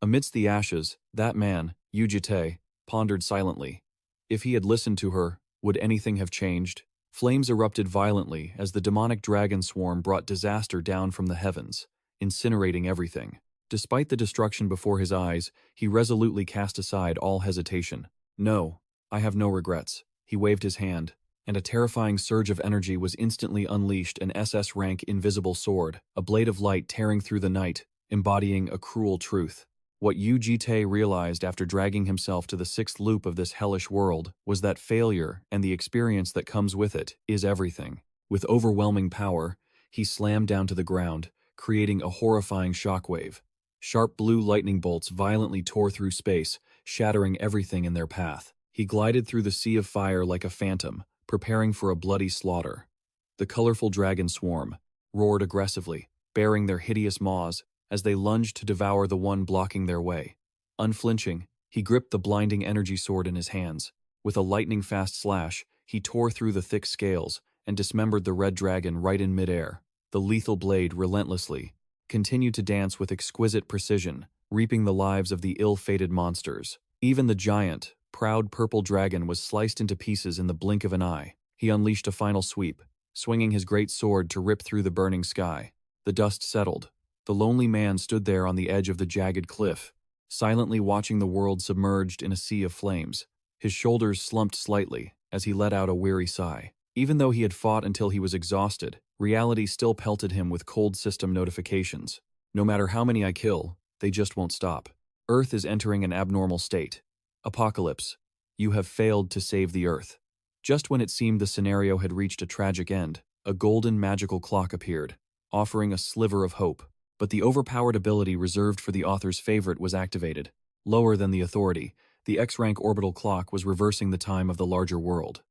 Amidst the ashes, that man, Yu Jitae, pondered silently. If he had listened to her, would anything have changed? Flames erupted violently as the demonic dragon swarm brought disaster down from the heavens, incinerating everything. Despite the destruction before his eyes, he resolutely cast aside all hesitation. "No, I have no regrets." He waved his hand, and a terrifying surge of energy was instantly unleashed, an SS-rank invisible sword, a blade of light tearing through the night, embodying a cruel truth. What Yu Jitae realized after dragging himself to the sixth loop of this hellish world was that failure, and the experience that comes with it, is everything. With overwhelming power, he slammed down to the ground, creating a horrifying shockwave. Sharp blue lightning bolts violently tore through space, shattering everything in their path. He glided through the sea of fire like a phantom, preparing for a bloody slaughter. The colorful dragon swarm roared aggressively, baring their hideous maws as they lunged to devour the one blocking their way. Unflinching, he gripped the blinding energy sword in his hands. With a lightning-fast slash, he tore through the thick scales and dismembered the red dragon right in midair. The lethal blade relentlessly continued to dance with exquisite precision, reaping the lives of the ill-fated monsters. Even the giant, proud purple dragon was sliced into pieces in the blink of an eye. He unleashed a final sweep, swinging his great sword to rip through the burning sky. The dust settled. The lonely man stood there on the edge of the jagged cliff, silently watching the world submerged in a sea of flames. His shoulders slumped slightly as he let out a weary sigh. Even though he had fought until he was exhausted, reality still pelted him with cold system notifications. No matter how many I kill, they just won't stop. Earth is entering an abnormal state. Apocalypse. You have failed to save the Earth. Just when it seemed the scenario had reached a tragic end, a golden magical clock appeared, offering a sliver of hope. But the overpowered ability reserved for the author's favorite was activated. Lower than the authority, the X-rank orbital clock was reversing the time of the larger world.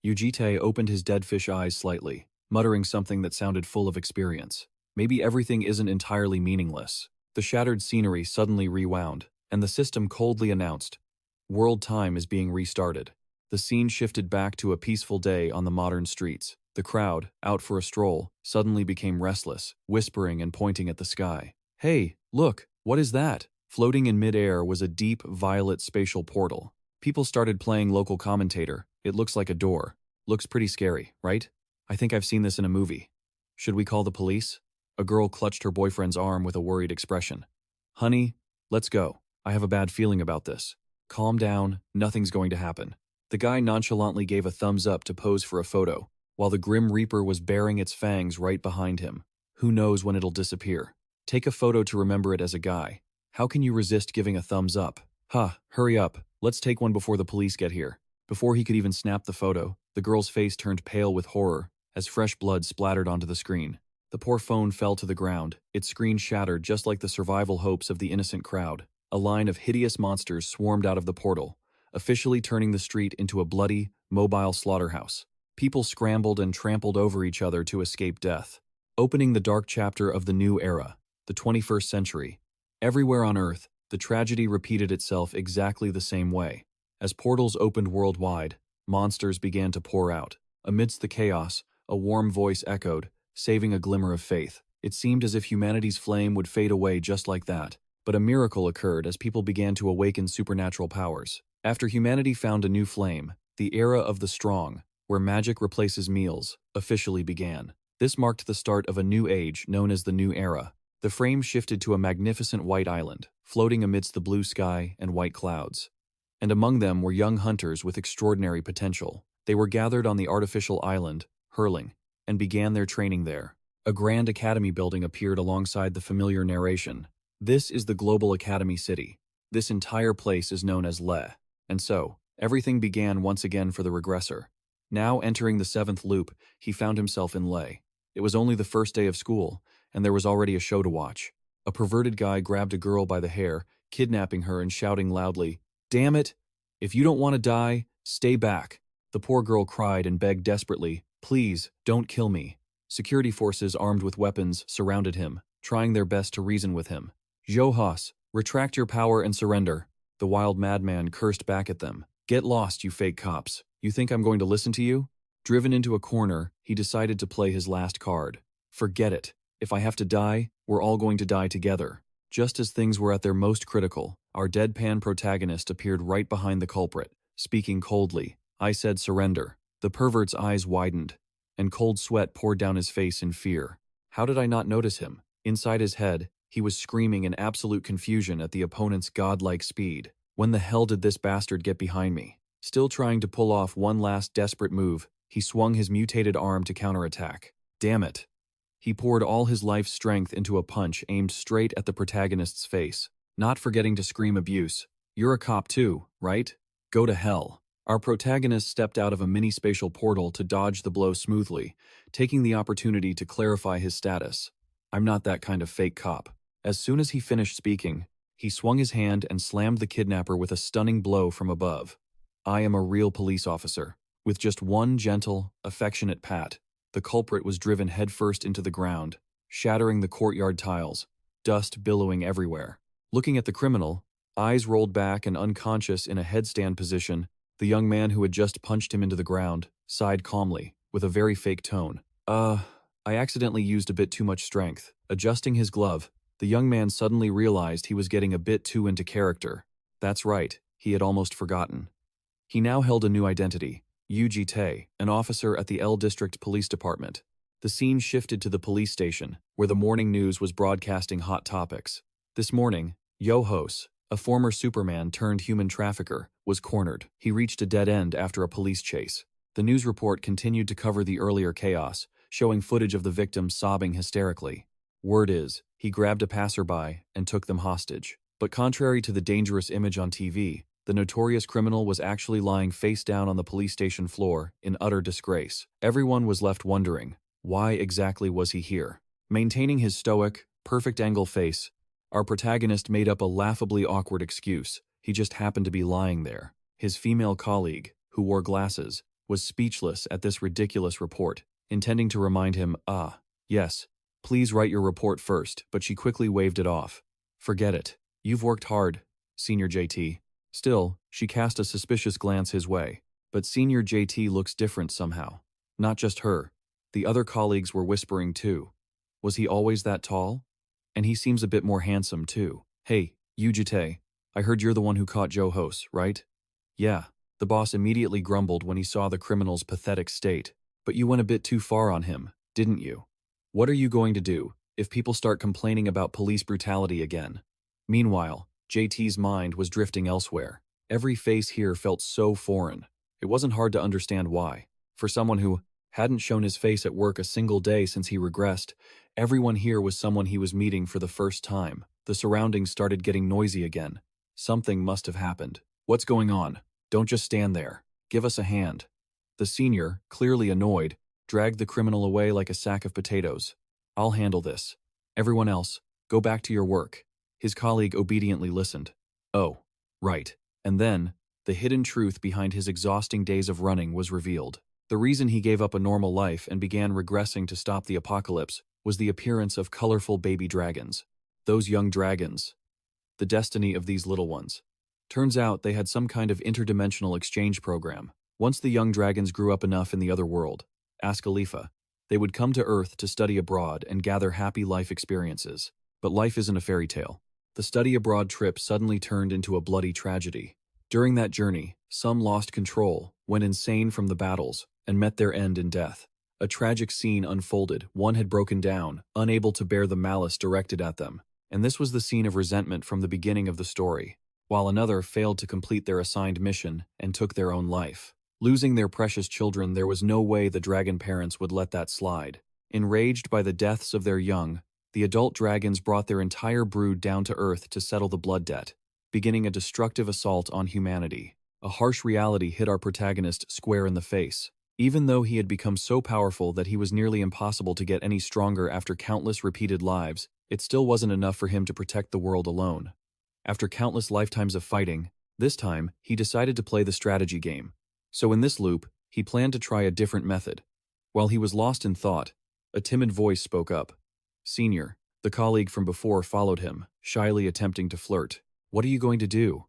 Yu Jitae opened his dead fish eyes slightly, muttering something that sounded full of experience. Maybe everything isn't entirely meaningless. The shattered scenery suddenly rewound, and the system coldly announced, "World time is being restarted." The scene shifted back to a peaceful day on the modern streets. The crowd, out for a stroll, suddenly became restless, whispering and pointing at the sky. "Hey, look, what is that?" Floating in midair was a deep, violet spatial portal. People started playing local commentator. "It looks like a door. Looks pretty scary, right? I think I've seen this in a movie. Should we call the police?" A girl clutched her boyfriend's arm with a worried expression. "Honey, let's go. I have a bad feeling about this." "Calm down, nothing's going to happen." The guy nonchalantly gave a thumbs up to pose for a photo, while the Grim Reaper was baring its fangs right behind him. Who knows when it'll disappear? Take a photo to remember it as a guy. How can you resist giving a thumbs up? Hurry up, let's take one before the police get here. Before he could even snap the photo, the girl's face turned pale with horror as fresh blood splattered onto the screen. The poor phone fell to the ground, its screen shattered just like the survival hopes of the innocent crowd. A line of hideous monsters swarmed out of the portal, officially turning the street into a bloody, mobile slaughterhouse. People scrambled and trampled over each other to escape death. Opening the dark chapter of the new era, the 21st century. Everywhere on Earth, the tragedy repeated itself exactly the same way. As portals opened worldwide, monsters began to pour out. Amidst the chaos, a warm voice echoed, saving a glimmer of faith. It seemed as if humanity's flame would fade away just like that. But a miracle occurred as people began to awaken supernatural powers. After humanity found a new flame, the era of the strong, where magic replaces meals, officially began. This marked the start of a new age known as the New Era. The frame shifted to a magnificent white island, floating amidst the blue sky and white clouds. And among them were young hunters with extraordinary potential. They were gathered on the artificial island, Hurling, and began their training there. A grand academy building appeared alongside the familiar narration. This is the Global Academy City. This entire place is known as Le. And so, everything began once again for the regressor. Now entering the 7th loop, he found himself in Le. It was only the first day of school, and there was already a show to watch. A perverted guy grabbed a girl by the hair, kidnapping her and shouting loudly, "Damn it! If you don't want to die, stay back." The poor girl cried and begged desperately, "Please, don't kill me." Security forces armed with weapons surrounded him, trying their best to reason with him. "Johas, retract your power and surrender." The wild madman cursed back at them. "Get lost, you fake cops. You think I'm going to listen to you?" Driven into a corner, he decided to play his last card. "Forget it. If I have to die, we're all going to die together." Just as things were at their most critical, our deadpan protagonist appeared right behind the culprit, speaking coldly. I said surrender. The pervert's eyes widened, and cold sweat poured down his face in fear. How did I not notice him? Inside his head, he was screaming in absolute confusion at the opponent's godlike speed. When the hell did this bastard get behind me? Still trying to pull off one last desperate move, he swung his mutated arm to counterattack. Damn it. He poured all his life's strength into a punch aimed straight at the protagonist's face, not forgetting to scream abuse. You're a cop too, right? Go to hell. Our protagonist stepped out of a mini-spatial portal to dodge the blow smoothly, taking the opportunity to clarify his status. I'm not that kind of fake cop. As soon as he finished speaking, he swung his hand and slammed the kidnapper with a stunning blow from above. I am a real police officer. With just one gentle, affectionate pat, the culprit was driven headfirst into the ground, shattering the courtyard tiles, dust billowing everywhere. Looking at the criminal, eyes rolled back and unconscious in a headstand position, the young man who had just punched him into the ground sighed calmly, with a very fake tone. I accidentally used a bit too much strength. Adjusting his glove, the young man suddenly realized he was getting a bit too into character. That's right, he had almost forgotten. He now held a new identity, Yu Jitae, an officer at the L District Police Department. The scene shifted to the police station, where the morning news was broadcasting hot topics. This morning, Yo-Hos, a former Superman turned human trafficker, was cornered. He reached a dead end after a police chase. The news report continued to cover the earlier chaos, showing footage of the victim sobbing hysterically. Word is, he grabbed a passerby and took them hostage. But contrary to the dangerous image on TV, the notorious criminal was actually lying face down on the police station floor in utter disgrace. Everyone was left wondering, why exactly was he here? Maintaining his stoic, perfect-angle face, our protagonist made up a laughably awkward excuse. He just happened to be lying there. His female colleague, who wore glasses, was speechless at this ridiculous report, intending to remind him, yes, please write your report first, but she quickly waved it off. Forget it. You've worked hard, Senior JT. Still, she cast a suspicious glance his way. But Senior JT looks different somehow. Not just her. The other colleagues were whispering too. Was he always that tall? And he seems a bit more handsome too. Hey, Yu Jitae, I heard you're the one who caught Yo-Hos, right? Yeah, the boss immediately grumbled when he saw the criminal's pathetic state. But you went a bit too far on him, didn't you? What are you going to do if people start complaining about police brutality again? Meanwhile, JT's mind was drifting elsewhere. Every face here felt so foreign. It wasn't hard to understand why. For someone who hadn't shown his face at work a single day since he regressed, everyone here was someone he was meeting for the first time. The surroundings started getting noisy again. Something must have happened. What's going on? Don't just stand there. Give us a hand. The senior, clearly annoyed, dragged the criminal away like a sack of potatoes. I'll handle this. Everyone else, go back to your work. His colleague obediently listened. Oh, right. And then, the hidden truth behind his exhausting days of running was revealed. The reason he gave up a normal life and began regressing to stop the apocalypse was the appearance of colorful baby dragons. Those young dragons. The destiny of these little ones. Turns out they had some kind of interdimensional exchange program. Once the young dragons grew up enough in the other world, Askalifa, they would come to Earth to study abroad and gather happy life experiences. But life isn't a fairy tale. The study abroad trip suddenly turned into a bloody tragedy. During that journey, some lost control, went insane from the battles, and met their end in death. A tragic scene unfolded. One had broken down, unable to bear the malice directed at them. And this was the scene of resentment from the beginning of the story, while another failed to complete their assigned mission and took their own life. Losing their precious children, there was no way the dragon parents would let that slide. Enraged by the deaths of their young, the adult dragons brought their entire brood down to Earth to settle the blood debt, beginning a destructive assault on humanity. A harsh reality hit our protagonist square in the face. Even though he had become so powerful that he was nearly impossible to get any stronger after countless repeated lives, it still wasn't enough for him to protect the world alone. After countless lifetimes of fighting, this time he decided to play the strategy game. So in this loop, he planned to try a different method. While he was lost in thought, a timid voice spoke up. Senior, the colleague from before, followed him, shyly attempting to flirt. What are you going to do?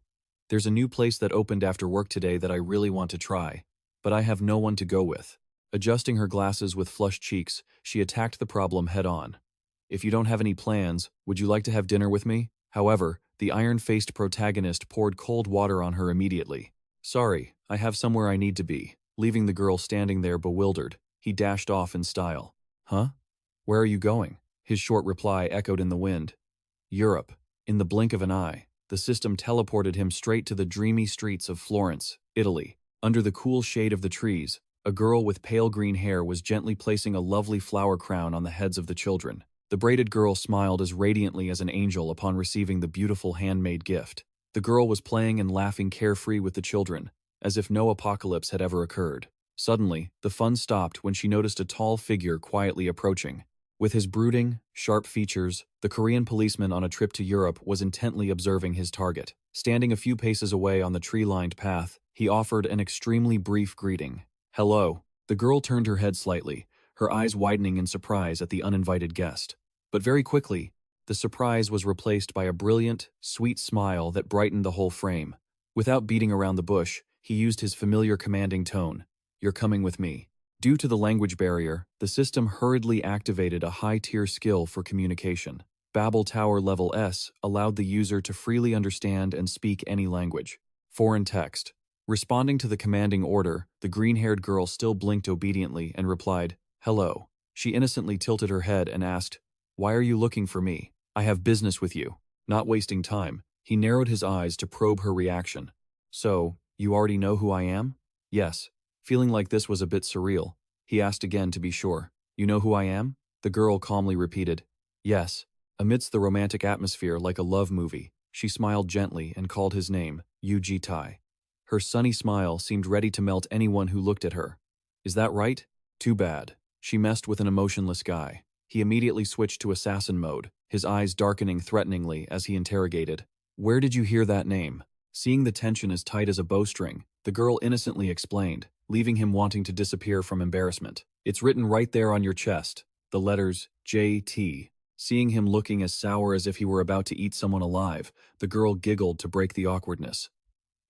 There's a new place that opened after work today that I really want to try, but I have no one to go with. Adjusting her glasses with flushed cheeks, she attacked the problem head-on. If you don't have any plans, would you like to have dinner with me? However, the iron-faced protagonist poured cold water on her immediately. Sorry, I have somewhere I need to be. Leaving the girl standing there bewildered, he dashed off in style. Huh? Where are you going? His short reply echoed in the wind. Europe. In the blink of an eye, the system teleported him straight to the dreamy streets of Florence, Italy. Under the cool shade of the trees, a girl with pale green hair was gently placing a lovely flower crown on the heads of the children. The braided girl smiled as radiantly as an angel upon receiving the beautiful handmade gift. The girl was playing and laughing carefree with the children, as if no apocalypse had ever occurred. Suddenly, the fun stopped when she noticed a tall figure quietly approaching. With his brooding, sharp features, the Korean policeman on a trip to Europe was intently observing his target. Standing a few paces away on the tree-lined path, he offered an extremely brief greeting. Hello. The girl turned her head slightly, her eyes widening in surprise at the uninvited guest. But very quickly, the surprise was replaced by a brilliant, sweet smile that brightened the whole frame. Without beating around the bush, he used his familiar commanding tone. You're coming with me. Due to the language barrier, the system hurriedly activated a high-tier skill for communication. Babel Tower Level S allowed the user to freely understand and speak any language. Foreign text. Responding to the commanding order, the green-haired girl still blinked obediently and replied, Hello. She innocently tilted her head and asked, Why are you looking for me? I have business with you. Not wasting time, he narrowed his eyes to probe her reaction. So, you already know who I am? Yes. Feeling like this was a bit surreal, he asked again to be sure. You know who I am? The girl calmly repeated. Yes. Amidst the romantic atmosphere like a love movie, she smiled gently and called his name, Yu Jitae. Her sunny smile seemed ready to melt anyone who looked at her. Is that right? Too bad. She messed with an emotionless guy. He immediately switched to assassin mode, his eyes darkening threateningly as he interrogated. Where did you hear that name? Seeing the tension as tight as a bowstring, the girl innocently explained, leaving him wanting to disappear from embarrassment. It's written right there on your chest, the letters J.T. Seeing him looking as sour as if he were about to eat someone alive, the girl giggled to break the awkwardness.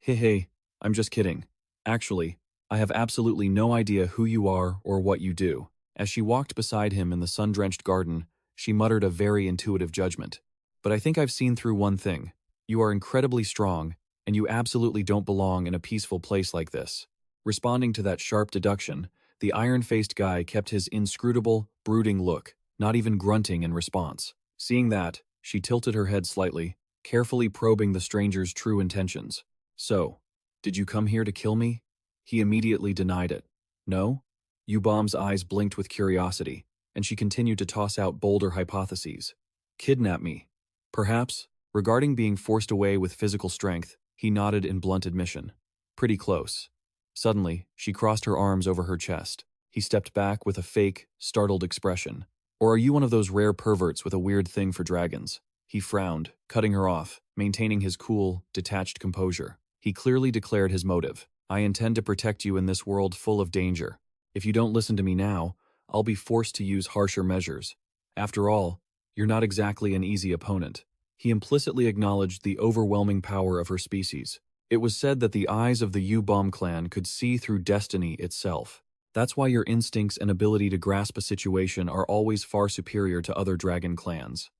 Hey, I'm just kidding. Actually, I have absolutely no idea who you are or what you do. As she walked beside him in the sun-drenched garden, she muttered a very intuitive judgment. But I think I've seen through one thing. You are incredibly strong, and you absolutely don't belong in a peaceful place like this. Responding to that sharp deduction, the iron-faced guy kept his inscrutable, brooding look, not even grunting in response. Seeing that, she tilted her head slightly, carefully probing the stranger's true intentions. So, did you come here to kill me? He immediately denied it. No? Yubom's eyes blinked with curiosity, and she continued to toss out bolder hypotheses. Kidnap me. Perhaps, regarding being forced away with physical strength, he nodded in blunt admission. Pretty close. Suddenly, she crossed her arms over her chest. He stepped back with a fake, startled expression. Or are you one of those rare perverts with a weird thing for dragons? He frowned, cutting her off, maintaining his cool, detached composure. He clearly declared his motive. I intend to protect you in this world full of danger. If you don't listen to me now, I'll be forced to use harsher measures. After all, you're not exactly an easy opponent. He implicitly acknowledged the overwhelming power of her species. It was said that the eyes of the Yu-Bomb clan could see through destiny itself. That's why your instincts and ability to grasp a situation are always far superior to other dragon clans.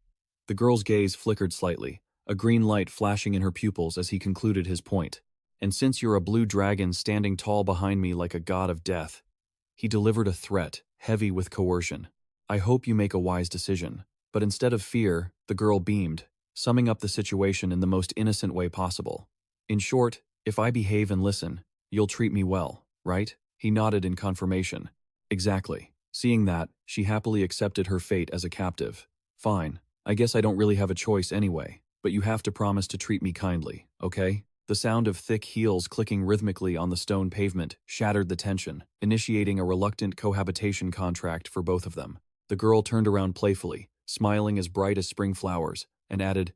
The girl's gaze flickered slightly, a green light flashing in her pupils as he concluded his point. And since you're a blue dragon standing tall behind me like a god of death, he delivered a threat, heavy with coercion. I hope you make a wise decision. But instead of fear, the girl beamed, summing up the situation in the most innocent way possible. In short, if I behave and listen, you'll treat me well, right? He nodded in confirmation. Exactly. Seeing that, she happily accepted her fate as a captive. Fine, I guess I don't really have a choice anyway, but you have to promise to treat me kindly, okay? The sound of thick heels clicking rhythmically on the stone pavement shattered the tension, initiating a reluctant cohabitation contract for both of them. The girl turned around playfully, smiling as bright as spring flowers, and added,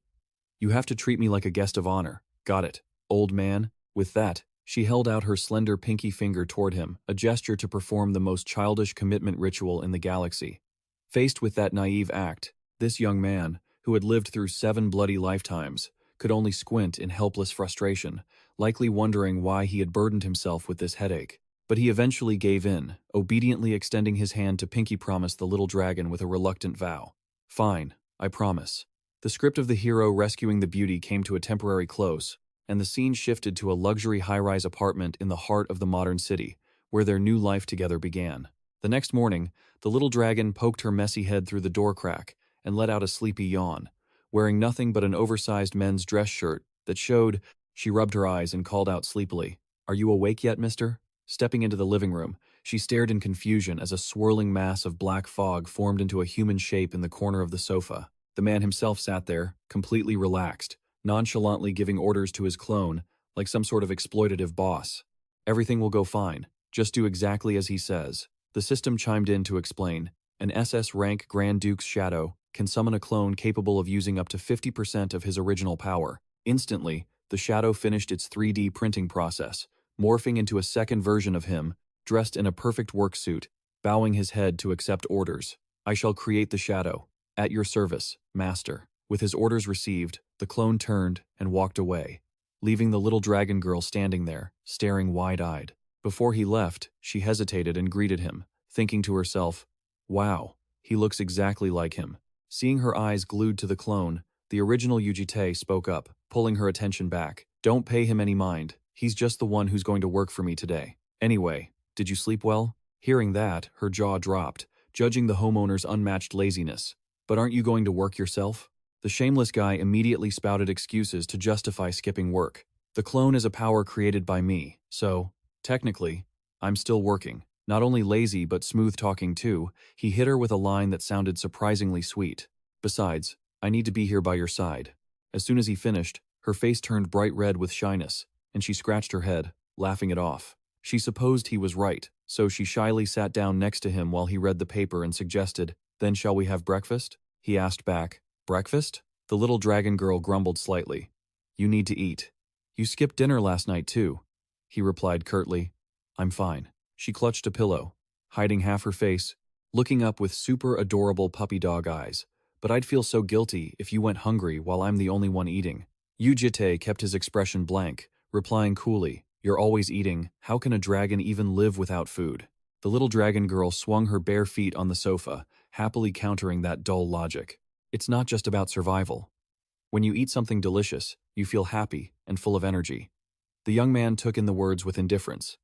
You have to treat me like a guest of honor. Got it, old man? With that, she held out her slender pinky finger toward him, a gesture to perform the most childish commitment ritual in the galaxy. Faced with that naive act, this young man, who had lived through 7 bloody lifetimes, could only squint in helpless frustration, likely wondering why he had burdened himself with this headache. But he eventually gave in, obediently extending his hand to pinky promise the little dragon with a reluctant vow. Fine, I promise. The script of the hero rescuing the beauty came to a temporary close, and the scene shifted to a luxury high-rise apartment in the heart of the modern city, where their new life together began. The next morning, the little dragon poked her messy head through the door crack and let out a sleepy yawn. Wearing nothing but an oversized men's dress shirt that showed, she rubbed her eyes and called out sleepily, "Are you awake yet, mister?" Stepping into the living room, she stared in confusion as a swirling mass of black fog formed into a human shape in the corner of the sofa. The man himself sat there, completely relaxed, nonchalantly giving orders to his clone, like some sort of exploitative boss. "Everything will go fine. Just do exactly as he says." The system chimed in to explain. An SS rank Grand Duke's shadow can summon a clone capable of using up to 50% of his original power. Instantly, the shadow finished its 3D printing process, morphing into a second version of him, dressed in a perfect work suit, bowing his head to accept orders. "I shall create the shadow. At your service, master." With his orders received, the clone turned and walked away, leaving the little dragon girl standing there, staring wide-eyed. Before he left, she hesitated and greeted him, thinking to herself, "Wow, he looks exactly like him." Seeing her eyes glued to the clone, the original Yu Jitae spoke up, pulling her attention back. "Don't pay him any mind. He's just the one who's going to work for me today. Anyway, did you sleep well?" Hearing that, her jaw dropped, judging the homeowner's unmatched laziness. "But aren't you going to work yourself?" The shameless guy immediately spouted excuses to justify skipping work. "The clone is a power created by me, so, technically, I'm still working. Not only lazy but smooth-talking too." He hit her with a line that sounded surprisingly sweet. "Besides, I need to be here by your side." As soon as he finished, her face turned bright red with shyness, and she scratched her head, laughing it off. She supposed he was right, so she shyly sat down next to him while he read the paper and suggested, "Then shall we have breakfast?" He asked back, "Breakfast?" The little dragon girl grumbled slightly. "You need to eat. You skipped dinner last night too." He replied curtly, "I'm fine." She clutched a pillow, hiding half her face, looking up with super adorable puppy dog eyes. "But I'd feel so guilty if you went hungry while I'm the only one eating." Yu Jitae kept his expression blank, replying coolly, "You're always eating. How can a dragon even live without food?" The little dragon girl swung her bare feet on the sofa, happily countering that dull logic. "It's not just about survival. When you eat something delicious, you feel happy and full of energy." The young man took in the words with indifference.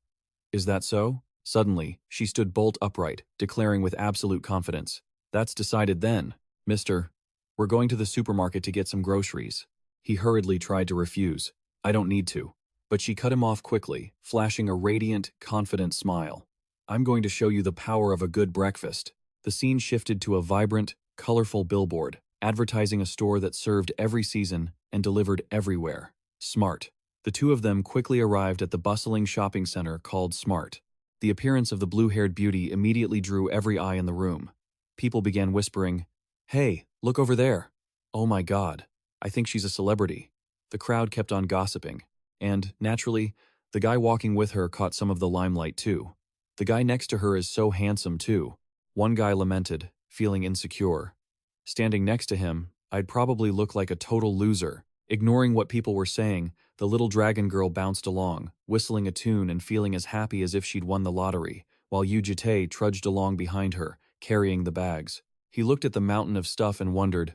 "Is that so?" Suddenly, she stood bolt upright, declaring with absolute confidence, "That's decided then, mister. We're going to the supermarket to get some groceries." He hurriedly tried to refuse. "I don't need to." But she cut him off quickly, flashing a radiant, confident smile. "I'm going to show you the power of a good breakfast." The scene shifted to a vibrant, colorful billboard, advertising a store that served every season and delivered everywhere. Smart. The two of them quickly arrived at the bustling shopping center called Smart. The appearance of the blue-haired beauty immediately drew every eye in the room. People began whispering, "Hey, look over there. Oh my God, I think she's a celebrity." The crowd kept on gossiping, and, naturally, the guy walking with her caught some of the limelight too. "The guy next to her is so handsome too," one guy lamented, feeling insecure. "Standing next to him, I'd probably look like a total loser." Ignoring what people were saying, the little dragon girl bounced along, whistling a tune and feeling as happy as if she'd won the lottery, while Yu Jitae trudged along behind her, carrying the bags. He looked at the mountain of stuff and wondered,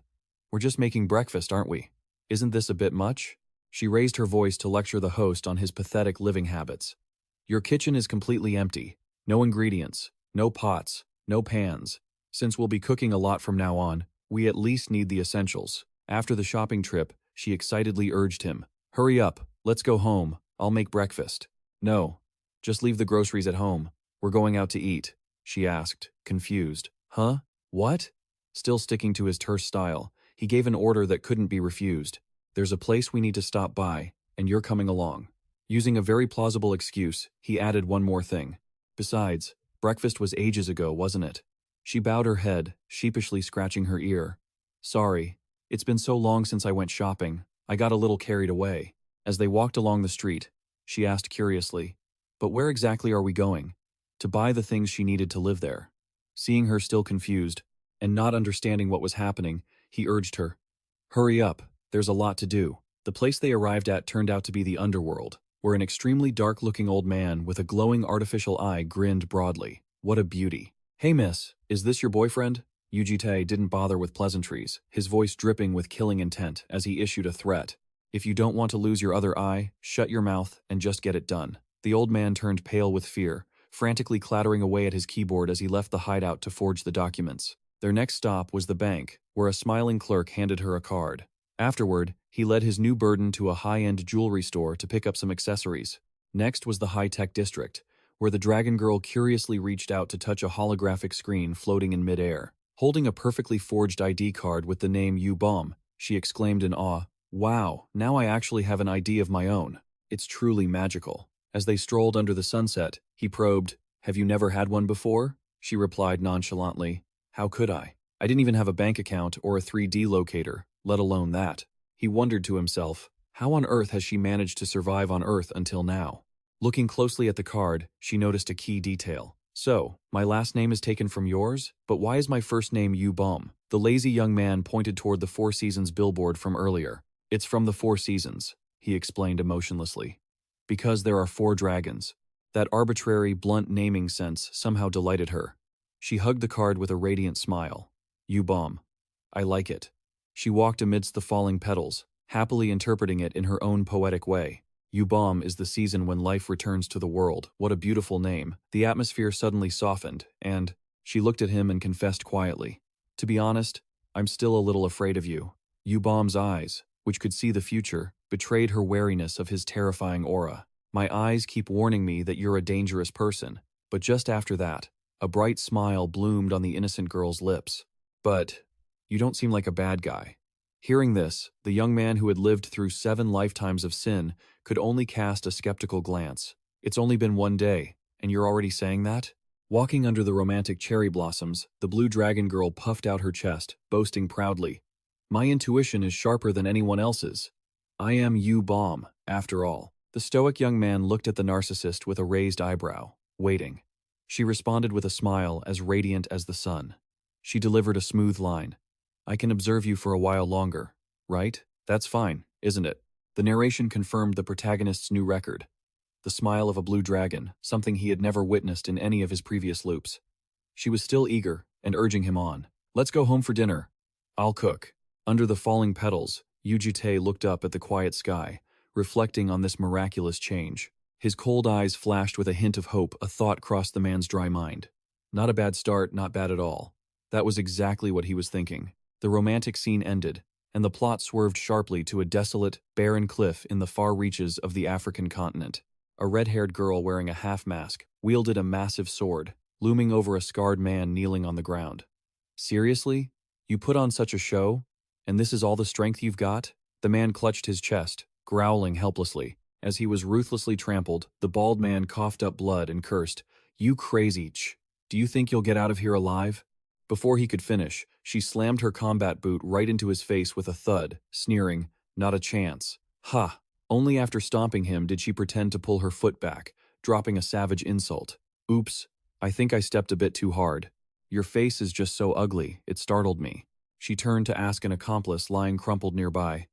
"We're just making breakfast, aren't we? Isn't this a bit much?" She raised her voice to lecture the host on his pathetic living habits. "Your kitchen is completely empty. No ingredients, no pots, no pans. Since we'll be cooking a lot from now on, we at least need the essentials." After the shopping trip, she excitedly urged him, "Hurry up, let's go home. I'll make breakfast." "No, just leave the groceries at home. We're going out to eat," she asked, confused. "Huh? What?" Still sticking to his terse style, he gave an order that couldn't be refused. "There's a place we need to stop by, and you're coming along." Using a very plausible excuse, he added one more thing. "Besides, breakfast was ages ago, wasn't it?" She bowed her head, sheepishly scratching her ear. "Sorry. It's been so long since I went shopping, I got a little carried away." As they walked along the street, she asked curiously, "But where exactly are we going?" "To buy the things she needed to live there." Seeing her still confused, and not understanding what was happening, he urged her, "Hurry up, there's a lot to do." The place they arrived at turned out to be the underworld, where an extremely dark-looking old man with a glowing artificial eye grinned broadly. "What a beauty." "Hey miss, is this your boyfriend?" Yu Jitae didn't bother with pleasantries, his voice dripping with killing intent as he issued a threat. If you don't want to lose your other eye, shut your mouth and just get it done. The old man turned pale with fear, frantically clattering away at his keyboard as he left the hideout to forge the documents. Their next stop was the bank, where a smiling clerk handed her a card. Afterward, he led his new burden to a high-end jewelry store to pick up some accessories. Next was the high-tech district, where the dragon girl curiously reached out to touch a holographic screen floating in midair. Holding a perfectly forged ID card with the name Yu Bomb, she exclaimed in awe, "Wow, now I actually have an ID of my own. It's truly magical." As they strolled under the sunset, he probed, "Have you never had one before?" She replied nonchalantly, "How could I? I didn't even have a bank account or a 3D locator, let alone that." He wondered to himself, how on earth has she managed to survive on Earth until now? Looking closely at the card, she noticed a key detail. "So, my last name is taken from yours? But why is my first name Yu Bomb?" The lazy young man pointed toward the Four Seasons billboard from earlier. "It's from the Four Seasons," he explained emotionlessly. "Because there are 4 dragons." That arbitrary, blunt naming sense somehow delighted her. She hugged the card with a radiant smile. "Yu Bomb. I like it." She walked amidst the falling petals, happily interpreting it in her own poetic way. Yu Bomb is the season when life returns to the world. What a beautiful name. The atmosphere suddenly softened, and she looked at him and confessed quietly, "To be honest, I'm still a little afraid of you." Yu Bomb's eyes, which could see the future, betrayed her wariness of his terrifying aura. "My eyes keep warning me that you're a dangerous person." But just after that, a bright smile bloomed on the innocent girl's lips. "But you don't seem like a bad guy." Hearing this, the young man who had lived through 7 lifetimes of sin could only cast a skeptical glance. "It's only been 1 day, and you're already saying that?" Walking under the romantic cherry blossoms, the blue dragon girl puffed out her chest, boasting proudly, "My intuition is sharper than anyone else's. I am Yu Bomb, after all." The stoic young man looked at the narcissist with a raised eyebrow, waiting. She responded with a smile as radiant as the sun. She delivered a smooth line. "I can observe you for a while longer, right? That's fine, isn't it?" The narration confirmed the protagonist's new record. The smile of a blue dragon, something he had never witnessed in any of his previous loops. She was still eager and urging him on. "Let's go home for dinner. I'll cook." Under the falling petals, Yu Jitae looked up at the quiet sky, reflecting on this miraculous change. His cold eyes flashed with a hint of hope. A thought crossed the man's dry mind. Not a bad start, not bad at all. That was exactly what he was thinking. The romantic scene ended, and the plot swerved sharply to a desolate, barren cliff in the far reaches of the African continent. A red-haired girl wearing a half-mask wielded a massive sword, looming over a scarred man kneeling on the ground. "Seriously? You put on such a show? And this is all the strength you've got?" The man clutched his chest, growling helplessly. As he was ruthlessly trampled, the bald man coughed up blood and cursed, "You crazy ch! Do you think you'll get out of here alive?" Before he could finish, she slammed her combat boot right into his face with a thud, sneering, "Not a chance." "Ha!" Only after stomping him did she pretend to pull her foot back, dropping a savage insult. "Oops, I think I stepped a bit too hard. Your face is just so ugly, it startled me." She turned to ask an accomplice lying crumpled nearby.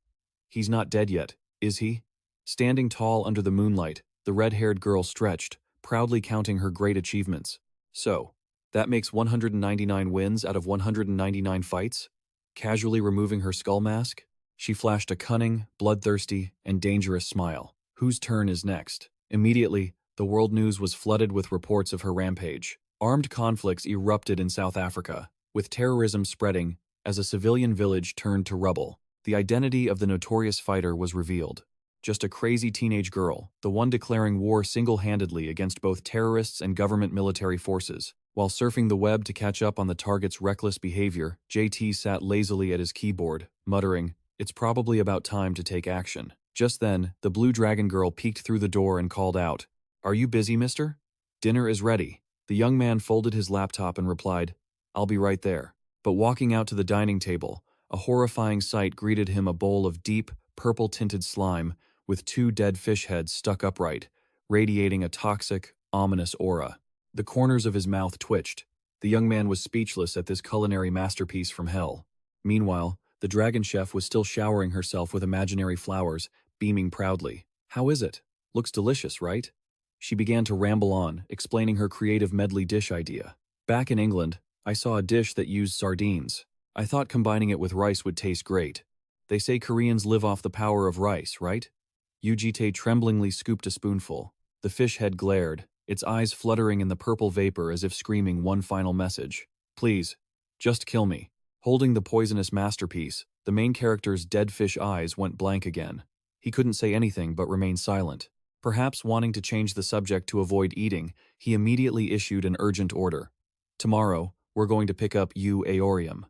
"He's not dead yet, is he?" Standing tall under the moonlight, the red-haired girl stretched, proudly counting her great achievements. "So, that makes 199 wins out of 199 fights?" Casually removing her skull mask, she flashed a cunning, bloodthirsty, and dangerous smile. "Whose turn is next?" Immediately, the world news was flooded with reports of her rampage. Armed conflicts erupted in South Africa, with terrorism spreading as a civilian village turned to rubble. The identity of the notorious fighter was revealed. Just a crazy teenage girl, the one declaring war single-handedly against both terrorists and government military forces. While surfing the web to catch up on the target's reckless behavior, JT sat lazily at his keyboard, muttering, "It's probably about time to take action." Just then, the blue dragon girl peeked through the door and called out, "Are you busy, mister? Dinner is ready." The young man folded his laptop and replied, "I'll be right there." But walking out to the dining table, a horrifying sight greeted him: a bowl of deep, purple-tinted slime with 2 dead fish heads stuck upright, radiating a toxic, ominous aura. The corners of his mouth twitched. The young man was speechless at this culinary masterpiece from hell. Meanwhile, the dragon chef was still showering herself with imaginary flowers, beaming proudly. "How is it? Looks delicious, right?" She began to ramble on, explaining her creative medley dish idea. Back in England, I saw a dish that used sardines. I thought combining it with rice would taste great. They say Koreans live off the power of rice, right? Yu Jitae tremblingly scooped a spoonful. The fish head glared, its eyes fluttering in the purple vapor as if screaming one final message. Please, just kill me. Holding the poisonous masterpiece, the main character's dead fish eyes went blank again. He couldn't say anything but remain silent. Perhaps wanting to change the subject to avoid eating, he immediately issued an urgent order. Tomorrow, we're going to pick up Yu Aorium.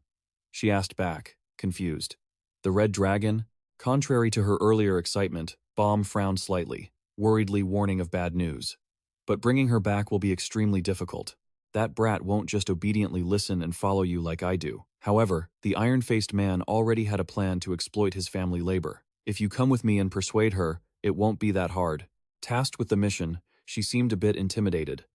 She asked back, confused. The red dragon? Contrary to her earlier excitement, Bomb frowned slightly, worriedly warning of bad news. But bringing her back will be extremely difficult. That brat won't just obediently listen and follow you like I do. However, the iron-faced man already had a plan to exploit his family labor. If you come with me and persuade her, it won't be that hard. Tasked with the mission, she seemed a bit intimidated.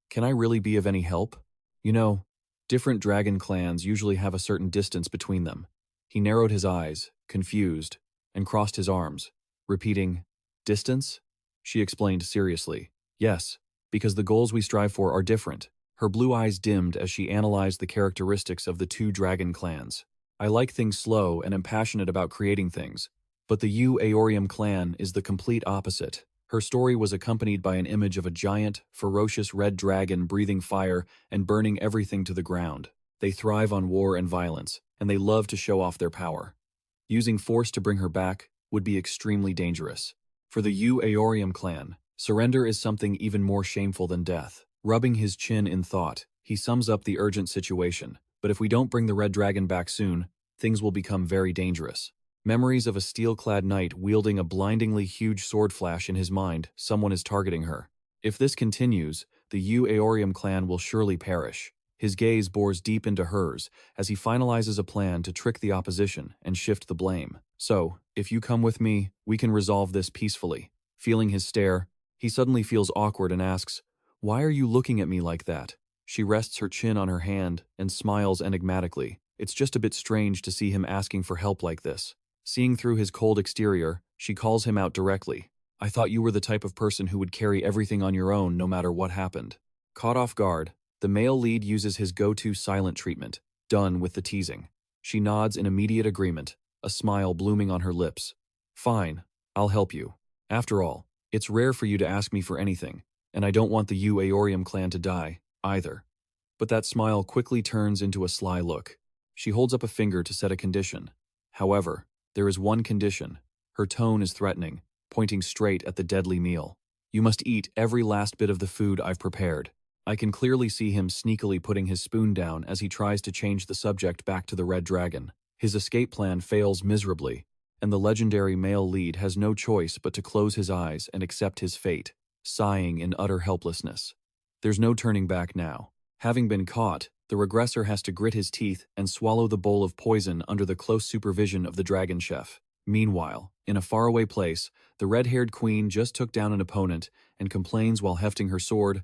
Can I really be of any help? You know, different dragon clans usually have a certain distance between them. He narrowed his eyes, confused, and crossed his arms, repeating, distance? She explained seriously. Yes, because the goals we strive for are different. Her blue eyes dimmed as she analyzed the characteristics of the two dragon clans. I like things slow and am passionate about creating things, but the Yu Aorium clan is the complete opposite. Her story was accompanied by an image of a giant, ferocious red dragon breathing fire and burning everything to the ground. They thrive on war and violence, and they love to show off their power. Using force to bring her back would be extremely dangerous. For the Yu Aorium clan, surrender is something even more shameful than death. Rubbing his chin in thought, he sums up the urgent situation. But if we don't bring the red dragon back soon, things will become very dangerous. Memories of a steel-clad knight wielding a blindingly huge sword flash in his mind. Someone is targeting her. If this continues, the Yu Aorium clan will surely perish. His gaze bores deep into hers as he finalizes a plan to trick the opposition and shift the blame. So, if you come with me, we can resolve this peacefully. Feeling his stare, he suddenly feels awkward and asks, "Why are you looking at me like that?" She rests her chin on her hand and smiles enigmatically. It's just a bit strange to see him asking for help like this. Seeing through his cold exterior, she calls him out directly. "I thought you were the type of person who would carry everything on your own no matter what happened." Caught off guard, the male lead uses his go-to silent treatment, done with the teasing. She nods in immediate agreement, a smile blooming on her lips. "Fine, I'll help you. After all, it's rare for you to ask me for anything, and I don't want the Yu Aorium clan to die, either." But that smile quickly turns into a sly look. She holds up a finger to set a condition. However, there is one condition. Her tone is threatening, pointing straight at the deadly meal. "You must eat every last bit of the food I've prepared." I can clearly see him sneakily putting his spoon down as he tries to change the subject back to the red dragon. His escape plan fails miserably, and the legendary male lead has no choice but to close his eyes and accept his fate, sighing in utter helplessness. There's no turning back now. Having been caught, the regressor has to grit his teeth and swallow the bowl of poison under the close supervision of the dragon chef. Meanwhile, in a faraway place, the red-haired queen just took down an opponent and complains while hefting her sword,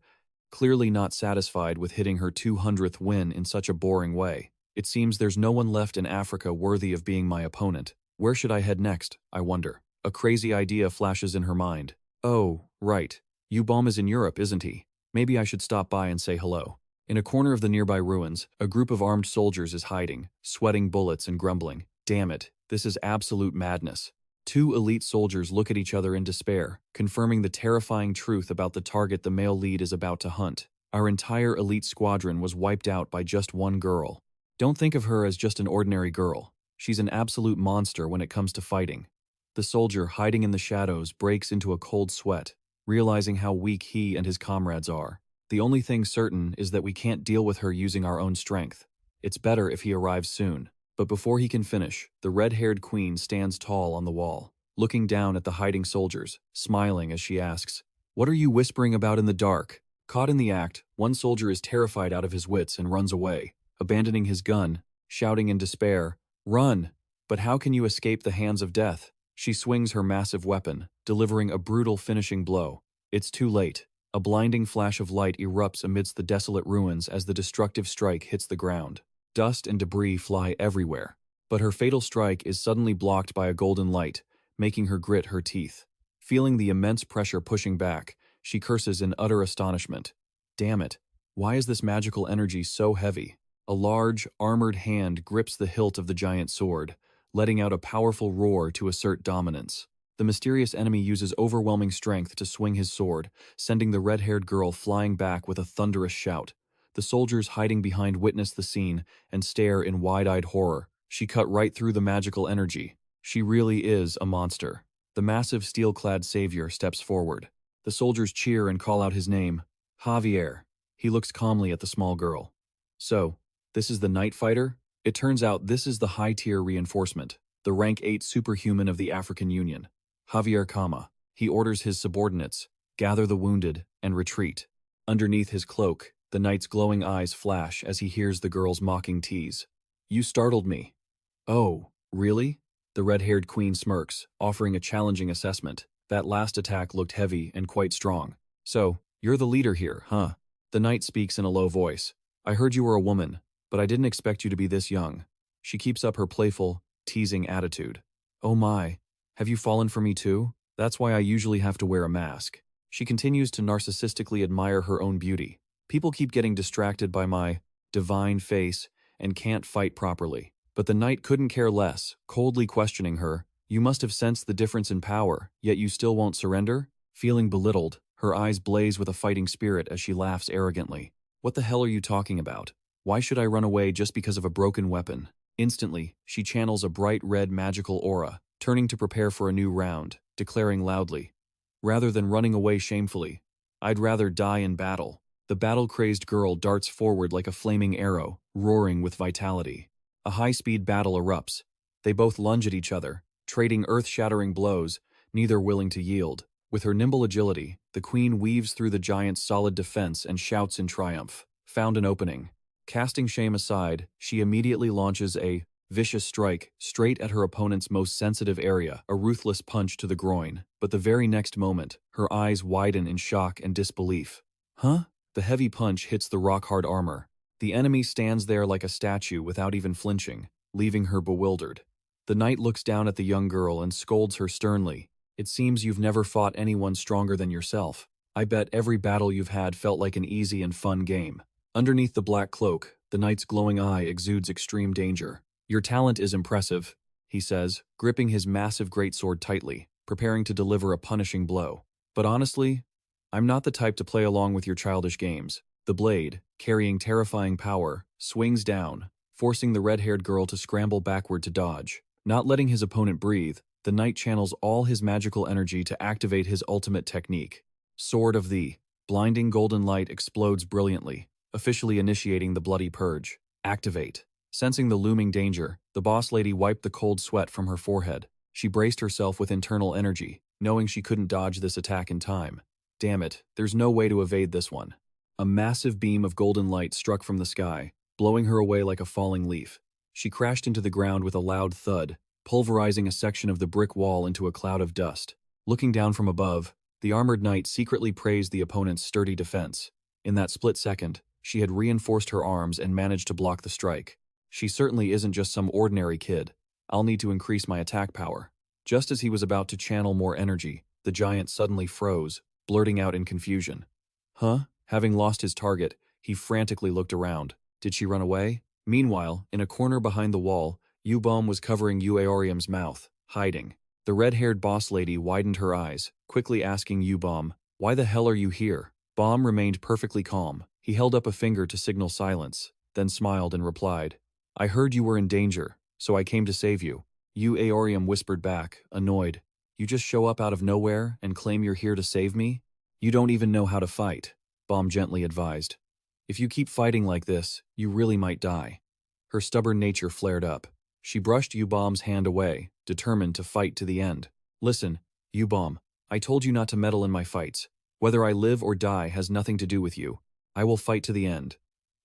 clearly not satisfied with hitting her 200th win in such a boring way. "It seems there's no one left in Africa worthy of being my opponent. Where should I head next, I wonder?" A crazy idea flashes in her mind. "Oh, right. Yu-Baum is in Europe, isn't he? Maybe I should stop by and say hello." In a corner of the nearby ruins, a group of armed soldiers is hiding, sweating bullets and grumbling. "Damn it, this is absolute madness." Two elite soldiers look at each other in despair, confirming the terrifying truth about the target the male lead is about to hunt. Our entire elite squadron was wiped out by just one girl. Don't think of her as just an ordinary girl. She's an absolute monster when it comes to fighting. The soldier, hiding in the shadows, breaks into a cold sweat, realizing how weak he and his comrades are. The only thing certain is that we can't deal with her using our own strength. It's better if he arrives soon. But before he can finish, the red-haired queen stands tall on the wall, looking down at the hiding soldiers, smiling as she asks, "What are you whispering about in the dark?" Caught in the act, one soldier is terrified out of his wits and runs away, abandoning his gun, shouting in despair, "Run! But how can you escape the hands of death?" She swings her massive weapon, delivering a brutal finishing blow. It's too late. A blinding flash of light erupts amidst the desolate ruins as the destructive strike hits the ground. Dust and debris fly everywhere, but her fatal strike is suddenly blocked by a golden light, making her grit her teeth. Feeling the immense pressure pushing back, she curses in utter astonishment. "Damn it, why is this magical energy so heavy?" A large, armored hand grips the hilt of the giant sword, letting out a powerful roar to assert dominance. The mysterious enemy uses overwhelming strength to swing his sword, sending the red-haired girl flying back with a thunderous shout. The soldiers hiding behind witness the scene and stare in wide-eyed horror. She cut right through the magical energy. She really is a monster. The massive steel-clad savior steps forward. The soldiers cheer and call out his name. Javier. He looks calmly at the small girl. So, this is the Night Fighter? It turns out this is the high-tier reinforcement, the rank 8 superhuman of the African Union. Javier Kama. He orders his subordinates, gather the wounded, and retreat. Underneath his cloak, the knight's glowing eyes flash as he hears the girl's mocking tease. You startled me. Oh, really? The red-haired queen smirks, offering a challenging assessment. That last attack looked heavy and quite strong. So, you're the leader here, huh? The knight speaks in a low voice. I heard you were a woman, but I didn't expect you to be this young. She keeps up her playful, teasing attitude. Oh my, have you fallen for me too? That's why I usually have to wear a mask. She continues to narcissistically admire her own beauty. People keep getting distracted by my divine face and can't fight properly. But the knight couldn't care less, coldly questioning her. You must have sensed the difference in power, yet you still won't surrender? Feeling belittled, her eyes blaze with a fighting spirit as she laughs arrogantly. What the hell are you talking about? Why should I run away just because of a broken weapon? Instantly, she channels a bright red magical aura, turning to prepare for a new round, declaring loudly, rather than running away shamefully, I'd rather die in battle. The battle-crazed girl darts forward like a flaming arrow, roaring with vitality. A high-speed battle erupts. They both lunge at each other, trading earth-shattering blows, neither willing to yield. With her nimble agility, the queen weaves through the giant's solid defense and shouts in triumph. Found an opening. Casting shame aside, she immediately launches a vicious strike straight at her opponent's most sensitive area, a ruthless punch to the groin. But the very next moment, her eyes widen in shock and disbelief. Huh? The heavy punch hits the rock-hard armor. The enemy stands there like a statue without even flinching, leaving her bewildered. The knight looks down at the young girl and scolds her sternly. It seems you've never fought anyone stronger than yourself. I bet every battle you've had felt like an easy and fun game. Underneath the black cloak, the knight's glowing eye exudes extreme danger. Your talent is impressive, he says, gripping his massive greatsword tightly, preparing to deliver a punishing blow. But honestly, I'm not the type to play along with your childish games. The blade, carrying terrifying power, swings down, forcing the red-haired girl to scramble backward to dodge. Not letting his opponent breathe, the knight channels all his magical energy to activate his ultimate technique. Sword of the blinding golden light explodes brilliantly, officially initiating the bloody purge. Activate. Sensing the looming danger, the boss lady wiped the cold sweat from her forehead. She braced herself with internal energy, knowing she couldn't dodge this attack in time. Damn it, there's no way to evade this one. A massive beam of golden light struck from the sky, blowing her away like a falling leaf. She crashed into the ground with a loud thud, pulverizing a section of the brick wall into a cloud of dust. Looking down from above, the armored knight secretly praised the opponent's sturdy defense. In that split second, she had reinforced her arms and managed to block the strike. She certainly isn't just some ordinary kid. I'll need to increase my attack power. Just as he was about to channel more energy, the giant suddenly froze, blurting out in confusion. Huh? Having lost his target, he frantically looked around. Did she run away? Meanwhile, in a corner behind the wall, Yubom was covering Uaorium's mouth, hiding. The red-haired boss lady widened her eyes, quickly asking Yubom, "Why the hell are you here?" Baum remained perfectly calm. He held up a finger to signal silence, then smiled and replied, "I heard you were in danger, so I came to save you." Uaorium whispered back, annoyed, "You just show up out of nowhere and claim you're here to save me? You don't even know how to fight," Baum gently advised. "If you keep fighting like this, you really might die." Her stubborn nature flared up. She brushed Yubom's hand away, determined to fight to the end. "Listen, Yubom, I told you not to meddle in my fights. Whether I live or die has nothing to do with you. I will fight to the end."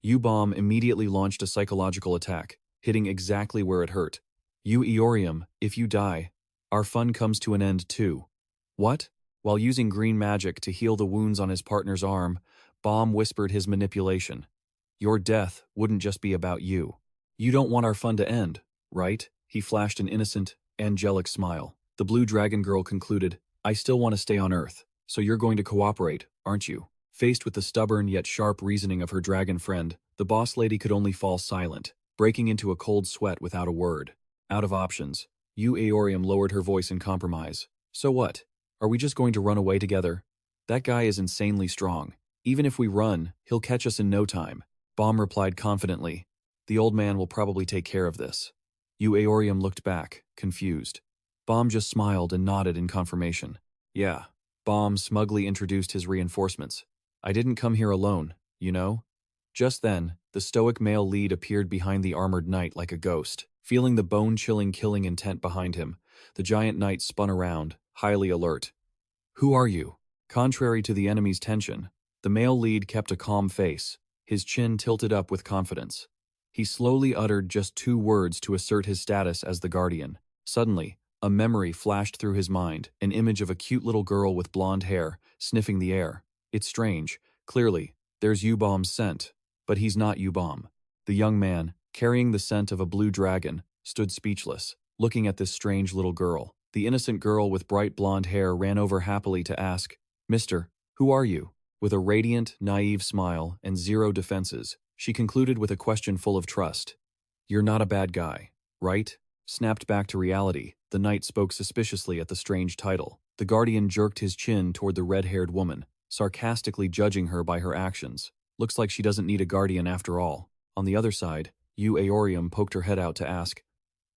Yubom immediately launched a psychological attack, hitting exactly where it hurt. "Uaorium, if you die, our fun comes to an end too." "What?" While using green magic to heal the wounds on his partner's arm, Baum whispered his manipulation. "Your death wouldn't just be about you. You don't want our fun to end, right?" He flashed an innocent, angelic smile. The blue dragon girl concluded, "I still want to stay on Earth, so you're going to cooperate, aren't you?" Faced with the stubborn yet sharp reasoning of her dragon friend, The boss lady could only fall silent, breaking into a cold sweat without a word. Out of options, Yu Aorium lowered her voice in compromise. So what? Are we just going to run away together? That guy is insanely strong. Even if we run, he'll catch us in no time. Bomb replied confidently. The old man will probably take care of this. Yu Aorium looked back, confused. Bomb just smiled and nodded in confirmation. Yeah. Bomb smugly introduced his reinforcements. I didn't come here alone, you know? Just then, the stoic male lead appeared behind the armored knight like a ghost. Feeling the bone-chilling killing intent behind him, the giant knight spun around, highly alert. Who are you? Contrary to the enemy's tension, the male lead kept a calm face, his chin tilted up with confidence. He slowly uttered just 2 words to assert his status as the guardian. Suddenly, a memory flashed through his mind, an image of a cute little girl with blonde hair, sniffing the air. It's strange. Clearly, there's U-Bomb's scent, but he's not U-Bomb. The young man, carrying the scent of a blue dragon, stood speechless, looking at this strange little girl. The innocent girl with bright blonde hair ran over happily to ask, "Mister, who are you?" With a radiant, naive smile and 0 defenses, she concluded with a question full of trust. "You're not a bad guy, right?" Snapped back to reality, the knight spoke suspiciously at the strange title. The guardian jerked his chin toward the red-haired woman, sarcastically judging her by her actions. Looks like she doesn't need a guardian after all. On the other side, Yu Aorium poked her head out to ask,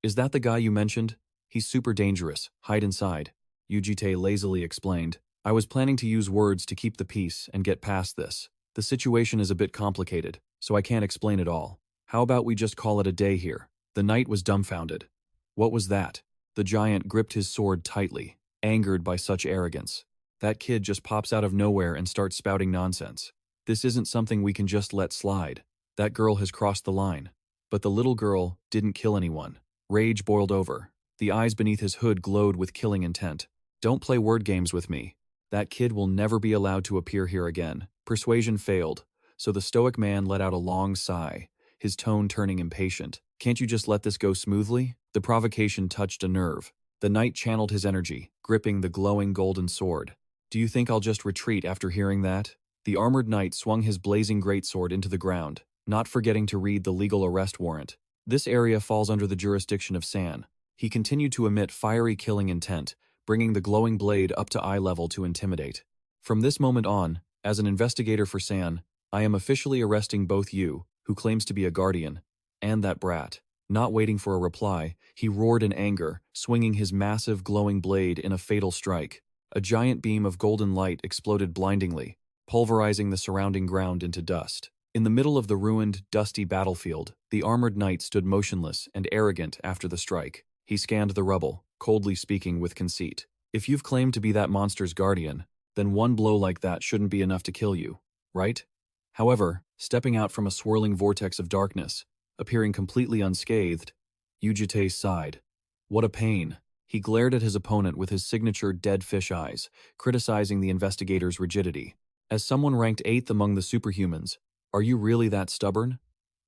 "Is that the guy you mentioned? He's super dangerous. Hide inside." Yu Jitae lazily explained, "I was planning to use words to keep the peace and get past this. The situation is a bit complicated, so I can't explain it all. How about we just call it a day here?" The knight was dumbfounded. What was that? The giant gripped his sword tightly, angered by such arrogance. That kid just pops out of nowhere and starts spouting nonsense. This isn't something we can just let slide. That girl has crossed the line. But the little girl didn't kill anyone. Rage boiled over. The eyes beneath his hood glowed with killing intent. "Don't play word games with me. That kid will never be allowed to appear here again." Persuasion failed, so the stoic man let out a long sigh, his tone turning impatient. "Can't you just let this go smoothly?" The provocation touched a nerve. The knight channeled his energy, gripping the glowing golden sword. "Do you think I'll just retreat after hearing that?" The armored knight swung his blazing greatsword into the ground, not forgetting to read the legal arrest warrant. This area falls under the jurisdiction of San. He continued to emit fiery killing intent, bringing the glowing blade up to eye level to intimidate. "From this moment on, as an investigator for San, I am officially arresting both you, who claims to be a guardian, and that brat." Not waiting for a reply, he roared in anger, swinging his massive glowing blade in a fatal strike. A giant beam of golden light exploded blindingly, pulverizing the surrounding ground into dust. In the middle of the ruined, dusty battlefield, the armored knight stood motionless and arrogant after the strike. He scanned the rubble, coldly speaking with conceit. "If you've claimed to be that monster's guardian, then one blow like that shouldn't be enough to kill you, right?" However, stepping out from a swirling vortex of darkness, appearing completely unscathed, Yu Jitae sighed. What a pain. He glared at his opponent with his signature dead fish eyes, criticizing the investigator's rigidity. "As someone ranked 8th among the superhumans, are you really that stubborn?"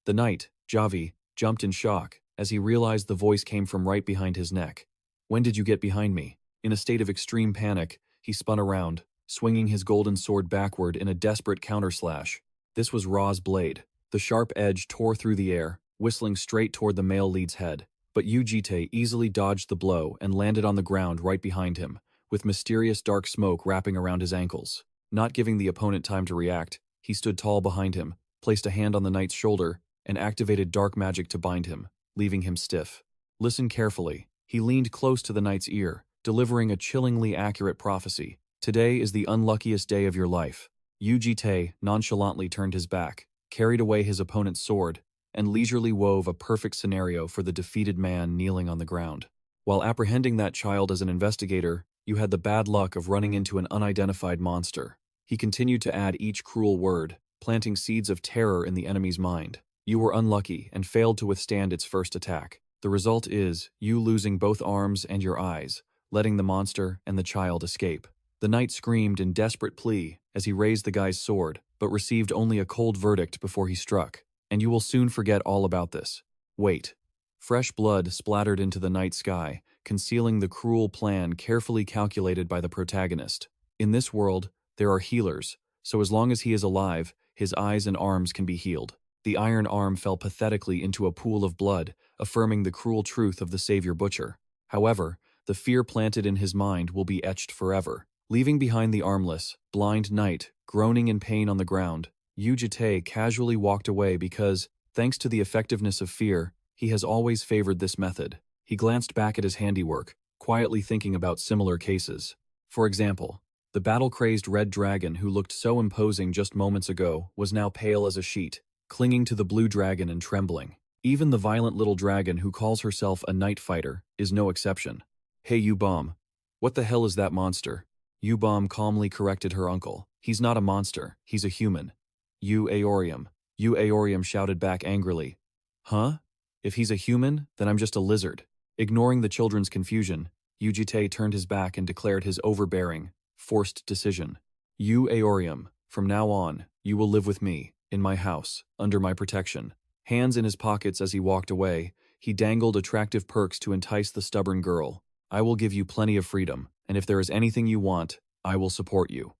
The knight, Javi, jumped in shock as he realized the voice came from right behind his neck. "When did you get behind me?" In a state of extreme panic, he spun around, swinging his golden sword backward in a desperate counterslash. This was Ra's blade. The sharp edge tore through the air, whistling straight toward the male lead's head. But Yu Jitae easily dodged the blow and landed on the ground right behind him, with mysterious dark smoke wrapping around his ankles. Not giving the opponent time to react, he stood tall behind him, placed a hand on the knight's shoulder, and activated dark magic to bind him, leaving him stiff. "Listen carefully." He leaned close to the knight's ear, delivering a chillingly accurate prophecy. "Today is the unluckiest day of your life." Yu Jitae nonchalantly turned his back, carried away his opponent's sword, and leisurely wove a perfect scenario for the defeated man kneeling on the ground. While apprehending that child as an investigator, you had the bad luck of running into an unidentified monster. He continued to add each cruel word, planting seeds of terror in the enemy's mind. You were unlucky and failed to withstand its first attack. The result is you losing both arms and your eyes, letting the monster and the child escape. The knight screamed in desperate plea as he raised the guy's sword, but received only a cold verdict before he struck. "And you will soon forget all about this. Wait." Fresh blood splattered into the night sky, concealing the cruel plan carefully calculated by the protagonist. In this world, there are healers, so as long as he is alive, his eyes and arms can be healed. The iron arm fell pathetically into a pool of blood, affirming the cruel truth of the savior butcher. However, the fear planted in his mind will be etched forever. Leaving behind the armless, blind knight, groaning in pain on the ground, Yu Jitae casually walked away because, thanks to the effectiveness of fear, he has always favored this method. He glanced back at his handiwork, quietly thinking about similar cases. For example, the battle-crazed red dragon who looked so imposing just moments ago was now pale as a sheet, clinging to the blue dragon and trembling. Even the violent little dragon who calls herself a night fighter is no exception. "Hey Yu-Bomb, what the hell is that monster?" Yu-Bomb calmly corrected her uncle. "He's not a monster, he's a human." Yu-Aorium shouted back angrily. "Huh? If he's a human, then I'm just a lizard." Ignoring the children's confusion, Yu Jitae turned his back and declared his overbearing, forced decision. "Yu-Aorium, from now on, you will live with me, in my house, under my protection." Hands in his pockets as he walked away, he dangled attractive perks to entice the stubborn girl. "I will give you plenty of freedom, and if there is anything you want, I will support you."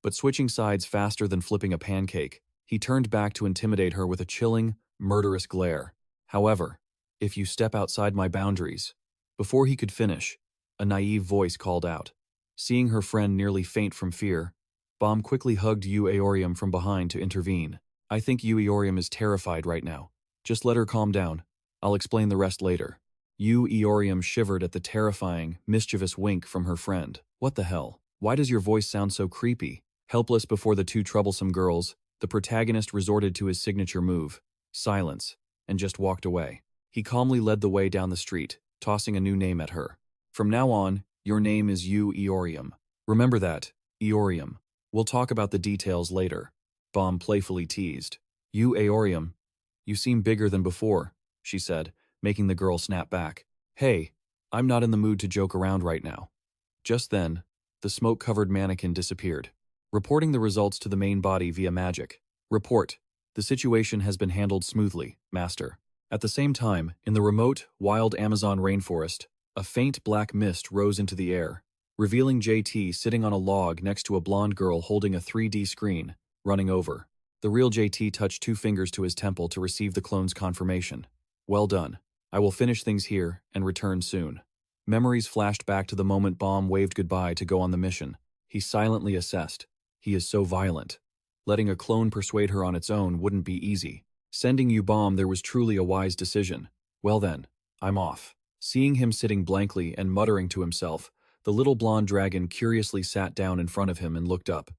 But switching sides faster than flipping a pancake, he turned back to intimidate her with a chilling, murderous glare. "However, if you step outside my boundaries..." Before he could finish, a naive voice called out. Seeing her friend nearly faint from fear, Bomb quickly hugged Yu-Aorium from behind to intervene. "I think Yu-Aorium is terrified right now. Just let her calm down. I'll explain the rest later." Yu-Aorium shivered at the terrifying, mischievous wink from her friend. "What the hell? Why does your voice sound so creepy?" Helpless before the two troublesome girls, the protagonist resorted to his signature move, silence, and just walked away. He calmly led the way down the street, tossing a new name at her. "From now on, your name is Yu-Aorium. Remember that, Aorium. We'll talk about the details later." Bomb playfully teased. "Yu-Aorium, you seem bigger than before," she said, making the girl snap back. "Hey, I'm not in the mood to joke around right now." Just then, the smoke-covered mannequin disappeared, reporting the results to the main body via magic. "Report. The situation has been handled smoothly, Master." At the same time, in the remote, wild Amazon rainforest, a faint black mist rose into the air, revealing JT sitting on a log next to a blonde girl holding a 3D screen, running over. The real JT touched 2 fingers to his temple to receive the clone's confirmation. "Well done. I will finish things here and return soon." Memories flashed back to the moment Bomb waved goodbye to go on the mission. He silently assessed. He is so violent. Letting a clone persuade her on its own wouldn't be easy. Sending Yu-Bomb there was truly a wise decision. "Well then, I'm off." Seeing him sitting blankly and muttering to himself, the little blonde dragon curiously sat down in front of him and looked up.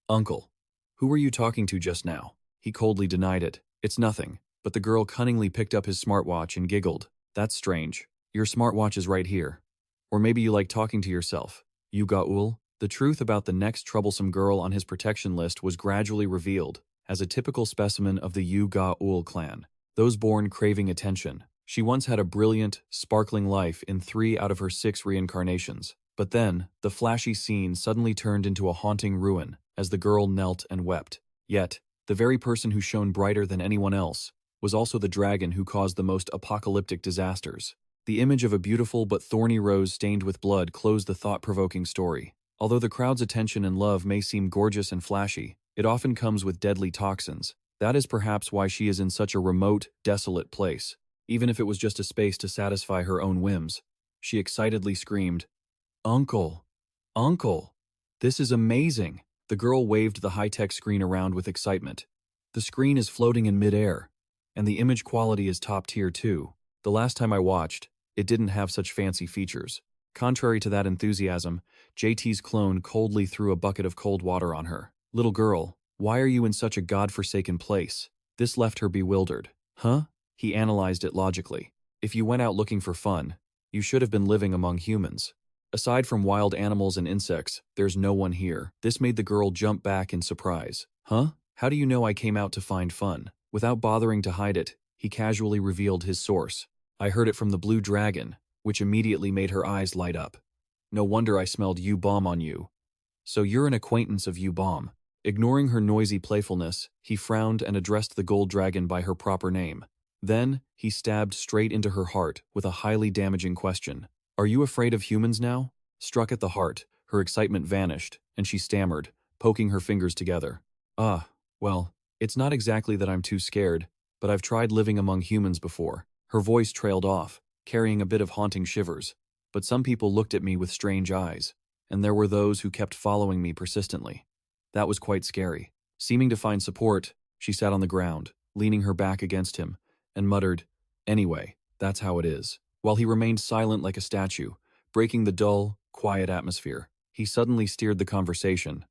"Uncle, who were you talking to just now?" He coldly denied it. "It's nothing," but the girl cunningly picked up his smartwatch and giggled. "That's strange. Your smartwatch is right here. Or maybe you like talking to yourself." Yu-Ga-ul. The truth about the next troublesome girl on his protection list was gradually revealed, as a typical specimen of the Yu-Ga-Ul clan, those born craving attention. She once had a brilliant, sparkling life in 3 out of her 6 reincarnations. But then, the flashy scene suddenly turned into a haunting ruin, as the girl knelt and wept. Yet, the very person who shone brighter than anyone else was also the dragon who caused the most apocalyptic disasters. The image of a beautiful but thorny rose stained with blood closed the thought-provoking story. Although the crowd's attention and love may seem gorgeous and flashy, it often comes with deadly toxins. That is perhaps why she is in such a remote, desolate place. Even if it was just a space to satisfy her own whims. She excitedly screamed, "Uncle! Uncle! This is amazing!" The girl waved the high-tech screen around with excitement. "The screen is floating in mid-air, and the image quality is top tier too. The last time I watched, it didn't have such fancy features." Contrary to that enthusiasm, JT's clone coldly threw a bucket of cold water on her. "Little girl, why are you in such a godforsaken place?" This left her bewildered. "Huh?" He analyzed it logically. "If you went out looking for fun, you should have been living among humans. Aside from wild animals and insects, there's no one here." This made the girl jump back in surprise. "Huh? How do you know I came out to find fun?" Without bothering to hide it, he casually revealed his source. "I heard it from the blue dragon," which immediately made her eyes light up. "No wonder I smelled Yu-Bomb on you. So you're an acquaintance of Yu-Bomb." Ignoring her noisy playfulness, he frowned and addressed the gold dragon by her proper name. Then, he stabbed straight into her heart with a highly damaging question. "Are you afraid of humans now?" Struck at the heart, her excitement vanished, and she stammered, poking her fingers together. Well, it's not exactly that I'm too scared. but I've tried living among humans before." Her voice trailed off, carrying a bit of haunting shivers. "But some people looked at me with strange eyes, and there were those who kept following me persistently. That was quite scary." Seeming to find support, she sat on the ground, leaning her back against him, and muttered, "Anyway, that's how it is." While he remained silent like a statue, breaking the dull, quiet atmosphere, he suddenly steered the conversation.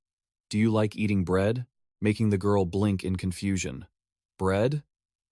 "Do you like eating bread?" Making the girl blink in confusion. "Bread?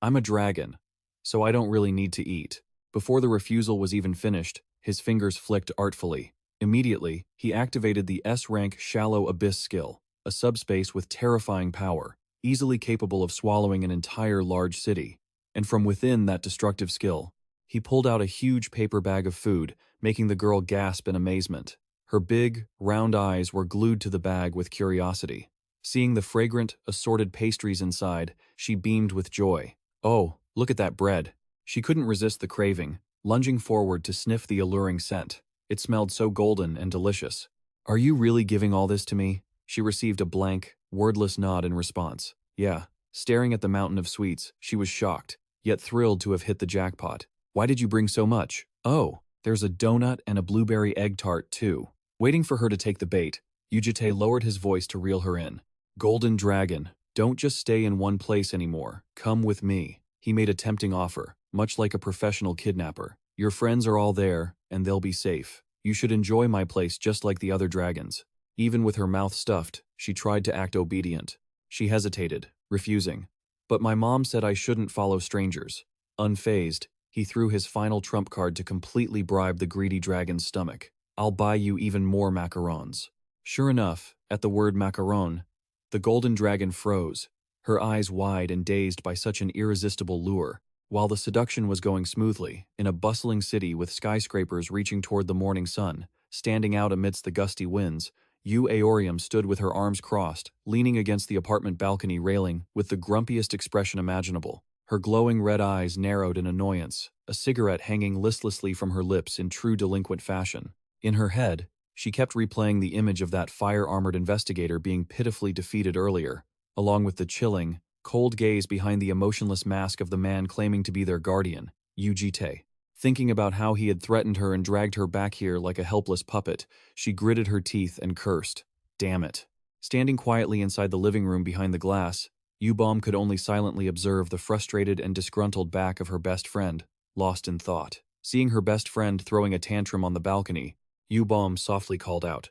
I'm a dragon, so I don't really need to eat." Before the refusal was even finished, his fingers flicked artfully. Immediately, he activated the S-rank Shallow Abyss skill, a subspace with terrifying power, easily capable of swallowing an entire large city. And from within that destructive skill, he pulled out a huge paper bag of food, making the girl gasp in amazement. Her big, round eyes were glued to the bag with curiosity. Seeing the fragrant, assorted pastries inside, she beamed with joy. "Oh, look at that bread." She couldn't resist the craving, lunging forward to sniff the alluring scent. It smelled so golden and delicious. "Are you really giving all this to me?" She received a blank, wordless nod in response. Yeah, staring at the mountain of sweets, she was shocked, yet thrilled to have hit the jackpot. "Why did you bring so much?" "Oh, there's a donut and a blueberry egg tart, too." Waiting for her to take the bait, Yu Jitae lowered his voice to reel her in. "Golden Dragon, don't just stay in one place anymore. Come with me." He made a tempting offer, much like a professional kidnapper. "Your friends are all there, and they'll be safe. You should enjoy my place just like the other dragons." Even with her mouth stuffed, she tried to act obedient. She hesitated, refusing. "But my mom said I shouldn't follow strangers." Unfazed, he threw his final trump card to completely bribe the greedy dragon's stomach. "I'll buy you even more macarons." Sure enough, at the word macaron, the golden dragon froze, her eyes wide and dazed by such an irresistible lure. While the seduction was going smoothly, in a bustling city with skyscrapers reaching toward the morning sun, standing out amidst the gusty winds, Yu Aorium stood with her arms crossed, leaning against the apartment balcony railing with the grumpiest expression imaginable. Her glowing red eyes narrowed in annoyance, a cigarette hanging listlessly from her lips in true delinquent fashion. In her head, she kept replaying the image of that fire-armored investigator being pitifully defeated earlier, along with the chilling, cold gaze behind the emotionless mask of the man claiming to be their guardian, Yu Jitae. Thinking about how he had threatened her and dragged her back here like a helpless puppet, she gritted her teeth and cursed. Damn it. Standing quietly inside the living room behind the glass, Yubom could only silently observe the frustrated and disgruntled back of her best friend, lost in thought. Seeing her best friend throwing a tantrum on the balcony, Yubom softly called out.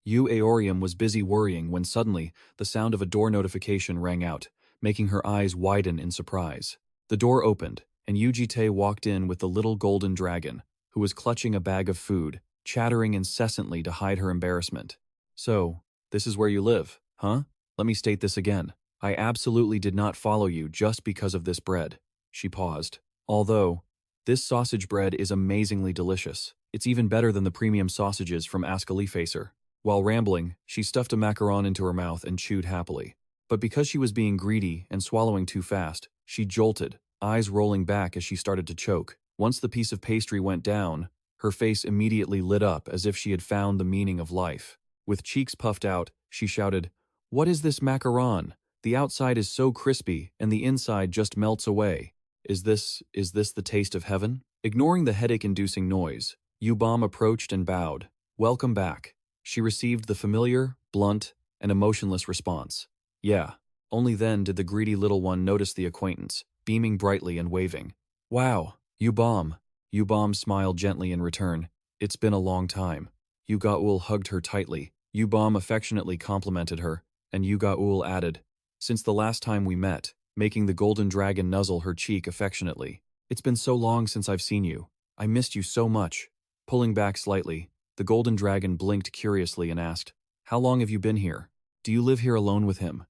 Yu Aorium was busy worrying when suddenly the sound of a door notification rang out, making her eyes widen in surprise. The door opened, and Yu Jitae walked in with the little golden dragon, who was clutching a bag of food, chattering incessantly to hide her embarrassment. "So, this is where you live, huh? Let me state this again. I absolutely did not follow you just because of this bread." She paused. "Although, this sausage bread is amazingly delicious. It's even better than the premium sausages from Askalifa." While rambling, she stuffed a macaron into her mouth and chewed happily. But because she was being greedy and swallowing too fast, she jolted, eyes rolling back as she started to choke. Once the piece of pastry went down, her face immediately lit up as if she had found the meaning of life. With cheeks puffed out, she shouted, "What is this macaron? The outside is so crispy and the inside just melts away. Is this the taste of heaven?" Ignoring the headache-inducing noise, Yubom approached and bowed. "Welcome back." She received the familiar, blunt, and emotionless response. Yeah, only then did the greedy little one notice the acquaintance, beaming brightly and waving. "Wow, Yubom." Yubom smiled gently in return. "It's been a long time." Yugaul hugged her tightly. Yubom affectionately complimented her, and Yugaul added, "Since the last time we met," making the golden dragon nuzzle her cheek affectionately. "It's been so long since I've seen you. I missed you so much." Pulling back slightly, the golden dragon blinked curiously and asked, "How long have you been here? Do you live here alone with him?"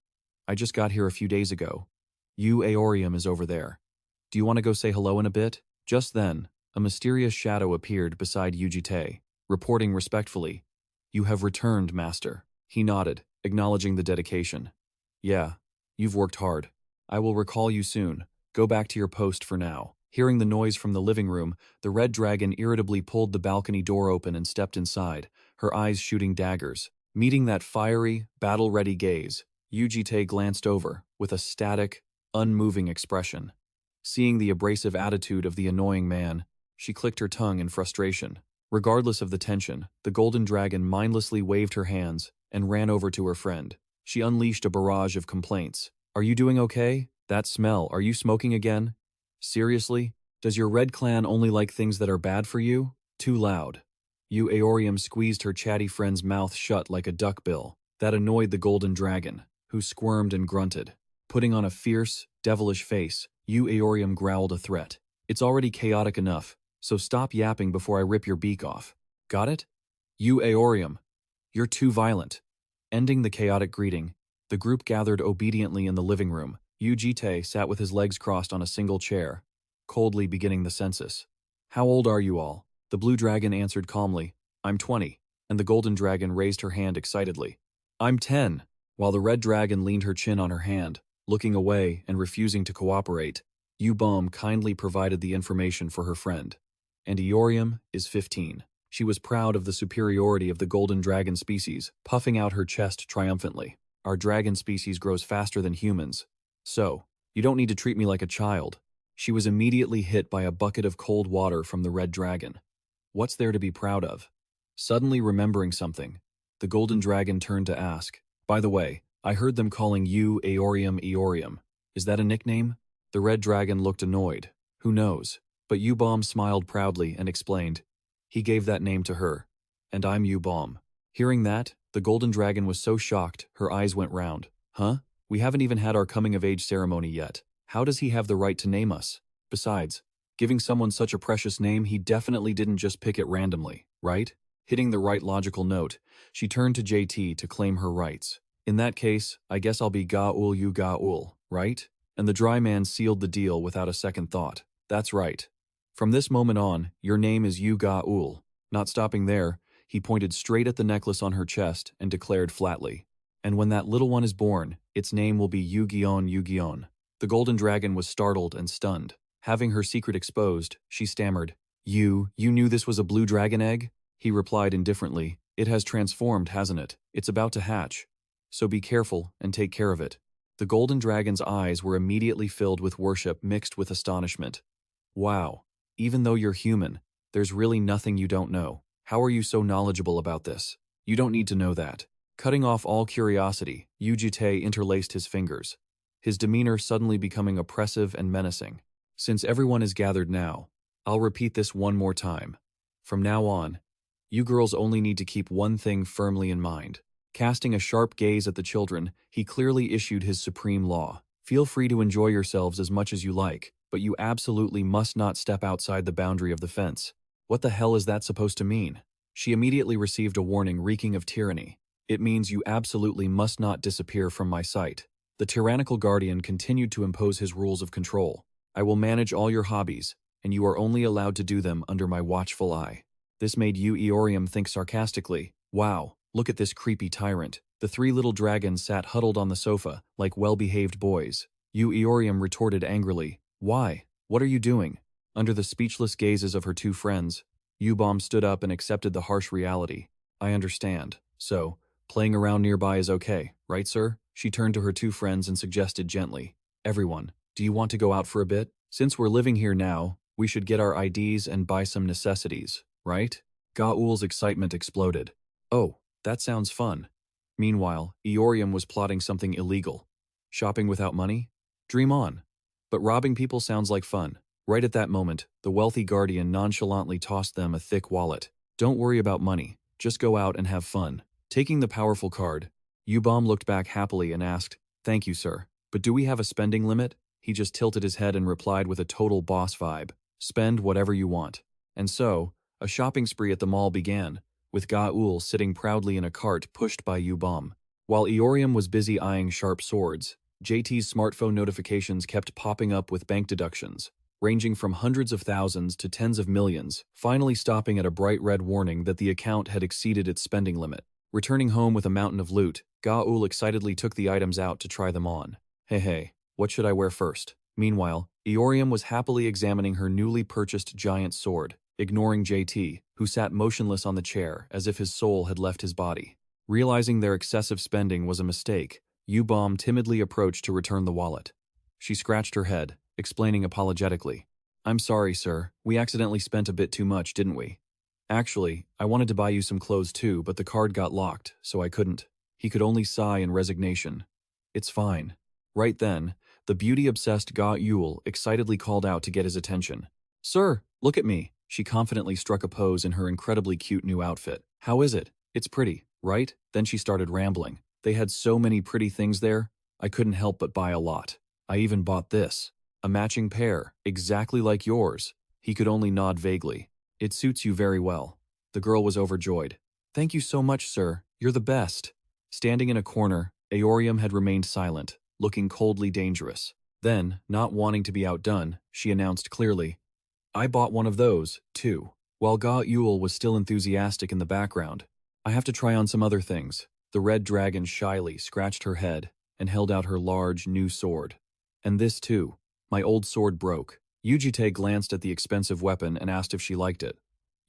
"I just got here a few days ago. Yu Aorium is over there. Do you want to go say hello in a bit?" Just then, a mysterious shadow appeared beside Yu Jitae, reporting respectfully, "You have returned, master." He nodded, acknowledging the dedication. "Yeah, you've worked hard. I will recall you soon. Go back to your post for now." Hearing the noise from the living room, the red dragon irritably pulled the balcony door open and stepped inside, her eyes shooting daggers. Meeting that fiery, battle-ready gaze, Yu Jitae glanced over, with a static, unmoving expression. Seeing the abrasive attitude of the annoying man, she clicked her tongue in frustration. Regardless of the tension, the golden dragon mindlessly waved her hands and ran over to her friend. She unleashed a barrage of complaints. Are you doing okay? That smell, are you smoking again? Seriously? Does your red clan only like things that are bad for you? Too loud. Yu Aorium squeezed her chatty friend's mouth shut like a duckbill. That annoyed the golden dragon, who squirmed and grunted. Putting on a fierce, devilish face, Yu Aorium growled a threat. It's already chaotic enough, so stop yapping before I rip your beak off. Got it? Yu Aorium, you're too violent. Ending the chaotic greeting, the group gathered obediently in the living room. Yu Jitae sat with his legs crossed on a single chair, coldly beginning the census. How old are you all? The blue dragon answered calmly, I'm 20, and the golden dragon raised her hand excitedly. I'm 10, while the red dragon leaned her chin on her hand, looking away and refusing to cooperate. Yu Bom kindly provided the information for her friend. And Aorium is 15. She was proud of the superiority of the golden dragon species, puffing out her chest triumphantly. Our dragon species grows faster than humans. So, you don't need to treat me like a child. She was immediately hit by a bucket of cold water from the red dragon. What's there to be proud of? Suddenly remembering something, the golden dragon turned to ask, by the way, I heard them calling you Aorium. Is that a nickname? The red dragon looked annoyed. Who knows? But Yu Bom smiled proudly and explained, he gave that name to her. And I'm Yu Bom. Hearing that, the golden dragon was so shocked, her eyes went round. Huh? We haven't even had our coming-of-age ceremony yet. How does he have the right to name us? Besides, giving someone such a precious name, he definitely didn't just pick it randomly, right? Hitting the right logical note, she turned to JT to claim her rights. In that case, I guess I'll be Gaul Yu Gaul, right? And the dry man sealed the deal without a second thought. That's right. From this moment on, your name is Yu Gaul. Not stopping there, he pointed straight at the necklace on her chest and declared flatly, and when that little one is born, its name will be Yu Gion. The golden dragon was startled and stunned. Having her secret exposed, she stammered, You knew this was a blue dragon egg? He replied indifferently, It has transformed, hasn't it? It's about to hatch. So be careful and take care of it. The golden dragon's eyes were immediately filled with worship mixed with astonishment. Wow, even though you're human, there's really nothing you don't know. How are you so knowledgeable about this? You don't need to know that. Cutting off all curiosity, Yu Jitae interlaced his fingers, his demeanor suddenly becoming oppressive and menacing. Since everyone is gathered now, I'll repeat this one more time. From now on, you girls only need to keep one thing firmly in mind. Casting a sharp gaze at the children, he clearly issued his supreme law. Feel free to enjoy yourselves as much as you like, but you absolutely must not step outside the boundary of the fence. What the hell is that supposed to mean? She immediately received a warning reeking of tyranny. It means you absolutely must not disappear from my sight. The tyrannical guardian continued to impose his rules of control. I will manage all your hobbies, and you are only allowed to do them under my watchful eye. This made Yu Aorium think sarcastically, wow, look at this creepy tyrant. The three little dragons sat huddled on the sofa, like well-behaved boys. Yu Aorium retorted angrily, why? What are you doing? Under the speechless gazes of her two friends, Yu Bom stood up and accepted the harsh reality. I understand. So, playing around nearby is okay, right, sir? She turned to her two friends and suggested gently, everyone, do you want to go out for a bit? Since we're living here now, we should get our IDs and buy some necessities, right? Gaul's excitement exploded. Oh, that sounds fun. Meanwhile, Aorium was plotting something illegal. Shopping without money? Dream on. But robbing people sounds like fun. Right at that moment, the wealthy guardian nonchalantly tossed them a thick wallet. Don't worry about money, just go out and have fun. Taking the powerful card, Yu Bom looked back happily and asked, thank you, sir. But do we have a spending limit? He just tilted his head and replied with a total boss vibe. Spend whatever you want. And so, a shopping spree at the mall began, with Gaul sitting proudly in a cart pushed by Yu Bom. While Aorium was busy eyeing sharp swords, JT's smartphone notifications kept popping up with bank deductions, ranging from hundreds of thousands to tens of millions, finally stopping at a bright red warning that the account had exceeded its spending limit. Returning home with a mountain of loot, Gaul excitedly took the items out to try them on. Hey, what should I wear first? Meanwhile, Aorium was happily examining her newly purchased giant sword, ignoring JT, who sat motionless on the chair as if his soul had left his body. Realizing their excessive spending was a mistake, Yu Bom timidly approached to return the wallet. She scratched her head, explaining apologetically. I'm sorry, sir. We accidentally spent a bit too much, didn't we? Actually, I wanted to buy you some clothes too, but the card got locked, so I couldn't. He could only sigh in resignation. It's fine. Right then, the beauty-obsessed Ga Yul excitedly called out to get his attention. Sir, look at me. She confidently struck a pose in her incredibly cute new outfit. How is it? It's pretty, right? Then she started rambling. They had so many pretty things there, I couldn't help but buy a lot. I even bought this. A matching pair, exactly like yours. He could only nod vaguely. It suits you very well. The girl was overjoyed. Thank you so much, sir. You're the best. Standing in a corner, Aorium had remained silent, looking coldly dangerous. Then, not wanting to be outdone, she announced clearly, I bought one of those, too. While Ga Yul was still enthusiastic in the background, I have to try on some other things. The red dragon shyly scratched her head and held out her large, new sword. And this too. My old sword broke. Yu Jitae glanced at the expensive weapon and asked if she liked it.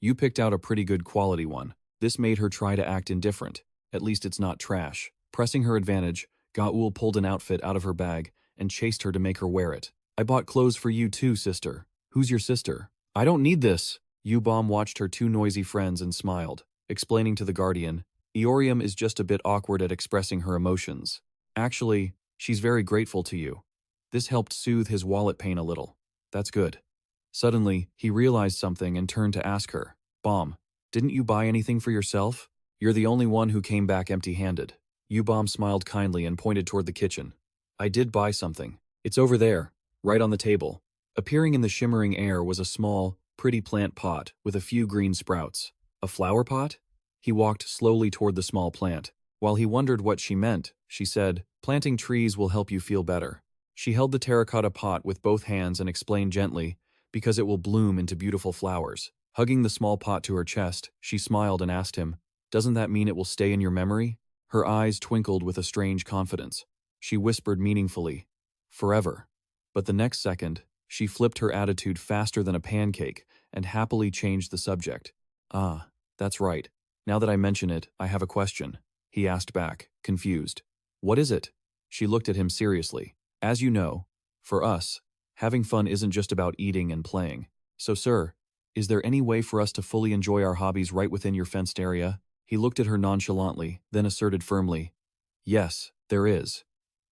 You picked out a pretty good quality one. This made her try to act indifferent. At least it's not trash. Pressing her advantage, Gaul pulled an outfit out of her bag and chased her to make her wear it. I bought clothes for you too, sister. Who's your sister? I don't need this. Yubom watched her two noisy friends and smiled, explaining to the guardian, Eorium is just a bit awkward at expressing her emotions. Actually, she's very grateful to you. This helped soothe his wallet pain a little. That's good. Suddenly, he realized something and turned to ask her, Bomb, didn't you buy anything for yourself? You're the only one who came back empty-handed. Yubom smiled kindly and pointed toward the kitchen. I did buy something. It's over there, right on the table. Appearing in the shimmering air was a small, pretty plant pot with a few green sprouts. A flower pot? He walked slowly toward the small plant. While he wondered what she meant, she said, Planting trees will help you feel better. She held the terracotta pot with both hands and explained gently, because it will bloom into beautiful flowers. Hugging the small pot to her chest, she smiled and asked him, Doesn't that mean it will stay in your memory? Her eyes twinkled with a strange confidence. She whispered meaningfully, Forever. But the next second, she flipped her attitude faster than a pancake and happily changed the subject. Ah, that's right. Now that I mention it, I have a question. He asked back, confused. What is it? She looked at him seriously. As you know, for us, having fun isn't just about eating and playing. So, sir, is there any way for us to fully enjoy our hobbies right within your fenced area? He looked at her nonchalantly, then asserted firmly, Yes, there is.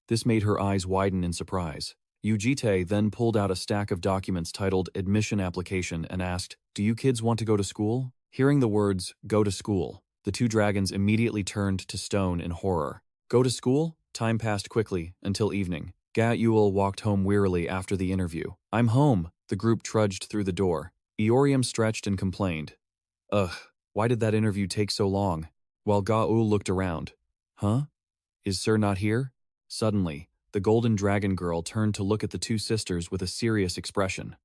This made her eyes widen in surprise. Yu Jitae then pulled out a stack of documents titled Admission Application and asked, Do you kids want to go to school? Hearing the words, go to school, the two dragons immediately turned to stone in horror. Go to school? Time passed quickly, until evening. Ga Yul walked home wearily after the interview. I'm home. The group trudged through the door. Eorium stretched and complained. Ugh, why did that interview take so long? While Gaul looked around. Huh? Is Sir not here? Suddenly, the golden dragon girl turned to look at the two sisters with a serious expression.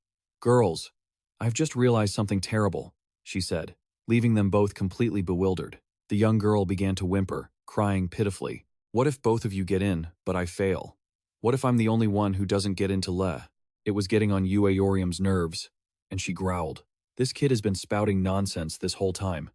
Girls, I've just realized something terrible, she said, leaving them both completely bewildered. The young girl began to whimper, crying pitifully. What if both of you get in, but I fail? What if I'm the only one who doesn't get into Le? It was getting on Aorium's nerves, and she growled. This kid has been spouting nonsense this whole time.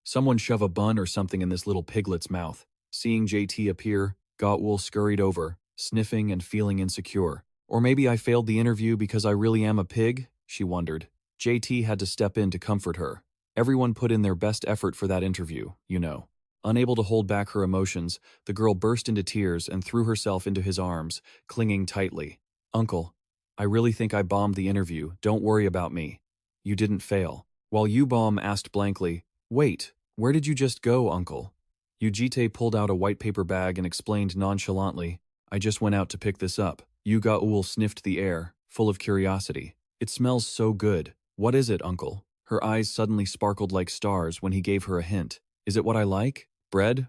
Someone shove a bun or something in this little piglet's mouth. Seeing JT appear, Gaul scurried over, sniffing and feeling insecure. Or maybe I failed the interview because I really am a pig, she wondered. JT had to step in to comfort her. Everyone put in their best effort for that interview, you know. Unable to hold back her emotions, the girl burst into tears and threw herself into his arms, clinging tightly. Uncle, I really think I bombed the interview. Don't worry about me. You didn't fail. While Yubom asked blankly, Wait, where did you just go, Uncle? Yu Jitae pulled out a white paper bag and explained nonchalantly, I just went out to pick this up. Yu Gaul sniffed the air, full of curiosity. It smells so good. What is it, Uncle? Her eyes suddenly sparkled like stars when he gave her a hint. Is it what I like? Bread?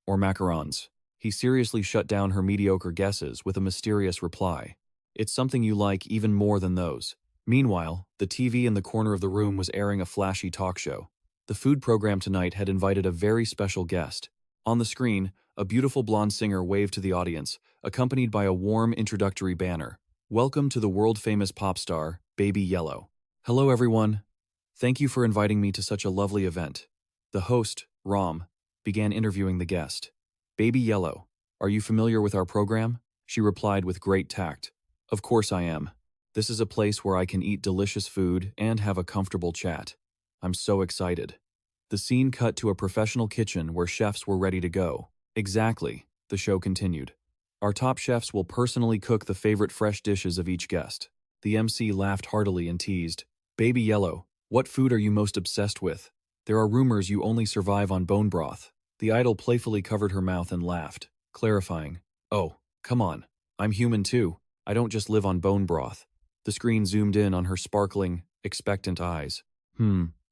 Or macarons? He seriously shut down her mediocre guesses with a mysterious reply. It's something you like even more than those. Meanwhile, the TV in the corner of the room was airing a flashy talk show. The food program tonight had invited a very special guest. On the screen, a beautiful blonde singer waved to the audience, accompanied by a warm introductory banner. Welcome to the world-famous pop star, Baby Yellow. Hello everyone. Thank you for inviting me to such a lovely event. The host, Rom, began interviewing the guest. Baby Yellow, are you familiar with our program? She replied with great tact. Of course I am. This is a place where I can eat delicious food and have a comfortable chat. I'm so excited. The scene cut to a professional kitchen where chefs were ready to go. Exactly, the show continued. Our top chefs will personally cook the favorite fresh dishes of each guest. The MC laughed heartily and teased, Baby Yellow, what food are you most obsessed with? There are rumors you only survive on bone broth. The idol playfully covered her mouth and laughed, clarifying, Oh, come on. I'm human too. I don't just live on bone broth. The screen zoomed in on her sparkling, expectant eyes.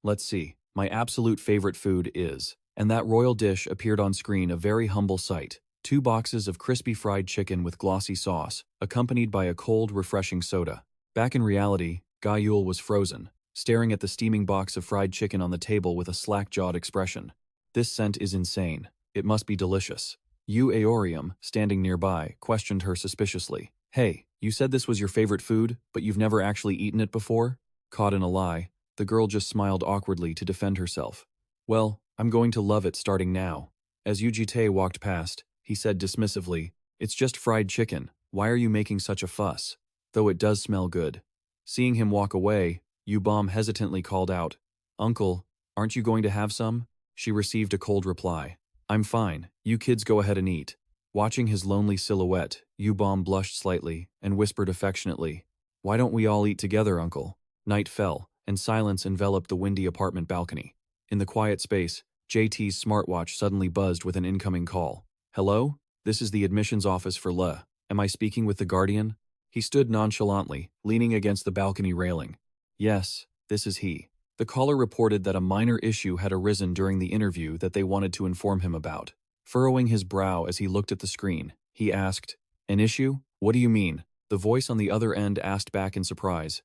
Let's see. My absolute favorite food is... And that royal dish appeared on screen, a very humble sight. 2 boxes of crispy fried chicken with glossy sauce, accompanied by a cold, refreshing soda. Back in reality, Ga-Yul was frozen, staring at the steaming box of fried chicken on the table with a slack-jawed expression. This scent is insane. It must be delicious. Yu Aorium, standing nearby, questioned her suspiciously. Hey, you said this was your favorite food, but you've never actually eaten it before? Caught in a lie, the girl just smiled awkwardly to defend herself. Well, I'm going to love it starting now. As Yu Jitae walked past, he said dismissively, It's just fried chicken. Why are you making such a fuss? Though it does smell good. Seeing him walk away, Yu Bom hesitantly called out, Uncle, aren't you going to have some? She received a cold reply. I'm fine. You kids go ahead and eat. Watching his lonely silhouette, Yu Bom blushed slightly and whispered affectionately, Why don't we all eat together, Uncle? Night fell, and silence enveloped the windy apartment balcony. In the quiet space, JT's smartwatch suddenly buzzed with an incoming call. Hello? This is the admissions office for Le. Am I speaking with the Guardian? He stood nonchalantly, leaning against the balcony railing. Yes, this is he. The caller reported that a minor issue had arisen during the interview that they wanted to inform him about. Furrowing his brow as he looked at the screen, he asked, An issue? What do you mean? The voice on the other end asked back in surprise.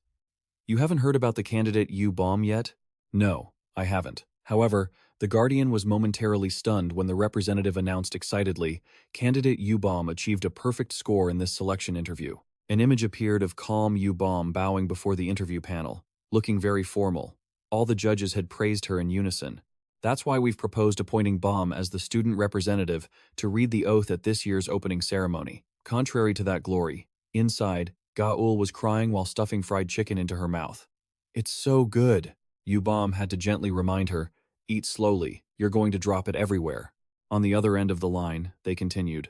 You haven't heard about the candidate Yu Bom yet? No, I haven't. However, the Guardian was momentarily stunned when the representative announced excitedly, Candidate Yu Bom achieved a perfect score in this selection interview. An image appeared of calm Yu Bom bowing before the interview panel, looking very formal. All the judges had praised her in unison. That's why we've proposed appointing Bom as the student representative to read the oath at this year's opening ceremony. Contrary to that glory, inside, Ga-Ul was crying while stuffing fried chicken into her mouth. It's so good. Yu Bom had to gently remind her, Eat slowly, you're going to drop it everywhere. On the other end of the line, they continued.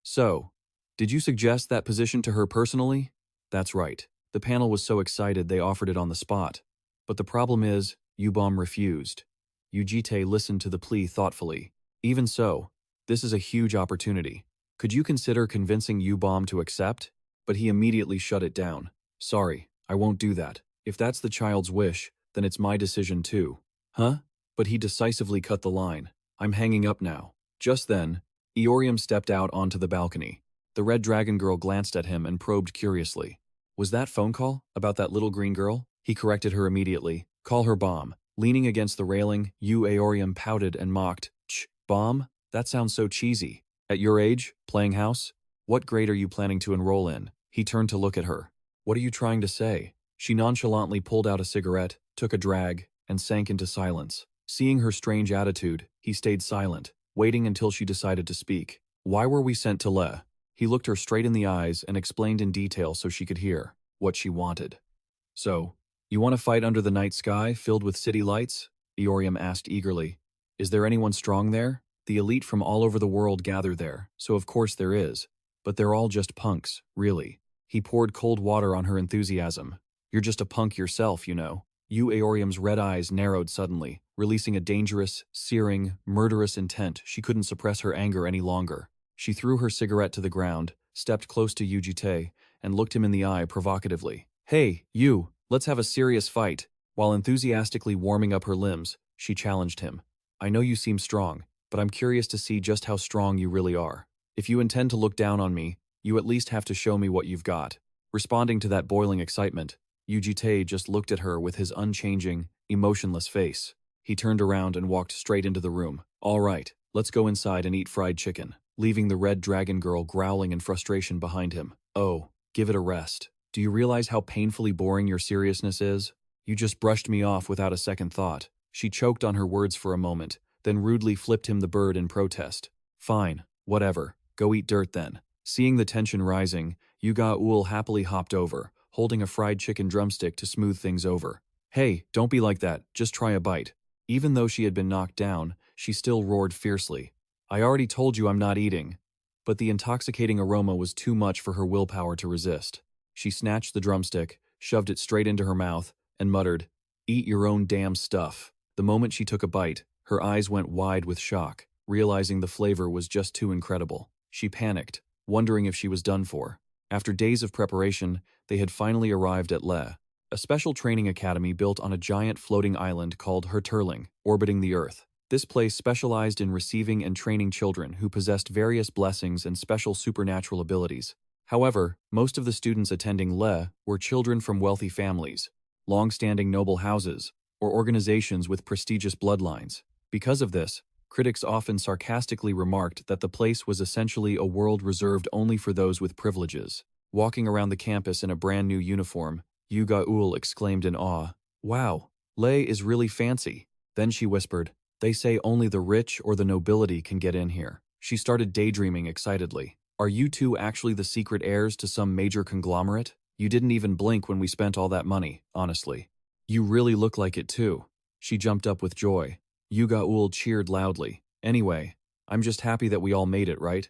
So, did you suggest that position to her personally? That's right. The panel was so excited they offered it on the spot. But the problem is, Yu Bom refused. Yu Jitae listened to the plea thoughtfully. Even so, this is a huge opportunity. Could you consider convincing Yu Bom to accept? But he immediately shut it down. Sorry, I won't do that. If that's the child's wish, then it's my decision too. Huh? But he decisively cut the line. I'm hanging up now. Just then, Eorium stepped out onto the balcony. The red dragon girl glanced at him and probed curiously. Was that phone call about that little green girl? He corrected her immediately. Call her Bomb. Leaning against the railing, Yu Aorium pouted and mocked. Bomb? That sounds so cheesy. At your age, playing house? What grade are you planning to enroll in? He turned to look at her. What are you trying to say? She nonchalantly pulled out a cigarette, took a drag, and sank into silence. Seeing her strange attitude, he stayed silent, waiting until she decided to speak. Why were we sent to Le? He looked her straight in the eyes and explained in detail so she could hear what she wanted. So, you want to fight under the night sky filled with city lights? Eorium asked eagerly. Is there anyone strong there? The elite from all over the world gather there, so of course there is. But they're all just punks, really. He poured cold water on her enthusiasm. You're just a punk yourself, you know. Yu Aorium's red eyes narrowed suddenly, releasing a dangerous, searing, murderous intent. She couldn't suppress her anger any longer. She threw her cigarette to the ground, stepped close to Yu Jitae, and looked him in the eye provocatively. Hey, you, let's have a serious fight. While enthusiastically warming up her limbs, she challenged him. I know you seem strong, but I'm curious to see just how strong you really are. If you intend to look down on me, you at least have to show me what you've got. Responding to that boiling excitement, Yu Jitae just looked at her with his unchanging, emotionless face. He turned around and walked straight into the room. All right, let's go inside and eat fried chicken, leaving the red dragon girl growling in frustration behind him. Oh, give it a rest. Do you realize how painfully boring your seriousness is? You just brushed me off without a second thought. She choked on her words for a moment, then rudely flipped him the bird in protest. Fine, whatever. Go eat dirt then. Seeing the tension rising, Yu Ga-Ul happily hopped over, holding a fried chicken drumstick to smooth things over. Hey, don't be like that, just try a bite. Even though she had been knocked down, she still roared fiercely. I already told you I'm not eating. But the intoxicating aroma was too much for her willpower to resist. She snatched the drumstick, shoved it straight into her mouth, and muttered, "Eat your own damn stuff." The moment she took a bite, her eyes went wide with shock, realizing the flavor was just too incredible. She panicked, wondering if she was done for. After days of preparation, they had finally arrived at Le, a special training academy built on a giant floating island called Herturling, orbiting the Earth. This place specialized in receiving and training children who possessed various blessings and special supernatural abilities. However, most of the students attending Le were children from wealthy families, long-standing noble houses, or organizations with prestigious bloodlines. Because of this, critics often sarcastically remarked that the place was essentially a world reserved only for those with privileges. Walking around the campus in a brand new uniform, Yu Jitae exclaimed in awe, "Wow, Le is really fancy." Then she whispered, "They say only the rich or the nobility can get in here." She started daydreaming excitedly. "Are you two actually the secret heirs to some major conglomerate? You didn't even blink when we spent all that money, honestly. You really look like it too." She jumped up with joy. Yu Jitae cheered loudly. "Anyway, I'm just happy that we all made it, right?"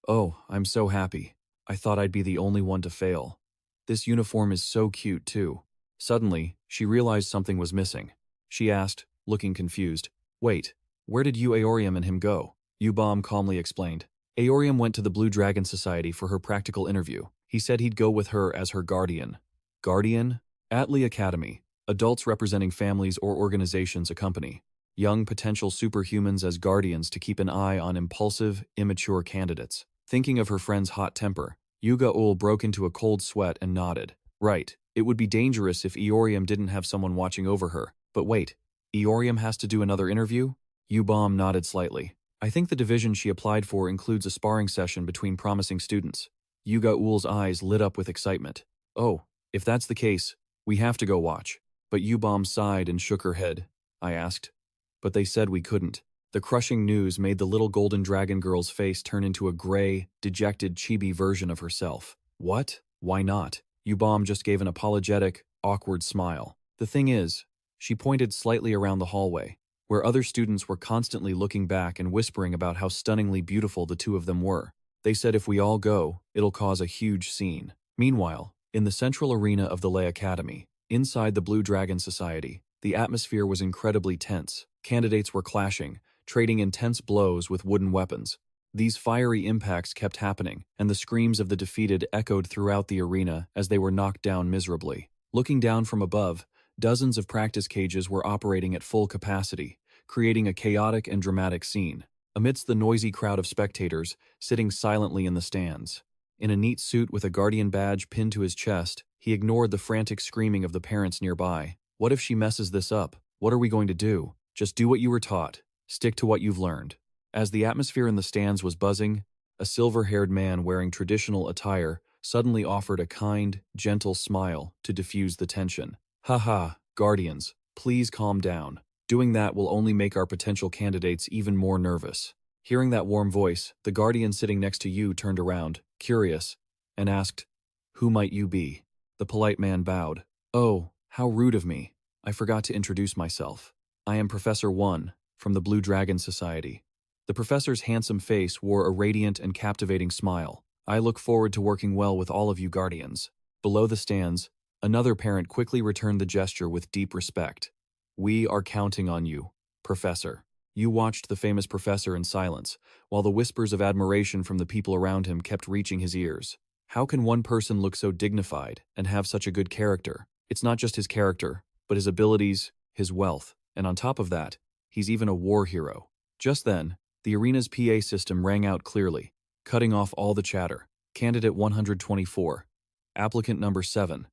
"Oh, I'm so happy. I thought I'd be the only one to fail. This uniform is so cute too." Suddenly, she realized something was missing. She asked, looking confused, "Wait, where did Aorium and him go?" Yubam calmly explained. Aorium went to the Blue Dragon Society for her practical interview. He said he'd go with her as her guardian. Guardian? At Lee Academy, adults representing families or organizations accompany young potential superhumans as guardians to keep an eye on impulsive, immature candidates. Thinking of her friend's hot temper, Yuga-ul broke into a cold sweat and nodded. Right, it would be dangerous if Aorium didn't have someone watching over her. But wait, Aorium has to do another interview? Yubam nodded slightly. I think the division she applied for includes a sparring session between promising students. Yuga-ul's eyes lit up with excitement. Oh, if that's the case, we have to go watch. But Yubam sighed and shook her head. I asked. But they said we couldn't. The crushing news made the little golden dragon girl's face turn into a gray, dejected chibi version of herself. What? Why not? Yubam just gave an apologetic, awkward smile. The thing is, she pointed slightly around the hallway, where other students were constantly looking back and whispering about how stunningly beautiful the two of them were. They said if we all go, it'll cause a huge scene. Meanwhile, in the central arena of the Lei Academy, inside the Blue Dragon Society, the atmosphere was incredibly tense. Candidates were clashing, trading intense blows with wooden weapons. These fiery impacts kept happening, and the screams of the defeated echoed throughout the arena as they were knocked down miserably. Looking down from above, dozens of practice cages were operating at full capacity, creating a chaotic and dramatic scene. Amidst the noisy crowd of spectators, sitting silently in the stands. In a neat suit with a guardian badge pinned to his chest, he ignored the frantic screaming of the parents nearby. What if she messes this up? What are we going to do? Just do what you were taught. Stick to what you've learned. As the atmosphere in the stands was buzzing, a silver-haired man wearing traditional attire suddenly offered a kind, gentle smile to diffuse the tension. Haha, guardians, please calm down. Doing that will only make our potential candidates even more nervous. Hearing that warm voice, the guardian sitting next to you turned around, curious, and asked, "Who might you be?" The polite man bowed. "Oh, how rude of me. I forgot to introduce myself. I am Professor 1, from the Blue Dragon Society." The professor's handsome face wore a radiant and captivating smile. "I look forward to working well with all of you guardians." Below the stands, another parent quickly returned the gesture with deep respect. "We are counting on you, Professor." You watched the famous professor in silence, while the whispers of admiration from the people around him kept reaching his ears. How can one person look so dignified and have such a good character? It's not just his character, but his abilities, his wealth, and on top of that, he's even a war hero. Just then, the arena's PA system rang out clearly, cutting off all the chatter. Candidate 124, applicant number 7,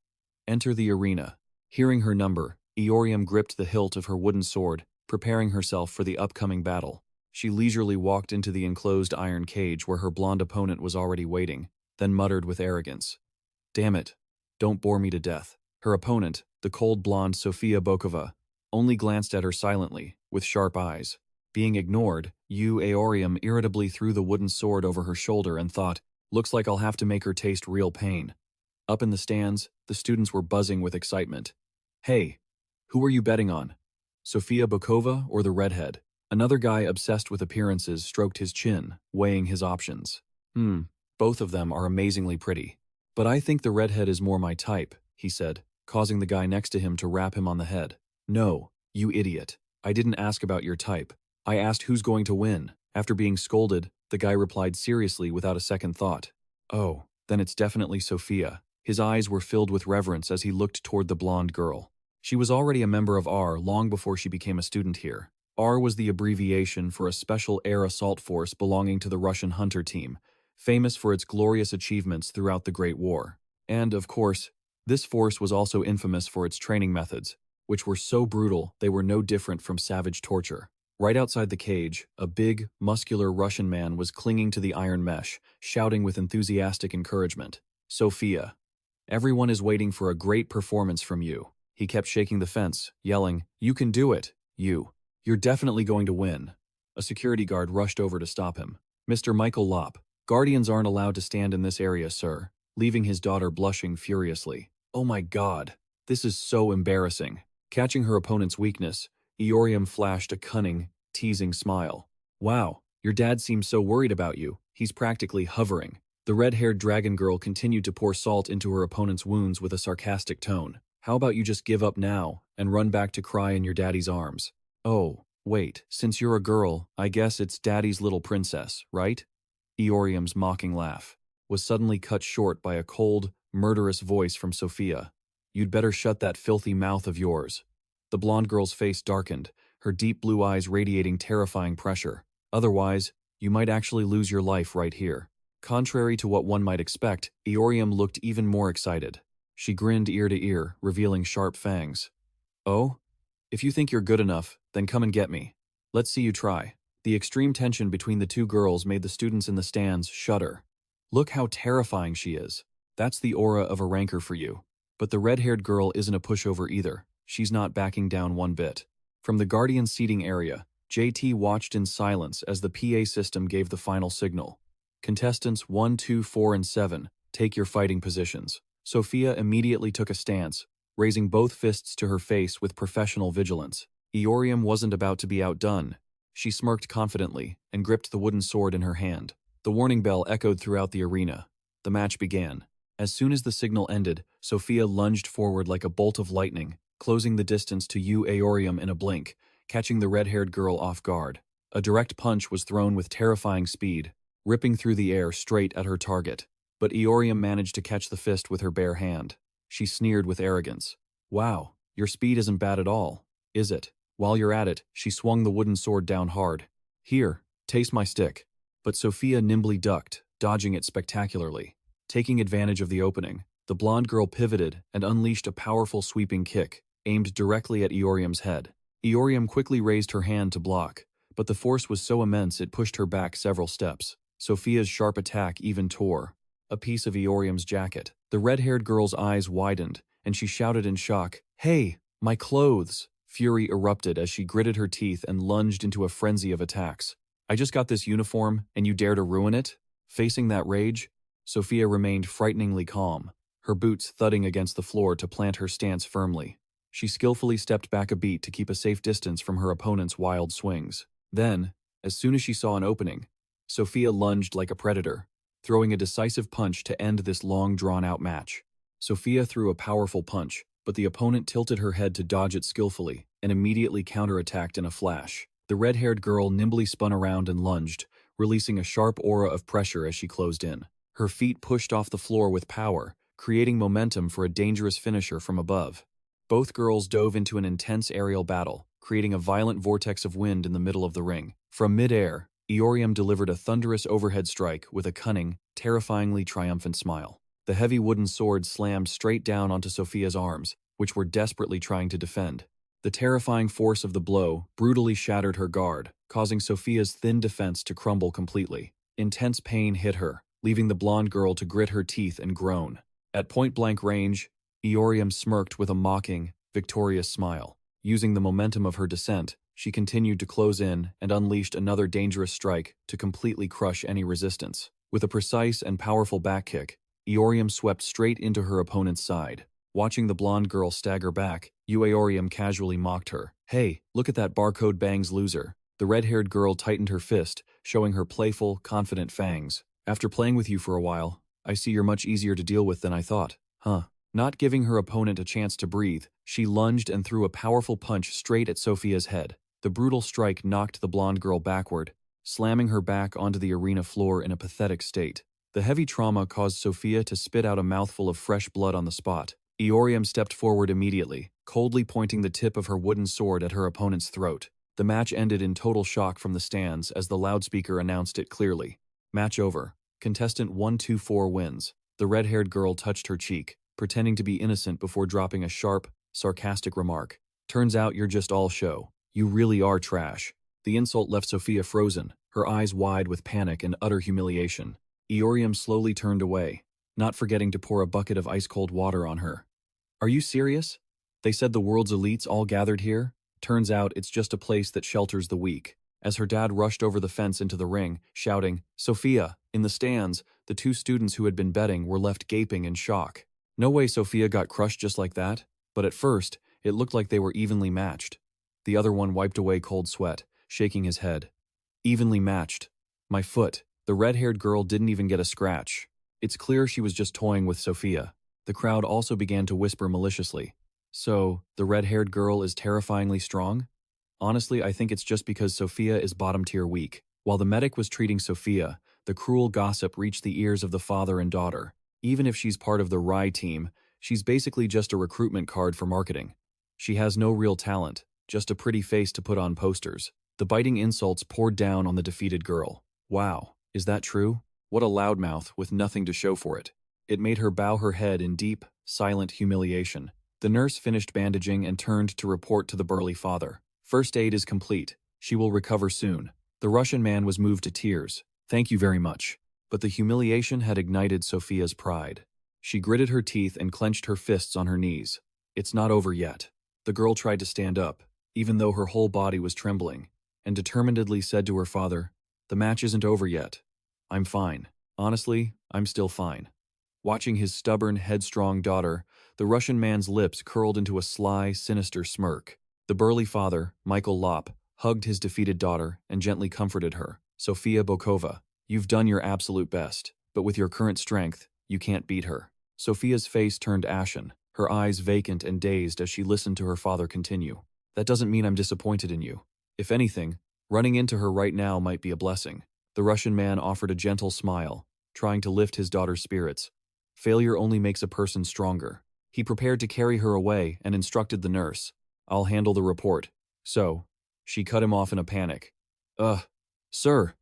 enter the arena. Hearing her number, Aorium gripped the hilt of her wooden sword, preparing herself for the upcoming battle. She leisurely walked into the enclosed iron cage where her blonde opponent was already waiting, then muttered with arrogance, "Damn it, don't bore me to death." Her opponent, the cold blonde Sofia Bokova, only glanced at her silently, with sharp eyes. Being ignored, Aorium irritably threw the wooden sword over her shoulder and thought, "Looks like I'll have to make her taste real pain." Up in the stands, the students were buzzing with excitement. Hey, who are you betting on? Sofia Bokova or the redhead? Another guy obsessed with appearances stroked his chin, weighing his options. Both of them are amazingly pretty. But I think the redhead is more my type, he said, causing the guy next to him to rap him on the head. No, you idiot. I didn't ask about your type. I asked who's going to win. After being scolded, the guy replied seriously without a second thought. Oh, then it's definitely Sofia. His eyes were filled with reverence as he looked toward the blonde girl. She was already a member of R long before she became a student here. R was the abbreviation for a special air assault force belonging to the Russian hunter team, famous for its glorious achievements throughout the Great War. And, of course, this force was also infamous for its training methods, which were so brutal they were no different from savage torture. Right outside the cage, a big, muscular Russian man was clinging to the iron mesh, shouting with enthusiastic encouragement. Sofia. Everyone is waiting for a great performance from you. He kept shaking the fence, yelling, You can do it, you. You're definitely going to win. A security guard rushed over to stop him. Mr. Michael Lopp, guardians aren't allowed to stand in this area, sir, leaving his daughter blushing furiously. Oh my God, this is so embarrassing. Catching her opponent's weakness, Eorium flashed a cunning, teasing smile. Wow, your dad seems so worried about you. He's practically hovering. The red-haired dragon girl continued to pour salt into her opponent's wounds with a sarcastic tone. How about you just give up now and run back to cry in your daddy's arms? Oh, wait, since you're a girl, I guess it's daddy's little princess, right? Eorium's mocking laugh was suddenly cut short by a cold, murderous voice from Sofia. You'd better shut that filthy mouth of yours. The blonde girl's face darkened, her deep blue eyes radiating terrifying pressure. Otherwise, you might actually lose your life right here. Contrary to what one might expect, Eorium looked even more excited. She grinned ear to ear, revealing sharp fangs. Oh? If you think you're good enough, then come and get me. Let's see you try. The extreme tension between the two girls made the students in the stands shudder. Look how terrifying she is. That's the aura of a ranker for you. But the red-haired girl isn't a pushover either. She's not backing down one bit. From the Guardian seating area, JT watched in silence as the PA system gave the final signal. Contestants 1, 2, 4, and 7, take your fighting positions. Sofia immediately took a stance, raising both fists to her face with professional vigilance. Eorium wasn't about to be outdone. She smirked confidently and gripped the wooden sword in her hand. The warning bell echoed throughout the arena. The match began. As soon as the signal ended, Sofia lunged forward like a bolt of lightning, closing the distance to Eorium in a blink, catching the red-haired girl off guard. A direct punch was thrown with terrifying speed, ripping through the air straight at her target. But Eorium managed to catch the fist with her bare hand. She sneered with arrogance. Wow, your speed isn't bad at all, is it? While you're at it, she swung the wooden sword down hard. Here, taste my stick. But Sofia nimbly ducked, dodging it spectacularly. Taking advantage of the opening, the blonde girl pivoted and unleashed a powerful sweeping kick, aimed directly at Eorium's head. Eorium quickly raised her hand to block, but the force was so immense it pushed her back several steps. Sofia's sharp attack even tore a piece of Eorium's jacket. The red-haired girl's eyes widened, and she shouted in shock, Hey, my clothes! Fury erupted as she gritted her teeth and lunged into a frenzy of attacks. I just got this uniform, and you dare to ruin it? Facing that rage, Sofia remained frighteningly calm, her boots thudding against the floor to plant her stance firmly. She skillfully stepped back a beat to keep a safe distance from her opponent's wild swings. Then, as soon as she saw an opening, Sofia lunged like a predator, throwing a decisive punch to end this long drawn-out match. Sofia threw a powerful punch, but the opponent tilted her head to dodge it skillfully and immediately counterattacked in a flash. The red-haired girl nimbly spun around and lunged, releasing a sharp aura of pressure as she closed in. Her feet pushed off the floor with power, creating momentum for a dangerous finisher from above. Both girls dove into an intense aerial battle, creating a violent vortex of wind in the middle of the ring. From mid-air, Eorium delivered a thunderous overhead strike with a cunning, terrifyingly triumphant smile. The heavy wooden sword slammed straight down onto Sofia's arms, which were desperately trying to defend. The terrifying force of the blow brutally shattered her guard, causing Sofia's thin defense to crumble completely. Intense pain hit her, leaving the blonde girl to grit her teeth and groan. At point-blank range, Eorium smirked with a mocking, victorious smile. Using the momentum of her descent, she continued to close in and unleashed another dangerous strike to completely crush any resistance. With a precise and powerful back kick, Eorium swept straight into her opponent's side. Watching the blonde girl stagger back, Eorium casually mocked her. "Hey, look at that barcode bangs loser." The red-haired girl tightened her fist, showing her playful, confident fangs. "After playing with you for a while, I see you're much easier to deal with than I thought, huh?" Not giving her opponent a chance to breathe, she lunged and threw a powerful punch straight at Sophia's head. The brutal strike knocked the blonde girl backward, slamming her back onto the arena floor in a pathetic state. The heavy trauma caused Sophia to spit out a mouthful of fresh blood on the spot. Eorium stepped forward immediately, coldly pointing the tip of her wooden sword at her opponent's throat. The match ended in total shock from the stands as the loudspeaker announced it clearly. "Match over. Contestant 124 wins." The red-haired girl touched her cheek, pretending to be innocent before dropping a sharp, sarcastic remark. "Turns out you're just all show. You really are trash." The insult left Sophia frozen, her eyes wide with panic and utter humiliation. Eorium slowly turned away, not forgetting to pour a bucket of ice-cold water on her. "Are you serious? They said the world's elites all gathered here? Turns out it's just a place that shelters the weak." As her dad rushed over the fence into the ring, shouting, "Sophia!" in the stands, the two students who had been betting were left gaping in shock. No way Sophia got crushed just like that, but at first, it looked like they were evenly matched. The other one wiped away cold sweat, shaking his head. "Evenly matched. My foot." The red-haired girl didn't even get a scratch. It's clear she was just toying with Sophia. The crowd also began to whisper maliciously. "So, the red-haired girl is terrifyingly strong?" Honestly, I think it's just because Sophia is bottom-tier weak. While the medic was treating Sophia, the cruel gossip reached the ears of the father and daughter. Even if she's part of the Rye team, she's basically just a recruitment card for marketing. She has no real talent, just a pretty face to put on posters. The biting insults poured down on the defeated girl. Wow, is that true? What a loudmouth with nothing to show for it. It made her bow her head in deep, silent humiliation. The nurse finished bandaging and turned to report to the burly father. "First aid is complete. She will recover soon." The Russian man was moved to tears. "Thank you very much." But the humiliation had ignited Sophia's pride. She gritted her teeth and clenched her fists on her knees. "It's not over yet." The girl tried to stand up, even though her whole body was trembling, and determinedly said to her father, "The match isn't over yet. I'm fine. Honestly, I'm still fine." Watching his stubborn, headstrong daughter, the Russian man's lips curled into a sly, sinister smirk. The burly father, Michael Lopp, hugged his defeated daughter and gently comforted her. "Sofia Bokova, you've done your absolute best, but with your current strength, you can't beat her." Sophia's face turned ashen, her eyes vacant and dazed as she listened to her father continue. "That doesn't mean I'm disappointed in you. If anything, running into her right now might be a blessing." The Russian man offered a gentle smile, trying to lift his daughter's spirits. "Failure only makes a person stronger." He prepared to carry her away and instructed the nurse, "I'll handle the report." "So," she cut him off in a panic. Sir,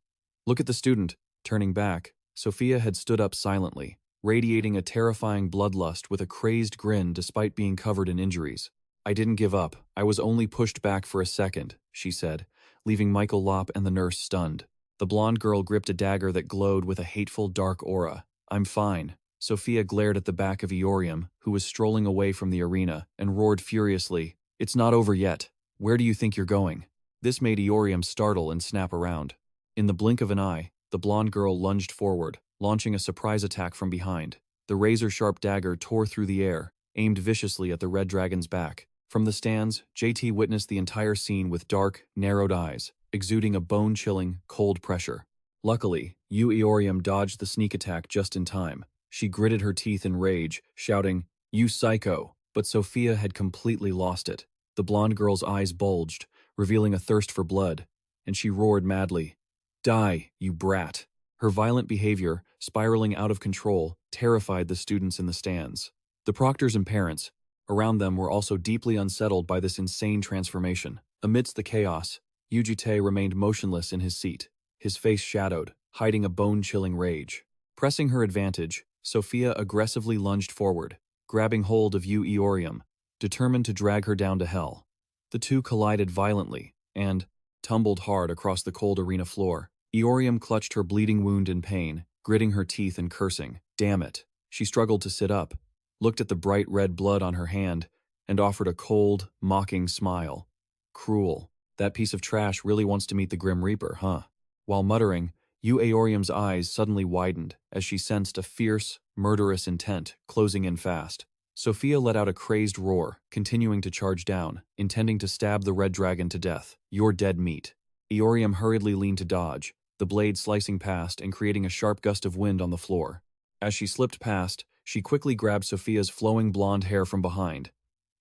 look at the student." Turning back, Sophia had stood up silently, radiating a terrifying bloodlust with a crazed grin despite being covered in injuries. "I didn't give up. I was only pushed back for a second," she said, leaving Michael Lopp and the nurse stunned. The blonde girl gripped a dagger that glowed with a hateful dark aura. "I'm fine." Sophia glared at the back of Eorium, who was strolling away from the arena, and roared furiously, "It's not over yet. Where do you think you're going?" This made Eorium startle and snap around. In the blink of an eye, the blonde girl lunged forward, launching a surprise attack from behind. The razor-sharp dagger tore through the air, aimed viciously at the red dragon's back. From the stands, JT witnessed the entire scene with dark, narrowed eyes, exuding a bone-chilling, cold pressure. Luckily, Yu Eorium dodged the sneak attack just in time. She gritted her teeth in rage, shouting, "You psycho!" But Sophia had completely lost it. The blonde girl's eyes bulged, revealing a thirst for blood, and she roared madly, "Die, you brat!" Her violent behavior, spiraling out of control, terrified the students in the stands. The proctors and parents, around them, were also deeply unsettled by this insane transformation. Amidst the chaos, Yu Jitae remained motionless in his seat, his face shadowed, hiding a bone-chilling rage. Pressing her advantage, Sophia aggressively lunged forward, grabbing hold of Yu Eorium, determined to drag her down to hell. The two collided violently and tumbled hard across the cold arena floor. Eorium clutched her bleeding wound in pain, gritting her teeth and cursing. "Damn it." She struggled to sit up, looked at the bright red blood on her hand, and offered a cold, mocking smile. "Cruel. That piece of trash really wants to meet the Grim Reaper, huh?" While muttering, Yu Aorium's eyes suddenly widened as she sensed a fierce, murderous intent closing in fast. Sophia let out a crazed roar, continuing to charge down, intending to stab the red dragon to death. "You're dead meat." Aorium hurriedly leaned to dodge, the blade slicing past and creating a sharp gust of wind on the floor. As she slipped past, she quickly grabbed Sophia's flowing blonde hair from behind.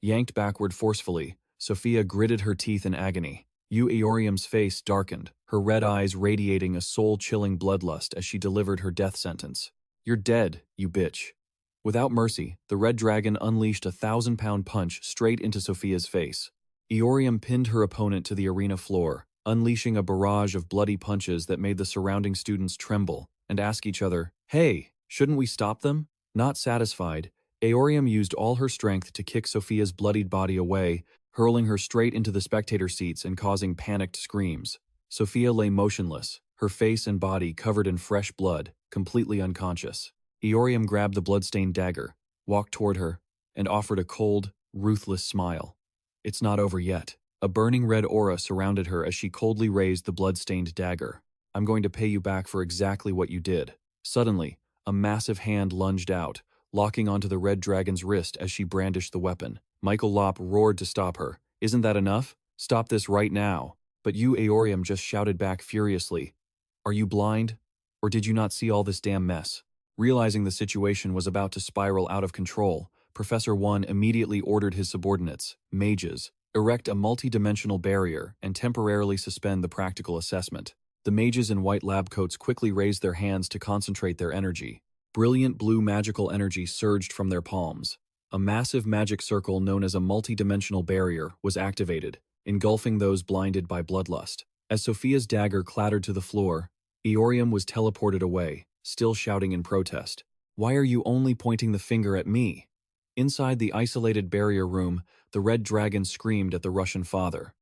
Yanked backward forcefully, Sophia gritted her teeth in agony. Yu Aorium's face darkened, her red eyes radiating a soul-chilling bloodlust as she delivered her death sentence. "You're dead, you bitch." Without mercy, the red dragon unleashed a 1,000-pound punch straight into Sophia's face. Aorium pinned her opponent to the arena floor, unleashing a barrage of bloody punches that made the surrounding students tremble and ask each other, "Hey, shouldn't we stop them?" Not satisfied, Aorium used all her strength to kick Sophia's bloodied body away, hurling her straight into the spectator seats and causing panicked screams. Sophia lay motionless, her face and body covered in fresh blood, completely unconscious. Aorium grabbed the bloodstained dagger, walked toward her, and offered a cold, ruthless smile. "It's not over yet." A burning red aura surrounded her as she coldly raised the blood-stained dagger. "I'm going to pay you back for exactly what you did." Suddenly, a massive hand lunged out, locking onto the red dragon's wrist as she brandished the weapon. Michael Lopp roared to stop her. "Isn't that enough? Stop this right now." But Yu Aorium just shouted back furiously, "Are you blind? Or did you not see all this damn mess?" Realizing the situation was about to spiral out of control, Professor One immediately ordered his subordinates, mages, erect a multi-dimensional barrier and temporarily suspend the practical assessment. The mages in white lab coats quickly raised their hands to concentrate their energy. Brilliant blue magical energy surged from their palms. A massive magic circle known as a multi-dimensional barrier was activated, engulfing those blinded by bloodlust. As Sophia's dagger clattered to the floor, Aorium was teleported away, still shouting in protest. "Why are you only pointing the finger at me?" Inside the isolated barrier room, the red dragon screamed at the Russian father.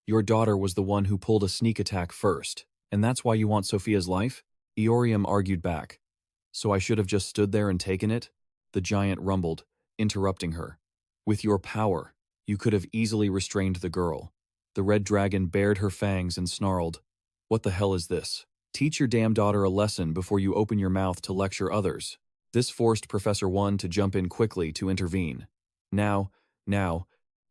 "Your daughter was the one who pulled a sneak attack first, and that's why you want Sophia's life?" Aorium argued back. "So I should have just stood there and taken it?" The giant rumbled, interrupting her. "With your power, you could have easily restrained the girl." The red dragon bared her fangs and snarled, "What the hell is this? Teach your damn daughter a lesson before you open your mouth to lecture others." This forced Professor One to jump in quickly to intervene. Now,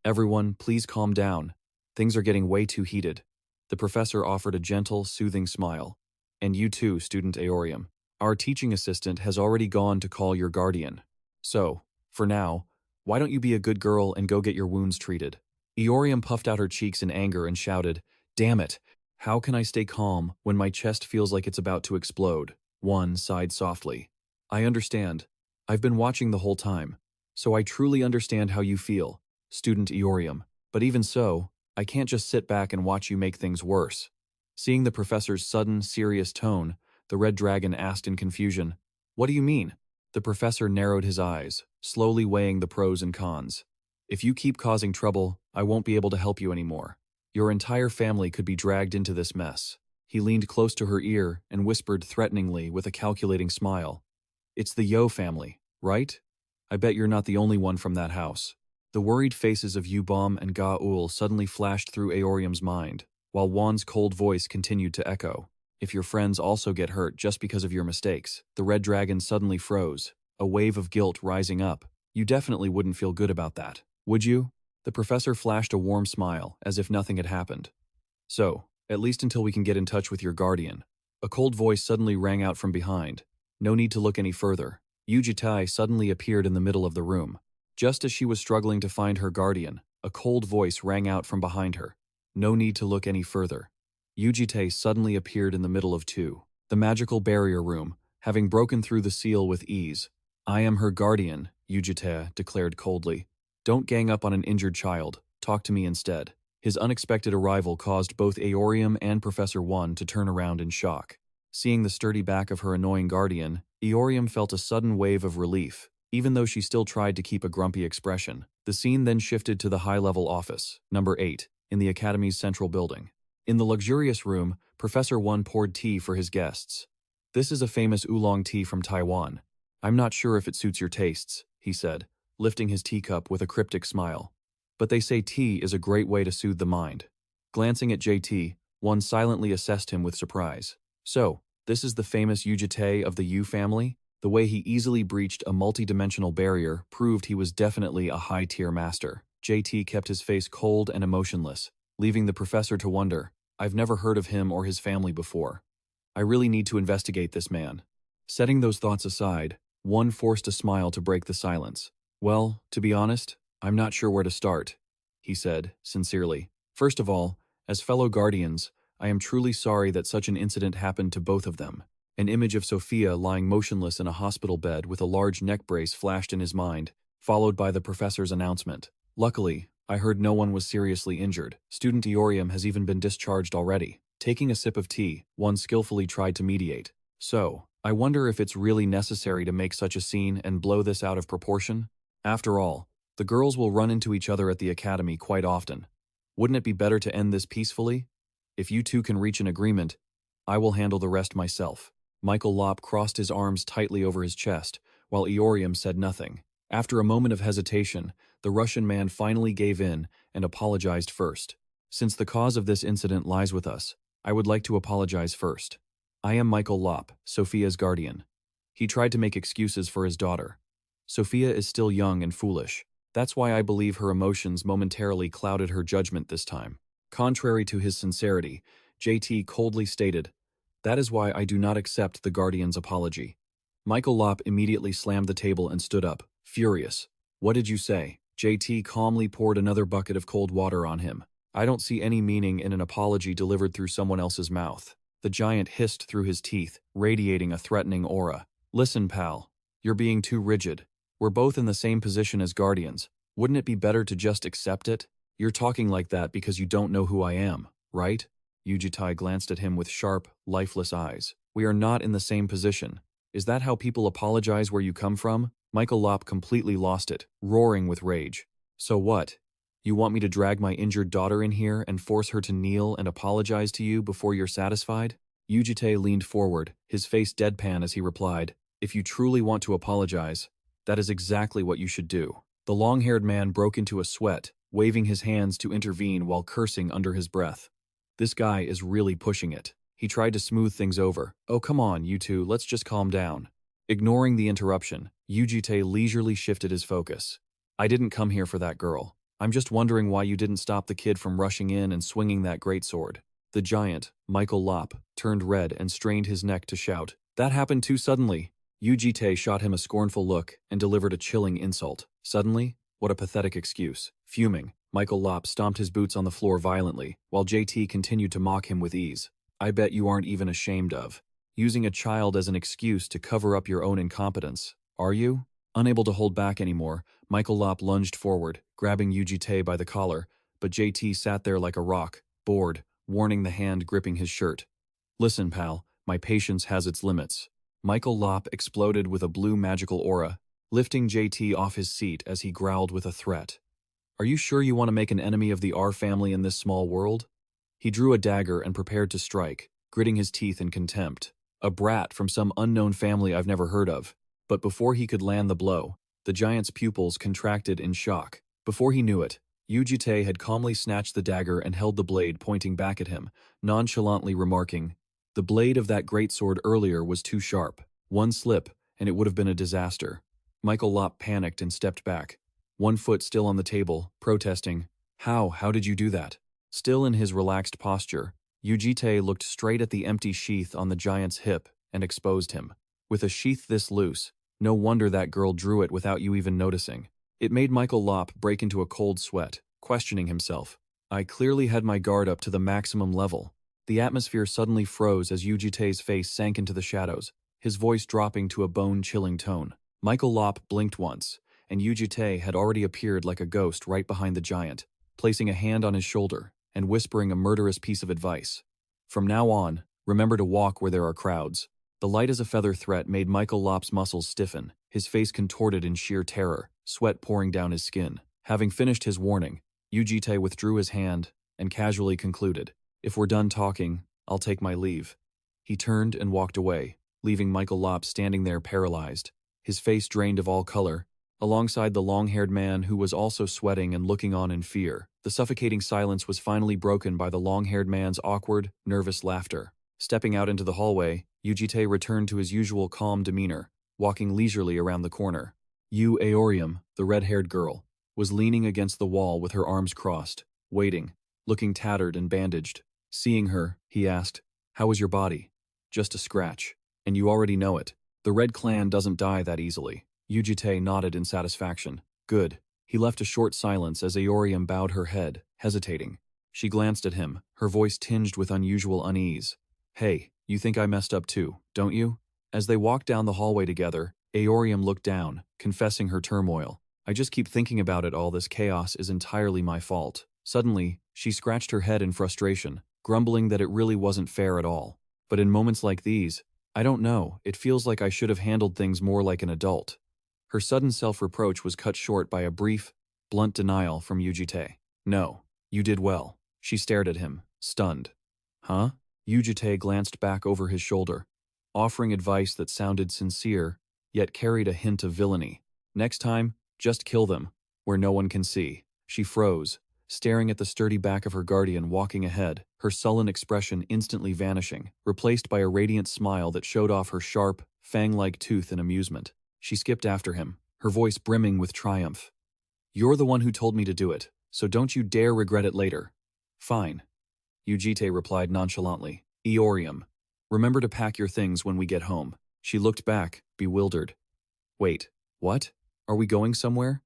everyone, please calm down. Things are getting way too heated." The professor offered a gentle, soothing smile. "And you too, student Aorium. Our teaching assistant has already gone to call your guardian. So, for now, why don't you be a good girl and go get your wounds treated?" Aorium puffed out her cheeks in anger and shouted, "Damn it! How can I stay calm when my chest feels like it's about to explode?" One sighed softly. "I understand. I've been watching the whole time, so I truly understand how you feel, student Aorium. But even so, I can't just sit back and watch you make things worse." Seeing the professor's sudden, serious tone, the red dragon asked in confusion, "What do you mean?" The professor narrowed his eyes, slowly weighing the pros and cons. "If you keep causing trouble, I won't be able to help you anymore. Your entire family could be dragged into this mess." He leaned close to her ear and whispered threateningly with a calculating smile, "It's the Yo family, right? I bet you're not the only one from that house." The worried faces of Yubom and Ga-ul suddenly flashed through Aorium's mind, while Wan's cold voice continued to echo. "If your friends also get hurt just because of your mistakes." The red dragon suddenly froze, a wave of guilt rising up. "You definitely wouldn't feel good about that, would you?" The professor flashed a warm smile, as if nothing had happened. "So, at least until we can get in touch with your guardian." A cold voice suddenly rang out from behind. No need to look any further. Yu Jitae suddenly appeared in the middle of the room. Just as she was struggling to find her guardian, a cold voice rang out from behind her. No need to look any further. Yu Jitae suddenly appeared in the middle of the magical barrier room, having broken through the seal with ease. "I am her guardian," Yu Jitae declared coldly. "Don't gang up on an injured child. Talk to me instead." His unexpected arrival caused both Aorium and Professor One to turn around in shock. Seeing the sturdy back of her annoying guardian, Aorium felt a sudden wave of relief, even though she still tried to keep a grumpy expression. The scene then shifted to the high-level office, number 8, in the Academy's central building. In the luxurious room, Professor One poured tea for his guests. "This is a famous oolong tea from Taiwan. I'm not sure if it suits your tastes," he said, lifting his teacup with a cryptic smile. "But they say tea is a great way to soothe the mind." Glancing at JT, One silently assessed him with surprise. "So, This is the famous Yu Jitae of the Yu family? The way he easily breached a multi-dimensional barrier proved he was definitely a high-tier master. JT kept his face cold and emotionless, leaving the professor to wonder, I've never heard of him or his family before. I really need to investigate this man. Setting those thoughts aside, one forced a smile to break the silence. Well, to be honest, I'm not sure where to start, he said, sincerely. First of all, as fellow guardians, I am truly sorry that such an incident happened to both of them. An image of Sophia lying motionless in a hospital bed with a large neck brace flashed in his mind, followed by the professor's announcement. Luckily, I heard no one was seriously injured. Student Eorium has even been discharged already. Taking a sip of tea, one skillfully tried to mediate. So, I wonder if it's really necessary to make such a scene and blow this out of proportion? After all, the girls will run into each other at the academy quite often. Wouldn't it be better to end this peacefully? If you two can reach an agreement, I will handle the rest myself. Michael Lopp crossed his arms tightly over his chest, while Eorium said nothing. After a moment of hesitation, the Russian man finally gave in and apologized first. Since the cause of this incident lies with us, I would like to apologize first. I am Michael Lopp, Sophia's guardian. He tried to make excuses for his daughter. Sophia is still young and foolish. That's why I believe her emotions momentarily clouded her judgment this time. Contrary to his sincerity, JT coldly stated, that is why I do not accept the guardian's apology. Michael Lopp immediately slammed the table and stood up, furious. What did you say? JT calmly poured another bucket of cold water on him. I don't see any meaning in an apology delivered through someone else's mouth. The giant hissed through his teeth, radiating a threatening aura. Listen, pal. You're being too rigid. We're both in the same position as guardians. Wouldn't it be better to just accept it? You're talking like that because you don't know who I am, right? Yu Jitae glanced at him with sharp, lifeless eyes. We are not in the same position. Is that how people apologize where you come from? Michael Lopp completely lost it, roaring with rage. So what? You want me to drag my injured daughter in here and force her to kneel and apologize to you before you're satisfied? Yu Jitae leaned forward, his face deadpan as he replied, if you truly want to apologize, that is exactly what you should do. The long-haired man broke into a sweat, waving his hands to intervene while cursing under his breath. This guy is really pushing it. He tried to smooth things over. Oh, come on, you two, let's just calm down. Ignoring the interruption, Yu Jitae leisurely shifted his focus. I didn't come here for that girl. I'm just wondering why you didn't stop the kid from rushing in and swinging that greatsword. The giant, Michael Lopp, turned red and strained his neck to shout. That happened too suddenly. Yu Jitae shot him a scornful look and delivered a chilling insult. Suddenly? What a pathetic excuse. Fuming, Michael Lopp stomped his boots on the floor violently, while JT continued to mock him with ease. I bet you aren't even ashamed of using a child as an excuse to cover up your own incompetence, are you? Unable to hold back anymore, Michael Lopp lunged forward, grabbing Yu Jitae by the collar, but JT sat there like a rock, bored, warning the hand gripping his shirt. Listen, pal, my patience has its limits. Michael Lopp exploded with a blue magical aura, lifting JT off his seat as he growled with a threat. Are you sure you want to make an enemy of the R family in this small world? He drew a dagger and prepared to strike, gritting his teeth in contempt. A brat from some unknown family I've never heard of. But before he could land the blow, the giant's pupils contracted in shock. Before he knew it, Yu Jitae had calmly snatched the dagger and held the blade pointing back at him, nonchalantly remarking, the blade of that greatsword earlier was too sharp. One slip, and it would have been a disaster. Michael Lopp panicked and stepped back, one foot still on the table, protesting, How did you do that? Still in his relaxed posture, Yu Jitae looked straight at the empty sheath on the giant's hip and exposed him. With a sheath this loose, no wonder that girl drew it without you even noticing. It made Michael Lopp break into a cold sweat, questioning himself. I clearly had my guard up to the maximum level. The atmosphere suddenly froze as Yu Jitae's face sank into the shadows, his voice dropping to a bone-chilling tone. Michael Lopp blinked once, and Yu Jitae had already appeared like a ghost right behind the giant, placing a hand on his shoulder and whispering a murderous piece of advice. From now on, remember to walk where there are crowds. The light-as-a-feather threat made Michael Lopp's muscles stiffen, his face contorted in sheer terror, sweat pouring down his skin. Having finished his warning, Yu Jitae withdrew his hand and casually concluded, If we're done talking, I'll take my leave. He turned and walked away, leaving Michael Lopp standing there paralyzed, his face drained of all color, alongside the long-haired man who was also sweating and looking on in fear. The suffocating silence was finally broken by the long-haired man's awkward, nervous laughter. Stepping out into the hallway, Yu Jitae returned to his usual calm demeanor, walking leisurely around the corner. Yu Aorium, the red-haired girl, was leaning against the wall with her arms crossed, waiting, looking tattered and bandaged. Seeing her, he asked, "How is your body?" "Just a scratch. And you already know it. The Red Clan doesn't die that easily." Yu Jitae nodded in satisfaction. "Good." He left a short silence as Aorium bowed her head, hesitating. She glanced at him, her voice tinged with unusual unease. "Hey, you think I messed up too, don't you?" As they walked down the hallway together, Aorium looked down, confessing her turmoil. "I just keep thinking about it. All this chaos is entirely my fault." Suddenly, she scratched her head in frustration, grumbling that it really wasn't fair at all. "But in moments like these, I don't know, it feels like I should have handled things more like an adult." Her sudden self-reproach was cut short by a brief, blunt denial from Yu Jitae. "No, you did well." She stared at him, stunned. "Huh?" Yu Jitae glanced back over his shoulder, offering advice that sounded sincere, yet carried a hint of villainy. "Next time, just kill them, where no one can see." She froze, staring at the sturdy back of her guardian walking ahead, her sullen expression instantly vanishing, replaced by a radiant smile that showed off her sharp, fang-like tooth in amusement. She skipped after him, her voice brimming with triumph. "You're the one who told me to do it, so don't you dare regret it later." "Fine," Yu Jitae replied nonchalantly. "Aorium, remember to pack your things when we get home." She looked back, bewildered. "Wait, what? Are we going somewhere?"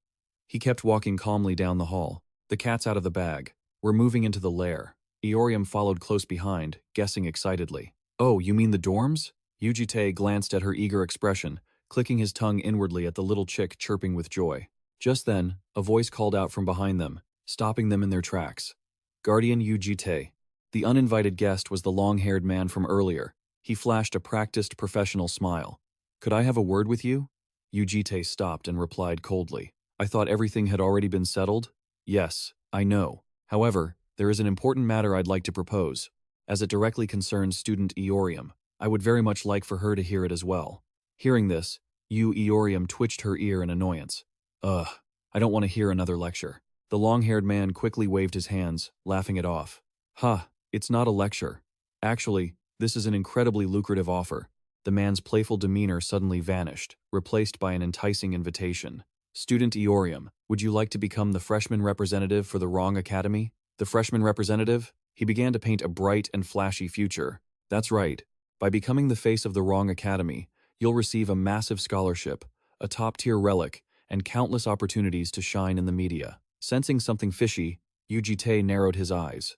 He kept walking calmly down the hall. "The cat's out of the bag. We're moving into the lair." Aorium followed close behind, guessing excitedly. "Oh, you mean the dorms?" Yu Jitae glanced at her eager expression, clicking his tongue inwardly at the little chick chirping with joy. Just then, a voice called out from behind them, stopping them in their tracks. "Guardian Yu Jitae." The uninvited guest was the long-haired man from earlier. He flashed a practiced professional smile. "Could I have a word with you?" Yu Jitae stopped and replied coldly. "I thought everything had already been settled?" "Yes, I know. However, there is an important matter I'd like to propose. As it directly concerns student Aorium, I would very much like for her to hear it as well." Hearing this, Yu Aorium twitched her ear in annoyance. "Ugh, I don't want to hear another lecture." The long-haired man quickly waved his hands, laughing it off. "Ha, it's not a lecture. Actually, this is an incredibly lucrative offer." The man's playful demeanor suddenly vanished, replaced by an enticing invitation. "Student Aorium, would you like to become the freshman representative for the Wrong Academy?" The freshman representative? He began to paint a bright and flashy future. "That's right. By becoming the face of the Wrong Academy, you'll receive a massive scholarship, a top-tier relic, and countless opportunities to shine in the media." Sensing something fishy, Yu Jitae narrowed his eyes.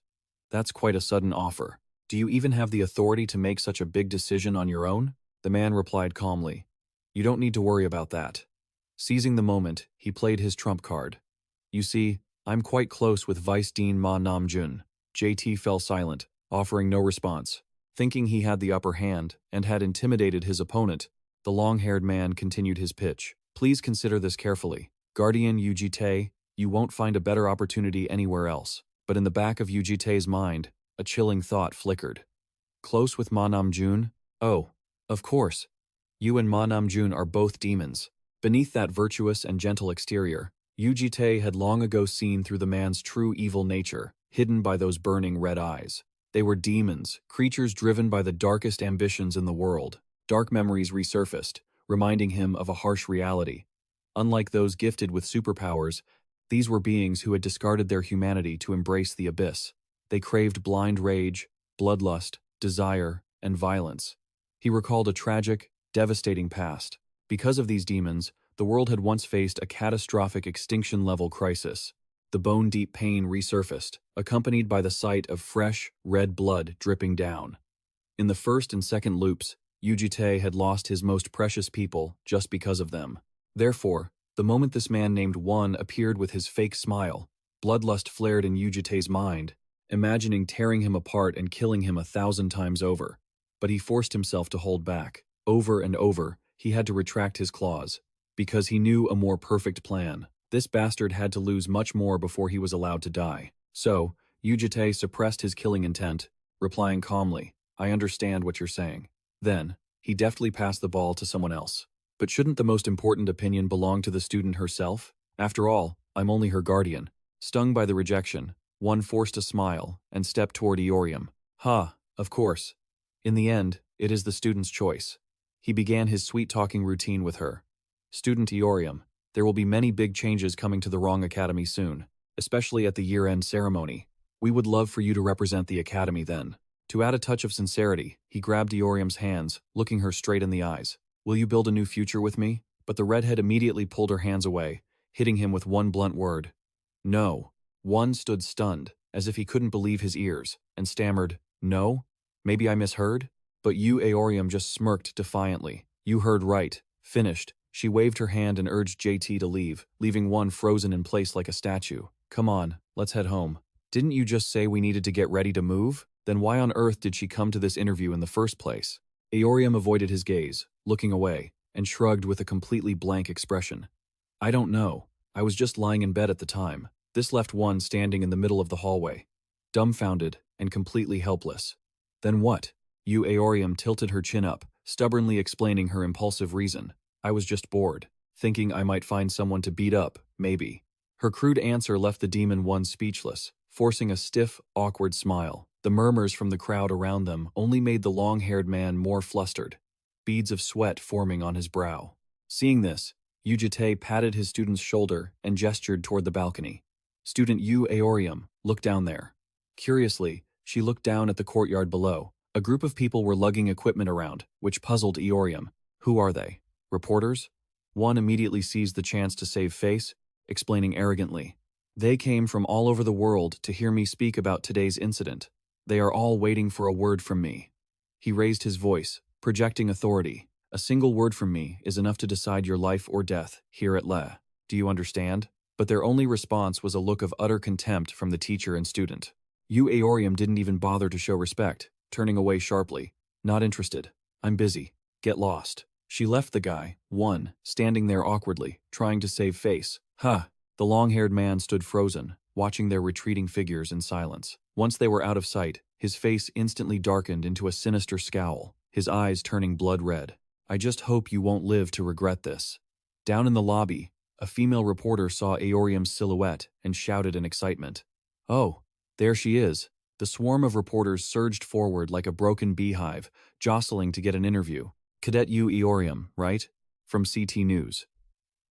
"That's quite a sudden offer. Do you even have the authority to make such a big decision on your own?" The man replied calmly. "You don't need to worry about that." Seizing the moment, he played his trump card. "You see, I'm quite close with Vice Dean Ma Nam-jun." JT fell silent, offering no response. Thinking he had the upper hand and had intimidated his opponent, the long-haired man continued his pitch. "Please consider this carefully. Guardian Yu Jitae, you won't find a better opportunity anywhere else." But in the back of Yu Jitae's mind, a chilling thought flickered. "Close with Ma Nam-jun? Oh, of course. You and Ma Nam-jun are both demons." Beneath that virtuous and gentle exterior, Yu Jitae had long ago seen through the man's true evil nature, hidden by those burning red eyes. They were demons, creatures driven by the darkest ambitions in the world. Dark memories resurfaced, reminding him of a harsh reality. Unlike those gifted with superpowers, these were beings who had discarded their humanity to embrace the abyss. They craved blind rage, bloodlust, desire, and violence. He recalled a tragic, devastating past. Because of these demons, the world had once faced a catastrophic extinction-level crisis. The bone-deep pain resurfaced, accompanied by the sight of fresh, red blood dripping down. In the first and second loops, Yu Jitae had lost his most precious people just because of them. Therefore, the moment this man named One appeared with his fake smile, bloodlust flared in Yu Jitae's mind, imagining tearing him apart and killing him 1,000 times over. But he forced himself to hold back. Over and over, he had to retract his claws, because he knew a more perfect plan. This bastard had to lose much more before he was allowed to die. So, Yu Jitae suppressed his killing intent, replying calmly, "I understand what you're saying." Then, he deftly passed the ball to someone else. "But shouldn't the most important opinion belong to the student herself? After all, I'm only her guardian." Stung by the rejection, One forced a smile and stepped toward Aorium. "Ha, of course. In the end, It is the student's choice. He began his sweet-talking routine with her. Student Eorium, there will be many big changes coming to the Wrong Academy soon, especially at the year-end ceremony. We would love for you to represent the Academy then. To add a touch of sincerity, he grabbed Eorium's hands, looking her straight in the eyes. Will you build a new future with me? But the redhead immediately pulled her hands away, hitting him with one blunt word. No. One stood stunned, as if he couldn't believe his ears, and stammered, no? Maybe I misheard? But Yu Aorium just smirked defiantly. You heard right. Finished. She waved her hand and urged JT to leave, leaving one frozen in place like a statue. Come on, let's head home. Didn't you just say we needed to get ready to move? Then why on earth did she come to this interview in the first place? Aorium avoided his gaze, looking away, and shrugged with a completely blank expression. I don't know. I was just lying in bed at the time. This left one standing in the middle of the hallway, dumbfounded and completely helpless. Then what? Yu Aorium tilted her chin up, stubbornly explaining her impulsive reason. I was just bored, thinking I might find someone to beat up, maybe. Her crude answer left the demon one speechless, forcing a stiff, awkward smile. The murmurs from the crowd around them only made the long-haired man more flustered, beads of sweat forming on his brow. Seeing this, Yu Jitae patted his student's shoulder and gestured toward the balcony. Student Yu Aorium, look down there. Curiously, she looked down at the courtyard below. A group of people were lugging equipment around, which puzzled Aorium. Who are they? Reporters? One immediately seized the chance to save face, explaining arrogantly. They came from all over the world to hear me speak about today's incident. They are all waiting for a word from me. He raised his voice, projecting authority. A single word from me is enough to decide your life or death here at Le. Do you understand? But their only response was a look of utter contempt from the teacher and student. Yu Aorium didn't even bother to show respect, turning away sharply. Not interested. I'm busy. Get lost. She left the guy, one, standing there awkwardly, trying to save face. Huh. The long-haired man stood frozen, watching their retreating figures in silence. Once they were out of sight, his face instantly darkened into a sinister scowl, his eyes turning blood red. I just hope you won't live to regret this. Down in the lobby, a female reporter saw Aorium's silhouette and shouted in excitement. Oh, there she is. The swarm of reporters surged forward like a broken beehive, jostling to get an interview. Cadet Yu Aorium, right? From CT News.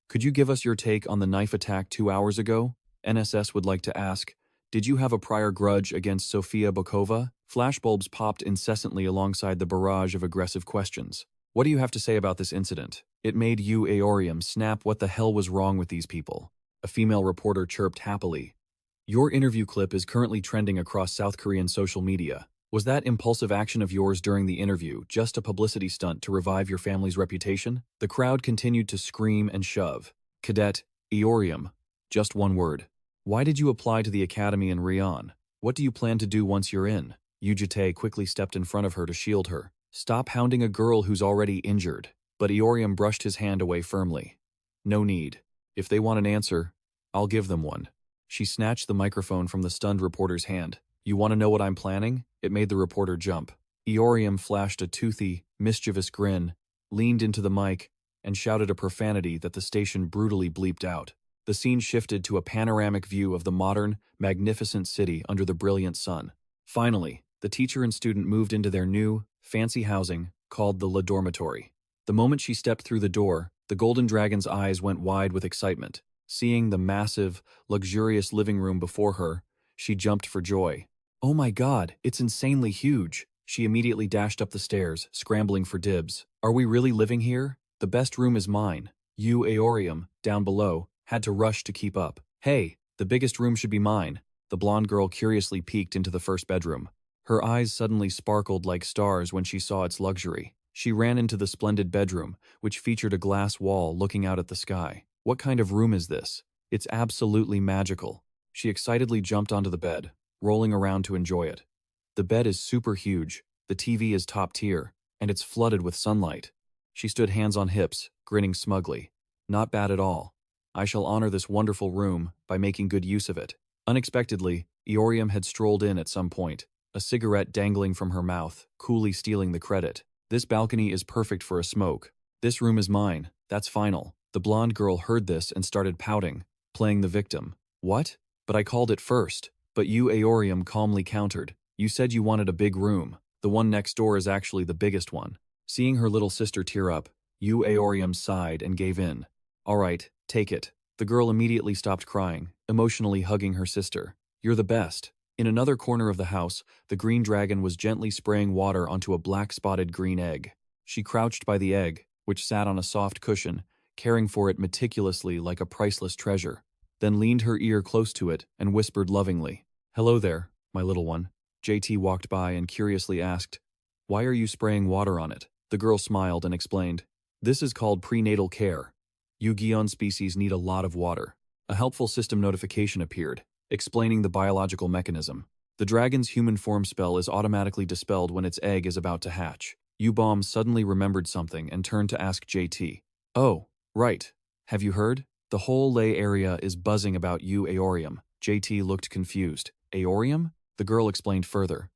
Could you give us your take on the knife attack 2 hours ago? NSS would like to ask, did you have a prior grudge against Sofia Bokova? Flashbulbs popped incessantly alongside the barrage of aggressive questions. What do you have to say about this incident? It made Yu Aorium snap. What the hell was wrong with these people? A female reporter chirped happily. Your interview clip is currently trending across South Korean social media. Was that impulsive action of yours during the interview just a publicity stunt to revive your family's reputation? The crowd continued to scream and shove. Cadet Aorium, just one word. Why did you apply to the academy in Rion? What do you plan to do once you're in? Yu Jitae quickly stepped in front of her to shield her. Stop hounding a girl who's already injured. But Aorium brushed his hand away firmly. No need. If they want an answer, I'll give them one. She snatched the microphone from the stunned reporter's hand. You want to know what I'm planning? It made the reporter jump. Aorium flashed a toothy, mischievous grin, leaned into the mic, and shouted a profanity that the station brutally bleeped out. The scene shifted to a panoramic view of the modern, magnificent city under the brilliant sun. Finally, the teacher and student moved into their new, fancy housing called the Le Dormitory. The moment she stepped through the door, the Golden Dragon's eyes went wide with excitement. Seeing the massive, luxurious living room before her, she jumped for joy. Oh my God, it's insanely huge. She immediately dashed up the stairs, scrambling for dibs. Are we really living here? The best room is mine. Yu Aorium, down below, had to rush to keep up. Hey, the biggest room should be mine. The blonde girl curiously peeked into the first bedroom. Her eyes suddenly sparkled like stars when she saw its luxury. She ran into the splendid bedroom, which featured a glass wall looking out at the sky. What kind of room is this? It's absolutely magical. She excitedly jumped onto the bed, rolling around to enjoy it. The bed is super huge, the TV is top tier, and it's flooded with sunlight. She stood hands on hips, grinning smugly. Not bad at all. I shall honor this wonderful room by making good use of it. Unexpectedly, Aorium had strolled in at some point, a cigarette dangling from her mouth, coolly stealing the credit. This balcony is perfect for a smoke. This room is mine. That's final. The blonde girl heard this and started pouting, playing the victim. What? But I called it first. But Yu Aorium calmly countered. You said you wanted a big room. The one next door is actually the biggest one. Seeing her little sister tear up, Yu Aorium sighed and gave in. All right, take it. The girl immediately stopped crying, emotionally hugging her sister. You're the best. In another corner of the house, the green dragon was gently spraying water onto a black-spotted green egg. She crouched by the egg, which sat on a soft cushion, caring for it meticulously like a priceless treasure, then leaned her ear close to it and whispered lovingly, "Hello there, my little one." JT walked by and curiously asked, "Why are you spraying water on it?" The girl smiled and explained, "This is called prenatal care. Yu-Gi-Oh species need a lot of water." A helpful system notification appeared, explaining the biological mechanism. The dragon's human form spell is automatically dispelled when its egg is about to hatch. U-Bomb suddenly remembered something and turned to ask JT. "Oh, right. Have you heard? The whole lay area is buzzing about Yu Aorium." JT looked confused. Aorium? The girl explained further.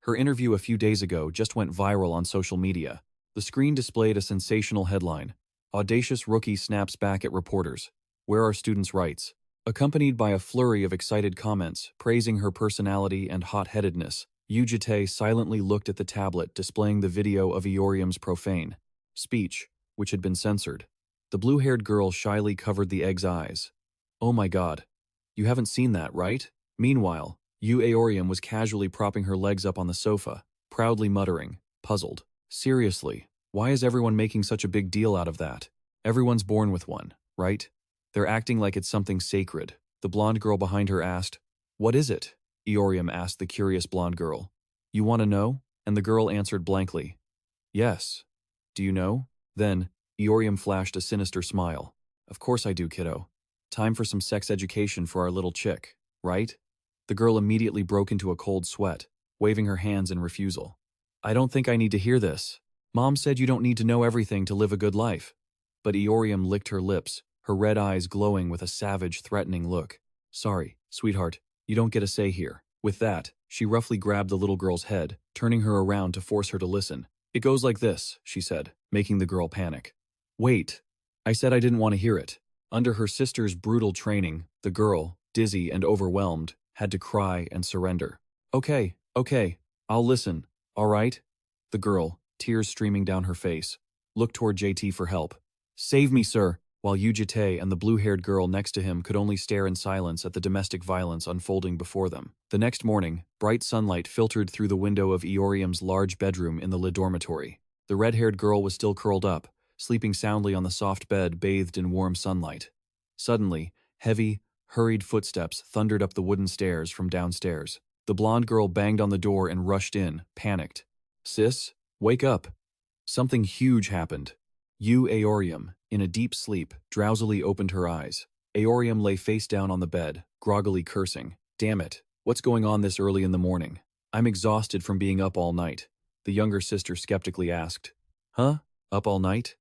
Her interview a few days ago just went viral on social media. The screen displayed a sensational headline. Audacious rookie snaps back at reporters. Where are students' rights? Accompanied by a flurry of excited comments praising her personality and hot-headedness, Yu Jitae silently looked at the tablet displaying the video of Aorium's profane speech, which had been censored. The blue-haired girl shyly covered the egg's eyes. "Oh my god. You haven't seen that, right?" Meanwhile, Yu Aorium was casually propping her legs up on the sofa, proudly muttering, puzzled. "Seriously, why is everyone making such a big deal out of that? Everyone's born with one, right? They're acting like it's something sacred." The blonde girl behind her asked. "What is it?" Aorium asked the curious blonde girl. "You want to know?" And the girl answered blankly. "Yes. Do you know?" Then, Aorium flashed a sinister smile. "Of course I do, kiddo. Time for some sex education for our little chick, right?" The girl immediately broke into a cold sweat, waving her hands in refusal. "I don't think I need to hear this. Mom said you don't need to know everything to live a good life." But Aorium licked her lips, her red eyes glowing with a savage, threatening look. "Sorry, sweetheart, you don't get a say here." With that, she roughly grabbed the little girl's head, turning her around to force her to listen. "It goes like this," she said, making the girl panic. "Wait. I said I didn't want to hear it." Under her sister's brutal training, the girl, dizzy and overwhelmed, had to cry and surrender. Okay, I'll listen, all right?" The girl, tears streaming down her face, looked toward JT for help. "Save me, sir," while Yu Jitae and the blue-haired girl next to him could only stare in silence at the domestic violence unfolding before them. The next morning, bright sunlight filtered through the window of Aorium's large bedroom in the Lit dormitory. The red-haired girl was still curled up, sleeping soundly on the soft bed bathed in warm sunlight. Suddenly, heavy, hurried footsteps thundered up the wooden stairs from downstairs. The blonde girl banged on the door and rushed in, panicked. "Sis, wake up." Something huge happened. Yu Aorium, in a deep sleep, drowsily opened her eyes. Aorium lay face down on the bed, groggily cursing. "Damn it, what's going on this early in the morning? I'm exhausted from being up all night." The younger sister skeptically asked. "Huh? Up all night?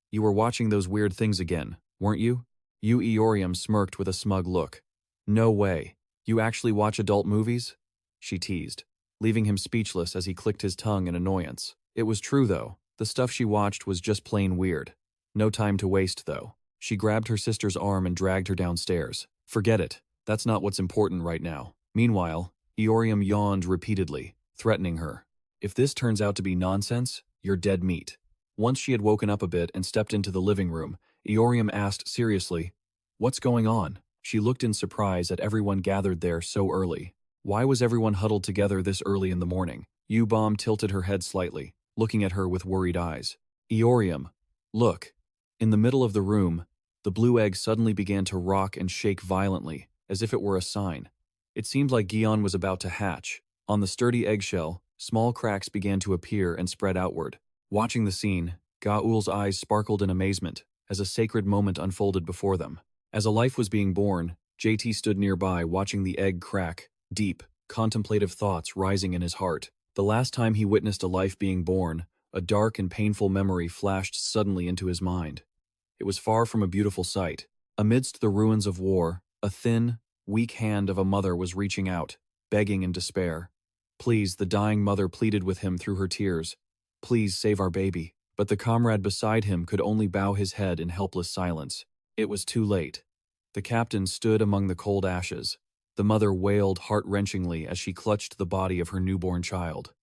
You were watching those weird things again, weren't you?" Yu Aorium smirked with a smug look. "No way. You actually watch adult movies?" she teased, leaving him speechless as he clicked his tongue in annoyance. It was true, though. The stuff she watched was just plain weird. No time to waste, though. She grabbed her sister's arm and dragged her downstairs. "Forget it. That's not what's important right now." Meanwhile, Aorium yawned repeatedly, threatening her. "If this turns out to be nonsense, you're dead meat." Once she had woken up a bit and stepped into the living room, Aorium asked seriously, "What's going on?" She looked in surprise at everyone gathered there so early. Why was everyone huddled together this early in the morning? U-Bomb tilted her head slightly, looking at her with worried eyes. "Aorium, look." In the middle of the room, the blue egg suddenly began to rock and shake violently, as if it were a sign. It seemed like Gion was about to hatch. On the sturdy eggshell, small cracks began to appear and spread outward. Watching the scene, Gaul's eyes sparkled in amazement, as a sacred moment unfolded before them. As a life was being born, JT stood nearby watching the egg crack, deep, contemplative thoughts rising in his heart. The last time he witnessed a life being born, a dark and painful memory flashed suddenly into his mind. It was far from a beautiful sight. Amidst the ruins of war, a thin, weak hand of a mother was reaching out, begging in despair. "Please," the dying mother pleaded with him through her tears. "Please save our baby." But the comrade beside him could only bow his head in helpless silence. It was too late. The captain stood among the cold ashes. The mother wailed heart-wrenchingly as she clutched the body of her newborn child.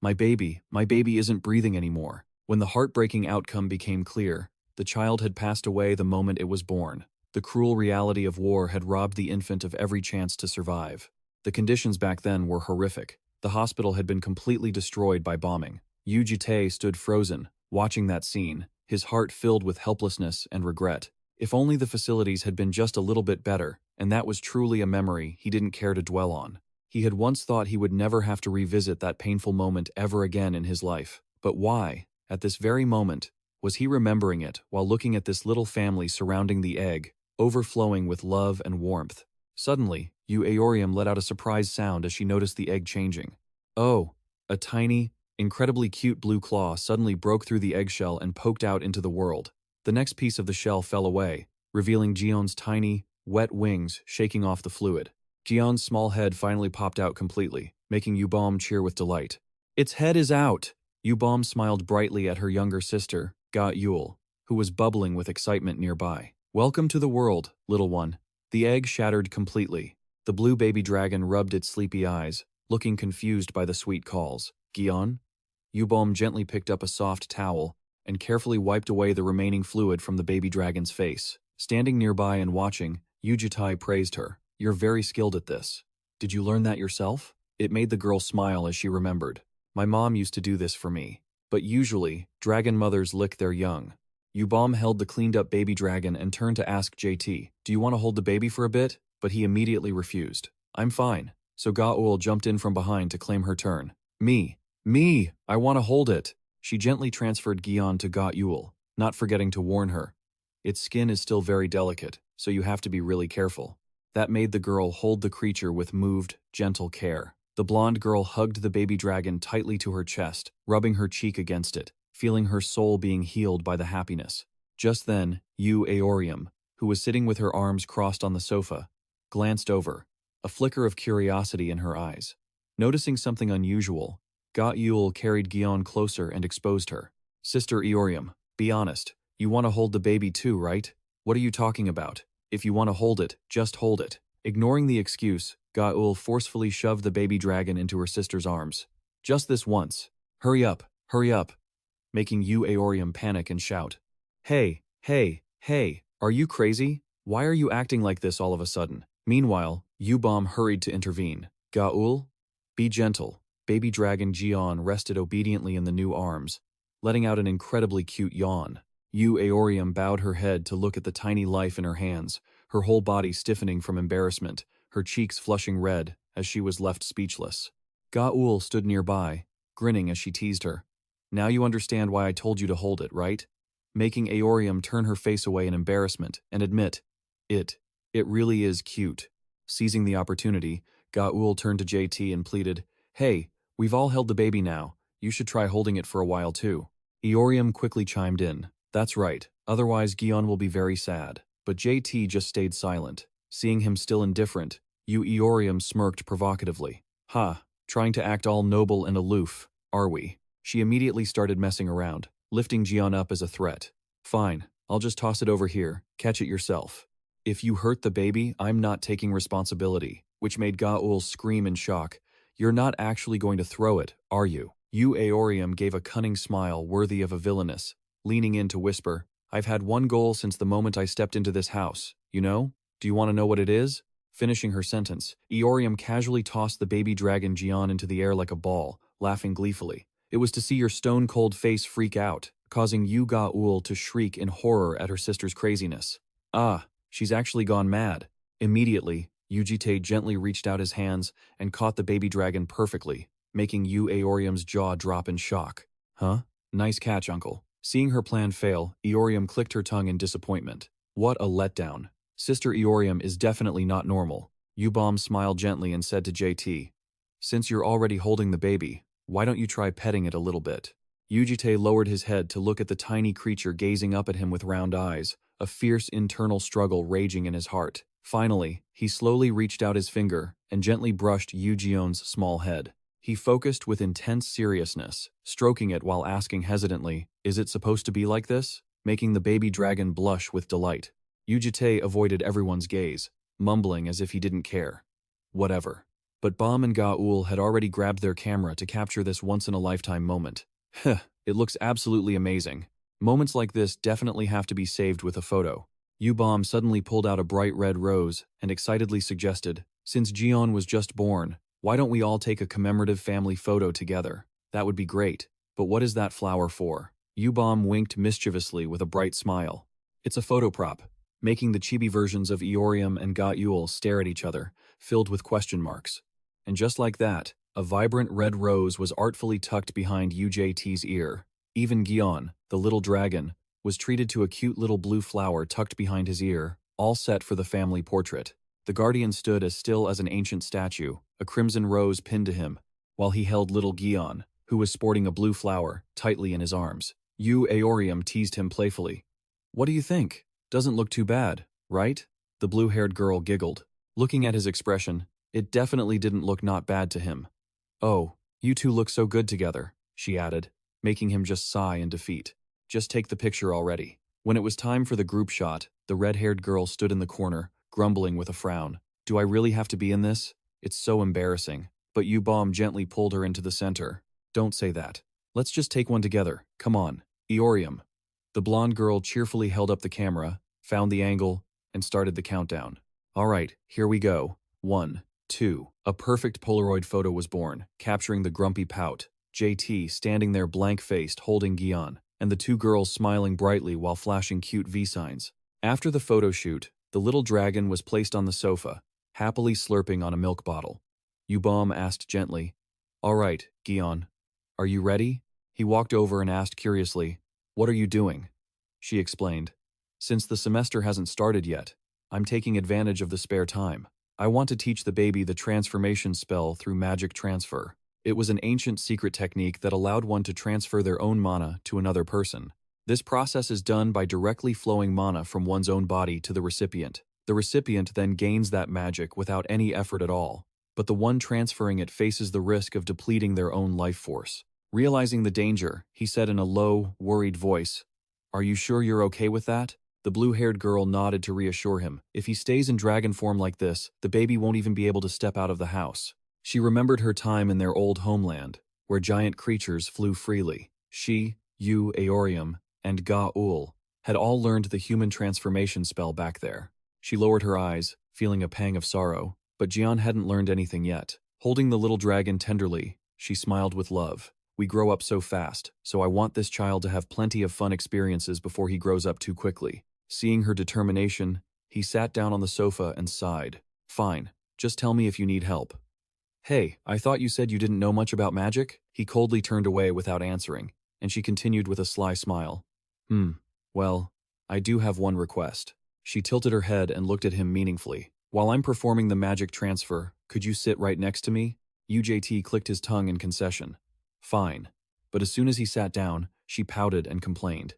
My baby isn't breathing anymore." When the heartbreaking outcome became clear, the child had passed away the moment it was born. The cruel reality of war had robbed the infant of every chance to survive. The conditions back then were horrific. The hospital had been completely destroyed by bombing. Yu Jitae stood frozen, watching that scene, his heart filled with helplessness and regret. If only the facilities had been just a little bit better, and that was truly a memory he didn't care to dwell on. He had once thought he would never have to revisit that painful moment ever again in his life. But why, at this very moment, was he remembering it while looking at this little family surrounding the egg, overflowing with love and warmth? Suddenly, Yu Aorium let out a surprised sound as she noticed the egg changing. Oh, a tiny, incredibly cute blue claw suddenly broke through the eggshell and poked out into the world. The next piece of the shell fell away, revealing Gion's tiny, wet wings shaking off the fluid. Gion's small head finally popped out completely, making Yubom cheer with delight. "Its head is out!" Yubom smiled brightly at her younger sister, Ga Yul, who was bubbling with excitement nearby. "Welcome to the world, little one." The egg shattered completely. The blue baby dragon rubbed its sleepy eyes, looking confused by the sweet calls. "Gion?" Yubom gently picked up a soft towel and carefully wiped away the remaining fluid from the baby dragon's face. Standing nearby and watching, Yu Jitae praised her. "You're very skilled at this. Did you learn that yourself?" It made the girl smile as she remembered. "My mom used to do this for me. But usually, dragon mothers lick their young." Yubom held the cleaned-up baby dragon and turned to ask JT, "Do you want to hold the baby for a bit?" But he immediately refused. "I'm fine." So Gaul jumped in from behind to claim her turn. Me, I want to hold it." She gently transferred Gion to Gaul, not forgetting to warn her. "Its skin is still very delicate, so you have to be really careful." That made the girl hold the creature with moved, gentle care. The blonde girl hugged the baby dragon tightly to her chest, rubbing her cheek against it, feeling her soul being healed by the happiness. Just then, Yu Aorium, who was sitting with her arms crossed on the sofa, glanced over, a flicker of curiosity in her eyes. Noticing something unusual, Yul carried Gion closer and exposed her. "Sister Eorium, be honest, you want to hold the baby too, right? What are you talking about? If you want to hold it, just hold it." Ignoring the excuse, Gaul forcefully shoved the baby dragon into her sister's arms. "Just this once. Hurry up, making Yu Aorium panic and shout. Hey, are you crazy? Why are you acting like this all of a sudden?" Meanwhile, Yubom hurried to intervene. "Gaul? Be gentle." Baby dragon Gion rested obediently in the new arms, letting out an incredibly cute yawn. Yu Aorium bowed her head to look at the tiny life in her hands, her whole body stiffening from embarrassment, her cheeks flushing red as she was left speechless. Gaul stood nearby, grinning as she teased her. "Now you understand why I told you to hold it, right?" Making Aorium turn her face away in embarrassment and admit, It really is cute." Seizing the opportunity, Gaul turned to JT and pleaded, "Hey, we've all held the baby now. You should try holding it for a while too." Aorium quickly chimed in. "That's right, otherwise Gion will be very sad." But JT just stayed silent. Seeing him still indifferent, Yu Aorium smirked provocatively. "Ha, trying to act all noble and aloof, are we?" She immediately started messing around, lifting Gion up as a threat. "Fine, I'll just toss it over here, catch it yourself. If you hurt the baby, I'm not taking responsibility," which made Gaul scream in shock. "You're not actually going to throw it, are you?" Yu Aorium gave a cunning smile worthy of a villainess, leaning in to whisper, "I've had one goal since the moment I stepped into this house, you know? Do you want to know what it is?" Finishing her sentence, Aorium casually tossed the baby dragon Gion into the air like a ball, laughing gleefully. "It was to see your stone-cold face freak out, causing Yu Gaul to shriek in horror at her sister's craziness. Ah, she's actually gone mad." Immediately, Yu Jitae gently reached out his hands and caught the baby dragon perfectly, making Yu Aorium's jaw drop in shock. "Huh? Nice catch, uncle." Seeing her plan fail, Aorium clicked her tongue in disappointment. What a letdown. Sister Aorium is definitely not normal. Yubom smiled gently and said to JT, "Since you're already holding the baby, why don't you try petting it a little bit?" Yu Jitae lowered his head to look at the tiny creature gazing up at him with round eyes, a fierce internal struggle raging in his heart. Finally, he slowly reached out his finger and gently brushed Yu Jion's small head. He focused with intense seriousness, stroking it while asking hesitantly, "Is it supposed to be like this?" Making the baby dragon blush with delight. Yu Jitae avoided everyone's gaze, mumbling as if he didn't care. Whatever. But Bam and Gaul had already grabbed their camera to capture this once-in-a-lifetime moment. Heh, it looks absolutely amazing. Moments like this definitely have to be saved with a photo. Yu Bam suddenly pulled out a bright red rose and excitedly suggested, since Jian was just born, why don't we all take a commemorative family photo together? That would be great. But what is that flower for? Yu Bam winked mischievously with a bright smile. It's a photo prop, making the chibi versions of Eorium and Gaul stare at each other, filled with question marks. And just like that, a vibrant red rose was artfully tucked behind Yu Jitae's ear. Even Gion, the little dragon, was treated to a cute little blue flower tucked behind his ear, all set for the family portrait. The guardian stood as still as an ancient statue, a crimson rose pinned to him, while he held little Gion, who was sporting a blue flower, tightly in his arms. Yu Aorium teased him playfully. What do you think? Doesn't look too bad, right? The blue-haired girl giggled. Looking at his expression, it definitely didn't look not bad to him. Oh, you two look so good together, she added, making him just sigh in defeat. Just take the picture already. When it was time for the group shot, the red-haired girl stood in the corner, grumbling with a frown. Do I really have to be in this? It's so embarrassing. But Yu Bam gently pulled her into the center. Don't say that. Let's just take one together. Come on. Eorium. The blonde girl cheerfully held up the camera, found the angle, and started the countdown. All right, here we go. 1, 2. A perfect Polaroid photo was born, capturing the grumpy pout, JT standing there blank-faced holding Gion, and the two girls smiling brightly while flashing cute V-signs. After the photo shoot, the little dragon was placed on the sofa, happily slurping on a milk bottle. Yu Bam asked gently, All right, Gion, are you ready? He walked over and asked curiously, What are you doing? She explained, Since the semester hasn't started yet, I'm taking advantage of the spare time. I want to teach the baby the transformation spell through magic transfer. It was an ancient secret technique that allowed one to transfer their own mana to another person. This process is done by directly flowing mana from one's own body to the recipient. The recipient then gains that magic without any effort at all, but the one transferring it faces the risk of depleting their own life force. Realizing the danger, he said in a low, worried voice, Are you sure you're okay with that? The blue-haired girl nodded to reassure him. If he stays in dragon form like this, the baby won't even be able to step out of the house. She remembered her time in their old homeland, where giant creatures flew freely. She, Yu Aorium, and Gaul had all learned the human transformation spell back there. She lowered her eyes, feeling a pang of sorrow, but Jian hadn't learned anything yet. Holding the little dragon tenderly, she smiled with love. We grow up so fast, so I want this child to have plenty of fun experiences before he grows up too quickly. Seeing her determination, he sat down on the sofa and sighed. Fine, just tell me if you need help. Hey, I thought you said you didn't know much about magic? He coldly turned away without answering, and she continued with a sly smile. Well, I do have one request. She tilted her head and looked at him meaningfully. While I'm performing the magic transfer, could you sit right next to me? UJT clicked his tongue in concession. Fine. But as soon as he sat down, she pouted and complained.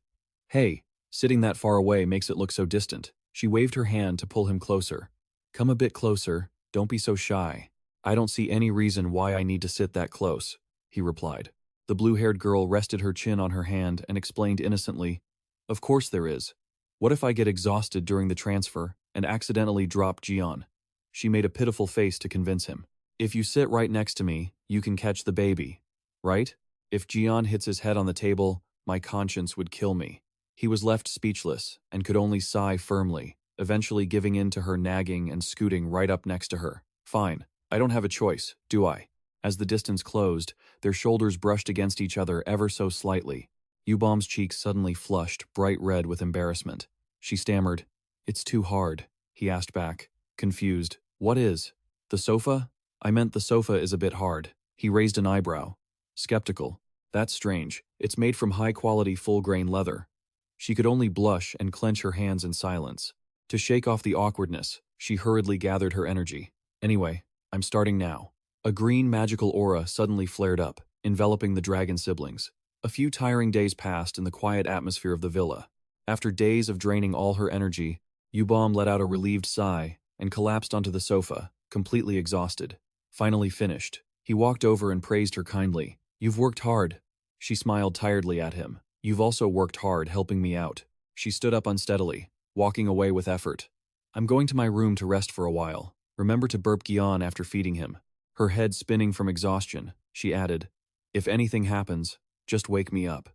Hey, sitting that far away makes it look so distant. She waved her hand to pull him closer. Come a bit closer, don't be so shy. I don't see any reason why I need to sit that close, he replied. The blue-haired girl rested her chin on her hand and explained innocently, Of course there is. What if I get exhausted during the transfer and accidentally drop Jian? She made a pitiful face to convince him. If you sit right next to me, you can catch the baby. Right? If Jian hits his head on the table, my conscience would kill me. He was left speechless and could only sigh firmly, eventually giving in to her nagging and scooting right up next to her. Fine, I don't have a choice, do I? As the distance closed, their shoulders brushed against each other ever so slightly. Yubam's cheeks suddenly flushed, bright red with embarrassment. She stammered, It's too hard, he asked back, confused. What is? The sofa? I meant the sofa is a bit hard. He raised an eyebrow. Skeptical. That's strange. It's made from high-quality full-grain leather. She could only blush and clench her hands in silence. To shake off the awkwardness, she hurriedly gathered her energy. Anyway, I'm starting now. A green magical aura suddenly flared up, enveloping the dragon siblings. A few tiring days passed in the quiet atmosphere of the villa. After days of draining all her energy, Yubam let out a relieved sigh and collapsed onto the sofa, completely exhausted. Finally finished, he walked over and praised her kindly. You've worked hard. She smiled tiredly at him. You've also worked hard helping me out. She stood up unsteadily, walking away with effort. I'm going to my room to rest for a while. Remember to burp Gian after feeding him. Her head spinning from exhaustion, she added, "If anything happens, just wake me up."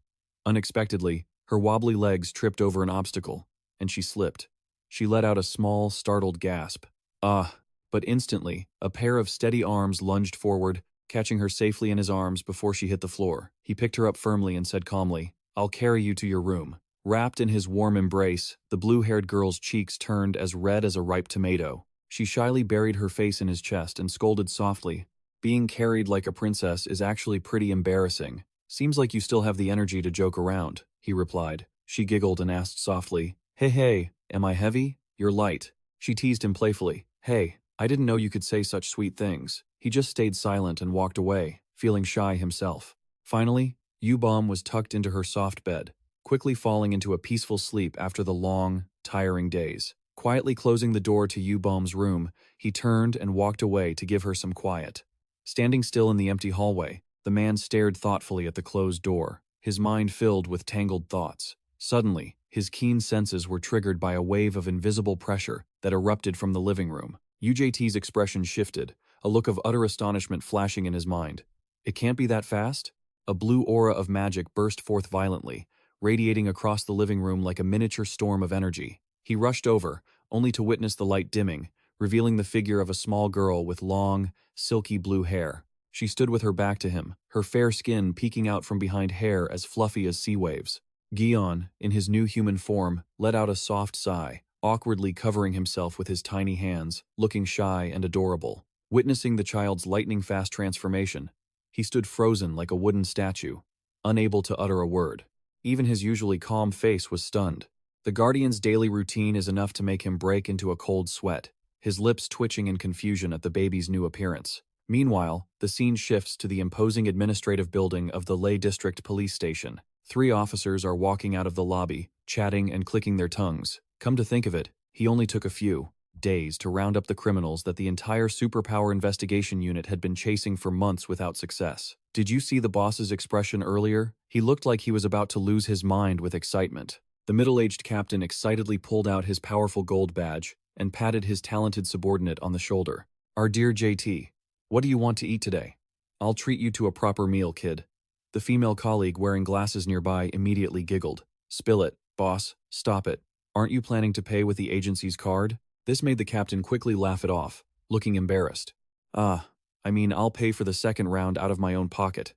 Unexpectedly, her wobbly legs tripped over an obstacle, and she slipped. She let out a small, startled gasp. Ah! But instantly, a pair of steady arms lunged forward, catching her safely in his arms before she hit the floor. He picked her up firmly and said calmly, "I'll carry you to your room." Wrapped in his warm embrace, the blue-haired girl's cheeks turned as red as a ripe tomato. She shyly buried her face in his chest and scolded softly, "Being carried like a princess is actually pretty embarrassing. Seems like you still have the energy to joke around," he replied. She giggled and asked softly, Hey, am I heavy? You're light." She teased him playfully, "Hey, I didn't know you could say such sweet things." He just stayed silent and walked away, feeling shy himself. Finally, Yu-Bomb was tucked into her soft bed, quickly falling into a peaceful sleep after the long, tiring days. Quietly closing the door to Yu-Bomb's room, he turned and walked away to give her some quiet. Standing still in the empty hallway, the man stared thoughtfully at the closed door, his mind filled with tangled thoughts. Suddenly, his keen senses were triggered by a wave of invisible pressure that erupted from the living room. UJT's expression shifted, a look of utter astonishment flashing in his mind. It can't be that fast? A blue aura of magic burst forth violently, radiating across the living room like a miniature storm of energy. He rushed over, only to witness the light dimming, revealing the figure of a small girl with long, silky blue hair. She stood with her back to him, her fair skin peeking out from behind hair as fluffy as sea waves. Gion, in his new human form, let out a soft sigh, awkwardly covering himself with his tiny hands, looking shy and adorable. Witnessing the child's lightning-fast transformation, he stood frozen like a wooden statue, unable to utter a word. Even his usually calm face was stunned. The Guardian's daily routine is enough to make him break into a cold sweat, his lips twitching in confusion at the baby's new appearance. Meanwhile, the scene shifts to the imposing administrative building of the Leh District Police Station. 3 officers are walking out of the lobby, chatting and clicking their tongues. Come to think of it, he only took a few days to round up the criminals that the entire superpower investigation unit had been chasing for months without success. Did you see the boss's expression earlier? He looked like he was about to lose his mind with excitement. The middle-aged captain excitedly pulled out his powerful gold badge and patted his talented subordinate on the shoulder. "Our dear JT, what do you want to eat today? I'll treat you to a proper meal, kid." The female colleague wearing glasses nearby immediately giggled. "Spill it, boss, stop it. Aren't you planning to pay with the agency's card?" This made the captain quickly laugh it off, looking embarrassed. I'll pay for the second round out of my own pocket."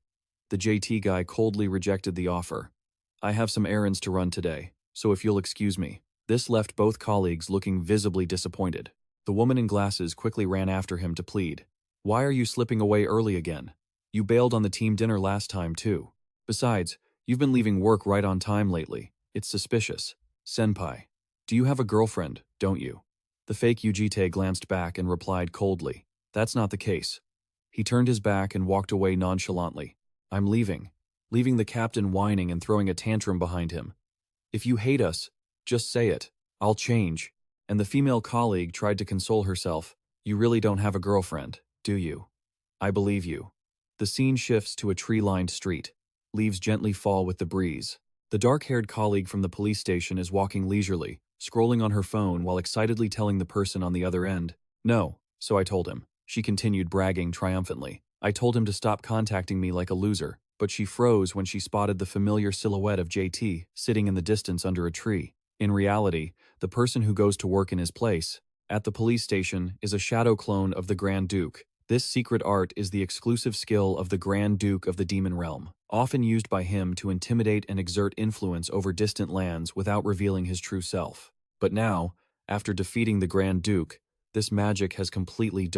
The JT guy coldly rejected the offer. "I have some errands to run today, so if you'll excuse me." This left both colleagues looking visibly disappointed. The woman in glasses quickly ran after him to plead. "Why are you slipping away early again? You bailed on the team dinner last time, too. Besides, you've been leaving work right on time lately. It's suspicious. Senpai, do you have a girlfriend, don't you?" The fake Yu Jitae glanced back and replied coldly, "That's not the case." He turned his back and walked away nonchalantly. "I'm leaving." Leaving the captain whining and throwing a tantrum behind him. "If you hate us, just say it. I'll change." And the female colleague tried to console herself. "You really don't have a girlfriend, do you? I believe you." The scene shifts to a tree-lined street. Leaves gently fall with the breeze. The dark-haired colleague from the police station is walking leisurely, scrolling on her phone while excitedly telling the person on the other end, "No, so I told him." She continued bragging triumphantly. "I told him to stop contacting me like a loser." But she froze when she spotted the familiar silhouette of JT sitting in the distance under a tree. In reality, the person who goes to work in his place at the police station is a shadow clone of the Grand Duke. This secret art is the exclusive skill of the Grand Duke of the Demon Realm, often used by him to intimidate and exert influence over distant lands without revealing his true self. But now, after defeating the Grand Duke, this magic has completely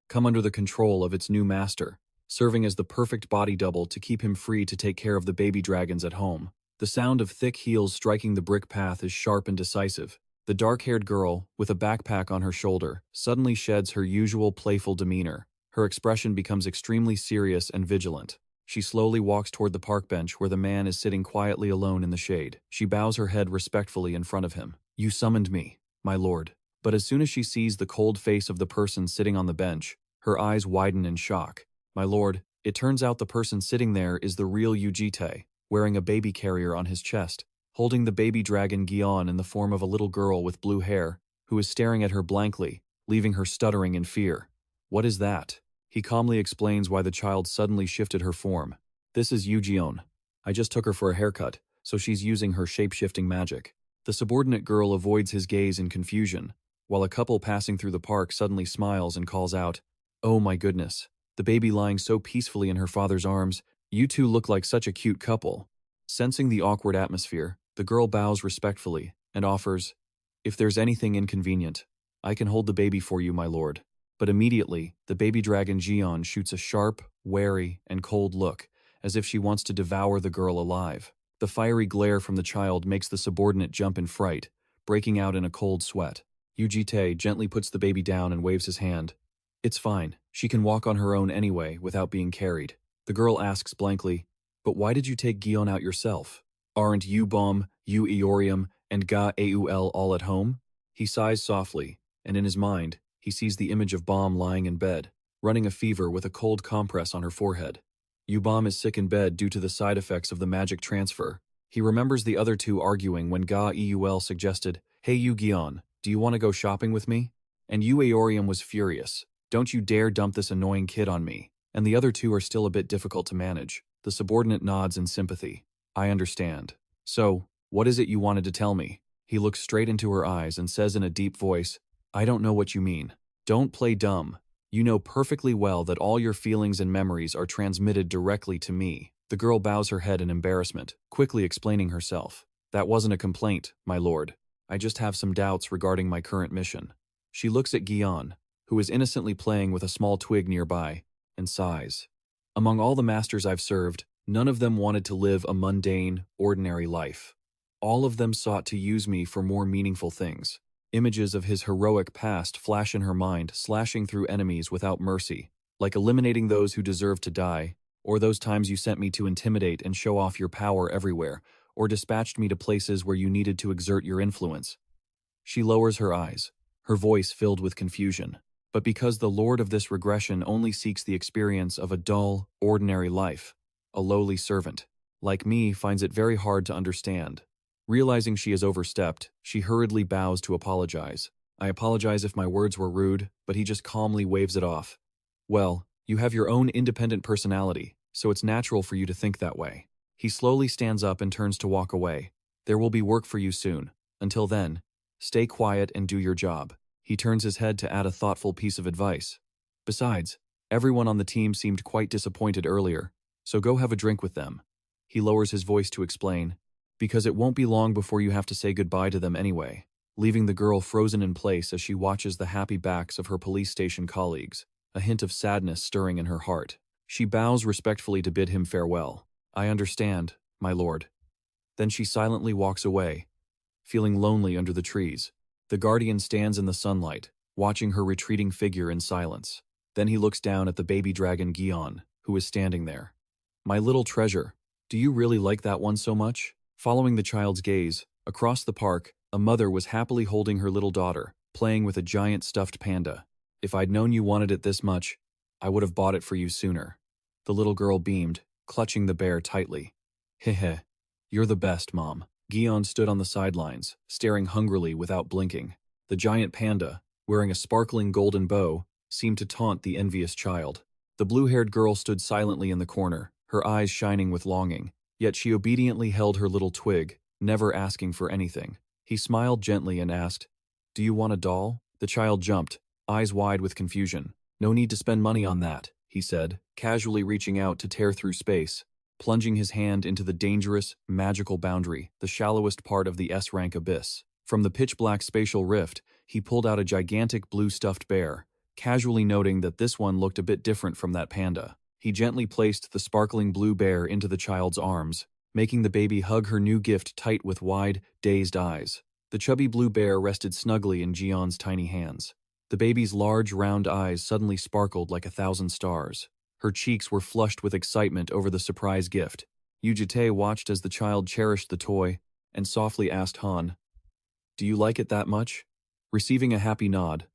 come under the control of its new master, serving as the perfect body double to keep him free to take care of the baby dragons at home. The sound of thick heels striking the brick path is sharp and decisive. The dark-haired girl, with a backpack on her shoulder, suddenly sheds her usual playful demeanor. Her expression becomes extremely serious and vigilant. She slowly walks toward the park bench where the man is sitting quietly alone in the shade. She bows her head respectfully in front of him. "You summoned me, my lord." But as soon as she sees the cold face of the person sitting on the bench, her eyes widen in shock. "My lord, it turns out the person sitting there is the real Yu Jitae, wearing a baby carrier on his chest, holding the baby dragon Gion in the form of a little girl with blue hair, who is staring at her blankly, leaving her stuttering in fear." "What is that?" He calmly explains why the child suddenly shifted her form. This is Yu Jitae. I just took her for a haircut, so she's using her shape-shifting magic. The subordinate girl avoids his gaze in confusion, while a couple passing through the park suddenly smiles and calls out, "Oh my goodness." The baby lying so peacefully in her father's arms, "You two look like such a cute couple." Sensing the awkward atmosphere, the girl bows respectfully and offers, "If there's anything inconvenient, I can hold the baby for you, my lord." But immediately, the baby dragon Jian shoots a sharp, wary, and cold look, as if she wants to devour the girl alive. The fiery glare from the child makes the subordinate jump in fright, breaking out in a cold sweat. Yu Jitae gently puts the baby down and waves his hand. "It's fine. She can walk on her own anyway, without being carried." The girl asks blankly, "But why did you take Gion out yourself? Aren't you Bom, you Eorium, and Ga Aul all at home?" He sighs softly, and in his mind, he sees the image of Bom lying in bed, running a fever with a cold compress on her forehead. Yubom is sick in bed due to the side effects of the magic transfer. He remembers the other two arguing when Ga Eul suggested, "Hey Yu Gion, do you want to go shopping with me?" And Yu Aorium was furious. "Don't you dare dump this annoying kid on me." And the other two are still a bit difficult to manage. The subordinate nods in sympathy. "I understand. So, what is it you wanted to tell me?" He looks straight into her eyes and says in a deep voice, "I don't know what you mean. Don't play dumb. You know perfectly well that all your feelings and memories are transmitted directly to me." The girl bows her head in embarrassment, quickly explaining herself. "That wasn't a complaint, my lord. I just have some doubts regarding my current mission." She looks at Gion, who is innocently playing with a small twig nearby, and sighs. "Among all the masters I've served, none of them wanted to live a mundane, ordinary life. All of them sought to use me for more meaningful things." Images of his heroic past flash in her mind, slashing through enemies without mercy, like eliminating those who deserve to die, or those times you sent me to intimidate and show off your power everywhere, or dispatched me to places where you needed to exert your influence. She lowers her eyes, her voice filled with confusion. But because the lord of this regression only seeks the experience of a dull, ordinary life, a lowly servant, like me, finds it very hard to understand. Realizing she has overstepped, she hurriedly bows to apologize. "I apologize if my words were rude," but he just calmly waves it off. "Well, you have your own independent personality, so it's natural for you to think that way." He slowly stands up and turns to walk away. "There will be work for you soon. Until then, stay quiet and do your job." He turns his head to add a thoughtful piece of advice. "Besides, everyone on the team seemed quite disappointed earlier, so go have a drink with them." He lowers his voice to explain, "Because it won't be long before you have to say goodbye to them anyway," leaving the girl frozen in place as she watches the happy backs of her police station colleagues, a hint of sadness stirring in her heart. She bows respectfully to bid him farewell. "I understand, my lord." Then she silently walks away, feeling lonely under the trees. The guardian stands in the sunlight, watching her retreating figure in silence. Then he looks down at the baby dragon Gion, who is standing there. "My little treasure, do you really like that one so much?" Following the child's gaze, across the park, a mother was happily holding her little daughter, playing with a giant stuffed panda. "If I'd known you wanted it this much, I would have bought it for you sooner." The little girl beamed, clutching the bear tightly. "Heh, you're the best, Mom." Gion stood on the sidelines, staring hungrily without blinking. The giant panda, wearing a sparkling golden bow, seemed to taunt the envious child. The blue-haired girl stood silently in the corner, her eyes shining with longing, yet she obediently held her little twig, never asking for anything. He smiled gently and asked, "Do you want a doll?" The child jumped, eyes wide with confusion. "No need to spend money on that," he said, casually reaching out to tear through space, plunging his hand into the dangerous, magical boundary, the shallowest part of the S-rank abyss. From the pitch-black spatial rift, he pulled out a gigantic blue stuffed bear, casually noting that this one looked a bit different from that panda. He gently placed the sparkling blue bear into the child's arms, making the baby hug her new gift tight with wide, dazed eyes. The chubby blue bear rested snugly in Gion's tiny hands. The baby's large, round eyes suddenly sparkled like 1,000 stars. Her cheeks were flushed with excitement over the surprise gift. Yu Jitae watched as the child cherished the toy, and softly asked Han, "Do you like it that much?" Receiving a happy nod,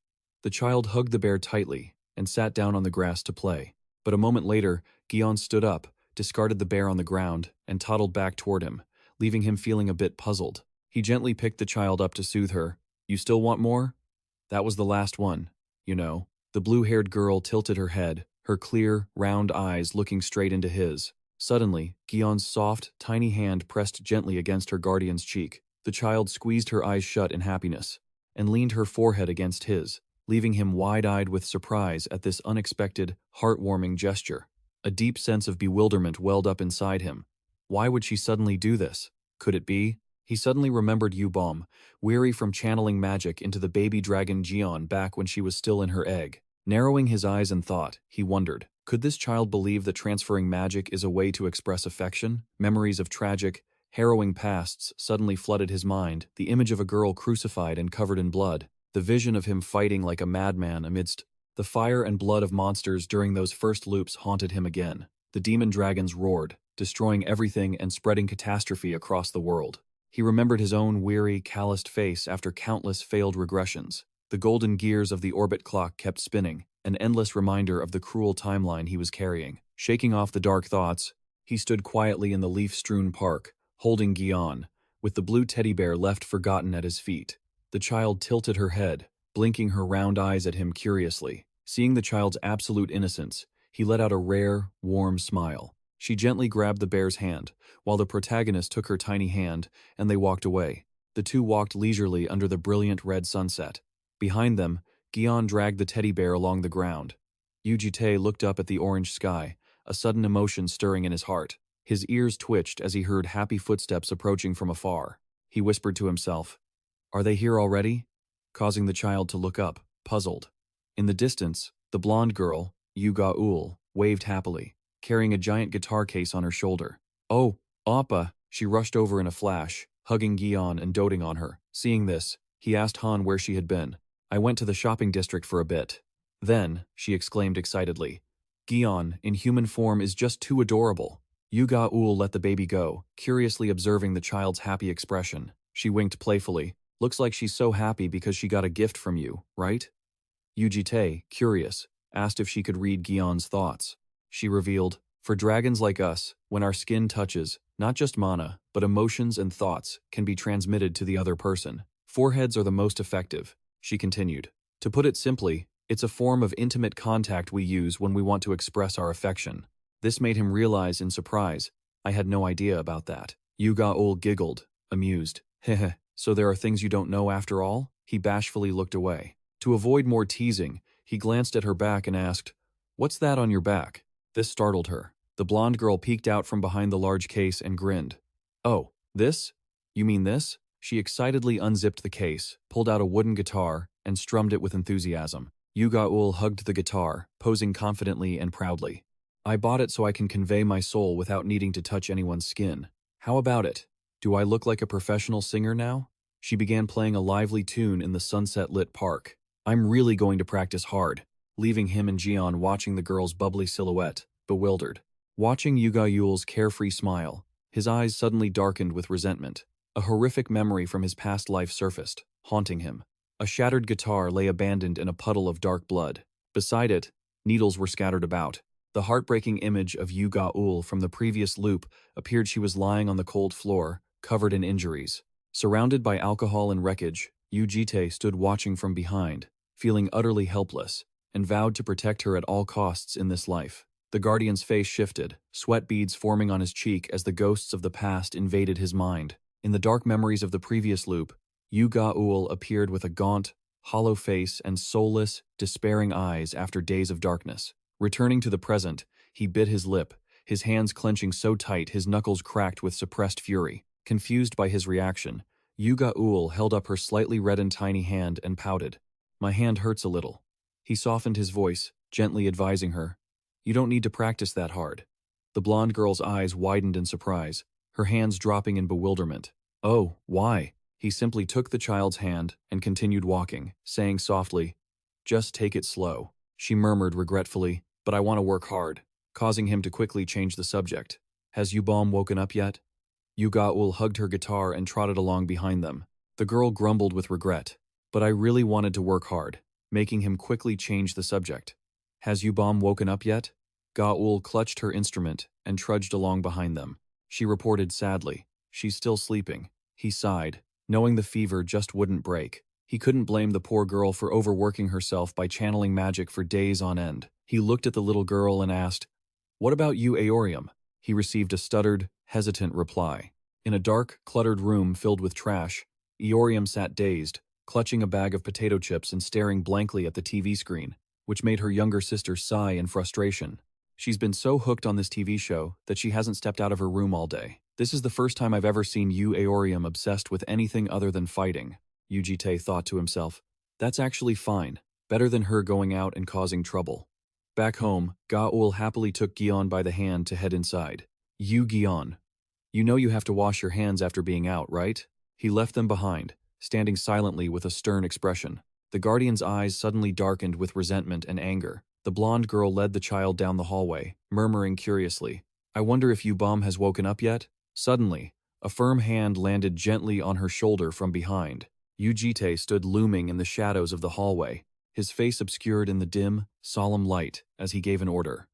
the child hugged the bear tightly and sat down on the grass to play. But a moment later, Gion stood up, discarded the bear on the ground, and toddled back toward him, leaving him feeling a bit puzzled. He gently picked the child up to soothe her. "You still want more? That was the last one, you know." The blue-haired girl tilted her head, her clear, round eyes looking straight into his. Suddenly, Gion's soft, tiny hand pressed gently against her guardian's cheek. The child squeezed her eyes shut in happiness and leaned her forehead against his, leaving him wide-eyed with surprise at this unexpected, heartwarming gesture. A deep sense of bewilderment welled up inside him. Why would she suddenly do this? Could it be? He suddenly remembered Yubom, weary from channeling magic into the baby dragon Gion back when she was still in her egg. Narrowing his eyes in thought, he wondered, could this child believe that transferring magic is a way to express affection? Memories of tragic, harrowing pasts suddenly flooded his mind, the image of a girl crucified and covered in blood, the vision of him fighting like a madman amidst the fire and blood of monsters during those first loops haunted him again. The demon dragons roared, destroying everything and spreading catastrophe across the world. He remembered his own weary, calloused face after countless failed regressions. The golden gears of the orbit clock kept spinning, an endless reminder of the cruel timeline he was carrying. Shaking off the dark thoughts, he stood quietly in the leaf-strewn park, holding Gion, with the blue teddy bear left forgotten at his feet. The child tilted her head, blinking her round eyes at him curiously. Seeing the child's absolute innocence, he let out a rare, warm smile. She gently grabbed the bear's hand, while the protagonist took her tiny hand, and they walked away. The two walked leisurely under the brilliant red sunset. Behind them, Gion dragged the teddy bear along the ground. Yu Jitae looked up at the orange sky, a sudden emotion stirring in his heart. His ears twitched as he heard happy footsteps approaching from afar. He whispered to himself, "Are they here already?" causing the child to look up, puzzled. In the distance, the blonde girl, Yu Gaul, waved happily, carrying a giant guitar case on her shoulder. "Oh, Appa!" She rushed over in a flash, hugging Gion and doting on her. Seeing this, he asked Han where she had been. "I went to the shopping district for a bit." Then, she exclaimed excitedly, "Gion, in human form, is just too adorable." Yu Gaul let the baby go, curiously observing the child's happy expression. She winked playfully. "Looks like she's so happy because she got a gift from you, right?" Yu Jitae, curious, asked if she could read Gion's thoughts. She revealed, "For dragons like us, when our skin touches, not just mana, but emotions and thoughts can be transmitted to the other person. Foreheads are the most effective," she continued. "To put it simply, it's a form of intimate contact we use when we want to express our affection." This made him realize in surprise, "I had no idea about that." Yu Gaul giggled, amused. "Heh, so there are things you don't know after all?" He bashfully looked away. To avoid more teasing, he glanced at her back and asked, "What's that on your back?" This startled her. The blonde girl peeked out from behind the large case and grinned. "Oh, this? You mean this?" She excitedly unzipped the case, pulled out a wooden guitar, and strummed it with enthusiasm. Yu Gaul hugged the guitar, posing confidently and proudly. "I bought it so I can convey my soul without needing to touch anyone's skin. How about it? Do I look like a professional singer now?" She began playing a lively tune in the sunset-lit park. "I'm really going to practice hard," leaving him and Gion watching the girl's bubbly silhouette, bewildered. Watching Yu Gaul's carefree smile, his eyes suddenly darkened with resentment. A horrific memory from his past life surfaced, haunting him. A shattered guitar lay abandoned in a puddle of dark blood. Beside it, needles were scattered about. The heartbreaking image of Yu Gaul from the previous loop appeared she was lying on the cold floor, covered in injuries. Surrounded by alcohol and wreckage, Yu Jitae stood watching from behind, feeling utterly helpless, and vowed to protect her at all costs in this life. The guardian's face shifted, sweat beads forming on his cheek as the ghosts of the past invaded his mind. In the dark memories of the previous loop, Yu Gaul appeared with a gaunt, hollow face and soulless, despairing eyes after days of darkness. Returning to the present, he bit his lip, his hands clenching so tight his knuckles cracked with suppressed fury. Confused by his reaction, Yu Gaul held up her slightly reddened tiny hand and pouted. "My hand hurts a little." He softened his voice, gently advising her, "You don't need to practice that hard." The blonde girl's eyes widened in surprise, her hands dropping in bewilderment. "Oh, why?" He simply took the child's hand and continued walking, saying softly, "Just take it slow." She murmured regretfully, "But I want to work hard," causing him to quickly change the subject. "Has Yubom woken up yet?" Yu Gaul hugged her guitar and trotted along behind them. The girl grumbled with regret, "But I really wanted to work hard," making him quickly change the subject. "Has Yubom woken up yet?" Gaul clutched her instrument and trudged along behind them. She reported sadly, "She's still sleeping." He sighed, knowing the fever just wouldn't break. He couldn't blame the poor girl for overworking herself by channeling magic for days on end. He looked at the little girl and asked, "What about you, Aorium?" He received a stuttered, hesitant reply. In a dark, cluttered room filled with trash, Aorium sat dazed, clutching a bag of potato chips and staring blankly at the TV screen, which made her younger sister sigh in frustration. She's been so hooked on this TV show that she hasn't stepped out of her room all day. This is the first time I've ever seen Yu Aorium obsessed with anything other than fighting, Yu Jitae thought to himself. That's actually fine, better than her going out and causing trouble. Back home, Ga-ul happily took Gion by the hand to head inside. "You, Gion. You know you have to wash your hands after being out, right?" He left them behind, standing silently with a stern expression. The guardian's eyes suddenly darkened with resentment and anger. The blonde girl led the child down the hallway, murmuring curiously, "I wonder if Yu-bom has woken up yet?" Suddenly, a firm hand landed gently on her shoulder from behind. Yu Jitae stood looming in the shadows of the hallway, his face obscured in the dim, solemn light as he gave an order.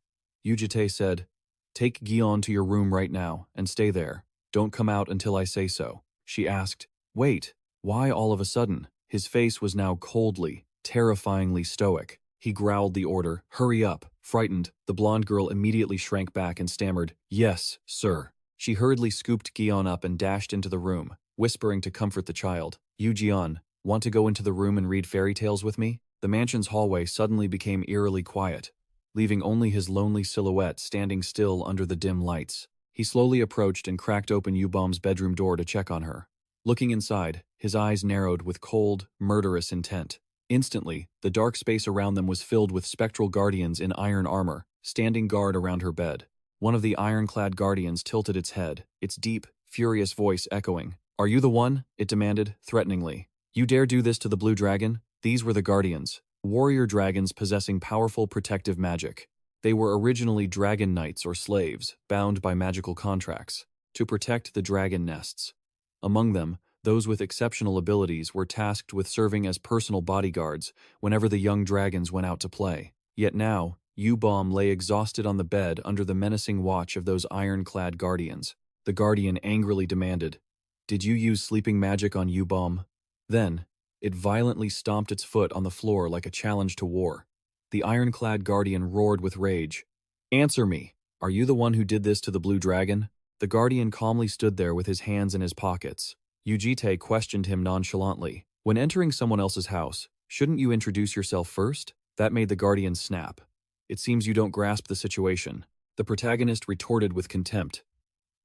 Yu Jitae said, "Take Gion to your room right now and stay there. Don't come out until I say so." She asked, "Wait, why all of a sudden?" His face was now coldly, terrifyingly stoic. He growled the order, "Hurry up." Frightened, the blonde girl immediately shrank back and stammered, "Yes, sir." She hurriedly scooped Gion up and dashed into the room, whispering to comfort the child. "You, Gion, want to go into the room and read fairy tales with me?" The mansion's hallway suddenly became eerily quiet, leaving only his lonely silhouette standing still under the dim lights. He slowly approached and cracked open Yu-bom's bedroom door to check on her. Looking inside, his eyes narrowed with cold, murderous intent. Instantly, the dark space around them was filled with spectral guardians in iron armor, standing guard around her bed. One of the ironclad guardians tilted its head, its deep, furious voice echoing. "Are you the one?" it demanded, threateningly. "You dare do this to the blue dragon?" These were the guardians, warrior dragons possessing powerful protective magic. They were originally dragon knights or slaves, bound by magical contracts, to protect the dragon nests. Among them, those with exceptional abilities were tasked with serving as personal bodyguards whenever the young dragons went out to play. Yet now, Yu-bom lay exhausted on the bed under the menacing watch of those ironclad guardians. The guardian angrily demanded, "Did you use sleeping magic on Yu-bom?" Then, it violently stomped its foot on the floor like a challenge to war. The ironclad guardian roared with rage. "Answer me! Are you the one who did this to the blue dragon?" The guardian calmly stood there with his hands in his pockets. Yu Jitae questioned him nonchalantly. "When entering someone else's house, shouldn't you introduce yourself first?" That made the guardian snap. "It seems you don't grasp the situation." The protagonist retorted with contempt.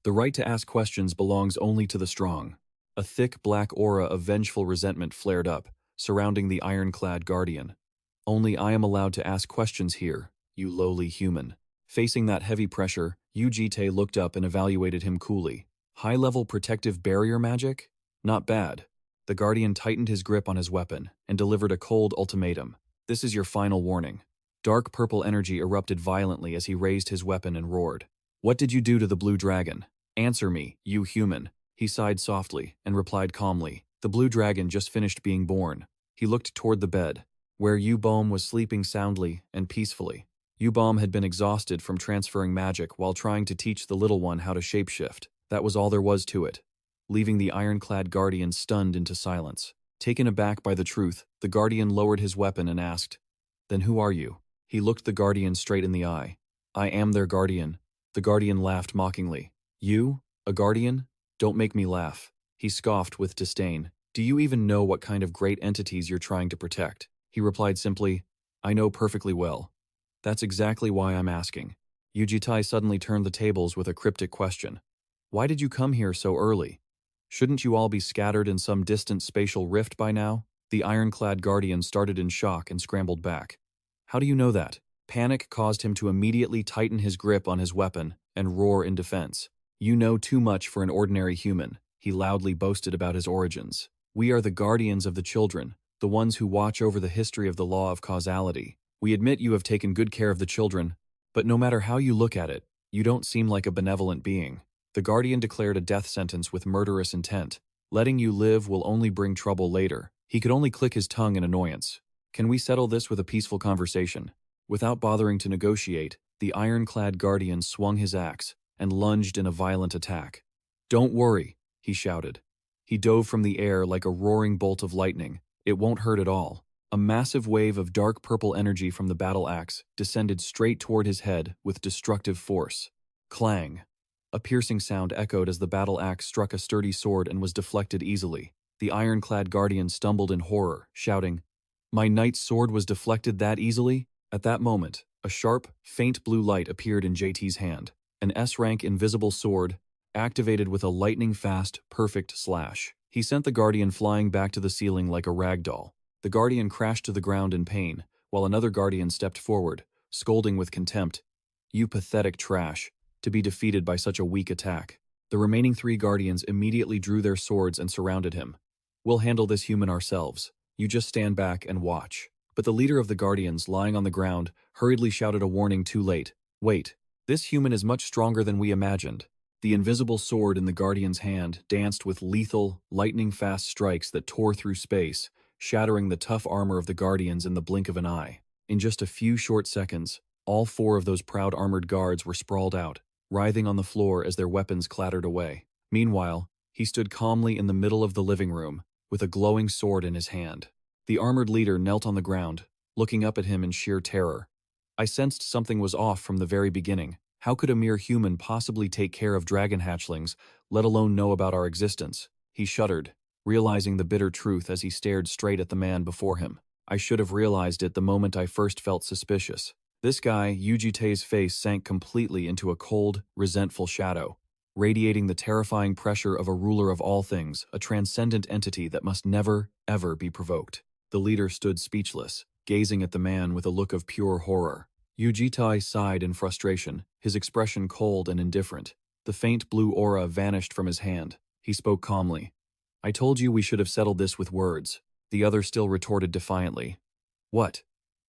"The right to ask questions belongs only to the strong." A thick black aura of vengeful resentment flared up, surrounding the ironclad guardian. "Only I am allowed to ask questions here, you lowly human." Facing that heavy pressure, Yu Jitae looked up and evaluated him coolly. High-level protective barrier magic? Not bad. The guardian tightened his grip on his weapon and delivered a cold ultimatum. "This is your final warning." Dark purple energy erupted violently as he raised his weapon and roared. "What did you do to the blue dragon? Answer me, you human." He sighed softly and replied calmly. The blue dragon just finished being born. He looked toward the bed, where Yu-bom was sleeping soundly and peacefully. Yu-bom had been exhausted from transferring magic while trying to teach the little one how to shapeshift. That was all there was to it, leaving the ironclad guardian stunned into silence. Taken aback by the truth, the guardian lowered his weapon and asked, "Then who are you?" He looked the guardian straight in the eye. "I am their guardian." The guardian laughed mockingly. "You? A guardian? Don't make me laugh." He scoffed with disdain. "Do you even know what kind of great entities you're trying to protect?" He replied simply, "I know perfectly well. That's exactly why I'm asking." Yu Jitae suddenly turned the tables with a cryptic question. "Why did you come here so early? Shouldn't you all be scattered in some distant spatial rift by now?" The ironclad guardian started in shock and scrambled back. "How do you know that?" Panic caused him to immediately tighten his grip on his weapon and roar in defense. "You know too much for an ordinary human," he loudly boasted about his origins. "We are the guardians of the children, the ones who watch over the history of the law of causality. We admit you have taken good care of the children, but no matter how you look at it, you don't seem like a benevolent being." The guardian declared a death sentence with murderous intent. "Letting you live will only bring trouble later." He could only click his tongue in annoyance. "Can we settle this with a peaceful conversation?" Without bothering to negotiate, the ironclad guardian swung his axe and lunged in a violent attack. "Don't worry," he shouted. He dove from the air like a roaring bolt of lightning, It won't hurt at all. A massive wave of dark purple energy from the battle axe descended straight toward his head with destructive force. Clang! A piercing sound echoed as the battle axe struck a sturdy sword and was deflected easily. The ironclad guardian stumbled in horror, shouting, "My knight's sword was deflected that easily?" At that moment, a sharp, faint blue light appeared in JT's hand. An S-rank invisible sword, activated with a lightning-fast, perfect slash. He sent the guardian flying back to the ceiling like a rag doll. The guardian crashed to the ground in pain, while another guardian stepped forward, scolding with contempt, "You pathetic trash, to be defeated by such a weak attack." The remaining 3 guardians immediately drew their swords and surrounded him. "We'll handle this human ourselves. You just stand back and watch." But the leader of the guardians, lying on the ground, hurriedly shouted a warning too late. "Wait, this human is much stronger than we imagined." The invisible sword in the guardian's hand danced with lethal, lightning-fast strikes that tore through space, shattering the tough armor of the guardians in the blink of an eye. In just a few short seconds, all 4 of those proud armored guards were sprawled out, writhing on the floor as their weapons clattered away. Meanwhile, he stood calmly in the middle of the living room, with a glowing sword in his hand. The armored leader knelt on the ground, looking up at him in sheer terror. I sensed something was off from the very beginning. How could a mere human possibly take care of dragon hatchlings, let alone know about our existence? He shuddered, realizing the bitter truth as he stared straight at the man before him. I should have realized it the moment I first felt suspicious. This guy, Yu Jitae's face sank completely into a cold, resentful shadow, radiating the terrifying pressure of a ruler of all things, a transcendent entity that must never, ever be provoked. The leader stood speechless, gazing at the man with a look of pure horror. Yu Jitae sighed in frustration, his expression cold and indifferent. The faint blue aura vanished from his hand. He spoke calmly. "I told you we should have settled this with words." The other still retorted defiantly. "What?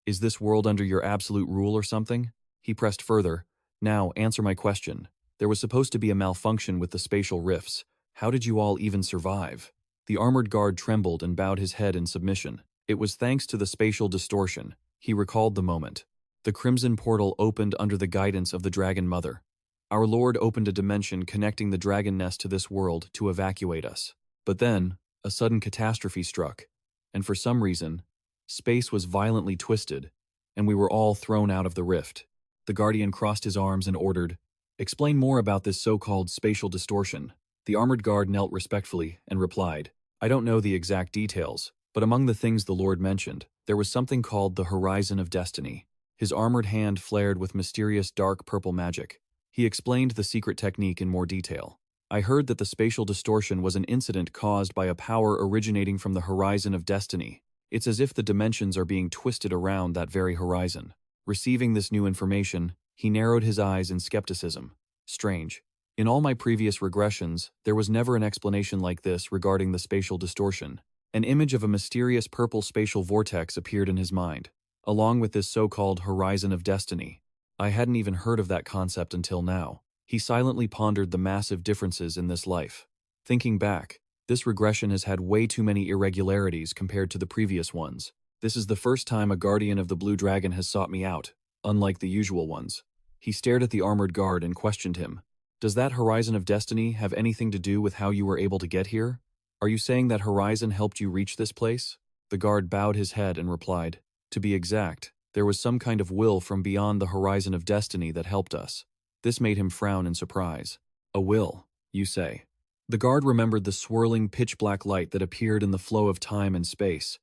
Is this world under your absolute rule or something?" He pressed further. "Now, answer my question. There was supposed to be a malfunction with the spatial rifts. How did you all even survive?" The armored guard trembled and bowed his head in submission. It was thanks to the spatial distortion. He recalled the moment. The crimson portal opened under the guidance of the Dragon Mother. Our Lord opened a dimension connecting the dragon nest to this world to evacuate us. But then, a sudden catastrophe struck, and for some reason, space was violently twisted, and we were all thrown out of the rift. The Guardian crossed his arms and ordered, "Explain more about this so-called spatial distortion." The armored guard knelt respectfully and replied, "I don't know the exact details, but among the things the Lord mentioned, there was something called the Horizon of Destiny." His armored hand flared with mysterious dark purple magic. He explained the secret technique in more detail. "I heard that the spatial distortion was an incident caused by a power originating from the Horizon of Destiny. It's as if the dimensions are being twisted around that very horizon." Receiving this new information, he narrowed his eyes in skepticism. Strange. In all my previous regressions, there was never an explanation like this regarding the spatial distortion. An image of a mysterious purple spatial vortex appeared in his mind, along with this so-called Horizon of Destiny. I hadn't even heard of that concept until now. He silently pondered the massive differences in this life. Thinking back, this regression has had way too many irregularities compared to the previous ones. This is the first time a guardian of the Blue Dragon has sought me out, unlike the usual ones. He stared at the armored guard and questioned him. "Does that Horizon of Destiny have anything to do with how you were able to get here? Are you saying that Horizon helped you reach this place?" The guard bowed his head and replied, "To be exact, there was some kind of will from beyond the Horizon of Destiny that helped us." This made him frown in surprise. "A will, you say?" The guard remembered the swirling pitch-black light that appeared in the flow of time and space.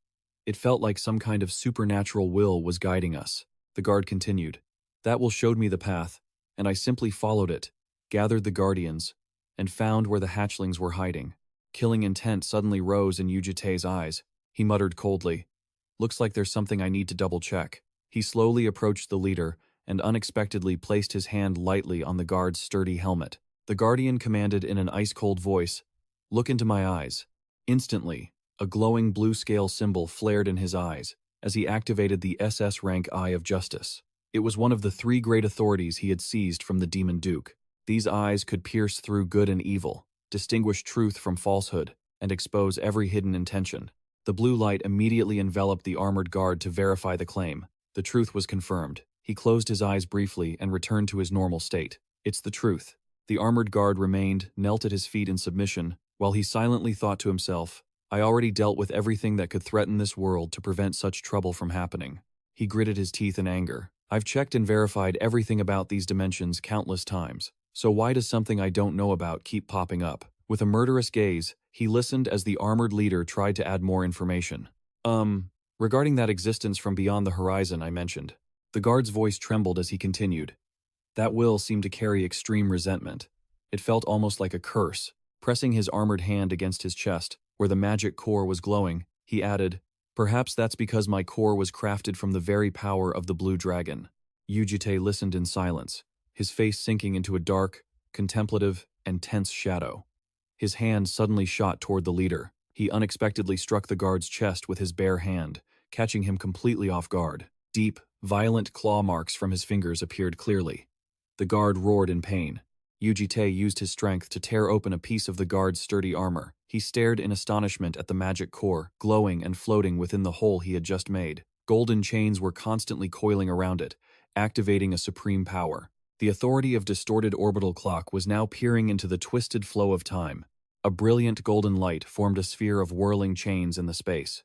It felt like some kind of supernatural will was guiding us. The guard continued, "That will showed me the path, and I simply followed it, gathered the guardians, and found where the hatchlings were hiding." Killing intent suddenly rose in Yu Jitae's eyes. He muttered coldly, "Looks like there's something I need to double-check." He slowly approached the leader and unexpectedly placed his hand lightly on the guard's sturdy helmet. The guardian commanded in an ice-cold voice, "Look into my eyes." Instantly, a glowing blue scale symbol flared in his eyes as he activated the SS rank Eye of Justice. It was one of the 3 great authorities he had seized from the Demon Duke. These eyes could pierce through good and evil, distinguish truth from falsehood, and expose every hidden intention. The blue light immediately enveloped the armored guard to verify the claim. The truth was confirmed. He closed his eyes briefly and returned to his normal state. "It's the truth." The armored guard remained, knelt at his feet in submission, while he silently thought to himself, I already dealt with everything that could threaten this world to prevent such trouble from happening. He gritted his teeth in anger. I've checked and verified everything about these dimensions countless times. So why does something I don't know about keep popping up? With a murderous gaze, he listened as the armored leader tried to add more information. Regarding that existence from beyond the horizon I mentioned. The guard's voice trembled as he continued. That will seemed to carry extreme resentment. It felt almost like a curse. Pressing his armored hand against his chest, where the magic core was glowing, he added, Perhaps that's because my core was crafted from the very power of the blue dragon. Yu Jitae listened in silence, his face sinking into a dark, contemplative, and tense shadow. His hand suddenly shot toward the leader. He unexpectedly struck the guard's chest with his bare hand, catching him completely off guard. Deep, violent claw marks from his fingers appeared clearly. The guard roared in pain. Yu Jitae used his strength to tear open a piece of the guard's sturdy armor. He stared in astonishment at the magic core, glowing and floating within the hole he had just made. Golden chains were constantly coiling around it, activating a supreme power. The authority of distorted orbital clock was now peering into the twisted flow of time. A brilliant golden light formed a sphere of whirling chains in the space.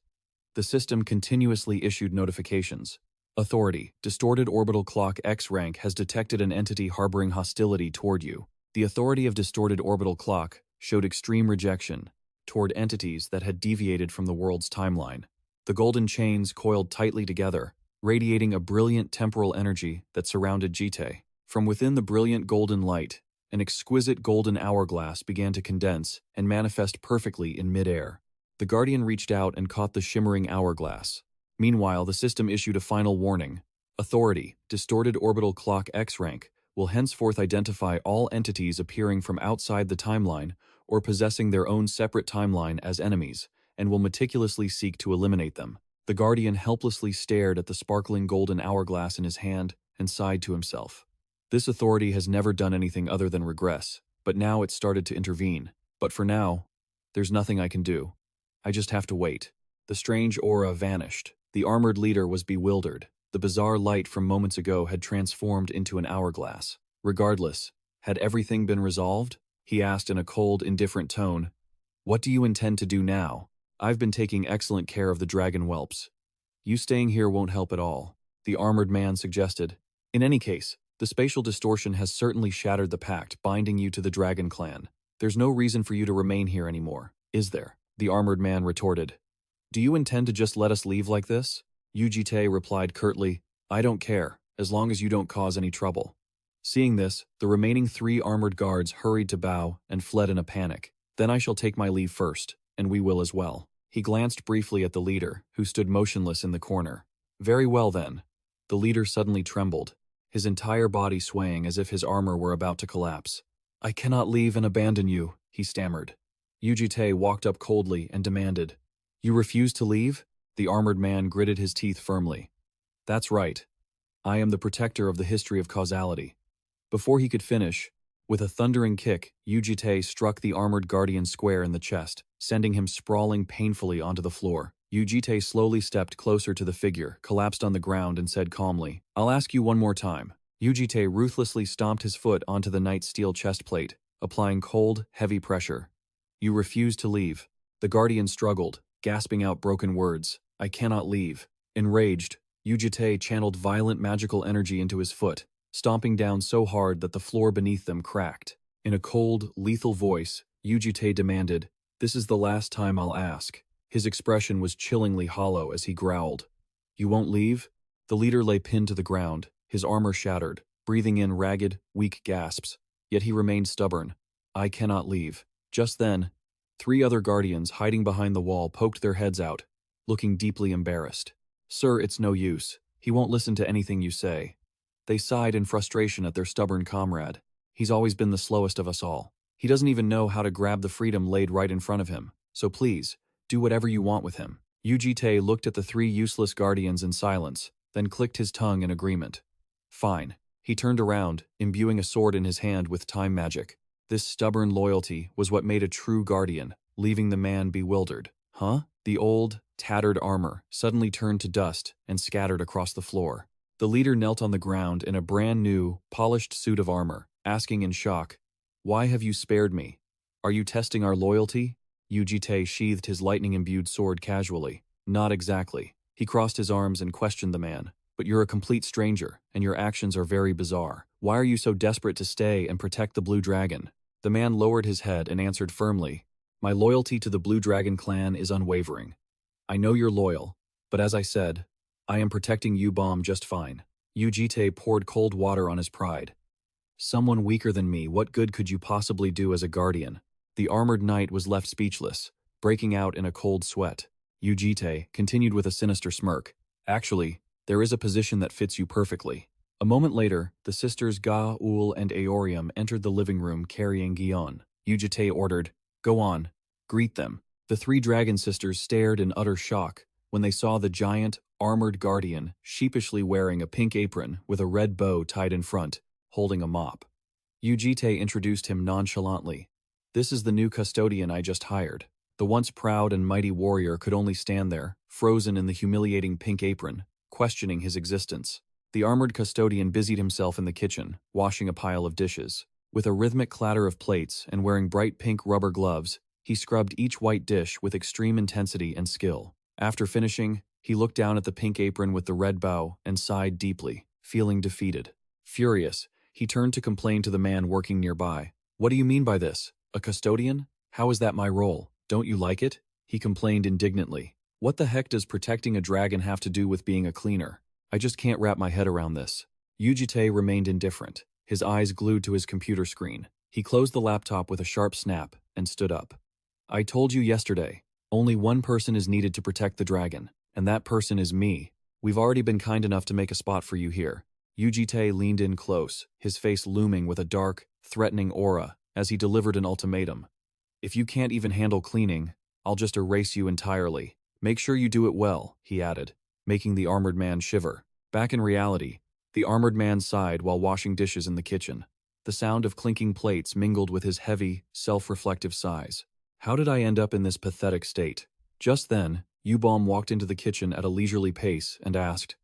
The system continuously issued notifications. Authority, distorted orbital clock X rank has detected an entity harboring hostility toward you. The authority of distorted orbital clock showed extreme rejection toward entities that had deviated from the world's timeline. The golden chains coiled tightly together, radiating a brilliant temporal energy that surrounded Jitae. From within the brilliant golden light, an exquisite golden hourglass began to condense and manifest perfectly in midair. The Guardian reached out and caught the shimmering hourglass. Meanwhile, the system issued a final warning. Authority, distorted orbital clock X rank, will henceforth identify all entities appearing from outside the timeline or possessing their own separate timeline as enemies, and will meticulously seek to eliminate them. The Guardian helplessly stared at the sparkling golden hourglass in his hand and sighed to himself. This authority has never done anything other than regress, but now it's started to intervene. But for now, there's nothing I can do. I just have to wait. The strange aura vanished. The armored leader was bewildered. The bizarre light from moments ago had transformed into an hourglass. Regardless, had everything been resolved? He asked in a cold, indifferent tone. What do you intend to do now? I've been taking excellent care of the dragon whelps. You staying here won't help at all, the armored man suggested. In any case, the spatial distortion has certainly shattered the pact binding you to the dragon clan. There's no reason for you to remain here anymore, is there? The armored man retorted. Do you intend to just let us leave like this? Yu Jitae replied curtly, I don't care, as long as you don't cause any trouble. Seeing this, the remaining 3 armored guards hurried to bow and fled in a panic. Then I shall take my leave first, and we will as well. He glanced briefly at the leader, who stood motionless in the corner. Very well then. The leader suddenly trembled, his entire body swaying as if his armor were about to collapse. I cannot leave and abandon you, he stammered. Yu Jitae walked up coldly and demanded, You refuse to leave? The armored man gritted his teeth firmly. That's right. I am the protector of the history of causality. Before he could finish, with a thundering kick, Yu Jitae struck the armored guardian square in the chest, sending him sprawling painfully onto the floor. Yu Jitae slowly stepped closer to the figure, collapsed on the ground, and said calmly, I'll ask you one more time. Yu Jitae ruthlessly stomped his foot onto the knight's steel chest plate, applying cold, heavy pressure. You refuse to leave. The guardian struggled, gasping out broken words. I cannot leave. Enraged, Yu Jitae channeled violent magical energy into his foot, stomping down so hard that the floor beneath them cracked. In a cold, lethal voice, Yu Jitae demanded, This is the last time I'll ask. His expression was chillingly hollow as he growled. You won't leave? The leader lay pinned to the ground, his armor shattered, breathing in ragged, weak gasps. Yet he remained stubborn. I cannot leave. Just then, 3 other guardians hiding behind the wall poked their heads out, looking deeply embarrassed. Sir, it's no use. He won't listen to anything you say. They sighed in frustration at their stubborn comrade. He's always been the slowest of us all. He doesn't even know how to grab the freedom laid right in front of him. So please, do whatever you want with him. Yu Jitae looked at the 3 useless guardians in silence, then clicked his tongue in agreement. Fine. He turned around, imbuing a sword in his hand with time magic. This stubborn loyalty was what made a true guardian, leaving the man bewildered. Huh? The old, tattered armor suddenly turned to dust and scattered across the floor. The leader knelt on the ground in a brand new, polished suit of armor, asking in shock, Why have you spared me? Are you testing our loyalty? Yu Jitae sheathed his lightning-imbued sword casually. Not exactly. He crossed his arms and questioned the man. But you're a complete stranger, and your actions are very bizarre. Why are you so desperate to stay and protect the Blue Dragon? The man lowered his head and answered firmly, My loyalty to the Blue Dragon clan is unwavering. I know you're loyal, but as I said, I am protecting Yu-Bomb just fine. Yu Jitae poured cold water on his pride. Someone weaker than me, what good could you possibly do as a guardian? The armored knight was left speechless, breaking out in a cold sweat. Yu Jitae continued with a sinister smirk. Actually, there is a position that fits you perfectly. A moment later, the sisters Ga-ul and Aorium entered the living room carrying Gion. Yu Jitae ordered, Go on, greet them. The three dragon sisters stared in utter shock when they saw the giant, armored guardian sheepishly wearing a pink apron with a red bow tied in front, holding a mop. Yu Jitae introduced him nonchalantly. This is the new custodian I just hired. The once proud and mighty warrior could only stand there, frozen in the humiliating pink apron, questioning his existence. The armored custodian busied himself in the kitchen, washing a pile of dishes. With a rhythmic clatter of plates and wearing bright pink rubber gloves, he scrubbed each white dish with extreme intensity and skill. After finishing, he looked down at the pink apron with the red bow and sighed deeply, feeling defeated. Furious, he turned to complain to the man working nearby. What do you mean by this? A custodian? How is that my role? Don't you like it? He complained indignantly. What the heck does protecting a dragon have to do with being a cleaner? I just can't wrap my head around this. Yu Jitae remained indifferent, his eyes glued to his computer screen. He closed the laptop with a sharp snap and stood up. I told you yesterday, only one person is needed to protect the dragon, and that person is me. We've already been kind enough to make a spot for you here. Yu Jitae leaned in close, his face looming with a dark, threatening aura as he delivered an ultimatum. If you can't even handle cleaning, I'll just erase you entirely. Make sure you do it well, he added, making the armored man shiver. Back in reality, the armored man sighed while washing dishes in the kitchen. The sound of clinking plates mingled with his heavy, self-reflective sighs. How did I end up in this pathetic state? Just then, Yu-Bomb walked into the kitchen at a leisurely pace and asked,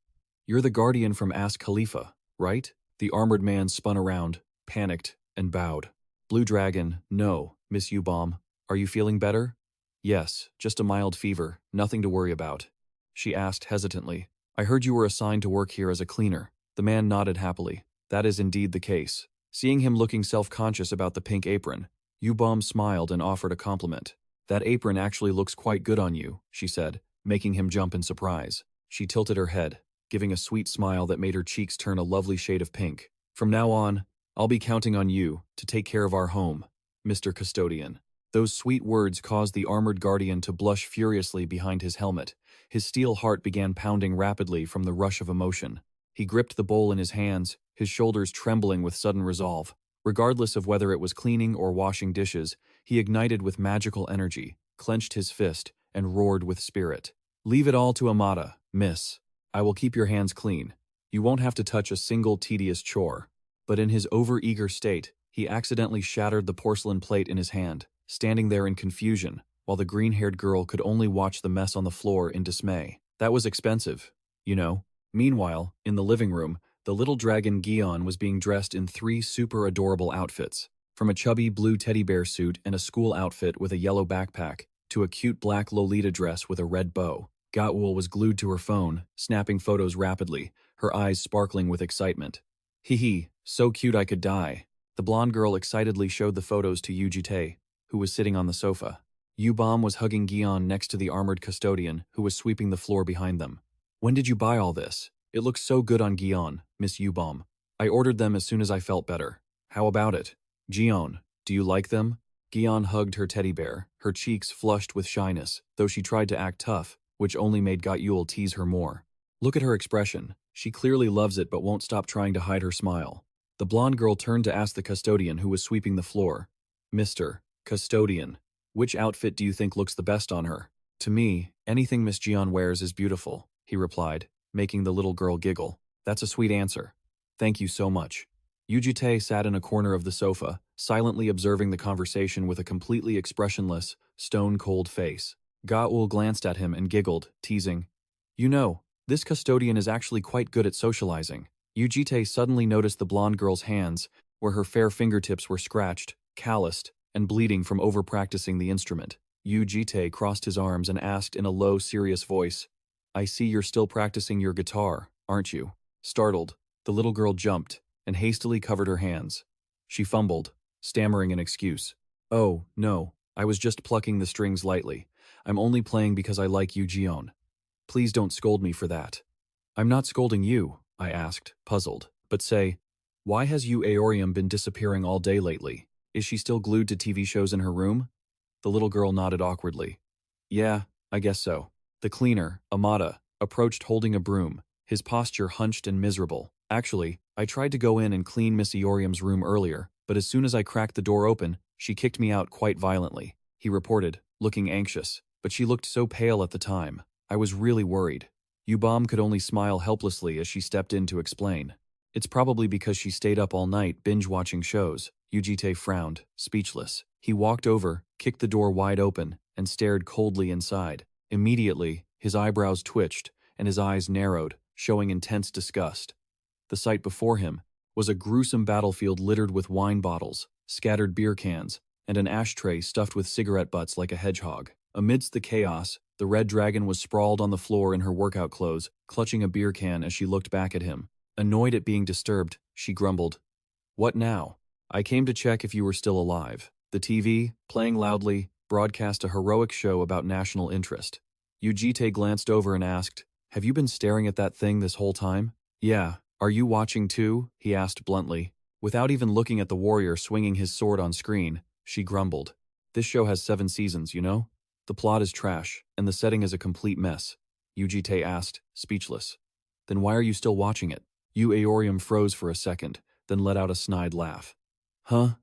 You're the guardian from Askalifa, right? The armored man spun around, panicked, and bowed. Blue Dragon, no, Miss Yu-Bomb. Are you feeling better? Yes, just a mild fever, nothing to worry about. She asked hesitantly. I heard you were assigned to work here as a cleaner. The man nodded happily. That is indeed the case. Seeing him looking self-conscious about the pink apron, Yu-Bomb smiled and offered a compliment. That apron actually looks quite good on you, she said, making him jump in surprise. She tilted her head, giving a sweet smile that made her cheeks turn a lovely shade of pink. From now on, I'll be counting on you to take care of our home, Mr. Custodian. Those sweet words caused the armored guardian to blush furiously behind his helmet. His steel heart began pounding rapidly from the rush of emotion. He gripped the bowl in his hands, his shoulders trembling with sudden resolve. Regardless of whether it was cleaning or washing dishes, he ignited with magical energy, clenched his fist, and roared with spirit. Leave it all to Amata, miss. I will keep your hands clean. You won't have to touch a single tedious chore. But in his over-eager state, he accidentally shattered the porcelain plate in his hand, standing there in confusion, while the green-haired girl could only watch the mess on the floor in dismay. That was expensive, you know. Meanwhile, in the living room, the little dragon Gion was being dressed in 3 super adorable outfits, from a chubby blue teddy bear suit and a school outfit with a yellow backpack, to a cute black Lolita dress with a red bow. Ga-ul was glued to her phone, snapping photos rapidly, her eyes sparkling with excitement. Hee, so cute I could die. The blonde girl excitedly showed the photos to Yu Jitae, who was sitting on the sofa. Yu-Bomb was hugging Gion next to the armored custodian, who was sweeping the floor behind them. When did you buy all this? It looks so good on Gion, Miss Yu-Bomb. I ordered them as soon as I felt better. How about it? Gion, do you like them? Gion hugged her teddy bear, her cheeks flushed with shyness, though she tried to act tough, which only made Ga-ul tease her more. Look at her expression. She clearly loves it but won't stop trying to hide her smile. The blonde girl turned to ask the custodian who was sweeping the floor. Mr. Custodian, which outfit do you think looks the best on her? To me, anything Miss Gion wears is beautiful, he replied, making the little girl giggle. That's a sweet answer. Thank you so much. Yu Jitae sat in a corner of the sofa, silently observing the conversation with a completely expressionless, stone-cold face. Ga-ul glanced at him and giggled, teasing. You know, this custodian is actually quite good at socializing. Yu Jitae suddenly noticed the blonde girl's hands, where her fair fingertips were scratched, calloused, and bleeding from over-practicing the instrument. Yu Jitae crossed his arms and asked in a low, serious voice, I see you're still practicing your guitar, aren't you? Startled, the little girl jumped and hastily covered her hands. She fumbled, stammering an excuse. Oh, no, I was just plucking the strings lightly. I'm only playing because I like Yu Jion. Please don't scold me for that. I'm not scolding you, I asked, puzzled. But say, why has Yu Aorium been disappearing all day lately? Is she still glued to TV shows in her room? The little girl nodded awkwardly. Yeah, I guess so. The cleaner, Amada, approached holding a broom, his posture hunched and miserable. Actually, I tried to go in and clean Miss Aorium's room earlier, but as soon as I cracked the door open, she kicked me out quite violently, he reported, looking anxious. But she looked so pale at the time. I was really worried. Yubom could only smile helplessly as she stepped in to explain. It's probably because she stayed up all night binge-watching shows. Yu Jitae frowned, speechless. He walked over, kicked the door wide open, and stared coldly inside. Immediately, his eyebrows twitched, and his eyes narrowed, showing intense disgust. The sight before him was a gruesome battlefield littered with wine bottles, scattered beer cans, and an ashtray stuffed with cigarette butts like a hedgehog. Amidst the chaos, the red dragon was sprawled on the floor in her workout clothes, clutching a beer can as she looked back at him. Annoyed at being disturbed, she grumbled. What now? I came to check if you were still alive. The TV, playing loudly, broadcast a heroic show about national interest. Yu Jitae glanced over and asked, Have you been staring at that thing this whole time? Yeah. Are you watching too? He asked bluntly. Without even looking at the warrior swinging his sword on screen, she grumbled. This show has 7 seasons, you know? The plot is trash, and the setting is a complete mess. Yu Jitae asked, speechless. Then why are you still watching it? Yu Aorium froze for a second, then let out a snide laugh. Huh?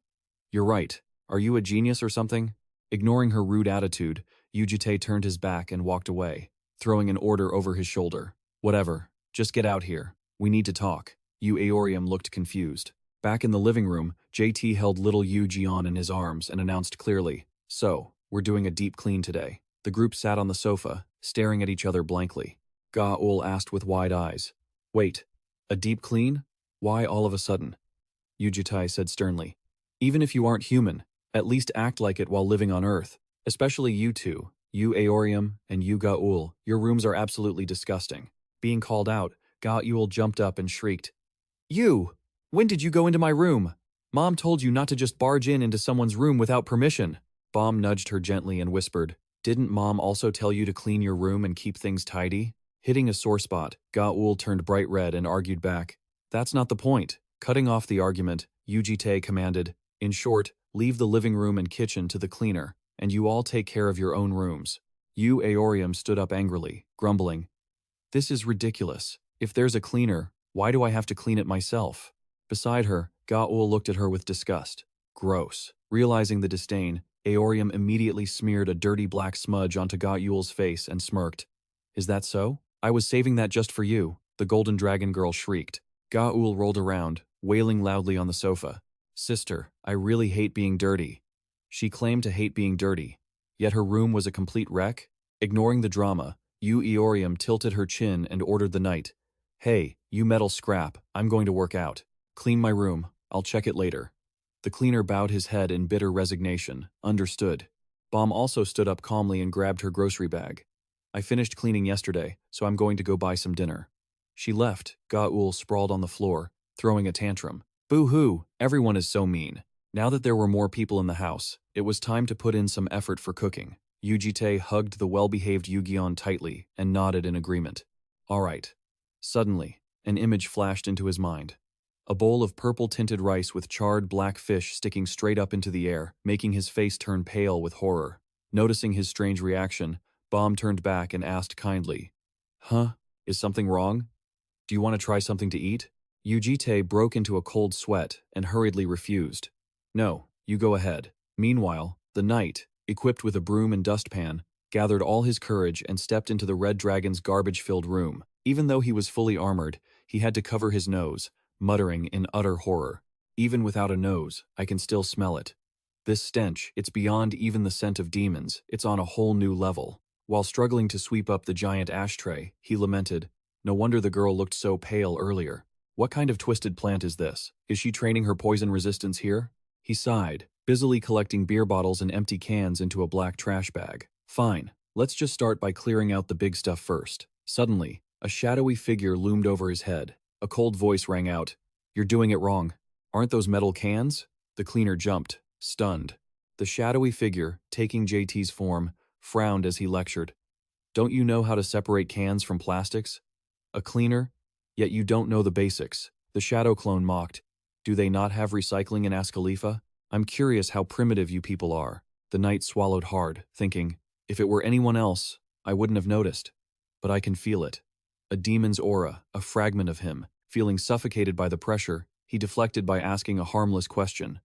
You're right. Are you a genius or something? Ignoring her rude attitude, Yu Jitae turned his back and walked away, throwing an order over his shoulder. Whatever. Just get out here. We need to talk. Yu Aorium looked confused. Back in the living room, JT held little Yu Jion in his arms and announced clearly, So, we're doing a deep clean today. The group sat on the sofa, staring at each other blankly. Ga-ul asked with wide eyes. Wait, a deep clean? Why all of a sudden? Yu Jitae said sternly. Even if you aren't human, at least act like it while living on Earth. Especially you two, Yu Aorium and Yu Ga-ul. Your rooms are absolutely disgusting. Being called out, Ga-ul jumped up and shrieked. You! When did you go into my room? Mom told you not to just barge into someone's room without permission. Bom nudged her gently and whispered, Didn't Mom also tell you to clean your room and keep things tidy? Hitting a sore spot, Ga-ul turned bright red and argued back. That's not the point. Cutting off the argument, Yu Jitae commanded, In short, leave the living room and kitchen to the cleaner, and you all take care of your own rooms. Yu Aorium stood up angrily, grumbling. This is ridiculous. If there's a cleaner, why do I have to clean it myself? Beside her, Ga-ul looked at her with disgust. Gross. Realizing the disdain, Aorium immediately smeared a dirty black smudge onto Ga-ul's face and smirked. Is that so? I was saving that just for you, the golden dragon girl shrieked. Ga-ul rolled around, wailing loudly on the sofa. Sister, I really hate being dirty. She claimed to hate being dirty, yet her room was a complete wreck. Ignoring the drama, Yu Aorium tilted her chin and ordered the knight. Hey, you metal scrap, I'm going to work out. Clean my room, I'll check it later. The cleaner bowed his head in bitter resignation. Understood. Bom also stood up calmly and grabbed her grocery bag. I finished cleaning yesterday, so I'm going to go buy some dinner. She left. Ga-ul sprawled on the floor, throwing a tantrum. Boo-hoo, everyone is so mean. Now that there were more people in the house, it was time to put in some effort for cooking. Yu Jitae hugged the well-behaved Yu Jion tightly and nodded in agreement. All right. Suddenly, an image flashed into his mind. A bowl of purple-tinted rice with charred black fish sticking straight up into the air, making his face turn pale with horror. Noticing his strange reaction, Bom turned back and asked kindly, Huh? Is something wrong? Do you want to try something to eat? Yu Jitae broke into a cold sweat and hurriedly refused. No, you go ahead. Meanwhile, the knight, equipped with a broom and dustpan, gathered all his courage and stepped into the red dragon's garbage-filled room. Even though he was fully armored, he had to cover his nose, muttering in utter horror. Even without a nose, I can still smell it. This stench, it's beyond even the scent of demons, it's on a whole new level. While struggling to sweep up the giant ashtray, he lamented, No wonder the girl looked so pale earlier. What kind of twisted plant is this? Is she training her poison resistance here? He sighed, busily collecting beer bottles and empty cans into a black trash bag. Fine, let's just start by clearing out the big stuff first. Suddenly, a shadowy figure loomed over his head. A cold voice rang out. You're doing it wrong. Aren't those metal cans? The cleaner jumped, stunned. The shadowy figure, taking JT's form, frowned as he lectured. Don't you know how to separate cans from plastics? A cleaner? Yet you don't know the basics. The shadow clone mocked. Do they not have recycling in Askalifa? I'm curious how primitive you people are. The knight swallowed hard, thinking, if it were anyone else, I wouldn't have noticed. But I can feel it. A demon's aura, a fragment of him. Feeling suffocated by the pressure, he deflected by asking a harmless question.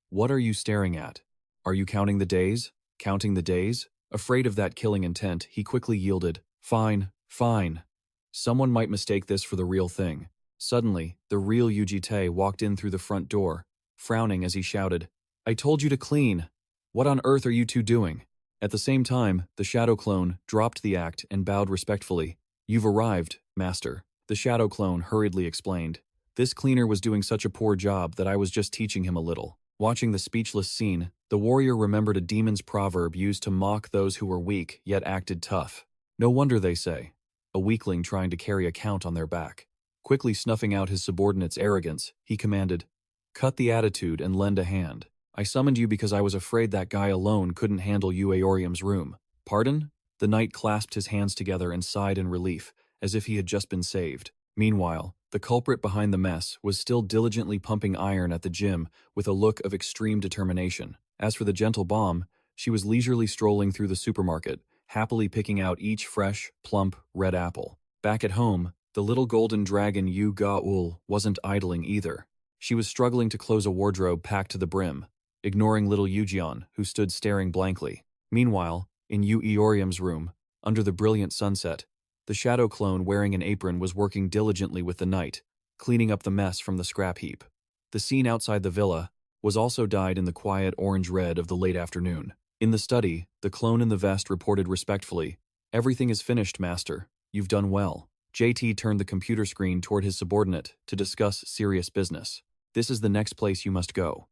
What are you staring at? Are you counting the days? Counting the days? Afraid of that killing intent, he quickly yielded. Fine, fine. Someone might mistake this for the real thing. Suddenly, the real Yu Jitae walked in through the front door, frowning as he shouted, I told you to clean. What on earth are you two doing? At the same time, the shadow clone dropped the act and bowed respectfully. You've arrived, master, the shadow clone hurriedly explained. This cleaner was doing such a poor job that I was just teaching him a little. Watching the speechless scene, the warrior remembered a demon's proverb used to mock those who were weak yet acted tough. No wonder they say, a weakling trying to carry a count on their back. Quickly snuffing out his subordinate's arrogance, he commanded, cut the attitude and lend a hand. I summoned you because I was afraid that guy alone couldn't handle Yu Aorium's room. Pardon? The knight clasped his hands together and sighed in relief, as if he had just been saved. Meanwhile, the culprit behind the mess was still diligently pumping iron at the gym with a look of extreme determination. As for the gentle bomb, she was leisurely strolling through the supermarket, happily picking out each fresh, plump, red apple. Back at home, the little golden dragon Yu Ga-ul wasn't idling either. She was struggling to close a wardrobe packed to the brim, ignoring little Yujian, who stood staring blankly. Meanwhile, in Yu Aorium's room, under the brilliant sunset, the shadow clone wearing an apron was working diligently with the knight, cleaning up the mess from the scrap heap. The scene outside the villa was also dyed in the quiet orange-red of the late afternoon. In the study, the clone in the vest reported respectfully, Everything is finished, master. You've done well. JT turned the computer screen toward his subordinate to discuss serious business. This is the next place you must go.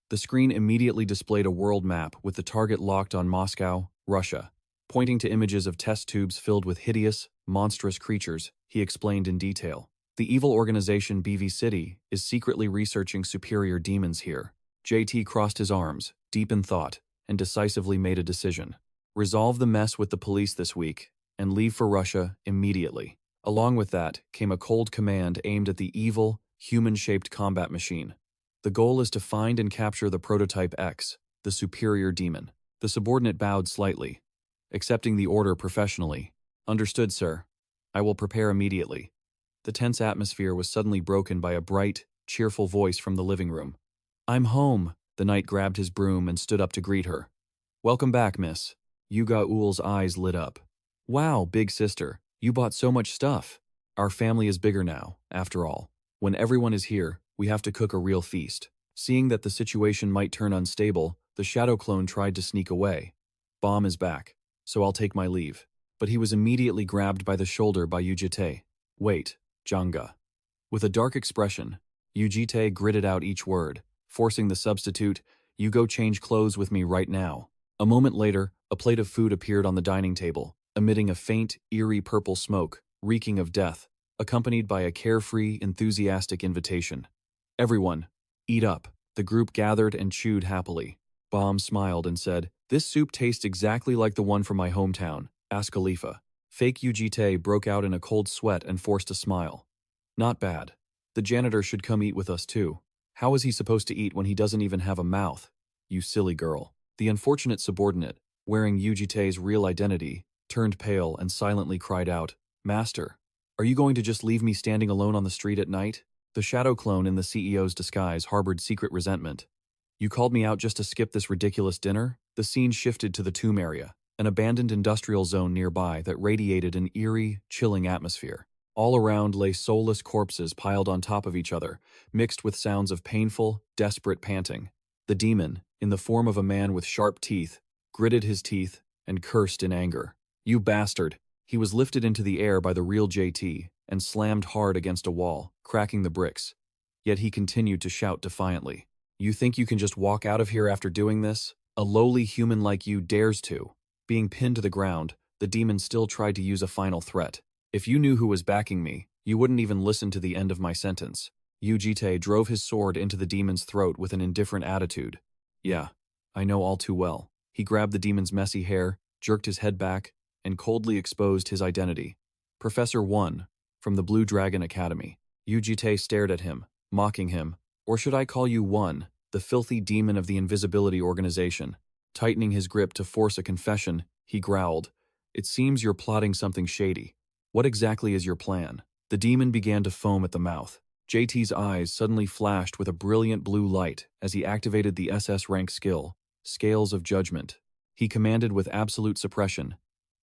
The screen immediately displayed a world map with the target locked on Moscow, Russia. Pointing to images of test tubes filled with hideous, monstrous creatures, he explained in detail. The evil organization BV City is secretly researching superior demons here. JT crossed his arms, deep in thought, and decisively made a decision. Resolve the mess with the police this week, and leave for Russia immediately. Along with that came a cold command aimed at the evil, human-shaped combat machine. The goal is to find and capture the prototype X, the superior demon. The subordinate bowed slightly, accepting the order professionally. Understood, sir. I will prepare immediately. The tense atmosphere was suddenly broken by a bright, cheerful voice from the living room. I'm home. The knight grabbed his broom and stood up to greet her. Welcome back, miss. Yu Ga-ul's eyes lit up. Wow, big sister, you bought so much stuff. Our family is bigger now, after all. When everyone is here, we have to cook a real feast. Seeing that the situation might turn unstable, the shadow clone tried to sneak away. Bomb is back, so I'll take my leave. But he was immediately grabbed by the shoulder by Yu Jitae. Wait, Janga. With a dark expression, Yu Jitae gritted out each word, forcing the substitute, you go change clothes with me right now. A moment later, a plate of food appeared on the dining table, emitting a faint, eerie purple smoke, reeking of death, accompanied by a carefree, enthusiastic invitation. Everyone, eat up. The group gathered and chewed happily. Bomb smiled and said, This soup tastes exactly like the one from my hometown, Askalifa. Fake Yu Jitae broke out in a cold sweat and forced a smile. Not bad. The janitor should come eat with us too. How is he supposed to eat when he doesn't even have a mouth? You silly girl. The unfortunate subordinate, wearing Yu Jitae's real identity, turned pale and silently cried out, Master, are you going to just leave me standing alone on the street at night? The shadow clone in the CEO's disguise harbored secret resentment. You called me out just to skip this ridiculous dinner? The scene shifted to the tomb area, an abandoned industrial zone nearby that radiated an eerie, chilling atmosphere. All around lay soulless corpses piled on top of each other, mixed with sounds of painful, desperate panting. The demon, in the form of a man with sharp teeth, gritted his teeth and cursed in anger. You bastard! He was lifted into the air by the real JT and slammed hard against a wall, cracking the bricks. Yet he continued to shout defiantly. You think you can just walk out of here after doing this? A lowly human like you dares to. Being pinned to the ground, the demon still tried to use a final threat. If you knew who was backing me, you wouldn't even listen to the end of my sentence. Yu Jitae drove his sword into the demon's throat with an indifferent attitude. Yeah, I know all too well. He grabbed the demon's messy hair, jerked his head back, and coldly exposed his identity. Professor 1, from the Blue Dragon Academy. Yu Jitae stared at him, mocking him. Or should I call you 1, the filthy demon of the Invisibility Organization? Tightening his grip to force a confession, he growled, "It seems you're plotting something shady. What exactly is your plan?" The demon began to foam at the mouth. JT's eyes suddenly flashed with a brilliant blue light as he activated the SS rank skill, Scales of Judgment. He commanded with absolute suppression,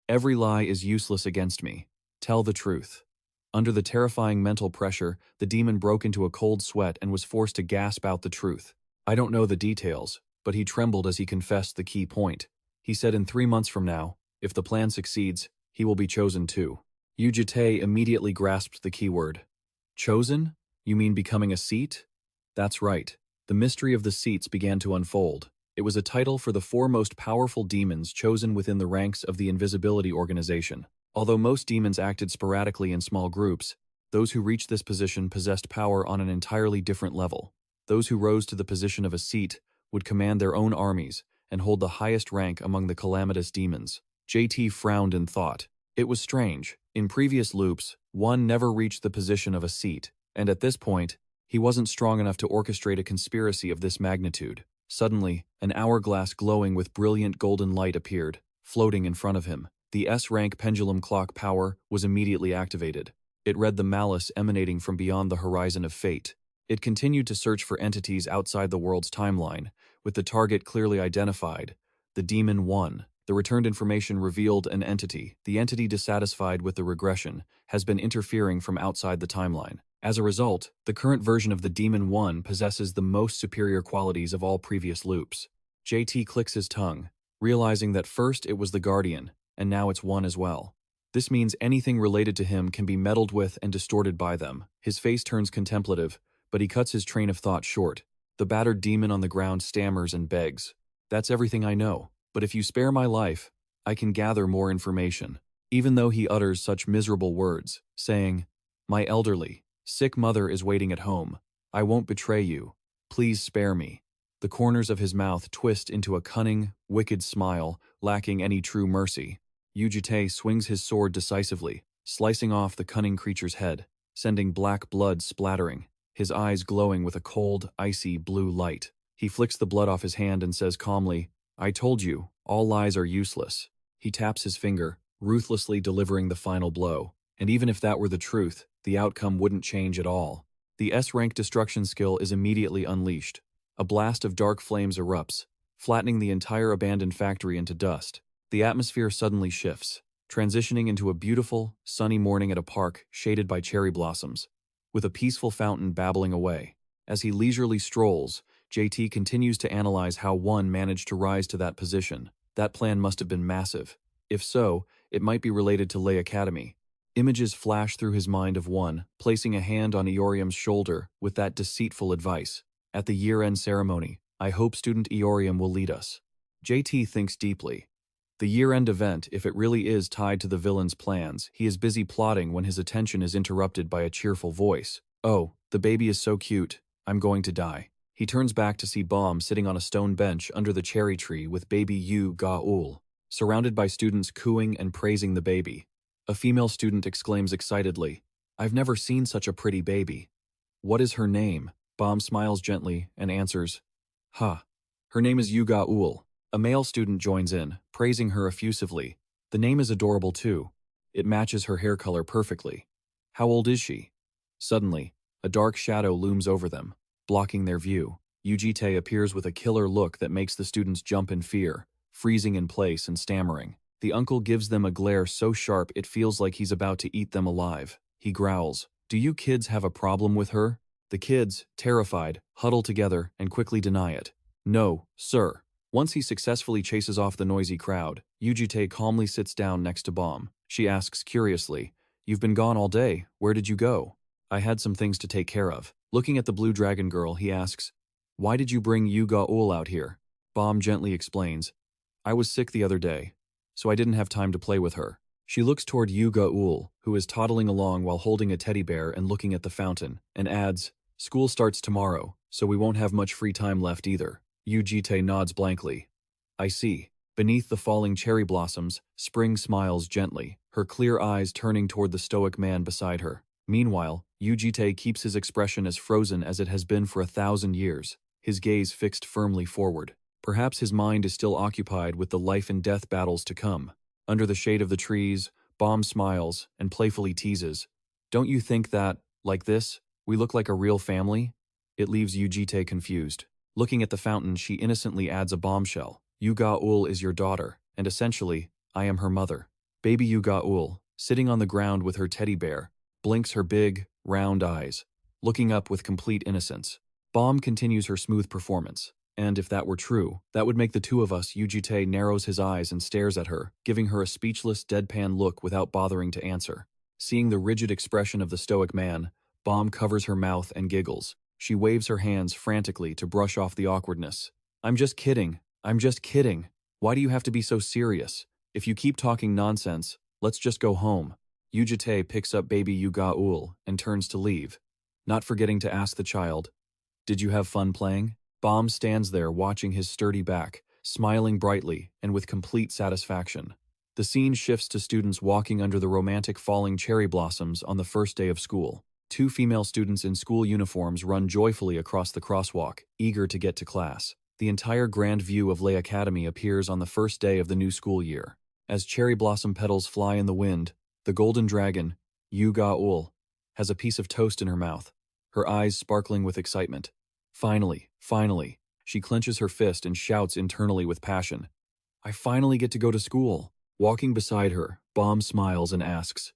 "Every lie is useless against me. Tell the truth." Under the terrifying mental pressure, the demon broke into a cold sweat and was forced to gasp out the truth. I don't know the details, but he trembled as he confessed the key point. He said in 3 months from now, if the plan succeeds, he will be chosen too. Yu Jitae immediately grasped the keyword. Chosen? You mean becoming a seat? That's right. The mystery of the seats began to unfold. It was a title for the 4 most powerful demons chosen within the ranks of the Invisibility Organization. Although most demons acted sporadically in small groups, those who reached this position possessed power on an entirely different level. Those who rose to the position of a seat would command their own armies and hold the highest rank among the calamitous demons. JT frowned in thought. It was strange. In previous loops, 1 never reached the position of a seat, and at this point, he wasn't strong enough to orchestrate a conspiracy of this magnitude. Suddenly, an hourglass glowing with brilliant golden light appeared, floating in front of him. The S-rank pendulum clock power was immediately activated. It read the malice emanating from beyond the horizon of fate. It continued to search for entities outside the world's timeline, with the target clearly identified, the Demon 1. The returned information revealed an entity. The entity dissatisfied with the regression has been interfering from outside the timeline. As a result, the current version of the Demon 1 possesses the most superior qualities of all previous loops. JT clicks his tongue, realizing that first it was the Guardian, and now it's 1 as well. This means anything related to him can be meddled with and distorted by them. His face turns contemplative, but he cuts his train of thought short. The battered demon on the ground stammers and begs. That's everything I know, but if you spare my life, I can gather more information. Even though he utters such miserable words, saying, "My elderly, sick mother is waiting at home. I won't betray you. Please spare me." The corners of his mouth twist into a cunning, wicked smile, lacking any true mercy. Yu Jitae swings his sword decisively, slicing off the cunning creature's head, sending black blood splattering, his eyes glowing with a cold, icy blue light. He flicks the blood off his hand and says calmly, "I told you, all lies are useless." He taps his finger, ruthlessly delivering the final blow. And even if that were the truth, the outcome wouldn't change at all. The S-rank destruction skill is immediately unleashed. A blast of dark flames erupts, flattening the entire abandoned factory into dust. The atmosphere suddenly shifts, transitioning into a beautiful, sunny morning at a park shaded by cherry blossoms, with a peaceful fountain babbling away. As he leisurely strolls, JT continues to analyze how 1 managed to rise to that position. That plan must have been massive. If so, it might be related to Lei Academy. Images flash through his mind of 1, placing a hand on Eorium's shoulder with that deceitful advice. At the year-end ceremony, I hope student Eorium will lead us. JT thinks deeply. The year-end event, if it really is tied to the villain's plans, he is busy plotting when his attention is interrupted by a cheerful voice. "Oh, the baby is so cute. I'm going to die." He turns back to see Bomb sitting on a stone bench under the cherry tree with baby Yu Gaul, surrounded by students cooing and praising the baby. A female student exclaims excitedly, "I've never seen such a pretty baby." "What is her name?" Bomb smiles gently and answers, "Ha. Her name is Yu Gaul." A male student joins in, praising her effusively. The name is adorable too. It matches her hair color perfectly. How old is she? Suddenly, a dark shadow looms over them, blocking their view. Yu Jitae appears with a killer look that makes the students jump in fear, freezing in place and stammering. The uncle gives them a glare so sharp it feels like he's about to eat them alive. He growls, "Do you kids have a problem with her?" The kids, terrified, huddle together and quickly deny it. "No, sir." Once he successfully chases off the noisy crowd, Yu Jitae calmly sits down next to Bomb. She asks curiously, "You've been gone all day. Where did you go?" "I had some things to take care of." Looking at the blue dragon girl, he asks, Why did you bring Yu Ga-ul out here? Bomb gently explains. I was sick the other day, so I didn't have time to play with her. She looks toward Yu Ga-ul, who is toddling along while holding a teddy bear and looking at the fountain, and adds, School starts tomorrow, so we won't have much free time left either. Yu Jitae nods blankly. I see. Beneath the falling cherry blossoms, Spring smiles gently, her clear eyes turning toward the stoic man beside her. Meanwhile, Yu Jitae keeps his expression as frozen as it has been for 1,000 years, his gaze fixed firmly forward. Perhaps his mind is still occupied with the life and death battles to come. Under the shade of the trees, Bomb smiles and playfully teases. Don't you think that, like this, we look like a real family? It leaves Yu Jitae confused. Looking at the fountain, she innocently adds a bombshell. Yu Ga-ul is your daughter, and essentially, I am her mother. Baby Yu Ga-ul, sitting on the ground with her teddy bear, blinks her big, round eyes, looking up with complete innocence. Bomb continues her smooth performance. And if that were true, that would make the two of us. Yu Jitae narrows his eyes and stares at her, giving her a speechless, deadpan look without bothering to answer. Seeing the rigid expression of the stoic man, Bomb covers her mouth and giggles. She waves her hands frantically to brush off the awkwardness. I'm just kidding. I'm just kidding. Why do you have to be so serious? If you keep talking nonsense, let's just go home. Yu Jitae picks up baby Yu Ga-ul and turns to leave, not forgetting to ask the child, Did you have fun playing? Bomb stands there watching his sturdy back, smiling brightly and with complete satisfaction. The scene shifts to students walking under the romantic falling cherry blossoms on the first day of school. Two female students in school uniforms run joyfully across the crosswalk, eager to get to class. The entire grand view of Lei Academy appears on the first day of the new school year. As cherry blossom petals fly in the wind, the golden dragon, Yu Ga-ul, has a piece of toast in her mouth, her eyes sparkling with excitement. Finally, she clenches her fist and shouts internally with passion. I finally get to go to school. Walking beside her, Bomb smiles and asks,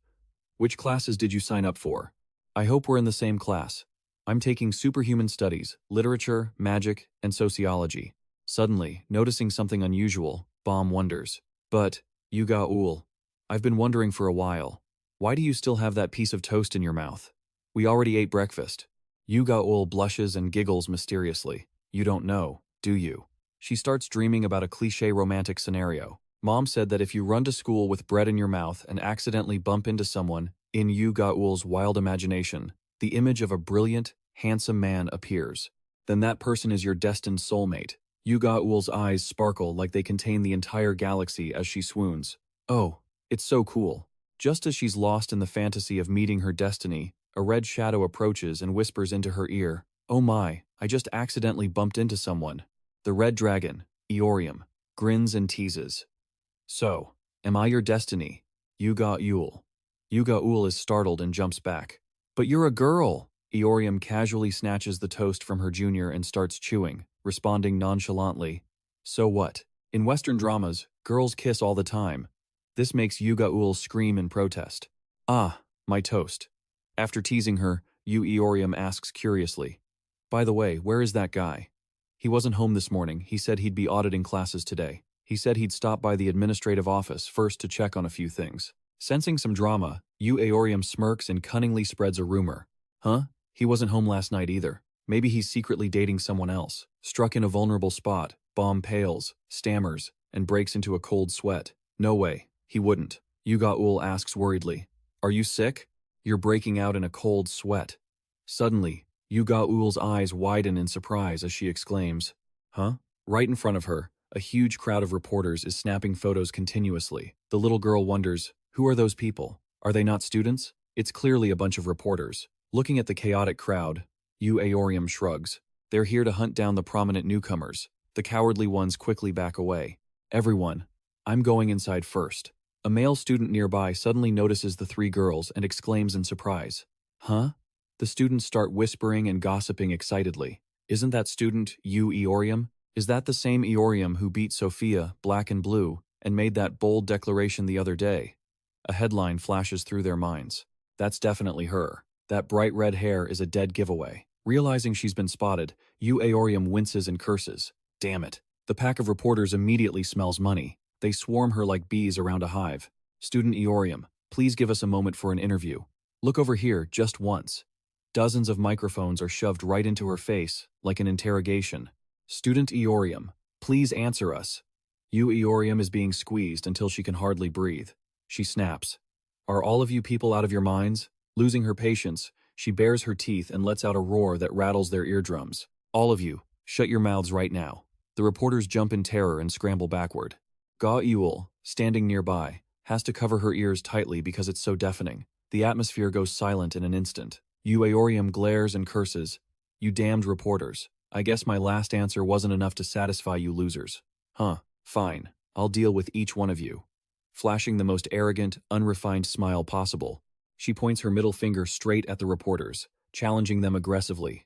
Which classes did you sign up for? I hope we're in the same class. I'm taking superhuman studies, literature, magic, and sociology. Suddenly, noticing something unusual, Bomb wonders. But, Yu Ga-ul, I've been wondering for a while. Why do you still have that piece of toast in your mouth? We already ate breakfast. Yu Ga-ul blushes and giggles mysteriously. You don't know, do you? She starts dreaming about a cliché romantic scenario. Mom said that if you run to school with bread in your mouth and accidentally bump into someone, in Yu Ga-ul's wild imagination, the image of a brilliant, handsome man appears. Then that person is your destined soulmate. Yu Ga-ul's eyes sparkle like they contain the entire galaxy as she swoons. Oh, it's so cool. Just as she's lost in the fantasy of meeting her destiny, a red shadow approaches and whispers into her ear, Oh my, I just accidentally bumped into someone. The red dragon, Eorium, grins and teases. So, am I your destiny? Yu Ga-ul. Yu Ga-ul is startled and jumps back. But you're a girl! Eorium casually snatches the toast from her junior and starts chewing, responding nonchalantly. So what? In Western dramas, girls kiss all the time. This makes Yu Ga-ul scream in protest. Ah, my toast. After teasing her, Yu Eorium asks curiously, By the way, where is that guy? He wasn't home this morning. He said he'd be auditing classes today. He said he'd stop by the administrative office first to check on a few things. Sensing some drama, Yu Eorium smirks and cunningly spreads a rumor. Huh? He wasn't home last night either. Maybe he's secretly dating someone else. Struck in a vulnerable spot, Bomb pales, stammers, and breaks into a cold sweat. No way, he wouldn't. Yu Ga-ul asks worriedly, Are you sick? You're breaking out in a cold sweat. Suddenly, Yu Ga-ul's eyes widen in surprise as she exclaims, Huh? Right in front of her, a huge crowd of reporters is snapping photos continuously. The little girl wonders, Who are those people? Are they not students? It's clearly a bunch of reporters. Looking at the chaotic crowd, Yu Eorium shrugs. They're here to hunt down the prominent newcomers. The cowardly ones quickly back away. Everyone, I'm going inside first. A male student nearby suddenly notices the three girls and exclaims in surprise. Huh? The students start whispering and gossiping excitedly. Isn't that student Yu Eorium? Is that the same Eorium who beat Sophia, black and blue, and made that bold declaration the other day? A headline flashes through their minds. That's definitely her. That bright red hair is a dead giveaway. Realizing she's been spotted, Yu Eorium winces and curses. Damn it. The pack of reporters immediately smells money. They swarm her like bees around a hive. Student Eorium, please give us a moment for an interview. Look over here just once. Dozens of microphones are shoved right into her face, like an interrogation. Student Eorium, please answer us. Eorium is being squeezed until she can hardly breathe. She snaps. Are all of you people out of your minds? Losing her patience, she bares her teeth and lets out a roar that rattles their eardrums. All of you, shut your mouths right now. The reporters jump in terror and scramble backward. Ga Eul, standing nearby, has to cover her ears tightly because it's so deafening. The atmosphere goes silent in an instant. Eorium glares and curses. You damned reporters. I guess my last answer wasn't enough to satisfy you losers. Huh, fine. I'll deal with each one of you. Flashing the most arrogant, unrefined smile possible, she points her middle finger straight at the reporters, challenging them aggressively.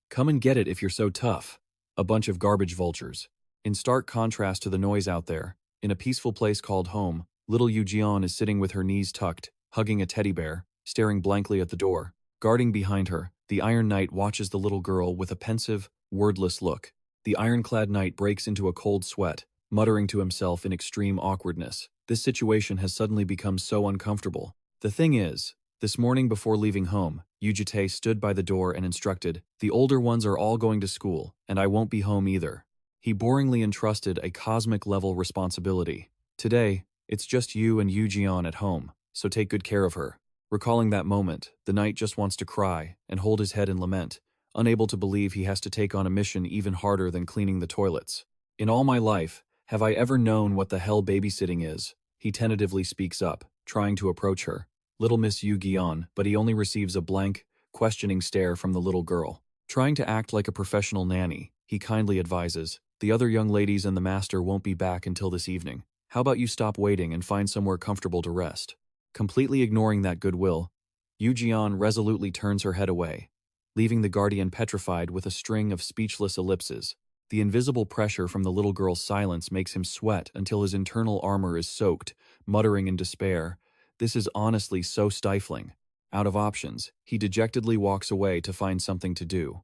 Come and get it if you're so tough. A bunch of garbage vultures. In stark contrast to the noise out there, in a peaceful place called home, little Yu Jian is sitting with her knees tucked, hugging a teddy bear, staring blankly at the door. Guarding behind her, the Iron Knight watches the little girl with a pensive, wordless look. The ironclad knight breaks into a cold sweat, muttering to himself in extreme awkwardness. This situation has suddenly become so uncomfortable. The thing is, this morning before leaving home, Yu Jitae stood by the door and instructed, the older ones are all going to school, and I won't be home either. He boringly entrusted a cosmic-level responsibility. Today, it's just you and Yu Jian at home, so take good care of her. Recalling that moment, the knight just wants to cry and hold his head in lament, unable to believe he has to take on a mission even harder than cleaning the toilets. In all my life, have I ever known what the hell babysitting is? He tentatively speaks up, trying to approach her. Little Miss Yu Jian, but he only receives a blank, questioning stare from the little girl. Trying to act like a professional nanny, he kindly advises, the other young ladies and the master won't be back until this evening. How about you stop waiting and find somewhere comfortable to rest? Completely ignoring that goodwill, Yu Jian resolutely turns her head away, leaving the guardian petrified with a string of speechless ellipses. The invisible pressure from the little girl's silence makes him sweat until his internal armor is soaked, muttering in despair, this is honestly so stifling. Out of options, he dejectedly walks away to find something to do.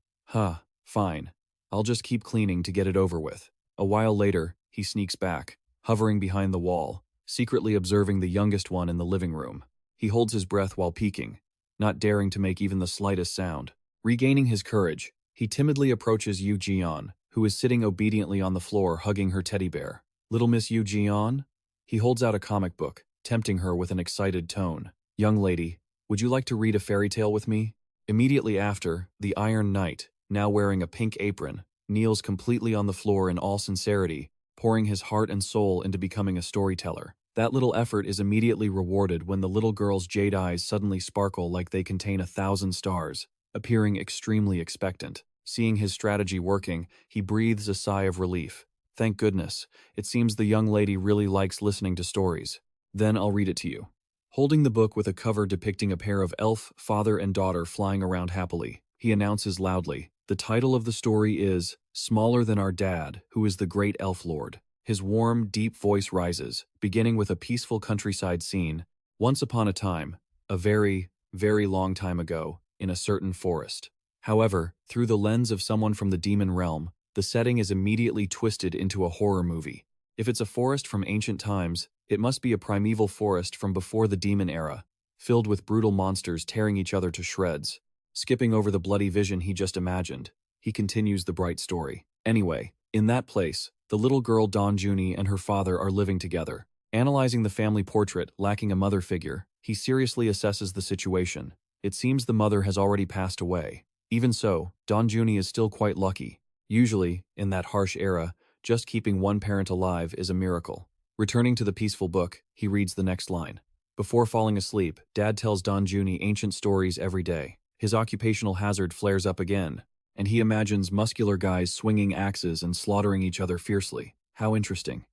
Fine. I'll just keep cleaning to get it over with. A while later, he sneaks back, hovering behind the wall, secretly observing the youngest one in the living room. He holds his breath while peeking, not daring to make even the slightest sound. Regaining his courage, he timidly approaches Yu Jian, who is sitting obediently on the floor hugging her teddy bear. Little Miss Yu Jian? He holds out a comic book, tempting her with an excited tone. Young lady, would you like to read a fairy tale with me? Immediately after, the Iron Knight, now wearing a pink apron, kneels completely on the floor in all sincerity, pouring his heart and soul into becoming a storyteller. That little effort is immediately rewarded when the little girl's jade eyes suddenly sparkle like they contain 1,000 stars, appearing extremely expectant. Seeing his strategy working, he breathes a sigh of relief. Thank goodness, it seems the young lady really likes listening to stories. Then I'll read it to you. Holding the book with a cover depicting a pair of elf father and daughter flying around happily, he announces loudly, the title of the story is Smaller Than Our Dad, Who is the Great Elf Lord. His warm, deep voice rises, beginning with a peaceful countryside scene. Once upon a time, a very, very long time ago, in a certain forest. However, through the lens of someone from the demon realm, the setting is immediately twisted into a horror movie. If it's a forest from ancient times, it must be a primeval forest from before the demon era, filled with brutal monsters tearing each other to shreds. Skipping over the bloody vision he just imagined, he continues the bright story. Anyway, in that place, the little girl Don Junie and her father are living together. Analyzing the family portrait lacking a mother figure, he seriously assesses the situation. It seems the mother has already passed away. Even so, Don Junie is still quite lucky. Usually, in that harsh era, just keeping one parent alive is a miracle. Returning to the peaceful book, he reads the next line. Before falling asleep, Dad tells Don Junie ancient stories every day. His occupational hazard flares up again, and he imagines muscular guys swinging axes and slaughtering each other fiercely. How interesting.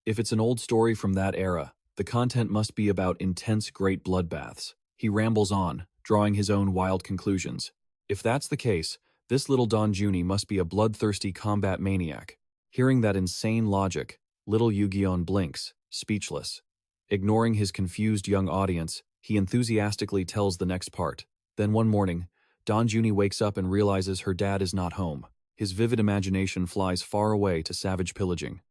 If it's an old story from that era, the content must be about intense great bloodbaths. He rambles on, drawing his own wild conclusions. If that's the case, this little Don Junie must be a bloodthirsty combat maniac. Hearing that insane logic, little Yu Jian blinks, speechless. Ignoring his confused young audience, he enthusiastically tells the next part. Then one morning, Don Junie wakes up and realizes her dad is not home. His vivid imagination flies far away to savage pillaging.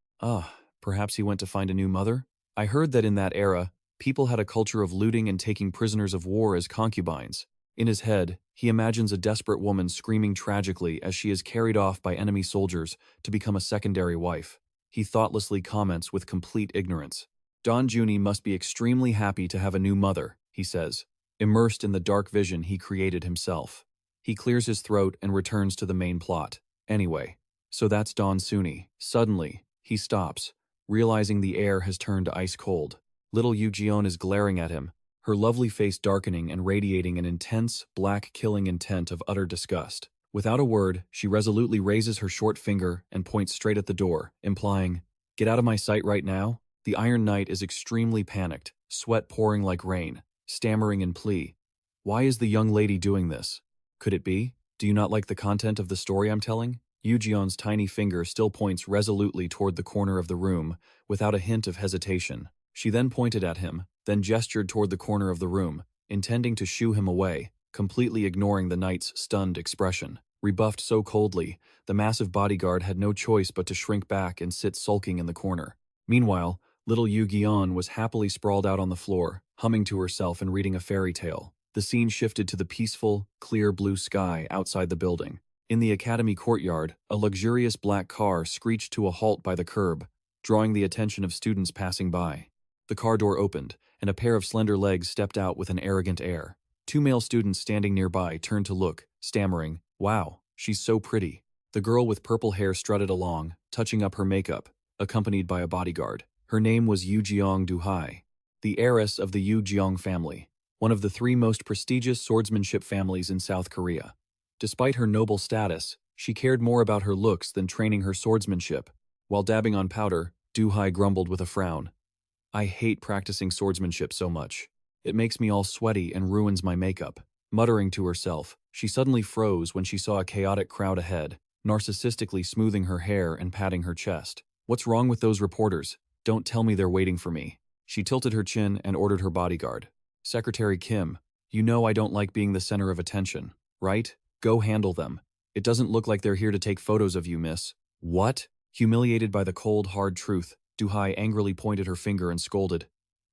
Perhaps he went to find a new mother? I heard that in that era, people had a culture of looting and taking prisoners of war as concubines. In his head, He imagines a desperate woman screaming tragically as she is carried off by enemy soldiers to become a secondary wife. He thoughtlessly comments with complete ignorance. Don Junie must be extremely happy to have a new mother, he says, immersed in the dark vision he created himself. He clears his throat and returns to the main plot. Anyway, so that's Don Suni. Suddenly, he stops, realizing the air has turned ice cold. Little Yu Jion is glaring at him, her lovely face darkening and radiating an intense, black killing intent of utter disgust. Without a word, she resolutely raises her short finger and points straight at the door, implying, "Get out of my sight right now." The Iron Knight is extremely panicked, sweat pouring like rain, stammering in plea. Why is the young lady doing this? Could it be? Do you not like the content of the story I'm telling? Yu Jion's tiny finger still points resolutely toward the corner of the room, without a hint of hesitation. She then pointed at him, then gestured toward the corner of the room, intending to shoo him away, completely ignoring the knight's stunned expression. Rebuffed so coldly, the massive bodyguard had no choice but to shrink back and sit sulking in the corner. Meanwhile, little Yu Gion was happily sprawled out on the floor, humming to herself and reading a fairy tale. The scene shifted to the peaceful, clear blue sky outside the building. In the academy courtyard, a luxurious black car screeched to a halt by the curb, drawing the attention of students passing by. The car door opened, and a pair of slender legs stepped out with an arrogant air. Two male students standing nearby turned to look, stammering, "Wow, she's so pretty." The girl with purple hair strutted along, touching up her makeup, accompanied by a bodyguard. Her name was Yu Jeong Du-hai, the heiress of the Yu Jeong family, one of the three most prestigious swordsmanship families in South Korea. Despite her noble status, she cared more about her looks than training her swordsmanship. While dabbing on powder, Du-hai grumbled with a frown, "I hate practicing swordsmanship so much. It makes me all sweaty and ruins my makeup." Muttering to herself, she suddenly froze when she saw a chaotic crowd ahead, narcissistically smoothing her hair and patting her chest. "What's wrong with those reporters? Don't tell me they're waiting for me." She tilted her chin and ordered her bodyguard, "Secretary Kim, you know I don't like being the center of attention, right? Go handle them. It doesn't look like they're here to take photos of you, miss." "What?" Humiliated by the cold, hard truth, Du-hai angrily pointed her finger and scolded,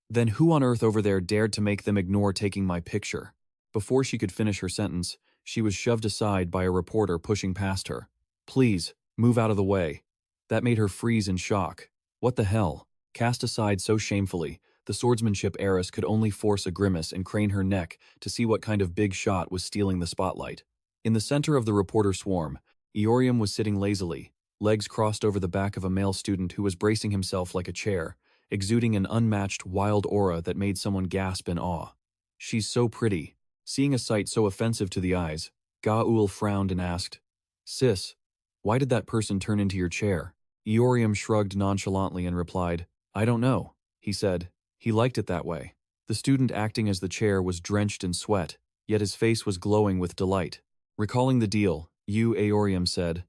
"Then who on earth over there dared to make them ignore taking my picture?" Before she could finish her sentence, she was shoved aside by a reporter pushing past her. "Please, move out of the way." That made her freeze in shock. What the hell? Cast aside so shamefully, the swordsmanship heiress could only force a grimace and crane her neck to see what kind of big shot was stealing the spotlight. In the center of the reporter swarm, Eorium was sitting lazily, legs crossed over the back of a male student who was bracing himself like a chair, exuding an unmatched wild aura that made someone gasp in awe. "She's so pretty." Seeing a sight so offensive to the eyes, Ga-ul frowned and asked, "Sis, why did that person turn into your chair?" Eorium shrugged nonchalantly and replied, "I don't know," he said. He liked it that way. The student acting as the chair was drenched in sweat, yet his face was glowing with delight. Recalling the deal, Eorium said,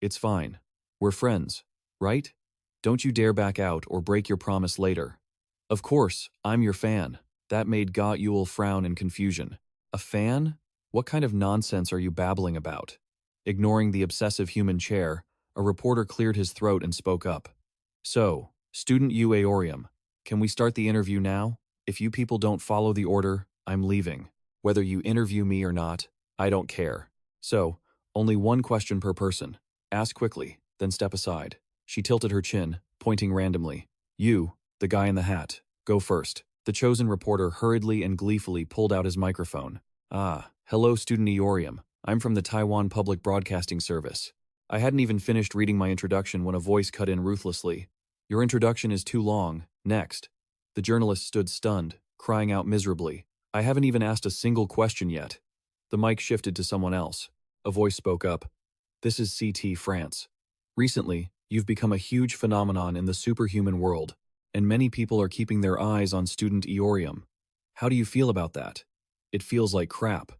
"It's fine. We're friends, right? Don't you dare back out or break your promise later." "Of course, I'm your fan." That made Ga-ul frown in confusion. "A fan? What kind of nonsense are you babbling about?" Ignoring the obsessive human chair, a reporter cleared his throat and spoke up. "So, student Eorium, can we start the interview now? If you people don't follow the order, I'm leaving. Whether you interview me or not, I don't care. So, only one question per person. Ask quickly, then step aside." She tilted her chin, pointing randomly. "You, the guy in the hat, go first." The chosen reporter hurriedly and gleefully pulled out his microphone. "Ah, hello student Eorium. I'm from the Taiwan Public Broadcasting Service." I hadn't even finished reading my introduction when a voice cut in ruthlessly. "Your introduction is too long. Next." The journalist stood stunned, crying out miserably, "I haven't even asked a single question yet." The mic shifted to someone else. A voice spoke up. "This is CT France. Recently, you've become a huge phenomenon in the superhuman world, and many people are keeping their eyes on student Eorium. How do you feel about that?" "It feels like crap."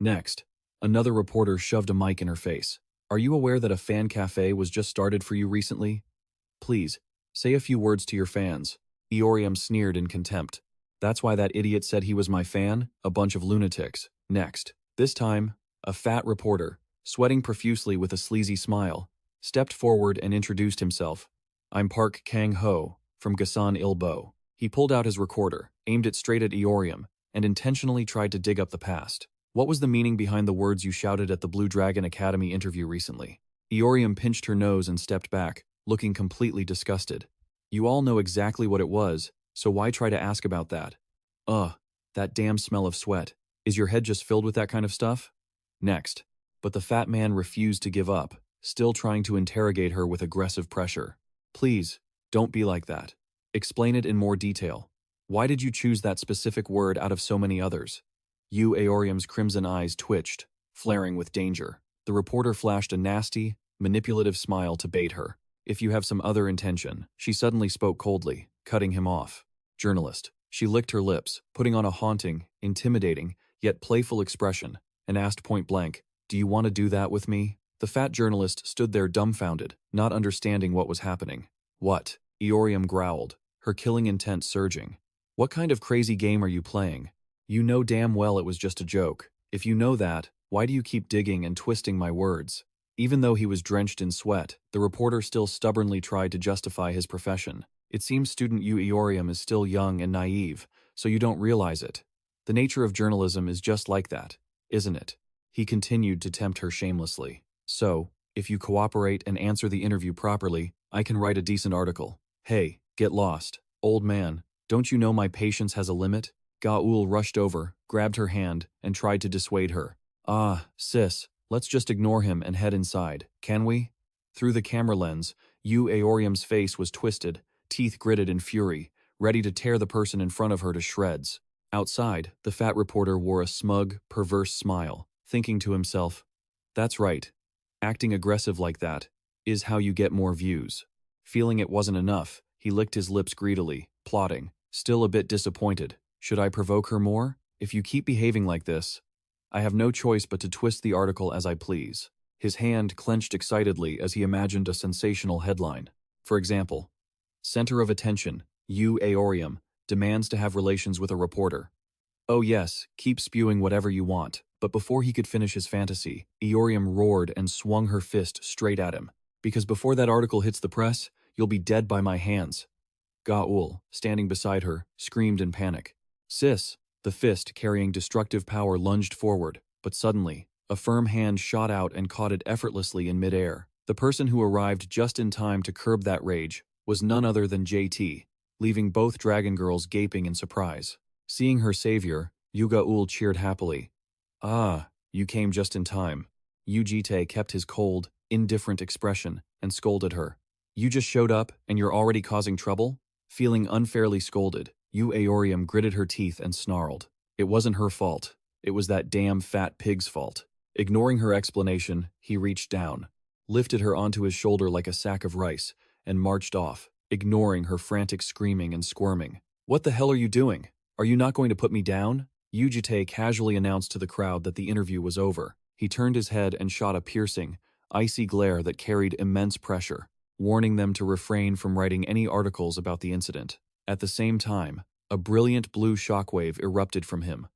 Next, another reporter shoved a mic in her face. "Are you aware that a fan cafe was just started for you recently? Please, say a few words to your fans." Eorium sneered in contempt. "That's why that idiot said he was my fan? A bunch of lunatics." Next, this time, a fat reporter, sweating profusely with a sleazy smile, stepped forward and introduced himself. "I'm Park Kang-ho, from Gasan Ilbo." He pulled out his recorder, aimed it straight at Eorium, and intentionally tried to dig up the past. What was the meaning behind the words you shouted at the Blue Dragon Academy interview recently? Eorium pinched her nose and stepped back, looking completely disgusted. You all know exactly what it was, so why try to ask about that? Ugh, that damn smell of sweat. Is your head just filled with that kind of stuff? Next. But the fat man refused to give up, still trying to interrogate her with aggressive pressure. Please, don't be like that. Explain it in more detail. Why did you choose that specific word out of so many others? Yu Aorium's crimson eyes twitched, flaring with danger. The reporter flashed a nasty, manipulative smile to bait her. If you have some other intention, she suddenly spoke coldly, cutting him off. Journalist. She licked her lips, putting on a haunting, intimidating, yet playful expression, and asked point blank, "Do you want to do that with me?" The fat journalist stood there dumbfounded, not understanding what was happening. What? Eorium growled, her killing intent surging. What kind of crazy game are you playing? You know damn well it was just a joke. If you know that, why do you keep digging and twisting my words? Even though he was drenched in sweat, the reporter still stubbornly tried to justify his profession. It seems student Yu Eorium is still young and naive, so you don't realize it. The nature of journalism is just like that, isn't it? He continued to tempt her shamelessly. So, if you cooperate and answer the interview properly, I can write a decent article. Hey, get lost. Old man, don't you know my patience has a limit? Gaul rushed over, grabbed her hand, and tried to dissuade her. Ah, sis, let's just ignore him and head inside, can we? Through the camera lens, Yu Aorium's face was twisted, teeth gritted in fury, ready to tear the person in front of her to shreds. Outside, the fat reporter wore a smug, perverse smile, thinking to himself, that's right. Acting aggressive like that is how you get more views. Feeling it wasn't enough, he licked his lips greedily, plotting, still a bit disappointed. Should I provoke her more? If you keep behaving like this, I have no choice but to twist the article as I please. His hand clenched excitedly as he imagined a sensational headline. For example, Center of Attention, Yu Aorium, demands to have relations with a reporter. Oh yes, keep spewing whatever you want. But before he could finish his fantasy, Eorium roared and swung her fist straight at him. Because before that article hits the press, you'll be dead by my hands. Gaul, standing beside her, screamed in panic. Sis! The fist, carrying destructive power, lunged forward, but suddenly, a firm hand shot out and caught it effortlessly in midair. The person who arrived just in time to curb that rage was none other than JT, leaving both dragon girls gaping in surprise. Seeing her savior, Gaul cheered happily. Ah, you came just in time. Yu Jitae kept his cold, indifferent expression and scolded her. You just showed up and you're already causing trouble? Feeling unfairly scolded, Yu Aorium gritted her teeth and snarled. It wasn't her fault. It was that damn fat pig's fault. Ignoring her explanation, he reached down, lifted her onto his shoulder like a sack of rice, and marched off, ignoring her frantic screaming and squirming. What the hell are you doing? Are you not going to put me down? Yu Jitae casually announced to the crowd that the interview was over. He turned his head and shot a piercing, icy glare that carried immense pressure, warning them to refrain from writing any articles about the incident. At the same time, a brilliant blue shockwave erupted from him,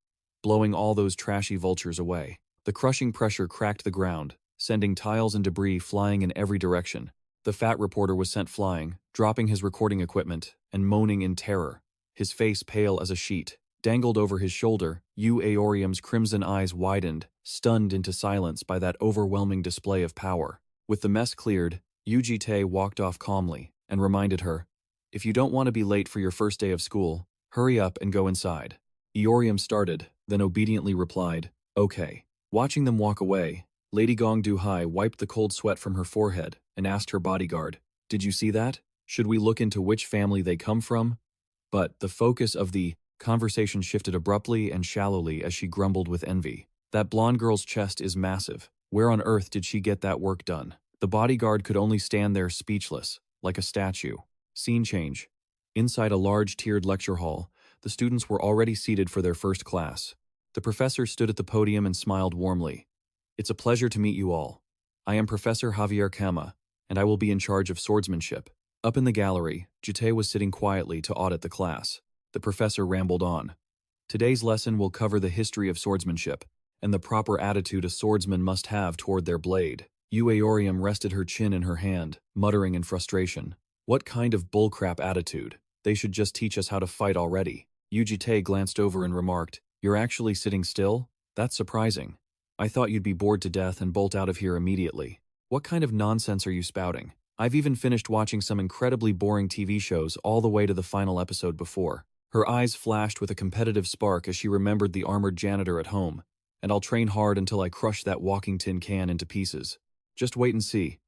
blowing all those trashy vultures away. The crushing pressure cracked the ground, sending tiles and debris flying in every direction. The fat reporter was sent flying, dropping his recording equipment and moaning in terror, his face pale as a sheet. Dangled over his shoulder, Yu Aorium's crimson eyes widened, stunned into silence by that overwhelming display of power. With the mess cleared, Yu Jitae walked off calmly and reminded her, if you don't want to be late for your first day of school, hurry up and go inside. Eorium started, then obediently replied, okay. Watching them walk away, Lady Gong Du-hai wiped the cold sweat from her forehead and asked her bodyguard, did you see that? Should we look into which family they come from? But the focus of the conversation shifted abruptly and shallowly as she grumbled with envy. That blonde girl's chest is massive. Where on earth did she get that work done? The bodyguard could only stand there speechless, like a statue. Scene change. Inside a large tiered lecture hall, the students were already seated for their first class. The professor stood at the podium and smiled warmly. It's a pleasure to meet you all. I am Professor Javier Kama, and I will be in charge of swordsmanship. Up in the gallery, Jitae was sitting quietly to audit the class. The professor rambled on. Today's lesson will cover the history of swordsmanship and the proper attitude a swordsman must have toward their blade. Yu Aorium rested her chin in her hand, muttering in frustration. What kind of bullcrap attitude? They should just teach us how to fight already. Yu Jitae glanced over and remarked, you're actually sitting still? That's surprising. I thought you'd be bored to death and bolt out of here immediately. What kind of nonsense are you spouting? I've even finished watching some incredibly boring TV shows all the way to the final episode before. Her eyes flashed with a competitive spark as she remembered the armored janitor at home. And I'll train hard until I crush that walking tin can into pieces. Just wait and see.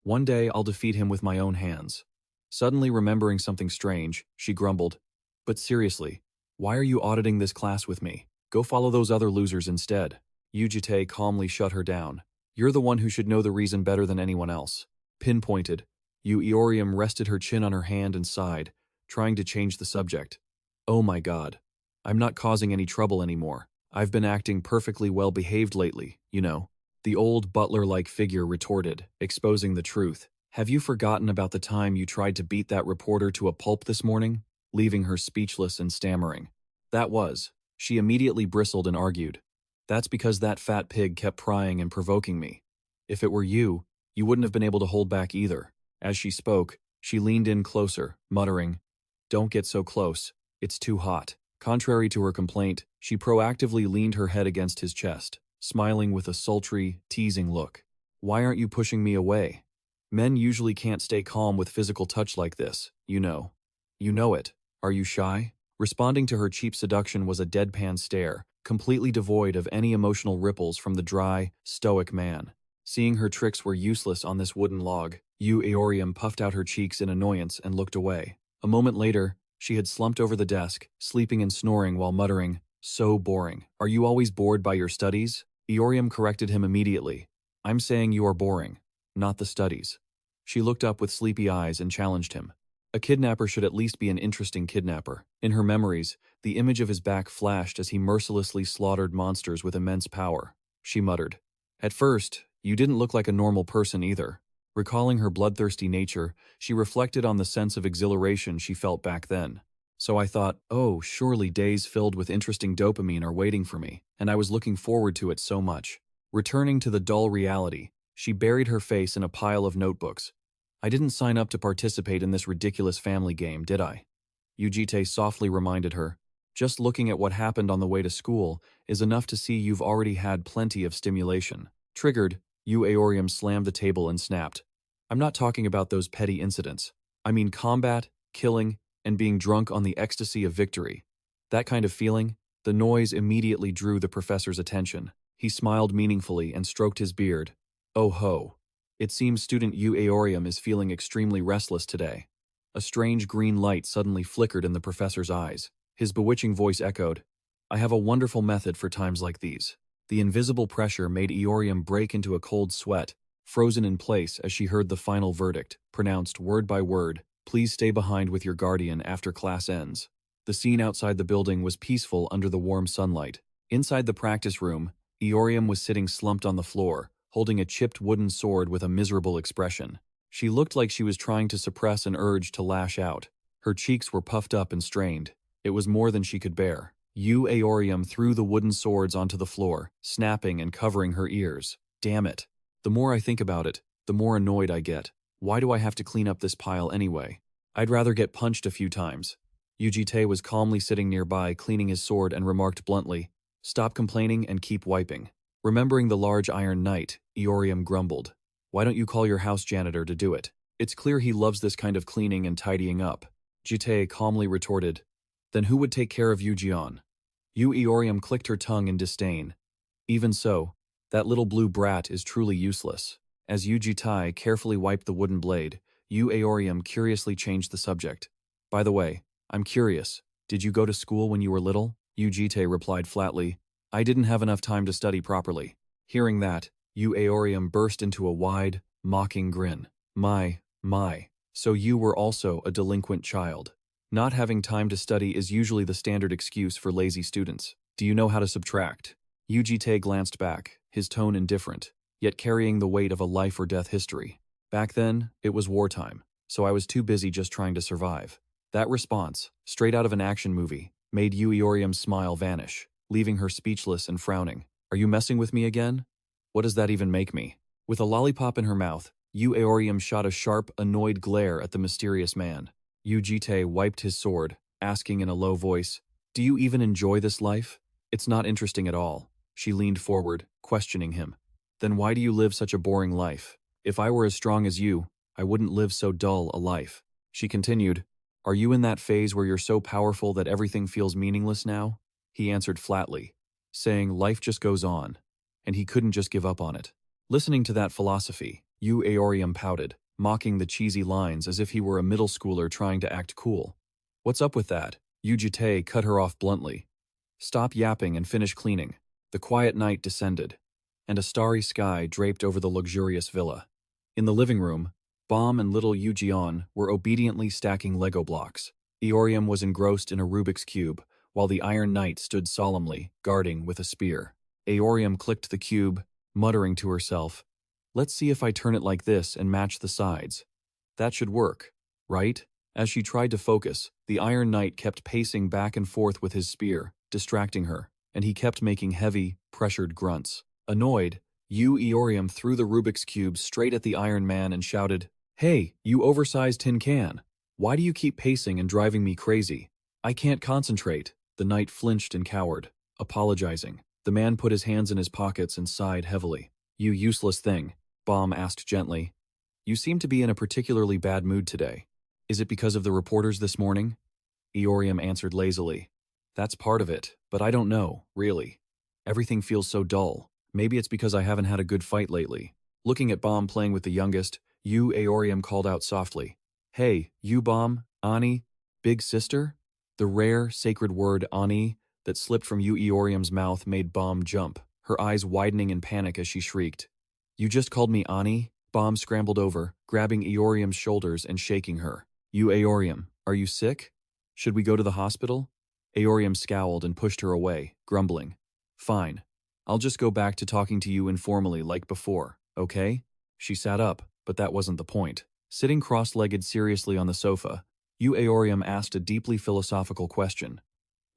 One day I'll defeat him with my own hands. Suddenly remembering something strange, she grumbled. But seriously, why are you auditing this class with me? Go follow those other losers instead. Yu Jitae calmly shut her down. You're the one who should know the reason better than anyone else. Pinpointed, Yu Eorium rested her chin on her hand and sighed, trying to change the subject. Oh my god. I'm not causing any trouble anymore. I've been acting perfectly well behaved lately, you know. The old butler-like figure retorted, exposing the truth. Have you forgotten about the time you tried to beat that reporter to a pulp this morning? Leaving her speechless and stammering. That was. She immediately bristled and argued. That's because that fat pig kept prying and provoking me. If it were you, you wouldn't have been able to hold back either. As she spoke, she leaned in closer, muttering, Don't get so close. It's too hot. Contrary to her complaint, she proactively leaned her head against his chest, smiling with a sultry, teasing look. Why aren't you pushing me away? Men usually can't stay calm with physical touch like this, you know. You know it. Are you shy? Responding to her cheap seduction was a deadpan stare, completely devoid of any emotional ripples from the dry, stoic man. Seeing her tricks were useless on this wooden log, Yu Eorium puffed out her cheeks in annoyance and looked away. A moment later, she had slumped over the desk, sleeping and snoring while muttering, So boring. Are you always bored by your studies? Eorium corrected him immediately. I'm saying you are boring, not the studies. She looked up with sleepy eyes and challenged him. A kidnapper should at least be an interesting kidnapper. In her memories, the image of his back flashed as he mercilessly slaughtered monsters with immense power. She muttered. At first, you didn't look like a normal person either. Recalling her bloodthirsty nature, she reflected on the sense of exhilaration she felt back then. So I thought, oh, surely days filled with interesting dopamine are waiting for me, and I was looking forward to it so much. Returning to the dull reality, she buried her face in a pile of notebooks. I didn't sign up to participate in this ridiculous family game, did I? Yu Jitae softly reminded her. Just looking at what happened on the way to school is enough to see you've already had plenty of stimulation. Triggered, Yu Eorium slammed the table and snapped. I'm not talking about those petty incidents. I mean combat, killing, and being drunk on the ecstasy of victory. That kind of feeling. The noise immediately drew the professor's attention. He smiled meaningfully and stroked his beard. Oh ho. It seems student Yu Eorium is feeling extremely restless today. A strange green light suddenly flickered in the professor's eyes. His bewitching voice echoed. I have a wonderful method for times like these. The invisible pressure made Eorium break into a cold sweat, frozen in place as she heard the final verdict, pronounced word by word, Please stay behind with your guardian after class ends. The scene outside the building was peaceful under the warm sunlight. Inside the practice room, Eorium was sitting slumped on the floor, holding a chipped wooden sword with a miserable expression. She looked like she was trying to suppress an urge to lash out. Her cheeks were puffed up and strained. It was more than she could bear. Yu Eorium threw the wooden swords onto the floor, snapping and covering her ears. Damn it. The more I think about it, the more annoyed I get. Why do I have to clean up this pile anyway? I'd rather get punched a few times. Yu Jitae was calmly sitting nearby, cleaning his sword, and remarked bluntly, Stop complaining and keep wiping. Remembering the large iron knight, Eorium grumbled. Why don't you call your house janitor to do it? It's clear he loves this kind of cleaning and tidying up. Jitae calmly retorted. Then who would take care of Yu Jian? Yu Eorium clicked her tongue in disdain. Even so, that little blue brat is truly useless. As Yu Jitae carefully wiped the wooden blade, Yu Eorium curiously changed the subject. By the way, I'm curious, did you go to school when you were little? Yu Jitae replied flatly, I didn't have enough time to study properly. Hearing that, Yu Eorium burst into a wide, mocking grin. My, so you were also a delinquent child. Not having time to study is usually the standard excuse for lazy students. Do you know how to subtract? Yu Jitae glanced back, his tone indifferent, yet carrying the weight of a life-or-death history. Back then, it was wartime, so I was too busy just trying to survive. That response, straight out of an action movie, made Yu Eorium's smile vanish, leaving her speechless and frowning. Are you messing with me again? What does that even make me? With a lollipop in her mouth, Yu Eorium shot a sharp, annoyed glare at the mysterious man. Yu Jitae wiped his sword, asking in a low voice, Do you even enjoy this life? It's not interesting at all. She leaned forward, questioning him. Then why do you live such a boring life? If I were as strong as you, I wouldn't live so dull a life. She continued, Are you in that phase where you're so powerful that everything feels meaningless now? He answered flatly, saying life just goes on, and he couldn't just give up on it. Listening to that philosophy, Yu Aorium pouted, mocking the cheesy lines as if he were a middle schooler trying to act cool. What's up with that? Yu Jitae cut her off bluntly. Stop yapping and finish cleaning. The quiet night descended, and a starry sky draped over the luxurious villa. In the living room, Bomb and little Yu Jian were obediently stacking Lego blocks. Aorium was engrossed in a Rubik's Cube, while the Iron Knight stood solemnly, guarding with a spear. Aorium clicked the cube, muttering to herself, Let's see if I turn it like this and match the sides. That should work, right? As she tried to focus, the Iron Knight kept pacing back and forth with his spear, distracting her, and he kept making heavy, pressured grunts. Annoyed, Yu Aorium threw the Rubik's Cube straight at the Iron Man and shouted, Hey, you oversized tin can! Why do you keep pacing and driving me crazy? I can't concentrate. The knight flinched and cowered, apologizing. The man put his hands in his pockets and sighed heavily. You useless thing, Bomb asked gently. You seem to be in a particularly bad mood today. Is it because of the reporters this morning? Aorium answered lazily. That's part of it, but I don't know, really. Everything feels so dull. Maybe it's because I haven't had a good fight lately. Looking at Bomb playing with the youngest, Yu Aorium called out softly, Hey, you Bomb, Ani, big sister? The rare, sacred word Ani that slipped from Yu Aorium's mouth made Bomb jump, her eyes widening in panic as she shrieked. You just called me Ani? Bomb scrambled over, grabbing Aorium's shoulders and shaking her. Yu Aorium, are you sick? Should we go to the hospital? Aorium scowled and pushed her away, grumbling. Fine. I'll just go back to talking to you informally like before, okay? She sat up, but that wasn't the point. Sitting cross-legged seriously on the sofa, Yu Aorium asked a deeply philosophical question.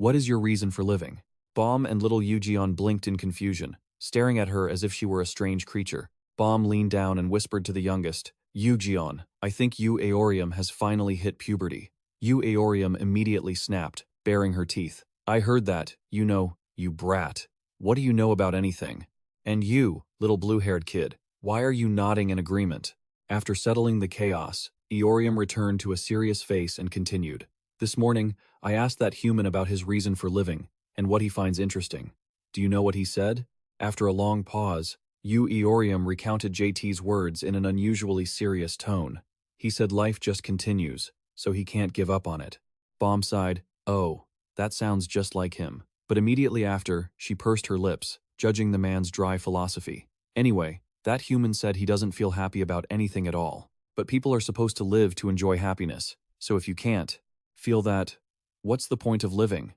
What is your reason for living? Bomb and little Yu Jian blinked in confusion, staring at her as if she were a strange creature. Bomb leaned down and whispered to the youngest, Yu Jian, I think Yu Aorium has finally hit puberty. Yu Aorium immediately snapped, baring her teeth. I heard that, you brat. What do you know about anything? And you, little blue-haired kid, why are you nodding in agreement? After settling the chaos, Aorium returned to a serious face and continued. This morning, I asked that human about his reason for living and what he finds interesting. Do you know what he said? After a long pause, Yu Aorium recounted JT's words in an unusually serious tone. He said life just continues, so he can't give up on it. Bomb sighed, Oh, that sounds just like him. But immediately after, she pursed her lips, judging the man's dry philosophy. Anyway, that human said he doesn't feel happy about anything at all. But people are supposed to live to enjoy happiness, so if you can't feel that, what's the point of living?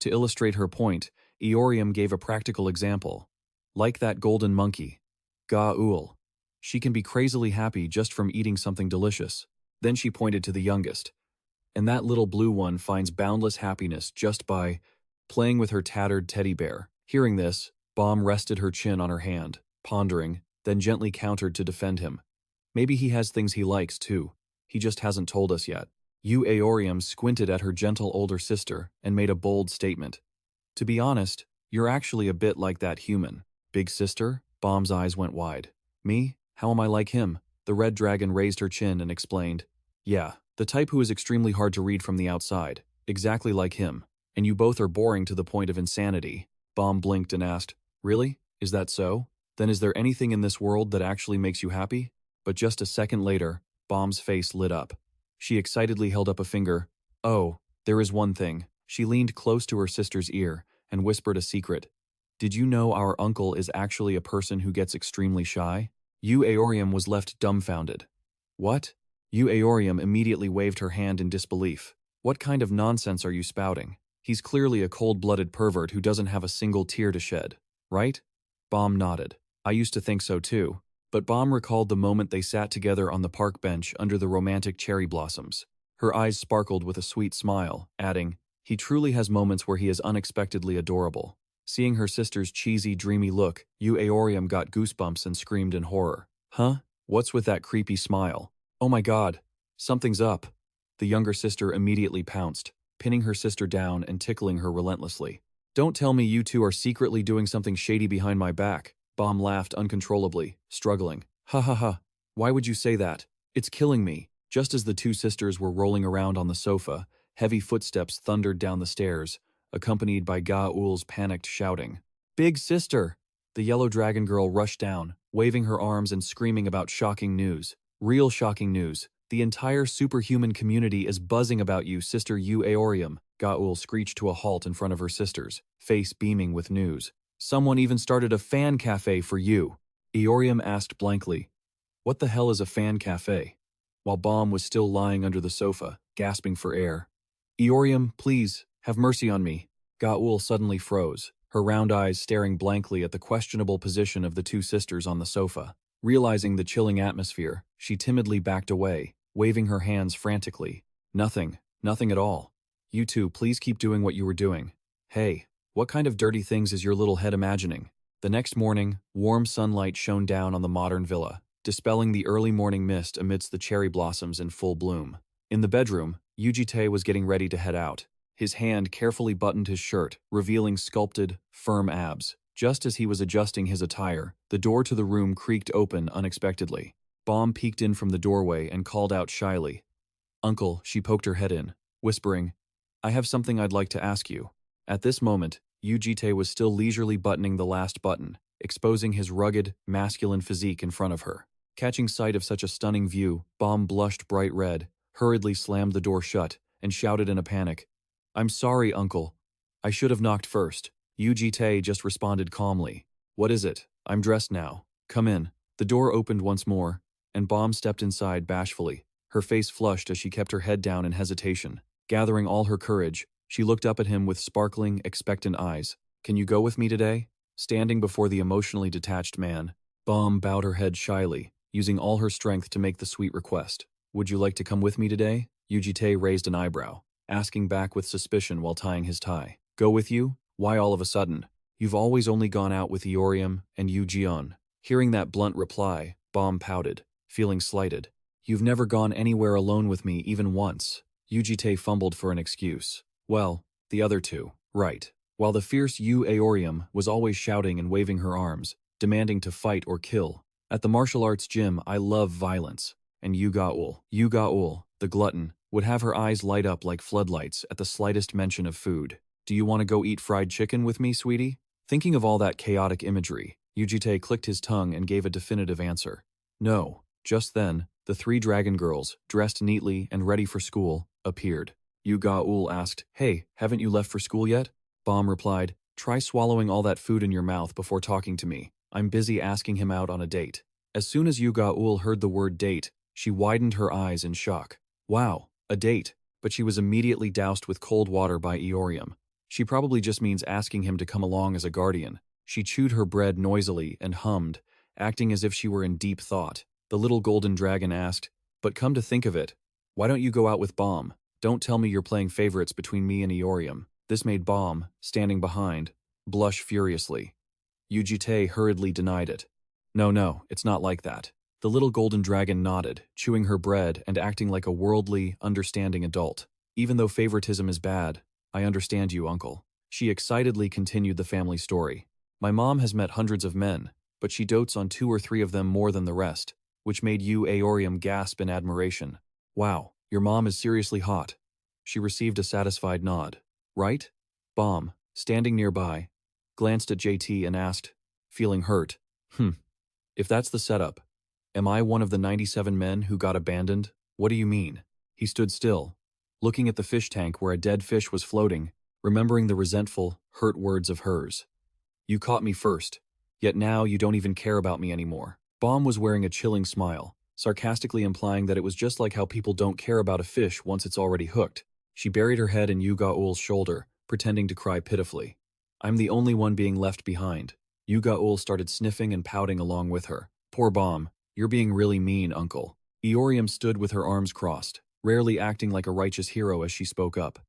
To illustrate her point, Aorium gave a practical example. Like that golden monkey, Ga-ul. She can be crazily happy just from eating something delicious. Then she pointed to the youngest. And that little blue one finds boundless happiness just by playing with her tattered teddy bear. Hearing this, Bomb rested her chin on her hand, pondering, then gently countered to defend him. Maybe he has things he likes too. He just hasn't told us yet. Yu Aorium squinted at her gentle older sister and made a bold statement. To be honest, you're actually a bit like that human. Big sister? Bomb's eyes went wide. Me? How am I like him? The red dragon raised her chin and explained. Yeah, the type who is extremely hard to read from the outside. Exactly like him. And you both are boring to the point of insanity. Bomb blinked and asked, Really? Is that so? Then is there anything in this world that actually makes you happy? But just a second later, Bomb's face lit up. She excitedly held up a finger. Oh, there is one thing. She leaned close to her sister's ear and whispered a secret. Did you know our uncle is actually a person who gets extremely shy? Yu Aorium was left dumbfounded. What? Yu Aorium immediately waved her hand in disbelief. What kind of nonsense are you spouting? He's clearly a cold-blooded pervert who doesn't have a single tear to shed, right? Bomb nodded. I used to think so too. But Bomb recalled the moment they sat together on the park bench under the romantic cherry blossoms. Her eyes sparkled with a sweet smile, adding, He truly has moments where he is unexpectedly adorable. Seeing her sister's cheesy, dreamy look, Yu Aorium got goosebumps and screamed in horror. Huh? What's with that creepy smile? Oh my god, something's up. The younger sister immediately pounced, pinning her sister down and tickling her relentlessly. Don't tell me you two are secretly doing something shady behind my back. Bomb laughed uncontrollably, struggling. Ha ha ha. Why would you say that? It's killing me. Just as the two sisters were rolling around on the sofa, heavy footsteps thundered down the stairs, accompanied by Ga-ul's panicked shouting. Big sister! The yellow dragon girl rushed down, waving her arms and screaming about shocking news. Real shocking news. The entire superhuman community is buzzing about you, Sister Yu Aorium. Ga-ul screeched to a halt in front of her sisters, face beaming with news. Someone even started a fan cafe for you. Aorium asked blankly, "What the hell is a fan cafe?" While Bomb was still lying under the sofa, gasping for air. "Aorium, please, have mercy on me." Ga-ul suddenly froze, her round eyes staring blankly at the questionable position of the two sisters on the sofa. Realizing the chilling atmosphere, she timidly backed away, waving her hands frantically. Nothing at all. You two, please keep doing what you were doing. Hey, what kind of dirty things is your little head imagining? The next morning, warm sunlight shone down on the modern villa, dispelling the early morning mist amidst the cherry blossoms in full bloom. In the bedroom, Yu Jitae was getting ready to head out. His hand carefully buttoned his shirt, revealing sculpted, firm abs. Just as he was adjusting his attire, the door to the room creaked open unexpectedly. Bomb peeked in from the doorway and called out shyly. "Uncle," she poked her head in, whispering, "I have something I'd like to ask you." At this moment, Yu Jitae was still leisurely buttoning the last button, exposing his rugged, masculine physique in front of her. Catching sight of such a stunning view, Bomb blushed bright red, hurriedly slammed the door shut, and shouted in a panic, "I'm sorry, uncle. I should have knocked first." Yu Jitae just responded calmly, "What is it? I'm dressed now. Come in." The door opened once more, and Bomb stepped inside bashfully, her face flushed as she kept her head down in hesitation. Gathering all her courage, she looked up at him with sparkling, expectant eyes. "Can you go with me today?" Standing before the emotionally detached man, Bomb bowed her head shyly, using all her strength to make the sweet request. "Would you like to come with me today?" Yu Jitae raised an eyebrow, asking back with suspicion while tying his tie. "Go with you? Why all of a sudden? You've always only gone out with Aorium and Yu Jion." Hearing that blunt reply, Bomb pouted, feeling slighted. "You've never gone anywhere alone with me even once." Yu Jitae fumbled for an excuse. "Well, the other two, right." While the fierce Yu Aorium was always shouting and waving her arms, demanding to fight or kill. At the martial arts gym, I love violence. And Yu Ga-ul, the glutton, would have her eyes light up like floodlights at the slightest mention of food. "Do you want to go eat fried chicken with me, sweetie?" Thinking of all that chaotic imagery, Yu Jitae clicked his tongue and gave a definitive answer. "No." Just then, the three dragon girls, dressed neatly and ready for school, appeared. Yu Ga-ul asked, "Hey, haven't you left for school yet?" Bomb replied, "Try swallowing all that food in your mouth before talking to me. I'm busy asking him out on a date." As soon as Yu Ga-ul heard the word date, she widened her eyes in shock. Wow, a date, but she was immediately doused with cold water by Aorium. She probably just means asking him to come along as a guardian. She chewed her bread noisily and hummed, acting as if she were in deep thought. The little golden dragon asked, "But come to think of it, why don't you go out with Bomb? Don't tell me you're playing favorites between me and Aorium." This made Bomb, standing behind, blush furiously. Yu Jitae hurriedly denied it. No, it's not like that." The little golden dragon nodded, chewing her bread and acting like a worldly, understanding adult. "Even though favoritism is bad, I understand you, uncle." She excitedly continued the family story. "My mom has met hundreds of men, but she dotes on 2 or 3 of them more than the rest," which made Yu Aorium gasp in admiration. "Wow, your mom is seriously hot." She received a satisfied nod. "Right?" Bomb, standing nearby, glanced at JT and asked, feeling hurt, If that's the setup, am I one of the 97 men who got abandoned? What do you mean?" He stood still, looking at the fish tank where a dead fish was floating, remembering the resentful, hurt words of hers. "You caught me first, yet now you don't even care about me anymore." Bomb was wearing a chilling smile, sarcastically implying that it was just like how people don't care about a fish once it's already hooked. She buried her head in Yu Ga-ul's shoulder, pretending to cry pitifully. "I'm the only one being left behind." Yu Ga-ul started sniffing and pouting along with her. "Poor Bomb, you're being really mean, uncle." Aorium stood with her arms crossed, rarely acting like a righteous hero as she spoke up.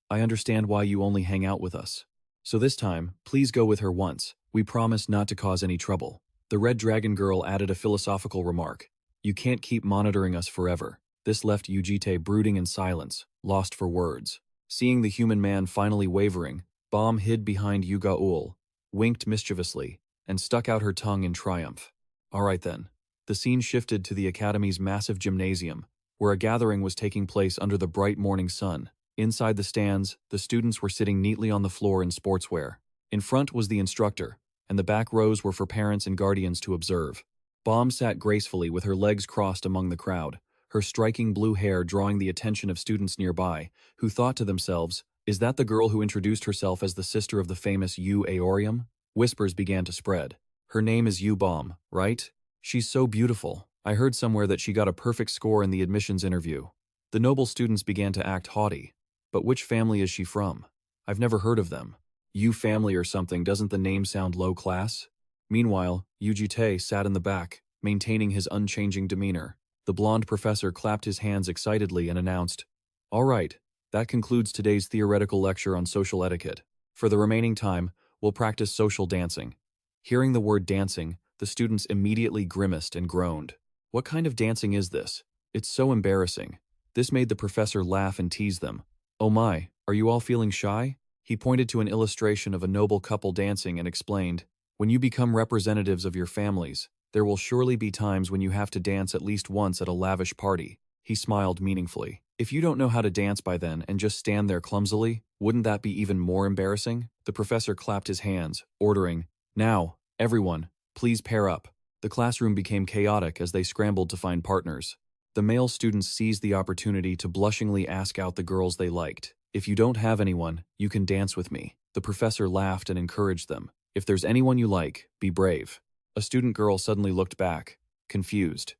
"I understand why you only hang out with us. So this time, please go with her once. We promise not to cause any trouble." The red dragon girl added a philosophical remark. "You can't keep monitoring us forever." This left Yu Jitae brooding in silence, lost for words. Seeing the human man finally wavering, Bomb hid behind Yugaul, winked mischievously, and stuck out her tongue in triumph. All right then. The scene shifted to the academy's massive gymnasium, where a gathering was taking place under the bright morning sun. Inside the stands, the students were sitting neatly on the floor in sportswear. In front was the instructor, and the back rows were for parents and guardians to observe. Bomb sat gracefully with her legs crossed among the crowd, her striking blue hair drawing the attention of students nearby, who thought to themselves, "Is that the girl who introduced herself as the sister of the famous Yu Aorium?" Whispers began to spread. "Her name is Yu Bomb, right? She's so beautiful. I heard somewhere that she got a perfect score in the admissions interview." The noble students began to act haughty. "But which family is she from? I've never heard of them. Yu family or something, doesn't the name sound low class?" Meanwhile, Yu Jitae sat in the back, maintaining his unchanging demeanor. The blonde professor clapped his hands excitedly and announced, "All right, that concludes today's theoretical lecture on social etiquette. For the remaining time, we'll practice social dancing." Hearing the word dancing, the students immediately grimaced and groaned. "What kind of dancing is this? It's so embarrassing." This made the professor laugh and tease them. "Oh my, are you all feeling shy?" He pointed to an illustration of a noble couple dancing and explained, "When you become representatives of your families, there will surely be times when you have to dance at least once at a lavish party." He smiled meaningfully. "If you don't know how to dance by then and just stand there clumsily, wouldn't that be even more embarrassing?" The professor clapped his hands, ordering, "Now, everyone, please pair up." The classroom became chaotic as they scrambled to find partners. The male students seized the opportunity to blushingly ask out the girls they liked. "If you don't have anyone, you can dance with me." The professor laughed and encouraged them. "If there's anyone you like, be brave." A student girl suddenly looked back, confused.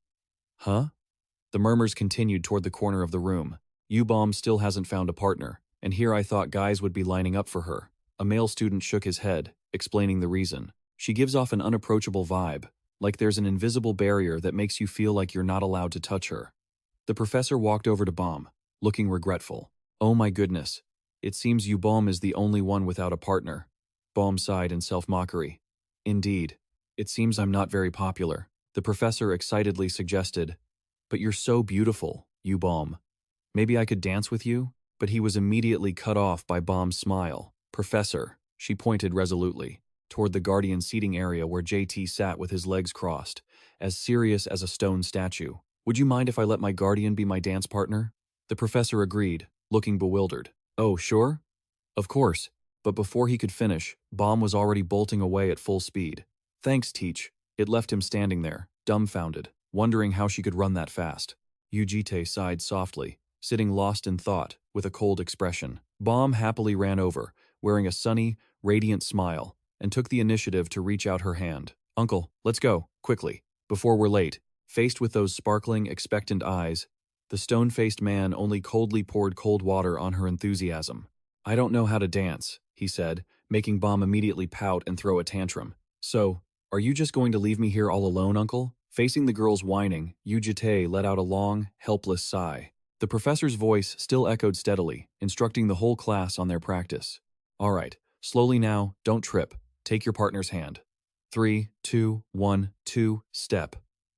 "Huh?" The murmurs continued toward the corner of the room. "U-Bomb still hasn't found a partner, and here I thought guys would be lining up for her." A male student shook his head, explaining the reason. "She gives off an unapproachable vibe, like there's an invisible barrier that makes you feel like you're not allowed to touch her." The professor walked over to Bomb, looking regretful. "Oh my goodness. It seems U-Bomb is the only one without a partner." Bomb sighed in self-mockery. "Indeed. It seems I'm not very popular." The professor excitedly suggested, "But you're so beautiful, U-Bomb. Maybe I could dance with you?" But he was immediately cut off by Bomb's smile. "Professor," she pointed resolutely, toward the guardian seating area where JT sat with his legs crossed, as serious as a stone statue. "Would you mind if I let my guardian be my dance partner?" The professor agreed, looking bewildered. "Oh, sure? Of course." But before he could finish, Bomb was already bolting away at full speed. "Thanks, Teach." It left him standing there, dumbfounded, wondering how she could run that fast. Yu Jitae sighed softly, sitting lost in thought, with a cold expression. Bomb happily ran over, wearing a sunny, radiant smile, and took the initiative to reach out her hand. "Uncle, let's go, quickly, before we're late." Faced with those sparkling, expectant eyes, the stone-faced man only coldly poured cold water on her enthusiasm. "I don't know how to dance," he said, making Bomb immediately pout and throw a tantrum. "So, are you just going to leave me here all alone, Uncle?" Facing the girl's whining, Yu Jitae let out a long, helpless sigh. The professor's voice still echoed steadily, instructing the whole class on their practice. "All right, slowly now, don't trip. Take your partner's hand. 3, 2, 1, 2, step."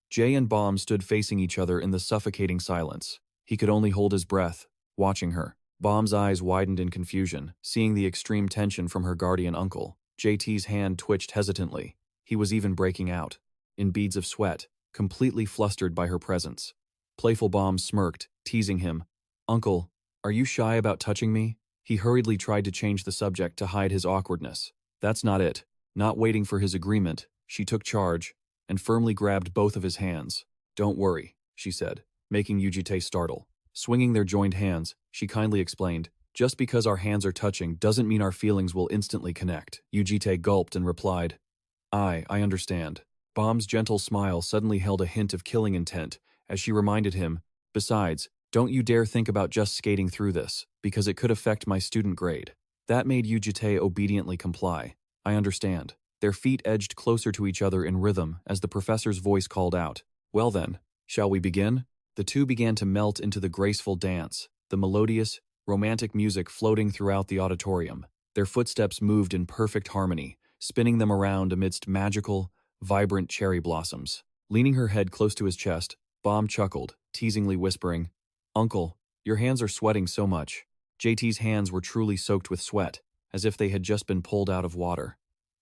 Jay and Bomb stood facing each other in the suffocating silence. He could only hold his breath, watching her. Bomb's eyes widened in confusion, seeing the extreme tension from her guardian uncle. JT's hand twitched hesitantly. He was even breaking out, in beads of sweat, completely flustered by her presence. Playful Bomb smirked, teasing him. "Uncle, are you shy about touching me?" He hurriedly tried to change the subject to hide his awkwardness. "That's not it." Not waiting for his agreement, she took charge and firmly grabbed both of his hands. "Don't worry," she said, making Yu Jitae startle. Swinging their joined hands, she kindly explained, "Just because our hands are touching doesn't mean our feelings will instantly connect." Yu Jitae gulped and replied, I understand." Bomb's gentle smile suddenly held a hint of killing intent as she reminded him, "Besides, don't you dare think about just skating through this, because it could affect my student grade." That made Yu Jitae obediently comply. "I understand." Their feet edged closer to each other in rhythm as the professor's voice called out, "Well then, shall we begin?" The two began to melt into the graceful dance, the melodious, romantic music floating throughout the auditorium. Their footsteps moved in perfect harmony, spinning them around amidst magical, vibrant cherry blossoms. Leaning her head close to his chest, Bomb chuckled, teasingly whispering, "Uncle, your hands are sweating so much." JT's hands were truly soaked with sweat, as if they had just been pulled out of water.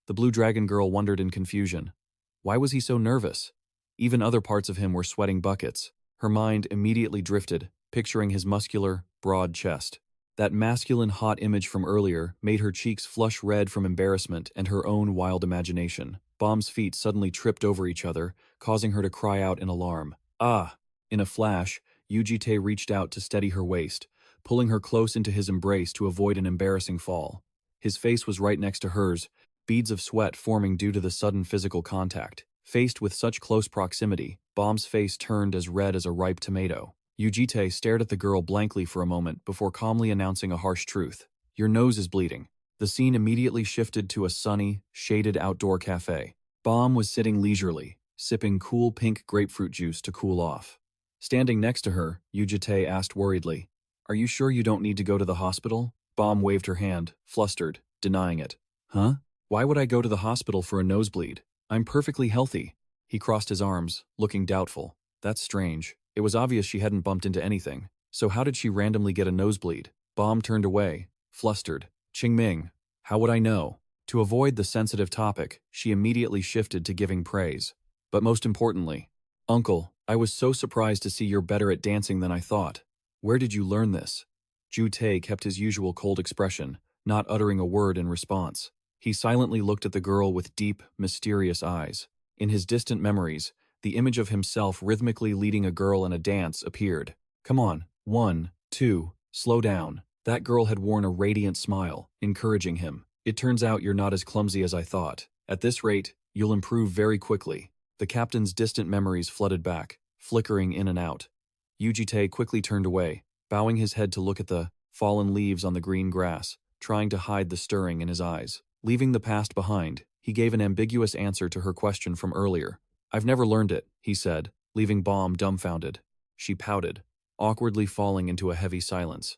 The blue dragon girl wondered in confusion. Why was he so nervous? Even other parts of him were sweating buckets. Her mind immediately drifted, picturing his muscular, broad chest. That masculine hot image from earlier made her cheeks flush red from embarrassment and her own wild imagination. Bomb's feet suddenly tripped over each other, causing her to cry out in alarm. Ah! In a flash, Yu Jitae reached out to steady her waist, pulling her close into his embrace to avoid an embarrassing fall. His face was right next to hers, beads of sweat forming due to the sudden physical contact. Faced with such close proximity, Bomb's face turned as red as a ripe tomato. Yu Jitae stared at the girl blankly for a moment before calmly announcing a harsh truth. Your nose is bleeding. The scene immediately shifted to a sunny, shaded outdoor cafe. Bomb was sitting leisurely, sipping cool pink grapefruit juice to cool off. Standing next to her, Yu Jitae asked worriedly, Are you sure you don't need to go to the hospital? Bomb waved her hand, flustered, denying it. Huh? Why would I go to the hospital for a nosebleed? I'm perfectly healthy. He crossed his arms, looking doubtful. That's strange. It was obvious she hadn't bumped into anything. So how did she randomly get a nosebleed? Bomb turned away, flustered. Qingming, how would I know? To avoid the sensitive topic, she immediately shifted to giving praise. But most importantly, Uncle, I was so surprised to see you're better at dancing than I thought. Where did you learn this? Yu Jitae kept his usual cold expression, not uttering a word in response. He silently looked at the girl with deep, mysterious eyes. In his distant memories, the image of himself rhythmically leading a girl in a dance appeared. Come on, 1, 2, slow down. That girl had worn a radiant smile, encouraging him. It turns out you're not as clumsy as I thought. At this rate, you'll improve very quickly. The captain's distant memories flooded back, flickering in and out. Yu Jitae quickly turned away, bowing his head to look at the fallen leaves on the green grass, trying to hide the stirring in his eyes. Leaving the past behind, he gave an ambiguous answer to her question from earlier. I've never learned it, he said, leaving Bomb dumbfounded. She pouted, awkwardly falling into a heavy silence.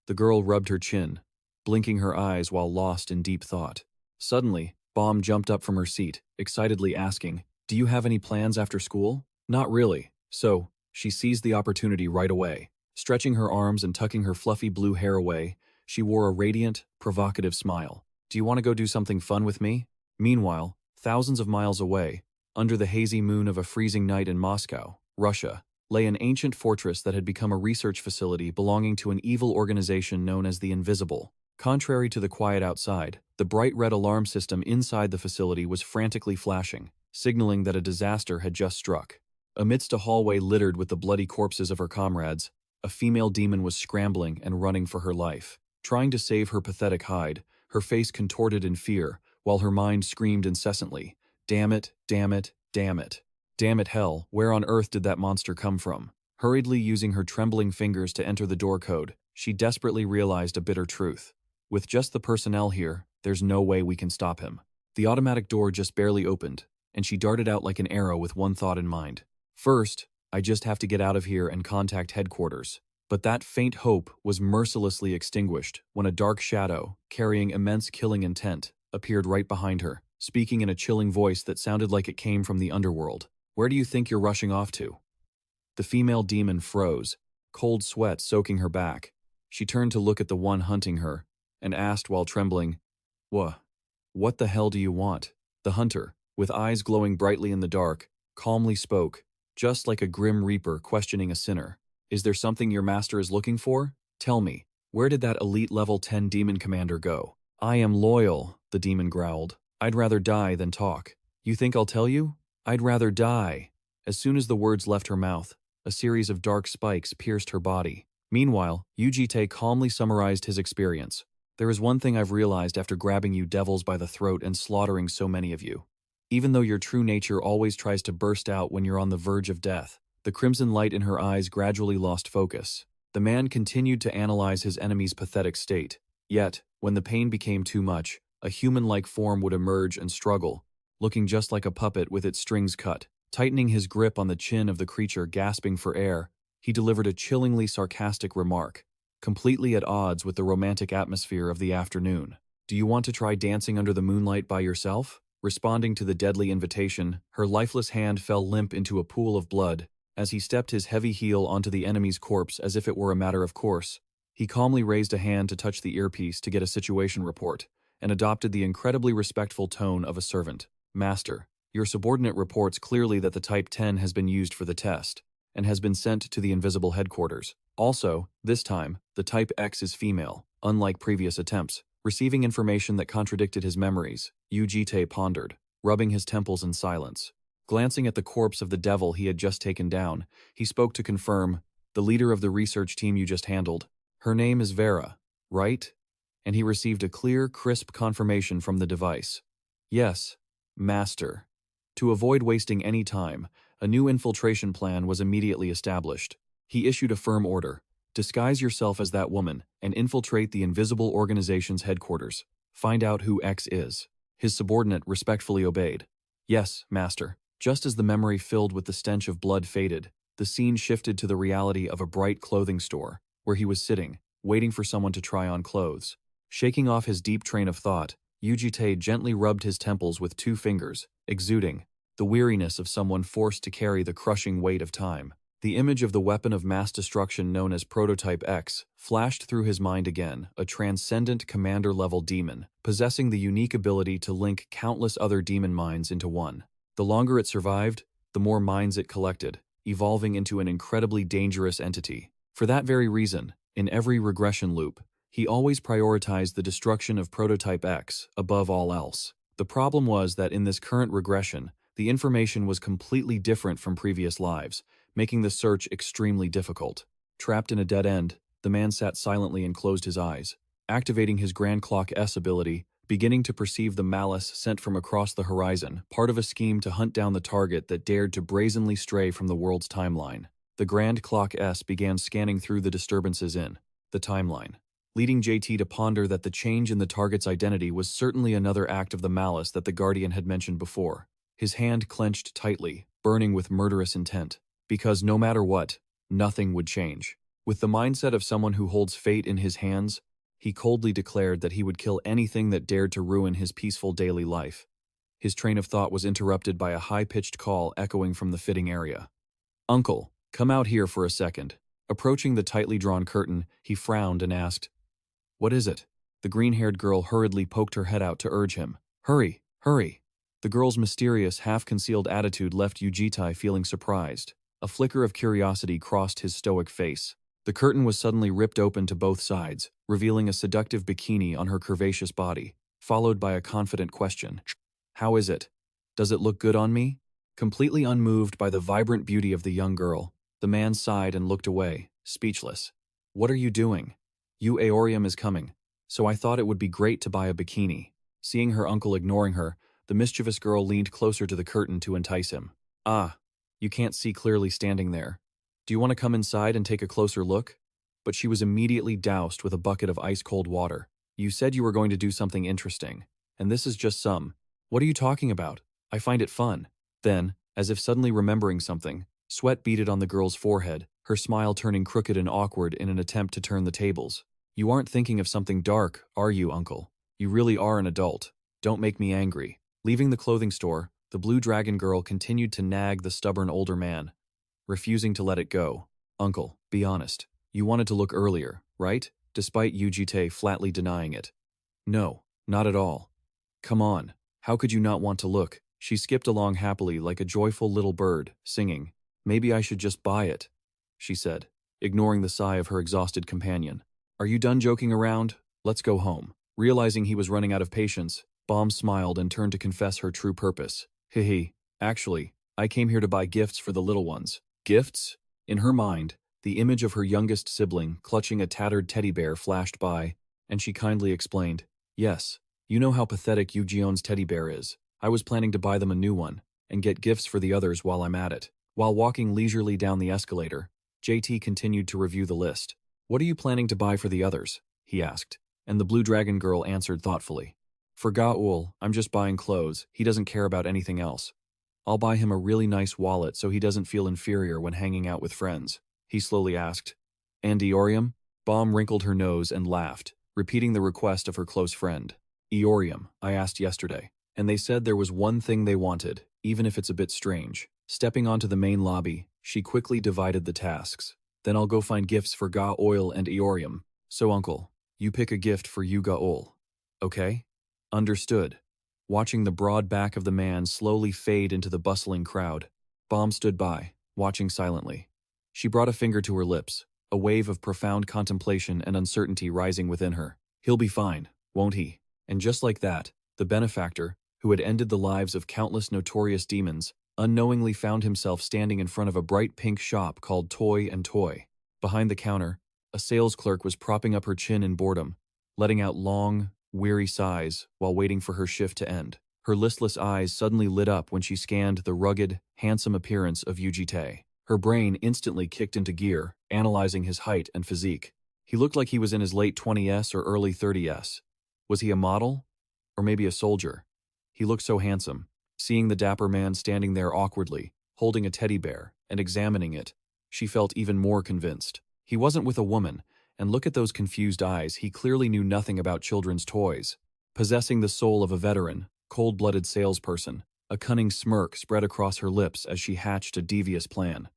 The girl rubbed her chin, blinking her eyes while lost in deep thought. Suddenly, Bomb jumped up from her seat, excitedly asking, Do you have any plans after school? Not really. So, she seized the opportunity right away. Stretching her arms and tucking her fluffy blue hair away, she wore a radiant, provocative smile. Do you want to go do something fun with me? Meanwhile, thousands of miles away, under the hazy moon of a freezing night in Moscow, Russia, lay an ancient fortress that had become a research facility belonging to an evil organization known as the Invisible. Contrary to the quiet outside, the bright red alarm system inside the facility was frantically flashing, signaling that a disaster had just struck. Amidst a hallway littered with the bloody corpses of her comrades, a female demon was scrambling and running for her life. Trying to save her pathetic hide, her face contorted in fear, while her mind screamed incessantly, Damn it, damn it, damn it. Damn it hell, where on earth did that monster come from? Hurriedly using her trembling fingers to enter the door code, she desperately realized a bitter truth. With just the personnel here, there's no way we can stop him. The automatic door just barely opened, and she darted out like an arrow with one thought in mind. First, I just have to get out of here and contact headquarters. But that faint hope was mercilessly extinguished when a dark shadow, carrying immense killing intent, appeared right behind her, speaking in a chilling voice that sounded like it came from the underworld. Where do you think you're rushing off to? The female demon froze, cold sweat soaking her back. She turned to look at the one hunting her, and asked while trembling, What the hell do you want? The hunter, with eyes glowing brightly in the dark, calmly spoke, just like a grim reaper questioning a sinner. Is there something your master is looking for? Tell me, where did that elite level 10 demon commander go? I am loyal, the demon growled. I'd rather die than talk. You think I'll tell you? I'd rather die. As soon as the words left her mouth, a series of dark spikes pierced her body. Meanwhile, Yu Jitae calmly summarized his experience. There is one thing I've realized after grabbing you devils by the throat and slaughtering so many of you. Even though your true nature always tries to burst out when you're on the verge of death, the crimson light in her eyes gradually lost focus. The man continued to analyze his enemy's pathetic state. Yet, when the pain became too much, a human-like form would emerge and struggle, looking just like a puppet with its strings cut. Tightening his grip on the chin of the creature gasping for air, he delivered a chillingly sarcastic remark, completely at odds with the romantic atmosphere of the afternoon. Do you want to try dancing under the moonlight by yourself? Responding to the deadly invitation, her lifeless hand fell limp into a pool of blood. As he stepped his heavy heel onto the enemy's corpse as if it were a matter of course, he calmly raised a hand to touch the earpiece to get a situation report. and adopted the incredibly respectful tone of a servant. Master, your subordinate reports clearly that the Type 10 has been used for the test, and has been sent to the Invisible headquarters. Also, this time, the Type X is female, unlike previous attempts. Receiving information that contradicted his memories, Yu Jitae pondered, rubbing his temples in silence. Glancing at the corpse of the devil he had just taken down, he spoke to confirm, the leader of the research team you just handled. Her name is Vera, right? And he received a clear, crisp confirmation from the device. Yes, Master. To avoid wasting any time, a new infiltration plan was immediately established. He issued a firm order. Disguise yourself as that woman and infiltrate the Invisible Organization's headquarters. Find out who X is. His subordinate respectfully obeyed. Yes, Master. Just as the memory filled with the stench of blood faded, the scene shifted to the reality of a bright clothing store, where he was sitting, waiting for someone to try on clothes. Shaking off his deep train of thought, Yu Jitae gently rubbed his temples with 2 fingers, exuding the weariness of someone forced to carry the crushing weight of time. The image of the weapon of mass destruction known as Prototype X flashed through his mind again, a transcendent commander-level demon, possessing the unique ability to link countless other demon minds into one. The longer it survived, the more minds it collected, evolving into an incredibly dangerous entity. For that very reason, in every regression loop, he always prioritized the destruction of Prototype X above all else. The problem was that in this current regression, the information was completely different from previous lives, making the search extremely difficult. Trapped in a dead end, the man sat silently and closed his eyes, activating his Grand Clock S ability, beginning to perceive the malice sent from across the horizon, part of a scheme to hunt down the target that dared to brazenly stray from the world's timeline. The Grand Clock S began scanning through the disturbances in the timeline, leading JT to ponder that the change in the target's identity was certainly another act of the malice that the Guardian had mentioned before. His hand clenched tightly, burning with murderous intent. Because no matter what, nothing would change. With the mindset of someone who holds fate in his hands, he coldly declared that he would kill anything that dared to ruin his peaceful daily life. His train of thought was interrupted by a high-pitched call echoing from the fitting area. "Uncle, come out here for a second." Approaching the tightly drawn curtain, he frowned and asked, "What is it?" The green-haired girl hurriedly poked her head out to urge him. "Hurry, hurry." The girl's mysterious, half-concealed attitude left Yu Jitae feeling surprised. A flicker of curiosity crossed his stoic face. The curtain was suddenly ripped open to both sides, revealing a seductive bikini on her curvaceous body, followed by a confident question. "How is it? Does it look good on me?" Completely unmoved by the vibrant beauty of the young girl, the man sighed and looked away, speechless. "What are you doing?" "Yu Aorium is coming, so I thought it would be great to buy a bikini." Seeing her uncle ignoring her, the mischievous girl leaned closer to the curtain to entice him. "Ah, you can't see clearly standing there. Do you want to come inside and take a closer look?" But she was immediately doused with a bucket of ice-cold water. "You said you were going to do something interesting, and this is just some." "What are you talking about? I find it fun." Then, as if suddenly remembering something, sweat beaded on the girl's forehead, her smile turning crooked and awkward in an attempt to turn the tables. "You aren't thinking of something dark, are you, uncle? You really are an adult. Don't make me angry." Leaving the clothing store, the blue dragon girl continued to nag the stubborn older man, refusing to let it go. "Uncle, be honest. You wanted to look earlier, right?" Despite Yu Jitae flatly denying it. "No, not at all." "Come on, how could you not want to look?" She skipped along happily like a joyful little bird, singing. "Maybe I should just buy it," she said, ignoring the sigh of her exhausted companion. "Are you done joking around? Let's go home." Realizing he was running out of patience, Bomb smiled and turned to confess her true purpose. "Hehe, actually, I came here to buy gifts for the little ones." Gifts? In her mind, the image of her youngest sibling clutching a tattered teddy bear flashed by, and she kindly explained, "Yes, you know how pathetic Yu Jion's teddy bear is. I was planning to buy them a new one, and get gifts for the others while I'm at it." While walking leisurely down the escalator, JT continued to review the list. "What are you planning to buy for the others?" he asked, and the blue dragon girl answered thoughtfully. "For Gaul, I'm just buying clothes. He doesn't care about anything else. I'll buy him a really nice wallet so he doesn't feel inferior when hanging out with friends." He slowly asked, "And Eorium?" Bomb wrinkled her nose and laughed, repeating the request of her close friend. "Eorium, I asked yesterday, and they said there was one thing they wanted, even if it's a bit strange." Stepping onto the main lobby, she quickly divided the tasks. "Then I'll go find gifts for Gaul and Eorium. So uncle, you pick a gift for you Gaul. Okay?" Understood. Watching the broad back of the man slowly fade into the bustling crowd, Bomb stood by, watching silently. She brought a finger to her lips, a wave of profound contemplation and uncertainty rising within her. He'll be fine, won't he? And just like that, the benefactor, who had ended the lives of countless notorious demons, unknowingly found himself standing in front of a bright pink shop called Toy and Toy. Behind the counter, a sales clerk was propping up her chin in boredom, letting out long, weary sighs while waiting for her shift to end. Her listless eyes suddenly lit up when she scanned the rugged, handsome appearance of Yu Jitae. Her brain instantly kicked into gear, analyzing his height and physique. He looked like he was in his late 20s or early 30s. Was he a model? Or maybe a soldier? He looked so handsome. Seeing the dapper man standing there awkwardly, holding a teddy bear, and examining it, she felt even more convinced. He wasn't with a woman, and look at those confused eyes, he clearly knew nothing about children's toys. Possessing the soul of a veteran, cold-blooded salesperson, a cunning smirk spread across her lips as she hatched a devious plan.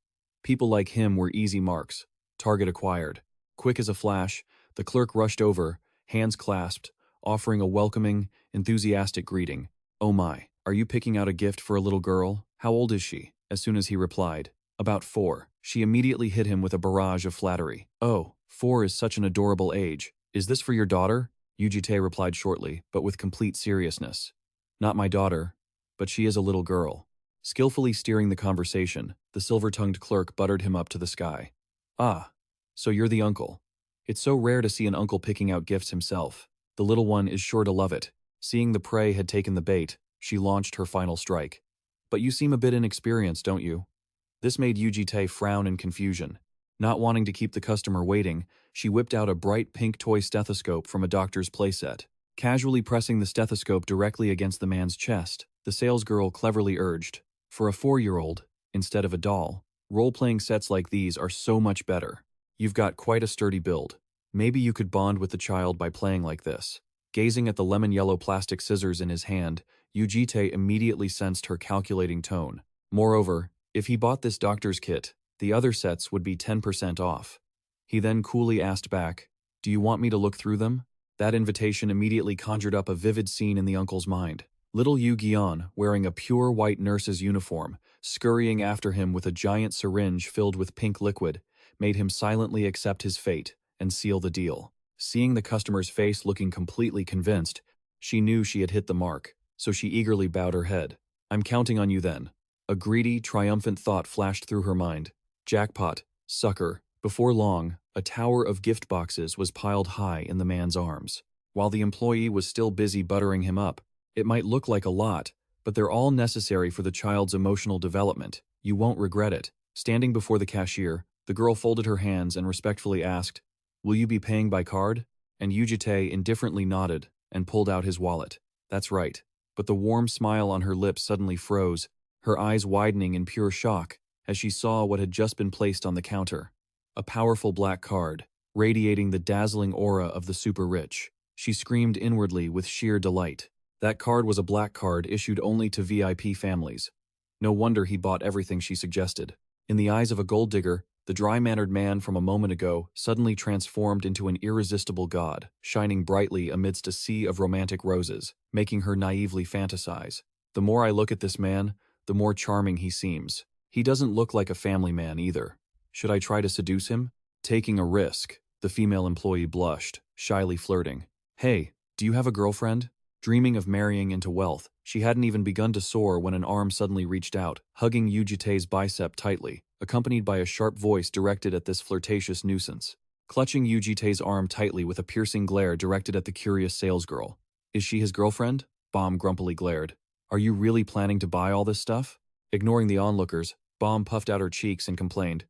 People like him were easy marks, target acquired. Quick as a flash, the clerk rushed over, hands clasped, offering a welcoming, enthusiastic greeting. "Oh my, are you picking out a gift for a little girl? How old is she?" As soon as he replied, "About 4, she immediately hit him with a barrage of flattery. "Oh, 4 is such an adorable age. Is this for your daughter?" Yu Jitae replied shortly, but with complete seriousness. "Not my daughter, but she is a little girl." Skillfully steering the conversation, the silver-tongued clerk buttered him up to the sky. "Ah, so you're the uncle. It's so rare to see an uncle picking out gifts himself. The little one is sure to love it." Seeing the prey had taken the bait, she launched her final strike. "But you seem a bit inexperienced, don't you?" This made Yu Jitae frown in confusion. Not wanting to keep the customer waiting, she whipped out a bright pink toy stethoscope from a doctor's playset. Casually pressing the stethoscope directly against the man's chest, the salesgirl cleverly urged, "For a 4-year-old, instead of a doll, role-playing sets like these are so much better. You've got quite a sturdy build. Maybe you could bond with the child by playing like this." Gazing at the lemon-yellow plastic scissors in his hand, Yu Jitae immediately sensed her calculating tone. Moreover, if he bought this doctor's kit, the other sets would be 10% off. He then coolly asked back, "Do you want me to look through them?" That invitation immediately conjured up a vivid scene in the uncle's mind. Little Yu Gian, wearing a pure white nurse's uniform, scurrying after him with a giant syringe filled with pink liquid, made him silently accept his fate and seal the deal. Seeing the customer's face looking completely convinced, she knew she had hit the mark, so she eagerly bowed her head. "I'm counting on you then." A greedy, triumphant thought flashed through her mind. Jackpot, sucker. Before long, a tower of gift boxes was piled high in the man's arms. While the employee was still busy buttering him up, it might look like a lot, but they're all necessary for the child's emotional development. You won't regret it. Standing before the cashier, the girl folded her hands and respectfully asked, "Will you be paying by card?" And Yu Jitae indifferently nodded and pulled out his wallet. "That's right." But the warm smile on her lips suddenly froze, her eyes widening in pure shock as she saw what had just been placed on the counter. A powerful black card, radiating the dazzling aura of the super-rich. She screamed inwardly with sheer delight. That card was a black card issued only to VIP families. No wonder he bought everything she suggested. In the eyes of a gold digger, the dry-mannered man from a moment ago suddenly transformed into an irresistible god, shining brightly amidst a sea of romantic roses, making her naively fantasize. "The more I look at this man, the more charming he seems. He doesn't look like a family man either. Should I try to seduce him?" Taking a risk, the female employee blushed, shyly flirting. "Hey, do you have a girlfriend?" Dreaming of marrying into wealth, she hadn't even begun to soar when an arm suddenly reached out, hugging Yu Jitae's bicep tightly, accompanied by a sharp voice directed at this flirtatious nuisance. Clutching Yu Jitae's arm tightly with a piercing glare directed at the curious salesgirl. "Is she his girlfriend?" Bomb grumpily glared. "Are you really planning to buy all this stuff?" Ignoring the onlookers, Bomb puffed out her cheeks and complained.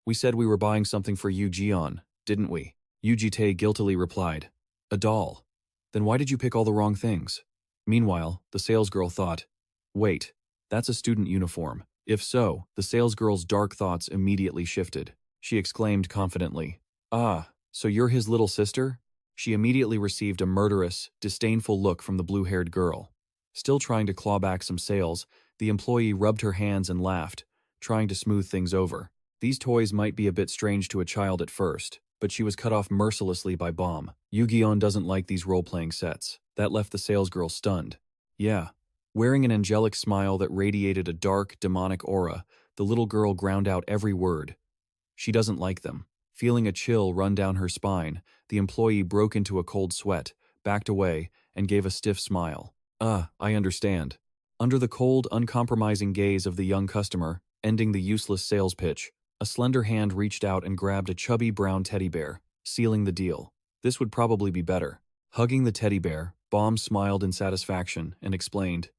"We said we were buying something for Yu Jian, didn't we?" Yu Jitae guiltily replied. "A doll. Then why did you pick all the wrong things?" Meanwhile, the salesgirl thought, "Wait, that's a student uniform." If so, the salesgirl's dark thoughts immediately shifted. She exclaimed confidently, "Ah, so you're his little sister?" She immediately received a murderous, disdainful look from the blue-haired girl. Still trying to claw back some sales, the employee rubbed her hands and laughed, trying to smooth things over. These toys might be a bit strange to a child at first, but she was cut off mercilessly by Bomb. Yu-Gi-Oh doesn't like these role-playing sets. That left the salesgirl stunned. Yeah. Wearing an angelic smile that radiated a dark, demonic aura, the little girl ground out every word. She doesn't like them. Feeling a chill run down her spine, the employee broke into a cold sweat, backed away, and gave a stiff smile. I understand. Under the cold, uncompromising gaze of the young customer, ending the useless sales pitch, a slender hand reached out and grabbed a chubby brown teddy bear, sealing the deal. This would probably be better. Hugging the teddy bear, Bomb smiled in satisfaction and explained,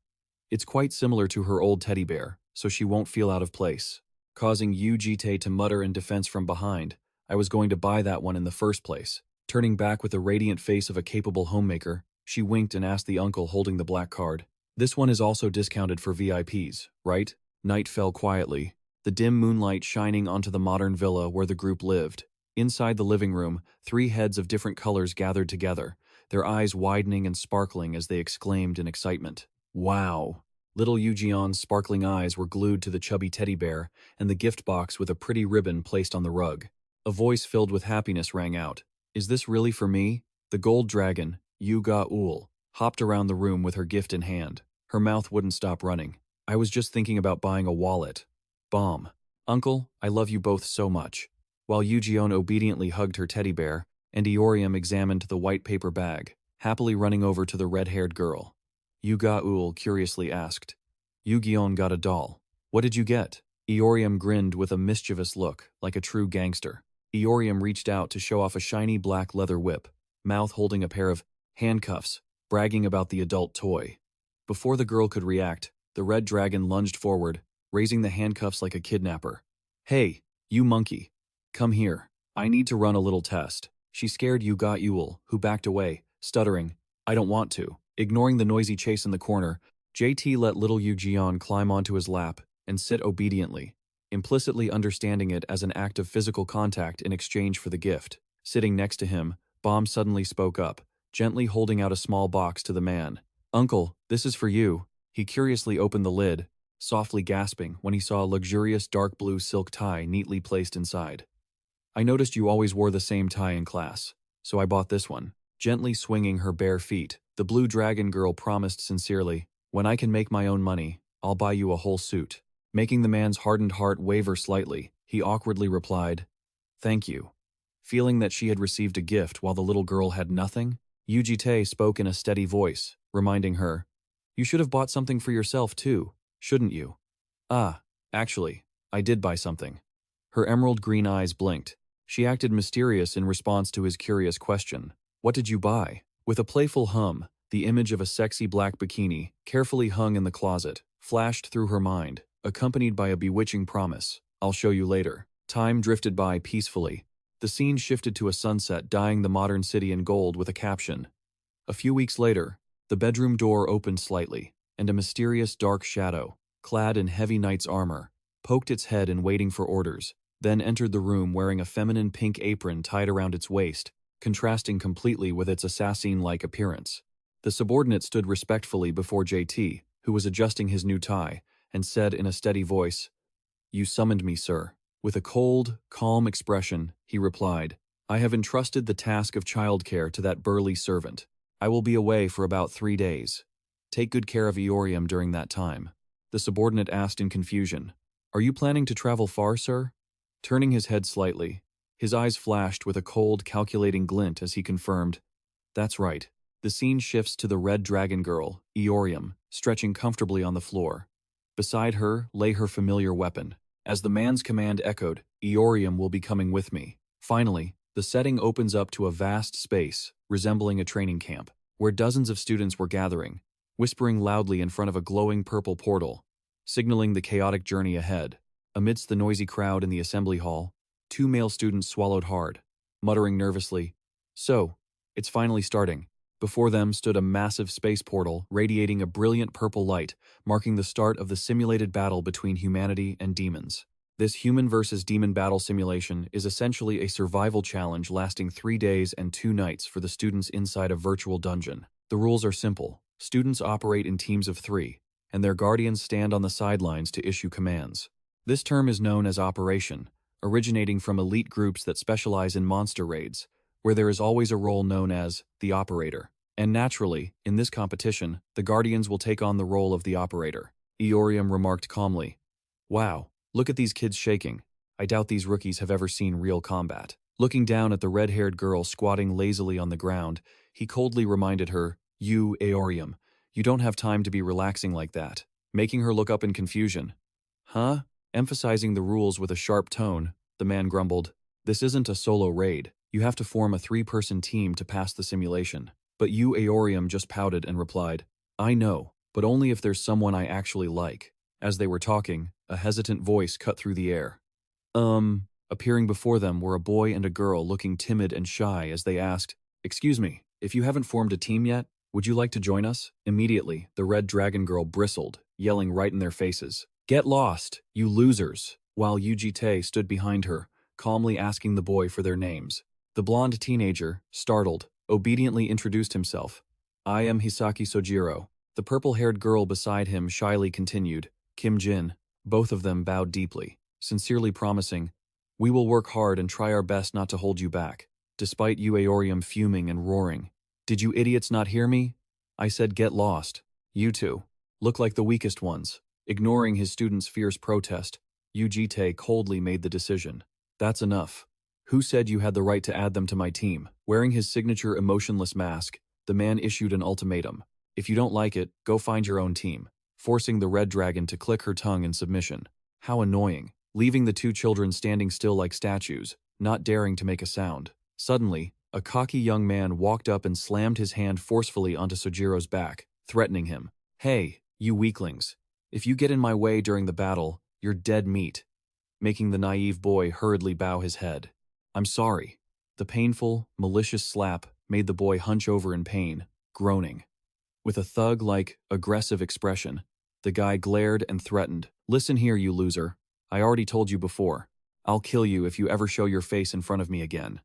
"It's quite similar to her old teddy bear, so she won't feel out of place." Causing Yu Jitae to mutter in defense from behind, "I was going to buy that one in the first place." Turning back with the radiant face of a capable homemaker, she winked and asked the uncle holding the black card, "This one is also discounted for VIPs, right?" Night fell quietly, the dim moonlight shining onto the modern villa where the group lived. Inside the living room, 3 heads of different colors gathered together, their eyes widening and sparkling as they exclaimed in excitement, "Wow!" Little Yu-Gi-Oh's sparkling eyes were glued to the chubby teddy bear and the gift box with a pretty ribbon placed on the rug. A voice filled with happiness rang out, "Is this really for me?" The gold dragon, Yu Jitae, hopped around the room with her gift in hand. Her mouth wouldn't stop running. "I was just thinking about buying a wallet." Bomb. "Uncle, I love you both so much." While Yu-Gi-Oh obediently hugged her teddy bear, and Eorium examined the white paper bag, happily running over to the red-haired girl. Yu Jitae curiously asked, "Yu-Gi-Oh got a doll. What did you get?" Eorium grinned with a mischievous look, like a true gangster. Eorium reached out to show off a shiny black leather whip, mouth holding a pair of handcuffs, bragging about the adult toy. Before the girl could react, the red dragon lunged forward, raising the handcuffs like a kidnapper. "Hey, you monkey. Come here. I need to run a little test." She scared Yu Jitae, who backed away, stuttering, "I don't want to." Ignoring the noisy chase in the corner, JT let little Yu-Gi-Oh climb onto his lap and sit obediently, implicitly understanding it as an act of physical contact in exchange for the gift. Sitting next to him, Bomb suddenly spoke up, gently holding out a small box to the man. "Uncle, this is for you." He curiously opened the lid, softly gasping when he saw a luxurious dark blue silk tie neatly placed inside. "I noticed you always wore the same tie in class, so I bought this one." Gently swinging her bare feet, the blue dragon girl promised sincerely, "When I can make my own money, I'll buy you a whole suit." Making the man's hardened heart waver slightly, he awkwardly replied, "Thank you." Feeling that she had received a gift while the little girl had nothing, Yu Jitae spoke in a steady voice, reminding her, "You should have bought something for yourself too, shouldn't you?" Actually, I did buy something." Her emerald green eyes blinked. She acted mysterious in response to his curious question. "What did you buy?" With a playful hum, the image of a sexy black bikini, carefully hung in the closet, flashed through her mind, accompanied by a bewitching promise, "I'll show you later." Time drifted by peacefully. The scene shifted to a sunset dyeing the modern city in gold with a caption. A few weeks later, the bedroom door opened slightly, and a mysterious dark shadow, clad in heavy knight's armor, poked its head in waiting for orders, then entered the room wearing a feminine pink apron tied around its waist, contrasting completely with its assassin-like appearance. The subordinate stood respectfully before JT, who was adjusting his new tie, and said in a steady voice, "You summoned me, sir." With a cold, calm expression, he replied, "I have entrusted the task of childcare to that burly servant. I will be away for about 3 days. Take good care of Eorium during that time." The subordinate asked in confusion, "Are you planning to travel far, sir?" Turning his head slightly, his eyes flashed with a cold, calculating glint as he confirmed, "That's right." The scene shifts to the red dragon girl, Eorium, stretching comfortably on the floor. Beside her lay her familiar weapon. As the man's command echoed, "Eorium will be coming with me." Finally, the setting opens up to a vast space, resembling a training camp, where dozens of students were gathering, whispering loudly in front of a glowing purple portal, signaling the chaotic journey ahead. Amidst the noisy crowd in the assembly hall, 2 male students swallowed hard, muttering nervously, "So, it's finally starting." Before them stood a massive space portal radiating a brilliant purple light, marking the start of the simulated battle between humanity and demons. This human versus demon battle simulation is essentially a survival challenge lasting 3 days and 2 nights for the students inside a virtual dungeon. The rules are simple. Students operate in teams of 3, and their guardians stand on the sidelines to issue commands. This term is known as Operation, originating from elite groups that specialize in monster raids, where there is always a role known as the Operator. And naturally, in this competition, the Guardians will take on the role of the Operator. Eorium remarked calmly. Wow, look at these kids shaking. I doubt these rookies have ever seen real combat. Looking down at the red-haired girl squatting lazily on the ground, he coldly reminded her, You, Eorium, you don't have time to be relaxing like that, making her look up in confusion. Huh? Emphasizing the rules with a sharp tone, the man grumbled, This isn't a solo raid. You have to form a 3-person team to pass the simulation. But Yu Aorium just pouted and replied, I know, but only if there's someone I actually like. As they were talking, a hesitant voice cut through the air. Appearing before them were a boy and a girl looking timid and shy as they asked, Excuse me, if you haven't formed a team yet, would you like to join us? Immediately, the red dragon girl bristled, yelling right in their faces, Get lost, you losers, while Yu Jitae stood behind her, calmly asking the boy for their names. The blonde teenager, startled, obediently introduced himself. I am Hisaki Sojiro. The purple-haired girl beside him shyly continued, Kim Jin. Both of them bowed deeply, sincerely promising, We will work hard and try our best not to hold you back, despite Yu Aorium fuming and roaring. Did you idiots not hear me? I said get lost. You two. Look like the weakest ones. Ignoring his student's fierce protest, Yu Jitae coldly made the decision. That's enough. Who said you had the right to add them to my team? Wearing his signature emotionless mask, the man issued an ultimatum. If you don't like it, go find your own team, forcing the red dragon to click her tongue in submission. How annoying, leaving the two children standing still like statues, not daring to make a sound. Suddenly, a cocky young man walked up and slammed his hand forcefully onto Sojiro's back, threatening him. Hey, you weaklings. If you get in my way during the battle, you're dead meat. Making the naive boy hurriedly bow his head. I'm sorry. The painful, malicious slap made the boy hunch over in pain, groaning. With a thug-like, aggressive expression, the guy glared and threatened. Listen here, you loser. I already told you before. I'll kill you if you ever show your face in front of me again.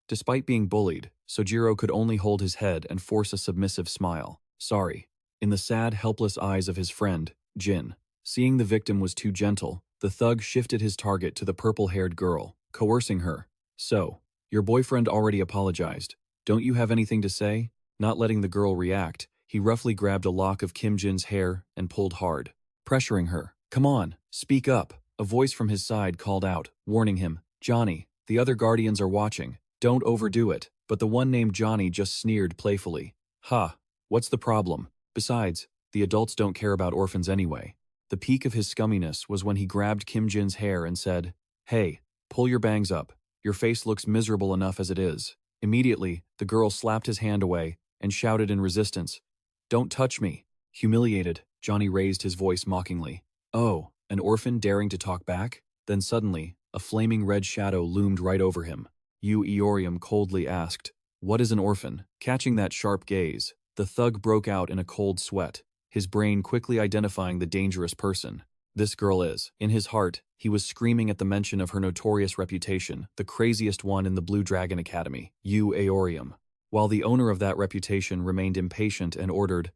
Despite being bullied, Sojiro could only hold his head and force a submissive smile. Sorry. In the sad, helpless eyes of his friend, Jin. Seeing the victim was too gentle, the thug shifted his target to the purple-haired girl, coercing her. So, your boyfriend already apologized. Don't you have anything to say? Not letting the girl react, he roughly grabbed a lock of Kim Jin's hair and pulled hard, pressuring her. Come on, speak up. A voice from his side called out, warning him. Johnny, the other guardians are watching. Don't overdo it. But the one named Johnny just sneered playfully. Ha, what's the problem? Besides, the adults don't care about orphans anyway. The peak of his scumminess was when he grabbed Kim Jin's hair and said, Hey, pull your bangs up. Your face looks miserable enough as it is. Immediately, the girl slapped his hand away and shouted in resistance. Don't touch me. Humiliated, Johnny raised his voice mockingly. Oh, an orphan daring to talk back? Then suddenly, a flaming red shadow loomed right over him. Yu Eorium coldly asked, What is an orphan? Catching that sharp gaze, the thug broke out in a cold sweat, his brain quickly identifying the dangerous person. This girl is. In his heart, he was screaming at the mention of her notorious reputation, the craziest one in the Blue Dragon Academy, Yu Aorium. While the owner of that reputation remained impatient and ordered,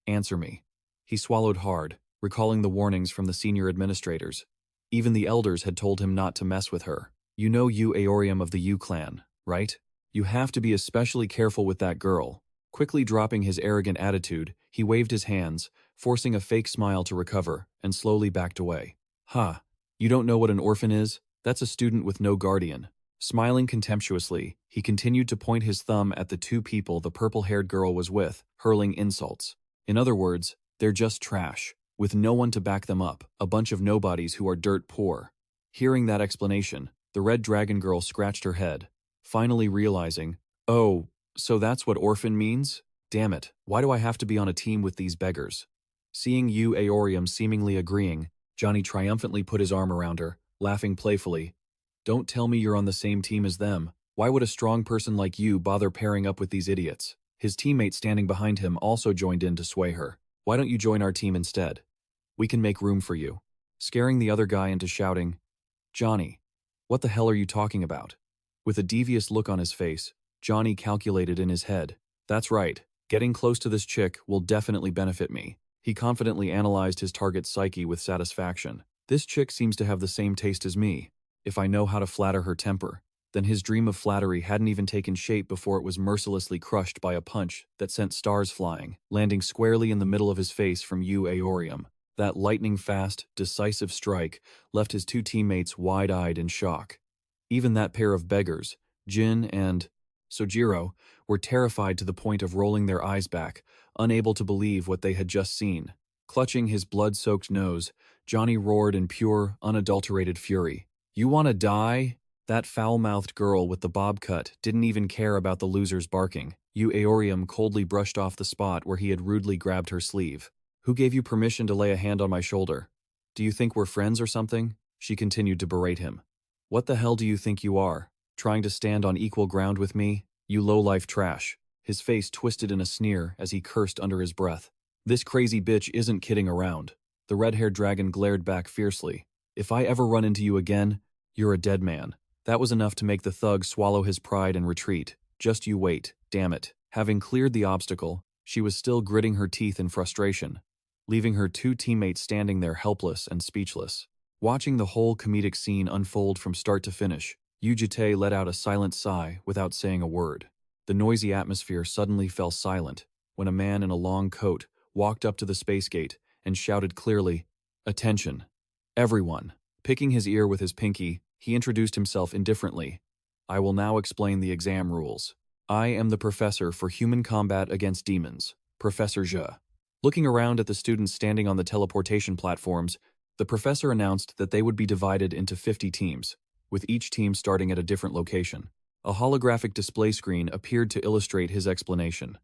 Answer me. He swallowed hard, recalling the warnings from the senior administrators. Even the elders had told him not to mess with her. You know Yu Aorium of the Yu clan, right? You have to be especially careful with that girl. Quickly dropping his arrogant attitude, he waved his hands, forcing a fake smile to recover, and slowly backed away. Ha, you don't know what an orphan is? That's a student with no guardian. Smiling contemptuously, he continued to point his thumb at the two people the purple-haired girl was with, hurling insults. In other words, they're just trash, with no one to back them up, a bunch of nobodies who are dirt poor. Hearing that explanation, the red dragon girl scratched her head, finally realizing, oh, so that's what orphan means? Damn it, why do I have to be on a team with these beggars? Seeing Yu Aorium seemingly agreeing, Johnny triumphantly put his arm around her, laughing playfully. Don't tell me you're on the same team as them. Why would a strong person like you bother pairing up with these idiots? His teammate standing behind him also joined in to sway her. Why don't you join our team instead? We can make room for you. Scaring the other guy into shouting, Johnny, what the hell are you talking about? With a devious look on his face, Johnny calculated in his head. That's right, getting close to this chick will definitely benefit me. He confidently analyzed his target's psyche with satisfaction. This chick seems to have the same taste as me. if I know how to flatter her temper. Then his dream of flattery hadn't even taken shape before it was mercilessly crushed by a punch that sent stars flying, landing squarely in the middle of his face from Yu Aorium. That lightning-fast, decisive strike left his two teammates wide-eyed in shock. Even that pair of beggars, Jin and Sojiro, were terrified to the point of rolling their eyes back, unable to believe what they had just seen. Clutching his blood-soaked nose, Johnny roared in pure, unadulterated fury. "You want to die?" That foul-mouthed girl with the bob cut didn't even care about the loser's barking. Yu Aorium coldly brushed off the spot where he had rudely grabbed her sleeve. "Who gave you permission to lay a hand on my shoulder? Do you think we're friends or something?" She continued to berate him. "What the hell do you think you are? Trying to stand on equal ground with me? You low-life trash." His face twisted in a sneer as he cursed under his breath. "This crazy bitch isn't kidding around." The red-haired dragon glared back fiercely. "If I ever run into you again, you're a dead man." That was enough to make the thug swallow his pride and retreat. "Just you wait, damn it." Having cleared the obstacle, she was still gritting her teeth in frustration, leaving her two teammates standing there helpless and speechless. Watching the whole comedic scene unfold from start to finish, Yu Jitae let out a silent sigh without saying a word. The noisy atmosphere suddenly fell silent when a man in a long coat walked up to the space gate and shouted clearly, "Attention, everyone." Picking his ear with his pinky, he introduced himself indifferently. "I will now explain the exam rules. I am the professor for human combat against demons, Professor Zhe." Looking around at the students standing on the teleportation platforms, the professor announced that they would be divided into 50 teams, with each team starting at a different location. A holographic display screen appeared to illustrate his explanation.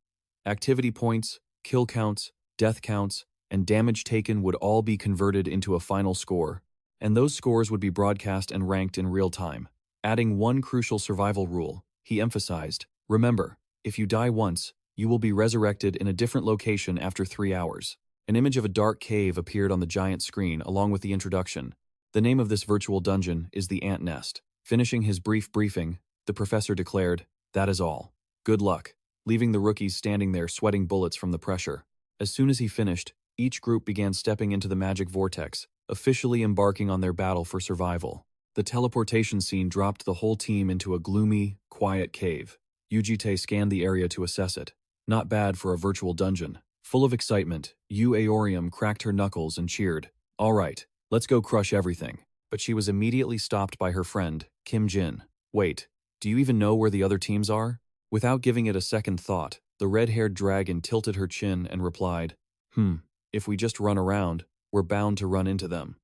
Activity points, kill counts, death counts, and damage taken would all be converted into a final score, and those scores would be broadcast and ranked in real time. Adding one crucial survival rule, he emphasized, "Remember, if you die once, you will be resurrected in a different location after 3 hours." An image of a dark cave appeared on the giant screen along with the introduction. "The name of this virtual dungeon is the Ant Nest." Finishing his brief briefing, the professor declared, "That is all. Good luck," leaving the rookies standing there sweating bullets from the pressure. As soon as he finished, each group began stepping into the magic vortex, officially embarking on their battle for survival. The teleportation scene dropped the whole team into a gloomy, quiet cave. Yu Jitae scanned the area to assess it. Not bad for a virtual dungeon. Full of excitement, Yu Aorium cracked her knuckles and cheered. "All right, let's go crush everything." But she was immediately stopped by her friend, Kim Jin. "Wait, do you even know where the other teams are?" Without giving it a second thought, the red-haired dragon tilted her chin and replied, If we just run around, we're bound to run into them."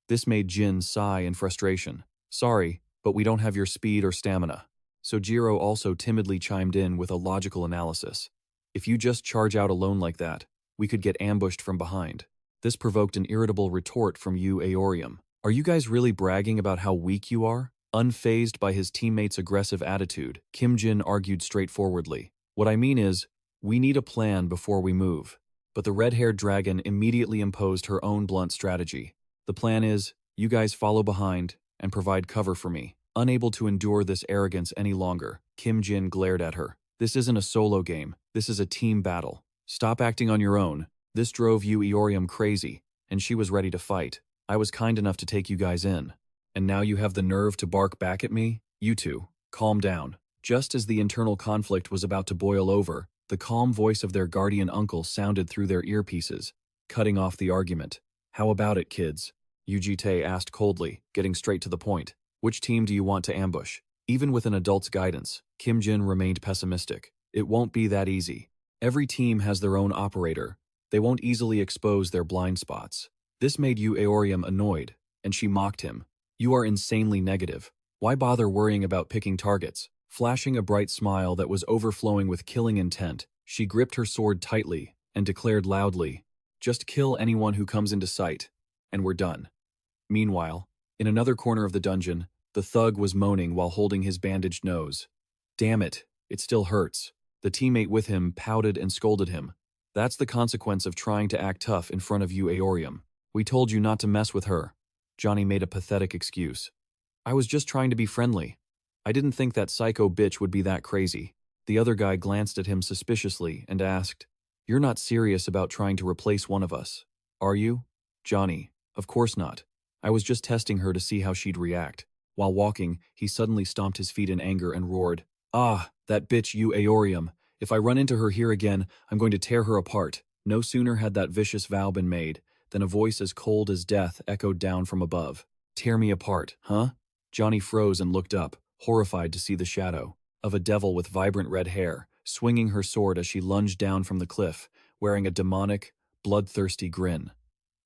This made Jin sigh in frustration. "Sorry, but we don't have your speed or stamina." Sojiro also timidly chimed in with a logical analysis. "If you just charge out alone like that, we could get ambushed from behind." This provoked an irritable retort from Yu Aorium. "Are you guys really bragging about how weak you are?" Unfazed by his teammates' aggressive attitude, Kim Jin argued straightforwardly. "What I mean is, we need a plan before we move." But the red-haired dragon immediately imposed her own blunt strategy. "The plan is, you guys follow behind and provide cover for me." Unable to endure this arrogance any longer, Kim Jin glared at her. "This isn't a solo game, this is a team battle. Stop acting on your own." This drove Yu Aorium crazy, and she was ready to fight. "I was kind enough to take you guys in. And now you have the nerve to bark back at me? You two, calm down." Just as the internal conflict was about to boil over, the calm voice of their guardian uncle sounded through their earpieces, cutting off the argument. "How about it, kids?" Yu Jitae asked coldly, getting straight to the point. "Which team do you want to ambush?" Even with an adult's guidance, Kim Jin remained pessimistic. "It won't be that easy. Every team has their own operator. They won't easily expose their blind spots." This made Yu Aorium annoyed, and she mocked him. "You are insanely negative. Why bother worrying about picking targets?" Flashing a bright smile that was overflowing with killing intent, she gripped her sword tightly and declared loudly, "Just kill anyone who comes into sight, and we're done." Meanwhile, in another corner of the dungeon, the thug was moaning while holding his bandaged nose. "Damn it, it still hurts." The teammate with him pouted and scolded him. "That's the consequence of trying to act tough in front of Yu Aorium. We told you not to mess with her." Johnny made a pathetic excuse. "I was just trying to be friendly. I didn't think that psycho bitch would be that crazy." The other guy glanced at him suspiciously and asked, "You're not serious about trying to replace one of us, are you?" Johnny, "Of course not. I was just testing her to see how she'd react." While walking, he suddenly stomped his feet in anger and roared, "Ah, that bitch Yu Aorium. If I run into her here again, I'm going to tear her apart." No sooner had that vicious vow been made, than a voice as cold as death echoed down from above. "Tear me apart, huh?" Johnny froze and looked up, horrified to see the shadow of a devil with vibrant red hair, swinging her sword as she lunged down from the cliff, wearing a demonic, bloodthirsty grin.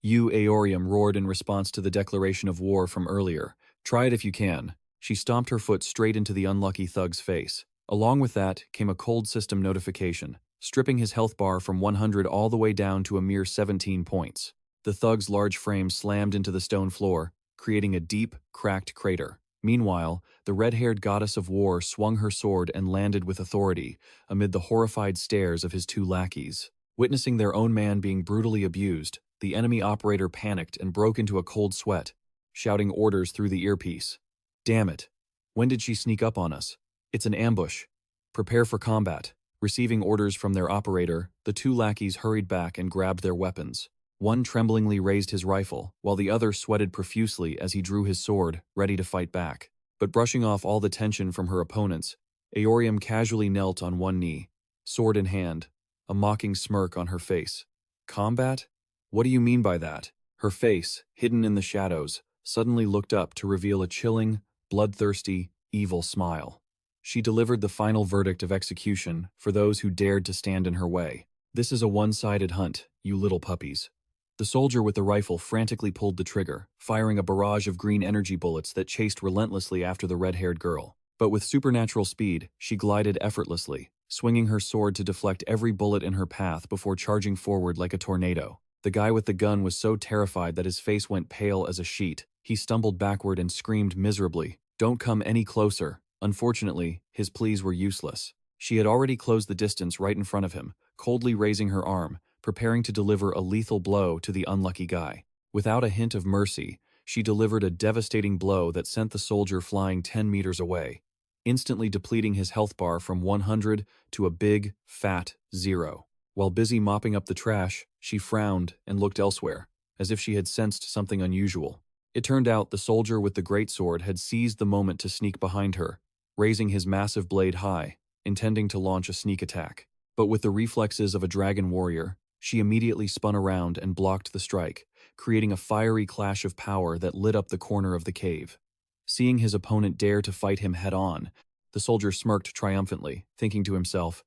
Yu Aorium roared in response to the declaration of war from earlier. "Try it if you can." She stomped her foot straight into the unlucky thug's face. Along with that came a cold system notification, stripping his health bar from 100 all the way down to a mere 17 points. The thug's large frame slammed into the stone floor, creating a deep, cracked crater. Meanwhile, the red-haired goddess of war swung her sword and landed with authority, amid the horrified stares of his two lackeys. Witnessing their own man being brutally abused, the enemy operator panicked and broke into a cold sweat, shouting orders through the earpiece. "Damn it. When did she sneak up on us? It's an ambush. Prepare for combat." Receiving orders from their operator, the two lackeys hurried back and grabbed their weapons. One tremblingly raised his rifle, while the other sweated profusely as he drew his sword, ready to fight back. But brushing off all the tension from her opponents, Aorium casually knelt on one knee, sword in hand, a mocking smirk on her face. "Combat? What do you mean by that?" Her face, hidden in the shadows, suddenly looked up to reveal a chilling, bloodthirsty, evil smile. She delivered the final verdict of execution for those who dared to stand in her way. "This is a one-sided hunt, you little puppies." The soldier with the rifle frantically pulled the trigger, firing a barrage of green energy bullets that chased relentlessly after the red-haired girl. But with supernatural speed, she glided effortlessly, swinging her sword to deflect every bullet in her path before charging forward like a tornado. The guy with the gun was so terrified that his face went pale as a sheet. He stumbled backward and screamed miserably, "Don't come any closer." Unfortunately, his pleas were useless. She had already closed the distance right in front of him, coldly raising her arm, preparing to deliver a lethal blow to the unlucky guy. Without a hint of mercy, she delivered a devastating blow that sent the soldier flying 10 meters away, instantly depleting his health bar from 100 to a big, fat 0. While busy mopping up the trash, she frowned and looked elsewhere, as if she had sensed something unusual. It turned out the soldier with the greatsword had seized the moment to sneak behind her, raising his massive blade high, intending to launch a sneak attack. But with the reflexes of a dragon warrior, she immediately spun around and blocked the strike, creating a fiery clash of power that lit up the corner of the cave. Seeing his opponent dare to fight him head-on, the soldier smirked triumphantly, thinking to himself,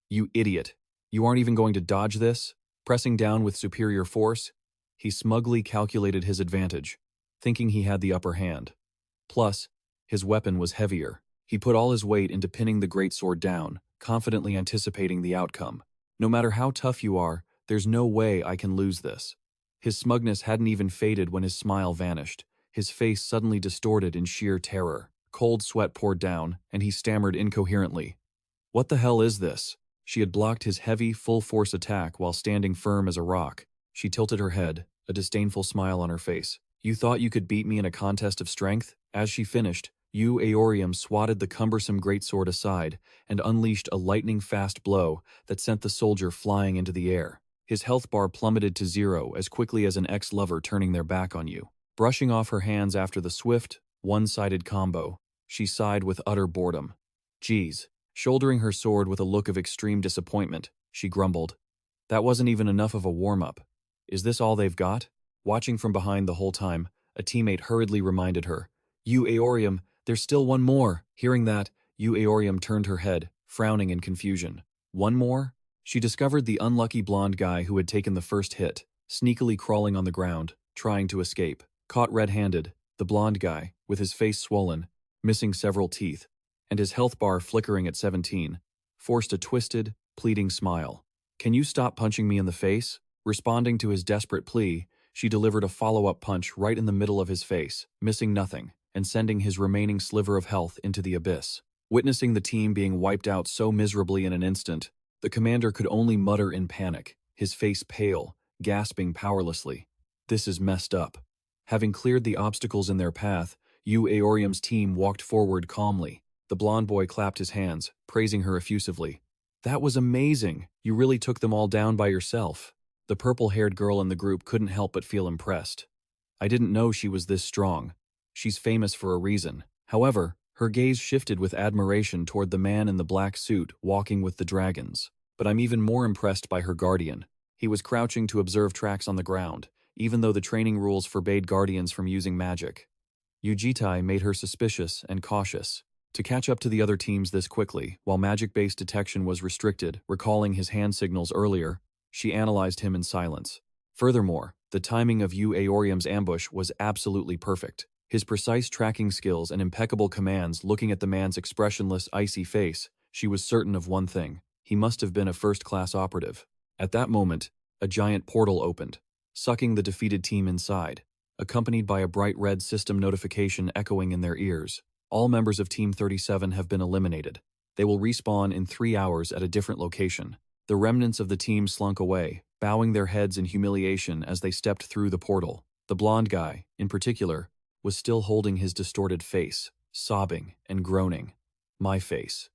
"You idiot, you aren't even going to dodge this?" Pressing down with superior force, he smugly calculated his advantage, thinking he had the upper hand. Plus, his weapon was heavier. He put all his weight into pinning the greatsword down, confidently anticipating the outcome. "No matter how tough you are, there's no way I can lose this." His smugness hadn't even faded when his smile vanished. His face suddenly distorted in sheer terror. Cold sweat poured down, and he stammered incoherently, "What the hell is this?" She had blocked his heavy, full-force attack while standing firm as a rock. She tilted her head, a disdainful smile on her face. "You thought you could beat me in a contest of strength?" As she finished, Yu Aorium swatted the cumbersome greatsword aside and unleashed a lightning-fast blow that sent the soldier flying into the air. His health bar plummeted to 0 as quickly as an ex-lover turning their back on you. Brushing off her hands after the swift, one-sided combo, she sighed with utter boredom. "Geez." Shouldering her sword with a look of extreme disappointment, she grumbled, "That wasn't even enough of a warm-up. Is this all they've got?" Watching from behind the whole time, a teammate hurriedly reminded her, "Yu Aorium, there's still one more." Hearing that, Yu Aorium turned her head, frowning in confusion. "One more?" She discovered the unlucky blonde guy who had taken the first hit, sneakily crawling on the ground, trying to escape. Caught red-handed, the blonde guy, with his face swollen, missing several teeth, and his health bar flickering at 17, forced a twisted, pleading smile. "Can you stop punching me in the face?" Responding to his desperate plea, she delivered a follow-up punch right in the middle of his face, missing nothing, and sending his remaining sliver of health into the abyss. Witnessing the team being wiped out so miserably in an instant, the commander could only mutter in panic, his face pale, gasping powerlessly, "This is messed up." Having cleared the obstacles in their path, Yu Aorium's team walked forward calmly. The blonde boy clapped his hands, praising her effusively. "That was amazing. You really took them all down by yourself." The purple-haired girl in the group couldn't help but feel impressed. "I didn't know she was this strong. She's famous for a reason." However, her gaze shifted with admiration toward the man in the black suit walking with the dragons. But I'm even more impressed by her guardian. He was crouching to observe tracks on the ground, even though the training rules forbade guardians from using magic. Yu Jitae made her suspicious and cautious. To catch up to the other teams this quickly, while magic-based detection was restricted, recalling his hand signals earlier, she analyzed him in silence. Furthermore, the timing of Yu Aorium's ambush was absolutely perfect. His precise tracking skills and impeccable commands. Looking at the man's expressionless, icy face, she was certain of one thing: he must have been a first-class operative. At that moment, a giant portal opened, sucking the defeated team inside, accompanied by a bright red system notification echoing in their ears. All members of Team 37 have been eliminated. They will respawn in 3 hours at a different location. The remnants of the team slunk away, bowing their heads in humiliation as they stepped through the portal. The blonde guy, in particular, was still holding his distorted face, sobbing and groaning. My face.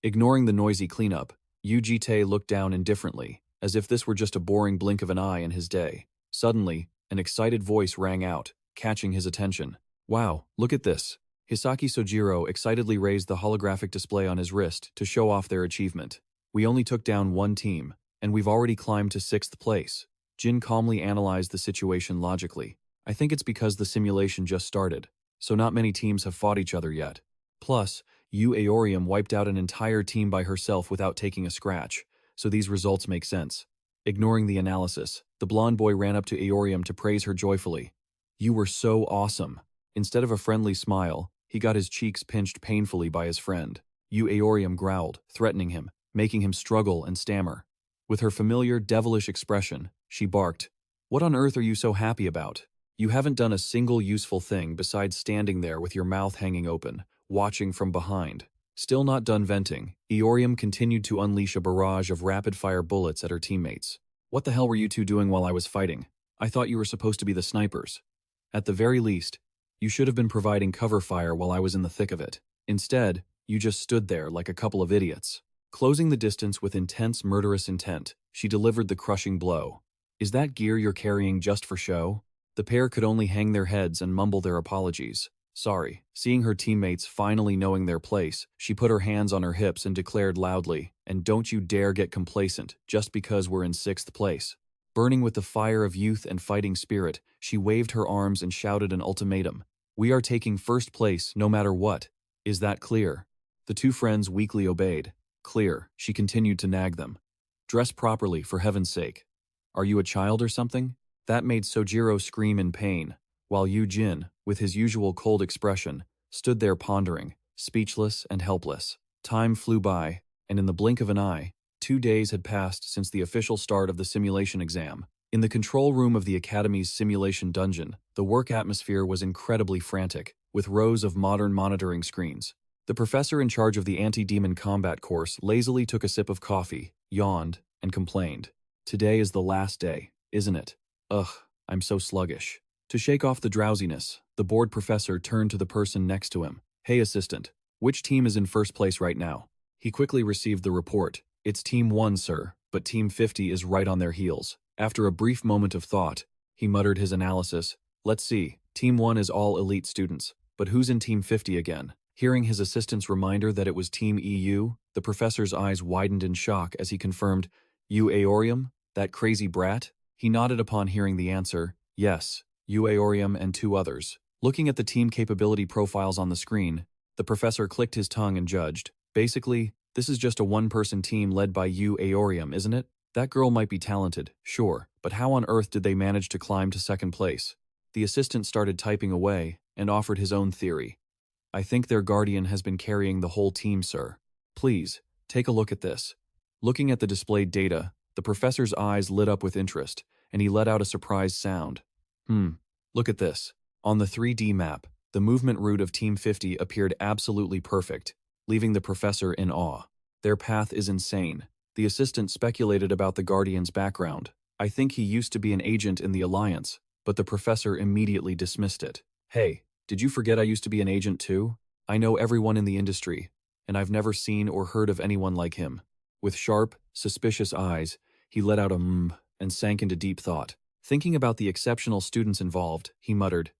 Ignoring the noisy cleanup, Yu Jitae looked down indifferently, as if this were just a boring blink of an eye in his day. Suddenly, an excited voice rang out, catching his attention. Wow, look at this. Hisaki Sojiro excitedly raised the holographic display on his wrist to show off their achievement. We only took down one team, and we've already climbed to 6th place. Jin calmly analyzed the situation logically. I think it's because the simulation just started, so not many teams have fought each other yet. Plus, Yu Aorium wiped out an entire team by herself without taking a scratch, so these results make sense. Ignoring the analysis, the blonde boy ran up to Aorium to praise her joyfully. You were so awesome. Instead of a friendly smile, he got his cheeks pinched painfully by his friend. Yu Aorium growled, threatening him, making him struggle and stammer. With her familiar, devilish expression, she barked, "What on earth are you so happy about? You haven't done a single useful thing besides standing there with your mouth hanging open, watching from behind." Still not done venting, Aorium continued to unleash a barrage of rapid-fire bullets at her teammates. "What the hell were you two doing while I was fighting? I thought you were supposed to be the snipers. At the very least, you should have been providing cover fire while I was in the thick of it. Instead, you just stood there like a couple of idiots." Closing the distance with intense, murderous intent, she delivered the crushing blow. "Is that gear you're carrying just for show?" The pair could only hang their heads and mumble their apologies. Sorry. Seeing her teammates finally knowing their place, she put her hands on her hips and declared loudly, "And don't you dare get complacent just because we're in 6th place." Burning with the fire of youth and fighting spirit, she waved her arms and shouted an ultimatum. "We are taking 1st place no matter what. Is that clear?" The two friends weakly obeyed. "Clear," she continued to nag them. "Dress properly, for heaven's sake. Are you a child or something?" That made Sojiro scream in pain, while Yu Jin, with his usual cold expression, stood there pondering, speechless and helpless. Time flew by, and in the blink of an eye, 2 days had passed since the official start of the simulation exam. In the control room of the Academy's simulation dungeon, the work atmosphere was incredibly frantic, with rows of modern monitoring screens. The professor in charge of the anti-demon combat course lazily took a sip of coffee, yawned, and complained. "Today is the last day, isn't it? Ugh, I'm so sluggish." To shake off the drowsiness, the board professor turned to the person next to him. "Hey assistant, which team is in 1st place right now?" He quickly received the report. "It's Team 1, sir, but Team 50 is right on their heels." After a brief moment of thought, he muttered his analysis. "Let's see, Team 1 is all elite students, but who's in Team 50 again?" Hearing his assistant's reminder that it was Team EU, the professor's eyes widened in shock as he confirmed, "Yu Aorium, that crazy brat?" He nodded upon hearing the answer, "Yes, Yu Aorium and 2 others." Looking at the team capability profiles on the screen, the professor clicked his tongue and judged. "Basically, this is just a one-person team led by Yu Aorium, isn't it? That girl might be talented, sure, but how on earth did they manage to climb to 2nd place?" The assistant started typing away and offered his own theory. "I think their guardian has been carrying the whole team, sir. Please, take a look at this." Looking at the displayed data, the professor's eyes lit up with interest, and he let out a surprised sound. Look at this. On the 3D map, the movement route of Team 50 appeared absolutely perfect, leaving the professor in awe. Their path is insane. The assistant speculated about the guardian's background. "I think he used to be an agent in the Alliance," but the professor immediately dismissed it. "Hey, did you forget I used to be an agent too? I know everyone in the industry, and I've never seen or heard of anyone like him." With sharp, suspicious eyes, he let out a and sank into deep thought. Thinking about the exceptional students involved, he muttered,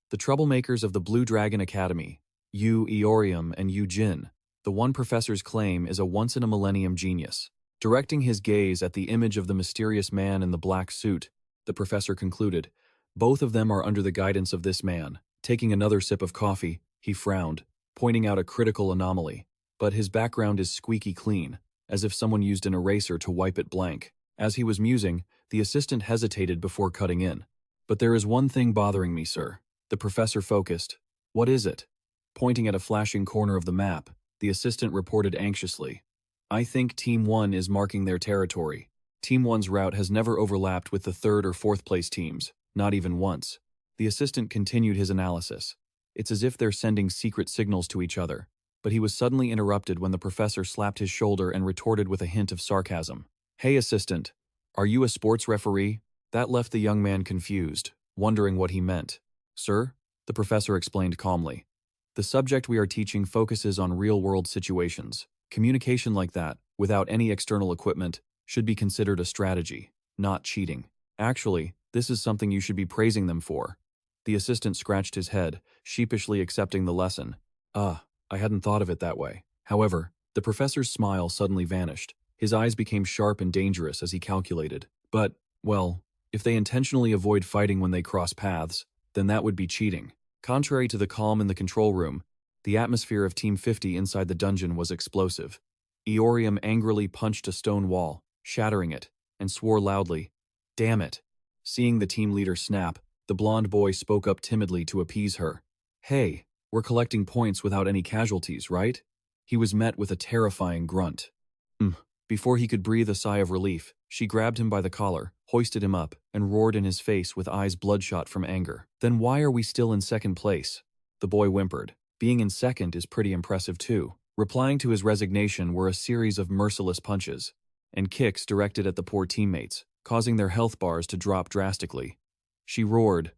"The troublemakers of the Blue Dragon Academy. Yu Eorium and Yu Jin. The one professor's claim is a once-in-a-millennium genius. Directing his gaze at the image of the mysterious man in the black suit, the professor concluded, both of them are under the guidance of this man. Taking another sip of coffee, he frowned, pointing out a critical anomaly. But his background is squeaky clean, as if someone used an eraser to wipe it blank. As he was musing, the assistant hesitated before cutting in. But there is one thing bothering me, sir. The professor focused. What is it? Pointing at a flashing corner of the map, the assistant reported anxiously. I think Team 1 is marking their territory. Team 1's route has never overlapped with the 3rd or 4th place teams, not even once. The assistant continued his analysis. It's as if they're sending secret signals to each other. But he was suddenly interrupted when the professor slapped his shoulder and retorted with a hint of sarcasm. Hey, assistant, are you a sports referee? That left the young man confused, wondering what he meant. Sir, the professor explained calmly. The subject we are teaching focuses on real-world situations. Communication like that, without any external equipment, should be considered a strategy, not cheating. Actually, this is something you should be praising them for. The assistant scratched his head, sheepishly accepting the lesson. I hadn't thought of it that way. However, the professor's smile suddenly vanished. His eyes became sharp and dangerous as he calculated. But, well, if they intentionally avoid fighting when they cross paths, then that would be cheating. Contrary to the calm in the control room, the atmosphere of Team 50 inside the dungeon was explosive. Eorium angrily punched a stone wall, shattering it, and swore loudly, "Damn it!" Seeing the team leader snap, the blonde boy spoke up timidly to appease her. Hey, we're collecting points without any casualties, right? He was met with a terrifying grunt. Before he could breathe a sigh of relief, she grabbed him by the collar, hoisted him up, and roared in his face with eyes bloodshot from anger. Then why are we still in second place? The boy whimpered. Being in second is pretty impressive too. Replying to his resignation were a series of merciless punches and kicks directed at the poor teammates, causing their health bars to drop drastically. She roared,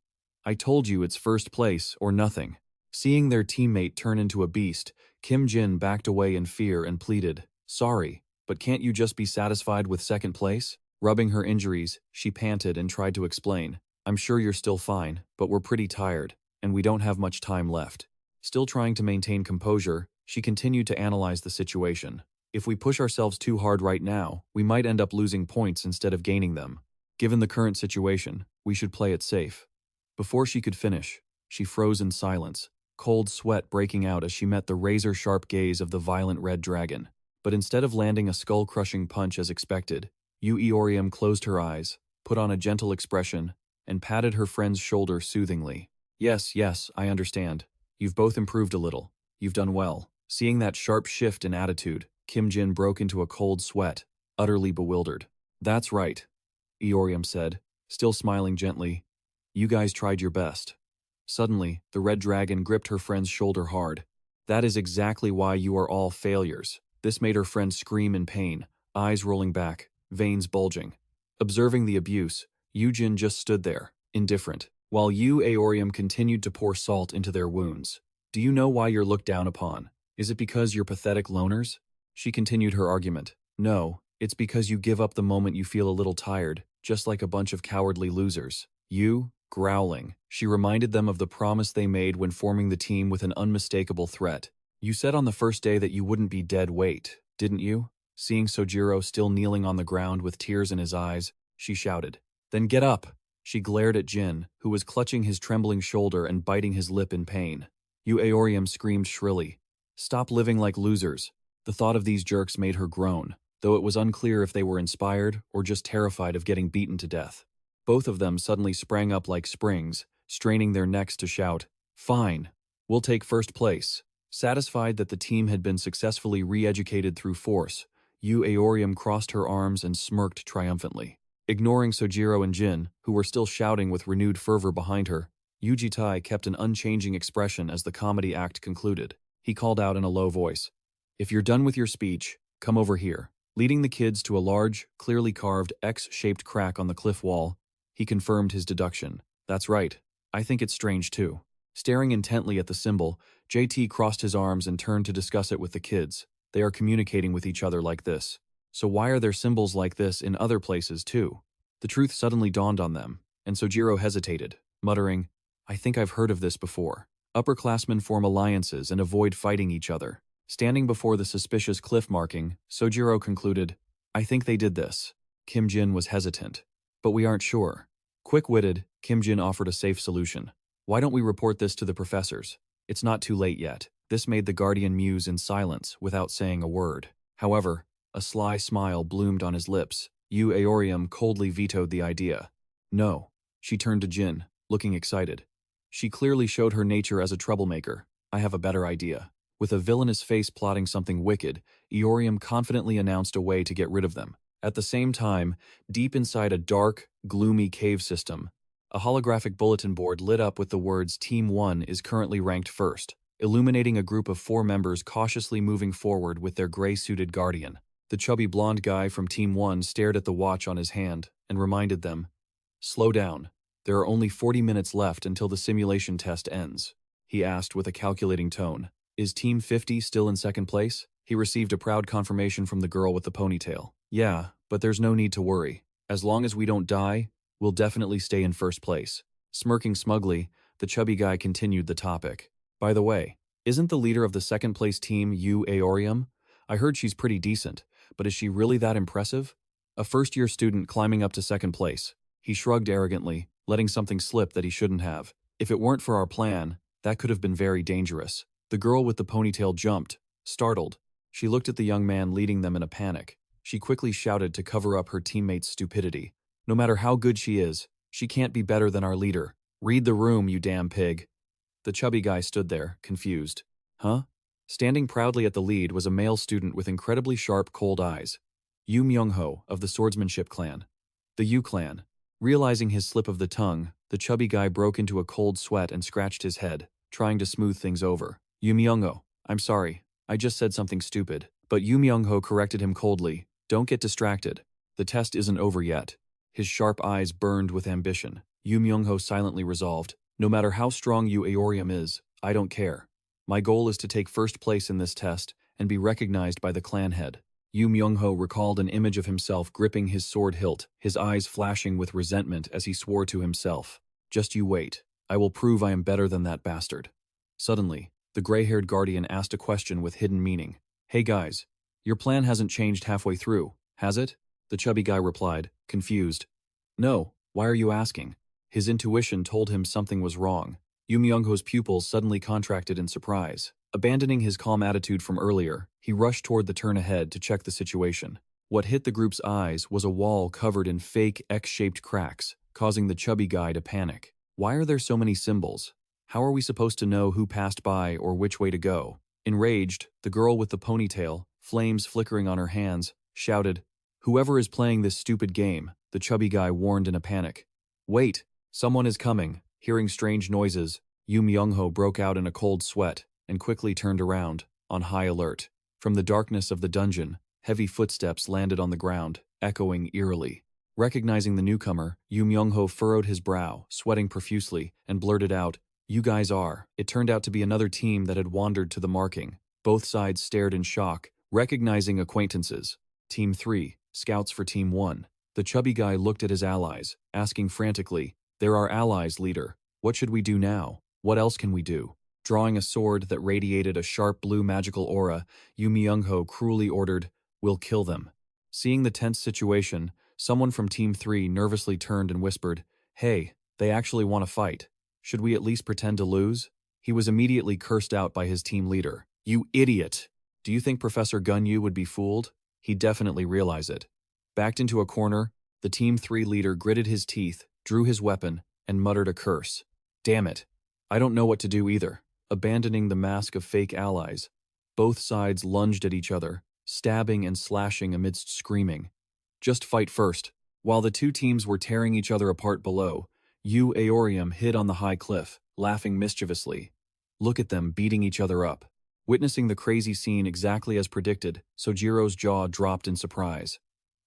I told you it's first place or nothing. Seeing their teammate turn into a beast, Kim Jin backed away in fear and pleaded, Sorry, but can't you just be satisfied with second place? Rubbing her injuries, she panted and tried to explain. I'm sure you're still fine, but we're pretty tired, and we don't have much time left. Still trying to maintain composure, she continued to analyze the situation. If we push ourselves too hard right now, we might end up losing points instead of gaining them. Given the current situation, we should play it safe. Before she could finish, she froze in silence, cold sweat breaking out as she met the razor-sharp gaze of the violent red dragon. But instead of landing a skull-crushing punch as expected, Yu Eorium closed her eyes, put on a gentle expression, and patted her friend's shoulder soothingly. Yes, I understand. You've both improved a little. You've done well. Seeing that sharp shift in attitude, Kim Jin broke into a cold sweat, utterly bewildered. That's right, Eorium said, still smiling gently. You guys tried your best. Suddenly, the red dragon gripped her friend's shoulder hard. That is exactly why you are all failures. This made her friend scream in pain, eyes rolling back, veins bulging. Observing the abuse, Yu Jin just stood there, indifferent, while Yu Eorium continued to pour salt into their wounds. Do you know why you're looked down upon? Is it because you're pathetic loners? She continued her argument. No, it's because you give up the moment you feel a little tired, just like a bunch of cowardly losers. You, growling, she reminded them of the promise they made when forming the team with an unmistakable threat. You said on the first day that you wouldn't be dead weight, didn't you? Seeing Sojiro still kneeling on the ground with tears in his eyes, she shouted. Then get up! She glared at Jin, who was clutching his trembling shoulder and biting his lip in pain. Yu Eorium screamed shrilly. Stop living like losers. The thought of these jerks made her groan, though it was unclear if they were inspired or just terrified of getting beaten to death. Both of them suddenly sprang up like springs, straining their necks to shout, Fine, we'll take first place. Satisfied that the team had been successfully re-educated through force, Yu Eorium crossed her arms and smirked triumphantly. Ignoring Sojiro and Jin, who were still shouting with renewed fervor behind her, Yu Jitae kept an unchanging expression as the comedy act concluded. He called out in a low voice, If you're done with your speech, come over here. Leading the kids to a large, clearly carved X-shaped crack on the cliff wall, he confirmed his deduction. That's right. I think it's strange too. Staring intently at the symbol, JT crossed his arms and turned to discuss it with the kids. They are communicating with each other like this. So why are there symbols like this in other places too? The truth suddenly dawned on them, and Sojiro hesitated, muttering, I think I've heard of this before. Upperclassmen form alliances and avoid fighting each other. Standing before the suspicious cliff marking, Sojiro concluded, I think they did this. Kim Jin was hesitant. But we aren't sure. Quick-witted, Kim Jin offered a safe solution. Why don't we report this to the professors? It's not too late yet. This made the Guardian muse in silence without saying a word. However, a sly smile bloomed on his lips. Yu Aorium coldly vetoed the idea. No. She turned to Jin, looking excited. She clearly showed her nature as a troublemaker. I have a better idea. With a villainous face plotting something wicked, Aorium confidently announced a way to get rid of them. At the same time, deep inside a dark, gloomy cave system, a holographic bulletin board lit up with the words Team 1 is currently ranked first, illuminating a group of 4 members cautiously moving forward with their gray-suited guardian. The chubby blonde guy from Team 1 stared at the watch on his hand and reminded them, Slow down. There are only 40 minutes left until the simulation test ends. He asked with a calculating tone. Is Team 50 still in second place? He received a proud confirmation from the girl with the ponytail. Yeah, but there's no need to worry. As long as we don't die, we'll definitely stay in first place. Smirking smugly, the chubby guy continued the topic. By the way, isn't the leader of the second place team Yu Aorium? I heard she's pretty decent, but is she really that impressive? A first-year student climbing up to second place. He shrugged arrogantly, letting something slip that he shouldn't have. If it weren't for our plan, that could have been very dangerous. The girl with the ponytail jumped, startled. She looked at the young man leading them in a panic. She quickly shouted to cover up her teammate's stupidity. No matter how good she is, she can't be better than our leader. Read the room, you damn pig. The chubby guy stood there, confused. Huh? Standing proudly at the lead was a male student with incredibly sharp, cold eyes. Yu Myung-ho of the swordsmanship clan. The Yu clan. Realizing his slip of the tongue, the chubby guy broke into a cold sweat and scratched his head, trying to smooth things over. Yu Myung-ho, I'm sorry. I just said something stupid. But Yu Myung-ho corrected him coldly. Don't get distracted. The test isn't over yet. His sharp eyes burned with ambition. Yu Myung-ho silently resolved, no matter how strong Yu Aorium is, I don't care. My goal is to take first place in this test and be recognized by the clan head. Yu Myung-ho recalled an image of himself gripping his sword hilt, his eyes flashing with resentment as he swore to himself. Just you wait. I will prove I am better than that bastard. Suddenly, the gray-haired guardian asked a question with hidden meaning. Hey guys, your plan hasn't changed halfway through, has it? The chubby guy replied, confused. No, why are you asking? His intuition told him something was wrong. Yu Myung-ho's pupils suddenly contracted in surprise. Abandoning his calm attitude from earlier, he rushed toward the turn ahead to check the situation. What hit the group's eyes was a wall covered in fake X-shaped cracks, causing the chubby guy to panic. Why are there so many symbols? How are we supposed to know who passed by or which way to go? Enraged, the girl with the ponytail, flames flickering on her hands, shouted, Whoever is playing this stupid game, the chubby guy warned in a panic. Wait, someone is coming. Hearing strange noises, Yu Myung-ho broke out in a cold sweat and quickly turned around, on high alert. From the darkness of the dungeon, heavy footsteps landed on the ground, echoing eerily. Recognizing the newcomer, Yu Myung-ho furrowed his brow, sweating profusely, and blurted out, You guys are. It turned out to be another team that had wandered to the marking. Both sides stared in shock, recognizing acquaintances. Team 3, scouts for Team 1. The chubby guy looked at his allies, asking frantically, They're our allies, leader. What should we do now? What else can we do? Drawing a sword that radiated a sharp blue magical aura, Yu Myung-ho cruelly ordered, We'll kill them. Seeing the tense situation, someone from Team 3 nervously turned and whispered, Hey, they actually want to fight. Should we at least pretend to lose? He was immediately cursed out by his team leader. You idiot! Do you think Professor Gunyu would be fooled? He'd definitely realize it. Backed into a corner, the Team 3 leader gritted his teeth, drew his weapon, and muttered a curse. Damn it. I don't know what to do either. Abandoning the mask of fake allies, both sides lunged at each other, stabbing and slashing amidst screaming. Just fight first. While the two teams were tearing each other apart below, Yu Aorium hid on the high cliff, laughing mischievously. Look at them beating each other up. Witnessing the crazy scene exactly as predicted, Sojiro's jaw dropped in surprise.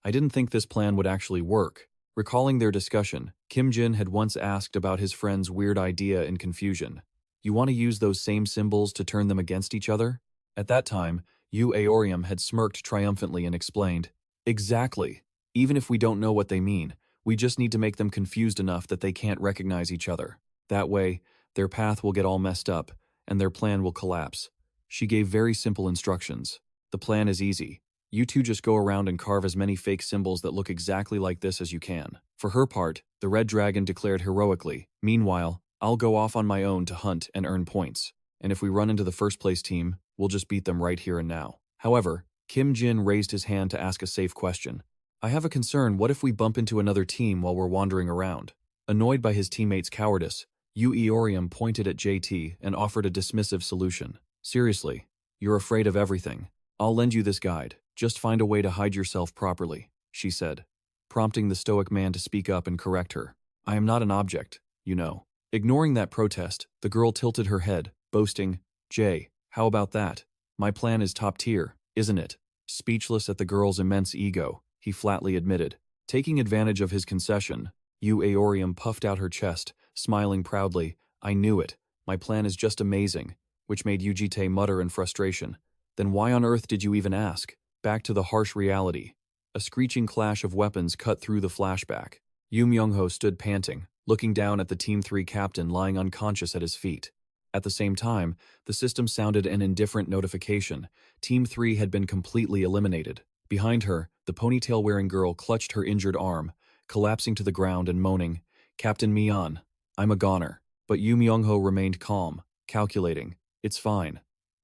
I didn't think this plan would actually work. Recalling their discussion, Kim Jin had once asked about his friend's weird idea in confusion. You want to use those same symbols to turn them against each other? At that time, Yu Aorium had smirked triumphantly and explained, Exactly. Even if we don't know what they mean, we just need to make them confused enough that they can't recognize each other. That way, Their path will get all messed up, and their plan will collapse. She gave very simple instructions. The plan is easy. You two just go around and carve as many fake symbols that look exactly like this as you can. For her part, the Red Dragon declared heroically, "Meanwhile, I'll go off on my own to hunt and earn points. And if we run into the first place team, we'll just beat them right here and now." However, Kim Jin raised his hand to ask a safe question. "I have a concern. What if we bump into another team while we're wandering around?" Annoyed by his teammates' cowardice, Yu Eorium pointed at JT and offered a dismissive solution. "Seriously, you're afraid of everything. I'll lend you this guide. Just find a way to hide yourself properly," she said, prompting the stoic man to speak up and correct her. "I am not an object, you know." Ignoring that protest, the girl tilted her head, boasting, "Jay, how about that? My plan is top tier, isn't it?" Speechless at the girl's immense ego, he flatly admitted. Taking advantage of his concession, Yu Aorium puffed out her chest, smiling proudly. "I knew it. My plan is just amazing," which made Yu Jitae mutter in frustration. "Then why on earth did you even ask?" Back to the harsh reality. A screeching clash of weapons cut through the flashback. Yu Myung-ho stood panting, looking down at the Team 3 captain lying unconscious at his feet. At the same time, the system sounded an indifferent notification. Team 3 had been completely eliminated. Behind her, the ponytail-wearing girl clutched her injured arm, collapsing to the ground and moaning, "Captain Mian, I'm a goner." But Yu Myung-ho remained calm, calculating. "It's fine.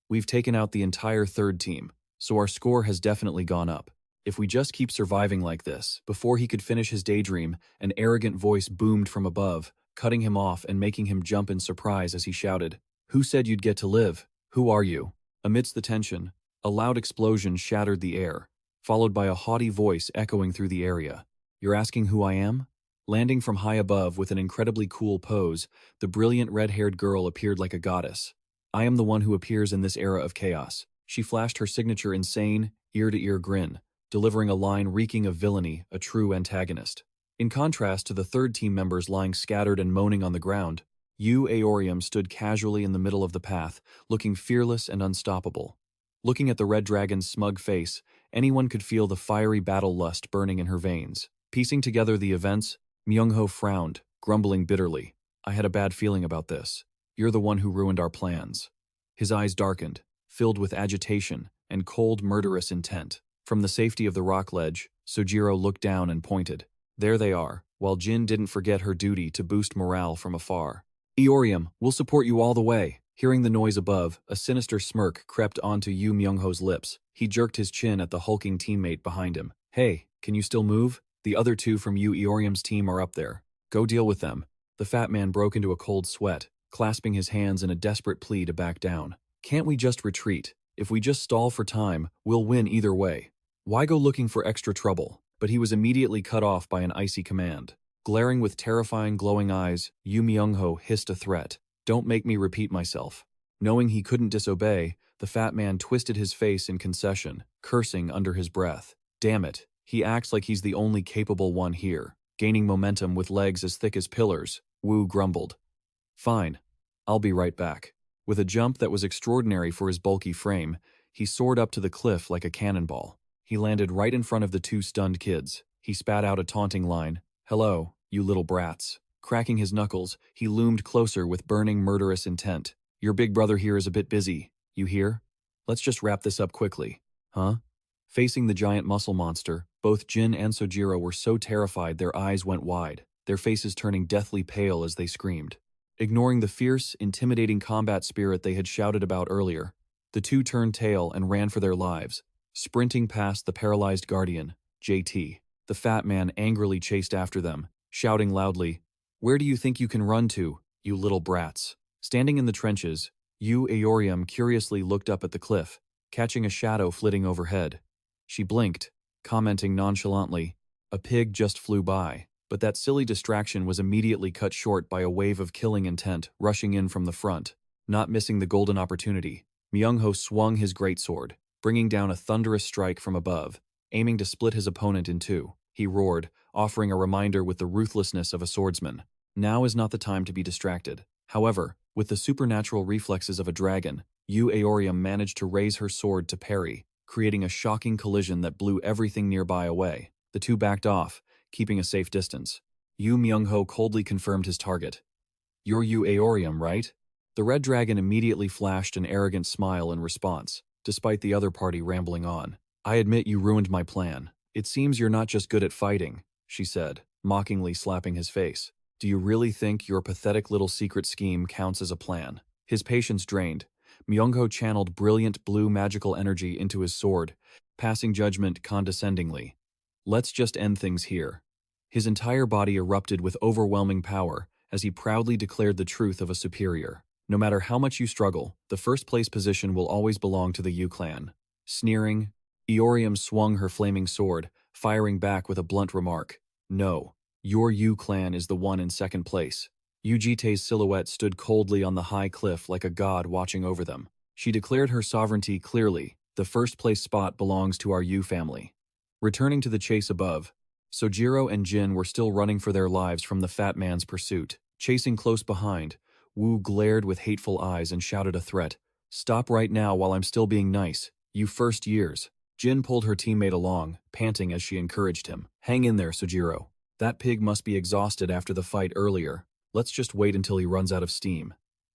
We've taken out the entire third team, so our score has definitely gone up. If we just keep surviving like this." Before he could finish his daydream, an arrogant voice boomed from above, cutting him off and making him jump in surprise as he shouted, "Who said you'd get to live? Who are you?" Amidst the tension, a loud explosion shattered the air, followed by a haughty voice echoing through the area. "You're asking who I am?" Landing from high above with an incredibly cool pose, the brilliant red-haired girl appeared like a goddess. "I am the one who appears in this era of chaos." She flashed her signature insane, ear-to-ear grin, delivering a line reeking of villainy, a true antagonist. In contrast to the third team members lying scattered and moaning on the ground, Yu Aorium stood casually in the middle of the path, looking fearless and unstoppable. Looking at the Red Dragon's smug face, anyone could feel the fiery battle lust burning in her veins. Piecing together the events, Myung-ho frowned, grumbling bitterly. "I had a bad feeling about this. You're the one who ruined our plans." His eyes darkened, filled with agitation and cold, murderous intent. From the safety of the rock ledge, Sojiro looked down and pointed. There they are, while Jin didn't forget her duty to boost morale from afar. "Eorium, we'll support you all the way." Hearing the noise above, a sinister smirk crept onto Yu Myung-ho's lips. He jerked his chin at the hulking teammate behind him. "Hey, can you still move? The other two from Yu Eorium's team are up there. Go deal with them." The fat man broke into a cold sweat, clasping his hands in a desperate plea to back down. "Can't we just retreat? If we just stall for time, we'll win either way. Why go looking for extra trouble?" But he was immediately cut off by an icy command. Glaring with terrifying glowing eyes, Yu Myung-ho hissed a threat. "Don't make me repeat myself." Knowing he couldn't disobey, the fat man twisted his face in concession, cursing under his breath. "Damn it, he acts like he's the only capable one here." Gaining momentum with legs as thick as pillars, Wu grumbled. "Fine, I'll be right back." With a jump that was extraordinary for his bulky frame, he soared up to the cliff like a cannonball. He landed right in front of the two stunned kids. He spat out a taunting line, "Hello, you little brats." Cracking his knuckles, he loomed closer with burning, murderous intent. "Your big brother here is a bit busy, you hear? Let's just wrap this up quickly." "Huh?" Facing the giant muscle monster, both Jin and Sojiro were so terrified their eyes went wide, their faces turning deathly pale as they screamed. Ignoring the fierce, intimidating combat spirit they had shouted about earlier, the two turned tail and ran for their lives, sprinting past the paralyzed guardian, JT. The fat man angrily chased after them, shouting loudly, "Where do you think you can run to, you little brats?" Standing in the trenches, Yu Aorium curiously looked up at the cliff, catching a shadow flitting overhead. She blinked, commenting nonchalantly, "A pig just flew by." But that silly distraction was immediately cut short by a wave of killing intent rushing in from the front. Not missing the golden opportunity, Myung-ho swung his greatsword, bringing down a thunderous strike from above, aiming to split his opponent in two. He roared, offering a reminder with the ruthlessness of a swordsman. Now is not the time to be distracted. However, with the supernatural reflexes of a dragon, Yu Aorium managed to raise her sword to parry, creating a shocking collision that blew everything nearby away. The two backed off, keeping a safe distance. Yu Myung-ho coldly confirmed his target. You're Yu Aorium, right? The red dragon immediately flashed an arrogant smile in response, despite the other party rambling on. I admit you ruined my plan. It seems you're not just good at fighting, she said, mockingly slapping his face. Do you really think your pathetic little secret scheme counts as a plan? His patience drained. Myungho channeled brilliant blue magical energy into his sword, passing judgment condescendingly. Let's just end things here. His entire body erupted with overwhelming power as he proudly declared the truth of a superior. No matter how much you struggle, the first place position will always belong to the Yu clan. Sneering, Aorium swung her flaming sword, firing back with a blunt remark. No, your Yu clan is the one in second place. Yu Jitae's silhouette stood coldly on the high cliff like a god watching over them. She declared her sovereignty clearly. The first place spot belongs to our Yu family. Returning to the chase above, Sojiro and Jin were still running for their lives from the fat man's pursuit. Chasing close behind, Wu glared with hateful eyes and shouted a threat. Stop right now while I'm still being nice, you first years. Jin pulled her teammate along, panting as she encouraged him. Hang in there, Sojiro. That pig must be exhausted after the fight earlier. Let's just wait until he runs out of steam.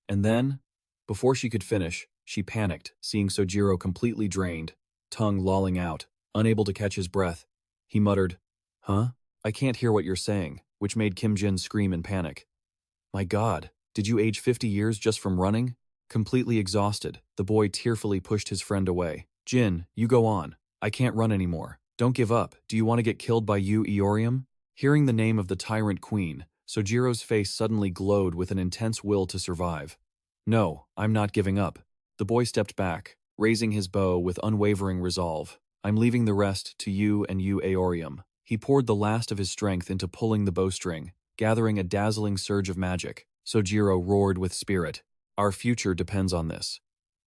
And then, before she could finish, she panicked, seeing Sojiro completely drained, tongue lolling out, unable to catch his breath. He muttered, Huh? I can't hear what you're saying, which made Kim Jin scream in panic. My God, did you age 50 years just from running? Completely exhausted, the boy tearfully pushed his friend away. Jin, you go on. I can't run anymore. Don't give up. Do you want to get killed by Yu Aorium? Hearing the name of the tyrant queen, Sojiro's face suddenly glowed with an intense will to survive. No, I'm not giving up. The boy stepped back, raising his bow with unwavering resolve. I'm leaving the rest to you and Yu Aorium. He poured the last of his strength into pulling the bowstring, gathering a dazzling surge of magic. Sojiro roared with spirit. Our future depends on this.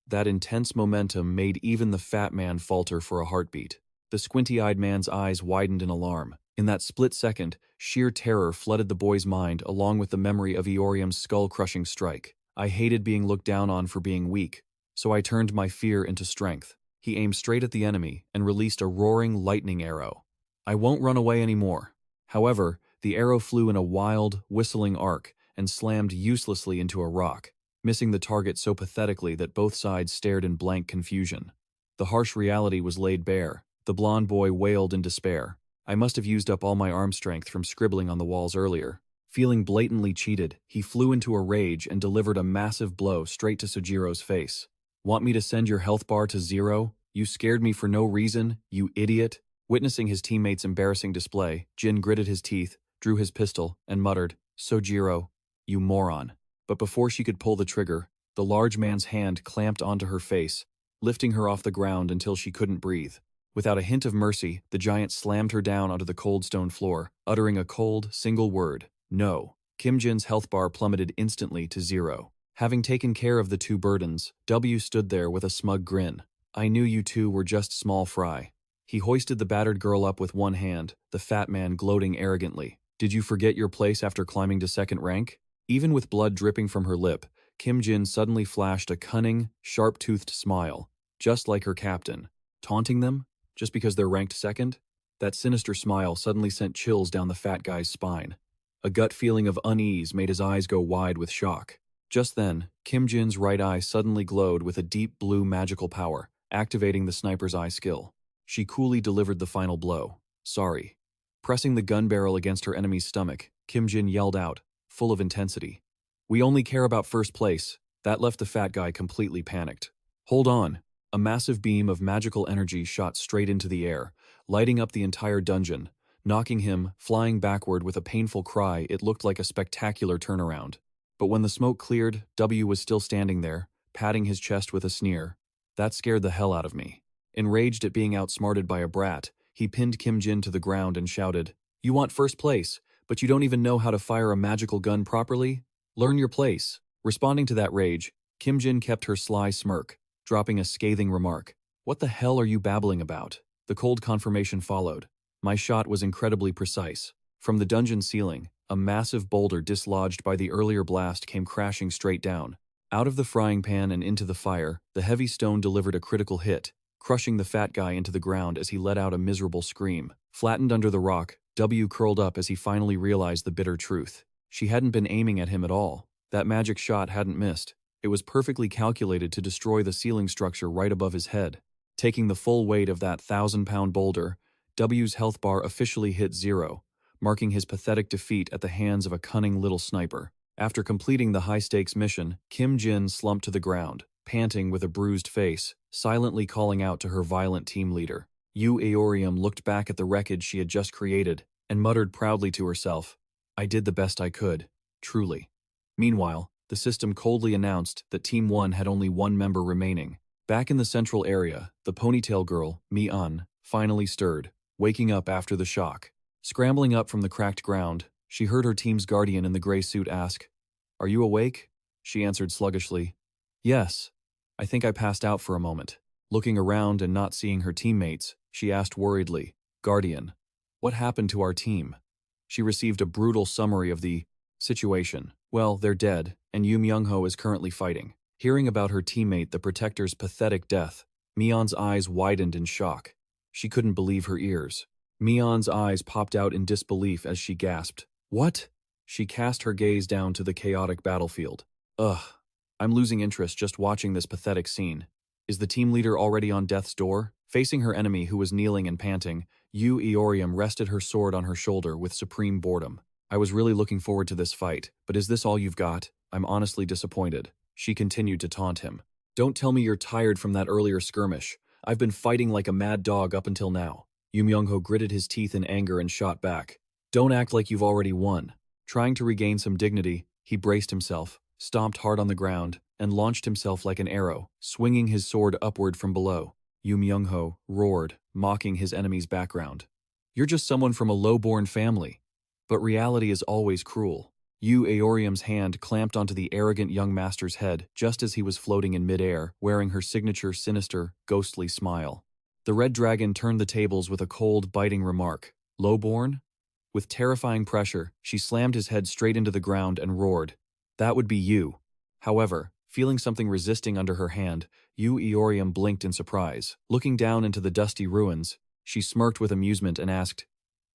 That intense momentum made even the fat man falter for a heartbeat. The squinty-eyed man's eyes widened in alarm. In that split second, sheer terror flooded the boy's mind along with the memory of Aorium's skull-crushing strike. I hated being looked down on for being weak, so I turned my fear into strength. He aimed straight at the enemy and released a roaring lightning arrow. I won't run away anymore. However, the arrow flew in a wild, whistling arc and slammed uselessly into a rock, missing the target so pathetically that both sides stared in blank confusion. The harsh reality was laid bare. The blond boy wailed in despair. I must have used up all my arm strength from scribbling on the walls earlier. Feeling blatantly cheated, he flew into a rage and delivered a massive blow straight to Sojiro's face. Want me to send your health bar to 0? You scared me for no reason, you idiot. Witnessing his teammate's embarrassing display, Jin gritted his teeth, drew his pistol, and muttered, Sojiro, you moron. But before she could pull the trigger, the large man's hand clamped onto her face, lifting her off the ground until she couldn't breathe. Without a hint of mercy, the giant slammed her down onto the cold stone floor, uttering a cold, single word, no. Kim Jin's health bar plummeted instantly to 0. Having taken care of the two burdens, W stood there with a smug grin. I knew you two were just small fry. He hoisted the battered girl up with one hand, the fat man gloating arrogantly. Did you forget your place after climbing to second rank? Even with blood dripping from her lip, Kim Jin suddenly flashed a cunning, sharp-toothed smile, just like her captain. Taunting them? Just because they're ranked second? That sinister smile suddenly sent chills down the fat guy's spine. A gut feeling of unease made his eyes go wide with shock. Just then, Kim Jin's right eye suddenly glowed with a deep blue magical power, activating the sniper's eye skill. She coolly delivered the final blow. Sorry. Pressing the gun barrel against her enemy's stomach, Kim Jin yelled out, full of intensity. We only care about first place. That left the fat guy completely panicked. Hold on. A massive beam of magical energy shot straight into the air, lighting up the entire dungeon, knocking him, flying backward with a painful cry. It looked like a spectacular turnaround. But when the smoke cleared, W was still standing there, patting his chest with a sneer. That scared the hell out of me. Enraged at being outsmarted by a brat, he pinned Kim Jin to the ground and shouted, You want first place, but you don't even know how to fire a magical gun properly? Learn your place. Responding to that rage, Kim Jin kept her sly smirk, dropping a scathing remark. What the hell are you babbling about? The cold confirmation followed. My shot was incredibly precise. From the dungeon ceiling, a massive boulder dislodged by the earlier blast came crashing straight down. Out of the frying pan and into the fire, the heavy stone delivered a critical hit, crushing the fat guy into the ground as he let out a miserable scream. Flattened under the rock, W curled up as he finally realized the bitter truth. She hadn't been aiming at him at all. That magic shot hadn't missed. It was perfectly calculated to destroy the ceiling structure right above his head. Taking the full weight of that 1,000-pound boulder, W's health bar officially hit 0, marking his pathetic defeat at the hands of a cunning little sniper. After completing the high-stakes mission, Kim Jin slumped to the ground, panting with a bruised face, silently calling out to her violent team leader. Yu Aorium looked back at the wreckage she had just created and muttered proudly to herself, "I did the best I could, truly." Meanwhile, the system coldly announced that Team 1 had only one member remaining. Back in the central area, the ponytail girl, Mi-an, finally stirred, waking up after the shock. Scrambling up from the cracked ground, she heard her team's guardian in the gray suit ask, "Are you awake?" She answered sluggishly, "Yes. I think I passed out for a moment." Looking around and not seeing her teammates, she asked worriedly, "Guardian, what happened to our team?" She received a brutal summary of the situation. "Well, they're dead, and Yu Myung-ho is currently fighting." Hearing about her teammate, the Protector's pathetic death, Mi-an's eyes widened in shock. She couldn't believe her ears. Mi-an's eyes popped out in disbelief as she gasped, "What?" She cast her gaze down to the chaotic battlefield. "Ugh, I'm losing interest just watching this pathetic scene. Is the team leader already on death's door?" Facing her enemy who was kneeling and panting, Yu Aorium rested her sword on her shoulder with supreme boredom. "I was really looking forward to this fight, but is this all you've got? I'm honestly disappointed." She continued to taunt him. "Don't tell me you're tired from that earlier skirmish. I've been fighting like a mad dog up until now." Yu Myung-ho gritted his teeth in anger and shot back. "Don't act like you've already won." Trying to regain some dignity, he braced himself, stomped hard on the ground, and launched himself like an arrow, swinging his sword upward from below. Yu Myung-ho roared, mocking his enemy's background. "You're just someone from a low-born family." But reality is always cruel. Yu Aorium's hand clamped onto the arrogant young master's head just as he was floating in midair, wearing her signature sinister, ghostly smile. The red dragon turned the tables with a cold, biting remark. "Low-born?" With terrifying pressure, she slammed his head straight into the ground and roared, "That would be you." However, feeling something resisting under her hand, Yu Aorium blinked in surprise. Looking down into the dusty ruins, she smirked with amusement and asked,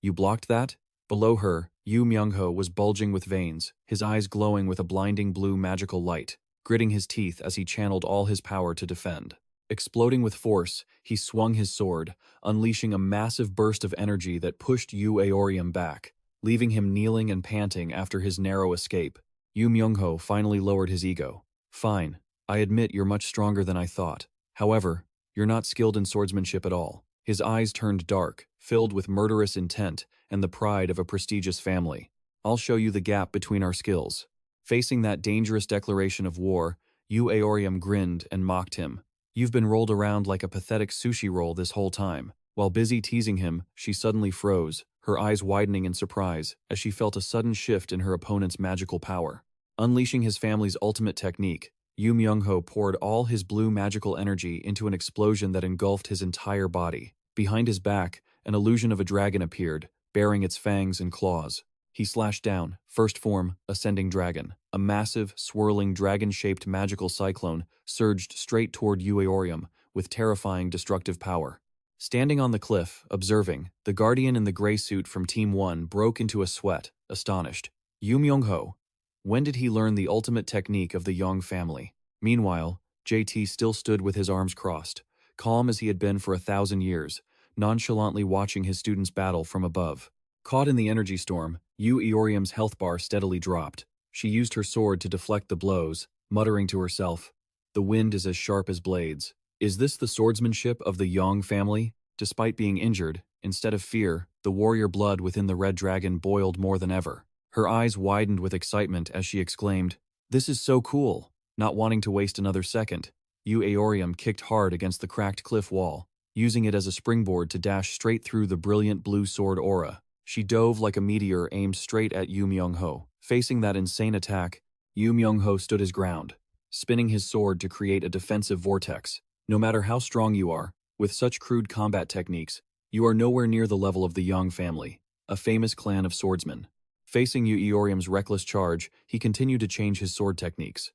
"You blocked that?" Below her, Yu Myung-ho was bulging with veins, his eyes glowing with a blinding blue magical light, gritting his teeth as he channeled all his power to defend. Exploding with force, he swung his sword, unleashing a massive burst of energy that pushed Yu Aorium back, leaving him kneeling and panting after his narrow escape. Yu Myung-ho finally lowered his ego. "Fine, I admit you're much stronger than I thought. However, you're not skilled in swordsmanship at all." His eyes turned dark, filled with murderous intent and the pride of a prestigious family. "I'll show you the gap between our skills." Facing that dangerous declaration of war, Yu Aorium grinned and mocked him. "You've been rolled around like a pathetic sushi roll this whole time." While busy teasing him, she suddenly froze, her eyes widening in surprise as she felt a sudden shift in her opponent's magical power. Unleashing his family's ultimate technique, Yu Myung-ho poured all his blue magical energy into an explosion that engulfed his entire body. Behind his back, an illusion of a dragon appeared, baring its fangs and claws. He slashed down, first form, Ascending Dragon. A massive, swirling, dragon-shaped magical cyclone surged straight toward Yu Aorium with terrifying destructive power. Standing on the cliff, observing, the guardian in the gray suit from Team 1 broke into a sweat, astonished. Yu Myung-ho. When did he learn the ultimate technique of the Yong family? Meanwhile, JT still stood with his arms crossed, calm as he had been for 1,000 years, nonchalantly watching his students battle from above. Caught in the energy storm, Yu Aorium's health bar steadily dropped. She used her sword to deflect the blows, muttering to herself, "The wind is as sharp as blades." Is this the swordsmanship of the Yong family? Despite being injured, instead of fear, the warrior blood within the red dragon boiled more than ever. Her eyes widened with excitement as she exclaimed, "This is so cool!" Not wanting to waste another second, Yu Aorium kicked hard against the cracked cliff wall, using it as a springboard to dash straight through the brilliant blue sword aura. She dove like a meteor aimed straight at Yu Myung-ho. Facing that insane attack, Yu Myung-ho stood his ground, spinning his sword to create a defensive vortex. No matter how strong you are, with such crude combat techniques, you are nowhere near the level of the Yong family, a famous clan of swordsmen. Facing Yu Aorium's reckless charge, he continued to change his sword techniques.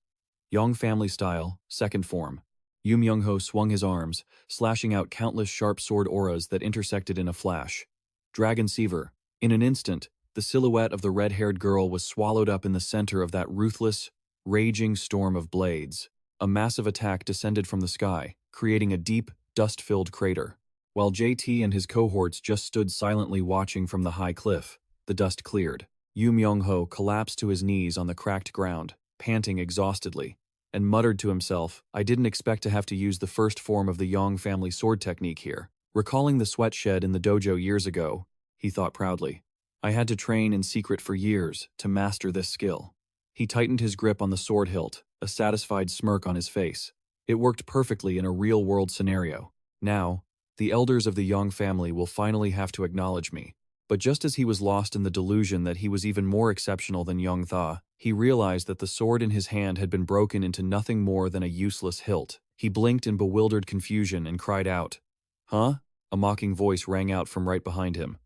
Yong family style, second form. Yu Myung-ho swung his arms, slashing out countless sharp sword auras that intersected in a flash. Dragon Seaver. In an instant, the silhouette of the red-haired girl was swallowed up in the center of that ruthless, raging storm of blades. A massive attack descended from the sky, creating a deep, dust-filled crater. While JT and his cohorts just stood silently watching from the high cliff, the dust cleared. Yu Myung-ho collapsed to his knees on the cracked ground, panting exhaustedly, and muttered to himself, "I didn't expect to have to use the first form of the Yong family sword technique here." Recalling the sweat shed in the dojo years ago, he thought proudly, "I had to train in secret for years to master this skill." He tightened his grip on the sword hilt, a satisfied smirk on his face. It worked perfectly in a real-world scenario. Now, the elders of the Yong family will finally have to acknowledge me. But just as he was lost in the delusion that he was even more exceptional than Yong Tha, he realized that the sword in his hand had been broken into nothing more than a useless hilt. He blinked in bewildered confusion and cried out, "Huh?" A mocking voice rang out from right behind him.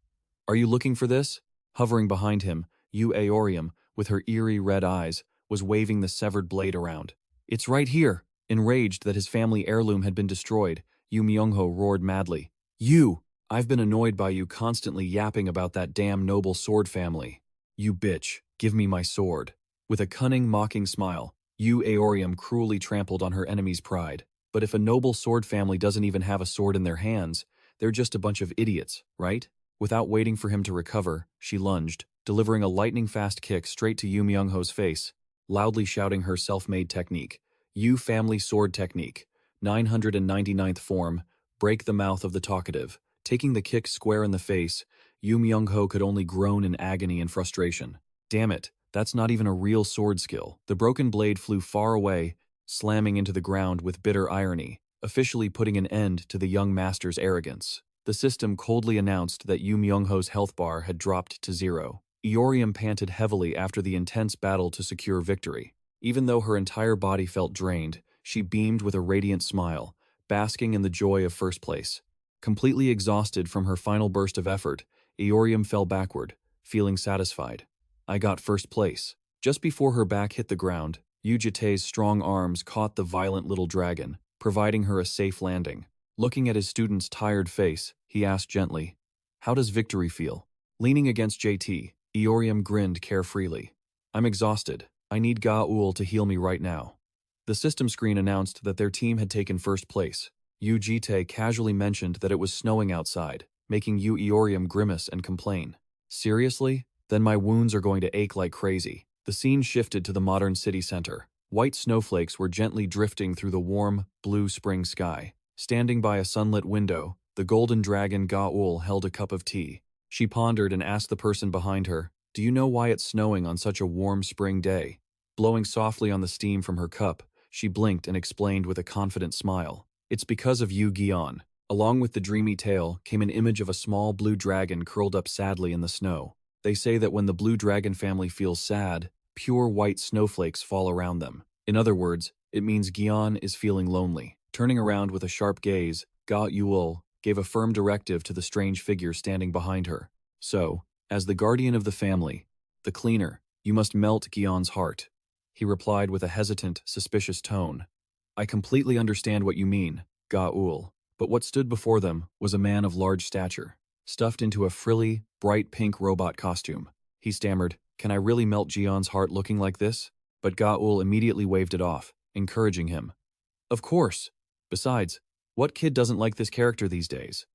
"Are you looking for this?" Hovering behind him, Yu Aorium, with her eerie red eyes, was waving the severed blade around. "It's right here!" Enraged that his family heirloom had been destroyed, Yu Myung-ho roared madly. "You! I've been annoyed by you constantly yapping about that damn noble sword family. You bitch, give me my sword." With a cunning, mocking smile, Yu Aorium cruelly trampled on her enemy's pride. But if a noble sword family doesn't even have a sword in their hands, they're just a bunch of idiots, right? Without waiting for him to recover, she lunged, delivering a lightning-fast kick straight to Yu Myung-ho's face, loudly shouting her self-made technique. Yu family sword technique, 999th form, break the mouth of the talkative. Taking the kick square in the face, Yu Myung-ho could only groan in agony and frustration. Damn it, that's not even a real sword skill. The broken blade flew far away, slamming into the ground with bitter irony, officially putting an end to the young master's arrogance. The system coldly announced that Yu Myung-ho's health bar had dropped to 0. Aorium panted heavily after the intense battle to secure victory. Even though her entire body felt drained, she beamed with a radiant smile, basking in the joy of first place. Completely exhausted from her final burst of effort, Aorium fell backward, feeling satisfied. "I got first place." Just before her back hit the ground, Yu Jitae's strong arms caught the violent little dragon, providing her a safe landing. Looking at his student's tired face, he asked gently, "How does victory feel?" Leaning against JT, Aorium grinned carefreely. "I'm exhausted. I need Ga-ul to heal me right now." The system screen announced that their team had taken first place. Yu Jitae casually mentioned that it was snowing outside, making Yu Aorium grimace and complain. "Seriously? Then my wounds are going to ache like crazy." The scene shifted to the modern city center. White snowflakes were gently drifting through the warm, blue spring sky. Standing by a sunlit window, the golden dragon Ga-ul held a cup of tea. She pondered and asked the person behind her, "Do you know why it's snowing on such a warm spring day?" Blowing softly on the steam from her cup, she blinked and explained with a confident smile. "It's because of Yu Gion." Along with the dreamy tale came an image of a small blue dragon curled up sadly in the snow. They say that when the blue dragon family feels sad, pure white snowflakes fall around them. In other words, it means Gion is feeling lonely. Turning around with a sharp gaze, Ga-ul gave a firm directive to the strange figure standing behind her. "So, as the guardian of the family, the cleaner, you must melt Gion's heart." He replied with a hesitant, suspicious tone. "I completely understand what you mean, Ga-ul." But what stood before them was a man of large stature, stuffed into a frilly, bright pink robot costume. He stammered, "Can I really melt Gion's heart looking like this?" But Ga-ul immediately waved it off, encouraging him. "Of course. Besides, what kid doesn't like this character these days?"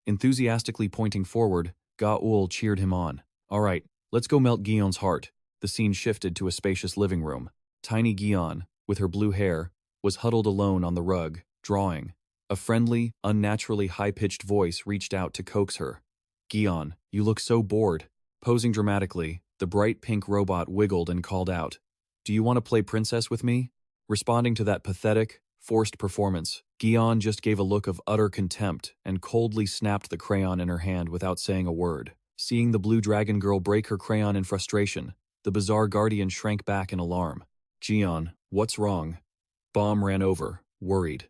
Enthusiastically pointing forward, Ga-ul cheered him on. "All right, let's go melt Gion's heart." The scene shifted to a spacious living room. Tiny Gion, with her blue hair, was huddled alone on the rug, drawing. A friendly, unnaturally high-pitched voice reached out to coax her. "Gion, you look so bored." Posing dramatically, the bright pink robot wiggled and called out, "Do you want to play princess with me?" Responding to that pathetic, forced performance, Gion just gave a look of utter contempt and coldly snapped the crayon in her hand without saying a word. Seeing the blue dragon girl break her crayon in frustration, the bizarre guardian shrank back in alarm. "Gion, what's wrong?" Bomb ran over, worried.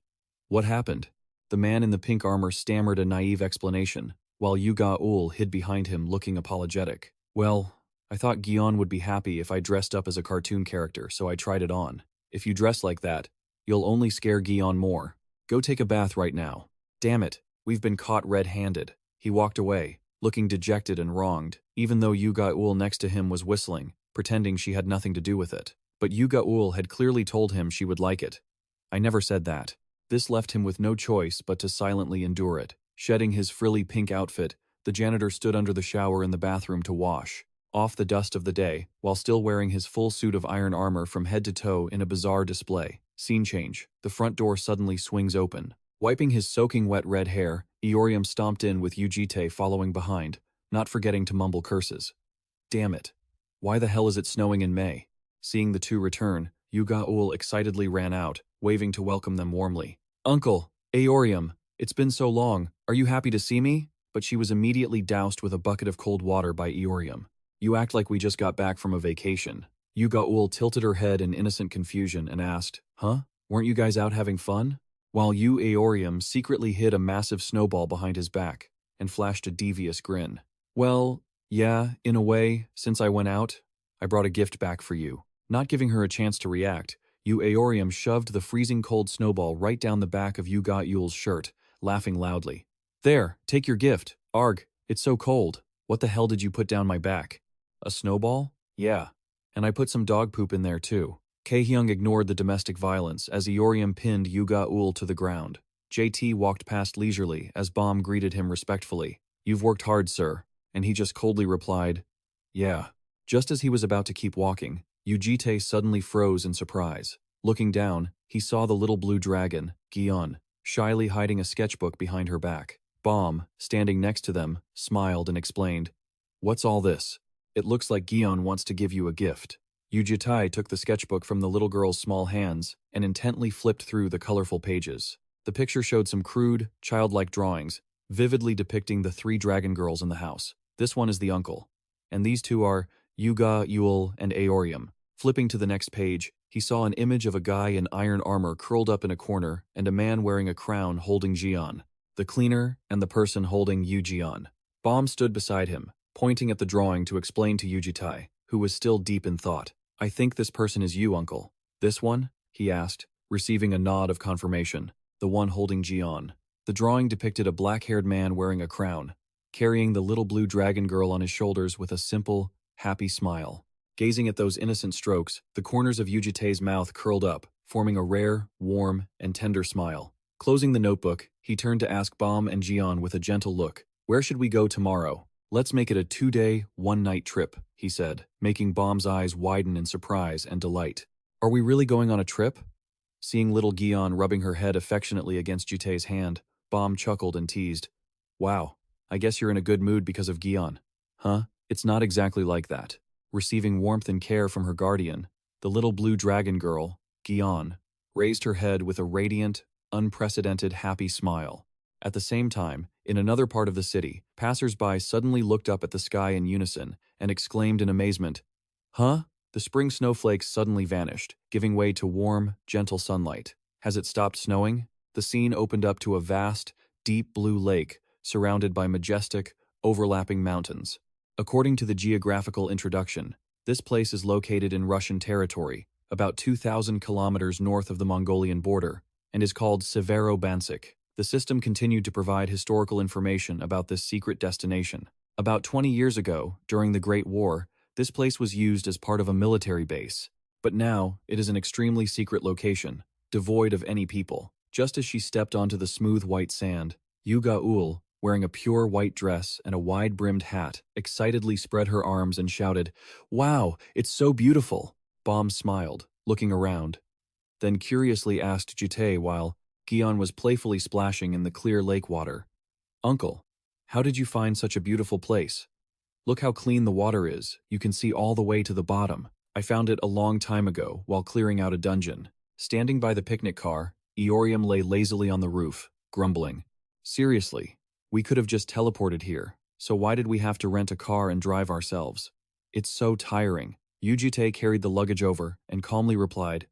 "What happened?" The man in the pink armor stammered a naive explanation, while Yu Ga-ul hid behind him looking apologetic. "Well, I thought Gion would be happy if I dressed up as a cartoon character, so I tried it on. If you dress like that, you'll only scare Gion more. Go take a bath right now." "Damn it, we've been caught red-handed." He walked away, looking dejected and wronged, even though Yu Ga-ul next to him was whistling, pretending she had nothing to do with it. But Yu Gaul had clearly told him she would like it. I never said that. This left him with no choice but to silently endure it. Shedding his frilly pink outfit, the janitor stood under the shower in the bathroom to wash off the dust of the day, while still wearing his full suit of iron armor from head to toe in a bizarre display. Scene change. The front door suddenly swings open. Wiping his soaking wet red hair, Eorium stomped in with Yu Jitae following behind, not forgetting to mumble curses. Damn it. Why the hell is it snowing in May? Seeing the two return, Yu Gaul excitedly ran out, waving to welcome them warmly. Uncle, Eorium, it's been so long, are you happy to see me? But she was immediately doused with a bucket of cold water by Eorium. You act like we just got back from a vacation. Yu Gaul tilted her head in innocent confusion and asked, Huh? Weren't you guys out having fun? While Yu Eorium secretly hid a massive snowball behind his back and flashed a devious grin. Well, yeah, in a way, since I went out, I brought a gift back for you. Not giving her a chance to react, Yu Eorium shoved the freezing cold snowball right down the back of Yu Gaul's shirt, laughing loudly. There, take your gift. Arg, it's so cold. What the hell did you put down my back? A snowball? Yeah. And I put some dog poop in there too. Kaehyung ignored the domestic violence as Eorium pinned Yu Gaul to the ground. JT walked past leisurely as Bomb greeted him respectfully. You've worked hard, sir. And he just coldly replied, Yeah. Just as he was about to keep walking, Yu Jitae suddenly froze in surprise. Looking down, he saw the little blue dragon, Gion, shyly hiding a sketchbook behind her back. Bomb, standing next to them, smiled and explained, What's all this? It looks like Gion wants to give you a gift. Yu Jitae took the sketchbook from the little girl's small hands and intently flipped through the colorful pages. The picture showed some crude, childlike drawings, vividly depicting the three dragon girls in the house. This one is the uncle. And these two are Yu Gaul and Eorium. Flipping to the next page, he saw an image of a guy in iron armor curled up in a corner and a man wearing a crown holding Gion, the cleaner and the person holding Yu Jian. Bomb stood beside him, pointing at the drawing to explain to Yu Jitae, who was still deep in thought. I think this person is you, uncle. This one? He asked, receiving a nod of confirmation. The one holding Gion. The drawing depicted a black-haired man wearing a crown, carrying the little blue dragon girl on his shoulders with a simple, happy smile. Gazing at those innocent strokes, the corners of Yu Jitae's mouth curled up, forming a rare, warm, and tender smile. Closing the notebook, he turned to ask Bomb and Gion with a gentle look, Where should we go tomorrow? Let's make it a 2-day, 1-night trip, he said, making Bomb's eyes widen in surprise and delight. Are we really going on a trip? Seeing little Gion rubbing her head affectionately against Jitae's hand, Bomb chuckled and teased. Wow, I guess you're in a good mood because of Gion. Huh? It's not exactly like that. Receiving warmth and care from her guardian, the little blue dragon girl, Gion, raised her head with a radiant, unprecedented happy smile. At the same time, in another part of the city, passers-by suddenly looked up at the sky in unison and exclaimed in amazement, Huh? The spring snowflakes suddenly vanished, giving way to warm, gentle sunlight. Has it stopped snowing? The scene opened up to a vast, deep blue lake surrounded by majestic, overlapping mountains. According to the geographical introduction, this place is located in Russian territory, about 2,000 kilometers north of the Mongolian border, and is called Severobansk. The system continued to provide historical information about this secret destination. About 20 years ago, during the Great War, this place was used as part of a military base. But now, it is an extremely secret location, devoid of any people. Just as she stepped onto the smooth white sand, Yu Gaul, wearing a pure white dress and a wide-brimmed hat, excitedly spread her arms and shouted, Wow, it's so beautiful! Bomb smiled, looking around, then curiously asked Jitae while Gion was playfully splashing in the clear lake water. Uncle, how did you find such a beautiful place? Look how clean the water is, you can see all the way to the bottom. I found it a long time ago while clearing out a dungeon. Standing by the picnic car, Eorium lay lazily on the roof, grumbling. Seriously, we could have just teleported here, so why did we have to rent a car and drive ourselves? It's so tiring. Yu Jitae carried the luggage over and calmly replied,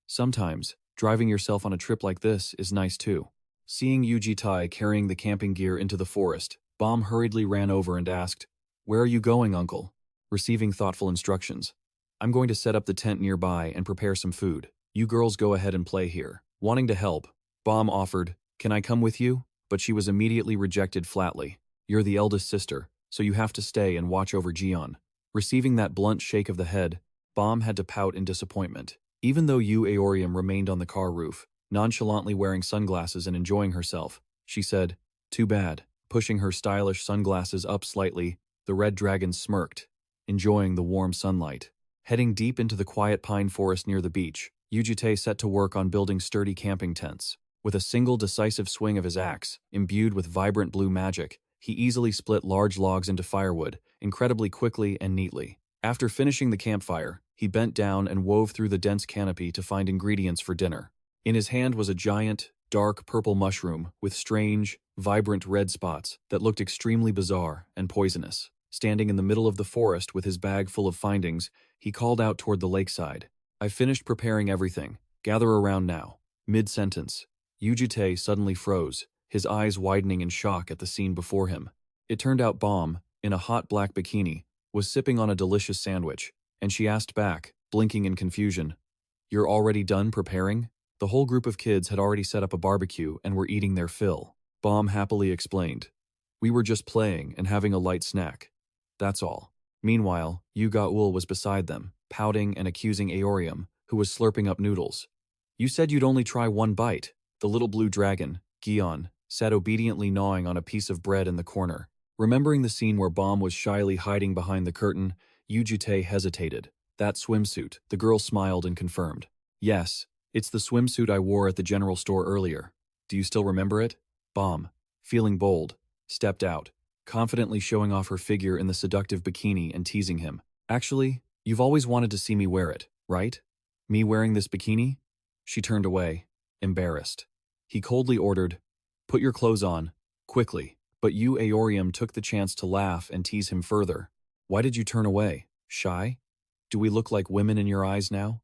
Sometimes, driving yourself on a trip like this is nice too. Seeing Yu Jitae carrying the camping gear into the forest, Bomb hurriedly ran over and asked, Where are you going, uncle? Receiving thoughtful instructions. I'm going to set up the tent nearby and prepare some food. You girls go ahead and play here. Wanting to help, Bomb offered, Can I come with you? But she was immediately rejected flatly. You're the eldest sister, so you have to stay and watch over Gion. Receiving that blunt shake of the head, Bomb had to pout in disappointment. Even though Yu Aorium remained on the car roof, nonchalantly wearing sunglasses and enjoying herself, she said, "Too bad." Pushing her stylish sunglasses up slightly, the red dragon smirked, enjoying the warm sunlight. Heading deep into the quiet pine forest near the beach, Yu Jitae set to work on building sturdy camping tents. With a single decisive swing of his axe, imbued with vibrant blue magic, he easily split large logs into firewood, incredibly quickly and neatly. After finishing the campfire, he bent down and wove through the dense canopy to find ingredients for dinner. In his hand was a giant, dark purple mushroom with strange, vibrant red spots that looked extremely bizarre and poisonous. Standing in the middle of the forest with his bag full of findings, he called out toward the lakeside. "I've finished preparing everything. Gather around now." Mid-sentence, Yu Jitae suddenly froze, his eyes widening in shock at the scene before him. It turned out Bomb, in a hot black bikini, was sipping on a delicious sandwich, and she asked back, blinking in confusion, "You're already done preparing?" The whole group of kids had already set up a barbecue and were eating their fill. Bomb happily explained, "We were just playing and having a light snack. That's all." Meanwhile, Yu Gaul was beside them, pouting and accusing Aorium, who was slurping up noodles. "You said you'd only try one bite." The little blue dragon, Gion, sat obediently gnawing on a piece of bread in the corner. Remembering the scene where Bomb was shyly hiding behind the curtain, Yu Jitae hesitated. "That swimsuit," the girl smiled and confirmed. "Yes, it's the swimsuit I wore at the general store earlier. Do you still remember it?" Bomb, feeling bold, stepped out, confidently showing off her figure in the seductive bikini and teasing him. "Actually, you've always wanted to see me wear it, right? Me wearing this bikini?" She turned away, embarrassed. He coldly ordered, "Put your clothes on, quickly." But Yu Aorium took the chance to laugh and tease him further. "Why did you turn away? Shy? Do we look like women in your eyes now?"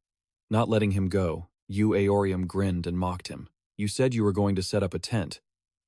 Not letting him go, Yu Aorium grinned and mocked him. "You said you were going to set up a tent,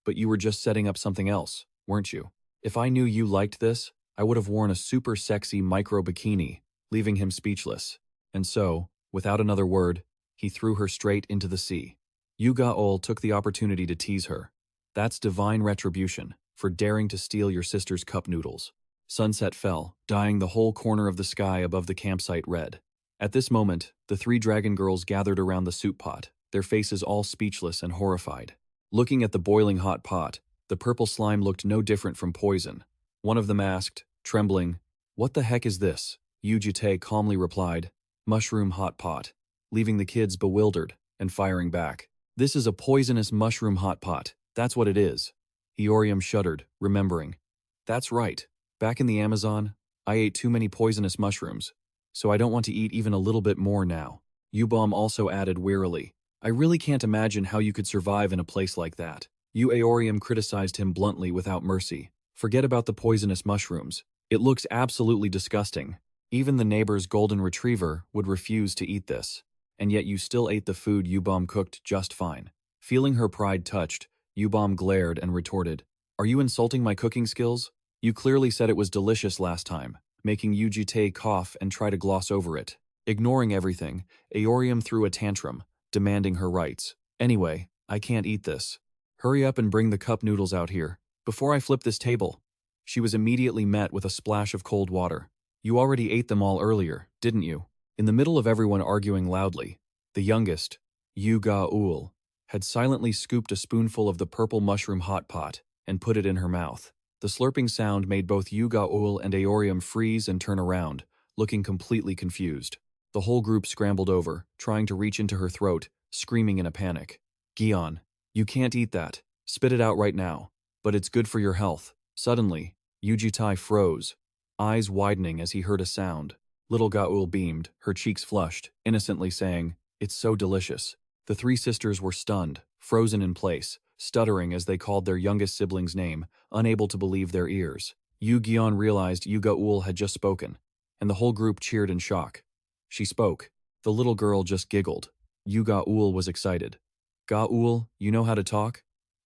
but you were just setting up something else, weren't you? If I knew you liked this, I would have worn a super sexy micro bikini," leaving him speechless. And so, without another word, he threw her straight into the sea. Yu Gaol took the opportunity to tease her. "That's divine retribution for daring to steal your sister's cup noodles." Sunset fell, dyeing the whole corner of the sky above the campsite red. At this moment, the three dragon girls gathered around the soup pot, their faces all speechless and horrified. Looking at the boiling hot pot, the purple slime looked no different from poison. One of them asked, trembling, "What the heck is this?" Yu Jitae calmly replied, "Mushroom hot pot," leaving the kids bewildered and firing back. "This is a poisonous mushroom hot pot, that's what it is." Aorium shuddered, remembering. "That's right. Back in the Amazon, I ate too many poisonous mushrooms, so I don't want to eat even a little bit more now." Yubom also added wearily, "I really can't imagine how you could survive in a place like that." Yu Aorium criticized him bluntly without mercy. "Forget about the poisonous mushrooms. It looks absolutely disgusting. Even the neighbor's golden retriever would refuse to eat this. And yet you still ate the food Yubom cooked just fine." Feeling her pride touched, Yubom glared and retorted, "Are you insulting my cooking skills? You clearly said it was delicious last time," making Yu Jitae cough and try to gloss over it. Ignoring everything, Aorium threw a tantrum, demanding her rights. "Anyway, I can't eat this. Hurry up and bring the cup noodles out here, before I flip this table." She was immediately met with a splash of cold water. "You already ate them all earlier, didn't you?" In the middle of everyone arguing loudly, the youngest, Yu Gaul, had silently scooped a spoonful of the purple mushroom hot pot and put it in her mouth. The slurping sound made both Yu Gaul and Aorium freeze and turn around, looking completely confused. The whole group scrambled over, trying to reach into her throat, screaming in a panic. "Gion, you can't eat that. Spit it out right now. But it's good for your health." Suddenly, Yu Jitae froze, eyes widening as he heard a sound. Little Gaul beamed, her cheeks flushed, innocently saying, "It's so delicious." The three sisters were stunned, frozen in place, stuttering as they called their youngest sibling's name, unable to believe their ears. Yu Gion realized Yu Gaul had just spoken, and the whole group cheered in shock. She spoke. The little girl just giggled. Yu Gaul was excited. "Gaul, you know how to talk?"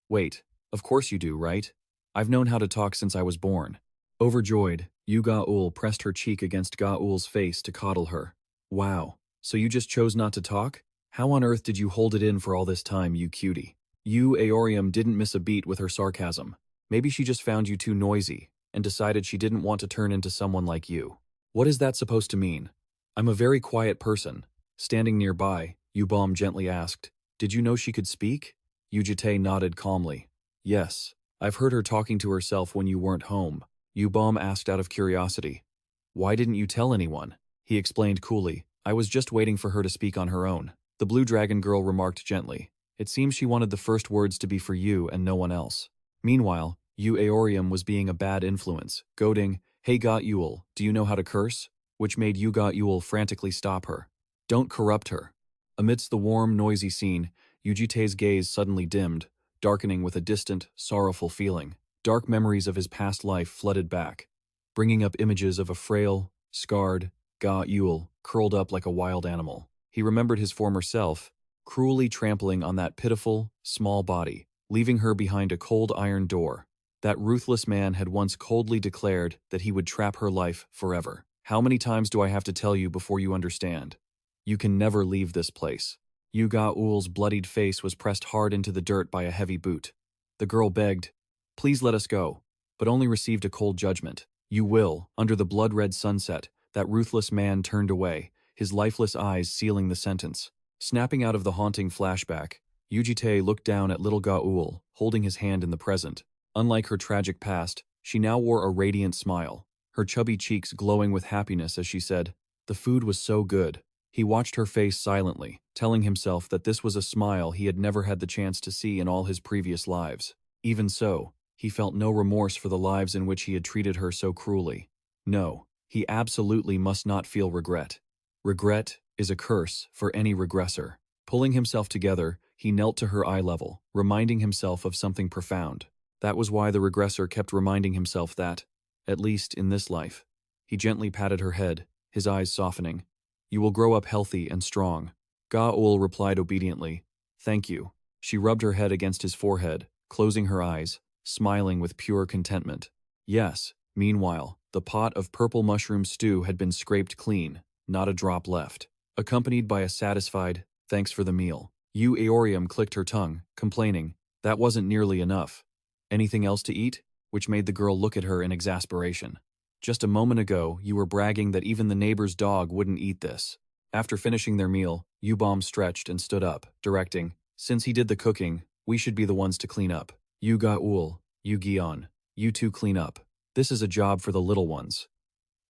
"Wait, of course you do, right? I've known how to talk since I was born." Overjoyed, Yu Gaul pressed her cheek against Gaul's face to coddle her. "Wow, so you just chose not to talk? How on earth did you hold it in for all this time, you cutie?" Yu Aorium didn't miss a beat with her sarcasm. "Maybe she just found you too noisy and decided she didn't want to turn into someone like you." "What is that supposed to mean?" I'm a very quiet person. Standing nearby, Yubom gently asked, Did you know she could speak? Yu Jitae nodded calmly. Yes, I've heard her talking to herself when you weren't home. Yubom asked out of curiosity. Why didn't you tell anyone? He explained coolly. I was just waiting for her to speak on her own. The blue dragon girl remarked gently. It seems she wanted the first words to be for you and no one else. Meanwhile, Yu Aorium was being a bad influence, goading, Hey Got Yule, do you know how to curse? Which made Yu Got Yule frantically stop her. Don't corrupt her. Amidst the warm, noisy scene, Yu Jitae's gaze suddenly dimmed, darkening with a distant, sorrowful feeling. Dark memories of his past life flooded back, bringing up images of a frail, scarred Ga Yule curled up like a wild animal. He remembered his former self, cruelly trampling on that pitiful, small body, leaving her behind a cold iron door. That ruthless man had once coldly declared that he would trap her life forever. How many times do I have to tell you before you understand? You can never leave this place. Yu Ga-ul's bloodied face was pressed hard into the dirt by a heavy boot. The girl begged, Please let us go, but only received a cold judgment. You will, under the blood-red sunset. That ruthless man turned away, his lifeless eyes sealing the sentence. Snapping out of the haunting flashback, Yu Jitae looked down at little Ga-ul, holding his hand in the present. Unlike her tragic past, she now wore a radiant smile, her chubby cheeks glowing with happiness as she said, The food was so good. He watched her face silently, telling himself that this was a smile he had never had the chance to see in all his previous lives. Even so, he felt no remorse for the lives in which he had treated her so cruelly. No, he absolutely must not feel regret. Regret is a curse for any regressor. Pulling himself together, he knelt to her eye level, reminding himself of something profound. That was why the regressor kept reminding himself that, at least in this life. He gently patted her head, his eyes softening. You will grow up healthy and strong. Ga-ul replied obediently. Thank you. She rubbed her head against his forehead, closing her eyes, smiling with pure contentment. Yes, meanwhile, the pot of purple mushroom stew had been scraped clean, not a drop left. Accompanied by a satisfied, thanks for the meal. Yu Aorium clicked her tongue, complaining, that wasn't nearly enough. Anything else to eat? Which made the girl look at her in exasperation. Just a moment ago, you were bragging that even the neighbor's dog wouldn't eat this. After finishing their meal, Yubom stretched and stood up, directing, Since he did the cooking, we should be the ones to clean up. Yu Ga-ul, Yu Gion, you two clean up. This is a job for the little ones.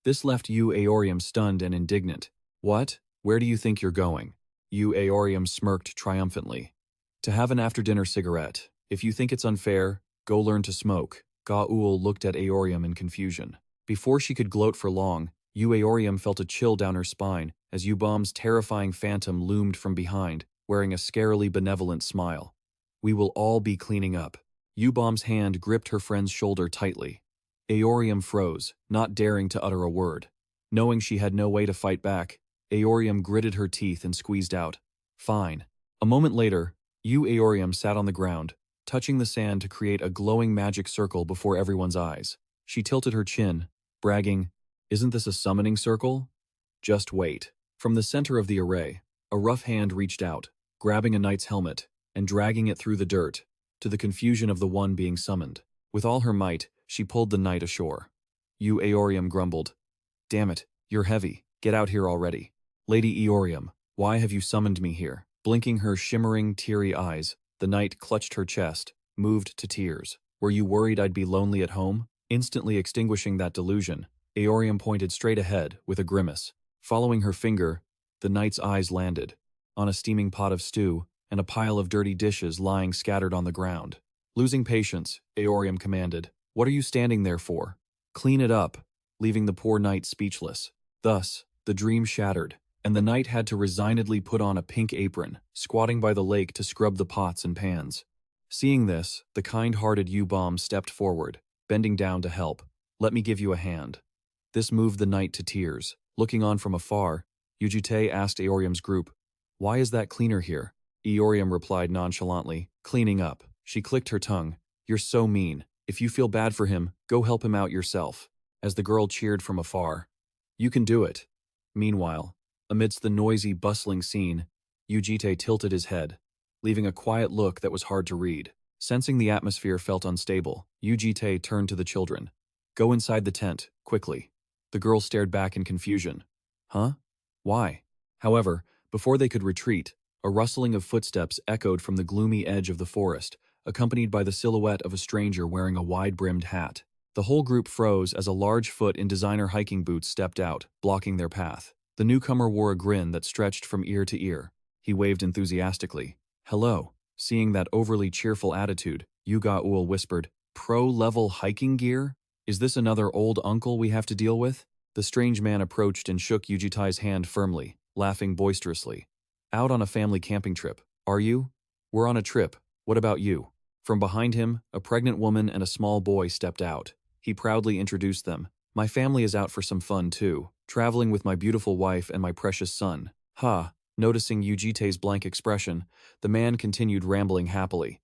This left Yu Aorium stunned and indignant. What? Where do you think you're going? Yu Aorium smirked triumphantly. To have an after-dinner cigarette. If you think it's unfair, go learn to smoke. Ga-ul looked at Aorium in confusion. Before she could gloat for long, Yu Aorium felt a chill down her spine as Yubom's terrifying phantom loomed from behind, wearing a scarily benevolent smile. We will all be cleaning up. Yubom's hand gripped her friend's shoulder tightly. Aorium froze, not daring to utter a word. Knowing she had no way to fight back, Aorium gritted her teeth and squeezed out. Fine. A moment later, Yu Aorium sat on the ground, touching the sand to create a glowing magic circle before everyone's eyes. She tilted her chin, bragging, Isn't this a summoning circle? Just wait. From the center of the array, a rough hand reached out, grabbing a knight's helmet and dragging it through the dirt, to the confusion of the one being summoned. With all her might, she pulled the knight ashore. Yu Aorium grumbled, Damn it, you're heavy. Get out here already. Lady Aorium, why have you summoned me here? Blinking her shimmering, teary eyes, the knight clutched her chest, moved to tears. Were you worried I'd be lonely at home? Instantly extinguishing that delusion, Aorium pointed straight ahead with a grimace. Following her finger, the knight's eyes landed on a steaming pot of stew and a pile of dirty dishes lying scattered on the ground. Losing patience, Aorium commanded, What are you standing there for? Clean it up, leaving the poor knight speechless. Thus, the dream shattered, and the knight had to resignedly put on a pink apron, squatting by the lake to scrub the pots and pans. Seeing this, the kind-hearted Yubom stepped forward, bending down to help. Let me give you a hand. This moved the knight to tears. Looking on from afar, Yu Jitae asked Aorium's group, Why is that cleaner here? Aorium replied nonchalantly, Cleaning up. She clicked her tongue. You're so mean. If you feel bad for him, go help him out yourself. As the girl cheered from afar. You can do it. Meanwhile, amidst the noisy, bustling scene, Yu Jitae tilted his head, leaving a quiet look that was hard to read. Sensing the atmosphere felt unstable, Yu Jitae turned to the children. Go inside the tent, quickly. The girl stared back in confusion. Huh? Why? However, before they could retreat, a rustling of footsteps echoed from the gloomy edge of the forest, accompanied by the silhouette of a stranger wearing a wide-brimmed hat. The whole group froze as a large foot in designer hiking boots stepped out, blocking their path. The newcomer wore a grin that stretched from ear to ear. He waved enthusiastically. "Hello." Seeing that overly cheerful attitude, Yu Jitae whispered, "Pro-level hiking gear? Is this another old uncle we have to deal with?" The strange man approached and shook Yu Jitae's hand firmly, laughing boisterously. "Out on a family camping trip, are you?" "We're on a trip. What about you?" From behind him, a pregnant woman and a small boy stepped out. He proudly introduced them. "My family is out for some fun too, traveling with my beautiful wife and my precious son." "Ha." Noticing Yu Jitae's blank expression, the man continued rambling happily.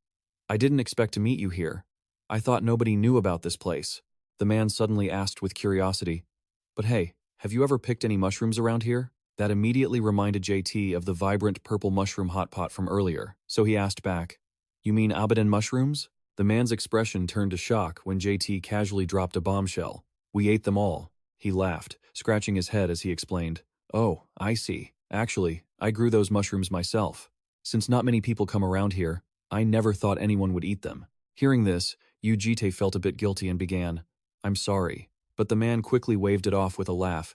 "I didn't expect to meet you here. I thought nobody knew about this place." The man suddenly asked with curiosity, "But hey, have you ever picked any mushrooms around here?" That immediately reminded JT of the vibrant purple mushroom hot pot from earlier, so he asked back, "You mean Abadan mushrooms?" The man's expression turned to shock when JT casually dropped a bombshell. "We ate them all." He laughed, scratching his head as he explained, "Oh, I see. Actually, I grew those mushrooms myself. Since not many people come around here, I never thought anyone would eat them." Hearing this, Yu Jitae felt a bit guilty and began, "I'm sorry." But the man quickly waved it off with a laugh.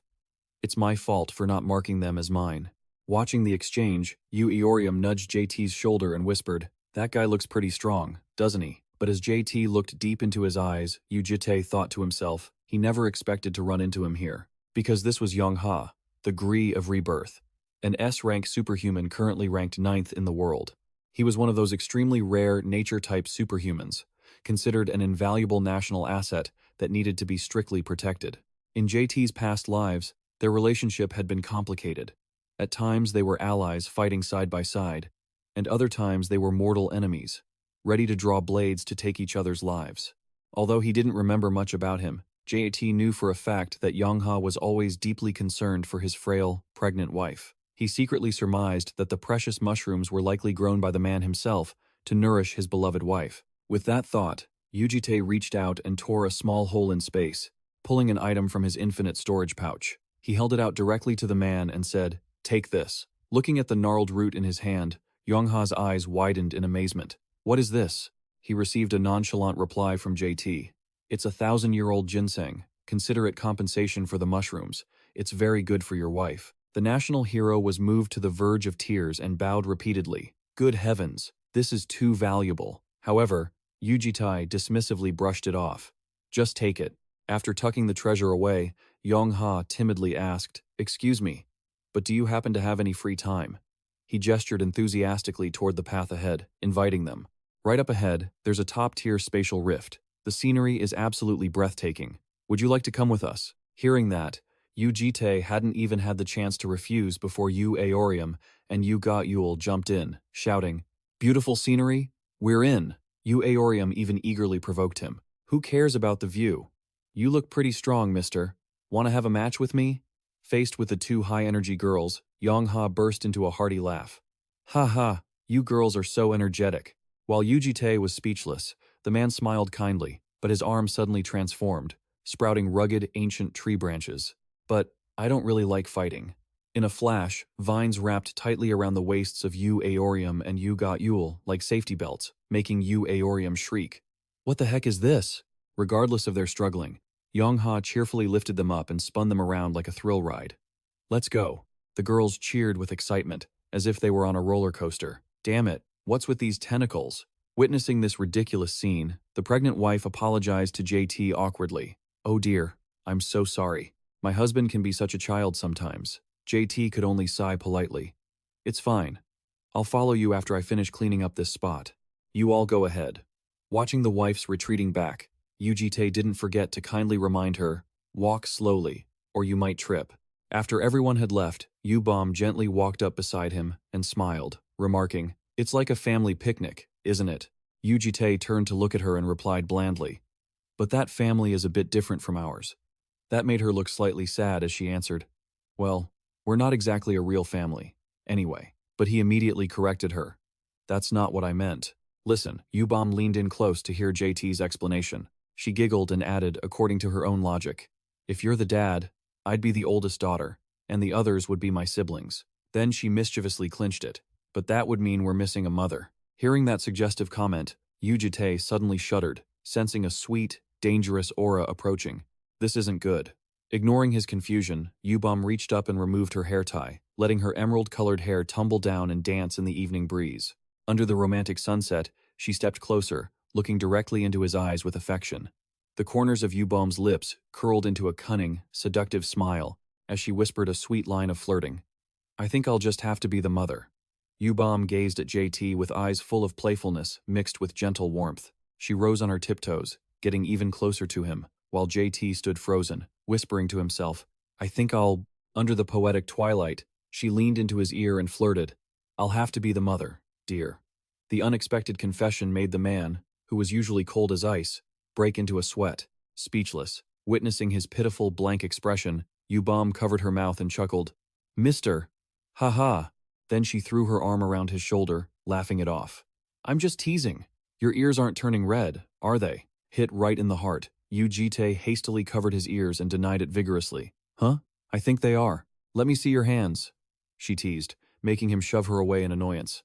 "It's my fault for not marking them as mine." Watching the exchange, Yu Eorium nudged JT's shoulder and whispered, "That guy looks pretty strong, doesn't he?" But as JT looked deep into his eyes, Yu Jitae thought to himself, he never expected to run into him here. Because this was Yongha, the Gree of Rebirth, an S-rank superhuman currently ranked 9th in the world. He was one of those extremely rare nature-type superhumans, considered an invaluable national asset that needed to be strictly protected. In JT's past lives, their relationship had been complicated. At times they were allies fighting side by side, and other times they were mortal enemies, ready to draw blades to take each other's lives. Although he didn't remember much about him, JT knew for a fact that Yongha was always deeply concerned for his frail, pregnant wife. He secretly surmised that the precious mushrooms were likely grown by the man himself to nourish his beloved wife. With that thought, Yu Jitae reached out and tore a small hole in space, pulling an item from his infinite storage pouch. He held it out directly to the man and said, "Take this." Looking at the gnarled root in his hand, Yongha's eyes widened in amazement. "What is this?" He received a nonchalant reply from JT. "It's a 1,000-year-old ginseng. Consider it compensation for the mushrooms. It's very good for your wife." The national hero was moved to the verge of tears and bowed repeatedly. "Good heavens, this is too valuable." However, Yu Jitae dismissively brushed it off. "Just take it." After tucking the treasure away, Yongha timidly asked, "Excuse me, but do you happen to have any free time?" He gestured enthusiastically toward the path ahead, inviting them. Right up ahead, there's a top-tier spatial rift. The scenery is absolutely breathtaking. Would you like to come with us? Hearing that, Yu Jitae hadn't even had the chance to refuse before Yu Aorium and Yu Jitae jumped in, shouting, "Beautiful scenery? We're in." Yu Aorium even eagerly provoked him. "Who cares about the view? You look pretty strong, mister. Want to have a match with me?" Faced with the two high-energy girls, Yongha burst into a hearty laugh. "Ha ha, you girls are so energetic." While Yu Jitae was speechless, the man smiled kindly, but his arm suddenly transformed, sprouting rugged, ancient tree branches. "But I don't really like fighting." In a flash, vines wrapped tightly around the waists of Yu Aorium and Yu Jitae like safety belts, making Yu Aorium shriek. "What the heck is this?" Regardless of their struggling, Yongha cheerfully lifted them up and spun them around like a thrill ride. "Let's go." The girls cheered with excitement, as if they were on a roller coaster. "Damn it, what's with these tentacles?" Witnessing this ridiculous scene, the pregnant wife apologized to JT awkwardly. "Oh dear, I'm so sorry. My husband can be such a child sometimes." JT could only sigh politely. "It's fine. I'll follow you after I finish cleaning up this spot. You all go ahead." Watching the wife's retreating back, Yu Jitae didn't forget to kindly remind her, "Walk slowly, or you might trip." After everyone had left, Yu Bom gently walked up beside him and smiled, remarking, "It's like a family picnic, isn't it?" Yu Jitae turned to look at her and replied blandly, "But that family is a bit different from ours." That made her look slightly sad as she answered, "Well, we're not exactly a real family, anyway." But he immediately corrected her. "That's not what I meant." "Listen." Yubom leaned in close to hear JT's explanation. She giggled and added, according to her own logic, "If you're the dad, I'd be the oldest daughter, and the others would be my siblings. Then she mischievously clinched it. But that would mean we're missing a mother. Hearing that suggestive comment, Yu Jitae suddenly shuddered, sensing a sweet, dangerous aura approaching. This isn't good. Ignoring his confusion, Yubom reached up and removed her hair tie, letting her emerald-colored hair tumble down and dance in the evening breeze. Under the romantic sunset, she stepped closer, looking directly into his eyes with affection. The corners of Yubom's lips curled into a cunning, seductive smile as she whispered a sweet line of flirting. I think I'll just have to be the mother. Yubom gazed at JT with eyes full of playfulness mixed with gentle warmth. She rose on her tiptoes, getting even closer to him, while JT stood frozen, whispering to himself, I think I'll… Under the poetic twilight, she leaned into his ear and flirted. I'll have to be the mother, dear. The unexpected confession made the man, who was usually cold as ice, break into a sweat, speechless. Witnessing his pitiful, blank expression, Yubom covered her mouth and chuckled. Mister! Ha ha! Then she threw her arm around his shoulder, laughing it off. I'm just teasing. Your ears aren't turning red, are they? Hit right in the heart, Yu Jitae hastily covered his ears and denied it vigorously. Huh? I think they are. Let me see your hands, she teased, making him shove her away in annoyance.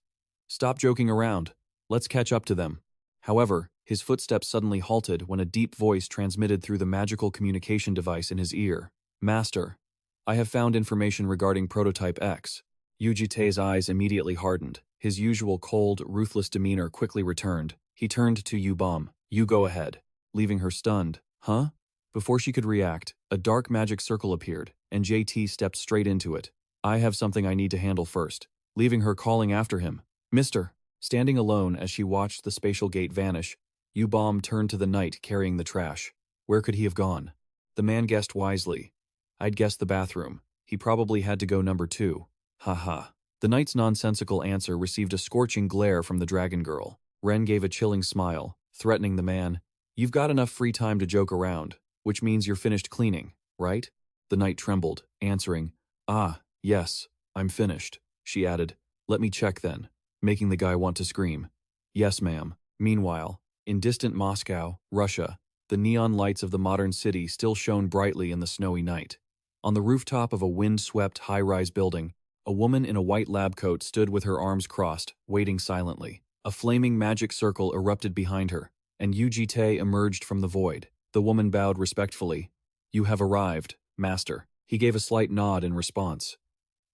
Stop joking around. Let's catch up to them. However, his footsteps suddenly halted when a deep voice transmitted through the magical communication device in his ear. Master, I have found information regarding Prototype X. Yu Jitae's eyes immediately hardened. His usual cold, ruthless demeanor quickly returned. He turned to Yubom. You go ahead. Leaving her stunned. Huh? Before she could react, a dark magic circle appeared, and JT stepped straight into it. I have something I need to handle first. Leaving her calling after him. Mister. Standing alone as she watched the spatial gate vanish, Yubom turned to the knight carrying the trash. Where could he have gone? The man guessed wisely. I'd guess the bathroom. He probably had to go number 2. Ha ha. The knight's nonsensical answer received a scorching glare from the dragon girl. Ren gave a chilling smile, threatening the man. You've got enough free time to joke around, which means you're finished cleaning, right? The knight trembled, answering, Ah, yes, I'm finished, she added. Let me check then, making the guy want to scream. Yes, ma'am. Meanwhile, in distant Moscow, Russia, the neon lights of the modern city still shone brightly in the snowy night. On the rooftop of a wind-swept high-rise building, a woman in a white lab coat stood with her arms crossed, waiting silently. A flaming magic circle erupted behind her, and Yu Jitae emerged from the void. The woman bowed respectfully. You have arrived, master. He gave a slight nod in response.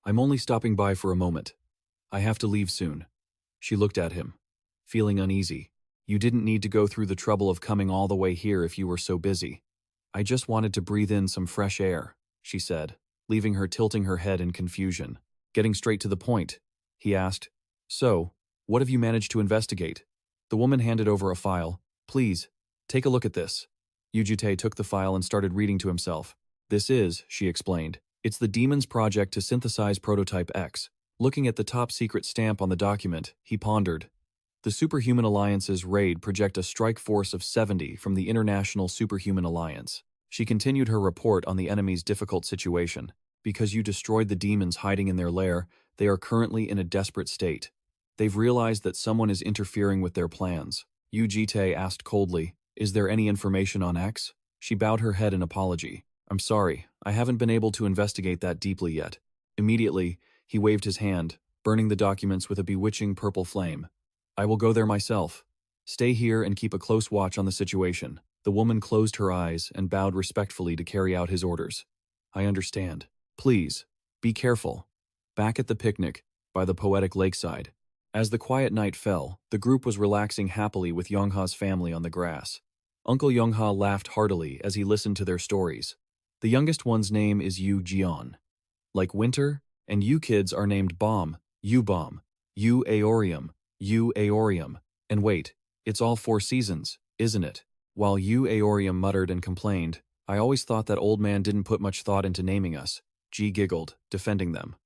I'm only stopping by for a moment. I have to leave soon. She looked at him, feeling uneasy. You didn't need to go through the trouble of coming all the way here if you were so busy. I just wanted to breathe in some fresh air, she said, leaving her tilting her head in confusion. Getting straight to the point, he asked, So, what have you managed to investigate? The woman handed over a file. Please, take a look at this. Yu Jitae took the file and started reading to himself. This is, she explained, it's the Demon's project to synthesize Prototype X. Looking at the top-secret stamp on the document, he pondered. The Superhuman Alliance's raid project a strike force of 70 from the International Superhuman Alliance. She continued her report on the enemy's difficult situation. Because you destroyed the demons hiding in their lair, they are currently in a desperate state. They've realized that someone is interfering with their plans. Yu Jitae asked coldly, Is there any information on X? She bowed her head in apology. I'm sorry, I haven't been able to investigate that deeply yet. Immediately, he waved his hand, burning the documents with a bewitching purple flame. I will go there myself. Stay here and keep a close watch on the situation. The woman closed her eyes and bowed respectfully to carry out his orders. I understand. Please, be careful. Back at the picnic, by the poetic lakeside. As the quiet night fell, the group was relaxing happily with Youngha's family on the grass. Uncle Youngha laughed heartily as he listened to their stories. The youngest one's name is Yu Jian. Like winter, and you kids are named Bomb, Yu Bomb, Yu Aorium, Yu Aorium. And wait, it's all 4 seasons, isn't it? While Yu Aorium muttered and complained, I always thought that old man didn't put much thought into naming us. G giggled, defending them.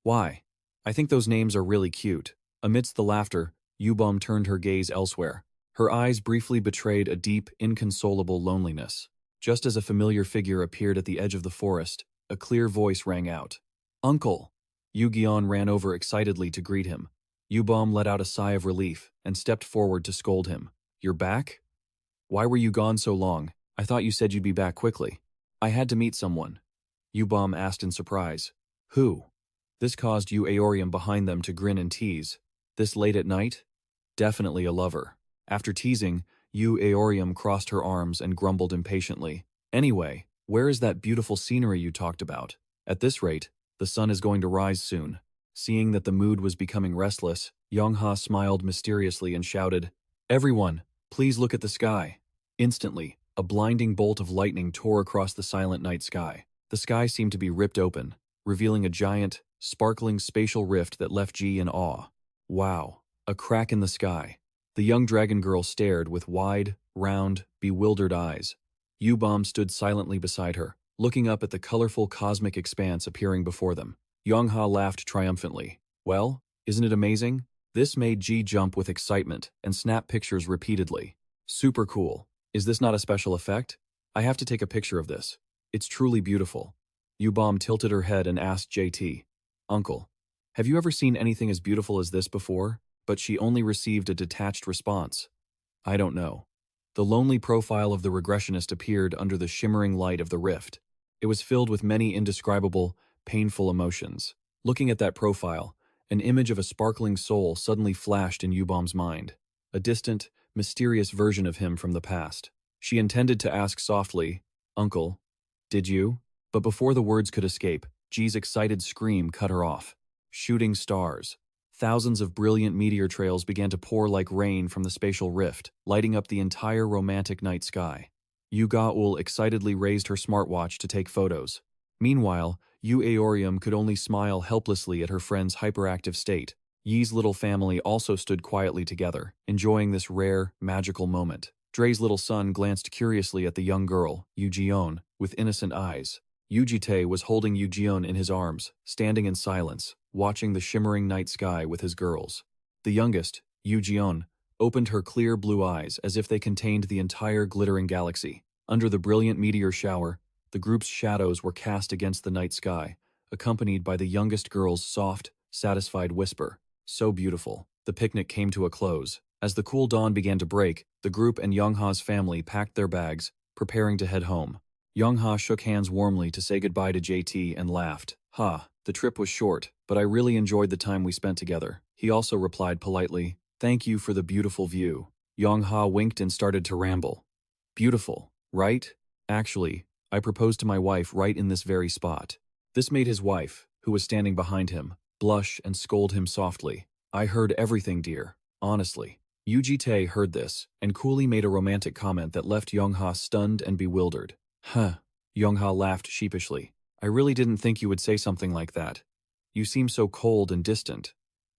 Why? I think those names are really cute. Amidst the laughter, Yubom turned her gaze elsewhere. Her eyes briefly betrayed a deep, inconsolable loneliness. Just as a familiar figure appeared at the edge of the forest, a clear voice rang out. Uncle! Yu Gion ran over excitedly to greet him. Yubom let out a sigh of relief and stepped forward to scold him. You're back? Why were you gone so long? I thought you said you'd be back quickly. I had to meet someone. Yubom asked in surprise. Who? This caused Yu Aorium behind them to grin and tease. This late at night? Definitely a lover. After teasing, Yu Aorium crossed her arms and grumbled impatiently. Anyway, where is that beautiful scenery you talked about? At this rate, the sun is going to rise soon. Seeing that the mood was becoming restless, Yongha smiled mysteriously and shouted, "Everyone, please look at the sky." Instantly, a blinding bolt of lightning tore across the silent night sky. The sky seemed to be ripped open, revealing a giant, sparkling spatial rift that left Ji in awe. Wow, a crack in the sky. The young dragon girl stared with wide, round, bewildered eyes. Yubom stood silently beside her, looking up at the colorful cosmic expanse appearing before them. Yongha laughed triumphantly. Well, isn't it amazing? This made Ji jump with excitement and snap pictures repeatedly. Super cool. Is this not a special effect? I have to take a picture of this. It's truly beautiful. Yubom tilted her head and asked JT, "Uncle, have you ever seen anything as beautiful as this before?" But she only received a detached response. I don't know. The lonely profile of the regressionist appeared under the shimmering light of the rift. It was filled with many indescribable, painful emotions. Looking at that profile, an image of a sparkling soul suddenly flashed in Yubom's mind. A distant, mysterious version of him from the past. She intended to ask softly, "Uncle, did you?" But before the words could escape, Ji's excited scream cut her off. Shooting stars. Thousands of brilliant meteor trails began to pour like rain from the spatial rift, lighting up the entire romantic night sky. Yu Gaul excitedly raised her smartwatch to take photos. Meanwhile, Yu Aorium could only smile helplessly at her friend's hyperactive state. Yi's little family also stood quietly together, enjoying this rare, magical moment. Dre's little son glanced curiously at the young girl, Yu Jion, with innocent eyes. Yu Jitae was holding Yu Jion in his arms, standing in silence, watching the shimmering night sky with his girls. The youngest, Yu Jion, opened her clear blue eyes as if they contained the entire glittering galaxy. Under the brilliant meteor shower, the group's shadows were cast against the night sky, accompanied by the youngest girl's soft, satisfied whisper, "So beautiful." The picnic came to a close. As the cool dawn began to break, the group and Yongha's family packed their bags, preparing to head home. Yongha shook hands warmly to say goodbye to JT and laughed. The trip was short, but I really enjoyed the time we spent together. He also replied politely, "Thank you for the beautiful view." Yongha winked and started to ramble. "Beautiful, right? Actually, I proposed to my wife right in this very spot." This made his wife, who was standing behind him, blush and scold him softly. "I heard everything, dear. Honestly." Yu Jitae heard this, and coolly made a romantic comment that left Yongha stunned and bewildered. Yongha laughed sheepishly. "I really didn't think you would say something like that. You seem so cold and distant."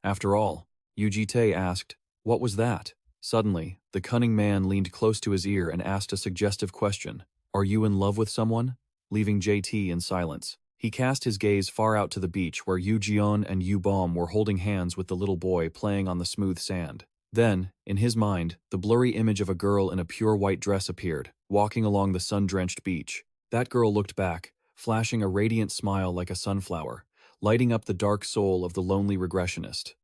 After all, Yu Jitae asked, "What was that?" Suddenly, the cunning man leaned close to his ear and asked a suggestive question. "Are you in love with someone?" Leaving JT in silence. He cast his gaze far out to the beach where Yu Jion and Yu Bom were holding hands with the little boy playing on the smooth sand. Then, in his mind, the blurry image of a girl in a pure white dress appeared, walking along the sun-drenched beach. That girl looked back, flashing a radiant smile like a sunflower, lighting up the dark soul of the lonely regressionist.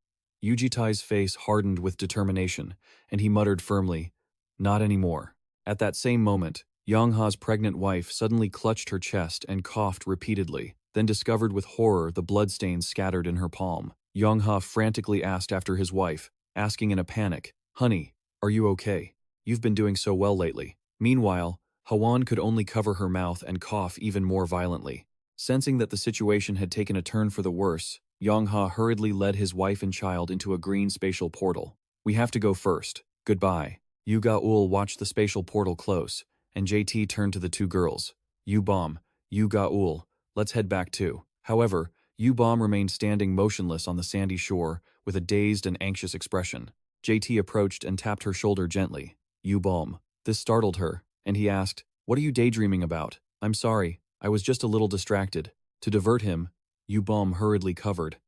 Yu Jitae's face hardened with determination, and he muttered firmly, "Not anymore." At that same moment, Yongha's pregnant wife suddenly clutched her chest and coughed repeatedly, then discovered with horror the bloodstains scattered in her palm. Yongha frantically asked after his wife, asking in a panic, "Honey, are you okay? You've been doing so well lately." Meanwhile, Hawan could only cover her mouth and cough even more violently. Sensing that the situation had taken a turn for the worse, Yongha hurriedly led his wife and child into a green spatial portal. "We have to go first. Goodbye." Yu Gaul watched the spatial portal close, and JT turned to the two girls. "Yu Bom, Yu Gaul, let's head back too." However, Yu Bom remained standing motionless on the sandy shore with a dazed and anxious expression. JT approached and tapped her shoulder gently. "Yu Bom." This startled her, and he asked, "What are you daydreaming about?" "I'm sorry, I was just a little distracted." To divert him, Yu Bom hurriedly covered.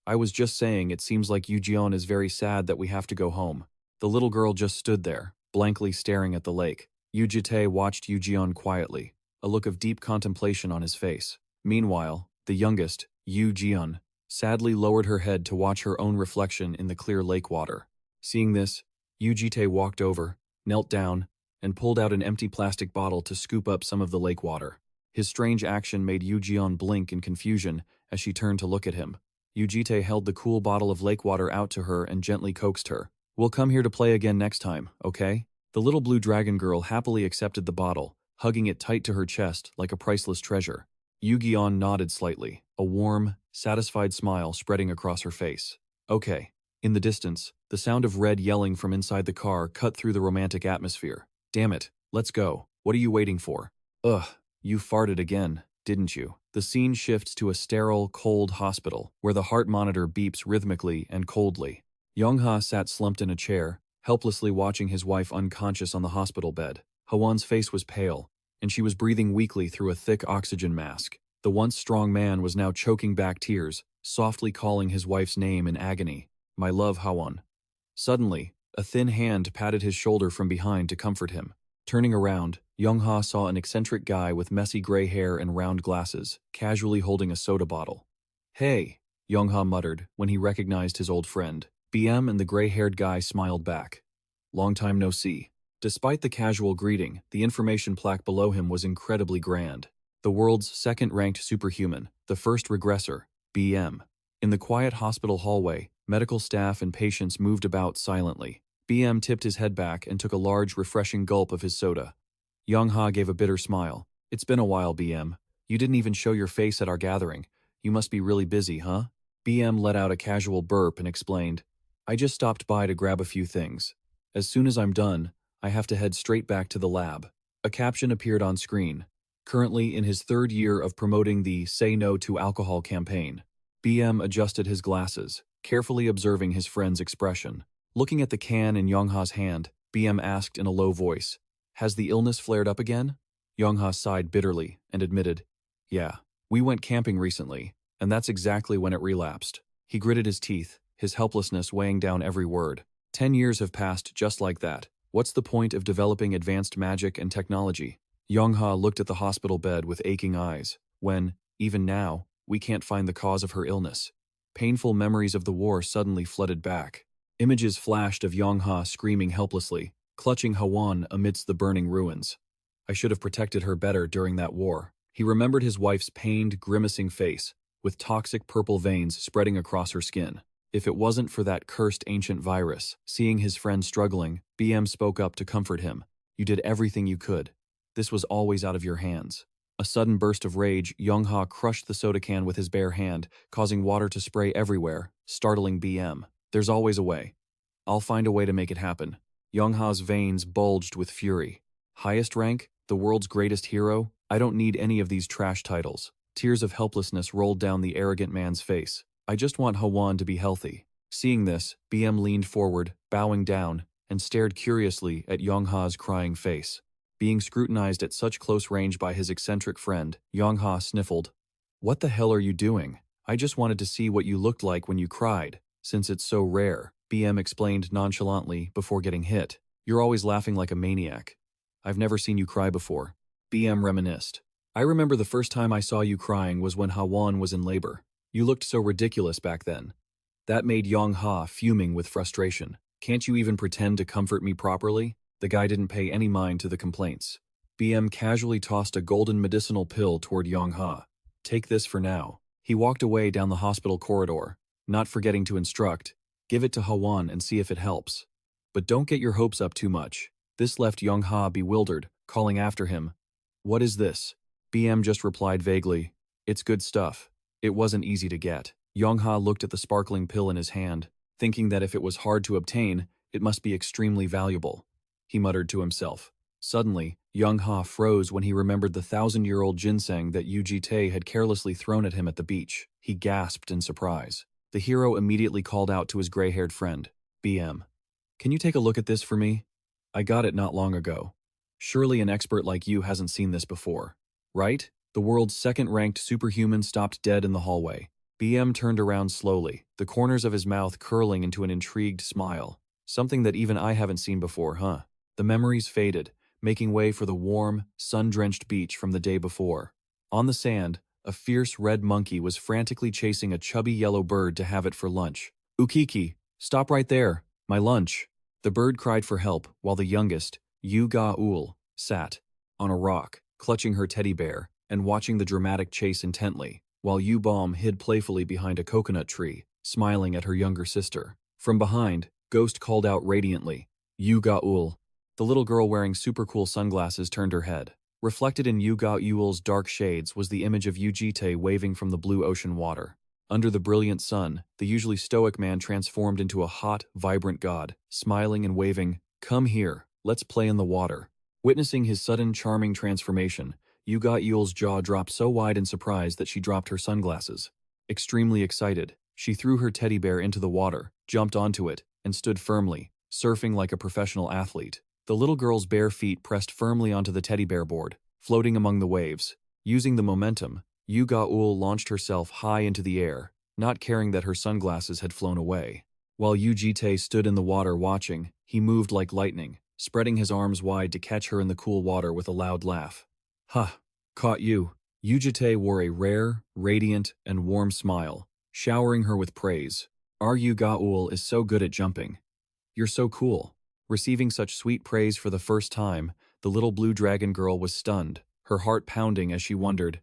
"I was just saying it seems like Yu Jion is very sad that we have to go home." The little girl just stood there, blankly staring at the lake. Yu Jitae watched Yu Jion quietly, a look of deep contemplation on his face. Meanwhile, the youngest, Yu Jion, sadly lowered her head to watch her own reflection in the clear lake water. Seeing this, Yu Jitae walked over, knelt down, and pulled out an empty plastic bottle to scoop up some of the lake water. His strange action made Yu Jion blink in confusion as she turned to look at him. Yu Jitae held the cool bottle of lake water out to her and gently coaxed her. "We'll come here to play again next time, okay?" The little blue dragon girl happily accepted the bottle, hugging it tight to her chest like a priceless treasure. Yu-Gi-On nodded slightly, a warm, satisfied smile spreading across her face. Okay. In the distance, the sound of Red yelling from inside the car cut through the romantic atmosphere. "Damn it, let's go. What are you waiting for?" "Ugh, you farted again, didn't you?" The scene shifts to a sterile, cold hospital, where the heart monitor beeps rhythmically and coldly. Young-ha sat slumped in a chair, helplessly watching his wife unconscious on the hospital bed. Hwon's face was pale, and she was breathing weakly through a thick oxygen mask. The once strong man was now choking back tears, softly calling his wife's name in agony. "My love, Hwon." Suddenly, a thin hand patted his shoulder from behind to comfort him. Turning around, Young-ha saw an eccentric guy with messy gray hair and round glasses, casually holding a soda bottle. "Hey," Young-ha muttered when he recognized his old friend. BM and the gray-haired guy smiled back. "Long time no see." Despite the casual greeting, the information plaque below him was incredibly grand. The world's second-ranked superhuman, the first regressor, BM. In the quiet hospital hallway, medical staff and patients moved about silently. BM tipped his head back and took a large, refreshing gulp of his soda. Young-ha gave a bitter smile. "It's been a while, BM. You didn't even show your face at our gathering. You must be really busy, huh?" BM let out a casual burp and explained, "I just stopped by to grab a few things. As soon as I'm done, I have to head straight back to the lab." A caption appeared on screen. Currently in his third year of promoting the Say No to Alcohol campaign. BM adjusted his glasses, carefully observing his friend's expression. Looking at the can in Young-ha's hand, BM asked in a low voice, "Has the illness flared up again?" Young-ha sighed bitterly and admitted, "Yeah, we went camping recently, and that's exactly when it relapsed." He gritted his teeth, his helplessness weighing down every word. 10 years have passed just like that. What's the point of developing advanced magic and technology? Young-ha looked at the hospital bed with aching eyes, when, even now, we can't find the cause of her illness. Painful memories of the war suddenly flooded back. Images flashed of Young-ha screaming helplessly, clutching Hwon amidst the burning ruins. "I should have protected her better during that war." He remembered his wife's pained, grimacing face, with toxic purple veins spreading across her skin. If it wasn't for that cursed ancient virus, seeing his friend struggling, BM spoke up to comfort him. "You did everything you could. This was always out of your hands." A sudden burst of rage, Young-ha crushed the soda can with his bare hand, causing water to spray everywhere, startling BM. "There's always a way. I'll find a way to make it happen." Young-ha's veins bulged with fury. "Highest rank? The world's greatest hero? I don't need any of these trash titles." Tears of helplessness rolled down the arrogant man's face. "I just want Hwon to be healthy." Seeing this, BM leaned forward, bowing down, and stared curiously at Young-ha's crying face. Being scrutinized at such close range by his eccentric friend, Young-ha sniffled. "What the hell are you doing? I just wanted to see what you looked like when you cried, since it's so rare," BM explained nonchalantly before getting hit. "You're always laughing like a maniac. I've never seen you cry before." BM reminisced. "I remember the first time I saw you crying was when Hwon was in labor. You looked so ridiculous back then." That made Young-ha fuming with frustration. "Can't you even pretend to comfort me properly?" The guy didn't pay any mind to the complaints. BM casually tossed a golden medicinal pill toward Young-ha. "Take this for now." He walked away down the hospital corridor, not forgetting to instruct, "Give it to Hwon and see if it helps. But don't get your hopes up too much." This left Young-ha bewildered, calling after him, "What is this?" BM just replied vaguely, "It's good stuff." It wasn't easy to get. Young-ha looked at the sparkling pill in his hand, thinking that if it was hard to obtain, it must be extremely valuable. He muttered to himself. Suddenly, Young-ha froze when he remembered the 1,000-year-old ginseng that Yu Jitae had carelessly thrown at him at the beach. He gasped in surprise. The hero immediately called out to his gray-haired friend, "BM, can you take a look at this for me? I got it not long ago. Surely an expert like you hasn't seen this before, right?" The world's second-ranked superhuman stopped dead in the hallway. BM turned around slowly, the corners of his mouth curling into an intrigued smile. "Something that even I haven't seen before, huh?" The memories faded, making way for the warm, sun-drenched beach from the day before. On the sand, a fierce red monkey was frantically chasing a chubby yellow bird to have it for lunch. "Ukiki, stop right there, my lunch." The bird cried for help while the youngest, Yu sat on a rock, clutching her teddy bear and watching the dramatic chase intently. while Yu Bomb hid playfully behind a coconut tree, smiling at her younger sister. From behind, Ghost called out radiantly, "Yu Gaul." The little girl wearing super cool sunglasses turned her head. Reflected in Yu Gaul's dark shades was the image of Yu Jitae waving from the blue ocean water. Under the brilliant sun, the usually stoic man transformed into a hot, vibrant god, smiling and waving, "Come here, let's play in the water." Witnessing his sudden charming transformation, Yu Gaul's jaw dropped so wide in surprise that she dropped her sunglasses. Extremely excited, she threw her teddy bear into the water, jumped onto it, and stood firmly, surfing like a professional athlete. The little girl's bare feet pressed firmly onto the teddy bear board, floating among the waves. Using the momentum, Yu Gaul launched herself high into the air, not caring that her sunglasses had flown away. While Yu Jitae stood in the water watching, he moved like lightning, spreading his arms wide to catch her in the cool water with a loud laugh. "Ha! Caught you." Yu Jitae wore a rare, radiant, and warm smile, showering her with praise. "Our Yu Gaul is so good at jumping. You're so cool." Receiving such sweet praise for the first time, the little blue dragon girl was stunned, her heart pounding as she wondered,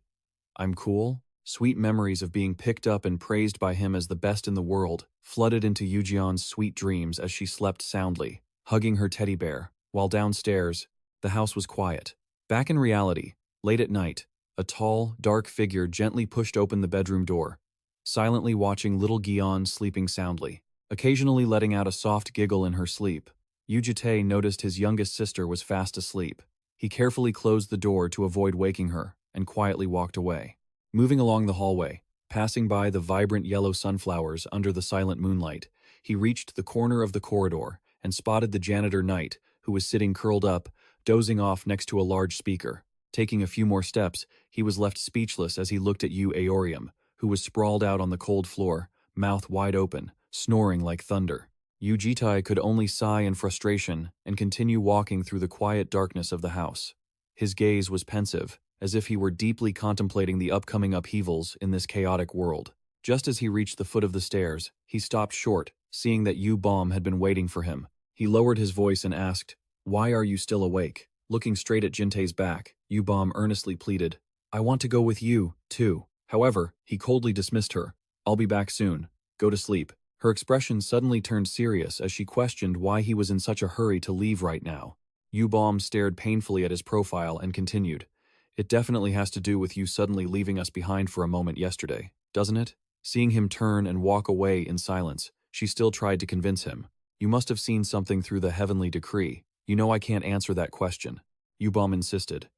"I'm cool?" Sweet memories of being picked up and praised by him as the best in the world flooded into Yujion's sweet dreams as she slept soundly, hugging her teddy bear, while downstairs, the house was quiet. Back in reality, late at night, a tall, dark figure gently pushed open the bedroom door, silently watching little Gion sleeping soundly, occasionally letting out a soft giggle in her sleep. Yu Jitae noticed his youngest sister was fast asleep. He carefully closed the door to avoid waking her and quietly walked away. Moving along the hallway, passing by the vibrant yellow sunflowers under the silent moonlight, he reached the corner of the corridor and spotted the janitor knight, who was sitting curled up, dozing off next to a large speaker. Taking a few more steps, he was left speechless as he looked at Yu Aorium, who was sprawled out on the cold floor, mouth wide open, snoring like thunder. Yu Jitae could only sigh in frustration and continue walking through the quiet darkness of the house. His gaze was pensive, as if he were deeply contemplating the upcoming upheavals in this chaotic world. Just as he reached the foot of the stairs, he stopped short, seeing that Yu Bomb had been waiting for him. He lowered his voice and asked, "Why are you still awake?" Looking straight at Jintae's back, Yu Bomb earnestly pleaded, "I want to go with you, too." However, he coldly dismissed her. "I'll be back soon. Go to sleep." Her expression suddenly turned serious as she questioned why he was in such a hurry to leave right now. Yu Bomb stared painfully at his profile and continued, "It definitely has to do with you suddenly leaving us behind for a moment yesterday, doesn't it?" Seeing him turn and walk away in silence, she still tried to convince him. "You must have seen something through the heavenly decree. You know I can't answer that question." Yu Bomb insisted.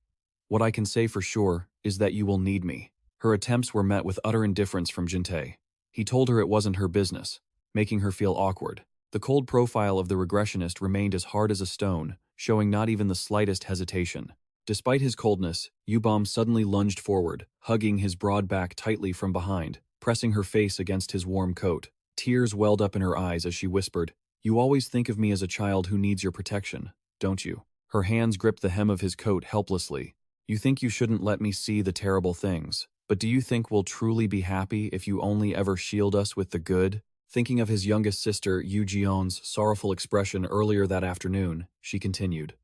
"What I can say for sure is that you will need me." Her attempts were met with utter indifference from Jintae. He told her it wasn't her business, making her feel awkward. The cold profile of the regressionist remained as hard as a stone, showing not even the slightest hesitation. Despite his coldness, Yu Bomb suddenly lunged forward, hugging his broad back tightly from behind, pressing her face against his warm coat. Tears welled up in her eyes as she whispered, "You always think of me as a child who needs your protection, don't you?" Her hands gripped the hem of his coat helplessly. "You think you shouldn't let me see the terrible things, but do you think we'll truly be happy if you only ever shield us with the good?" Thinking of his youngest sister Yu Jion's sorrowful expression earlier that afternoon, she continued,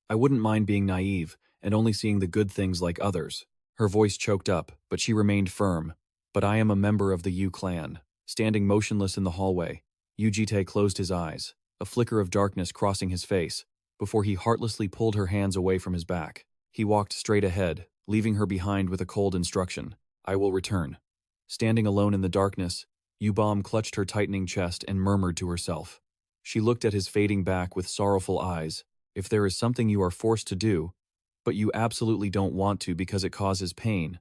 "I wouldn't mind being naive and only seeing the good things like others." Her voice choked up, but she remained firm. "But I am a member of the Yu clan." Standing motionless in the hallway, Yu Jitae closed his eyes, a flicker of darkness crossing his face, before he heartlessly pulled her hands away from his back. He walked straight ahead, leaving her behind with a cold instruction, "I will return." Standing alone in the darkness, Yu Bomb clutched her tightening chest and murmured to herself. She looked at his fading back with sorrowful eyes. "If there is something you are forced to do, but you absolutely don't want to because it causes pain,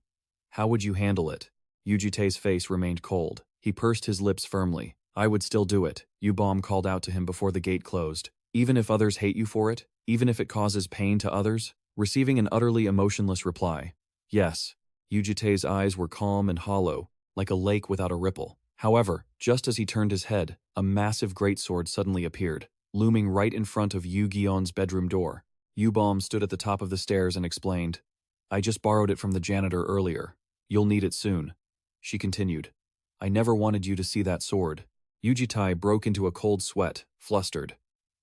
how would you handle it?" Yu Jitae's face remained cold. He pursed his lips firmly. "I would still do it," Yu Bomb called out to him before the gate closed. "Even if others hate you for it? Even if it causes pain to others?" Receiving an utterly emotionless reply, "Yes." Yu Jitae's eyes were calm and hollow, like a lake without a ripple. However, just as he turned his head, a massive greatsword suddenly appeared, looming right in front of Yu Gion's bedroom door. Yu Bomb stood at the top of the stairs and explained, "I just borrowed it from the janitor earlier. You'll need it soon." She continued, "I never wanted you to see that sword." Yu Jitae broke into a cold sweat, flustered.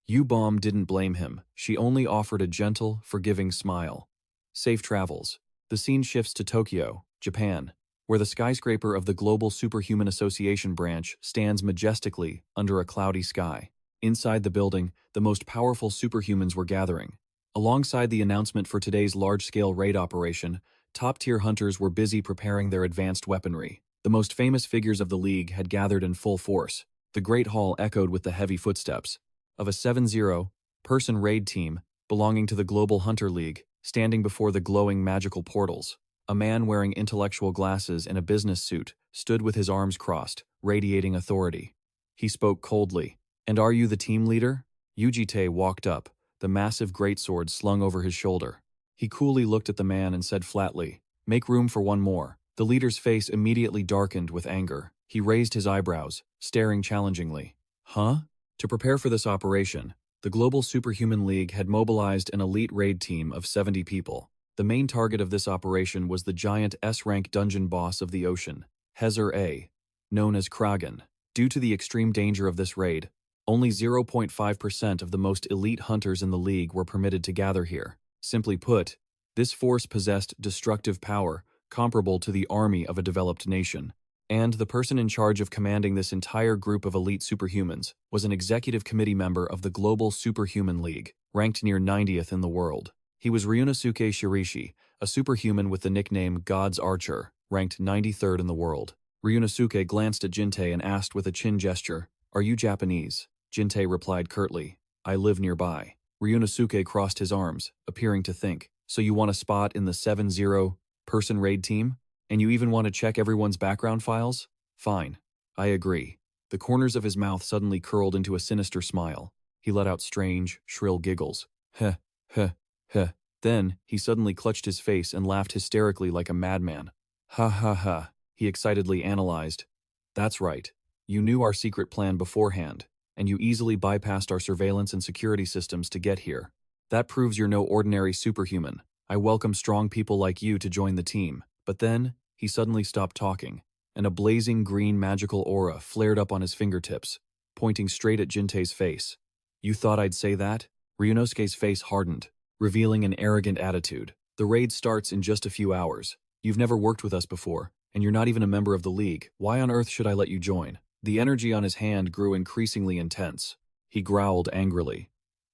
Yu Bomb didn't blame him. She only offered a gentle, forgiving smile. Safe travels. The scene shifts to Tokyo, Japan, where the skyscraper of the Global Superhuman Association branch stands majestically under a cloudy sky. Inside the building, the most powerful superhumans were gathering. Alongside the announcement for today's large-scale raid operation, top-tier hunters were busy preparing their advanced weaponry. The most famous figures of the League had gathered in full force. The Great Hall echoed with the heavy footsteps of a 7-0-person raid team belonging to the Global Hunter League, standing before the glowing magical portals. A man wearing intellectual glasses and a business suit stood with his arms crossed, radiating authority. He spoke coldly. "And are you the team leader?" Yu Jitae walked up, the massive greatsword slung over his shoulder. He coolly looked at the man and said flatly, "Make room for one more." The leader's face immediately darkened with anger. He raised his eyebrows, staring challengingly. "Huh?" To prepare for this operation, the Global Superhuman League had mobilized an elite raid team of 70 people. The main target of this operation was the giant S-rank dungeon boss of the ocean, Hezer A, known as Kragen. Due to the extreme danger of this raid, only 0.5% of the most elite hunters in the League were permitted to gather here. Simply put, this force possessed destructive power comparable to the army of a developed nation. And the person in charge of commanding this entire group of elite superhumans was an executive committee member of the Global Superhuman League, ranked near 90th in the world. He was Ryunosuke Shirishi, a superhuman with the nickname God's Archer, ranked 93rd in the world. Ryunosuke glanced at Jintei and asked with a chin gesture, "Are you Japanese?" Jintei replied curtly, "I live nearby." Ryunosuke crossed his arms, appearing to think, "So you want a spot in the 7-0-person raid team? And you even want to check everyone's background files? Fine. I agree." The corners of his mouth suddenly curled into a sinister smile. He let out strange, shrill giggles. Heh, heh, heh. Then, he suddenly clutched his face and laughed hysterically like a madman. "Ha ha ha," he excitedly analyzed. "That's right. You knew our secret plan beforehand, and you easily bypassed our surveillance and security systems to get here. That proves you're no ordinary superhuman. I welcome strong people like you to join the team." But then, he suddenly stopped talking, and a blazing green magical aura flared up on his fingertips, pointing straight at Jintei's face. "You thought I'd say that?" Ryunosuke's face hardened, revealing an arrogant attitude. "The raid starts in just a few hours. You've never worked with us before, and you're not even a member of the League. Why on earth should I let you join?" The energy on his hand grew increasingly intense. He growled angrily.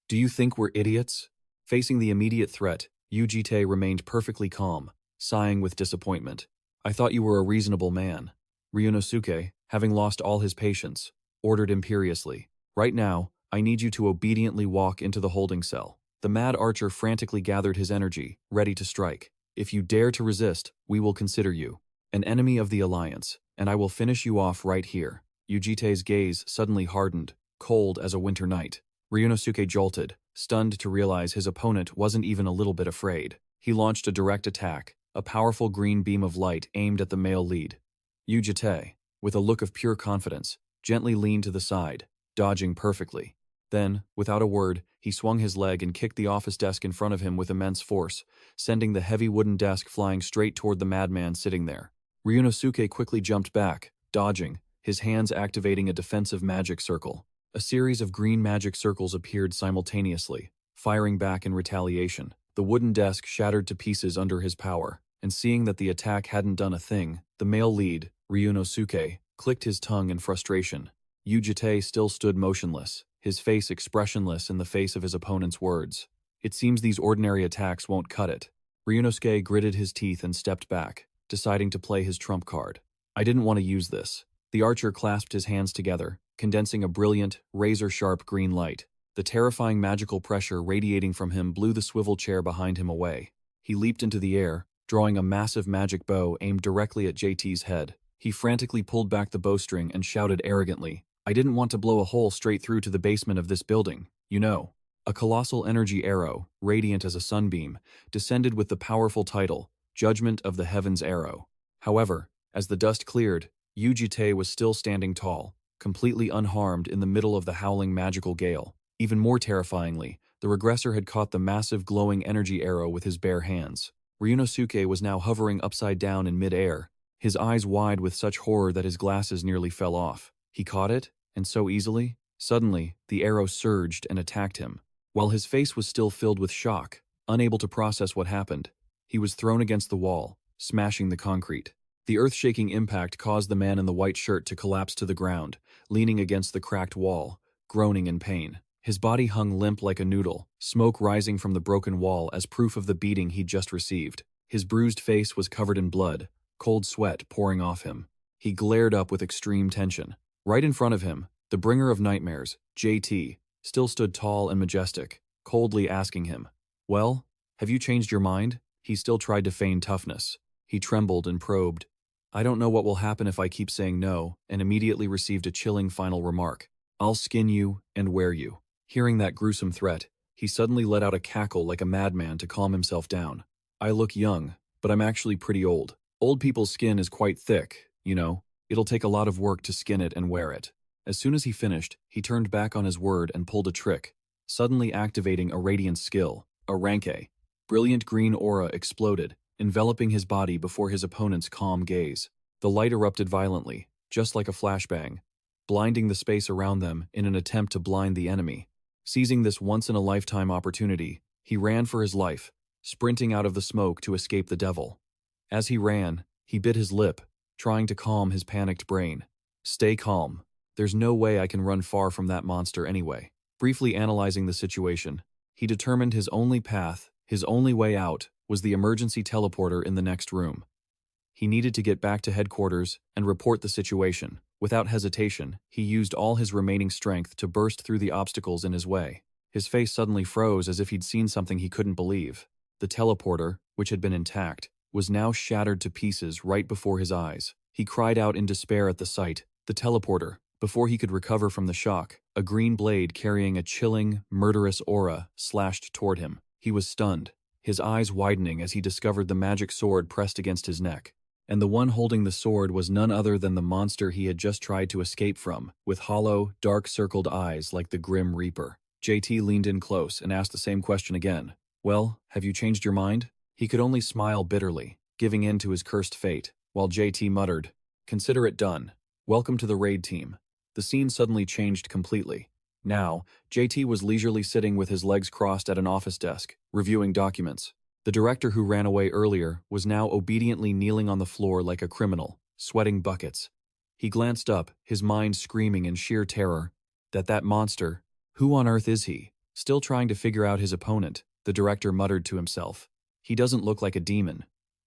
"Do you think we're idiots?" Facing the immediate threat, Yu Jitae remained perfectly calm, sighing with disappointment. "I thought you were a reasonable man." Ryunosuke, having lost all his patience, ordered imperiously, "Right now, I need you to obediently walk into the holding cell." The mad archer frantically gathered his energy, ready to strike. "If you dare to resist, we will consider you an enemy of the Alliance, and I will finish you off right here." Yu Jitae's gaze suddenly hardened, cold as a winter night. Ryunosuke jolted, stunned to realize his opponent wasn't even a little bit afraid. He launched a direct attack, a powerful green beam of light aimed at the male lead. Yu Jitae, with a look of pure confidence, gently leaned to the side, dodging perfectly. Then, without a word, he swung his leg and kicked the office desk in front of him with immense force, sending the heavy wooden desk flying straight toward the madman sitting there. Ryunosuke quickly jumped back, dodging, his hands activating a defensive magic circle. A series of green magic circles appeared simultaneously, firing back in retaliation. The wooden desk shattered to pieces under his power, and seeing that the attack hadn't done a thing, the male lead, Ryunosuke, clicked his tongue in frustration. Yu Jitae still stood motionless, his face expressionless in the face of his opponent's words. "It seems these ordinary attacks won't cut it." Ryunosuke gritted his teeth and stepped back, deciding to play his trump card. "I didn't want to use this." The archer clasped his hands together, condensing a brilliant, razor-sharp green light. The terrifying magical pressure radiating from him blew the swivel chair behind him away. He leaped into the air, drawing a massive magic bow aimed directly at JT's head. He frantically pulled back the bowstring and shouted arrogantly, "I didn't want to blow a hole straight through to the basement of this building, you know." A colossal energy arrow, radiant as a sunbeam, descended with the powerful title, Judgment of the Heavens Arrow. However, as the dust cleared, Yu Jitae was still standing tall, completely unharmed in the middle of the howling magical gale. Even more terrifyingly, the regressor had caught the massive glowing energy arrow with his bare hands. Ryunosuke was now hovering upside down in mid-air, his eyes wide with such horror that his glasses nearly fell off. He caught it, and so easily? Suddenly, the arrow surged and attacked him. While his face was still filled with shock, unable to process what happened, he was thrown against the wall, smashing the concrete. The earth-shaking impact caused the man in the white shirt to collapse to the ground, leaning against the cracked wall, groaning in pain. His body hung limp like a noodle, smoke rising from the broken wall as proof of the beating he'd just received. His bruised face was covered in blood, cold sweat pouring off him. He glared up with extreme tension. Right in front of him, the bringer of nightmares, JT, still stood tall and majestic, coldly asking him, "Well, have you changed your mind?" He still tried to feign toughness. He trembled and probed. "I don't know what will happen if I keep saying no," and immediately received a chilling final remark. "I'll skin you and wear you." Hearing that gruesome threat, he suddenly let out a cackle like a madman to calm himself down. "I look young, but I'm actually pretty old. Old people's skin is quite thick, you know. It'll take a lot of work to skin it and wear it." As soon as he finished, he turned back on his word and pulled a trick, suddenly activating a radiant skill, a rank A. Brilliant green aura exploded, enveloping his body before his opponent's calm gaze. The light erupted violently, just like a flashbang, blinding the space around them in an attempt to blind the enemy. Seizing this once-in-a-lifetime opportunity, he ran for his life, sprinting out of the smoke to escape the devil. As he ran, he bit his lip, trying to calm his panicked brain. "Stay calm. There's no way I can run far from that monster anyway." Briefly analyzing the situation, he determined his only path, his only way out, was the emergency teleporter in the next room. He needed to get back to headquarters and report the situation. Without hesitation, he used all his remaining strength to burst through the obstacles in his way. His face suddenly froze as if he'd seen something he couldn't believe. The teleporter, which had been intact, was now shattered to pieces right before his eyes. He cried out in despair at the sight. The teleporter, before he could recover from the shock, a green blade carrying a chilling, murderous aura slashed toward him. He was stunned, his eyes widening as he discovered the magic sword pressed against his neck. And the one holding the sword was none other than the monster he had just tried to escape from, with hollow, dark-circled eyes like the Grim Reaper. JT leaned in close and asked the same question again. "Well, have you changed your mind?" He could only smile bitterly, giving in to his cursed fate, while JT muttered, "Consider it done. Welcome to the raid team." The scene suddenly changed completely. Now, JT was leisurely sitting with his legs crossed at an office desk, reviewing documents. The director who ran away earlier was now obediently kneeling on the floor like a criminal, sweating buckets. He glanced up, his mind screaming in sheer terror. That monster, who on earth is he? Still trying to figure out his opponent, the director muttered to himself. He doesn't look like a demon.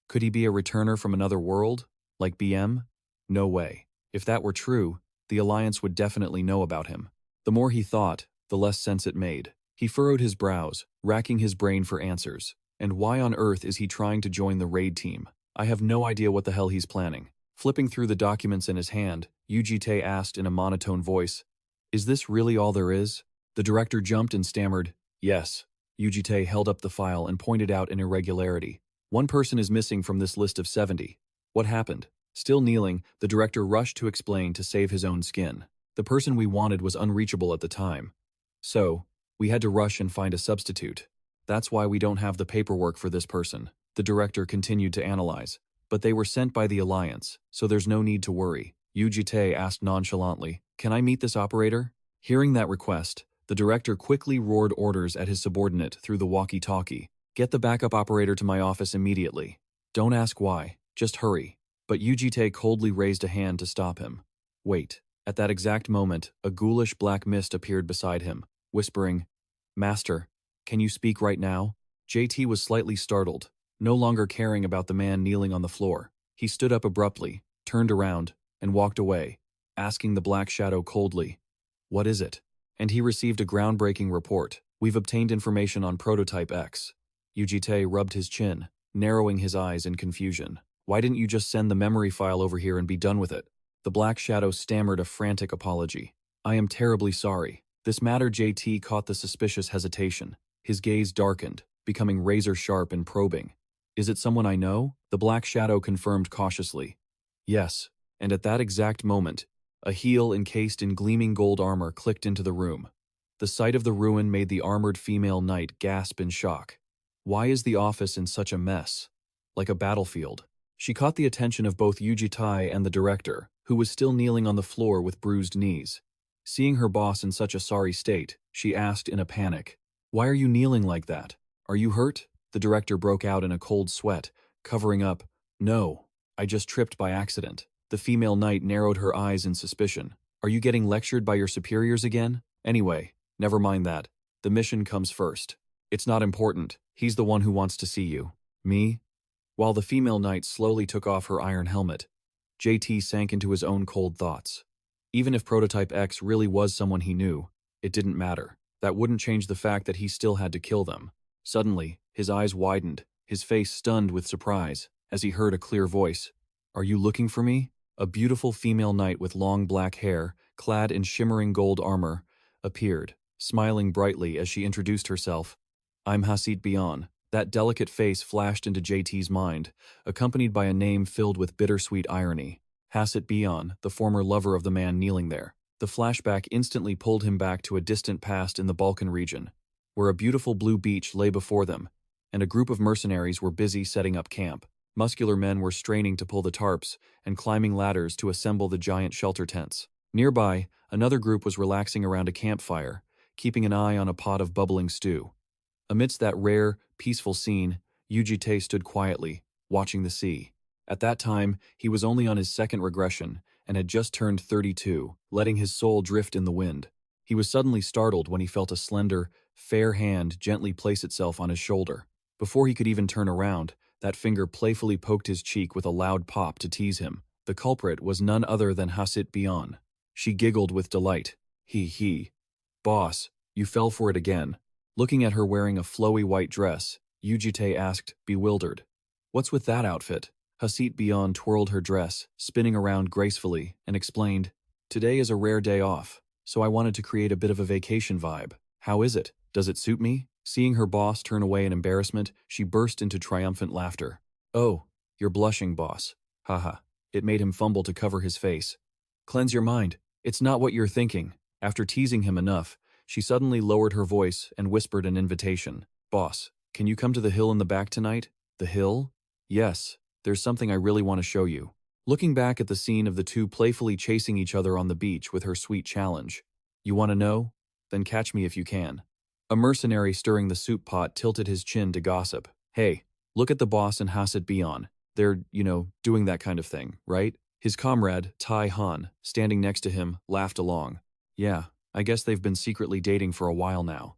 Could he be a returner from another world? Like BM? No way. If that were true, the Alliance would definitely know about him. The more he thought, the less sense it made. He furrowed his brows, racking his brain for answers. And why on earth is he trying to join the raid team? I have no idea what the hell he's planning. Flipping through the documents in his hand, Yu Jitae asked in a monotone voice, "Is this really all there is?" The director jumped and stammered, "Yes." Yu Jitae held up the file and pointed out an irregularity. "One person is missing from this list of 70. What happened?" Still kneeling, the director rushed to explain to save his own skin. "The person we wanted was unreachable at the time. So, we had to rush and find a substitute. That's why we don't have the paperwork for this person." The director continued to analyze. "But they were sent by the Alliance, so there's no need to worry." Yu Jitae asked nonchalantly, "Can I meet this operator?" Hearing that request, the director quickly roared orders at his subordinate through the walkie-talkie. "Get the backup operator to my office immediately. Don't ask why, just hurry." But Yu Jitae coldly raised a hand to stop him. "Wait." At that exact moment, a ghoulish black mist appeared beside him, whispering, "Master, can you speak right now?" JT was slightly startled, no longer caring about the man kneeling on the floor. He stood up abruptly, turned around, and walked away, asking the black shadow coldly, "What is it?" And he received a groundbreaking report. "We've obtained information on Prototype X." Yu Jitae rubbed his chin, narrowing his eyes in confusion. "Why didn't you just send the memory file over here and be done with it?" The black shadow stammered a frantic apology. "I am terribly sorry." This matter JT caught the suspicious hesitation. His gaze darkened, becoming razor-sharp and probing. "Is it someone I know?" The black shadow confirmed cautiously. "Yes." And at that exact moment, a heel encased in gleaming gold armor clicked into the room. The sight of the ruin made the armored female knight gasp in shock. Why is the office in such a mess? Like a battlefield. She caught the attention of both Yu Jitae and the director, who was still kneeling on the floor with bruised knees. Seeing her boss in such a sorry state, she asked in a panic, "Why are you kneeling like that? Are you hurt?" The director broke out in a cold sweat, covering up, "No, I just tripped by accident. The female knight narrowed her eyes in suspicion. Are you getting lectured by your superiors again? Anyway, never mind that. The mission comes first. It's not important. He's the one who wants to see you. Me? While the female knight slowly took off her iron helmet, JT sank into his own cold thoughts. Even if Prototype X really was someone he knew, it didn't matter. That wouldn't change the fact that he still had to kill them. Suddenly, his eyes widened, his face stunned with surprise, as he heard a clear voice. Are you looking for me? A beautiful female knight with long black hair, clad in shimmering gold armor, appeared, smiling brightly as she introduced herself. I'm Hasit Bion. That delicate face flashed into JT's mind, accompanied by a name filled with bittersweet irony. Hasit Bion, the former lover of the man kneeling there. The flashback instantly pulled him back to a distant past in the Balkan region, where a beautiful blue beach lay before them, and a group of mercenaries were busy setting up camp. Muscular men were straining to pull the tarps and climbing ladders to assemble the giant shelter tents. Nearby, another group was relaxing around a campfire, keeping an eye on a pot of bubbling stew. Amidst that rare, peaceful scene, Yu Jitae stood quietly, watching the sea. At that time, he was only on his second regression and had just turned 32, letting his soul drift in the wind. He was suddenly startled when he felt a slender, fair hand gently place itself on his shoulder. Before he could even turn around, that finger playfully poked his cheek with a loud pop to tease him. The culprit was none other than Hasit Bion. She giggled with delight. He. Boss, you fell for it again. Looking at her wearing a flowy white dress, Yu Jitae asked, bewildered. What's with that outfit? Hasit Bion twirled her dress, spinning around gracefully, and explained, Today is a rare day off, so I wanted to create a bit of a vacation vibe. How is it? Does it suit me? Seeing her boss turn away in embarrassment, she burst into triumphant laughter. Oh, you're blushing, boss. Haha. It made him fumble to cover his face. Cleanse your mind. It's not what you're thinking. After teasing him enough, she suddenly lowered her voice and whispered an invitation. Boss, can you come to the hill in the back tonight? The hill? Yes, there's something I really want to show you. Looking back at the scene of the two playfully chasing each other on the beach with her sweet challenge. You want to know? Then catch me if you can. A mercenary stirring the soup pot tilted his chin to gossip. Hey, look at the boss and Hasit Bion. They're, doing that kind of thing, right? His comrade, Tai Han, standing next to him, laughed along. Yeah, I guess they've been secretly dating for a while now.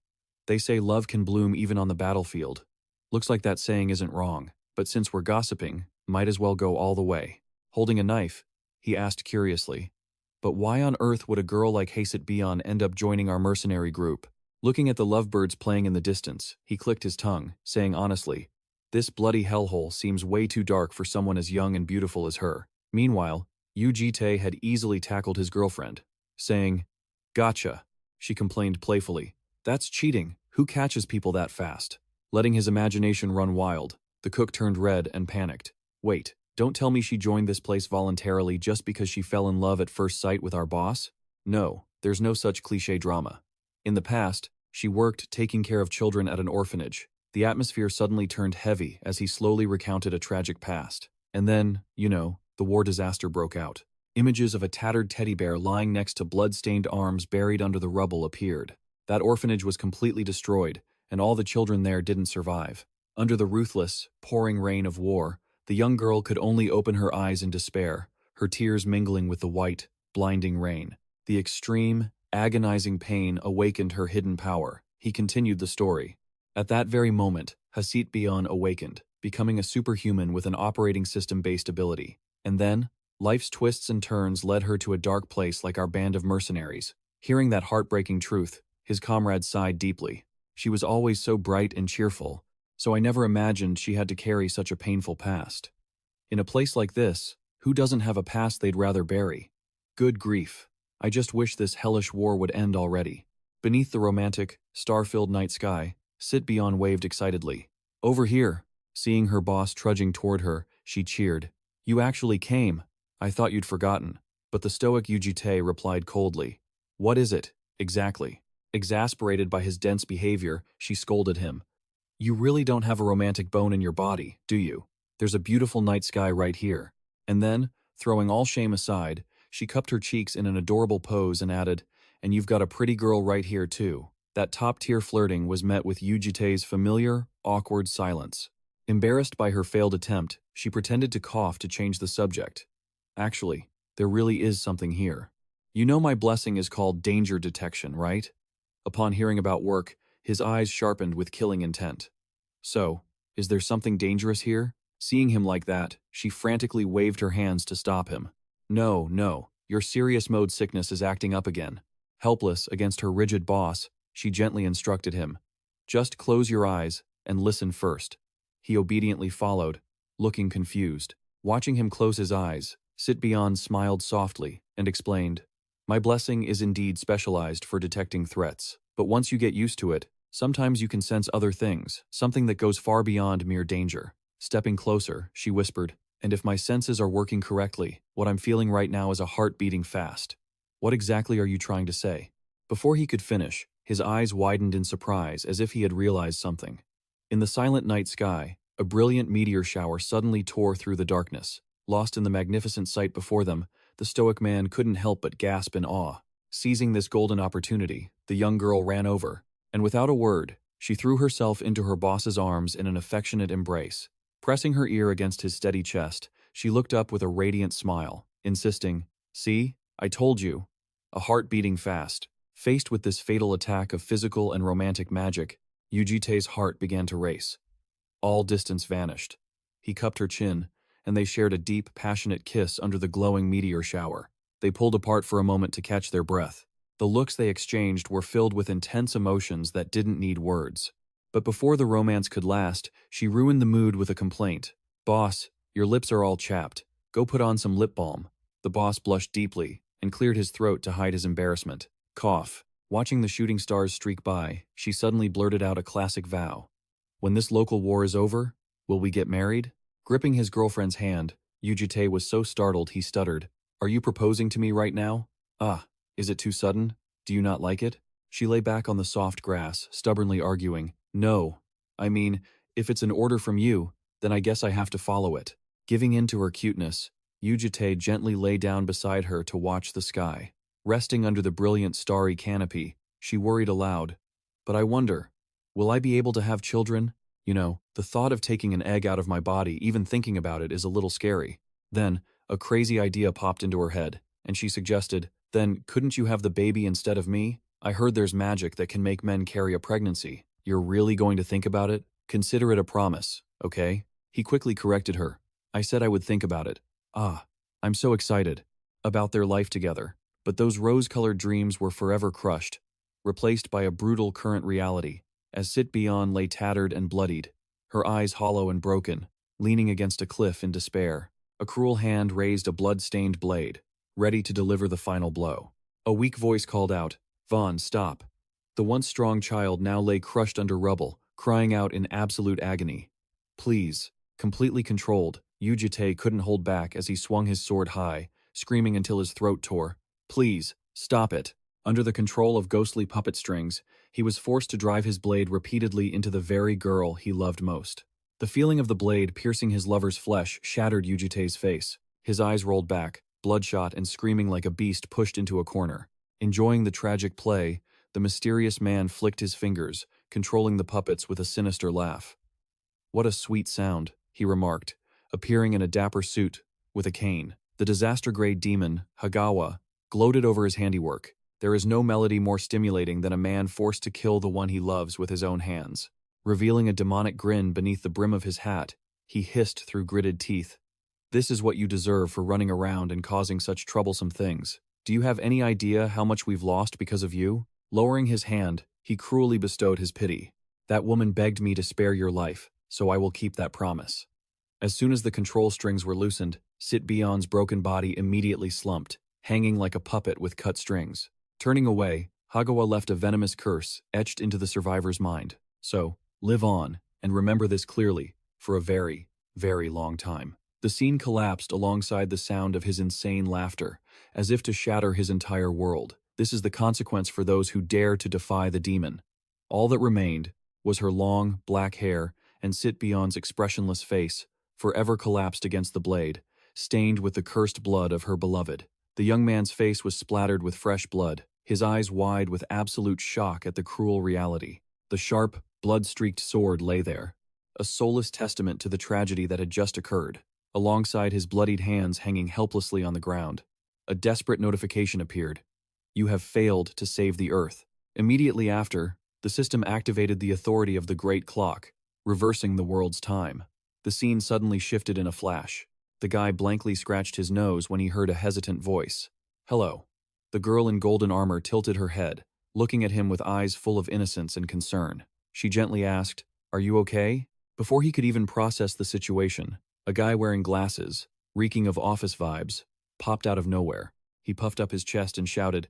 They say love can bloom even on the battlefield. Looks like that saying isn't wrong, but since we're gossiping, might as well go all the way. Holding a knife, he asked curiously. But why on earth would a girl like Hasit Bion end up joining our mercenary group? Looking at the lovebirds playing in the distance, he clicked his tongue, saying honestly, this bloody hellhole seems way too dark for someone as young and beautiful as her. Meanwhile, Yu Jitae had easily tackled his girlfriend, saying, Gotcha, she complained playfully. That's cheating. Who catches people that fast? Letting his imagination run wild, the cook turned red and panicked. Wait, don't tell me she joined this place voluntarily just because she fell in love at first sight with our boss? No, there's no such cliché drama. In the past, she worked taking care of children at an orphanage. The atmosphere suddenly turned heavy as he slowly recounted a tragic past. And then, the war disaster broke out. Images of a tattered teddy bear lying next to blood-stained arms buried under the rubble appeared. That orphanage was completely destroyed, and all the children there didn't survive. Under the ruthless, pouring rain of war, the young girl could only open her eyes in despair, her tears mingling with the white, blinding rain. The extreme, agonizing pain awakened her hidden power. He continued the story. At that very moment, Hasit Bion awakened, becoming a superhuman with an operating system-based ability. And then, life's twists and turns led her to a dark place like our band of mercenaries. Hearing that heartbreaking truth, his comrade sighed deeply. She was always so bright and cheerful, so I never imagined she had to carry such a painful past. In a place like this, who doesn't have a past they'd rather bury? Good grief. I just wish this hellish war would end already. Beneath the romantic, star-filled night sky, Sit Bion waved excitedly. Over here. Seeing her boss trudging toward her, she cheered. You actually came. I thought you'd forgotten. But the stoic Yu Jitae replied coldly. What is it, exactly? Exasperated by his dense behavior, she scolded him. You really don't have a romantic bone in your body, do you? There's a beautiful night sky right here. And then, throwing all shame aside, she cupped her cheeks in an adorable pose and added, and you've got a pretty girl right here too. That top-tier flirting was met with Yu Jitae's familiar, awkward silence. Embarrassed by her failed attempt, she pretended to cough to change the subject. Actually, there really is something here. You know my blessing is called danger detection, right? Upon hearing about work, his eyes sharpened with killing intent. So, is there something dangerous here? Seeing him like that, she frantically waved her hands to stop him. No, no, your serious mode sickness is acting up again. Helpless against her rigid boss, she gently instructed him. Just close your eyes and listen first. He obediently followed, looking confused. Watching him close his eyes, Sit Beyond smiled softly and explained, My blessing is indeed specialized for detecting threats, but once you get used to it, sometimes you can sense other things, something that goes far beyond mere danger. Stepping closer, she whispered, And if my senses are working correctly, what I'm feeling right now is a heart beating fast. What exactly are you trying to say? Before he could finish, his eyes widened in surprise as if he had realized something. In the silent night sky, a brilliant meteor shower suddenly tore through the darkness. Lost in the magnificent sight before them, the stoic man couldn't help but gasp in awe. Seizing this golden opportunity, the young girl ran over, and without a word, she threw herself into her boss's arms in an affectionate embrace. Pressing her ear against his steady chest, she looked up with a radiant smile, insisting, See, I told you. A heart beating fast. Faced with this fatal attack of physical and romantic magic, Yu Jitae's heart began to race. All distance vanished. He cupped her chin, and they shared a deep, passionate kiss under the glowing meteor shower. They pulled apart for a moment to catch their breath. The looks they exchanged were filled with intense emotions that didn't need words. But before the romance could last, she ruined the mood with a complaint. Boss, your lips are all chapped. Go put on some lip balm. The boss blushed deeply and cleared his throat to hide his embarrassment. Cough. Watching the shooting stars streak by, she suddenly blurted out a classic vow. When this local war is over, will we get married? Gripping his girlfriend's hand, Yu Jitae was so startled he stuttered. Are you proposing to me right now? Ah, is it too sudden? Do you not like it? She lay back on the soft grass, stubbornly arguing. No. I mean, if it's an order from you, then I guess I have to follow it. Giving in to her cuteness, Yu Jitae gently lay down beside her to watch the sky. Resting under the brilliant starry canopy, she worried aloud. But I wonder, will I be able to have children? You know, the thought of taking an egg out of my body, even thinking about it, is a little scary. Then, a crazy idea popped into her head, and she suggested, Then, couldn't you have the baby instead of me? I heard there's magic that can make men carry a pregnancy. You're really going to think about it? Consider it a promise, okay? He quickly corrected her. I said I would think about it. Ah, I'm so excited. About their life together. But those rose-colored dreams were forever crushed, replaced by a brutal current reality, as Sit Beyond lay tattered and bloodied, her eyes hollow and broken, leaning against a cliff in despair. A cruel hand raised a blood-stained blade, ready to deliver the final blow. A weak voice called out, Vaughn, stop. The once strong child now lay crushed under rubble, crying out in absolute agony. Please. Completely controlled, Yu Jitae couldn't hold back as he swung his sword high, screaming until his throat tore. Please, stop it. Under the control of ghostly puppet strings, he was forced to drive his blade repeatedly into the very girl he loved most. The feeling of the blade piercing his lover's flesh shattered Yu Jitae's face. His eyes rolled back, bloodshot and screaming like a beast pushed into a corner. Enjoying the tragic play, the mysterious man flicked his fingers, controlling the puppets with a sinister laugh. What a sweet sound, he remarked, appearing in a dapper suit, with a cane. The disaster-grade demon, Hagawa, gloated over his handiwork. There is no melody more stimulating than a man forced to kill the one he loves with his own hands. Revealing a demonic grin beneath the brim of his hat, he hissed through gritted teeth. This is what you deserve for running around and causing such troublesome things. Do you have any idea how much we've lost because of you? Lowering his hand, he cruelly bestowed his pity. That woman begged me to spare your life, so I will keep that promise. As soon as the control strings were loosened, Sit Beyond's broken body immediately slumped, hanging like a puppet with cut strings. Turning away, Hagawa left a venomous curse etched into the survivor's mind. So, live on, and remember this clearly, for a very, very long time. The scene collapsed alongside the sound of his insane laughter, as if to shatter his entire world. This is the consequence for those who dare to defy the demon. All that remained was her long, black hair and Sit Beyond's expressionless face, forever collapsed against the blade, stained with the cursed blood of her beloved. The young man's face was splattered with fresh blood, his eyes wide with absolute shock at the cruel reality. The sharp, blood-streaked sword lay there, a soulless testament to the tragedy that had just occurred. Alongside his bloodied hands hanging helplessly on the ground, a desperate notification appeared. You have failed to save the Earth. Immediately after, the system activated the authority of the Great Clock, reversing the world's time. The scene suddenly shifted in a flash. The guy blankly scratched his nose when he heard a hesitant voice. Hello. The girl in golden armor tilted her head, looking at him with eyes full of innocence and concern. She gently asked, Are you okay? Before he could even process the situation, a guy wearing glasses, reeking of office vibes, popped out of nowhere. He puffed up his chest and shouted,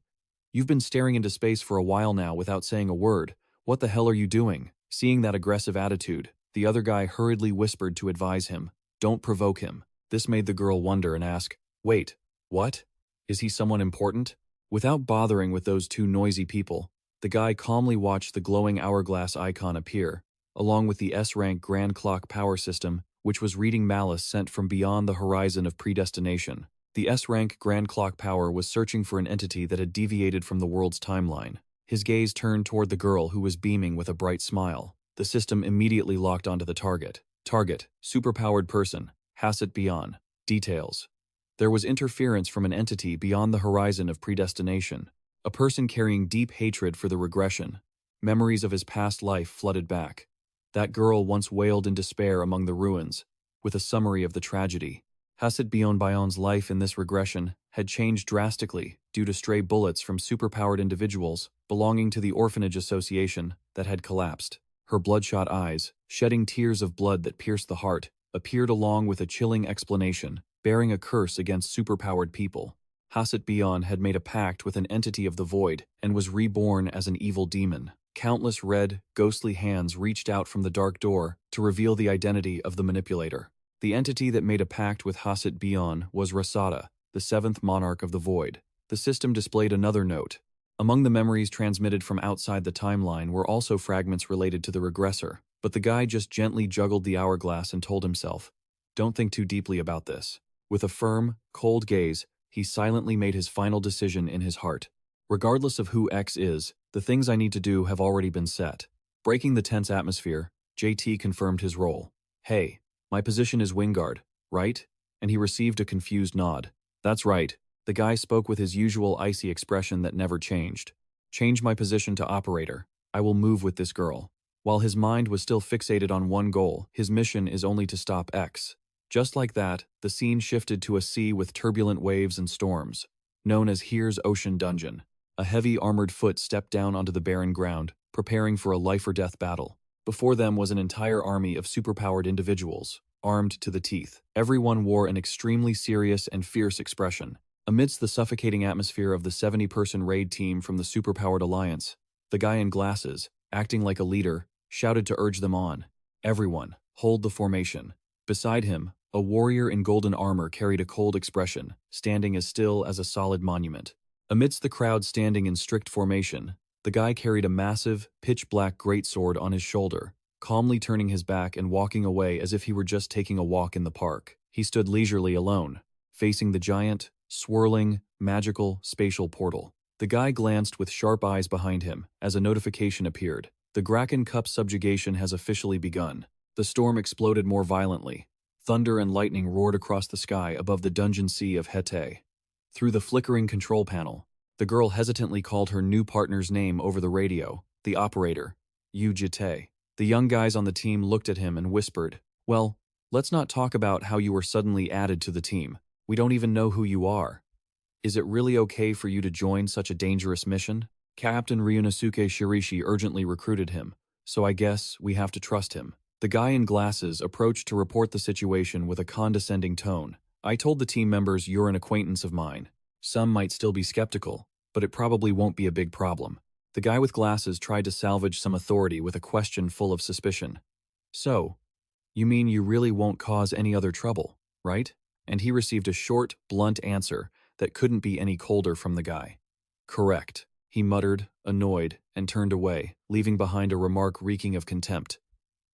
You've been staring into space for a while now without saying a word. What the hell are you doing? Seeing that aggressive attitude, the other guy hurriedly whispered to advise him, Don't provoke him. This made the girl wonder and ask, Wait, what? Is he someone important? Without bothering with those two noisy people, the guy calmly watched the glowing hourglass icon appear, along with the S-rank Grand Clock power system, which was reading malice sent from beyond the horizon of predestination. The S-rank Grand Clock power was searching for an entity that had deviated from the world's timeline. His gaze turned toward the girl who was beaming with a bright smile. The system immediately locked onto the target. Target, superpowered person, Hasset Beyond. Details. There was interference from an entity beyond the horizon of predestination. A person carrying deep hatred for the regression. Memories of his past life flooded back. That girl once wailed in despair among the ruins, with a summary of the tragedy. Hasset Beyond's life in this regression had changed drastically due to stray bullets from superpowered individuals belonging to the orphanage association that had collapsed. Her bloodshot eyes, shedding tears of blood that pierced the heart, appeared along with a chilling explanation, bearing a curse against superpowered people. Hasset Beyond had made a pact with an entity of the void and was reborn as an evil demon. Countless red, ghostly hands reached out from the dark door to reveal the identity of the manipulator. The entity that made a pact with Hasset Beyond was Rasada, the seventh monarch of the void. The system displayed another note. Among the memories transmitted from outside the timeline were also fragments related to the regressor, but the guy just gently juggled the hourglass and told himself, Don't think too deeply about this. With a firm, cold gaze, he silently made his final decision in his heart. Regardless of who X is, the things I need to do have already been set. Breaking the tense atmosphere, JT confirmed his role. Hey, my position is wingguard, right? And he received a confused nod. That's right. The guy spoke with his usual icy expression that never changed. Change my position to operator. I will move with this girl. While his mind was still fixated on one goal, his mission is only to stop X. Just like that, the scene shifted to a sea with turbulent waves and storms, known as Here's Ocean Dungeon. A heavy armored foot stepped down onto the barren ground, preparing for a life-or-death battle. Before them was an entire army of superpowered individuals, armed to the teeth. Everyone wore an extremely serious and fierce expression. Amidst the suffocating atmosphere of the 70-person raid team from the superpowered alliance, the guy in glasses, acting like a leader, shouted to urge them on. Everyone, hold the formation. Beside him, a warrior in golden armor carried a cold expression, standing as still as a solid monument. Amidst the crowd standing in strict formation, the guy carried a massive, pitch-black greatsword on his shoulder, calmly turning his back and walking away as if he were just taking a walk in the park. He stood leisurely alone, facing the giant, swirling, magical, spatial portal. The guy glanced with sharp eyes behind him as a notification appeared. The Graken Cup subjugation has officially begun. The storm exploded more violently. Thunder and lightning roared across the sky above the dungeon sea of Hete. Through the flickering control panel, the girl hesitantly called her new partner's name over the radio, the operator, Yu Jitae. The young guys on the team looked at him and whispered, Well, let's not talk about how you were suddenly added to the team. We don't even know who you are. Is it really okay for you to join such a dangerous mission? Captain Ryunosuke Shirishi urgently recruited him, so I guess we have to trust him. The guy in glasses approached to report the situation with a condescending tone. I told the team members you're an acquaintance of mine. Some might still be skeptical, but it probably won't be a big problem. The guy with glasses tried to salvage some authority with a question full of suspicion. So, you mean you really won't cause any other trouble, right? And he received a short, blunt answer that couldn't be any colder from the guy. Correct, he muttered, annoyed, and turned away, leaving behind a remark reeking of contempt.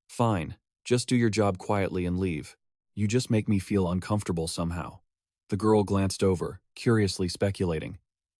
Fine, just do your job quietly and leave. You just make me feel uncomfortable somehow. The girl glanced over, curiously speculating.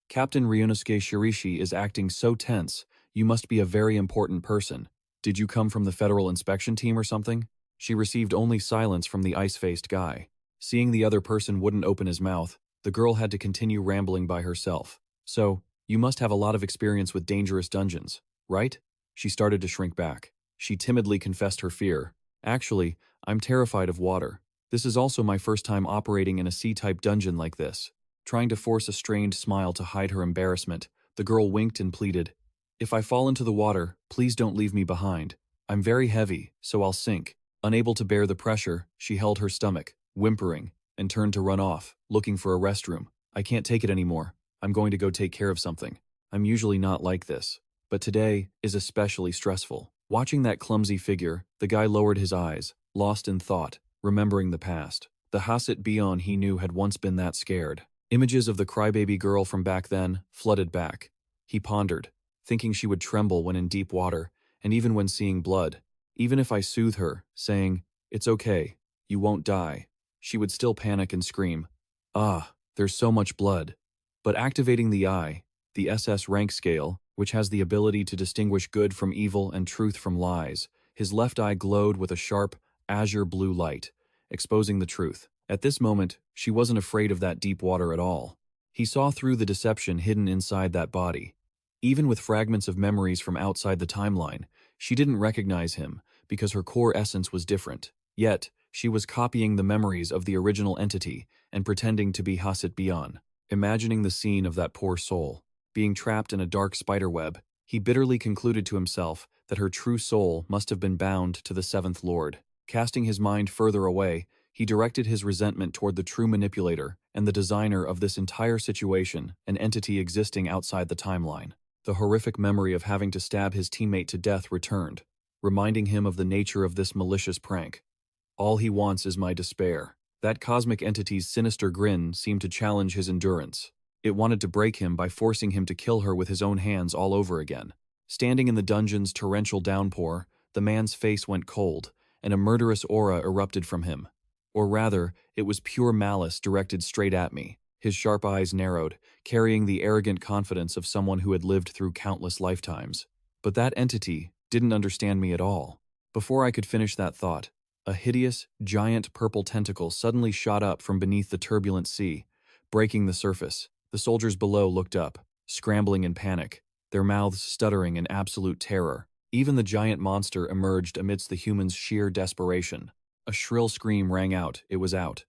Captain Ryunosuke Shirishi is acting so tense. You must be a very important person. Did you come from the Federal Inspection Team or something? She received only silence from the ice-faced guy. Seeing the other person wouldn't open his mouth, the girl had to continue rambling by herself. So, you must have a lot of experience with dangerous dungeons, right? She started to shrink back. She timidly confessed her fear. Actually, I'm terrified of water. This is also my first time operating in a sea-type dungeon like this. Trying to force a strained smile to hide her embarrassment, the girl winked and pleaded, "If I fall into the water, please don't leave me behind. I'm very heavy, so I'll sink." Unable to bear the pressure, she held her stomach, whimpering, and turned to run off, looking for a restroom. "I can't take it anymore. I'm going to go take care of something. I'm usually not like this, but today is especially stressful." Watching that clumsy figure, the guy lowered his eyes, lost in thought, remembering the past. The Hasit Bion he knew had once been that scared. Images of the crybaby girl from back then flooded back. He pondered, thinking she would tremble when in deep water, and even when seeing blood. Even if I soothe her, saying, "It's okay, you won't die," she would still panic and scream, "Ah, there's so much blood." But activating the eye, the SS rank scale, which has the ability to distinguish good from evil and truth from lies, his left eye glowed with a sharp, azure blue light, exposing the truth. At this moment, she wasn't afraid of that deep water at all. He saw through the deception hidden inside that body. Even with fragments of memories from outside the timeline, she didn't recognize him because her core essence was different. Yet, she was copying the memories of the original entity and pretending to be Hasit Bion. Imagining the scene of that poor soul, being trapped in a dark spiderweb, he bitterly concluded to himself that her true soul must have been bound to the Seventh Lord. Casting his mind further away, he directed his resentment toward the true manipulator and the designer of this entire situation, an entity existing outside the timeline. The horrific memory of having to stab his teammate to death returned, reminding him of the nature of this malicious prank. "All he wants is my despair." That cosmic entity's sinister grin seemed to challenge his endurance. It wanted to break him by forcing him to kill her with his own hands all over again. Standing in the dungeon's torrential downpour, the man's face went cold, and a murderous aura erupted from him. Or rather, it was pure malice directed straight at me. His sharp eyes narrowed, carrying the arrogant confidence of someone who had lived through countless lifetimes. But that entity didn't understand me at all. Before I could finish that thought, a hideous, giant purple tentacle suddenly shot up from beneath the turbulent sea, breaking the surface. The soldiers below looked up, scrambling in panic, their mouths stuttering in absolute terror. Even the giant monster emerged amidst the humans' sheer desperation. A shrill scream rang out. It was out.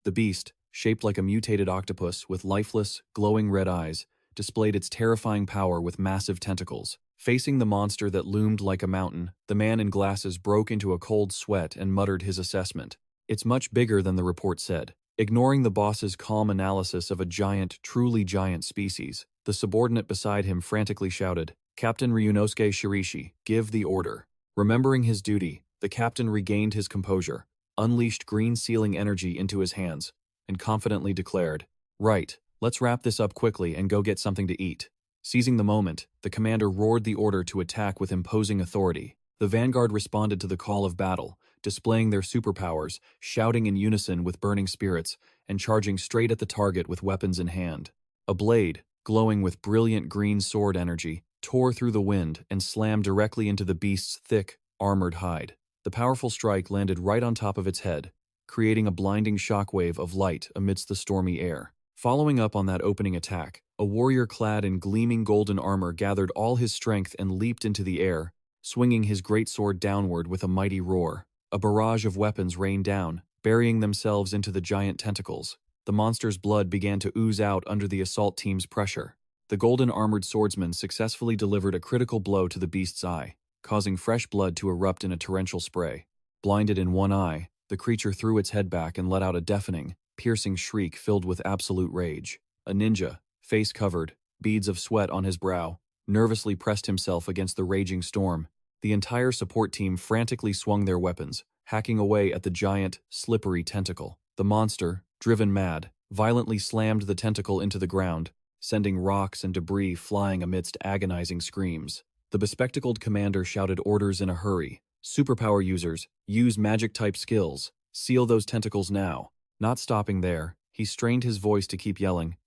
The beast, shaped like a mutated octopus with lifeless, glowing red eyes, displayed its terrifying power with massive tentacles. Facing the monster that loomed like a mountain, the man in glasses broke into a cold sweat and muttered his assessment. "It's much bigger than the report said." Ignoring the boss's calm analysis of a giant, truly giant species, the subordinate beside him frantically shouted, "Captain Ryunosuke Shirishi, give the order." Remembering his duty, the captain regained his composure, unleashed green sealing energy into his hands, and confidently declared, "Right, let's wrap this up quickly and go get something to eat." Seizing the moment, the commander roared the order to attack with imposing authority. The vanguard responded to the call of battle, displaying their superpowers, shouting in unison with burning spirits, and charging straight at the target with weapons in hand. A blade, glowing with brilliant green sword energy, tore through the wind and slammed directly into the beast's thick, armored hide. The powerful strike landed right on top of its head, creating a blinding shockwave of light amidst the stormy air. Following up on that opening attack, a warrior clad in gleaming golden armor gathered all his strength and leaped into the air, swinging his greatsword downward with a mighty roar. A barrage of weapons rained down, burying themselves into the giant tentacles. The monster's blood began to ooze out under the assault team's pressure. The golden-armored swordsman successfully delivered a critical blow to the beast's eye, causing fresh blood to erupt in a torrential spray. Blinded in one eye, the creature threw its head back and let out a deafening, piercing shriek filled with absolute rage. A ninja, face covered, beads of sweat on his brow, nervously pressed himself against the raging storm. The entire support team frantically swung their weapons, hacking away at the giant, slippery tentacle. The monster, driven mad, violently slammed the tentacle into the ground, sending rocks and debris flying amidst agonizing screams. The bespectacled commander shouted orders in a hurry. "Superpower users, use magic-type skills. Seal those tentacles now." Not stopping there, he strained his voice to keep yelling,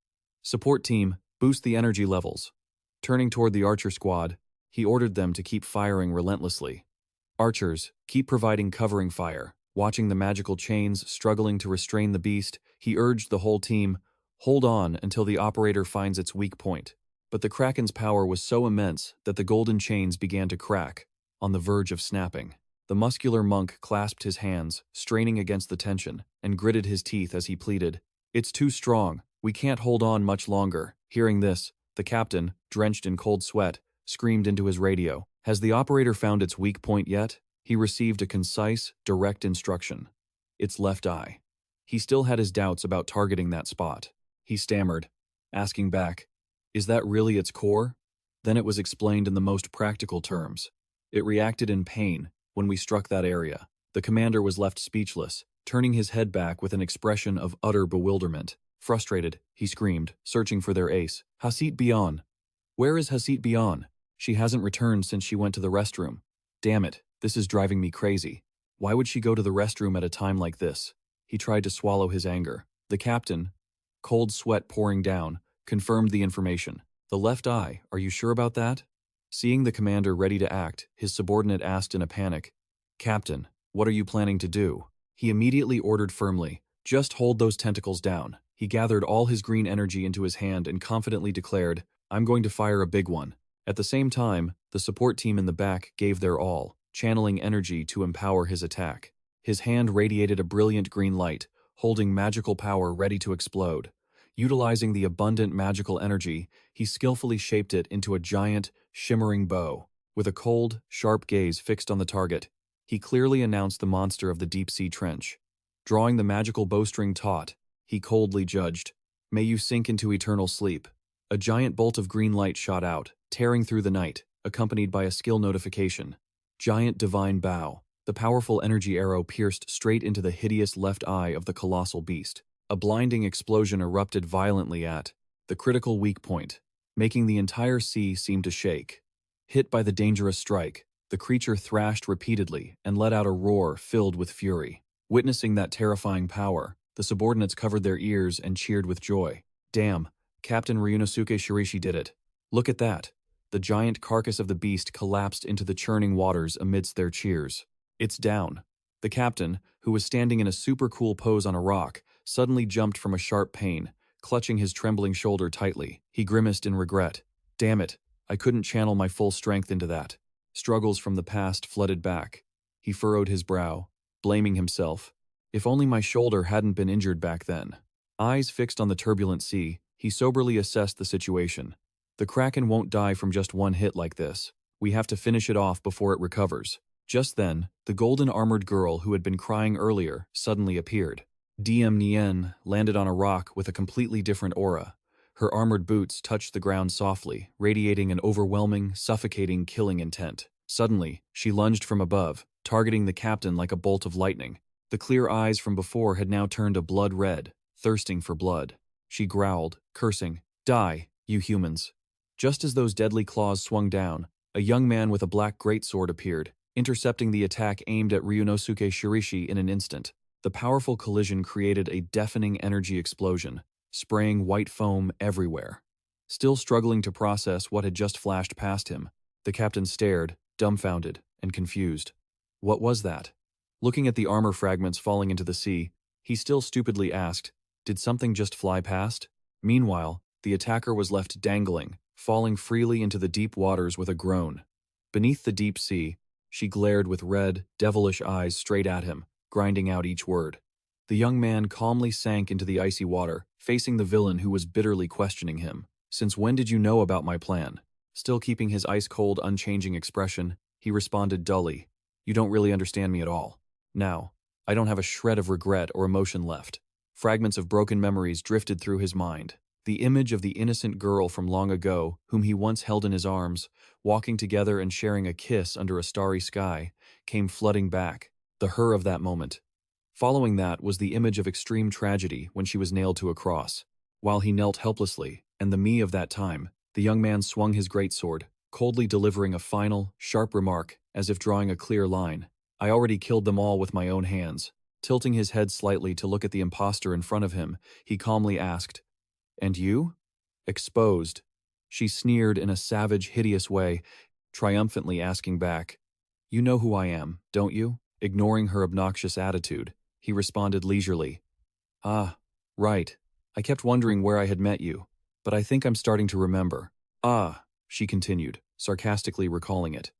"Support team, boost the energy levels." Turning toward the archer squad, he ordered them to keep firing relentlessly. Archers, keep providing covering fire. Watching the magical chains struggling to restrain the beast, he urged the whole team, hold on until the operator finds its weak point. But the Kraken's power was so immense that the golden chains began to crack, on the verge of snapping. The muscular monk clasped his hands, straining against the tension, and gritted his teeth as he pleaded, "It's too strong. We can't hold on much longer." Hearing this, the captain, drenched in cold sweat, screamed into his radio. Has the operator found its weak point yet? He received a concise, direct instruction. Its left eye. He still had his doubts about targeting that spot. He stammered, asking back, "Is that really its core?" Then it was explained in the most practical terms. It reacted in pain when we struck that area. The commander was left speechless, turning his head back with an expression of utter bewilderment. Frustrated, he screamed, searching for their ace. "Hasit Bian! Where is Hasit Bian? She hasn't returned since she went to the restroom. Damn it, this is driving me crazy. Why would she go to the restroom at a time like this?" He tried to swallow his anger. The captain, cold sweat pouring down, confirmed the information. "The left eye, are you sure about that?" Seeing the commander ready to act, his subordinate asked in a panic, "Captain, what are you planning to do?" He immediately ordered firmly, "Just hold those tentacles down." He gathered all his green energy into his hand and confidently declared, "I'm going to fire a big one." At the same time, the support team in the back gave their all, channeling energy to empower his attack. His hand radiated a brilliant green light, holding magical power ready to explode. Utilizing the abundant magical energy, he skillfully shaped it into a giant, shimmering bow. With a cold, sharp gaze fixed on the target, he clearly announced the monster of the deep-sea trench. Drawing the magical bowstring taut, he coldly judged, "May you sink into eternal sleep." A giant bolt of green light shot out, tearing through the night, accompanied by a skill notification. Giant divine bow. The powerful energy arrow pierced straight into the hideous left eye of the colossal beast. A blinding explosion erupted violently at the critical weak point, making the entire sea seem to shake. Hit by the dangerous strike, the creature thrashed repeatedly and let out a roar filled with fury. Witnessing that terrifying power, the subordinates covered their ears and cheered with joy. "Damn, Captain Ryunosuke Shirishi did it. Look at that." The giant carcass of the beast collapsed into the churning waters amidst their cheers. "It's down." The captain, who was standing in a super cool pose on a rock, suddenly jumped from a sharp pain, clutching his trembling shoulder tightly. He grimaced in regret. "Damn it, I couldn't channel my full strength into that." Struggles from the past flooded back. He furrowed his brow, blaming himself. "If only my shoulder hadn't been injured back then." Eyes fixed on the turbulent sea, he soberly assessed the situation. The Kraken won't die from just one hit like this. We have to finish it off before it recovers. Just then, the golden-armored girl who had been crying earlier suddenly appeared. DM Nien landed on a rock with a completely different aura. Her armored boots touched the ground softly, radiating an overwhelming, suffocating, killing intent. Suddenly, she lunged from above, targeting the captain like a bolt of lightning. The clear eyes from before had now turned a blood red, thirsting for blood. She growled, cursing, "Die, you humans." Just as those deadly claws swung down, a young man with a black greatsword appeared, intercepting the attack aimed at Ryunosuke Shirishi in an instant. The powerful collision created a deafening energy explosion, spraying white foam everywhere. Still struggling to process what had just flashed past him, the captain stared, dumbfounded and confused. What was that? Looking at the armor fragments falling into the sea, he still stupidly asked, "Did something just fly past?" Meanwhile, the attacker was left dangling, falling freely into the deep waters with a groan. Beneath the deep sea, she glared with red, devilish eyes straight at him, grinding out each word. The young man calmly sank into the icy water, facing the villain who was bitterly questioning him. "Since when did you know about my plan?" Still keeping his ice-cold, unchanging expression, he responded dully, "You don't really understand me at all." Now, I don't have a shred of regret or emotion left. Fragments of broken memories drifted through his mind. The image of the innocent girl from long ago, whom he once held in his arms, walking together and sharing a kiss under a starry sky, came flooding back, the her of that moment. Following that was the image of extreme tragedy when she was nailed to a cross. While he knelt helplessly, and the me of that time, the young man swung his greatsword, coldly delivering a final, sharp remark, as if drawing a clear line. "I already killed them all with my own hands." Tilting his head slightly to look at the imposter in front of him, he calmly asked, "And you?" "Exposed." She sneered in a savage, hideous way, triumphantly asking back, You know who I am, don't you? Ignoring her obnoxious attitude, he responded leisurely. Ah, right. I kept wondering where I had met you, but I think I'm starting to remember. Ah, she continued, sarcastically recalling it.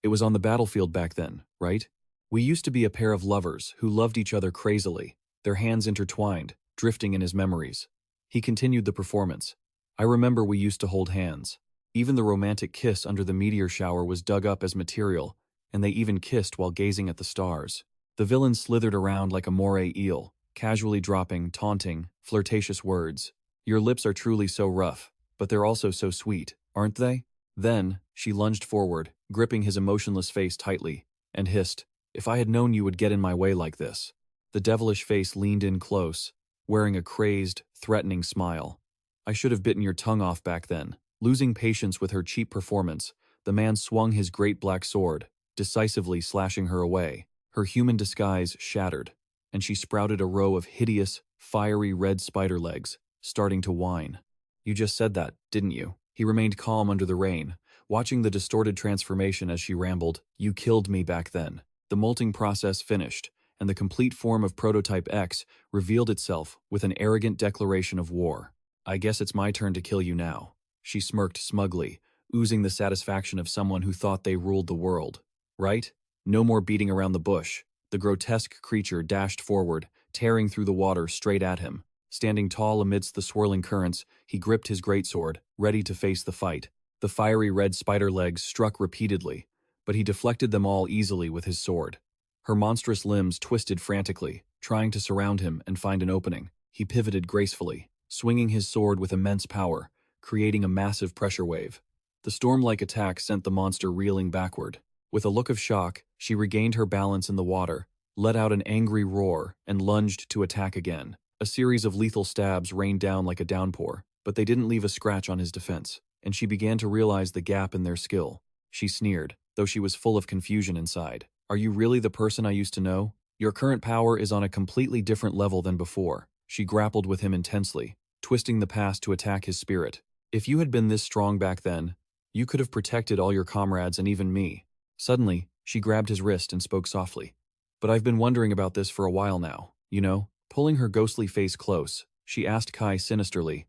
It was on the battlefield back then, right? We used to be a pair of lovers who loved each other crazily, their hands intertwined, drifting in his memories. He continued the performance. I remember we used to hold hands. Even the romantic kiss under the meteor shower was dug up as material, and they even kissed while gazing at the stars. The villain slithered around like a moray eel, casually dropping, taunting, flirtatious words. Your lips are truly so rough, but they're also so sweet, aren't they? Then, she lunged forward, gripping his emotionless face tightly, and hissed, If I had known you would get in my way like this. The devilish face leaned in close, wearing a crazed, threatening smile. I should have bitten your tongue off back then. Losing patience with her cheap performance, the man swung his great black sword, decisively slashing her away. Her human disguise shattered, and she sprouted a row of hideous, fiery red spider legs, starting to whine. You just said that, didn't you? He remained calm under the rain, watching the distorted transformation as she rambled, You killed me back then. The molting process finished, and the complete form of Prototype X revealed itself with an arrogant declaration of war. I guess it's my turn to kill you now. She smirked smugly, oozing the satisfaction of someone who thought they ruled the world. Right? No more beating around the bush. The grotesque creature dashed forward, tearing through the water straight at him. Standing tall amidst the swirling currents, he gripped his greatsword, ready to face the fight. The fiery red spider legs struck repeatedly, but he deflected them all easily with his sword. Her monstrous limbs twisted frantically, trying to surround him and find an opening. He pivoted gracefully, swinging his sword with immense power, creating a massive pressure wave. The storm-like attack sent the monster reeling backward. With a look of shock, she regained her balance in the water, let out an angry roar, and lunged to attack again. A series of lethal stabs rained down like a downpour, but they didn't leave a scratch on his defense, and she began to realize the gap in their skill. She sneered, though she was full of confusion inside. Are you really the person I used to know? Your current power is on a completely different level than before. She grappled with him intensely, twisting the past to attack his spirit. If you had been this strong back then, you could have protected all your comrades and even me. Suddenly, she grabbed his wrist and spoke softly. But I've been wondering about this for a while now, you know? Pulling her ghostly face close, she asked Kai sinisterly,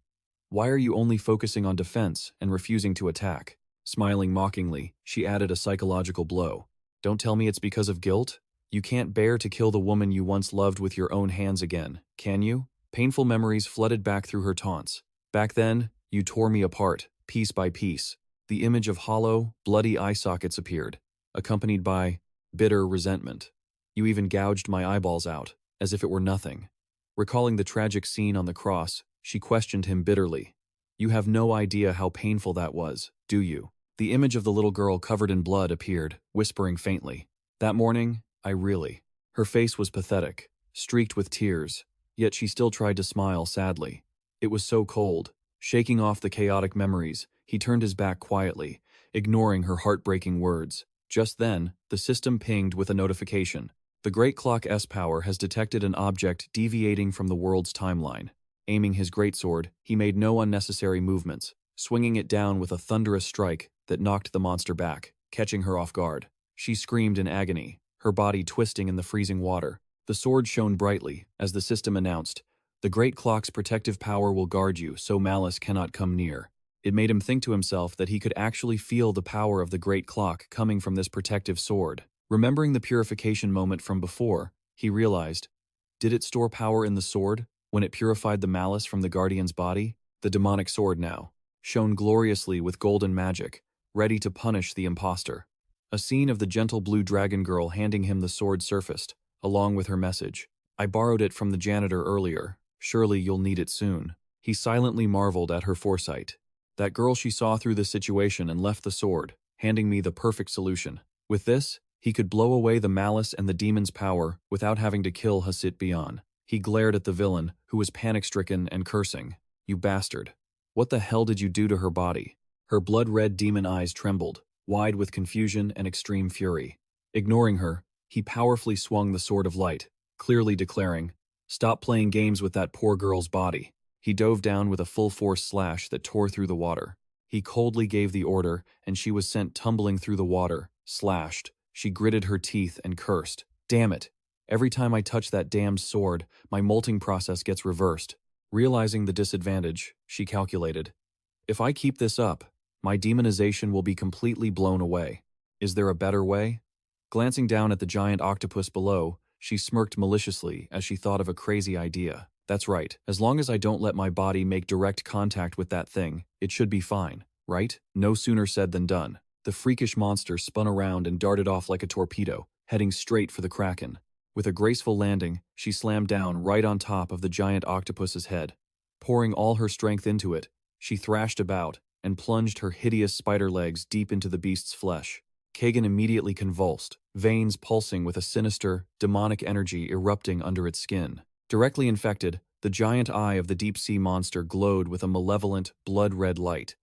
Why are you only focusing on defense and refusing to attack? Smiling mockingly, she added a psychological blow. Don't tell me it's because of guilt? You can't bear to kill the woman you once loved with your own hands again, can you? Painful memories flooded back through her taunts. Back then, you tore me apart, piece by piece. The image of hollow, bloody eye sockets appeared, accompanied by bitter resentment. You even gouged my eyeballs out, as if it were nothing. Recalling the tragic scene on the cross, she questioned him bitterly. You have no idea how painful that was, do you? The image of the little girl covered in blood appeared, whispering faintly. That morning, Her face was pathetic, streaked with tears, yet she still tried to smile sadly. It was so cold. Shaking off the chaotic memories, he turned his back quietly, ignoring her heartbreaking words. Just then, the system pinged with a notification. The Great Clock S-Power has detected an object deviating from the world's timeline. Aiming his greatsword, he made no unnecessary movements, swinging it down with a thunderous strike that knocked the monster back, catching her off guard. She screamed in agony, her body twisting in the freezing water. The sword shone brightly, as the system announced, The Great Clock's protective power will guard you, so malice cannot come near. It made him think to himself that he could actually feel the power of the Great Clock coming from this protective sword. Remembering the purification moment from before, he realized, did it store power in the sword when it purified the malice from the Guardian's body? The demonic sword now shone gloriously with golden magic, ready to punish the imposter. A scene of the gentle blue dragon girl handing him the sword surfaced, along with her message. I borrowed it from the janitor earlier. Surely you'll need it soon. He silently marveled at her foresight. That girl she saw through the situation and left the sword, handing me the perfect solution. With this, he could blow away the malice and the demon's power without having to kill Hasit Bian. He glared at the villain, who was panic-stricken and cursing. You bastard. What the hell did you do to her body? Her blood-red demon eyes trembled, wide with confusion and extreme fury. Ignoring her, he powerfully swung the sword of light, clearly declaring, Stop playing games with that poor girl's body. He dove down with a full-force slash that tore through the water. He coldly gave the order, and she was sent tumbling through the water, slashed, She gritted her teeth and cursed. Damn it. Every time I touch that damned sword, my molting process gets reversed. Realizing the disadvantage, she calculated. If I keep this up, my demonization will be completely blown away. Is there a better way? Glancing down at the giant octopus below, she smirked maliciously as she thought of a crazy idea. That's right, as long as I don't let my body make direct contact with that thing, it should be fine, right? No sooner said than done. The freakish monster spun around and darted off like a torpedo, heading straight for the Kraken. With a graceful landing, she slammed down right on top of the giant octopus's head. Pouring all her strength into it, she thrashed about and plunged her hideous spider legs deep into the beast's flesh. Kagan immediately convulsed, veins pulsing with a sinister, demonic energy erupting under its skin. Directly infected, the giant eye of the deep-sea monster glowed with a malevolent, blood-red light.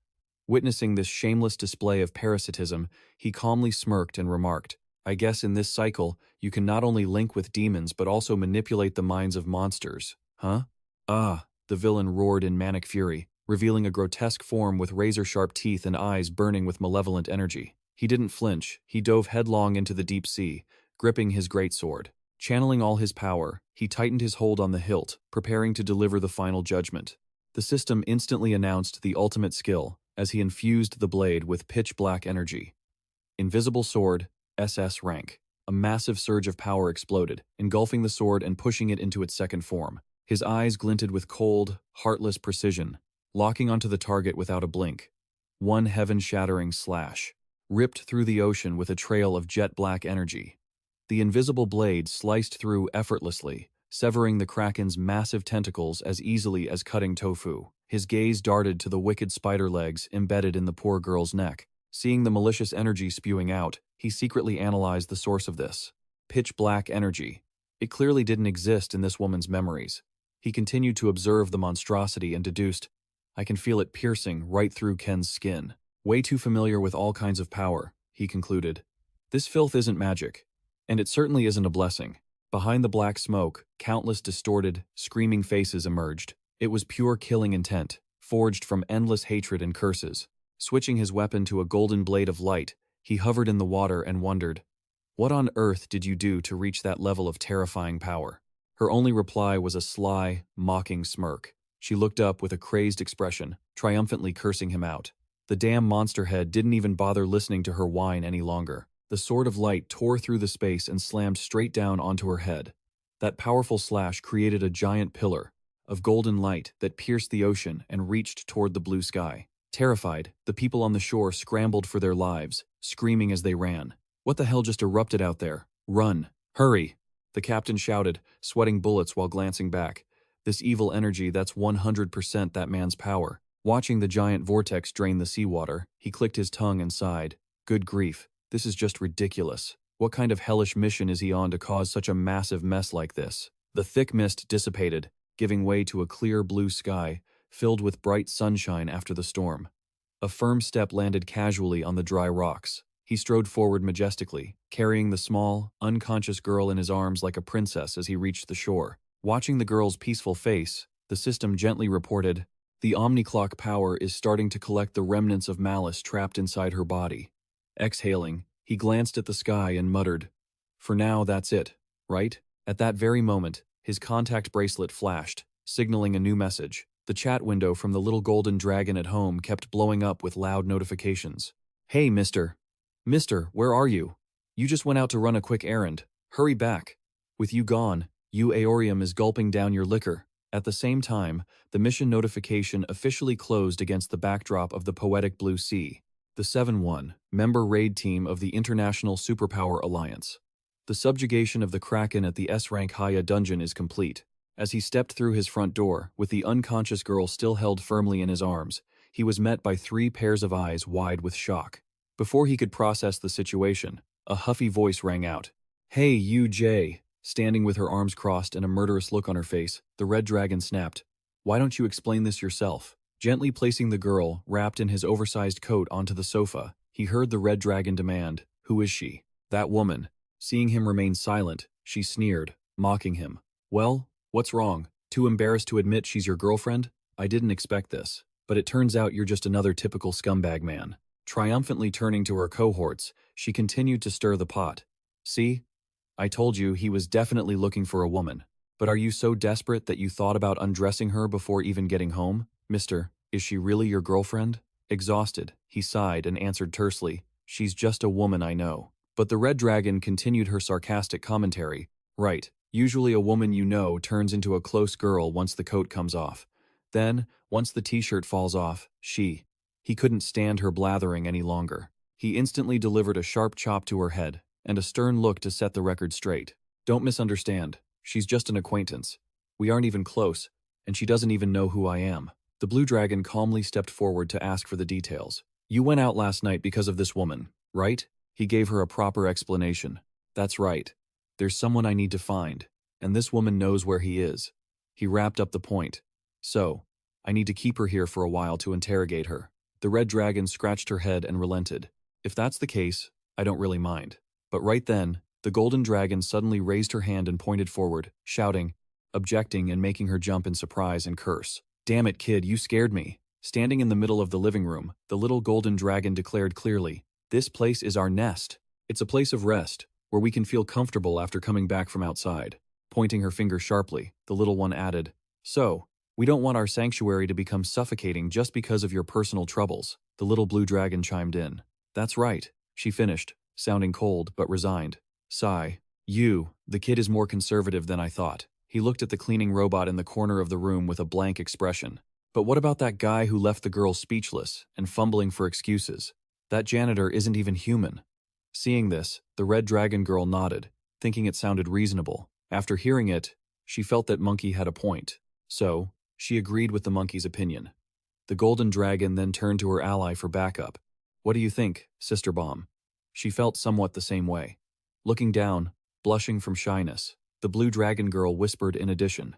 Witnessing this shameless display of parasitism, he calmly smirked and remarked, I guess in this cycle, you can not only link with demons but also manipulate the minds of monsters, huh? Ah, the villain roared in manic fury, revealing a grotesque form with razor-sharp teeth and eyes burning with malevolent energy. He didn't flinch, he dove headlong into the deep sea, gripping his greatsword. Channeling all his power, he tightened his hold on the hilt, preparing to deliver the final judgment. The system instantly announced the ultimate skill, as he infused the blade with pitch-black energy. Invisible Sword, SS rank. A massive surge of power exploded, engulfing the sword and pushing it into its second form. His eyes glinted with cold, heartless precision, locking onto the target without a blink. One heaven-shattering slash ripped through the ocean with a trail of jet-black energy. The invisible blade sliced through effortlessly, severing the Kraken's massive tentacles as easily as cutting tofu. His gaze darted to the wicked spider legs embedded in the poor girl's neck. Seeing the malicious energy spewing out, he secretly analyzed the source of this. Pitch-black energy. It clearly didn't exist in this woman's memories. He continued to observe the monstrosity and deduced, I can feel it piercing right through Ken's skin. Way too familiar with all kinds of power, he concluded. This filth isn't magic. And it certainly isn't a blessing. Behind the black smoke, countless distorted, screaming faces emerged. It was pure killing intent, forged from endless hatred and curses. Switching his weapon to a golden blade of light, he hovered in the water and wondered, what on earth did you do to reach that level of terrifying power? Her only reply was a sly, mocking smirk. She looked up with a crazed expression, triumphantly cursing him out. The damn monster head didn't even bother listening to her whine any longer. The sword of light tore through the space and slammed straight down onto her head. That powerful slash created a giant pillar of golden light that pierced the ocean and reached toward the blue sky. Terrified, the people on the shore scrambled for their lives, screaming as they ran. What the hell just erupted out there? Run! Hurry! The captain shouted, sweating bullets while glancing back. This evil energy, that's 100% that man's power. Watching the giant vortex drain the seawater, he clicked his tongue and sighed. Good grief, this is just ridiculous. What kind of hellish mission is he on to cause such a massive mess like this? The thick mist dissipated, giving way to a clear blue sky, filled with bright sunshine after the storm. A firm step landed casually on the dry rocks. He strode forward majestically, carrying the small, unconscious girl in his arms like a princess as he reached the shore. Watching the girl's peaceful face, the system gently reported, the Omniclock power is starting to collect the remnants of malice trapped inside her body. Exhaling, he glanced at the sky and muttered, for now that's it, right? At that very moment, his contact bracelet flashed, signaling a new message. The chat window from the little golden dragon at home kept blowing up with loud notifications. Hey, Mister, where are you? You just went out to run a quick errand. Hurry back. With you gone, Yu Aorium is gulping down your liquor. At the same time, the mission notification officially closed against the backdrop of the poetic blue sea. The 7-1 member raid team of the International Superpower Alliance. The subjugation of the Kraken at the S-rank Haya dungeon is complete. As he stepped through his front door, with the unconscious girl still held firmly in his arms, he was met by 3 pairs of eyes wide with shock. Before he could process the situation, a huffy voice rang out. Hey, Yu Jitae. Standing with her arms crossed and a murderous look on her face, the red dragon snapped. Why don't you explain this yourself? Gently placing the girl, wrapped in his oversized coat, onto the sofa, he heard the red dragon demand, who is she? That woman. Seeing him remain silent, she sneered, mocking him. Well, what's wrong? Too embarrassed to admit she's your girlfriend? I didn't expect this. But it turns out you're just another typical scumbag man. Triumphantly turning to her cohorts, she continued to stir the pot. See? I told you he was definitely looking for a woman. But are you so desperate that you thought about undressing her before even getting home? Mister, is she really your girlfriend? Exhausted, he sighed and answered tersely, she's just a woman I know. But the Red Dragon continued her sarcastic commentary. Right, usually a woman you know turns into a close girl once the coat comes off. Then, once the t-shirt falls off, he couldn't stand her blathering any longer. He instantly delivered a sharp chop to her head, and a stern look to set the record straight. Don't misunderstand. She's just an acquaintance. We aren't even close, and she doesn't even know who I am. The Blue Dragon calmly stepped forward to ask for the details. You went out last night because of this woman, right? He gave her a proper explanation. That's right. There's someone I need to find, and this woman knows where he is. He wrapped up the point. So, I need to keep her here for a while to interrogate her. The Red Dragon scratched her head and relented. If that's the case, I don't really mind. But right then, the Golden Dragon suddenly raised her hand and pointed forward, shouting, objecting and making her jump in surprise and curse. Damn it, kid, you scared me. Standing in the middle of the living room, the little Golden Dragon declared clearly, this place is our nest. It's a place of rest, where we can feel comfortable after coming back from outside. Pointing her finger sharply, the little one added, so, we don't want our sanctuary to become suffocating just because of your personal troubles. The little Blue Dragon chimed in. That's right, she finished, sounding cold but resigned. Sigh. The kid is more conservative than I thought. He looked at the cleaning robot in the corner of the room with a blank expression. But what about that guy who left the girl speechless and fumbling for excuses? That janitor isn't even human. Seeing this, the Red Dragon girl nodded, thinking it sounded reasonable. After hearing it, she felt that Monkey had a point. So, she agreed with the monkey's opinion. The Golden Dragon then turned to her ally for backup. What do you think, Sister Bomb? She felt somewhat the same way. Looking down, blushing from shyness, the Blue Dragon girl whispered in addition.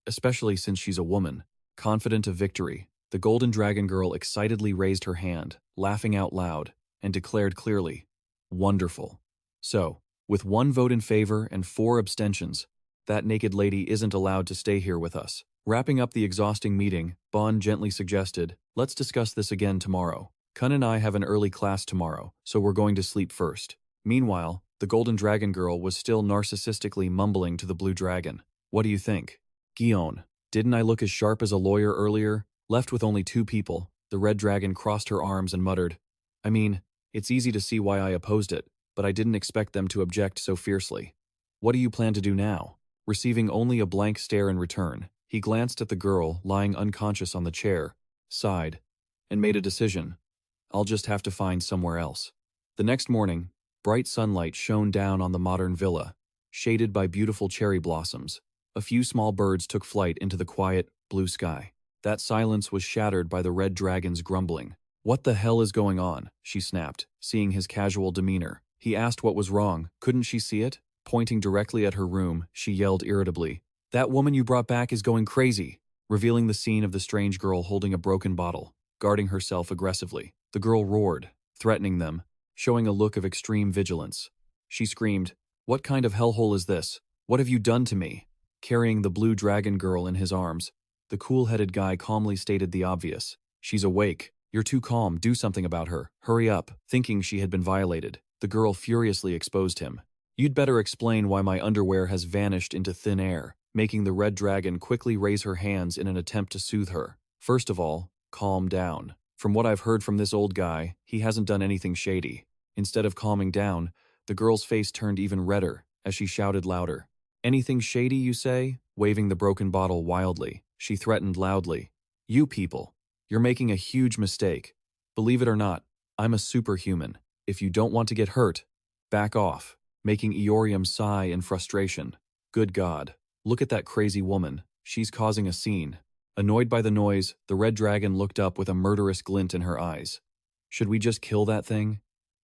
Especially since she's a woman. Confident of victory, the Golden Dragon girl excitedly raised her hand, laughing out loud, and declared clearly, wonderful. So, with 1 vote in favor and 4 abstentions, that naked lady isn't allowed to stay here with us. Wrapping up the exhausting meeting, Bond gently suggested, let's discuss this again tomorrow. Kun and I have an early class tomorrow, so we're going to sleep first. Meanwhile, the Golden Dragon girl was still narcissistically mumbling to the Blue Dragon. What do you think? Guion, didn't I look as sharp as a lawyer earlier? Left with only 2 people, the Red Dragon crossed her arms and muttered, I mean, it's easy to see why I opposed it, but I didn't expect them to object so fiercely. What do you plan to do now? Receiving only a blank stare in return, he glanced at the girl lying unconscious on the chair, sighed, and made a decision. I'll just have to find somewhere else. The next morning, bright sunlight shone down on the modern villa, shaded by beautiful cherry blossoms. A few small birds took flight into the quiet, blue sky. That silence was shattered by the Red Dragon's grumbling. What the hell is going on? She snapped, seeing his casual demeanor. He asked what was wrong. Couldn't she see it? Pointing directly at her room, she yelled irritably, that woman you brought back is going crazy, revealing the scene of the strange girl holding a broken bottle, guarding herself aggressively. The girl roared, threatening them, showing a look of extreme vigilance. She screamed, what kind of hellhole is this? What have you done to me? Carrying the Blue Dragon girl in his arms, the cool-headed guy calmly stated the obvious. She's awake. You're too calm. Do something about her. Hurry up. Thinking she had been violated, the girl furiously exposed him. You'd better explain why my underwear has vanished into thin air, making the Red Dragon quickly raise her hands in an attempt to soothe her. First of all, calm down. From what I've heard from this old guy, he hasn't done anything shady. Instead of calming down, the girl's face turned even redder as she shouted louder. Anything shady, you say? Waving the broken bottle wildly, she threatened loudly. You people, you're making a huge mistake. Believe it or not, I'm a superhuman. If you don't want to get hurt, back off. Making Eorium sigh in frustration. Good God, look at that crazy woman. She's causing a scene. Annoyed by the noise, the Red Dragon looked up with a murderous glint in her eyes. Should we just kill that thing?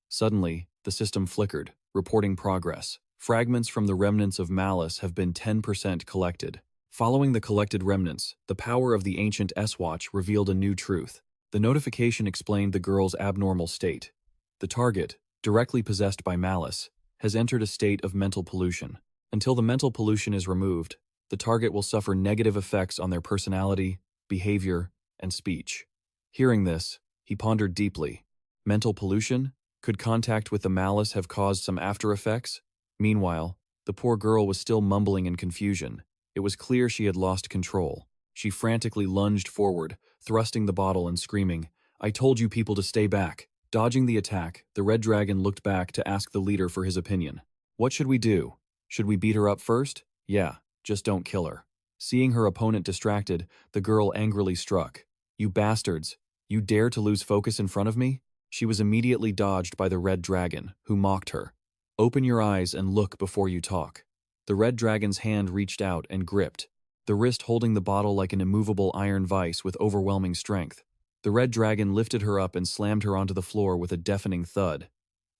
Suddenly, the system flickered, reporting progress. Fragments from the remnants of Malice have been 10% collected. Following the collected remnants, the power of the ancient S-Watch revealed a new truth. The notification explained the girl's abnormal state. The target, directly possessed by Malice, has entered a state of mental pollution. Until the mental pollution is removed, the target will suffer negative effects on their personality, behavior, and speech. Hearing this, he pondered deeply. Mental pollution? Could contact with the malice have caused some after effects? Meanwhile, the poor girl was still mumbling in confusion. It was clear she had lost control. She frantically lunged forward, thrusting the bottle and screaming, "I told you people to stay back." Dodging the attack, the red dragon looked back to ask the leader for his opinion. "What should we do? Should we beat her up first? Yeah, just don't kill her." Seeing her opponent distracted, the girl angrily struck. "You bastards! You dare to lose focus in front of me?" She was immediately dodged by the red dragon, who mocked her. "Open your eyes and look before you talk." The red dragon's hand reached out and gripped, the wrist holding the bottle like an immovable iron vice with overwhelming strength. The red dragon lifted her up and slammed her onto the floor with a deafening thud.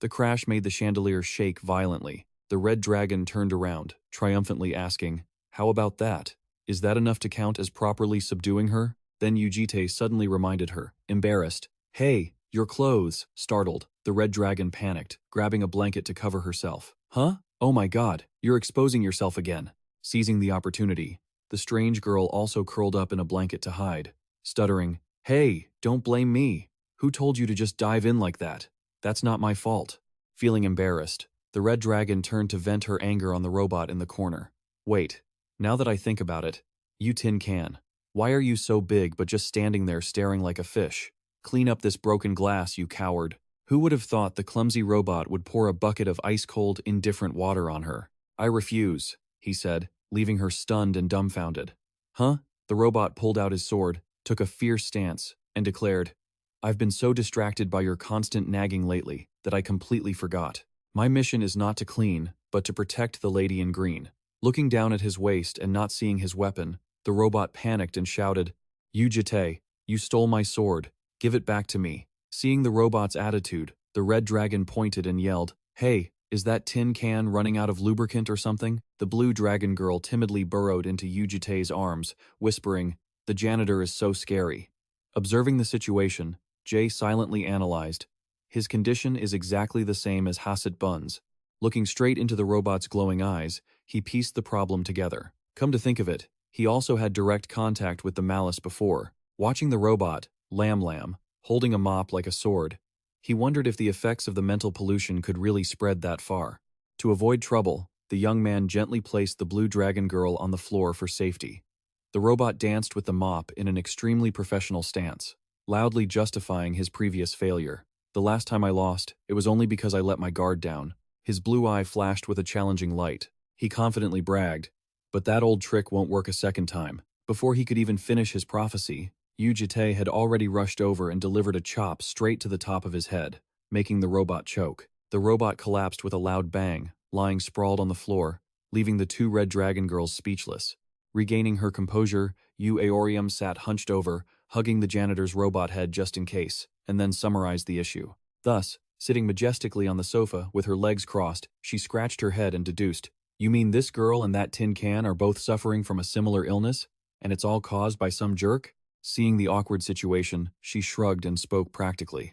The crash made the chandelier shake violently. The red dragon turned around, triumphantly asking, "How about that? Is that enough to count as properly subduing her?" Then Yu Jitae suddenly reminded her, embarrassed. "Hey, your clothes!" Startled, the red dragon panicked, grabbing a blanket to cover herself. "Huh? Oh my god, you're exposing yourself again." Seizing the opportunity, the strange girl also curled up in a blanket to hide, stuttering, "Hey, don't blame me. Who told you to just dive in like that? That's not my fault." Feeling embarrassed, the red dragon turned to vent her anger on the robot in the corner. "Wait, now that I think about it, you tin can. Why are you so big but just standing there staring like a fish? Clean up this broken glass, you coward." Who would have thought the clumsy robot would pour a bucket of ice-cold, indifferent water on her? "I refuse," he said, leaving her stunned and dumbfounded. "Huh?" The robot pulled out his sword, took a fierce stance, and declared, "I've been so distracted by your constant nagging lately that I completely forgot. My mission is not to clean, but to protect the lady in green." Looking down at his waist and not seeing his weapon, the robot panicked and shouted, "Yu Jitae, you stole my sword. Give it back to me." Seeing the robot's attitude, the red dragon pointed and yelled, "Hey, is that tin can running out of lubricant or something?" The blue dragon girl timidly burrowed into Yu Jitae's arms, whispering, "The janitor is so scary." Observing the situation, Jay silently analyzed, "His condition is exactly the same as Hasset Bun's." Looking straight into the robot's glowing eyes, he pieced the problem together. Come to think of it, he also had direct contact with the malice before. Watching the robot, Lam, holding a mop like a sword, he wondered if the effects of the mental pollution could really spread that far. To avoid trouble, the young man gently placed the blue dragon girl on the floor for safety. The robot danced with the mop in an extremely professional stance, loudly justifying his previous failure. "The last time I lost, it was only because I let my guard down." His blue eye flashed with a challenging light. He confidently bragged, "But that old trick won't work a second time." Before he could even finish his prophecy, Yu Jitae had already rushed over and delivered a chop straight to the top of his head, making the robot choke. The robot collapsed with a loud bang, lying sprawled on the floor, leaving the two red dragon girls speechless. Regaining her composure, Yu Aorium sat hunched over, hugging the janitor's robot head just in case, and then summarized the issue. Thus, sitting majestically on the sofa with her legs crossed, she scratched her head and deduced, "You mean this girl and that tin can are both suffering from a similar illness, and it's all caused by some jerk?" Seeing the awkward situation, she shrugged and spoke practically.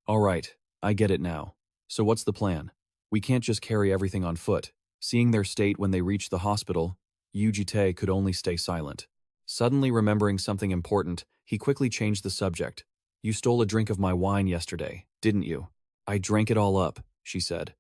"All right, I get it now. So what's the plan? We can't just carry everything on foot." Seeing their state when they reached the hospital, Yu Jitae could only stay silent. Suddenly remembering something important, he quickly changed the subject. "You stole a drink of my wine yesterday, didn't you?" "I drank it all up," she said.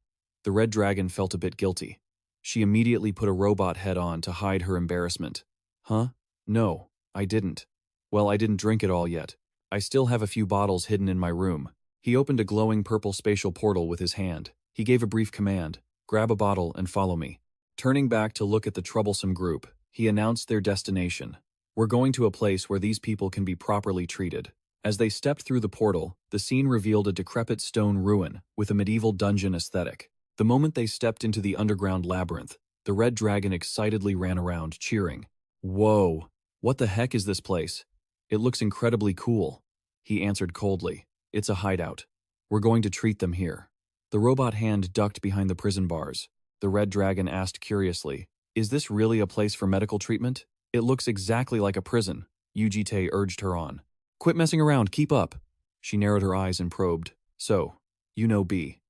The red dragon felt a bit guilty. She immediately put a robot head on to hide her embarrassment. "Huh? No, I didn't." "Well, I didn't drink it all yet. I still have a few bottles hidden in my room." He opened a glowing purple spatial portal with his hand. He gave a brief command, "Grab a bottle and follow me." Turning back to look at the troublesome group, he announced their destination. "We're going to a place where these people can be properly treated." As they stepped through the portal, the scene revealed a decrepit stone ruin with a medieval dungeon aesthetic. The moment they stepped into the underground labyrinth, the red dragon excitedly ran around, cheering. "Whoa! What the heck is this place? It looks incredibly cool." He answered coldly, "It's a hideout. We're going to treat them here." The robot hand ducked behind the prison bars. The red dragon asked curiously, "Is this really a place for medical treatment?" "It looks exactly like a prison," Yu Jitae urged her on. "Quit messing around, keep up." She narrowed her eyes and probed. "So, you know B.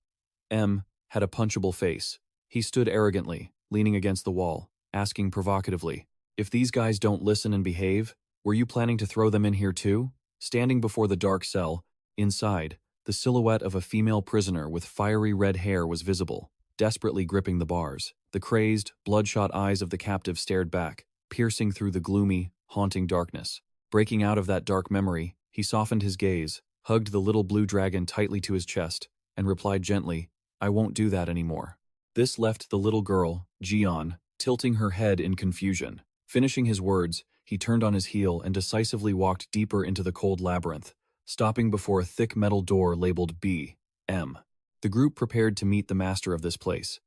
M. had a punchable face. He stood arrogantly, leaning against the wall, asking provocatively, "If these guys don't listen and behave, were you planning to throw them in here too?" Standing before the dark cell, inside, The silhouette of a female prisoner with fiery red hair was visible, desperately gripping the bars. The crazed, bloodshot eyes of the captive stared back, piercing through the gloomy, haunting darkness. Breaking out of that dark memory, he softened his gaze, hugged the little blue dragon tightly to his chest, and replied gently, "I won't do that anymore." This left the little girl, Jian, tilting her head in confusion. Finishing his words, he turned on his heel and decisively walked deeper into the cold labyrinth, stopping before a thick metal door labeled B.M. The group prepared to meet the master of this place.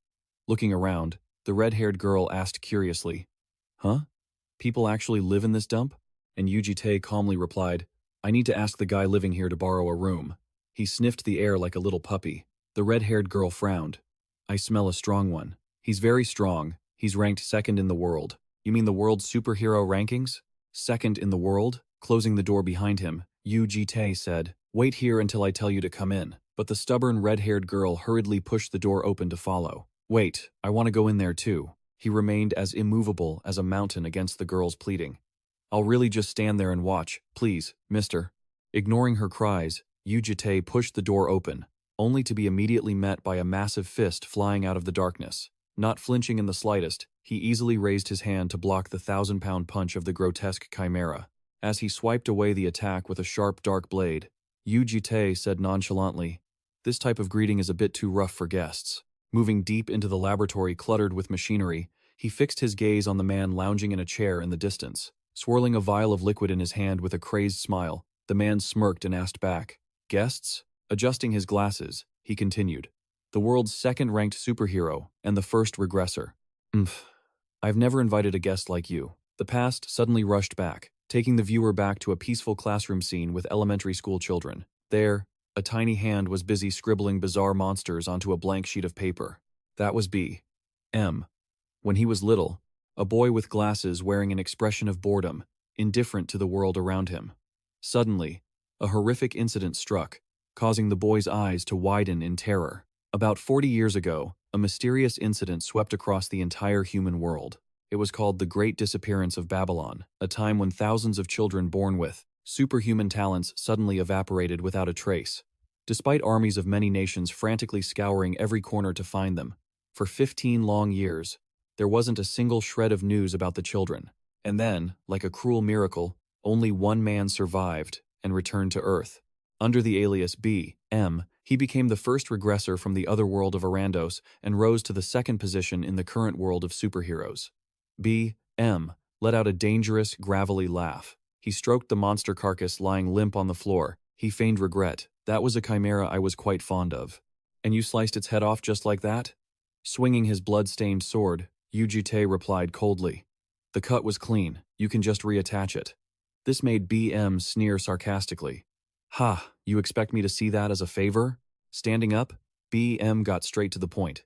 Looking around, the red-haired girl asked curiously, "Huh? People actually live in this dump?" And Yu Jitae calmly replied, "I need to ask the guy living here to borrow a room." He sniffed the air like a little puppy. The red-haired girl frowned. "I smell a strong one. He's very strong. He's ranked second in the world." "You mean the world's superhero rankings? Second in the world?" Closing the door behind him, Yu Jitae said, "Wait here until I tell you to come in." But the stubborn red-haired girl hurriedly pushed the door open to follow. "Wait, I want to go in there too." He remained as immovable as a mountain against the girl's pleading. "I'll really just stand there and watch, please, mister." Ignoring her cries, Yu Jitae pushed the door open, only to be immediately met by a massive fist flying out of the darkness. Not flinching in the slightest, he easily raised his hand to block the 1,000-pound punch of the grotesque chimera. As he swiped away the attack with a sharp dark blade, Yu Jitae said nonchalantly, "This type of greeting is a bit too rough for guests." Moving deep into the laboratory cluttered with machinery, he fixed his gaze on the man lounging in a chair in the distance. Swirling a vial of liquid in his hand with a crazed smile, the man smirked and asked back, "Guests?" Adjusting his glasses, he continued, "The world's second-ranked superhero and the first regressor. I've never invited a guest like you." The past suddenly rushed back, taking the viewer back to a peaceful classroom scene with elementary school children. There, a tiny hand was busy scribbling bizarre monsters onto a blank sheet of paper. That was B.M. When he was little, a boy with glasses wearing an expression of boredom, indifferent to the world around him. Suddenly, a horrific incident struck, causing the boy's eyes to widen in terror. About 40 years ago, a mysterious incident swept across the entire human world. It was called the Great Disappearance of Babylon, a time when thousands of children born with superhuman talents suddenly evaporated without a trace. Despite armies of many nations frantically scouring every corner to find them, for 15 long years, there wasn't a single shred of news about the children. And then, like a cruel miracle, only one man survived and returned to Earth. Under the alias B.M., he became the first regressor from the other world of Arandos and rose to the second position in the current world of superheroes. B.M. let out a dangerous, gravelly laugh. He stroked the monster carcass lying limp on the floor. He feigned regret. "That was a chimera I was quite fond of." "And you sliced its head off just like that?" Swinging his blood-stained sword, Yu Jitae replied coldly, "The cut was clean. You can just reattach it." This made B.M. sneer sarcastically. "Ha, you expect me to see that as a favor?" Standing up, B.M. got straight to the point.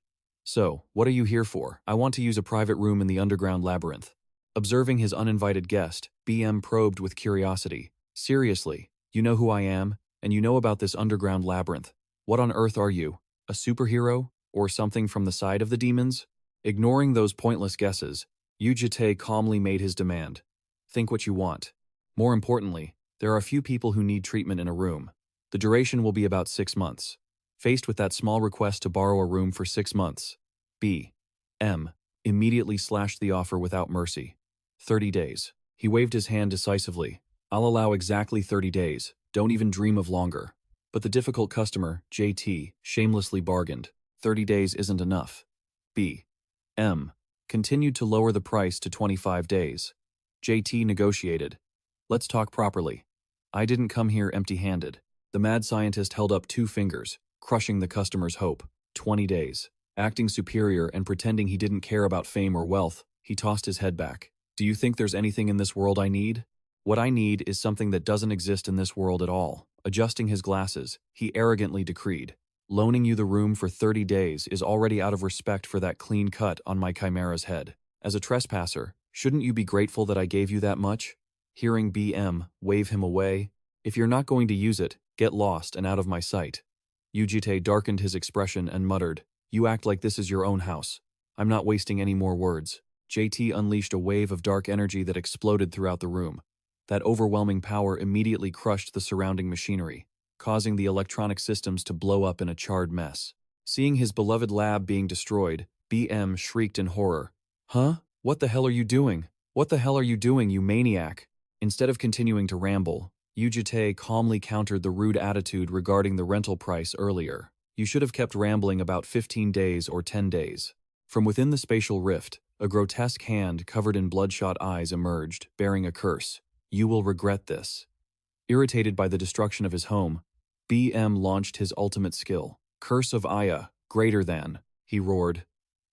"So, what are you here for?" "I want to use a private room in the underground labyrinth." Observing his uninvited guest, B.M. probed with curiosity. "Seriously, you know who I am, and you know about this underground labyrinth. What on earth are you? A superhero? Or something from the side of the demons?" Ignoring those pointless guesses, Yu Jitae calmly made his demand. "Think what you want. More importantly, there are a few people who need treatment in a room. The duration will be about 6 months." Faced with that small request to borrow a room for 6 months, B.M. immediately slashed the offer without mercy. 30 days. He waved his hand decisively. "I'll allow exactly 30 days. Don't even dream of longer." But the difficult customer, J.T., shamelessly bargained. 30 days isn't enough. B.M. continued to lower the price to 25 days. J.T. negotiated. "Let's talk properly. I didn't come here empty-handed." The mad scientist held up 2 fingers, crushing the customer's hope. 20 days. Acting superior and pretending he didn't care about fame or wealth, he tossed his head back. "Do you think there's anything in this world I need?" "What I need is something that doesn't exist in this world at all." Adjusting his glasses, he arrogantly decreed, "Loaning you the room for 30 days is already out of respect for that clean cut on my chimera's head. As a trespasser, shouldn't you be grateful that I gave you that much?" Hearing B.M. wave him away, "If you're not going to use it, get lost and out of my sight." Yu Jitae darkened his expression and muttered, "You act like this is your own house. I'm not wasting any more words." J.T. unleashed a wave of dark energy that exploded throughout the room. That overwhelming power immediately crushed the surrounding machinery. causing the electronic systems to blow up in a charred mess. Seeing his beloved lab being destroyed, BM shrieked in horror. Huh? What the hell are you doing? What the hell are you doing, you maniac? Instead of continuing to ramble, Yu Jitae calmly countered the rude attitude regarding the rental price earlier. You should have kept rambling about 15 days or 10 days. From within the spatial rift, a grotesque hand covered in bloodshot eyes emerged, bearing a curse. You will regret this. Irritated by the destruction of his home, BM launched his ultimate skill. Curse of Aya, greater than, he roared.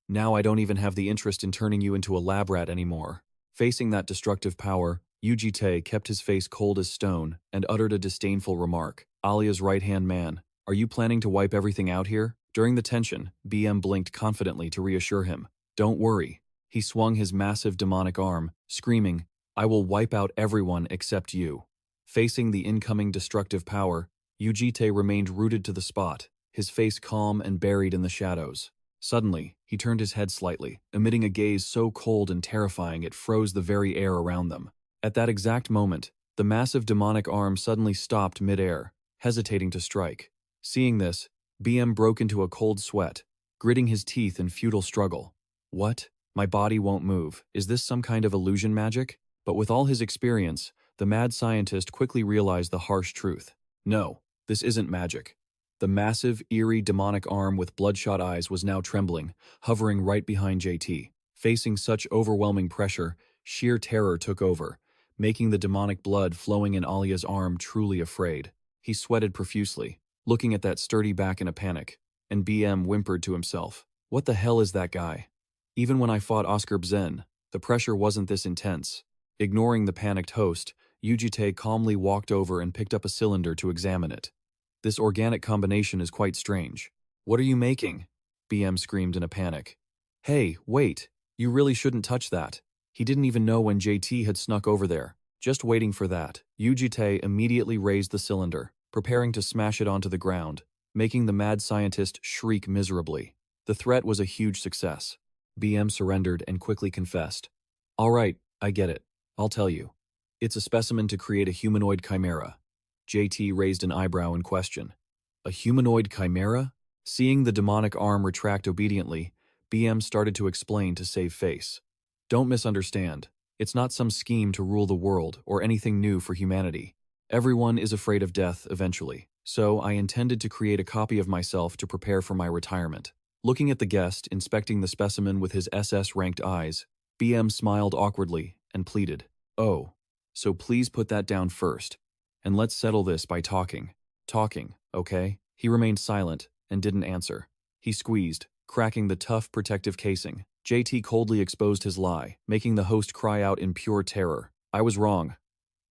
Now I don't even have the interest in turning you into a lab rat anymore. Facing that destructive power, Yu Jitae kept his face cold as stone and uttered a disdainful remark. Alia's right-hand man, are you planning to wipe everything out here? During the tension, BM blinked confidently to reassure him. Don't worry. He swung his massive demonic arm, screaming, I will wipe out everyone except you. Facing the incoming destructive power, Yu Jitae remained rooted to the spot, his face calm and buried in the shadows. Suddenly, he turned his head slightly, emitting a gaze so cold and terrifying it froze the very air around them. At that exact moment, the massive demonic arm suddenly stopped mid-air, hesitating to strike. Seeing this, BM broke into a cold sweat, gritting his teeth in futile struggle. What? My body won't move. Is this some kind of illusion magic? But with all his experience, the mad scientist quickly realized the harsh truth. No, this isn't magic. The massive, eerie, demonic arm with bloodshot eyes was now trembling, hovering right behind JT. Facing such overwhelming pressure, sheer terror took over, making the demonic blood flowing in Alia's arm truly afraid. He sweated profusely, looking at that sturdy back in a panic, and BM whimpered to himself, what the hell is that guy? Even when I fought Oscar Bzen, the pressure wasn't this intense. Ignoring the panicked host, Yu Jitae calmly walked over and picked up a cylinder to examine it. This organic combination is quite strange. What are you making? BM screamed in a panic. Hey, wait, you really shouldn't touch that. He didn't even know when JT had snuck over there. Just waiting for that, Yu Jitae immediately raised the cylinder, preparing to smash it onto the ground, making the mad scientist shriek miserably. The threat was a huge success. BM surrendered and quickly confessed. All right, I get it. I'll tell you. It's a specimen to create a humanoid chimera. JT raised an eyebrow in question. A humanoid chimera? Seeing the demonic arm retract obediently, BM started to explain to save face. Don't misunderstand. It's not some scheme to rule the world or anything new for humanity. Everyone is afraid of death eventually, so I intended to create a copy of myself to prepare for my retirement. Looking at the guest, inspecting the specimen with his SS-ranked eyes, BM smiled awkwardly and pleaded, Oh, so please put that down first, and let's settle this by talking. Talking, okay? He remained silent and didn't answer. He squeezed, cracking the tough protective casing. JT coldly exposed his lie, making the host cry out in pure terror. I was wrong.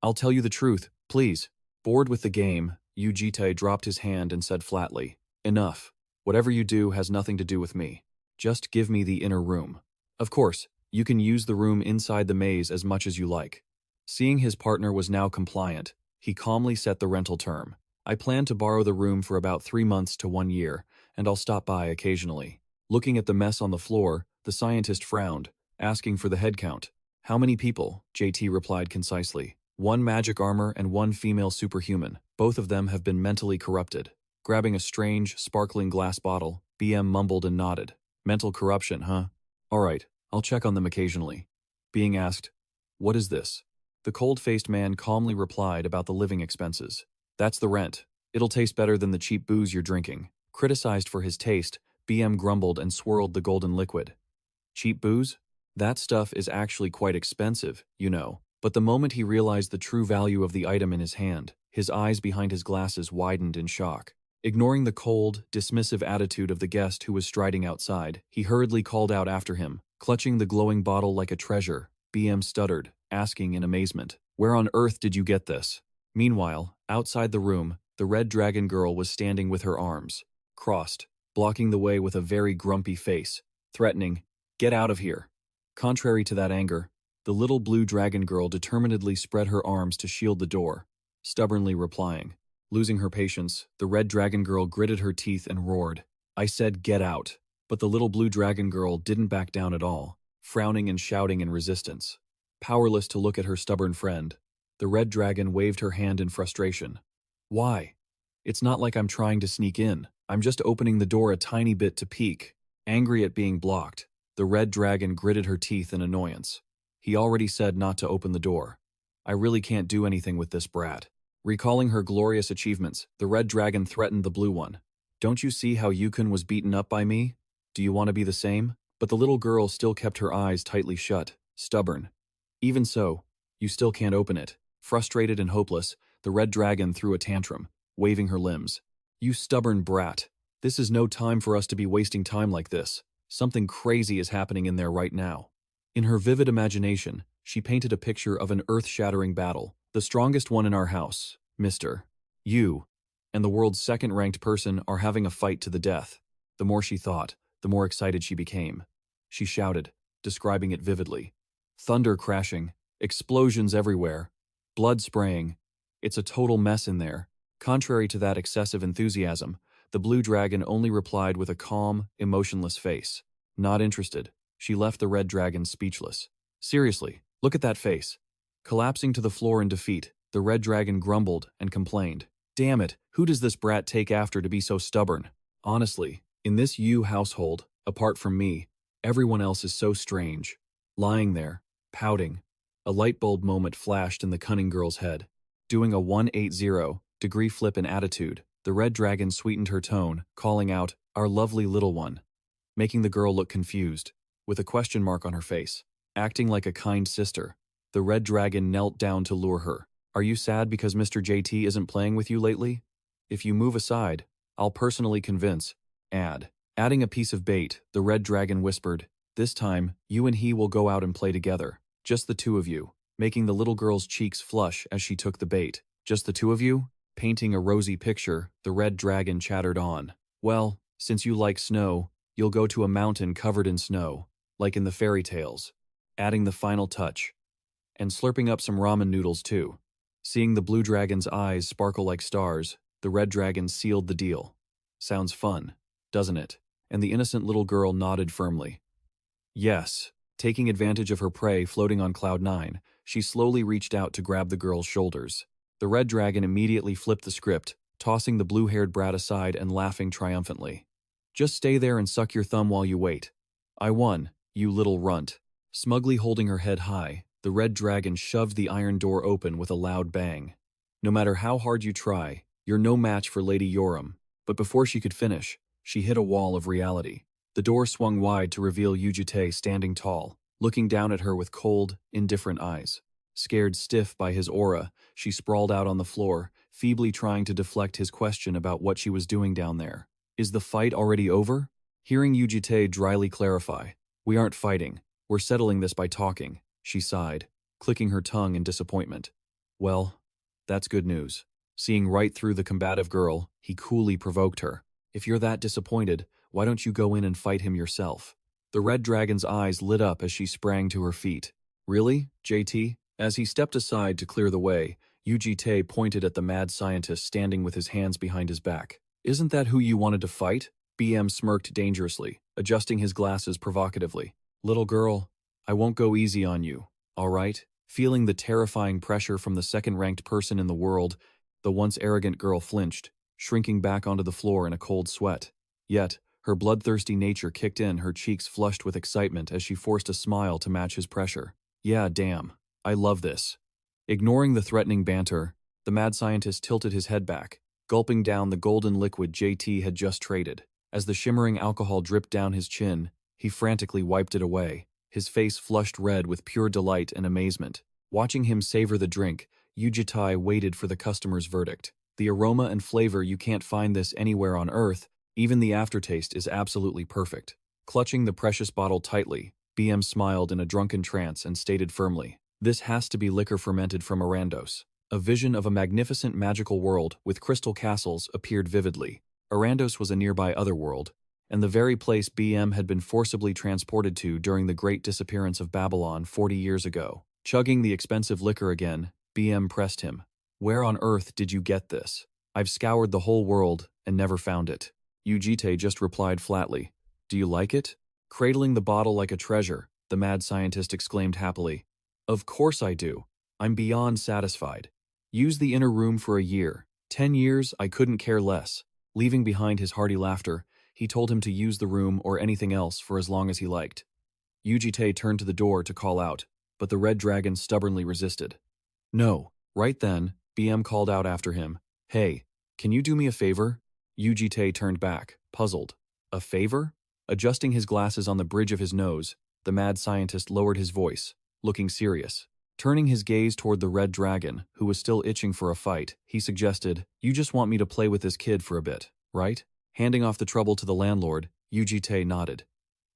I'll tell you the truth, please. Bored with the game, Yu Jitae dropped his hand and said flatly, Enough. Whatever you do has nothing to do with me. Just give me the inner room. Of course, you can use the room inside the maze as much as you like. Seeing his partner was now compliant, he calmly set the rental term. I plan to borrow the room for about 3 months to 1 year, and I'll stop by occasionally. Looking at the mess on the floor, the scientist frowned, asking for the head count. How many people? JT replied concisely. 1 magic armor and 1 female superhuman. Both of them have been mentally corrupted. Grabbing a strange, sparkling glass bottle, BM mumbled and nodded. Mental corruption, huh? All right, I'll check on them occasionally. Being asked, What is this? The cold-faced man calmly replied about the living expenses. That's the rent. It'll taste better than the cheap booze you're drinking. Criticized for his taste, BM grumbled and swirled the golden liquid. Cheap booze? That stuff is actually quite expensive, you know. But the moment he realized the true value of the item in his hand, his eyes behind his glasses widened in shock. Ignoring the cold, dismissive attitude of the guest who was striding outside, he hurriedly called out after him. Clutching the glowing bottle like a treasure, BM stuttered, asking in amazement, Where on earth did you get this? Meanwhile, outside the room, the red dragon girl was standing with her arms crossed, blocking the way with a very grumpy face, threatening, Get out of here. Contrary to that anger, the little blue dragon girl determinedly spread her arms to shield the door, stubbornly replying. Losing her patience, the red dragon girl gritted her teeth and roared, I said get out. But the little blue dragon girl didn't back down at all, frowning and shouting in resistance. Powerless to look at her stubborn friend, the red dragon waved her hand in frustration. Why? It's not like I'm trying to sneak in. I'm just opening the door a tiny bit to peek. Angry at being blocked, the red dragon gritted her teeth in annoyance. He already said not to open the door. I really can't do anything with this brat. Recalling her glorious achievements, the red dragon threatened the blue one. Don't you see how Yukon was beaten up by me? Do you want to be the same? But the little girl still kept her eyes tightly shut, stubborn. Even so, you still can't open it. Frustrated and hopeless, the red dragon threw a tantrum, waving her limbs. You stubborn brat. This is no time for us to be wasting time like this. Something crazy is happening in there right now. In her vivid imagination, she painted a picture of an earth-shattering battle, the strongest one in our house, Mr. You, and the world's second-ranked person are having a fight to the death. The more she thought, the more excited she became. She shouted, describing it vividly. Thunder crashing, explosions everywhere, blood spraying. It's a total mess in there. Contrary to that excessive enthusiasm, the blue dragon only replied with a calm, emotionless face. Not interested. She left the red dragon speechless. Seriously, look at that face. Collapsing to the floor in defeat, the red dragon grumbled and complained. Damn it, who does this brat take after to be so stubborn? Honestly, in this Yu household, apart from me, everyone else is so strange. Lying there, pouting. A light bulb moment flashed in the cunning girl's head. Doing a 180-degree flip in attitude, the red dragon sweetened her tone, calling out, "Our lovely little one," making the girl look confused, with a question mark on her face. Acting like a kind sister, the red dragon knelt down to lure her. Are you sad because Mr. JT isn't playing with you lately? If you move aside, I'll personally convince. Adding a piece of bait, the red dragon whispered, this time, you and he will go out and play together. Just the two of you, making the little girl's cheeks flush as she took the bait. Just the two of you? Painting a rosy picture, the red dragon chattered on. Well, since you like snow, you'll go to a mountain covered in snow, like in the fairy tales. Adding the final touch. And slurping up some ramen noodles too. Seeing the blue dragon's eyes sparkle like stars, the red dragon sealed the deal. Sounds fun, doesn't it? And the innocent little girl nodded firmly. Yes. Taking advantage of her prey floating on cloud 9, she slowly reached out to grab the girl's shoulders. The red dragon immediately flipped the script, tossing the blue-haired brat aside and laughing triumphantly. Just stay there and suck your thumb while you wait. I won, you little runt. Smugly holding her head high, the red dragon shoved the iron door open with a loud bang. No matter how hard you try, you're no match for Lady Yoram. But before she could finish, she hit a wall of reality. The door swung wide to reveal Yu Jitae standing tall, looking down at her with cold, indifferent eyes. Scared stiff by his aura, she sprawled out on the floor, feebly trying to deflect his question about what she was doing down there. Is the fight already over? Hearing Yu Jitae dryly clarify, we aren't fighting, we're settling this by talking, she sighed, clicking her tongue in disappointment. Well, that's good news. Seeing right through the combative girl, he coolly provoked her. If you're that disappointed, why don't you go in and fight him yourself? The red dragon's eyes lit up as she sprang to her feet. Really, JT? As he stepped aside to clear the way, Yu Jitae pointed at the mad scientist standing with his hands behind his back. Isn't that who you wanted to fight? BM smirked dangerously, adjusting his glasses provocatively. Little girl, I won't go easy on you, all right? Feeling the terrifying pressure from the second-ranked person in the world, the once arrogant girl flinched, shrinking back onto the floor in a cold sweat. Yet, her bloodthirsty nature kicked in, her cheeks flushed with excitement as she forced a smile to match his pressure. Yeah, damn. I love this. Ignoring the threatening banter, the mad scientist tilted his head back, gulping down the golden liquid JT had just traded. As the shimmering alcohol dripped down his chin, he frantically wiped it away, his face flushed red with pure delight and amazement. Watching him savor the drink, Yu Jitae waited for the customer's verdict. The aroma and flavor, you can't find this anywhere on Earth. Even the aftertaste is absolutely perfect. Clutching the precious bottle tightly, BM smiled in a drunken trance and stated firmly, this has to be liquor fermented from Arandos. A vision of a magnificent magical world with crystal castles appeared vividly. Arandos was a nearby otherworld, and the very place BM had been forcibly transported to during the great disappearance of Babylon 40 years ago. Chugging the expensive liquor again, BM pressed him. Where on earth did you get this? I've scoured the whole world and never found it. Yu Jitae just replied flatly, do you like it? Cradling the bottle like a treasure, the mad scientist exclaimed happily. Of course I do. I'm beyond satisfied. Use the inner room for a year. 10 years, I couldn't care less. Leaving behind his hearty laughter, he told him to use the room or anything else for as long as he liked. Yu Jitae turned to the door to call out, but the red dragon stubbornly resisted. No. Right then, BM called out after him, "Hey, can you do me a favor?" Yu Jitae turned back, puzzled. A favor? Adjusting his glasses on the bridge of his nose, the mad scientist lowered his voice, looking serious. Turning his gaze toward the red dragon, who was still itching for a fight, he suggested, "You just want me to play with this kid for a bit, right?" Handing off the trouble to the landlord, Yu Jitae nodded.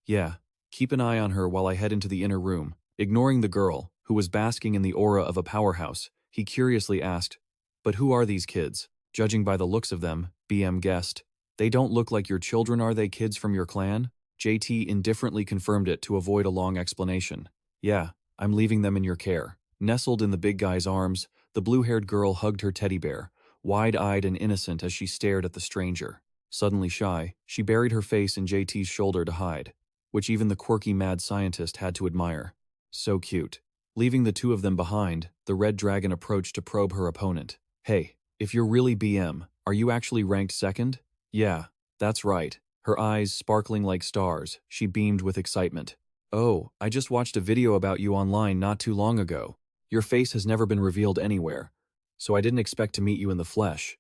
"Yeah, keep an eye on her while I head into the inner room." Ignoring the girl, who was basking in the aura of a powerhouse, he curiously asked, "But who are these kids?" Judging by the looks of them, BM guessed, "They don't look like your children, are they? Kids from your clan?" JT indifferently confirmed it to avoid a long explanation. "Yeah, I'm leaving them in your care." Nestled in the big guy's arms, the blue-haired girl hugged her teddy bear, wide-eyed and innocent as she stared at the stranger. Suddenly shy, she buried her face in JT's shoulder to hide, which even the quirky mad scientist had to admire. So cute. Leaving the two of them behind, the red dragon approached to probe her opponent. "Hey, if you're really BM, are you actually ranked second?" "Yeah, that's right." Her eyes sparkling like stars, she beamed with excitement. "Oh, I just watched a video about you online not too long ago. Your face has never been revealed anywhere, so I didn't expect to meet you in the flesh."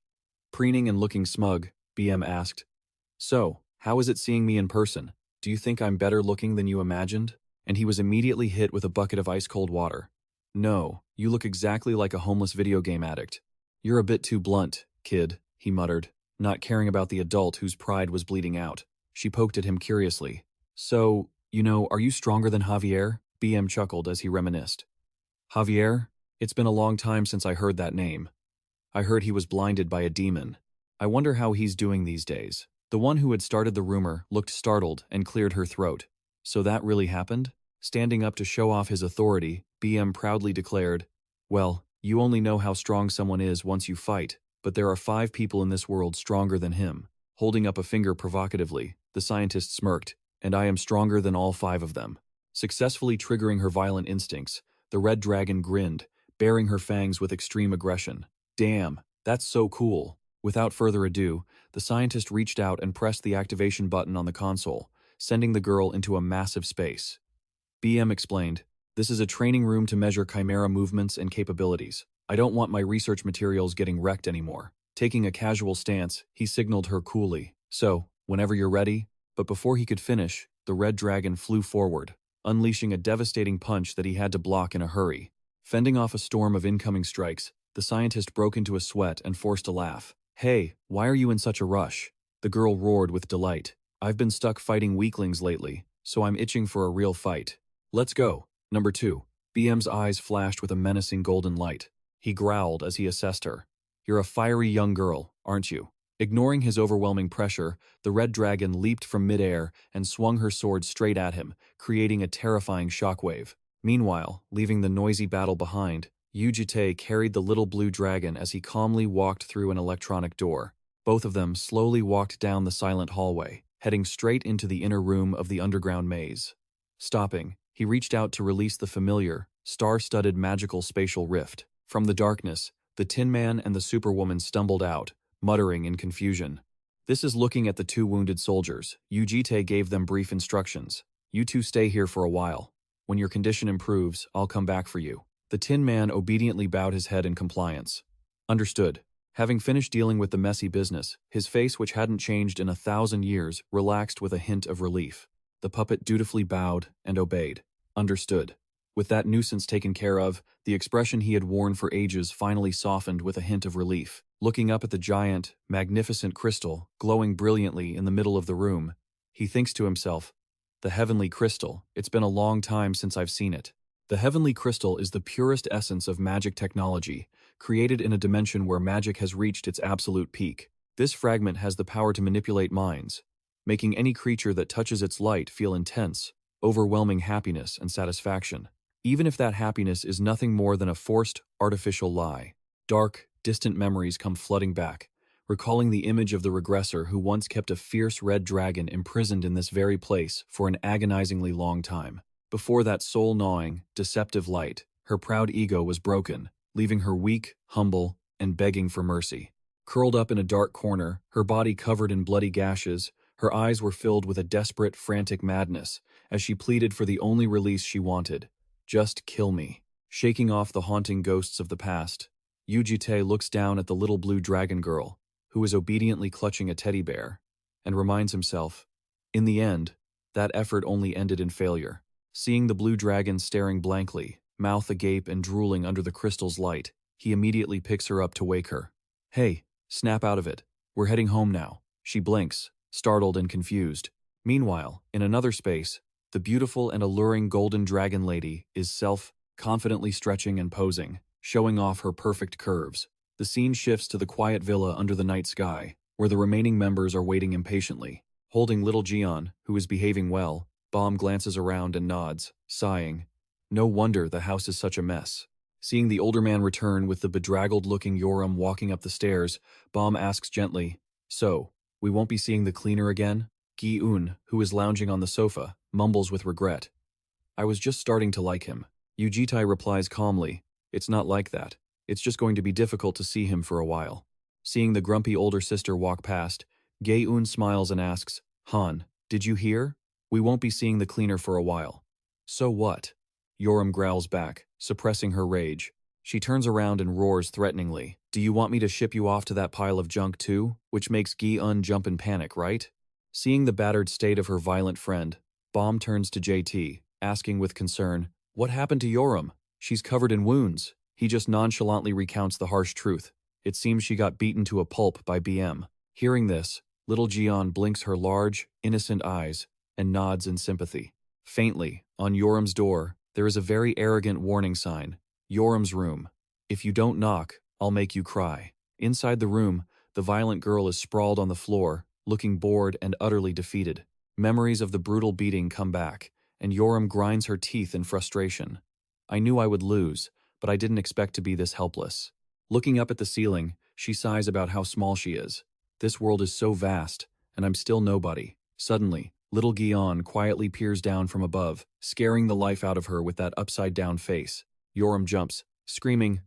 Preening and looking smug, BM asked, "So, how is it seeing me in person? Do you think I'm better looking than you imagined?" And he was immediately hit with a bucket of ice-cold water. "No, you look exactly like a homeless video game addict. You're a bit too blunt, kid," he muttered, not caring about the adult whose pride was bleeding out. She poked at him curiously. "So, are you stronger than Javier?" BM chuckled as he reminisced. "Javier? It's been a long time since I heard that name. I heard he was blinded by a demon. I wonder how he's doing these days." The one who had started the rumor looked startled and cleared her throat. "So that really happened?" Standing up to show off his authority, BM proudly declared, "Well, you only know how strong someone is once you fight, but there are 5 people in this world stronger than him." Holding up a finger provocatively, the scientist smirked, "And I am stronger than all 5 of them." Successfully triggering her violent instincts, the red dragon grinned, baring her fangs with extreme aggression. "Damn, that's so cool." Without further ado, the scientist reached out and pressed the activation button on the console, sending the girl into a massive space. BM explained, "This is a training room to measure chimera movements and capabilities. I don't want my research materials getting wrecked anymore." Taking a casual stance, he signaled her coolly, "So, whenever you're ready." But before he could finish, the red dragon flew forward, unleashing a devastating punch that he had to block in a hurry. Fending off a storm of incoming strikes, the scientist broke into a sweat and forced a laugh. "Hey, why are you in such a rush?" The girl roared with delight. "I've been stuck fighting weaklings lately, so I'm itching for a real fight. Let's go." Number 2. BM's eyes flashed with a menacing golden light. He growled as he assessed her. "You're a fiery young girl, aren't you?" Ignoring his overwhelming pressure, the red dragon leaped from midair and swung her sword straight at him, creating a terrifying shockwave. Meanwhile, leaving the noisy battle behind, Yu Jitae carried the little blue dragon as he calmly walked through an electronic door. Both of them slowly walked down the silent hallway, heading straight into the inner room of the underground maze. Stopping, he reached out to release the familiar, star-studded magical spatial rift. From the darkness, the Tin Man and the Superwoman stumbled out, muttering in confusion. "This is looking at the 2 wounded soldiers." Yu Jitae gave them brief instructions. "You 2 stay here for a while. When your condition improves, I'll come back for you." The Tin Man obediently bowed his head in compliance. "Understood." Having finished dealing with the messy business, his face, which hadn't changed in 1,000 years, relaxed with a hint of relief. The puppet dutifully bowed and obeyed. "Understood." With that nuisance taken care of, the expression he had worn for ages finally softened with a hint of relief. Looking up at the giant, magnificent crystal, glowing brilliantly in the middle of the room, he thinks to himself, "The heavenly crystal, it's been a long time since I've seen it." The heavenly crystal is the purest essence of magic technology, created in a dimension where magic has reached its absolute peak. This fragment has the power to manipulate minds, making any creature that touches its light feel intense, overwhelming happiness and satisfaction, even if that happiness is nothing more than a forced, artificial lie. Dark, distant memories come flooding back, recalling the image of the regressor who once kept a fierce red dragon imprisoned in this very place for an agonizingly long time. Before that soul-gnawing, deceptive light, her proud ego was broken, leaving her weak, humble, and begging for mercy. Curled up in a dark corner, her body covered in bloody gashes, her eyes were filled with a desperate, frantic madness as she pleaded for the only release she wanted. Just kill me. Shaking off the haunting ghosts of the past, Yu Jitae looks down at the little blue dragon girl, who is obediently clutching a teddy bear, and reminds himself, in the end, that effort only ended in failure. Seeing the blue dragon staring blankly, mouth agape and drooling under the crystal's light, he immediately picks her up to wake her. Hey, snap out of it. We're heading home now. She blinks, startled and confused. Meanwhile, in another space, the beautiful and alluring golden dragon lady is confidently stretching and posing, showing off her perfect curves. The scene shifts to the quiet villa under the night sky, where the remaining members are waiting impatiently. Holding little Jian, who is behaving well, Bomb glances around and nods, sighing. No wonder the house is such a mess. Seeing the older man return with the bedraggled-looking Yoram walking up the stairs, Bomb asks gently, "So, we won't be seeing the cleaner again?" Gi-un, who is lounging on the sofa, mumbles with regret. "I was just starting to like him." Yu Jitae replies calmly, "It's not like that. It's just going to be difficult to see him for a while." Seeing the grumpy older sister walk past, Gi-un smiles and asks, "Han, did you hear? We won't be seeing the cleaner for a while." "So what?" Yoram growls back, suppressing her rage. She turns around and roars threateningly, "Do you want me to ship you off to that pile of junk too?" Which makes Gi-un jump in panic, right? Seeing the battered state of her violent friend, Bomb turns to JT, asking with concern, "What happened to Yoram? She's covered in wounds." He just nonchalantly recounts the harsh truth. It seems she got beaten to a pulp by BM. Hearing this, little Jian blinks her large, innocent eyes and nods in sympathy. Faintly, on Yoram's door, there is a very arrogant warning sign, "Yoram's room. If you don't knock, I'll make you cry." Inside the room, the violent girl is sprawled on the floor, looking bored and utterly defeated. Memories of the brutal beating come back, and Yoram grinds her teeth in frustration. "I knew I would lose, but I didn't expect to be this helpless." Looking up at the ceiling, she sighs about how small she is. This world is so vast, and I'm still nobody. Suddenly, little Gian quietly peers down from above, scaring the life out of her with that upside-down face. Yoram jumps, screaming,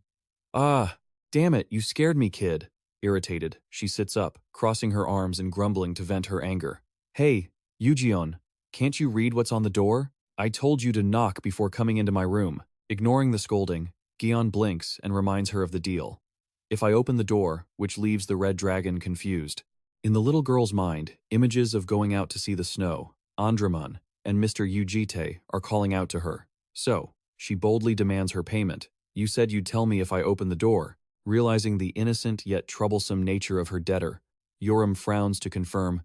"Ah, damn it, you scared me, kid." Irritated, she sits up, crossing her arms and grumbling to vent her anger. "Hey, Yujion, can't you read what's on the door? I told you to knock before coming into my room." Ignoring the scolding, Gian blinks and reminds her of the deal. "If I open the door," which leaves the red dragon confused. In the little girl's mind, images of going out to see the snow, Andraman, and Mr. Yu Jitae are calling out to her. So, she boldly demands her payment. "You said you'd tell me if I open the door." Realizing the innocent yet troublesome nature of her debtor, Yoram frowns to confirm,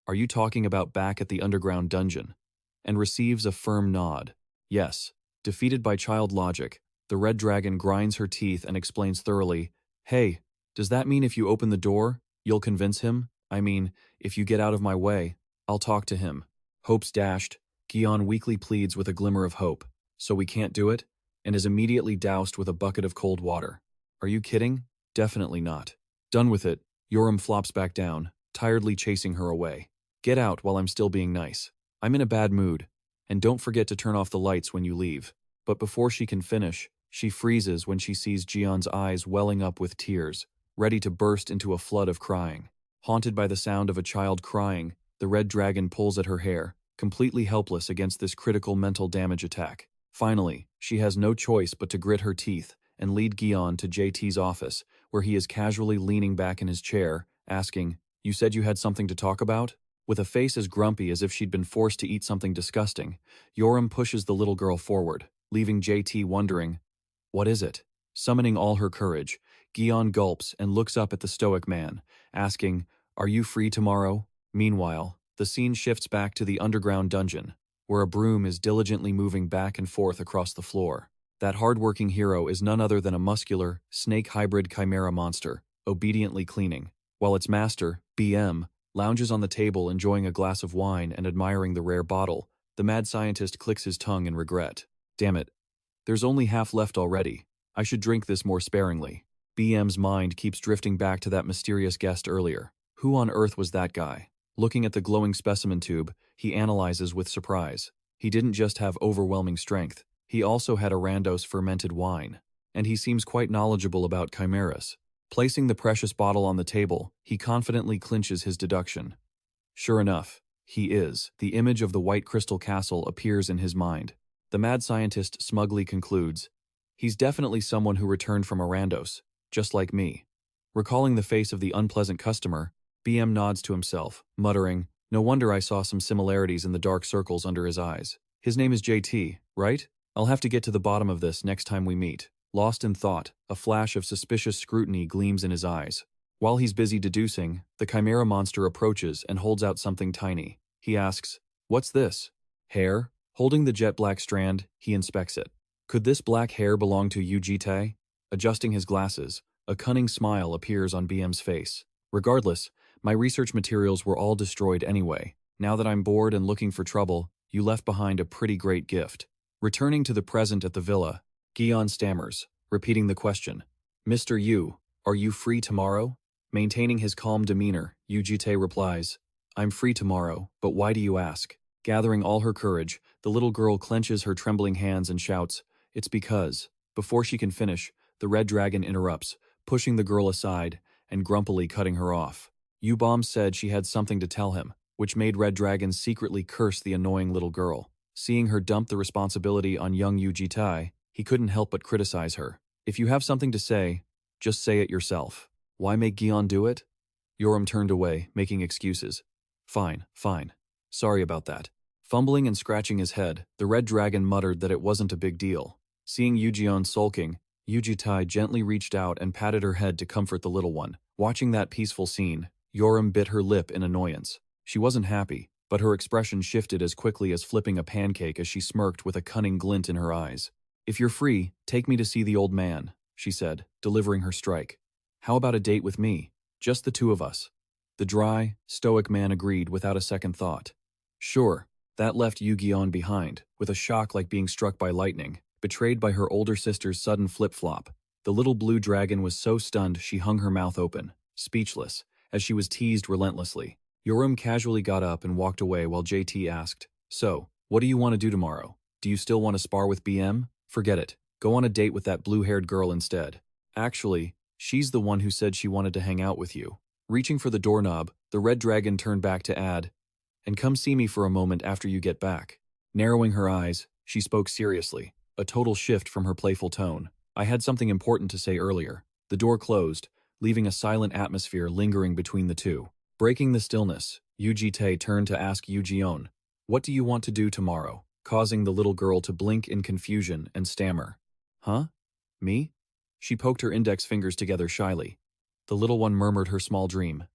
"Are you talking about back at the underground dungeon?" And receives a firm nod. Yes. Defeated by child logic, the red dragon grinds her teeth and explains thoroughly, "Hey, does that mean if you open the door, you'll convince him? I mean, if you get out of my way, I'll talk to him." Hopes dashed, Gian weakly pleads with a glimmer of hope. "So we can't do it?" And is immediately doused with a bucket of cold water. Are you kidding? Definitely not. Done with it, Yoram flops back down, tiredly chasing her away. "Get out while I'm still being nice. I'm in a bad mood. And don't forget to turn off the lights when you leave." But before she can finish, she freezes when she sees Jian's eyes welling up with tears, ready to burst into a flood of crying. Haunted by the sound of a child crying, the red dragon pulls at her hair, completely helpless against this critical mental damage attack. Finally, she has no choice but to grit her teeth and lead Gian to JT's office, where he is casually leaning back in his chair, asking, "You said you had something to talk about?" With a face as grumpy as if she'd been forced to eat something disgusting, Yoram pushes the little girl forward, leaving JT wondering, "What is it?" Summoning all her courage, Gian gulps and looks up at the stoic man, asking, "Are you free tomorrow?" Meanwhile, the scene shifts back to the underground dungeon, where a broom is diligently moving back and forth across the floor. That hard-working hero is none other than a muscular, snake-hybrid chimera monster, obediently cleaning, while its master, BM, lounges on the table enjoying a glass of wine and admiring the rare bottle. The mad scientist clicks his tongue in regret. "Damn it. There's only half left already. I should drink this more sparingly." BM's mind keeps drifting back to that mysterious guest earlier. Who on earth was that guy? Looking at the glowing specimen tube, he analyzes with surprise. He didn't just have overwhelming strength, he also had a Randos fermented wine. And he seems quite knowledgeable about chimeras. Placing the precious bottle on the table, he confidently clinches his deduction. Sure enough, he is. The image of the white crystal castle appears in his mind. The mad scientist smugly concludes, he's definitely someone who returned from Arandos, just like me. Recalling the face of the unpleasant customer, BM nods to himself, muttering, no wonder I saw some similarities in the dark circles under his eyes. His name is JT, right? I'll have to get to the bottom of this next time we meet. Lost in thought, a flash of suspicious scrutiny gleams in his eyes. While he's busy deducing, the chimera monster approaches and holds out something tiny. He asks, what's this? Hair? Holding the jet black strand, he inspects it. Could this black hair belong to Yu Jitae? Adjusting his glasses, a cunning smile appears on BM's face. Regardless, my research materials were all destroyed anyway. Now that I'm bored and looking for trouble, you left behind a pretty great gift. Returning to the present at the villa, Gion stammers, repeating the question. Mr. Yu, are you free tomorrow? Maintaining his calm demeanor, Yu Jitae replies, I'm free tomorrow, but why do you ask? Gathering all her courage, the little girl clenches her trembling hands and shouts, it's because. Before she can finish, the red dragon interrupts, pushing the girl aside and grumpily cutting her off. Yu-Bomb said she had something to tell him, which made Red Dragon secretly curse the annoying little girl. Seeing her dump the responsibility on young Yu Jitae, he couldn't help but criticize her. If you have something to say, just say it yourself. Why make Gion do it? Yoram turned away, making excuses. Fine. Sorry about that. Fumbling and scratching his head, the red dragon muttered that it wasn't a big deal. Seeing Yujion sulking, Yu Jitae gently reached out and patted her head to comfort the little one. Watching that peaceful scene, Yoram bit her lip in annoyance. She wasn't happy, but her expression shifted as quickly as flipping a pancake as she smirked with a cunning glint in her eyes. If you're free, take me to see the old man, she said, delivering her strike. How about a date with me? Just the two of us. The dry, stoic man agreed without a second thought. Sure, that left Yu-Gi-On behind, with a shock like being struck by lightning, betrayed by her older sister's sudden flip-flop. The little blue dragon was so stunned she hung her mouth open, speechless, as she was teased relentlessly. Yoram casually got up and walked away while JT asked, so, what do you want to do tomorrow? Do you still want to spar with BM? Forget it. Go on a date with that blue-haired girl instead. Actually, she's the one who said she wanted to hang out with you. Reaching for the doorknob, the red dragon turned back to add, and come see me for a moment after you get back. Narrowing her eyes, she spoke seriously, a total shift from her playful tone. I had something important to say earlier. The door closed, leaving a silent atmosphere lingering between the two. Breaking the stillness, Yu Jitae turned to ask Yu Jion, what do you want to do tomorrow? Causing the little girl to blink in confusion and stammer. Huh? Me? She poked her index fingers together shyly. The little one murmured her small dream.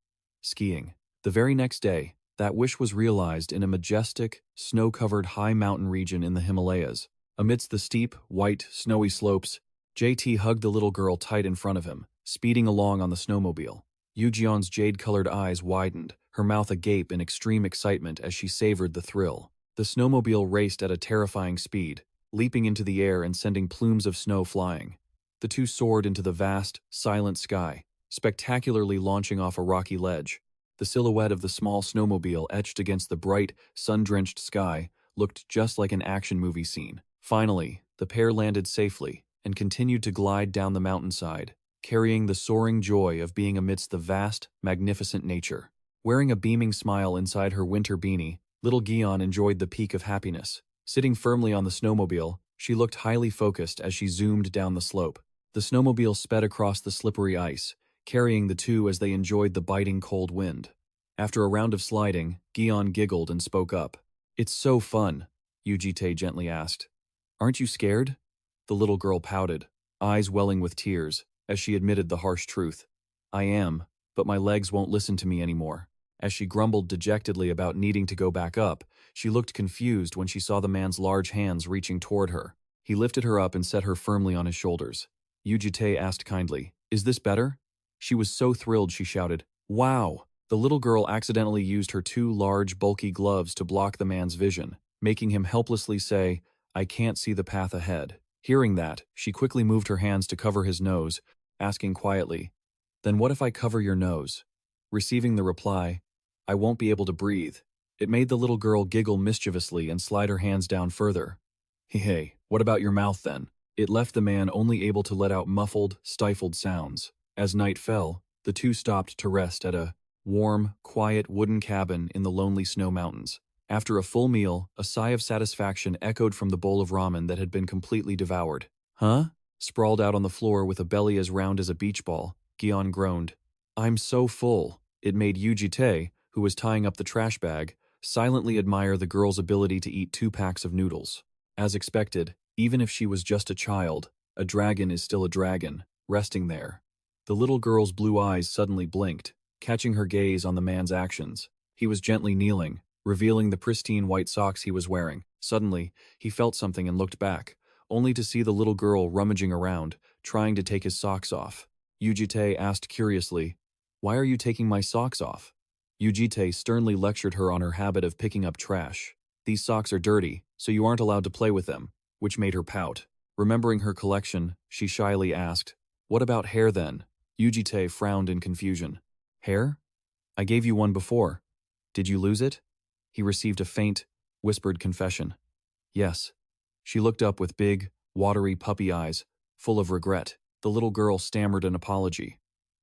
Skiing. The very next day, that wish was realized in a majestic, snow-covered high mountain region in the Himalayas. Amidst the steep, white, snowy slopes, JT hugged the little girl tight in front of him, speeding along on the snowmobile. Yujion's jade-colored eyes widened, her mouth agape in extreme excitement as she savored the thrill. The snowmobile raced at a terrifying speed, leaping into the air and sending plumes of snow flying. The two soared into the vast, silent sky, spectacularly launching off a rocky ledge. The silhouette of the small snowmobile etched against the bright, sun-drenched sky looked just like an action movie scene. Finally, the pair landed safely and continued to glide down the mountainside, carrying the soaring joy of being amidst the vast, magnificent nature. Wearing a beaming smile inside her winter beanie, little Gion enjoyed the peak of happiness. Sitting firmly on the snowmobile, she looked highly focused as she zoomed down the slope. The snowmobile sped across the slippery ice, carrying the two as they enjoyed the biting cold wind. After a round of sliding, Gion giggled and spoke up. It's so fun, Yu Jitae gently asked. Aren't you scared? The little girl pouted, eyes welling with tears, as she admitted the harsh truth. I am, but my legs won't listen to me anymore. As she grumbled dejectedly about needing to go back up, she looked confused when she saw the man's large hands reaching toward her. He lifted her up and set her firmly on his shoulders. Yu Jitae asked kindly, is this better? She was so thrilled she shouted, wow! The little girl accidentally used her two large, bulky gloves to block the man's vision, making him helplessly say, I can't see the path ahead. Hearing that, she quickly moved her hands to cover his nose, asking quietly, then what if I cover your nose? Receiving the reply, I won't be able to breathe. It made the little girl giggle mischievously and slide her hands down further. Hey, what about your mouth then? It left the man only able to let out muffled, stifled sounds. As night fell, the two stopped to rest at a warm, quiet wooden cabin in the lonely snow mountains. After a full meal, a sigh of satisfaction echoed from the bowl of ramen that had been completely devoured. Huh? Sprawled out on the floor with a belly as round as a beach ball, Gion groaned. I'm so full. It made Yu Jitae, who was tying up the trash bag, silently admire the girl's ability to eat 2 packs of noodles. As expected, even if she was just a child, a dragon is still a dragon, resting there. The little girl's blue eyes suddenly blinked, catching her gaze on the man's actions. He was gently kneeling, revealing the pristine white socks he was wearing. Suddenly, he felt something and looked back, only to see the little girl rummaging around, trying to take his socks off. Yu Jitae asked curiously, "Why are you taking my socks off?" Yu Jitae sternly lectured her on her habit of picking up trash. "These socks are dirty, so you aren't allowed to play with them," which made her pout. Remembering her collection, she shyly asked, "What about hair then?" Yu Jitae frowned in confusion. "Hair? I gave you one before. Did you lose it?" He received a faint, whispered confession. "Yes." She looked up with big, watery puppy eyes, full of regret. The little girl stammered an apology.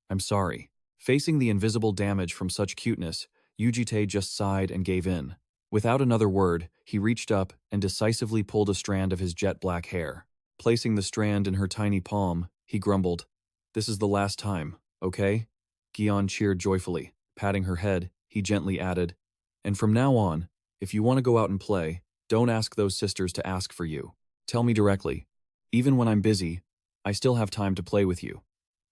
"I'm sorry." Facing the invisible damage from such cuteness, Yu Jitae just sighed and gave in. Without another word, he reached up and decisively pulled a strand of his jet black hair. Placing the strand in her tiny palm, he grumbled, "This is the last time, okay?" Gion cheered joyfully. Patting her head, he gently added, "And from now on, if you want to go out and play, don't ask those sisters to ask for you. Tell me directly. Even when I'm busy, I still have time to play with you."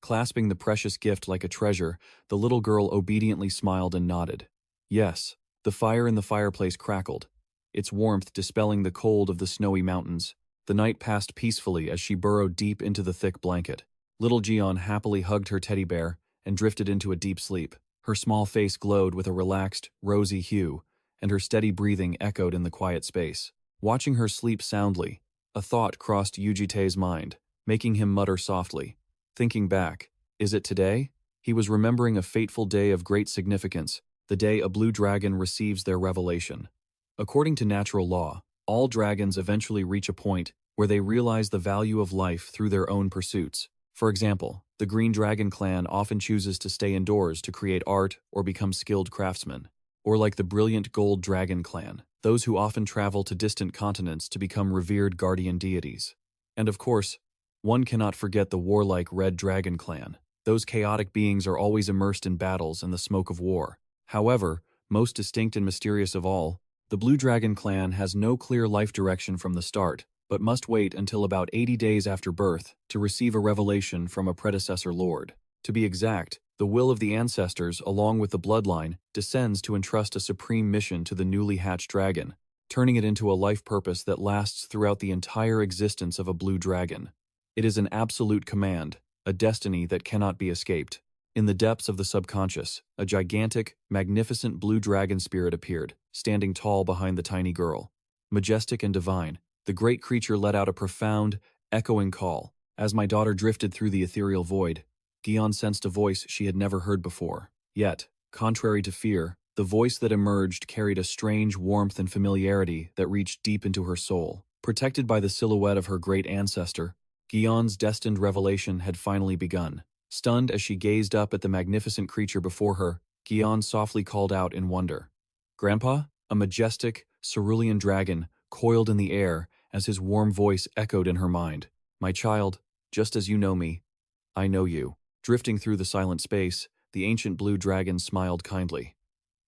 Clasping the precious gift like a treasure, the little girl obediently smiled and nodded. Yes, the fire in the fireplace crackled, its warmth dispelling the cold of the snowy mountains. The night passed peacefully as she burrowed deep into the thick blanket. Little Gion happily hugged her teddy bear and drifted into a deep sleep. Her small face glowed with a relaxed, rosy hue, and her steady breathing echoed in the quiet space. Watching her sleep soundly, a thought crossed Yu Jitae's mind, making him mutter softly. Thinking back, is it today? He was remembering a fateful day of great significance, the day a blue dragon receives their revelation. According to natural law, all dragons eventually reach a point where they realize the value of life through their own pursuits. For example, the Green Dragon clan often chooses to stay indoors to create art or become skilled craftsmen. Or like the brilliant Gold Dragon clan, those who often travel to distant continents to become revered guardian deities. And of course, one cannot forget the warlike Red Dragon clan. Those chaotic beings are always immersed in battles and the smoke of war. However, most distinct and mysterious of all, the Blue Dragon clan has no clear life direction from the start, but must wait until about 80 days after birth to receive a revelation from a predecessor lord. To be exact, the will of the ancestors, along with the bloodline, descends to entrust a supreme mission to the newly hatched dragon, turning it into a life purpose that lasts throughout the entire existence of a blue dragon. It is an absolute command, a destiny that cannot be escaped. In the depths of the subconscious, a gigantic, magnificent blue dragon spirit appeared, standing tall behind the tiny girl. Majestic and divine, the great creature let out a profound, echoing call. As my daughter drifted through the ethereal void, Gion sensed a voice she had never heard before. Yet, contrary to fear, the voice that emerged carried a strange warmth and familiarity that reached deep into her soul. Protected by the silhouette of her great ancestor, Gion's destined revelation had finally begun. Stunned as she gazed up at the magnificent creature before her, Gion softly called out in wonder. "Grandpa?" A majestic, cerulean dragon coiled in the air as his warm voice echoed in her mind. "My child, just as you know me, I know you." Drifting through the silent space, the ancient blue dragon smiled kindly.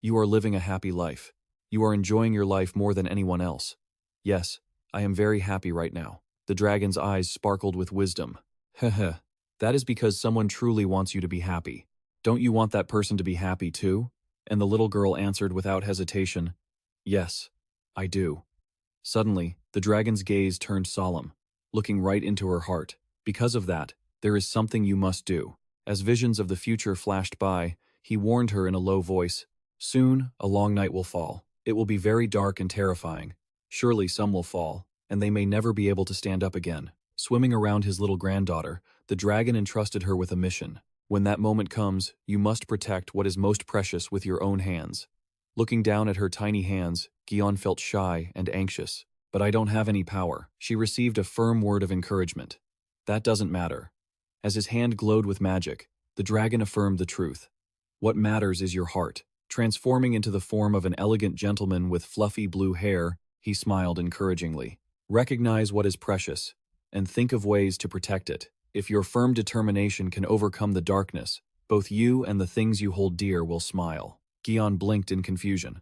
"You are living a happy life. You are enjoying your life more than anyone else." "Yes, I am very happy right now." The dragon's eyes sparkled with wisdom. "Heh. That is because someone truly wants you to be happy. Don't you want that person to be happy too?" And the little girl answered without hesitation, "Yes, I do." Suddenly, the dragon's gaze turned solemn, looking right into her heart. "Because of that, there is something you must do." As visions of the future flashed by, he warned her in a low voice, "Soon, a long night will fall. It will be very dark and terrifying. Surely some will fall, and they may never be able to stand up again." Swimming around his little granddaughter, the dragon entrusted her with a mission. "When that moment comes, you must protect what is most precious with your own hands." Looking down at her tiny hands, Gion felt shy and anxious. "But I don't have any power." She received a firm word of encouragement. "That doesn't matter." As his hand glowed with magic, The dragon affirmed the truth. What matters is your heart. Transforming into the form of an elegant gentleman with fluffy blue hair, he smiled encouragingly. Recognize what is precious, and think of ways to protect it. If your firm determination can overcome the darkness, both you and the things you hold dear will smile. Gion blinked in confusion.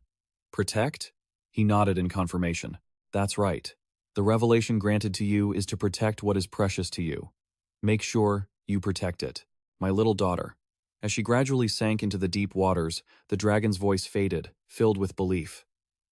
Protect? He nodded in confirmation. That's right. The revelation granted to you is to protect what is precious to you. Make sure you protect it. My little daughter. As she gradually sank into the deep waters, the dragon's voice faded, filled with belief.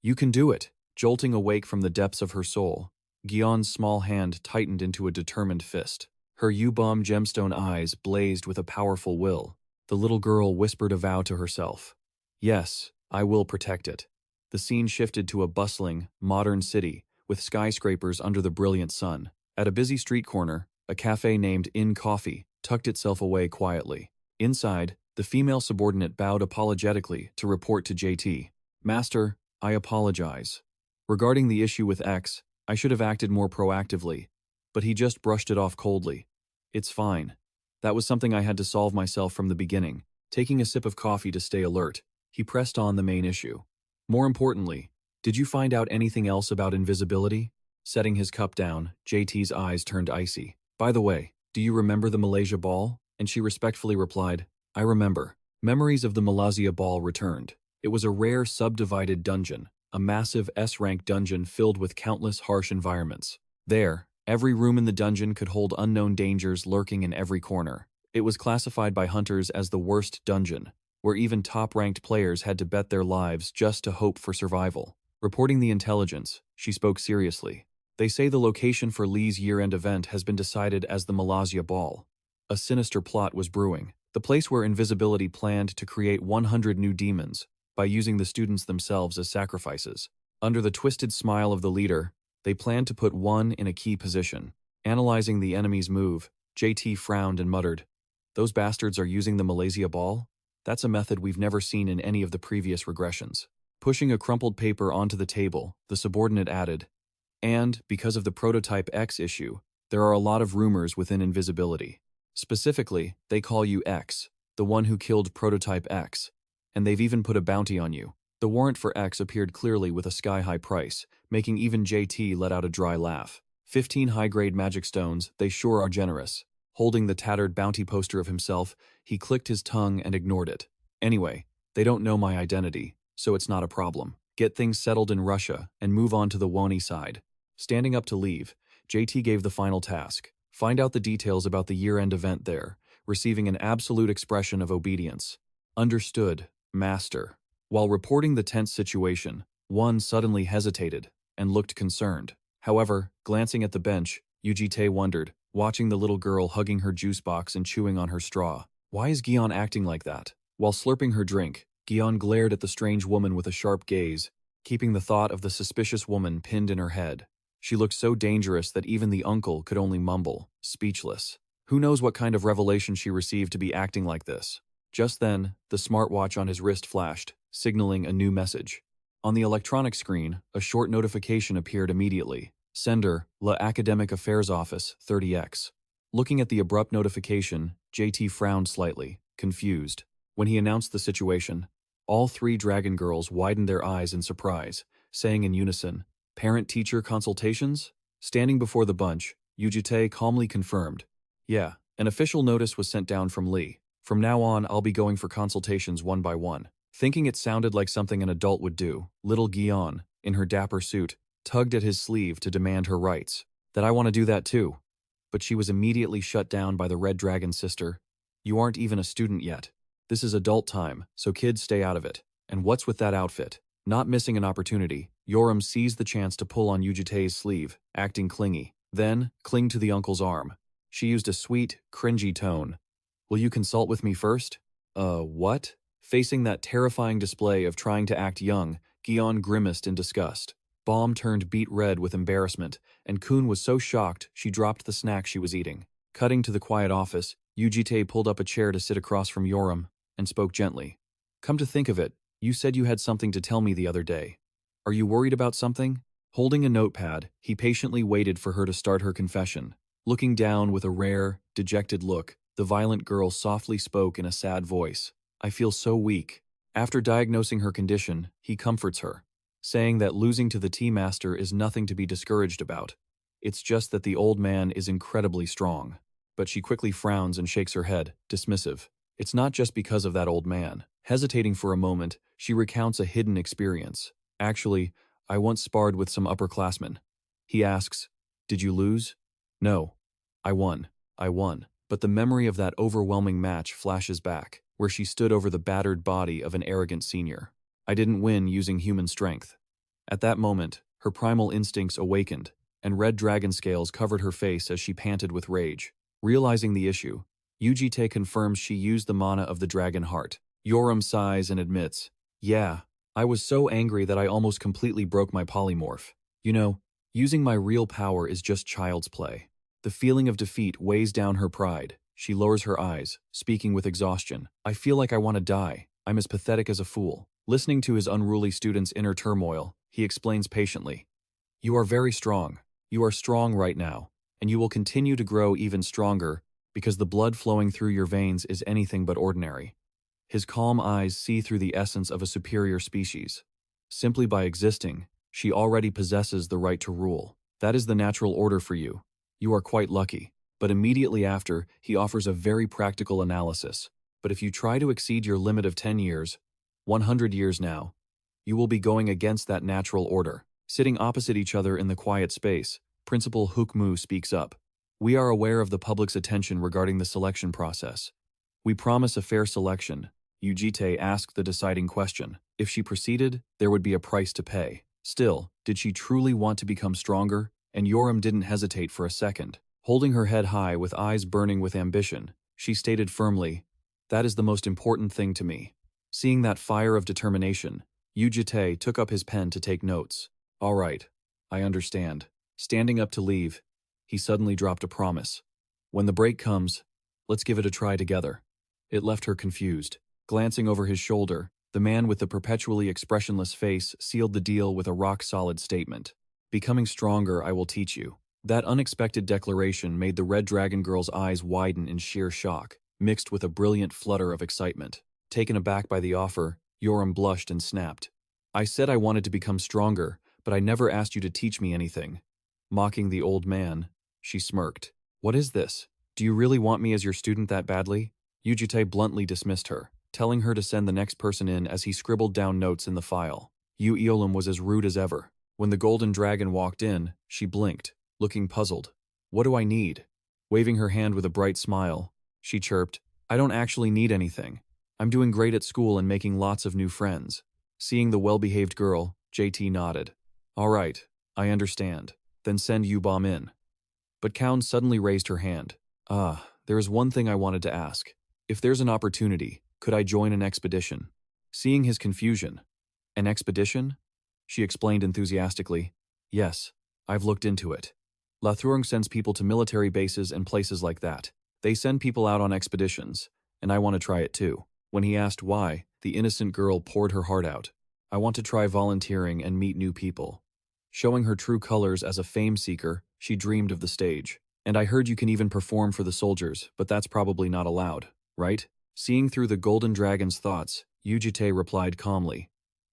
You can do it. Jolting awake from the depths of her soul, Gion's small hand tightened into a determined fist. Her Yubom gemstone eyes blazed with a powerful will. The little girl whispered a vow to herself. Yes, I will protect it. The scene shifted to a bustling, modern city, with skyscrapers under the brilliant sun. At a busy street corner, a cafe named In Coffee tucked itself away quietly. Inside, the female subordinate bowed apologetically to report to JT. Master, I apologize. Regarding the issue with X, I should have acted more proactively, but he just brushed it off coldly. It's fine. That was something I had to solve myself from the beginning. Taking a sip of coffee to stay alert, he pressed on the main issue. More importantly, did you find out anything else about invisibility? Setting his cup down, JT's eyes turned icy. By the way, do you remember the Malaysia Ball? And she respectfully replied, I remember. Memories of the Malaysia Ball returned. It was a rare subdivided dungeon, a massive S-rank dungeon filled with countless harsh environments. There, every room in the dungeon could hold unknown dangers lurking in every corner. It was classified by hunters as the worst dungeon, where even top-ranked players had to bet their lives just to hope for survival. Reporting the intelligence, she spoke seriously. They say the location for Lee's year-end event has been decided as the Malaysia Ball. A sinister plot was brewing. The place where invisibility planned to create 100 new demons by using the students themselves as sacrifices. Under the twisted smile of the leader, they planned to put one in a key position. Analyzing the enemy's move, JT frowned and muttered, Those bastards are using the Malaysia Ball? That's a method we've never seen in any of the previous regressions. Pushing a crumpled paper onto the table, the subordinate added, And, because of the Prototype X issue, there are a lot of rumors within invisibility. Specifically, they call you X, the one who killed Prototype X, and they've even put a bounty on you. The warrant for X appeared clearly with a sky-high price, making even JT let out a dry laugh. 15 high-grade magic stones, they sure are generous. Holding the tattered bounty poster of himself, he clicked his tongue and ignored it. Anyway, they don't know my identity, so it's not a problem. Get things settled in Russia and move on to the Wani side. Standing up to leave, JT gave the final task. Find out the details about the year-end event there, receiving an absolute expression of obedience. Understood, Master. While reporting the tense situation, one suddenly hesitated and looked concerned. However, glancing at the bench, Yu Jitae wondered, watching the little girl hugging her juice box and chewing on her straw. Why is Gion acting like that? While slurping her drink, Gion glared at the strange woman with a sharp gaze, keeping the thought of the suspicious woman pinned in her head. She looked so dangerous that even the uncle could only mumble, speechless. Who knows what kind of revelation she received to be acting like this? Just then, the smartwatch on his wrist flashed, signaling a new message. On the electronic screen, a short notification appeared immediately. Sender, La Academic Affairs Office, 30X. Looking at the abrupt notification, JT frowned slightly, confused. When he announced the situation, all three dragon girls widened their eyes in surprise, saying in unison, Parent-teacher consultations? Standing before the bunch, Yu Jitae calmly confirmed. Yeah, an official notice was sent down from Lee. From now on, I'll be going for consultations one by one. Thinking it sounded like something an adult would do, little Gion, in her dapper suit, tugged at his sleeve to demand her rights. That I want to do that too. But she was immediately shut down by the Red Dragon sister. You aren't even a student yet. This is adult time, so kids stay out of it. And what's with that outfit? Not missing an opportunity, Yoram seized the chance to pull on Yu Jitae's sleeve, acting clingy. Then, cling to the uncle's arm. She used a sweet, cringy tone. Will you consult with me first? What? Facing that terrifying display of trying to act young, Gion grimaced in disgust. Bomb turned beet red with embarrassment, and Kun was so shocked she dropped the snack she was eating. Cutting to the quiet office, Yu Jitae pulled up a chair to sit across from Yoram and spoke gently. Come to think of it, you said you had something to tell me the other day. Are you worried about something? Holding a notepad, he patiently waited for her to start her confession. Looking down with a rare, dejected look, The violent girl softly spoke in a sad voice. I feel so weak. After diagnosing her condition, he comforts her, saying that losing to the tea master is nothing to be discouraged about. It's just that the old man is incredibly strong. But she quickly frowns and shakes her head, dismissive. It's not just because of that old man. Hesitating for a moment, she recounts a hidden experience. Actually, I once sparred with some upperclassmen. He asks, did you lose? No. I won. But the memory of that overwhelming match flashes back, where she stood over the battered body of an arrogant senior. I didn't win using human strength. At that moment, her primal instincts awakened, and red dragon scales covered her face as she panted with rage. Realizing the issue, Yu Jitae confirms she used the mana of the dragon heart. Yoram sighs and admits, yeah, I was so angry that I almost completely broke my polymorph. You know, using my real power is just child's play. The feeling of defeat weighs down her pride. She lowers her eyes, speaking with exhaustion. I feel like I want to die. I'm as pathetic as a fool. Listening to his unruly student's inner turmoil, he explains patiently. You are very strong. You are strong right now, and you will continue to grow even stronger because the blood flowing through your veins is anything but ordinary. His calm eyes see through the essence of a superior species. Simply by existing, she already possesses the right to rule. That is the natural order for you. You are quite lucky. But immediately after, he offers a very practical analysis. But if you try to exceed your limit of 10 years, 100 years now, you will be going against that natural order. Sitting opposite each other in the quiet space, Principal Hukmu speaks up. We are aware of the public's attention regarding the selection process. We promise a fair selection. Yu Jitae asked the deciding question. If she proceeded, there would be a price to pay. Still, did she truly want to become stronger? And Yoram didn't hesitate for a second. Holding her head high with eyes burning with ambition, she stated firmly, that is the most important thing to me. Seeing that fire of determination, Yu Jitae took up his pen to take notes. All right, I understand. Standing up to leave, he suddenly dropped a promise. When the break comes, let's give it a try together. It left her confused. Glancing over his shoulder, the man with the perpetually expressionless face sealed the deal with a rock-solid statement. Becoming stronger, I will teach you. That unexpected declaration made the Red Dragon girl's eyes widen in sheer shock, mixed with a brilliant flutter of excitement. Taken aback by the offer, Yoram blushed and snapped. I said I wanted to become stronger, but I never asked you to teach me anything. Mocking the old man, she smirked. What is this? Do you really want me as your student that badly? Yu Jitae bluntly dismissed her, telling her to send the next person in as he scribbled down notes in the file. Yu Eolam was as rude as ever. When the golden dragon walked in, she blinked, looking puzzled. What do I need? Waving her hand with a bright smile, she chirped, I don't actually need anything. I'm doing great at school and making lots of new friends. Seeing the well-behaved girl, JT nodded. All right, I understand. Then send Yubom in. But Kaun suddenly raised her hand. There is one thing I wanted to ask. If there's an opportunity, could I join an expedition? Seeing his confusion. An expedition? She explained enthusiastically. Yes, I've looked into it. La Thrung sends people to military bases and places like that. They send people out on expeditions, and I want to try it too. When he asked why, the innocent girl poured her heart out. I want to try volunteering and meet new people. Showing her true colors as a fame seeker, she dreamed of the stage. And I heard you can even perform for the soldiers, but that's probably not allowed, right? Seeing through the golden dragon's thoughts, Yu Jitae replied calmly.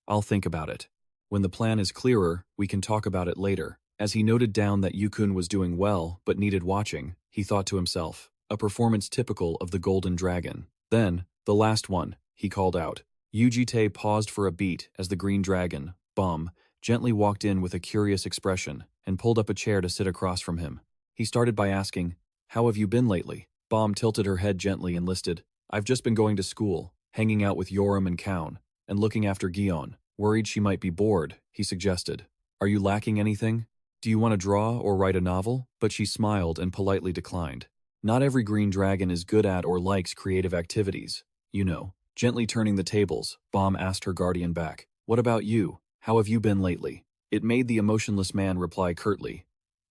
I'll think about it. When the plan is clearer, we can talk about it later. As he noted down that Yukun was doing well but needed watching, he thought to himself, a performance typical of the golden dragon. Then, the last one, he called out. Yu Jitae paused for a beat as the green dragon, Bum, gently walked in with a curious expression and pulled up a chair to sit across from him. He started by asking, How have you been lately? Bum tilted her head gently and listed, I've just been going to school, hanging out with Yoram and Kaun, and looking after Gion. Worried she might be bored, he suggested. Are you lacking anything? Do you want to draw or write a novel? But she smiled and politely declined. Not every green dragon is good at or likes creative activities. You know. Gently turning the tables, Bum asked her guardian back. What about you? How have you been lately? It made the emotionless man reply curtly.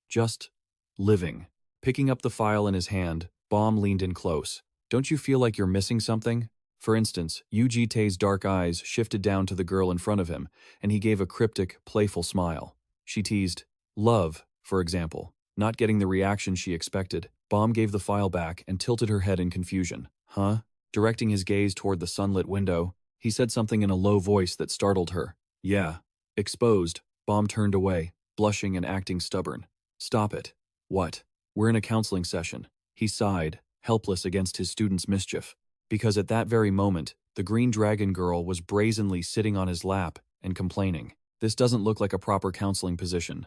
Just living. Picking up the file in his hand, Bum leaned in close. Don't you feel like you're missing something? For instance, Yu Jitae's dark eyes shifted down to the girl in front of him, and he gave a cryptic, playful smile. She teased, love, for example. Not getting the reaction she expected, Bomb gave the file back and tilted her head in confusion. Huh? Directing his gaze toward the sunlit window, he said something in a low voice that startled her. Yeah. Exposed. Bomb turned away, blushing and acting stubborn. Stop it. What? We're in a counseling session. He sighed, helpless against his student's mischief. Because at that very moment, the green dragon girl was brazenly sitting on his lap and complaining. This doesn't look like a proper counseling position.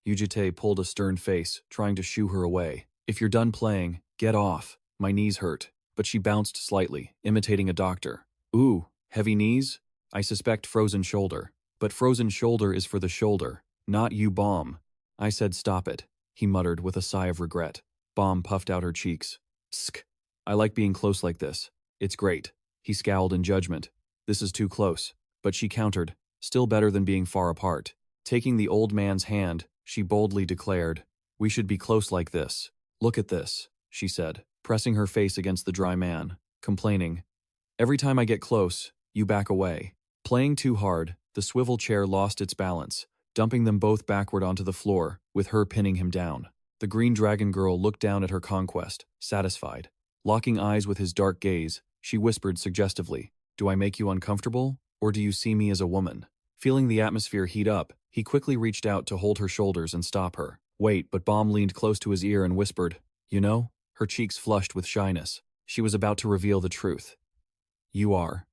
Yu Jitae pulled a stern face, trying to shoo her away. If you're done playing, get off. My knees hurt. But she bounced slightly, imitating a doctor. Ooh, heavy knees? I suspect frozen shoulder. But frozen shoulder is for the shoulder, not you, Bomb. I said stop it, he muttered with a sigh of regret. Bomb puffed out her cheeks. Tsk. I like being close like this. It's great. He scowled in judgment. This is too close. But she countered, still better than being far apart. Taking the old man's hand, she boldly declared, we should be close like this. Look at this, she said, pressing her face against the dry man, complaining. Every time I get close, you back away. Playing too hard, the swivel chair lost its balance, dumping them both backward onto the floor, with her pinning him down. The green dragon girl looked down at her conquest, satisfied. Locking eyes with his dark gaze, she whispered suggestively, do I make you uncomfortable, or do you see me as a woman? Feeling the atmosphere heat up, he quickly reached out to hold her shoulders and stop her. Wait, but Bomb leaned close to his ear and whispered, you know? Her cheeks flushed with shyness. She was about to reveal the truth. You are.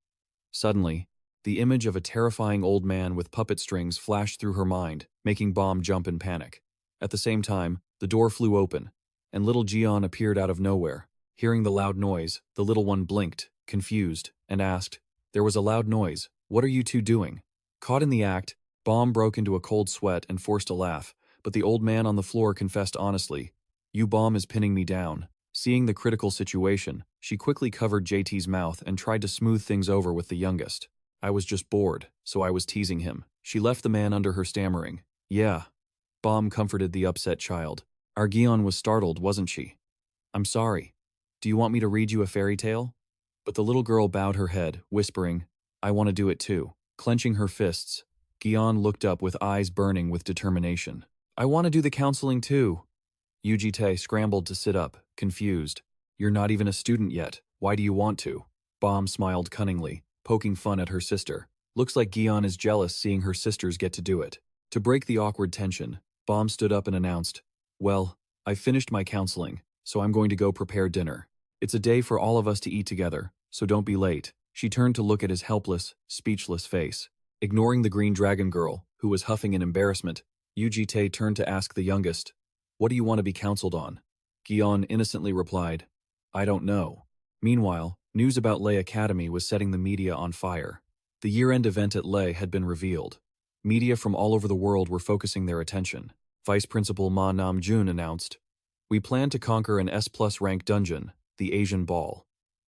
Suddenly, the image of a terrifying old man with puppet strings flashed through her mind, making Bomb jump in panic. At the same time, the door flew open, and little Jian appeared out of nowhere. Hearing the loud noise, the little one blinked, confused, and asked, there was a loud noise. What are you two doing? Caught in the act, Bomb broke into a cold sweat and forced a laugh, but the old man on the floor confessed honestly, you Bomb is pinning me down. Seeing the critical situation, she quickly covered JT's mouth and tried to smooth things over with the youngest. I was just bored, so I was teasing him. She left the man under her stammering. Yeah. Bomb comforted the upset child. Argion was startled, wasn't she? I'm sorry. Do you want me to read you a fairy tale? But the little girl bowed her head, whispering, I want to do it too. Clenching her fists, Gion looked up with eyes burning with determination. I want to do the counseling too. Yu Jitae scrambled to sit up, confused. You're not even a student yet. Why do you want to? Bomb smiled cunningly, poking fun at her sister. Looks like Gion is jealous seeing her sisters get to do it. To break the awkward tension, Bomb stood up and announced, well, I've finished my counseling, so I'm going to go prepare dinner. It's a day for all of us to eat together, so don't be late. She turned to look at his helpless, speechless face. Ignoring the green dragon girl, who was huffing in embarrassment, Yu Jitae turned to ask the youngest, what do you want to be counseled on? Gion innocently replied, I don't know. Meanwhile, news about Lei Academy was setting the media on fire. The year-end event at Lei had been revealed. Media from all over the world were focusing their attention. Vice Principal Ma Nam-jun announced, we plan to conquer an S+ rank dungeon, the Asian Ball.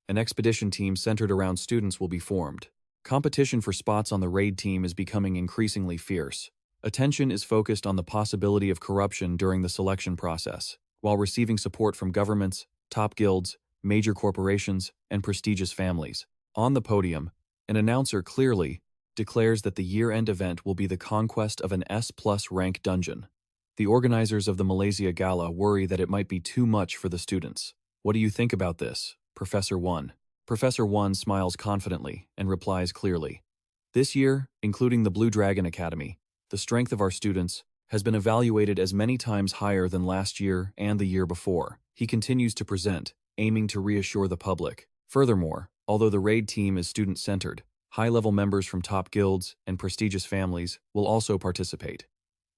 An expedition team centered around students will be formed. Competition for spots on the raid team is becoming increasingly fierce. Attention is focused on the possibility of corruption during the selection process, while receiving support from governments, top guilds, major corporations, and prestigious families. On the podium, an announcer clearly declares that the year-end event will be the conquest of an S+ rank dungeon. The organizers of the Malaysia Gala worry that it might be too much for the students. What do you think about this, Professor One? Professor One smiles confidently and replies clearly. This year, including the Blue Dragon Academy, the strength of our students has been evaluated as many times higher than last year and the year before. He continues to present, aiming to reassure the public. Furthermore, although the raid team is student-centered, high-level members from top guilds and prestigious families will also participate.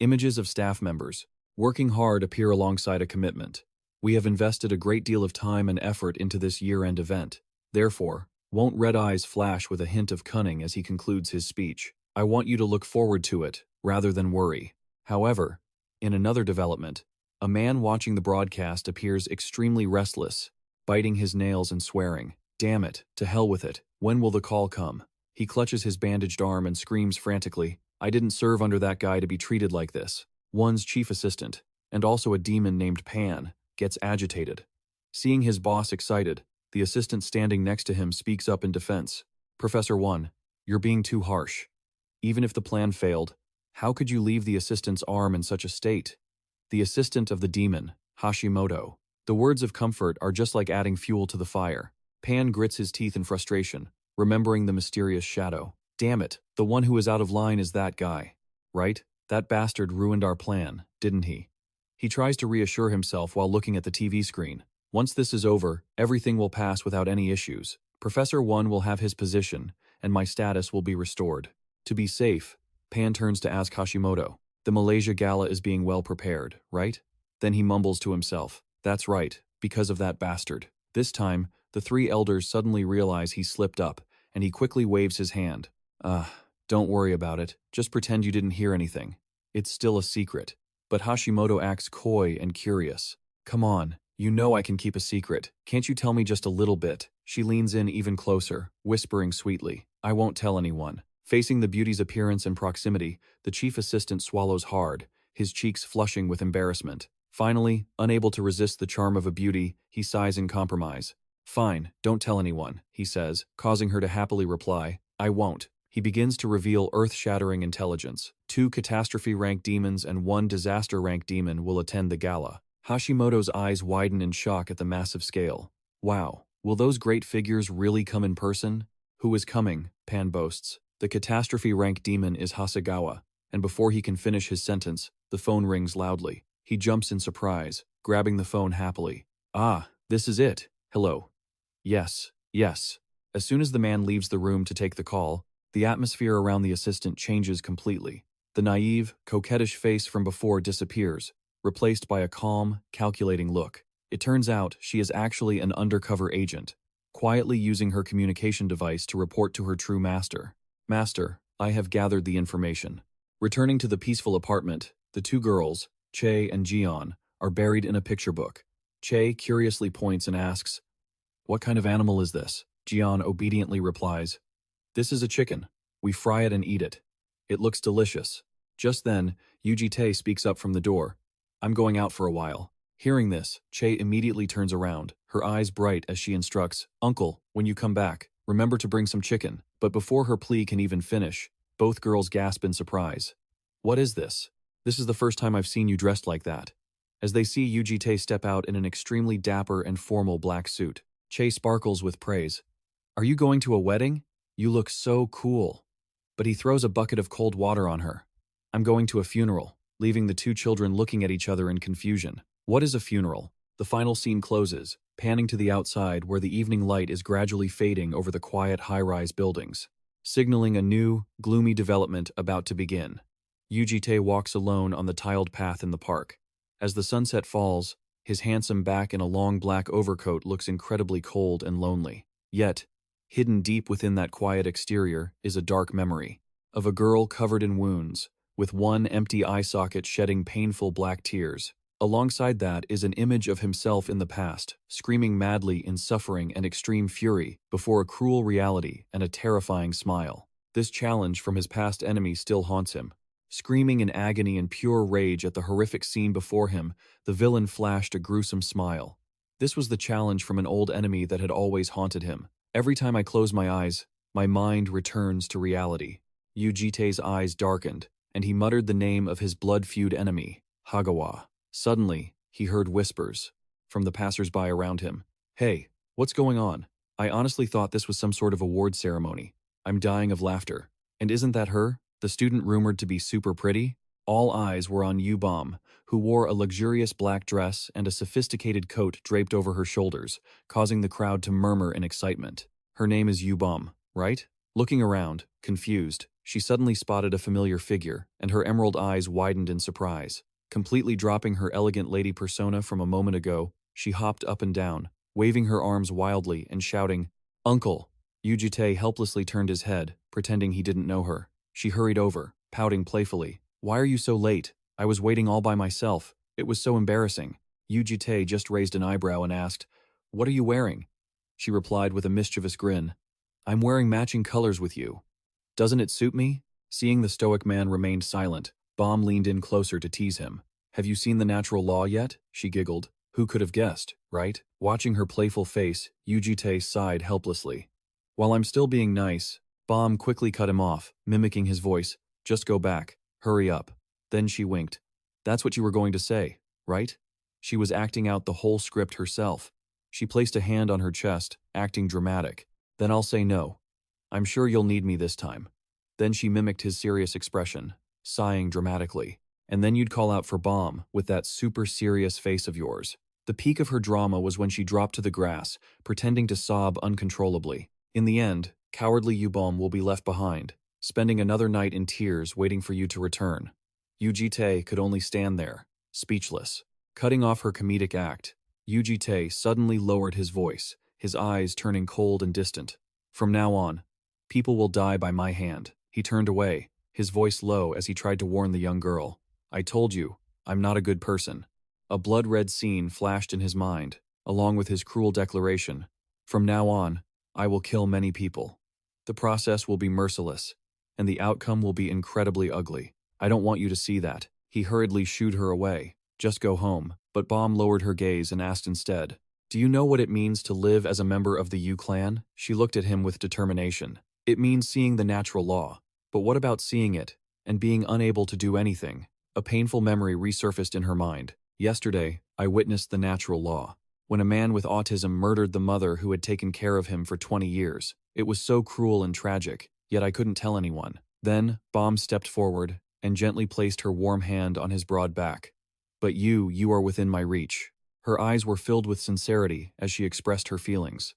Images of staff members working hard appear alongside a commitment. We have invested a great deal of time and effort into this year-end event. Therefore, won't red eyes flash with a hint of cunning as he concludes his speech. I want you to look forward to it, rather than worry. However, in another development, a man watching the broadcast appears extremely restless, biting his nails and swearing. Damn it, to hell with it. When will the call come? He clutches his bandaged arm and screams frantically, I didn't serve under that guy to be treated like this. One's chief assistant, and also a demon named Pan, gets agitated. Seeing his boss excited, the assistant standing next to him speaks up in defense. Professor One, you're being too harsh. Even if the plan failed, how could you leave the assistant's arm in such a state? The assistant of the demon, Hashimoto, The words of comfort are just like adding fuel to the fire. Pan grits his teeth in frustration, remembering the mysterious shadow. Damn it, the one who is out of line is that guy. Right? That bastard ruined our plan, didn't he? He tries to reassure himself while looking at the TV screen. Once this is over, everything will pass without any issues. Professor One will have his position, and my status will be restored. To be safe, Pan turns to ask Hashimoto. The Malaysia Gala is being well prepared, right? Then he mumbles to himself. That's right, because of that bastard. This time, the three elders suddenly realize he slipped up, and he quickly waves his hand. Don't worry about it. Just pretend you didn't hear anything. It's still a secret. But Hashimoto acts coy and curious. Come on, you know I can keep a secret. Can't you tell me just a little bit? She leans in even closer, whispering sweetly. I won't tell anyone. Facing the beauty's appearance and proximity, the chief assistant swallows hard, his cheeks flushing with embarrassment. Finally, unable to resist the charm of a beauty, he sighs in compromise. Fine, don't tell anyone, he says, causing her to happily reply, I won't. He begins to reveal earth-shattering intelligence. 2 catastrophe-rank demons and 1 disaster-rank demon will attend the gala. Hashimoto's eyes widen in shock at the massive scale. Wow, will those great figures really come in person? Who is coming? Pan boasts. The catastrophe-rank demon is Hasegawa, and before he can finish his sentence, the phone rings loudly. He jumps in surprise, grabbing the phone happily. Ah, this is it. Hello. Yes. As soon as the man leaves the room to take the call, the atmosphere around the assistant changes completely. The naive, coquettish face from before disappears, replaced by a calm, calculating look. It turns out she is actually an undercover agent, quietly using her communication device to report to her true master. Master, I have gathered the information. Returning to the peaceful apartment, the 2 girls, Che and Jian, are buried in a picture book. Che curiously points and asks, What kind of animal is this? Jian obediently replies, This is a chicken. We fry it and eat it. It looks delicious. Just then, Yu Jitae speaks up from the door. I'm going out for a while. Hearing this, Che immediately turns around, her eyes bright as she instructs, Uncle, when you come back, remember to bring some chicken. But before her plea can even finish, both girls gasp in surprise. What is this? This is the first time I've seen you dressed like that. As they see Yu Jitae step out in an extremely dapper and formal black suit, Che sparkles with praise. Are you going to a wedding? You look so cool. But he throws a bucket of cold water on her. I'm going to a funeral, leaving the 2 children looking at each other in confusion. What is a funeral? The final scene closes, panning to the outside where the evening light is gradually fading over the quiet high-rise buildings, signaling a new, gloomy development about to begin. Yu Jitae walks alone on the tiled path in the park. As the sunset falls, his handsome back in a long black overcoat looks incredibly cold and lonely. Yet, hidden deep within that quiet exterior is a dark memory of a girl covered in wounds, with one empty eye socket shedding painful black tears. Alongside that is an image of himself in the past, screaming madly in suffering and extreme fury before a cruel reality and a terrifying smile. This challenge from his past enemy still haunts him. Screaming in agony and pure rage at the horrific scene before him, the villain flashed a gruesome smile. This was the challenge from an old enemy that had always haunted him. Every time I close my eyes, my mind returns to reality. Yu Jitae's eyes darkened, and he muttered the name of his blood-feud enemy, Hagawa. Suddenly, he heard whispers from the passers-by around him. Hey, what's going on? I honestly thought this was some sort of award ceremony. I'm dying of laughter. And isn't that her? The student rumored to be super pretty? All eyes were on Yu Bom, who wore a luxurious black dress and a sophisticated coat draped over her shoulders, causing the crowd to murmur in excitement. Her name is Yu Bom, right? Looking around, confused, she suddenly spotted a familiar figure, and her emerald eyes widened in surprise. Completely dropping her elegant lady persona from a moment ago, she hopped up and down, waving her arms wildly and shouting, Uncle! Yu Jitae helplessly turned his head, pretending he didn't know her. She hurried over, pouting playfully. Why are you so late? I was waiting all by myself. It was so embarrassing. Yu Jitae just raised an eyebrow and asked, What are you wearing? She replied with a mischievous grin. I'm wearing matching colors with you. Doesn't it suit me? Seeing the stoic man remained silent, Bom leaned in closer to tease him. Have you seen the natural law yet? She giggled. Who could have guessed, right? Watching her playful face, Yu Jitae sighed helplessly. While I'm still being nice, Bom quickly cut him off, mimicking his voice. Just go back. Hurry up. Then she winked. That's what you were going to say, right? She was acting out the whole script herself. She placed a hand on her chest, acting dramatic. Then I'll say no. I'm sure you'll need me this time. Then she mimicked his serious expression, sighing dramatically. And then you'd call out for Bomb with that super serious face of yours. The peak of her drama was when she dropped to the grass, pretending to sob uncontrollably. In the end, cowardly Yubom will be left behind, spending another night in tears waiting for you to return. Yu Jitae could only stand there, speechless. Cutting off her comedic act, Yu Jitae suddenly lowered his voice, his eyes turning cold and distant. From now on, people will die by my hand. He turned away, his voice low as he tried to warn the young girl. I told you, I'm not a good person. A blood-red scene flashed in his mind, along with his cruel declaration. From now on, I will kill many people. The process will be merciless, and the outcome will be incredibly ugly. I don't want you to see that. He hurriedly shooed her away. Just go home. But Bomb lowered her gaze and asked instead, do you know what it means to live as a member of the Yu clan? She looked at him with determination. It means seeing the natural law. But what about seeing it, and being unable to do anything? A painful memory resurfaced in her mind. Yesterday, I witnessed the natural law. When a man with autism murdered the mother who had taken care of him for 20 years. It was so cruel and tragic, yet I couldn't tell anyone. Then, Bomb stepped forward and gently placed her warm hand on his broad back. But you are within my reach. Her eyes were filled with sincerity as she expressed her feelings.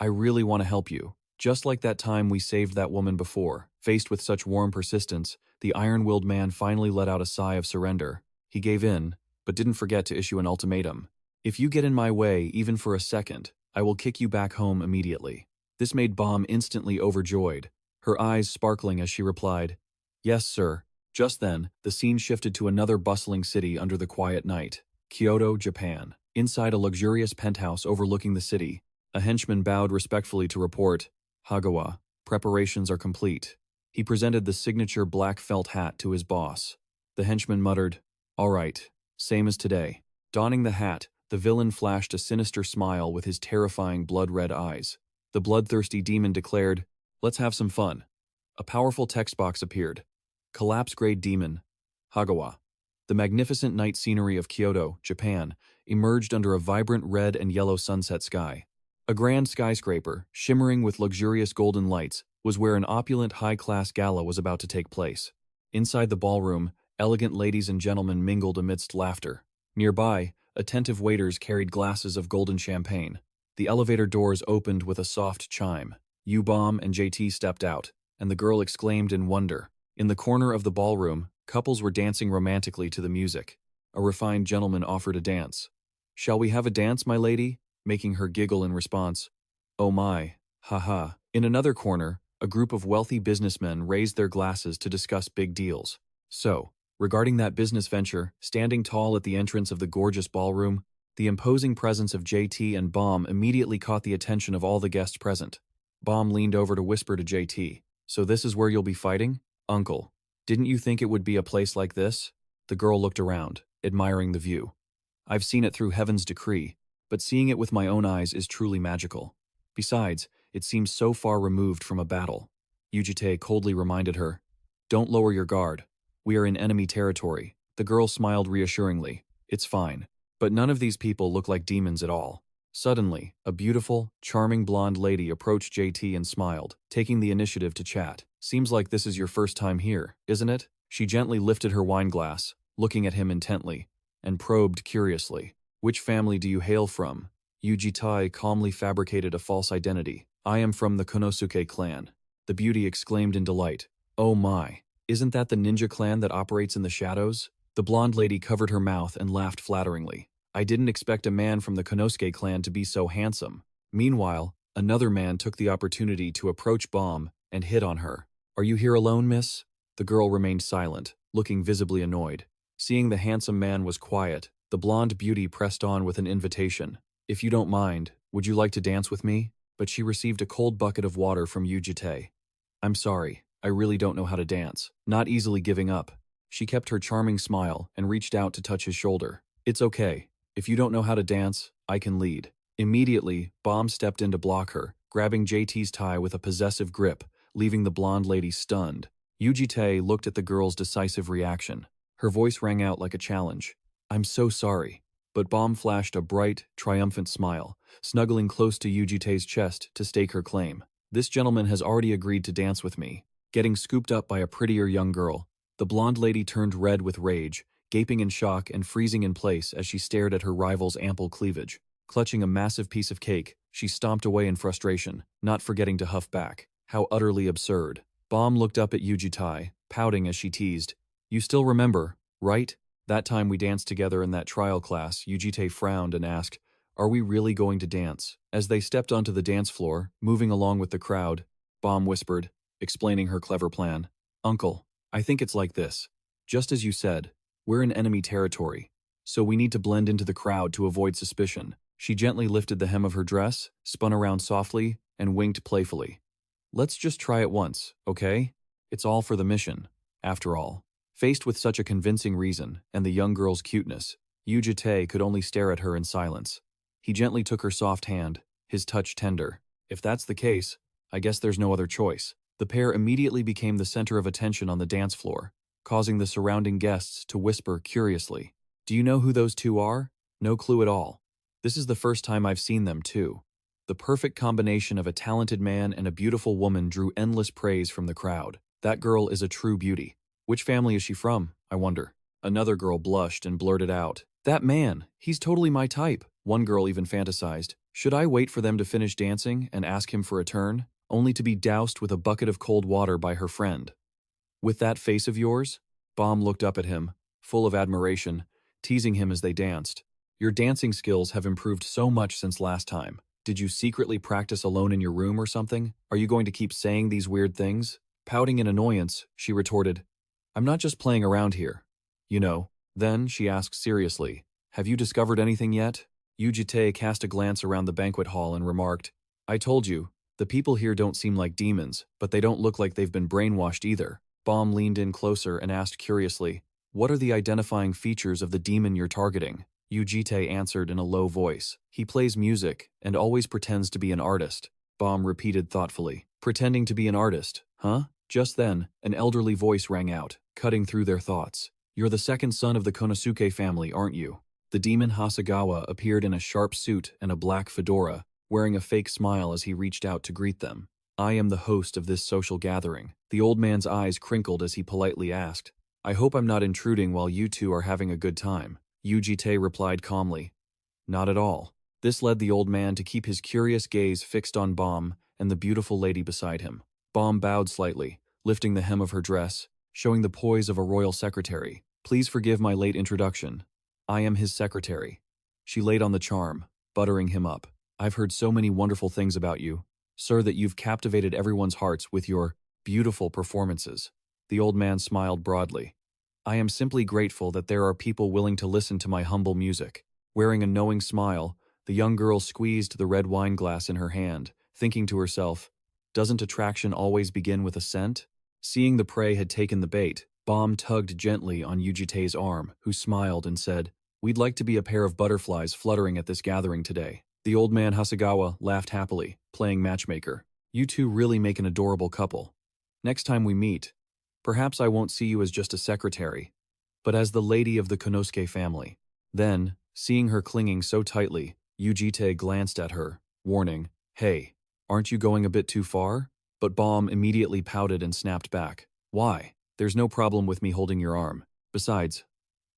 I really want to help you. Just like that time we saved that woman before. Faced with such warm persistence, the iron-willed man finally let out a sigh of surrender. He gave in, but didn't forget to issue an ultimatum. If you get in my way even for a second, I will kick you back home immediately. This made Bomb instantly overjoyed, her eyes sparkling as she replied, Yes, sir. Just then, the scene shifted to another bustling city under the quiet night. Kyoto, Japan. Inside a luxurious penthouse overlooking the city, a henchman bowed respectfully to report, Hagawa, preparations are complete. He presented the signature black felt hat to his boss. The henchman muttered, All right, same as today. Donning the hat, the villain flashed a sinister smile with his terrifying blood-red eyes. The bloodthirsty demon declared, Let's have some fun. A powerful text box appeared. Collapse-grade demon, Hagawa. The magnificent night scenery of Kyoto, Japan, emerged under a vibrant red and yellow sunset sky. A grand skyscraper, shimmering with luxurious golden lights, was where an opulent high-class gala was about to take place. Inside the ballroom, elegant ladies and gentlemen mingled amidst laughter. Nearby, attentive waiters carried glasses of golden champagne. The elevator doors opened with a soft chime. Yubom and JT stepped out, and the girl exclaimed in wonder. In the corner of the ballroom, couples were dancing romantically to the music. A refined gentleman offered a dance. Shall we have a dance, my lady? Making her giggle in response. Oh my, haha. In another corner, a group of wealthy businessmen raised their glasses to discuss big deals. So, regarding that business venture, standing tall at the entrance of the gorgeous ballroom, the imposing presence of JT and Bomb immediately caught the attention of all the guests present. Bomb leaned over to whisper to JT, So this is where you'll be fighting? Uncle, didn't you think it would be a place like this? The girl looked around, admiring the view. I've seen it through heaven's decree, but seeing it with my own eyes is truly magical. Besides, it seems so far removed from a battle. Yu Jitae coldly reminded her, Don't lower your guard. We are in enemy territory. The girl smiled reassuringly. It's fine. But none of these people look like demons at all. Suddenly, a beautiful, charming blonde lady approached JT and smiled, taking the initiative to chat. Seems like this is your first time here, isn't it? She gently lifted her wine glass, looking at him intently, and probed curiously. Which family do you hail from? Yu Jitae calmly fabricated a false identity. I am from the Konosuke clan. The beauty exclaimed in delight. Oh my, isn't that the ninja clan that operates in the shadows? The blonde lady covered her mouth and laughed flatteringly. I didn't expect a man from the Konosuke clan to be so handsome. Meanwhile, another man took the opportunity to approach Bomb and hit on her. Are you here alone, miss? The girl remained silent, looking visibly annoyed. Seeing the handsome man was quiet, the blonde beauty pressed on with an invitation. If you don't mind, would you like to dance with me? But she received a cold bucket of water from Yu Jitae. I'm sorry, I really don't know how to dance. Not easily giving up. She kept her charming smile and reached out to touch his shoulder. It's okay. If you don't know how to dance, I can lead. Immediately, Bomb stepped in to block her, grabbing JT's tie with a possessive grip, leaving the blonde lady stunned. Yu Jitae looked at the girl's decisive reaction. Her voice rang out like a challenge. I'm so sorry, but Bomb flashed a bright, triumphant smile, snuggling close to Yu Jitae's chest to stake her claim. This gentleman has already agreed to dance with me. Getting scooped up by a prettier young girl, the blonde lady turned red with rage, gaping in shock and freezing in place as she stared at her rival's ample cleavage. Clutching a massive piece of cake, she stomped away in frustration, not forgetting to huff back. How utterly absurd. Bomb looked up at Yu Jitae, pouting as she teased. You still remember, right? That time we danced together in that trial class. Yu Jitae frowned and asked, are we really going to dance? As they stepped onto the dance floor, moving along with the crowd, Bomb whispered, explaining her clever plan. Uncle, I think it's like this. Just as you said, we're in enemy territory, so we need to blend into the crowd to avoid suspicion. She gently lifted the hem of her dress, spun around softly, and winked playfully. Let's just try it once, okay? It's all for the mission, after all. Faced with such a convincing reason and the young girl's cuteness, Yu Jitae could only stare at her in silence. He gently took her soft hand, his touch tender. If that's the case, I guess there's no other choice. The pair immediately became the center of attention on the dance floor, causing the surrounding guests to whisper curiously. Do you know who those two are? No clue at all. This is the first time I've seen them too. The perfect combination of a talented man and a beautiful woman drew endless praise from the crowd. That girl is a true beauty. Which family is she from, I wonder? Another girl blushed and blurted out. That man, he's totally my type. One girl even fantasized. Should I wait for them to finish dancing and ask him for a turn, only to be doused with a bucket of cold water by her friend? With that face of yours? Bomb looked up at him, full of admiration, teasing him as they danced. Your dancing skills have improved so much since last time. Did you secretly practice alone in your room or something? Are you going to keep saying these weird things? Pouting in annoyance, she retorted, I'm not just playing around here. You know. Then, she asked seriously, have you discovered anything yet? Yu Jitae cast a glance around the banquet hall and remarked, I told you, the people here don't seem like demons, but they don't look like they've been brainwashed either. Bomb leaned in closer and asked curiously, what are the identifying features of the demon you're targeting? Yu Jitae answered in a low voice. He plays music and always pretends to be an artist. Bomb repeated thoughtfully. Pretending to be an artist, huh? Just then, an elderly voice rang out, cutting through their thoughts. You're the second son of the Konosuke family, aren't you? The demon Hasegawa appeared in a sharp suit and a black fedora, wearing a fake smile as he reached out to greet them. I am the host of this social gathering. The old man's eyes crinkled as he politely asked, I hope I'm not intruding while you two are having a good time. Yu Jitae replied calmly, not at all. This led the old man to keep his curious gaze fixed on Bomb and the beautiful lady beside him. Bomb bowed slightly, lifting the hem of her dress, showing the poise of a royal secretary. Please forgive my late introduction. I am his secretary. She laid on the charm, buttering him up. I've heard so many wonderful things about you, sir, that you've captivated everyone's hearts with your beautiful performances. The old man smiled broadly. I am simply grateful that there are people willing to listen to my humble music. Wearing a knowing smile, the young girl squeezed the red wine glass in her hand, thinking to herself, doesn't attraction always begin with a scent? Seeing the prey had taken the bait, Bomb tugged gently on Yu Jitae's arm, who smiled and said, we'd like to be a pair of butterflies fluttering at this gathering today. The old man Hasegawa laughed happily, playing matchmaker. You two really make an adorable couple. Next time we meet, perhaps I won't see you as just a secretary, but as the lady of the Konosuke family. Then, seeing her clinging so tightly, Yu Jitae glanced at her, warning, hey, aren't you going a bit too far? But Bomb immediately pouted and snapped back. Why? There's no problem with me holding your arm. Besides,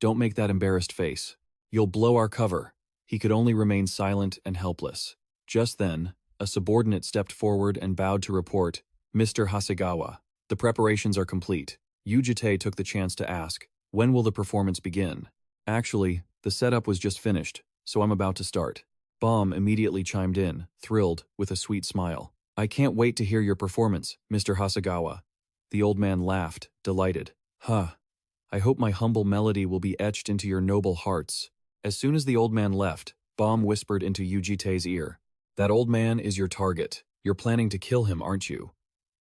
don't make that embarrassed face. You'll blow our cover. He could only remain silent and helpless. Just then, a subordinate stepped forward and bowed to report, Mr. Hasegawa, the preparations are complete. Yu Jitae took the chance to ask, when will the performance begin? Actually, the setup was just finished, so I'm about to start. Bomb immediately chimed in, thrilled, with a sweet smile. I can't wait to hear your performance, Mr. Hasegawa. The old man laughed, delighted. Huh. I hope my humble melody will be etched into your noble hearts. As soon as the old man left, Bomb whispered into Yu Jitae's ear. That old man is your target. You're planning to kill him, aren't you?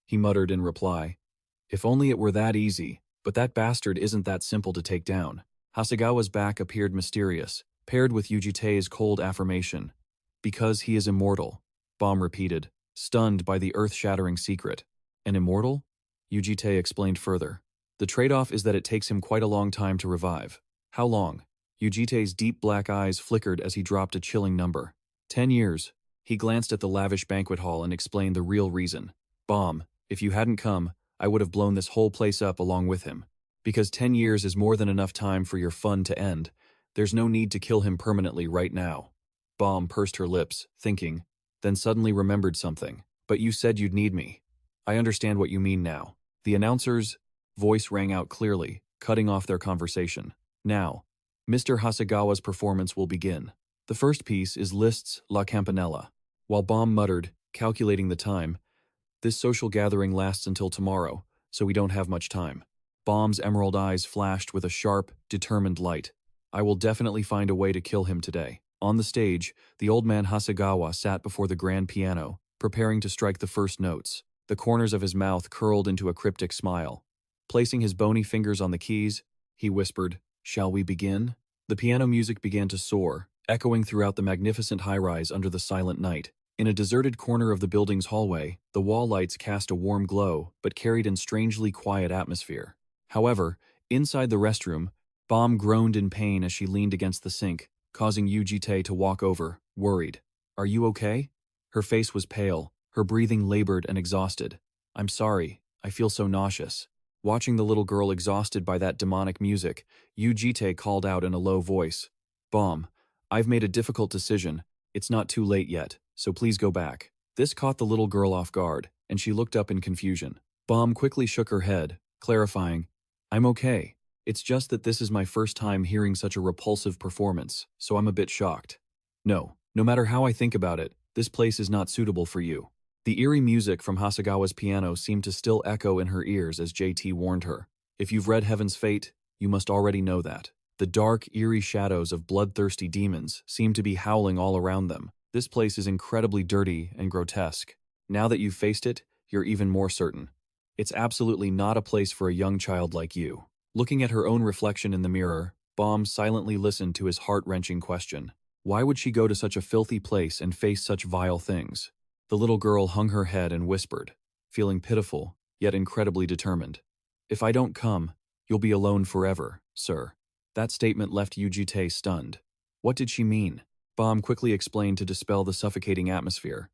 He muttered in reply. If only it were that easy, but that bastard isn't that simple to take down. Hasegawa's back appeared mysterious, paired with Yu Jitae's cold affirmation. Because he is immortal, Bomb repeated, stunned by the earth-shattering secret. An immortal? Yu Jitae explained further. The trade-off is that it takes him quite a long time to revive. How long? Yu Jitae's deep black eyes flickered as he dropped a chilling number. 10 years. He glanced at the lavish banquet hall and explained the real reason. Bomb, if you hadn't come, I would have blown this whole place up along with him. Because 10 years is more than enough time for your fun to end. There's no need to kill him permanently right now. Bomb pursed her lips, thinking, then suddenly remembered something. But you said you'd need me. I understand what you mean now. The announcer's voice rang out clearly, cutting off their conversation. Now, Mr. Hasegawa's performance will begin. The first piece is Liszt's La Campanella. While Bomb muttered, calculating the time, this social gathering lasts until tomorrow, so we don't have much time. Bomb's emerald eyes flashed with a sharp, determined light. I will definitely find a way to kill him today. On the stage, the old man Hasegawa sat before the grand piano, preparing to strike the first notes. The corners of his mouth curled into a cryptic smile. Placing his bony fingers on the keys, he whispered, "Shall we begin?" The piano music began to soar, echoing throughout the magnificent high-rise under the silent night. In a deserted corner of the building's hallway, the wall lights cast a warm glow but carried an strangely quiet atmosphere. However, inside the restroom, Bomb groaned in pain as she leaned against the sink, causing Yu Jitae to walk over, worried. "Are you okay?" Her face was pale, her breathing labored and exhausted. "I'm sorry, I feel so nauseous." Watching the little girl exhausted by that demonic music, Yu Jitae called out in a low voice, "Bomb, I've made a difficult decision. It's not too late yet, so please go back." This caught the little girl off guard, and she looked up in confusion. Bomb quickly shook her head, clarifying, "I'm okay. It's just that this is my first time hearing such a repulsive performance, so I'm a bit shocked. No matter how I think about it, this place is not suitable for you." The eerie music from Hasegawa's piano seemed to still echo in her ears as JT warned her. If you've read Heaven's Fate, you must already know that. The dark, eerie shadows of bloodthirsty demons seem to be howling all around them. This place is incredibly dirty and grotesque. Now that you've faced it, you're even more certain. It's absolutely not a place for a young child like you. Looking at her own reflection in the mirror, Bomb silently listened to his heart-wrenching question. Why would she go to such a filthy place and face such vile things? The little girl hung her head and whispered, feeling pitiful, yet incredibly determined. "If I don't come, you'll be alone forever, sir." That statement left Yu Jitae stunned. What did she mean? Bomb quickly explained to dispel the suffocating atmosphere.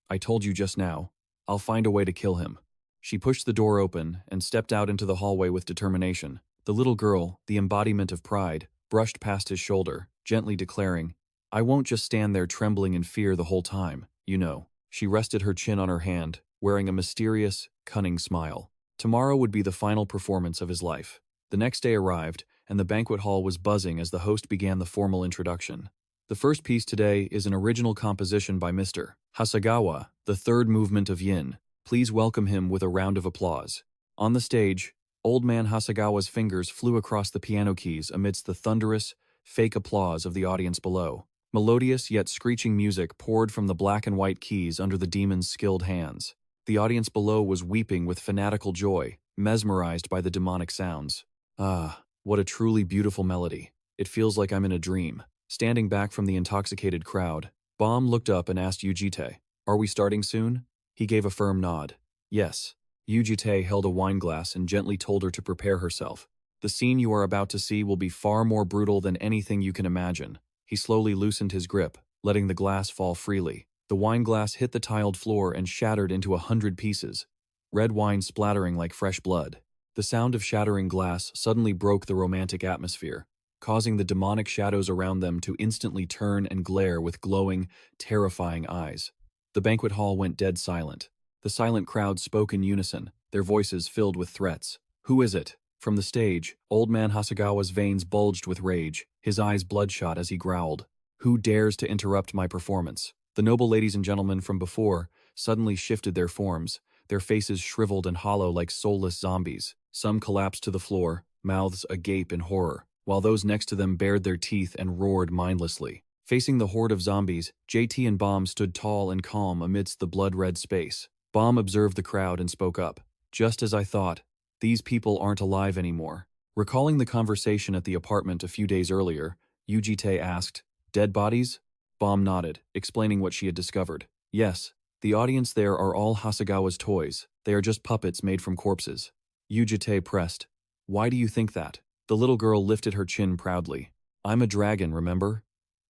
"I told you just now, I'll find a way to kill him." She pushed the door open and stepped out into the hallway with determination. The little girl, the embodiment of pride, brushed past his shoulder, gently declaring, "I won't just stand there trembling in fear the whole time, you know." She rested her chin on her hand, wearing a mysterious, cunning smile. Tomorrow would be the final performance of his life. The next day arrived, and the banquet hall was buzzing as the host began the formal introduction. The first piece today is an original composition by Mr. Hasegawa, the third movement of Yin. Please welcome him with a round of applause. On the stage, old man Hasegawa's fingers flew across the piano keys amidst the thunderous, fake applause of the audience below. Melodious yet screeching music poured from the black and white keys under the demon's skilled hands. The audience below was weeping with fanatical joy, mesmerized by the demonic sounds. Ah, what a truly beautiful melody. It feels like I'm in a dream. Standing back from the intoxicated crowd, Bomb looked up and asked Yu Jitae, "Are we starting soon?" He gave a firm nod. "Yes." Yu Jitae held a wine glass and gently told her to prepare herself. "The scene you are about to see will be far more brutal than anything you can imagine." He slowly loosened his grip, letting the glass fall freely. The wine glass hit the tiled floor and shattered into 100 pieces, red wine splattering like fresh blood. The sound of shattering glass suddenly broke the romantic atmosphere, causing the demonic shadows around them to instantly turn and glare with glowing, terrifying eyes. The banquet hall went dead silent. The silent crowd spoke in unison, their voices filled with threats. "Who is it?" From the stage, old man Hasegawa's veins bulged with rage, his eyes bloodshot as he growled. "Who dares to interrupt my performance?" The noble ladies and gentlemen from before suddenly shifted their forms, their faces shriveled and hollow like soulless zombies. Some collapsed to the floor, mouths agape in horror, while those next to them bared their teeth and roared mindlessly. Facing the horde of zombies, JT and Bomb stood tall and calm amidst the blood-red space. Bomb observed the crowd and spoke up. "Just as I thought. These people aren't alive anymore." Recalling the conversation at the apartment a few days earlier, Yu Jitae asked, "Dead bodies?" Bomb nodded, explaining what she had discovered. "Yes, the audience there are all Hasegawa's toys. They are just puppets made from corpses." Yu Jitae pressed, "Why do you think that?" The little girl lifted her chin proudly. I'm a dragon, remember?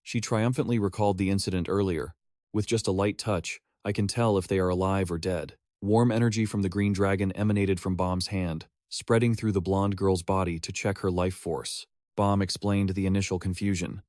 She triumphantly recalled the incident earlier. With just a light touch, I can tell if they are alive or dead. Warm energy from the green dragon emanated from Bomb's hand, spreading through the blonde girl's body to check her life force. Bomb explained the initial confusion.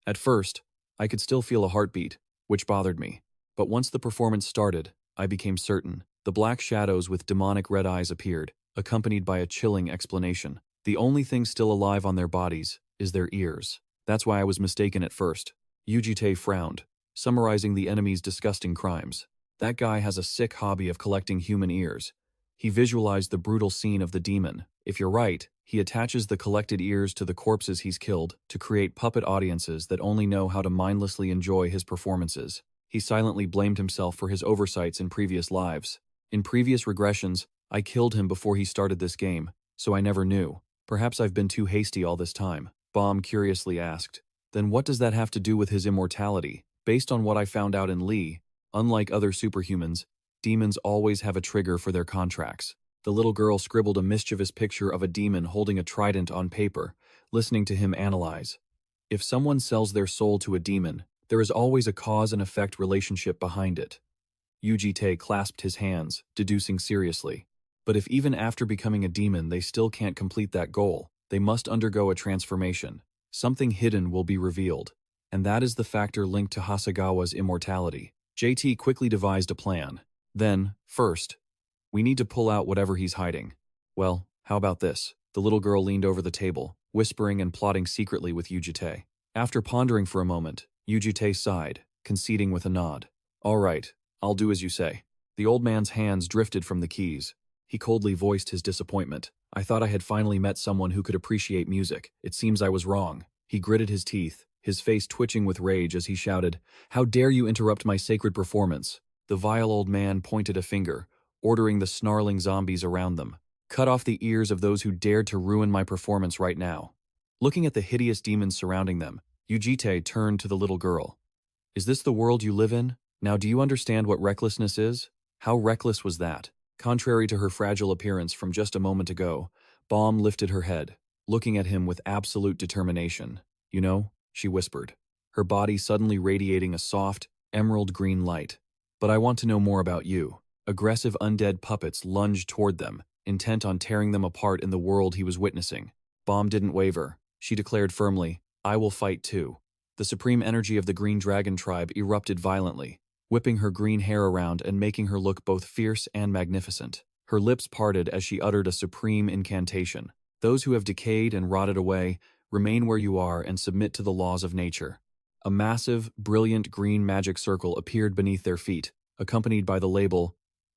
At first, I could still feel a heartbeat, which bothered me. But once the performance started, I became certain. The black shadows with demonic red eyes appeared, accompanied by a chilling explanation. The only thing still alive on their bodies is their ears. That's why I was mistaken at first. Yu Jitae frowned, summarizing the enemy's disgusting crimes. That guy has a sick hobby of collecting human ears. He visualized the brutal scene of the demon. If you're right, he attaches the collected ears to the corpses he's killed to create puppet audiences that only know how to mindlessly enjoy his performances. He silently blamed himself for his oversights in previous lives. In previous regressions, I killed him before he started this game, so I never knew. Perhaps I've been too hasty all this time. Bomb curiously asked. Then what does that have to do with his immortality? Based on what I found out in Lee, unlike other superhumans, demons always have a trigger for their contracts. The little girl scribbled a mischievous picture of a demon holding a trident on paper, listening to him analyze. If someone sells their soul to a demon, there is always a cause and effect relationship behind it. Yu Jitae clasped his hands, deducing seriously. But if even after becoming a demon they still can't complete that goal, they must undergo a transformation. Something hidden will be revealed. And that is the factor linked to Hasegawa's immortality. JT quickly devised a plan. Then, first, we need to pull out whatever he's hiding. Well, how about this? The little girl leaned over the table, whispering and plotting secretly with Yu Jitae. After pondering for a moment, Yu Jitae sighed, conceding with a nod. All right, I'll do as you say. The old man's hands drifted from the keys. He coldly voiced his disappointment. I thought I had finally met someone who could appreciate music. It seems I was wrong. He gritted his teeth, his face twitching with rage as he shouted, "How dare you interrupt my sacred performance?" The vile old man pointed a finger, ordering the snarling zombies around them. Cut off the ears of those who dared to ruin my performance right now. Looking at the hideous demons surrounding them, Yu Jitae turned to the little girl. Is this the world you live in? Now do you understand what recklessness is? How reckless was that? Contrary to her fragile appearance from just a moment ago, Bomb lifted her head, looking at him with absolute determination. You know, she whispered, her body suddenly radiating a soft, emerald green light. But I want to know more about you. Aggressive undead puppets lunged toward them, intent on tearing them apart in the world he was witnessing. Bomb didn't waver. She declared firmly, I will fight too. The supreme energy of the Green Dragon tribe erupted violently, whipping her green hair around and making her look both fierce and magnificent. Her lips parted as she uttered a supreme incantation. Those who have decayed and rotted away, remain where you are and submit to the laws of nature. A massive, brilliant green magic circle appeared beneath their feet, accompanied by the label,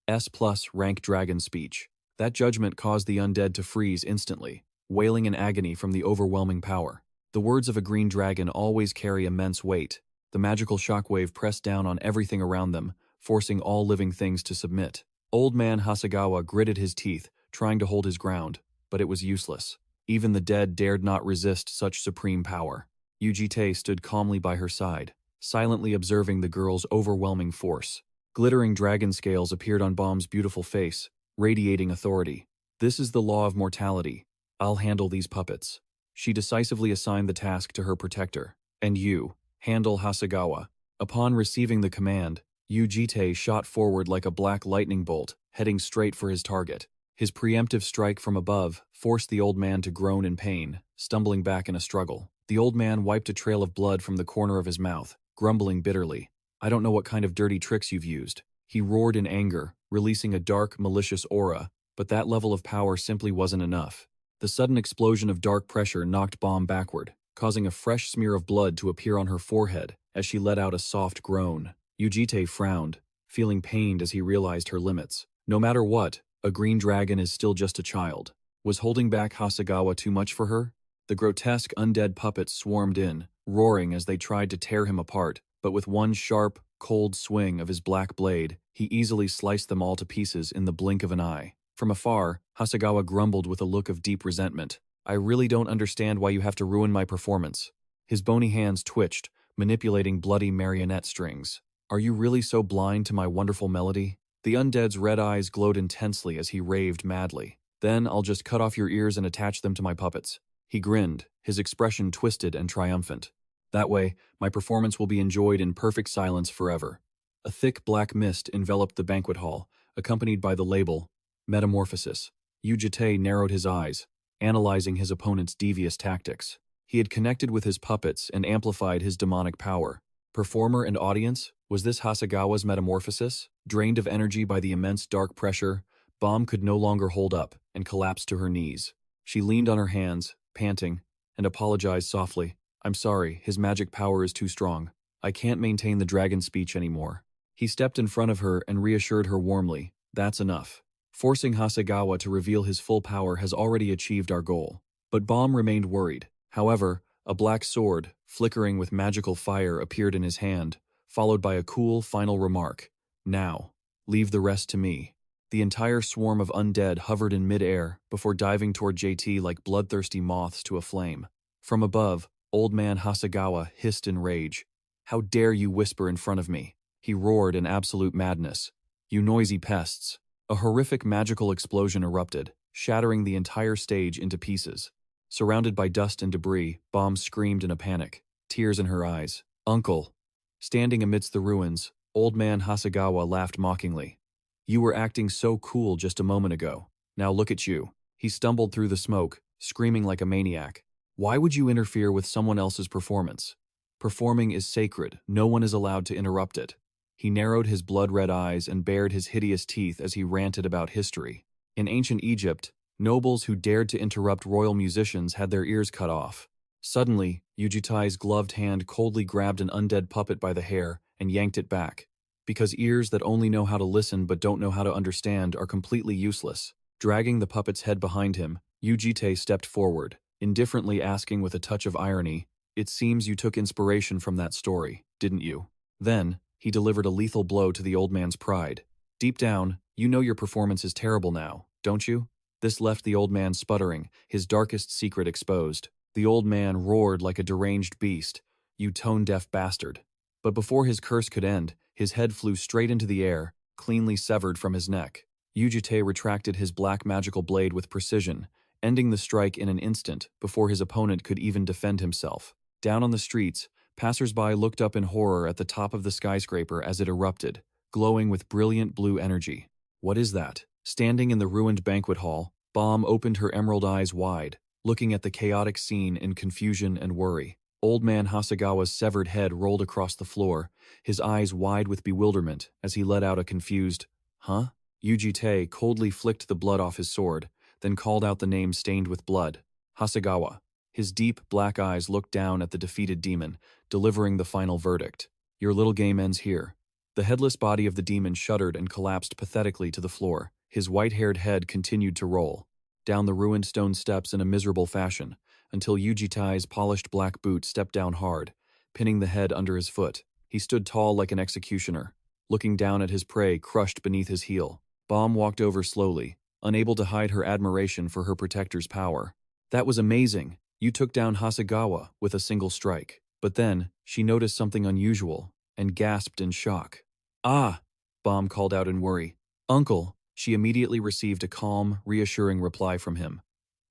S+ rank dragon speech. That judgment caused the undead to freeze instantly, wailing in agony from the overwhelming power. The words of a green dragon always carry immense weight. The magical shockwave pressed down on everything around them, forcing all living things to submit. Old man Hasegawa gritted his teeth, trying to hold his ground, but it was useless. Even the dead dared not resist such supreme power. Yu Jitae stood calmly by her side, silently observing the girl's overwhelming force. Glittering dragon scales appeared on Bomb's beautiful face, radiating authority. This is the law of mortality. I'll handle these puppets. She decisively assigned the task to her protector. And you, handle Hasegawa. Upon receiving the command, Yu Jitae shot forward like a black lightning bolt, heading straight for his target. His preemptive strike from above forced the old man to groan in pain, stumbling back in a struggle. The old man wiped a trail of blood from the corner of his mouth, grumbling bitterly. I don't know what kind of dirty tricks you've used. He roared in anger, releasing a dark, malicious aura, but that level of power simply wasn't enough. The sudden explosion of dark pressure knocked Bomb backward, causing a fresh smear of blood to appear on her forehead as she let out a soft groan. Yu Jitae frowned, feeling pained as he realized her limits. No matter what, a green dragon is still just a child. Was holding back Hasegawa too much for her? The grotesque undead puppets swarmed in, roaring as they tried to tear him apart, but with one sharp, cold swing of his black blade, he easily sliced them all to pieces in the blink of an eye. From afar, Hasegawa grumbled with a look of deep resentment. I really don't understand why you have to ruin my performance. His bony hands twitched, manipulating bloody marionette strings. Are you really so blind to my wonderful melody? The undead's red eyes glowed intensely as he raved madly. Then I'll just cut off your ears and attach them to my puppets. He grinned, his expression twisted and triumphant. That way, my performance will be enjoyed in perfect silence forever. A thick black mist enveloped the banquet hall, accompanied by the label, Metamorphosis. Yu Jitae narrowed his eyes, analyzing his opponent's devious tactics. He had connected with his puppets and amplified his demonic power. Performer and audience, was this Hasegawa's metamorphosis? Drained of energy by the immense dark pressure, Bomb could no longer hold up and collapsed to her knees. She leaned on her hands, panting, and apologized softly. I'm sorry, his magic power is too strong. I can't maintain the dragon speech anymore. He stepped in front of her and reassured her warmly. That's enough. Forcing Hasegawa to reveal his full power has already achieved our goal. But Bomb remained worried. However, a black sword, flickering with magical fire, appeared in his hand, followed by a cool final remark. Now, leave the rest to me. The entire swarm of undead hovered in mid-air before diving toward JT like bloodthirsty moths to a flame. From above, Old Man Hasegawa hissed in rage. How dare you whisper in front of me? He roared in absolute madness. You noisy pests. A horrific magical explosion erupted, shattering the entire stage into pieces. Surrounded by dust and debris, Bomb screamed in a panic, tears in her eyes. Uncle. Standing amidst the ruins, Old Man Hasegawa laughed mockingly. You were acting so cool just a moment ago. Now look at you. He stumbled through the smoke, screaming like a maniac. Why would you interfere with someone else's performance? Performing is sacred. No one is allowed to interrupt it. He narrowed his blood-red eyes and bared his hideous teeth as he ranted about history. In ancient Egypt, nobles who dared to interrupt royal musicians had their ears cut off. Suddenly, Yu Jitae's gloved hand coldly grabbed an undead puppet by the hair and yanked it back. Because ears that only know how to listen but don't know how to understand are completely useless. Dragging the puppet's head behind him, Yu Jitae stepped forward, indifferently asking with a touch of irony, "It seems you took inspiration from that story, didn't you?" Then, he delivered a lethal blow to the old man's pride. Deep down, you know your performance is terrible now, don't you? This left the old man sputtering, his darkest secret exposed. The old man roared like a deranged beast. You tone-deaf bastard. But before his curse could end, his head flew straight into the air, cleanly severed from his neck. Yu Jitae retracted his black magical blade with precision, ending the strike in an instant before his opponent could even defend himself. Down on the streets, passers-by looked up in horror at the top of the skyscraper as it erupted, glowing with brilliant blue energy. What is that? Standing in the ruined banquet hall, Bomb opened her emerald eyes wide, looking at the chaotic scene in confusion and worry. Old Man Hasegawa's severed head rolled across the floor, his eyes wide with bewilderment as he let out a confused, "Huh?" Yu Jitae coldly flicked the blood off his sword, then called out the name stained with blood. Hasegawa. His deep, black eyes looked down at the defeated demon, delivering the final verdict. Your little game ends here. The headless body of the demon shuddered and collapsed pathetically to the floor. His white-haired head continued to roll down the ruined stone steps in a miserable fashion, until Yu Jitae's polished black boot stepped down hard, pinning the head under his foot. He stood tall like an executioner, looking down at his prey crushed beneath his heel. Bomb walked over slowly, unable to hide her admiration for her protector's power. That was amazing. You took down Hasegawa with a single strike. But then, she noticed something unusual, and gasped in shock. Ah! Bomb called out in worry. Uncle! She immediately received a calm, reassuring reply from him.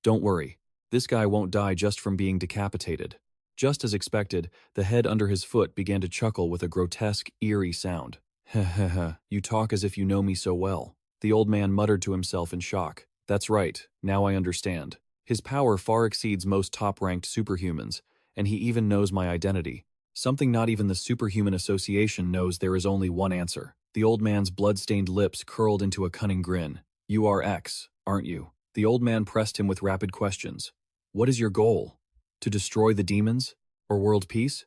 Don't worry. This guy won't die just from being decapitated. Just as expected, the head under his foot began to chuckle with a grotesque, eerie sound. Heh heh heh, you talk as if you know me so well. The old man muttered to himself in shock. That's right, now I understand. His power far exceeds most top-ranked superhumans, and he even knows my identity. Something not even the Superhuman Association knows. There is only one answer. The old man's blood-stained lips curled into a cunning grin. You are X, aren't you? The old man pressed him with rapid questions. What is your goal? To destroy the demons? Or world peace?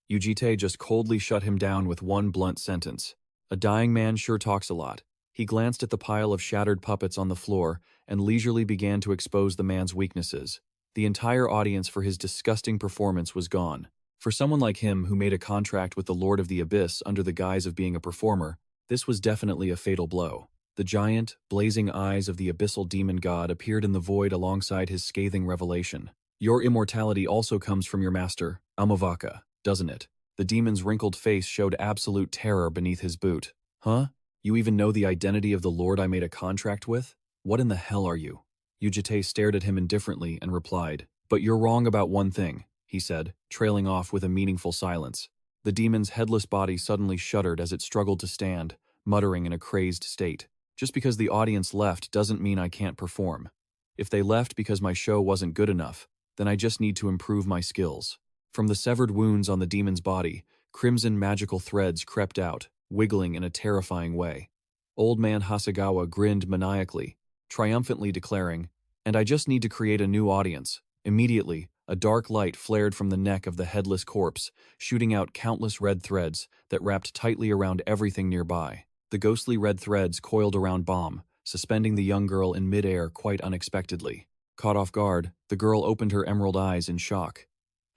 Yu Jitae just coldly shut him down with one blunt sentence. A dying man sure talks a lot. He glanced at the pile of shattered puppets on the floor and leisurely began to expose the man's weaknesses. The entire audience for his disgusting performance was gone. For someone like him who made a contract with the Lord of the Abyss under the guise of being a performer, this was definitely a fatal blow. The giant, blazing eyes of the abyssal demon god appeared in the void alongside his scathing revelation. Your immortality also comes from your master, Amavaka, doesn't it? The demon's wrinkled face showed absolute terror beneath his boot. Huh? You even know the identity of the lord I made a contract with? What in the hell are you? Yu Jitae stared at him indifferently and replied, But you're wrong about one thing, he said, trailing off with a meaningful silence. The demon's headless body suddenly shuddered as it struggled to stand, muttering in a crazed state. Just because the audience left doesn't mean I can't perform. If they left because my show wasn't good enough, then I just need to improve my skills. From the severed wounds on the demon's body, crimson magical threads crept out, wiggling in a terrifying way. Old man Hasegawa grinned maniacally, triumphantly declaring, "And I just need to create a new audience." Immediately, a dark light flared from the neck of the headless corpse, shooting out countless red threads that wrapped tightly around everything nearby. The ghostly red threads coiled around Bomb, suspending the young girl in midair quite unexpectedly. Caught off guard, the girl opened her emerald eyes in shock.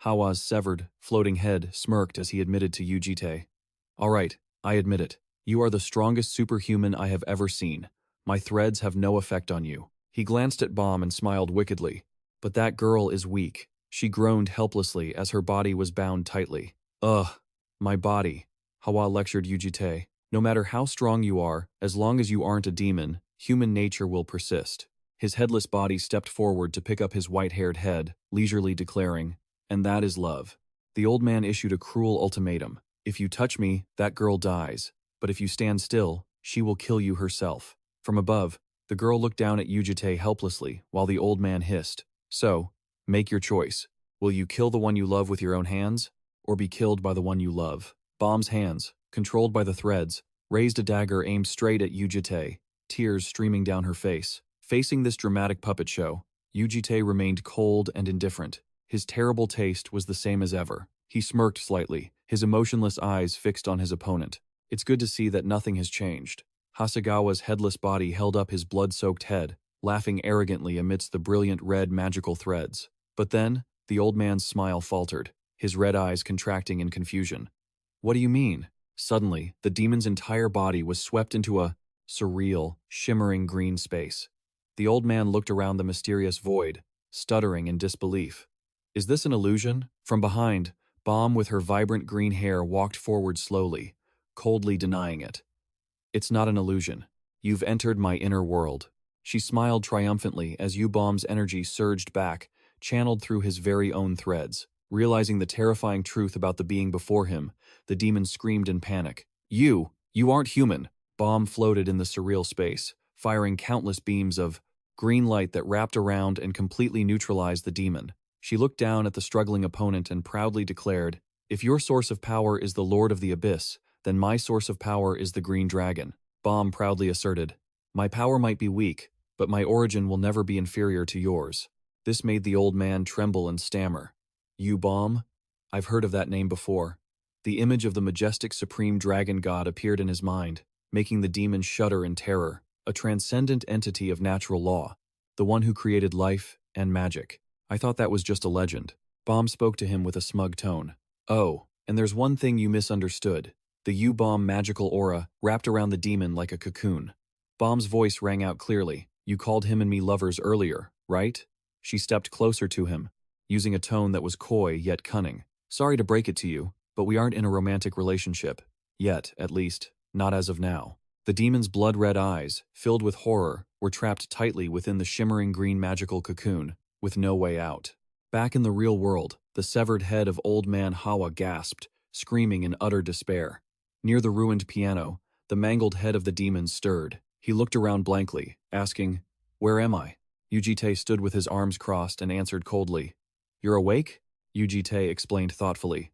Hawa's severed, floating head smirked as he admitted to Yu Jitae, "All right, I admit it. You are the strongest superhuman I have ever seen. My threads have no effect on you." He glanced at Bomb and smiled wickedly. "But that girl is weak." She groaned helplessly as her body was bound tightly. "Ugh, my body," Hawa lectured Yu Jitae. "No matter how strong you are, as long as you aren't a demon, human nature will persist." His headless body stepped forward to pick up his white-haired head, leisurely declaring, "And that is love." The old man issued a cruel ultimatum. "If you touch me, that girl dies. But if you stand still, she will kill you herself." From above, the girl looked down at Yu Jitae helplessly, while the old man hissed, "So, make your choice. Will you kill the one you love with your own hands, or be killed by the one you love?" Bomb's hands, controlled by the threads, raised a dagger aimed straight at Yu Jitae, tears streaming down her face. Facing this dramatic puppet show, Yu Jitae remained cold and indifferent. His terrible taste was the same as ever. He smirked slightly, his emotionless eyes fixed on his opponent. "It's good to see that nothing has changed." Hasegawa's headless body held up his blood-soaked head, laughing arrogantly amidst the brilliant red magical threads. But then, the old man's smile faltered, his red eyes contracting in confusion. "What do you mean?" Suddenly, the demon's entire body was swept into a surreal, shimmering green space. The old man looked around the mysterious void, stuttering in disbelief. "Is this an illusion?" From behind, Bomb with her vibrant green hair walked forward slowly, coldly denying it. "It's not an illusion. You've entered my inner world." She smiled triumphantly as Bomb's energy surged back, channeled through his very own threads. Realizing the terrifying truth about the being before him, the demon screamed in panic. You aren't human." Bomb floated in the surreal space, firing countless beams of green light that wrapped around and completely neutralized the demon. She looked down at the struggling opponent and proudly declared, "If your source of power is the Lord of the Abyss, then my source of power is the Green Dragon." Bomb proudly asserted, "My power might be weak, but my origin will never be inferior to yours." This made the old man tremble and stammer. "You Bomb? I've heard of that name before." The image of the majestic supreme dragon god appeared in his mind, making the demon shudder in terror, a transcendent entity of natural law, the one who created life and magic. "I thought that was just a legend." Bomb spoke to him with a smug tone. "Oh, and there's one thing you misunderstood. The U-Bomb magical aura wrapped around the demon like a cocoon." Bomb's voice rang out clearly. "You called him and me lovers earlier, right?" She stepped closer to him, using a tone that was coy yet cunning. "Sorry to break it to you, but we aren't in a romantic relationship. Yet, at least, not as of now." The demon's blood-red eyes, filled with horror, were trapped tightly within the shimmering green magical cocoon, with no way out. Back in the real world, the severed head of old man Hawa gasped, screaming in utter despair. Near the ruined piano, the mangled head of the demon stirred. He looked around blankly, asking, "Where am I?" Yu Jitae stood with his arms crossed and answered coldly, "You're awake?" Yu Jitae explained thoughtfully.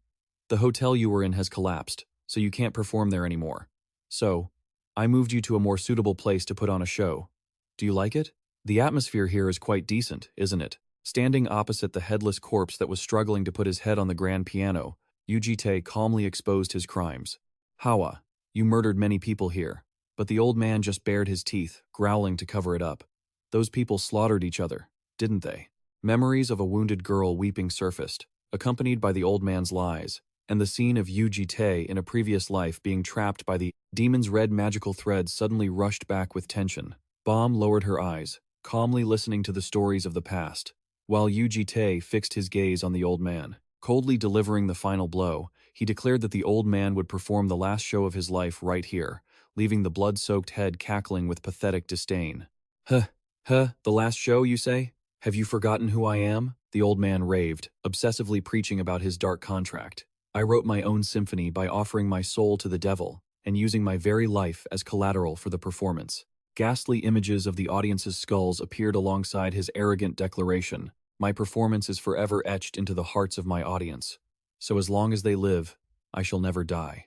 "The hotel you were in has collapsed, so you can't perform there anymore. So, I moved you to a more suitable place to put on a show. Do you like it? The atmosphere here is quite decent, isn't it?" Standing opposite the headless corpse that was struggling to put his head on the grand piano, Yu Jitae calmly exposed his crimes. "Hawa, you murdered many people here." But the old man just bared his teeth, growling to cover it up. "Those people slaughtered each other, didn't they?" Memories of a wounded girl weeping surfaced, accompanied by the old man's lies, and the scene of Yu Jitae in a previous life being trapped by the demon's red magical threads suddenly rushed back with tension. Bomb lowered her eyes, calmly listening to the stories of the past, while Yu Jitae fixed his gaze on the old man. Coldly delivering the final blow, he declared that the old man would perform the last show of his life right here, leaving the blood-soaked head cackling with pathetic disdain. The last show, you say? Have you forgotten who I am? The old man raved, obsessively preaching about his dark contract. I wrote my own symphony by offering my soul to the devil and using my very life as collateral for the performance. Ghastly images of the audience's skulls appeared alongside his arrogant declaration. My performance is forever etched into the hearts of my audience. So as long as they live, I shall never die.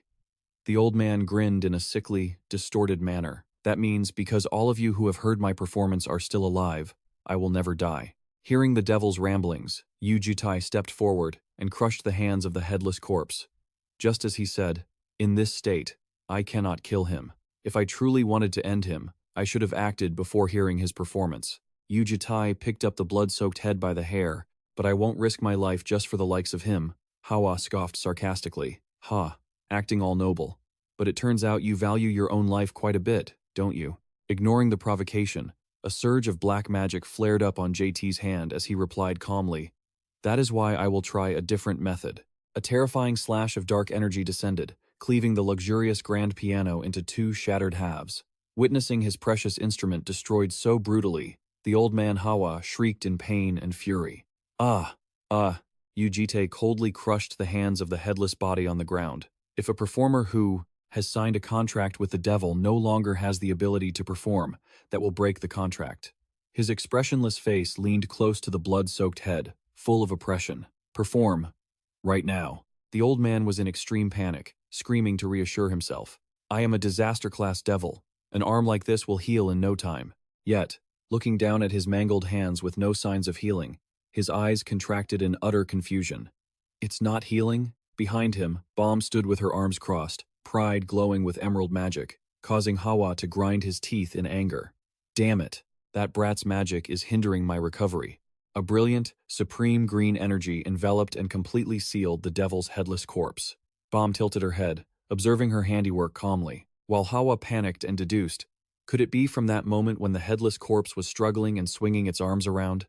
The old man grinned in a sickly, distorted manner. That means because all of you who have heard my performance are still alive, I will never die. Hearing the devil's ramblings, Yu Jitae stepped forward and crushed the hands of the headless corpse. Just as he said, in this state, I cannot kill him. If I truly wanted to end him, I should have acted before hearing his performance. Yu Jitae picked up the blood-soaked head by the hair, but I won't risk my life just for the likes of him. Hawa scoffed sarcastically. Ha, acting all noble. But it turns out you value your own life quite a bit, don't you? Ignoring the provocation, a surge of black magic flared up on JT's hand as he replied calmly, that is why I will try a different method. A terrifying slash of dark energy descended, cleaving the luxurious grand piano into two shattered halves. Witnessing his precious instrument destroyed so brutally, the old man Hawa shrieked in pain and fury. Yu Jitae coldly crushed the hands of the headless body on the ground. If a performer who has signed a contract with the devil no longer has the ability to perform, that will break the contract. His expressionless face leaned close to the blood-soaked head, full of oppression. Perform. Right now. The old man was in extreme panic, screaming to reassure himself. I am a disaster-class devil. An arm like this will heal in no time. Yet, looking down at his mangled hands with no signs of healing, his eyes contracted in utter confusion. It's not healing? Behind him, Bomb stood with her arms crossed, pride glowing with emerald magic, causing Hawa to grind his teeth in anger. Damn it, that brat's magic is hindering my recovery. A brilliant, supreme green energy enveloped and completely sealed the devil's headless corpse. Bomb tilted her head, observing her handiwork calmly, while Hawa panicked and deduced, could it be from that moment when the headless corpse was struggling and swinging its arms around?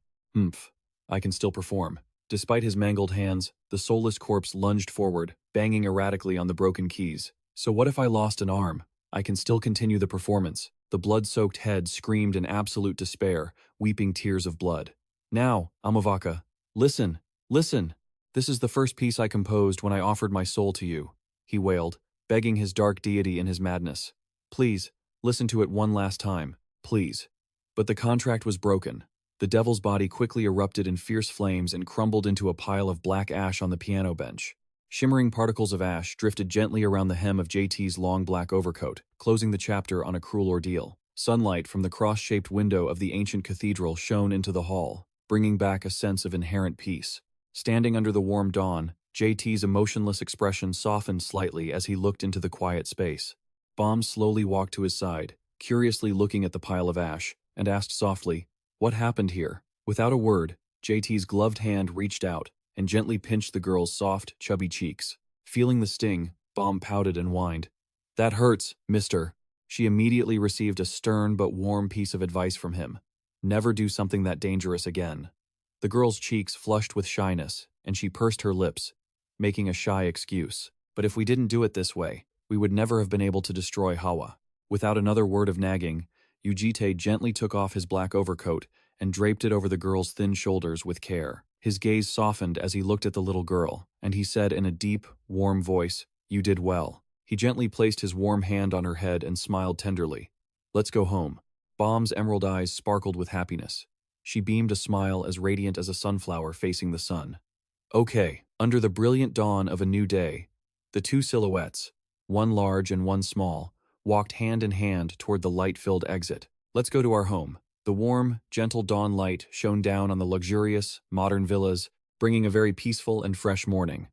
I can still perform. Despite his mangled hands, the soulless corpse lunged forward, banging erratically on the broken keys. So what if I lost an arm? I can still continue the performance. The blood-soaked head screamed in absolute despair, weeping tears of blood. Now, Amavaka, listen, listen. This is the first piece I composed when I offered my soul to you, he wailed, begging his dark deity in his madness. Please, listen to it one last time, please. But the contract was broken. The devil's body quickly erupted in fierce flames and crumbled into a pile of black ash on the piano bench. Shimmering particles of ash drifted gently around the hem of JT's long black overcoat, closing the chapter on a cruel ordeal. Sunlight from the cross-shaped window of the ancient cathedral shone into the hall, bringing back a sense of inherent peace. Standing under the warm dawn, JT's emotionless expression softened slightly as he looked into the quiet space. Bomb slowly walked to his side, curiously looking at the pile of ash, and asked softly, what happened here? Without a word, JT's gloved hand reached out and gently pinched the girl's soft, chubby cheeks. Feeling the sting, Bomb pouted and whined. That hurts, mister. She immediately received a stern but warm piece of advice from him. Never do something that dangerous again. The girl's cheeks flushed with shyness, and she pursed her lips, making a shy excuse. But if we didn't do it this way, we would never have been able to destroy Hawa. Without another word of nagging, Yu Jitae gently took off his black overcoat and draped it over the girl's thin shoulders with care. His gaze softened as he looked at the little girl, and he said in a deep, warm voice, you did well. He gently placed his warm hand on her head and smiled tenderly. Let's go home. Bomb's emerald eyes sparkled with happiness. She beamed a smile as radiant as a sunflower facing the sun. Okay, under the brilliant dawn of a new day, the two silhouettes, one large and one small, walked hand in hand toward the light-filled exit. Let's go to our home. The warm, gentle dawn light shone down on the luxurious, modern villas, bringing a very peaceful and fresh morning.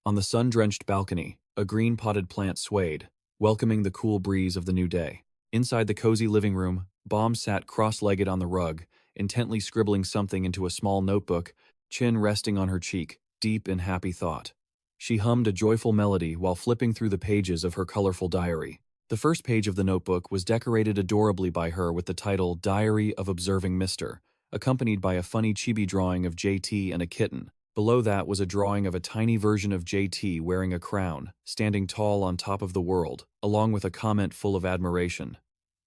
On the sun-drenched balcony, a green potted plant swayed, welcoming the cool breeze of the new day. Inside the cozy living room, Bomb sat cross-legged on the rug, intently scribbling something into a small notebook, chin resting on her cheek, deep in happy thought. She hummed a joyful melody while flipping through the pages of her colorful diary. The first page of the notebook was decorated adorably by her with the title Diary of Observing Mr., accompanied by a funny chibi drawing of JT and a kitten. Below that was a drawing of a tiny version of JT wearing a crown, standing tall on top of the world, along with a comment full of admiration.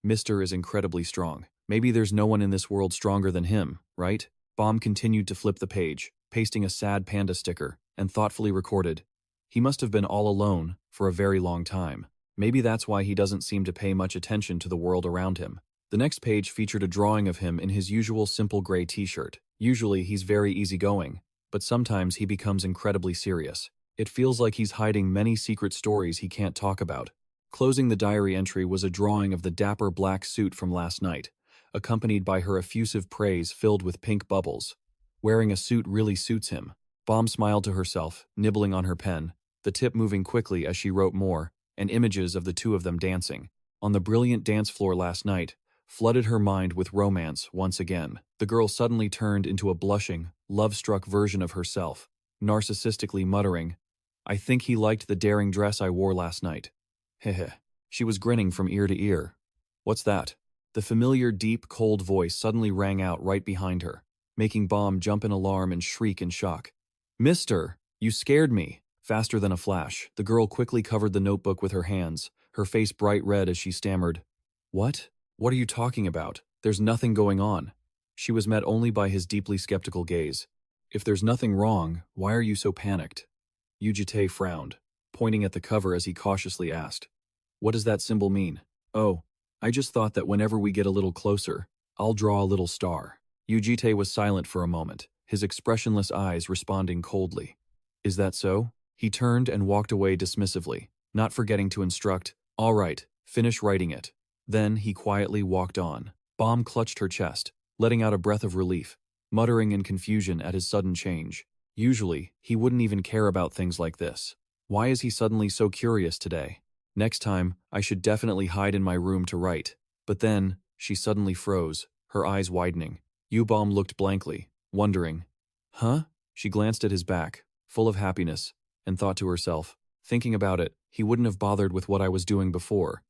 Mr. is incredibly strong. Maybe there's no one in this world stronger than him, right? Bomb continued to flip the page, pasting a sad panda sticker, and thoughtfully recorded. He must have been all alone for a very long time. Maybe that's why he doesn't seem to pay much attention to the world around him. The next page featured a drawing of him in his usual simple gray t-shirt. Usually he's very easygoing, but sometimes he becomes incredibly serious. It feels like he's hiding many secret stories he can't talk about. Closing the diary entry was a drawing of the dapper black suit from last night, accompanied by her effusive praise filled with pink bubbles. Wearing a suit really suits him. Bomb smiled to herself, nibbling on her pen, the tip moving quickly as she wrote more, and images of the two of them dancing. On the brilliant dance floor last night, flooded her mind with romance once again. The girl suddenly turned into a blushing, love-struck version of herself, narcissistically muttering, "I think he liked the daring dress I wore last night." Heh. She was grinning from ear to ear. "What's that?" The familiar deep, cold voice suddenly rang out right behind her, making Bomb jump in alarm and shriek in shock. "Mister, you scared me." Faster than a flash, the girl quickly covered the notebook with her hands, her face bright red as she stammered, "What? What are you talking about? There's nothing going on." She was met only by his deeply skeptical gaze. "If there's nothing wrong, why are you so panicked?" Yu Jitae frowned, pointing at the cover as he cautiously asked, "What does that symbol mean?" "Oh, I just thought that whenever we get a little closer, I'll draw a little star." Yu Jitae was silent for a moment, his expressionless eyes responding coldly. "Is that so?" He turned and walked away dismissively, not forgetting to instruct, "All right, finish writing it." Then he quietly walked on. Bomb clutched her chest, letting out a breath of relief, muttering in confusion at his sudden change. Usually, he wouldn't even care about things like this. Why is he suddenly so curious today? Next time, I should definitely hide in my room to write. But then, she suddenly froze, her eyes widening. Bomb looked blankly, wondering. "Huh?" She glanced at his back, full of happiness, and thought to herself, thinking about it, he wouldn't have bothered with what I was doing before.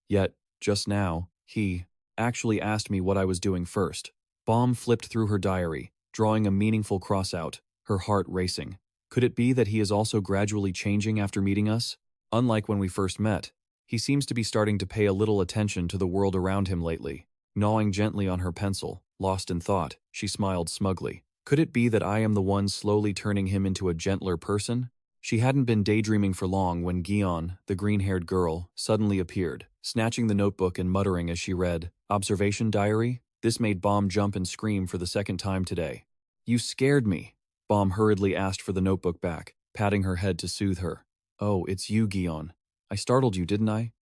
Yet, just now, he actually asked me what I was doing first. Bomb flipped through her diary, drawing a meaningful cross out, her heart racing. Could it be that he is also gradually changing after meeting us? Unlike when we first met, he seems to be starting to pay a little attention to the world around him lately. Gnawing gently on her pencil, lost in thought, she smiled smugly. Could it be that I am the one slowly turning him into a gentler person? She hadn't been daydreaming for long when Gion, the green-haired girl, suddenly appeared, snatching the notebook and muttering as she read, "Observation diary?" This made Bomb jump and scream for the second time today. "You scared me." Bomb hurriedly asked for the notebook back, patting her head to soothe her. "Oh, it's you, Gion. I startled you, didn't I?"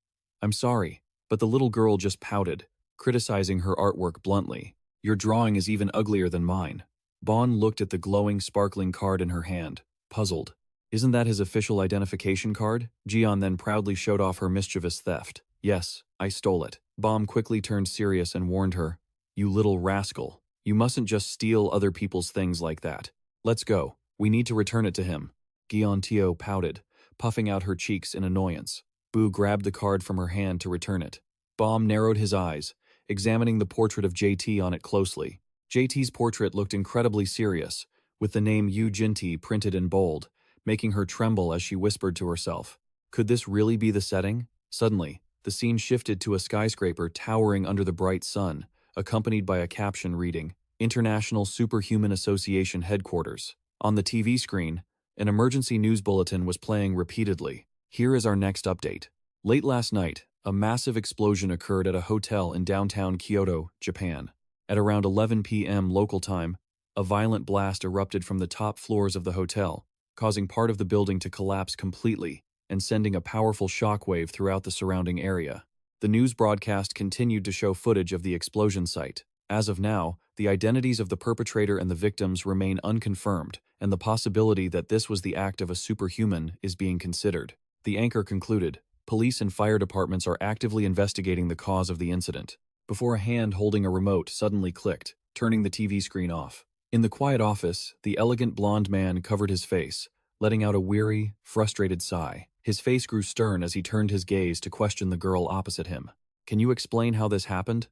"I'm sorry." But the little girl just pouted, criticizing her artwork bluntly. "Your drawing is even uglier than mine." Bon looked at the glowing, sparkling card in her hand, puzzled. "Isn't that his official identification card?" Gion then proudly showed off her mischievous theft. "Yes, I stole it." Bomb quickly turned serious and warned her, "You little rascal. You mustn't just steal other people's things like that. Let's go. We need to return it to him." Gion Tio pouted, puffing out her cheeks in annoyance. Boo grabbed the card from her hand to return it. Bomb narrowed his eyes, examining the portrait of JT on it closely. JT's portrait looked incredibly serious, with the name Yu Jitae printed in bold, making her tremble as she whispered to herself. Could this really be the setting? Suddenly, the scene shifted to a skyscraper towering under the bright sun, accompanied by a caption reading, "International Superhuman Association Headquarters." On the TV screen, an emergency news bulletin was playing repeatedly. Here is our next update. Late last night, a massive explosion occurred at a hotel in downtown Kyoto, Japan. At around 11 p.m. local time, a violent blast erupted from the top floors of the hotel, causing part of the building to collapse completely and sending a powerful shockwave throughout the surrounding area. The news broadcast continued to show footage of the explosion site. As of now, the identities of the perpetrator and the victims remain unconfirmed, and the possibility that this was the act of a superhuman is being considered. The anchor concluded, "Police and fire departments are actively investigating the cause of the incident," before a hand holding a remote suddenly clicked, turning the TV screen off. In the quiet office, the elegant blonde man covered his face, letting out a weary, frustrated sigh. His face grew stern as he turned his gaze to question the girl opposite him. "Can you explain how this happened?"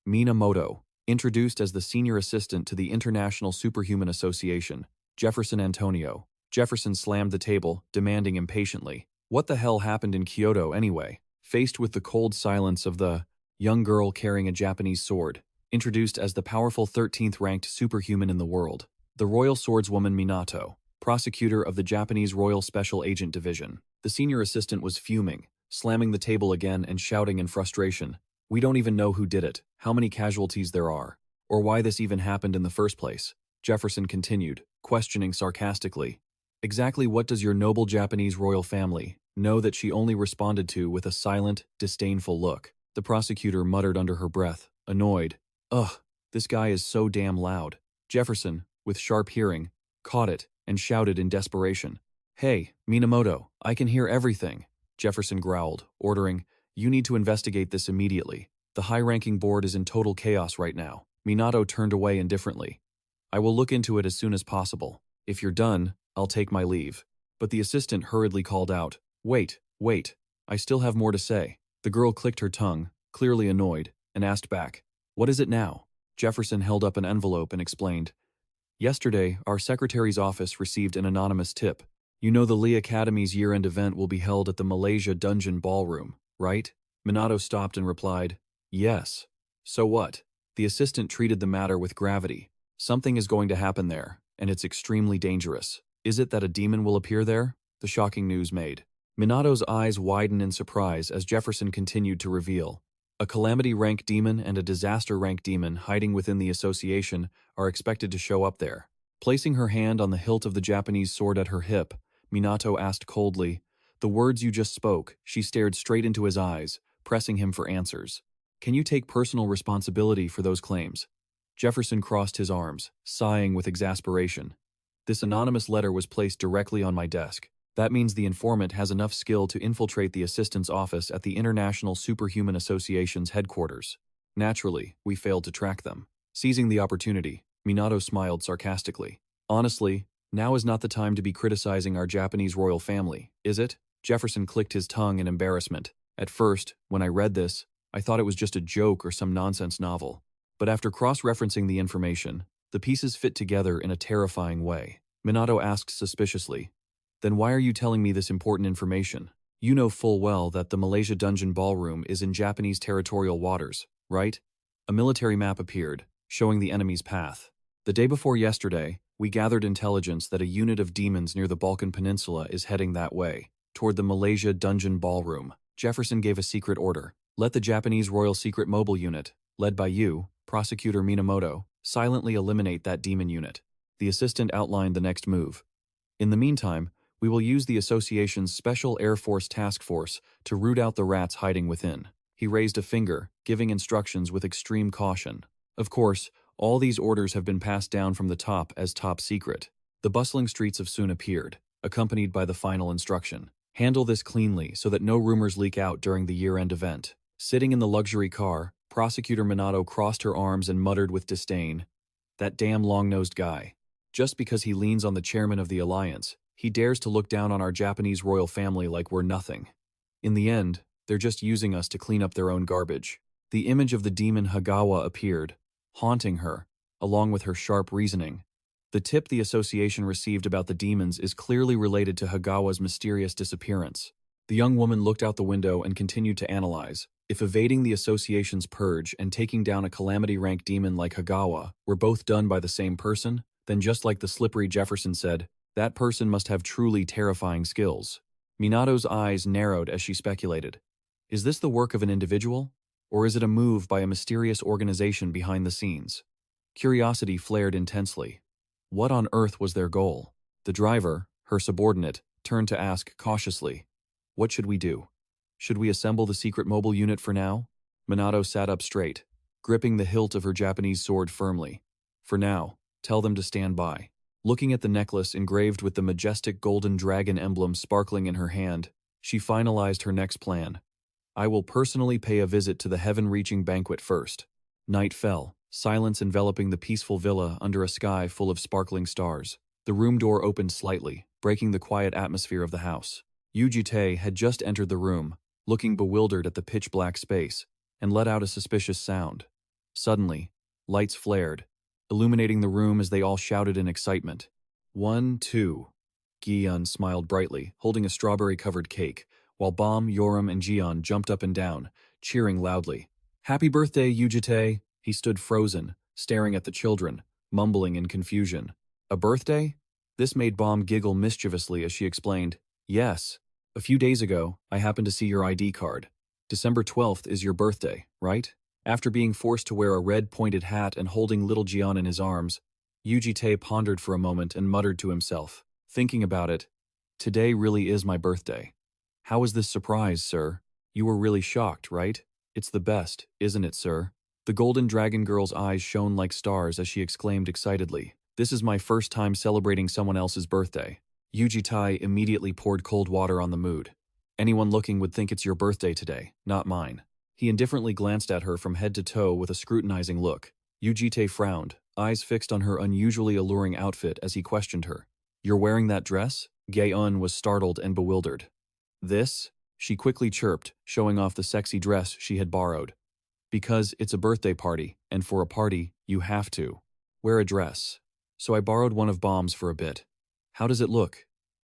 Minamoto, introduced as the senior assistant to the International Superhuman Association, Jefferson Antonio. Jefferson slammed the table, demanding impatiently, "What the hell happened in Kyoto anyway?" Faced with the cold silence of the young girl carrying a Japanese sword, introduced as the powerful 13th ranked superhuman in the world, the royal swordswoman Minato, prosecutor of the Japanese Royal Special Agent Division. The senior assistant was fuming, slamming the table again and shouting in frustration, "We don't even know who did it, how many casualties there are, or why this even happened in the first place." Jefferson continued, questioning sarcastically, "Exactly what does your noble Japanese royal family know that she only responded to with a silent, disdainful look?" The prosecutor muttered under her breath, annoyed, "Ugh, this guy is so damn loud." Jefferson, with sharp hearing, caught it and shouted in desperation, "Hey, Minamoto, I can hear everything." Jefferson growled, ordering, "You need to investigate this immediately. The high-ranking board is in total chaos right now." Minato turned away indifferently. "I will look into it as soon as possible. If you're done, I'll take my leave." But the assistant hurriedly called out, Wait, I still have more to say." The girl clicked her tongue, clearly annoyed, and asked back, "What is it now?" Jefferson held up an envelope and explained, "Yesterday, our secretary's office received an anonymous tip. You know the Lee Academy's year-end event will be held at the Malaysia Dungeon Ballroom, right?" Minato stopped and replied, "Yes. So what?" The assistant treated the matter with gravity. "Something is going to happen there, and it's extremely dangerous. Is it that a demon will appear there?" The shocking news made. Minato's eyes widened in surprise as Jefferson continued to reveal. A calamity-rank demon and a disaster-rank demon hiding within the association are expected to show up there. Placing her hand on the hilt of the Japanese sword at her hip, Minato asked coldly, "The words you just spoke." She stared straight into his eyes, pressing him for answers. "Can you take personal responsibility for those claims?" Jefferson crossed his arms, sighing with exasperation. "This anonymous letter was placed directly on my desk. That means the informant has enough skill to infiltrate the assistant's office at the International Superhuman Association's headquarters. Naturally, we failed to track them." Seizing the opportunity, Minato smiled sarcastically. "Honestly, now is not the time to be criticizing our Japanese royal family, is it?" Jefferson clicked his tongue in embarrassment. "At first, when I read this, I thought it was just a joke or some nonsense novel. But after cross-referencing the information, the pieces fit together in a terrifying way." Minato asked suspiciously, "Then why are you telling me this important information? You know full well that the Malaysia Dungeon Ballroom is in Japanese territorial waters, right?" A military map appeared, showing the enemy's path. "The day before yesterday, we gathered intelligence that a unit of demons near the Balkan Peninsula is heading that way, toward the Malaysia Dungeon Ballroom." Jefferson gave a secret order. "Let the Japanese Royal Secret Mobile Unit, led by you, Prosecutor Minamoto, silently eliminate that demon unit." The assistant outlined the next move. "In the meantime, we will use the association's Special Air Force Task Force to root out the rats hiding within." He raised a finger, giving instructions with extreme caution. Of course, all these orders have been passed down from the top as top secret. The bustling streets of soon appeared, accompanied by the final instruction. "Handle this cleanly so that no rumors leak out during the year-end event." Sitting in the luxury car, Prosecutor Minato crossed her arms and muttered with disdain, "That damn long-nosed guy. Just because he leans on the chairman of the alliance, he dares to look down on our Japanese royal family like we're nothing. In the end, they're just using us to clean up their own garbage." The image of the demon Hagawa appeared, haunting her, along with her sharp reasoning. The tip the association received about the demons is clearly related to Hagawa's mysterious disappearance. The young woman looked out the window and continued to analyze. If evading the association's purge and taking down a calamity-rank demon like Hagawa were both done by the same person, then just like the slippery Jefferson said, that person must have truly terrifying skills. Minato's eyes narrowed as she speculated. Is this the work of an individual? Or is it a move by a mysterious organization behind the scenes? Curiosity flared intensely. What on earth was their goal? The driver, her subordinate, turned to ask cautiously, "What should we do? Should we assemble the secret mobile unit for now?" Minato sat up straight, gripping the hilt of her Japanese sword firmly. "For now, tell them to stand by." Looking at the necklace engraved with the majestic golden dragon emblem sparkling in her hand, she finalized her next plan. "I will personally pay a visit to the heaven-reaching banquet first." Night fell, silence enveloping the peaceful villa under a sky full of sparkling stars. The room door opened slightly, breaking the quiet atmosphere of the house. Yu Jitae had just entered the room, looking bewildered at the pitch-black space, and let out a suspicious sound. Suddenly, lights flared, illuminating the room as they all shouted in excitement. "1, 2. Gi-yun smiled brightly, holding a strawberry-covered cake, while Bam, Yoram, and Jian jumped up and down, cheering loudly. "Happy birthday, Yu Jitae!" He stood frozen, staring at the children, mumbling in confusion. A birthday? This made Bomb giggle mischievously as she explained, "Yes. A few days ago, I happened to see your ID card. December 12th is your birthday, right?" After being forced to wear a red pointed hat and holding little Jian in his arms, Yu Jitae pondered for a moment and muttered to himself, "Thinking about it, today really is my birthday. How is this surprise, sir? You were really shocked, right? It's the best, isn't it, sir?" The golden dragon girl's eyes shone like stars as she exclaimed excitedly, "This is my first time celebrating someone else's birthday." Yu Jitae immediately poured cold water on the mood. "Anyone looking would think it's your birthday today, not mine." He indifferently glanced at her from head to toe with a scrutinizing look. Yu Jitae frowned, eyes fixed on her unusually alluring outfit as he questioned her. "You're wearing that dress?" Gae-eun was startled and bewildered. "This?" She quickly chirped, showing off the sexy dress she had borrowed. "Because it's a birthday party, and for a party, you have to wear a dress. So I borrowed one of Bomb's for a bit. How does it look?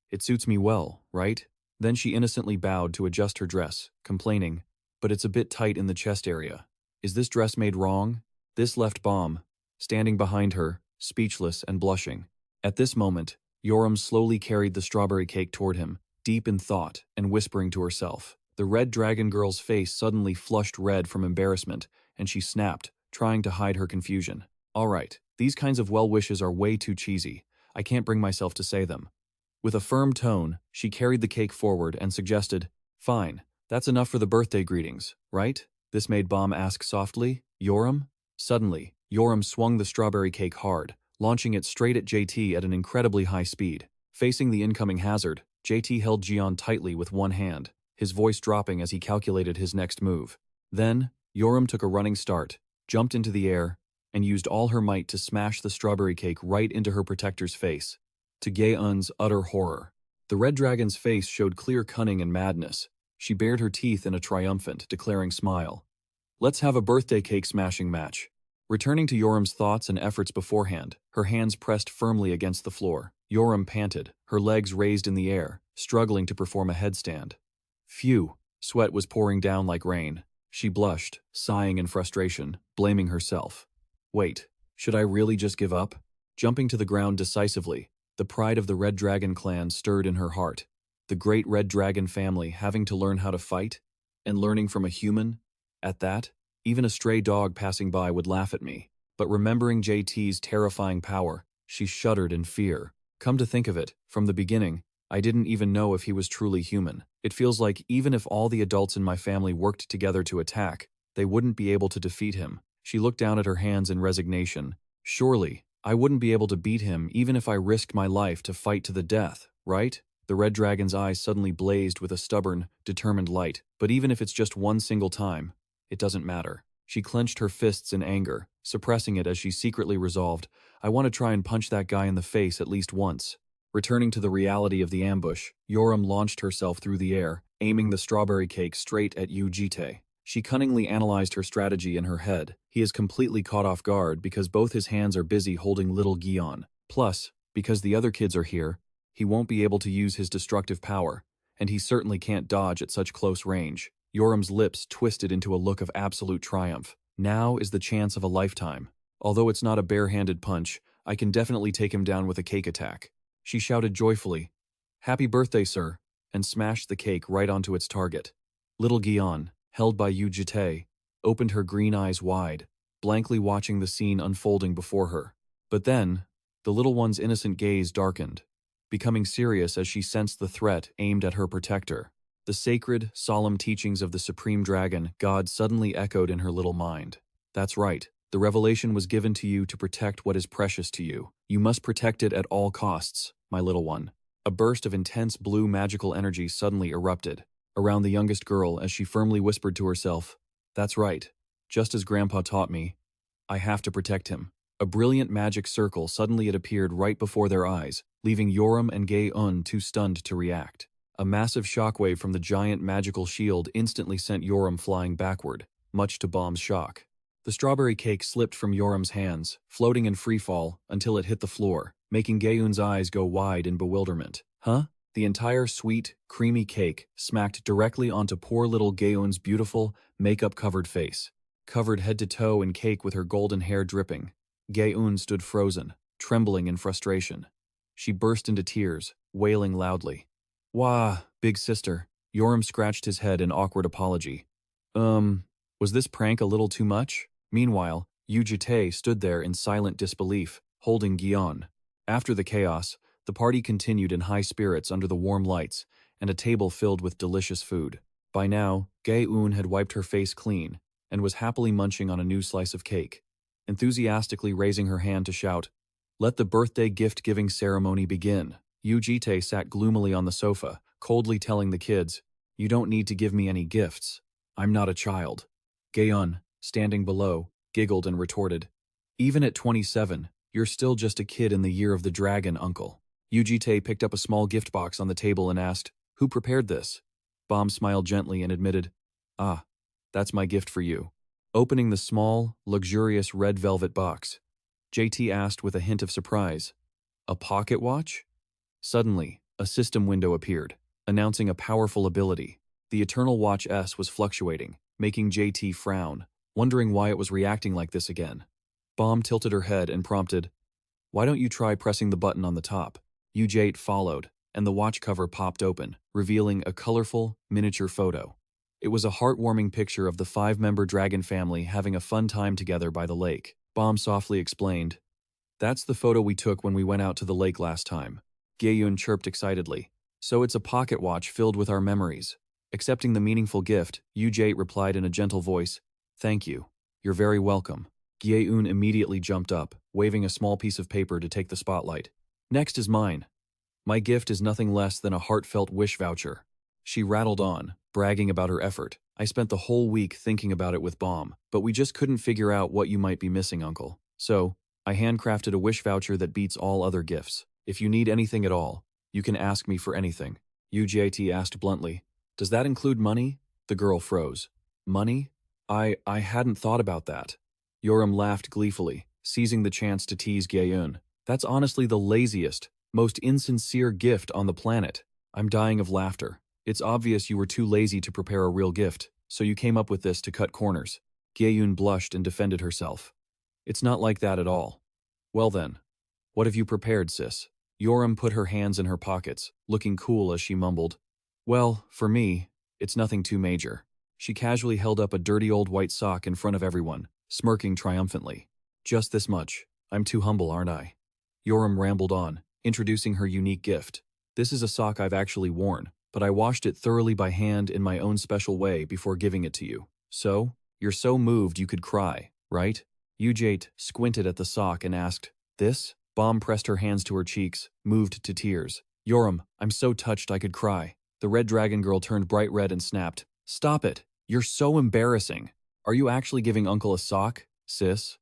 It suits me well, right?" Then she innocently bowed to adjust her dress, complaining, "But it's a bit tight in the chest area. Is this dress made wrong?" This left Bomb standing behind her, speechless and blushing. At this moment, Yoram slowly carried the strawberry cake toward him, deep in thought and whispering to herself. The red dragon girl's face suddenly flushed red from embarrassment, and she snapped, trying to hide her confusion. "All right, these kinds of well wishes are way too cheesy. I can't bring myself to say them." With a firm tone, she carried the cake forward and suggested, "Fine, that's enough for the birthday greetings, right?" This made Bomb ask softly, "Yoram?" Suddenly, Yoram swung the strawberry cake hard, launching it straight at JT at an incredibly high speed. Facing the incoming hazard, JT held Jian tightly with one hand, his voice dropping as he calculated his next move. Then, Yoram took a running start, jumped into the air, and used all her might to smash the strawberry cake right into her protector's face. To Gae-eun's utter horror, the red dragon's face showed clear cunning and madness. She bared her teeth in a triumphant, declaring smile. "Let's have a birthday cake smashing match." Returning to Yoram's thoughts and efforts beforehand, her hands pressed firmly against the floor. Yoram panted, her legs raised in the air, struggling to perform a headstand. Phew, sweat was pouring down like rain. She blushed, sighing in frustration, blaming herself. Wait, should I really just give up? Jumping to the ground decisively, the pride of the Red Dragon clan stirred in her heart. The great Red Dragon family having to learn how to fight? And learning from a human? At that, even a stray dog passing by would laugh at me. But remembering JT's terrifying power, she shuddered in fear. Come to think of it, from the beginning, I didn't even know if he was truly human. It feels like even if all the adults in my family worked together to attack, they wouldn't be able to defeat him. She looked down at her hands in resignation. Surely, I wouldn't be able to beat him even if I risked my life to fight to the death, right? The Red Dragon's eyes suddenly blazed with a stubborn, determined light. But even if it's just one single time, it doesn't matter. She clenched her fists in anger, suppressing it as she secretly resolved, I want to try and punch that guy in the face at least once. Returning to the reality of the ambush, Yoram launched herself through the air, aiming the strawberry cake straight at Yu Jitae. She cunningly analyzed her strategy in her head. He is completely caught off guard because both his hands are busy holding little Gion. Plus, because the other kids are here, he won't be able to use his destructive power, and he certainly can't dodge at such close range. Yoram's lips twisted into a look of absolute triumph. Now is the chance of a lifetime. Although it's not a bare-handed punch, I can definitely take him down with a cake attack. She shouted joyfully, Happy birthday, sir, and smashed the cake right onto its target. Little Gion, held by Yu Jitae, opened her green eyes wide, blankly watching the scene unfolding before her. But then, the little one's innocent gaze darkened, becoming serious as she sensed the threat aimed at her protector. The sacred, solemn teachings of the Supreme Dragon God suddenly echoed in her little mind. That's right, the revelation was given to you to protect what is precious to you. You must protect it at all costs, my little one. A burst of intense blue magical energy suddenly erupted around the youngest girl as she firmly whispered to herself, That's right, just as Grandpa taught me, I have to protect him. A brilliant magic circle suddenly it appeared right before their eyes, leaving Yoram and Gae-eun too stunned to react. A massive shockwave from the giant magical shield instantly sent Yoram flying backward, much to Bomb's shock. The strawberry cake slipped from Yoram's hands, floating in freefall until it hit the floor, making Gae-eun's eyes go wide in bewilderment. Huh? The entire sweet, creamy cake smacked directly onto poor little Gae-eun's beautiful, makeup-covered face. covered head to toe in cake with her golden hair dripping. Gae-eun stood frozen, trembling in frustration. She burst into tears, wailing loudly. Wah, big sister. Yoram scratched his head in awkward apology. Was this prank a little too much? Meanwhile, Yu Jitae stood there in silent disbelief, holding Gion. After the chaos, the party continued in high spirits under the warm lights and a table filled with delicious food. By now, Gae-eun had wiped her face clean and was happily munching on a new slice of cake, enthusiastically raising her hand to shout, "Let the birthday gift-giving ceremony begin." Yu Jitae sat gloomily on the sofa, coldly telling the kids, "You don't need to give me any gifts. I'm not a child." Gaeun, standing below, giggled and retorted, "Even at 27, you're still just a kid in the year of the dragon, uncle." Yu Jitae picked up a small gift box on the table and asked, "Who prepared this?" Bom smiled gently and admitted, "Ah, that's my gift for you." Opening the small, luxurious red velvet box, JT asked with a hint of surprise, "A pocket watch?" Suddenly, a system window appeared, announcing a powerful ability. The Eternal Watch S was fluctuating, making JT frown, wondering why it was reacting like this again. Bom tilted her head and prompted, "Why don't you try pressing the button on the top?" Yu Jitae followed, and the watch cover popped open, revealing a colorful, miniature photo. It was a heartwarming picture of the 5-member dragon family having a fun time together by the lake. Bom softly explained, "That's the photo we took when we went out to the lake last time." Gae-eun chirped excitedly, "So it's a pocket watch filled with our memories." Accepting the meaningful gift, Yu Jitae replied in a gentle voice, "Thank you. You're very welcome." Gae-eun immediately jumped up, waving a small piece of paper to take the spotlight. "Next is mine. My gift is nothing less than a heartfelt wish voucher." She rattled on, bragging about her effort. "I spent the whole week thinking about it with Bom, but we just couldn't figure out what you might be missing, Uncle. So, I handcrafted a wish voucher that beats all other gifts. If you need anything at all, you can ask me for anything." Yu Jitae asked bluntly, "Does that include money?" The girl froze. "Money? I hadn't thought about that." Yoram laughed gleefully, seizing the chance to tease Gaeun. "That's honestly the laziest, most insincere gift on the planet." I'm dying of laughter. "It's obvious you were too lazy to prepare a real gift, so you came up with this to cut corners." Gaeun blushed and defended herself. "It's not like that at all." "Well then, what have you prepared, sis?" Yoram put her hands in her pockets, looking cool as she mumbled, "Well, for me, it's nothing too major." She casually held up a dirty old white sock in front of everyone, smirking triumphantly. "Just this much. I'm too humble, aren't I?" Yoram rambled on, introducing her unique gift. "This is a sock I've actually worn, but I washed it thoroughly by hand in my own special way before giving it to you. So, you're so moved you could cry, right?" Yu Jitae squinted at the sock and asked, "This?" Bom pressed her hands to her cheeks, moved to tears. "Yoram, I'm so touched I could cry." The red dragon girl turned bright red and snapped, "Stop it! You're so embarrassing! Are you actually giving Uncle a sock, sis?"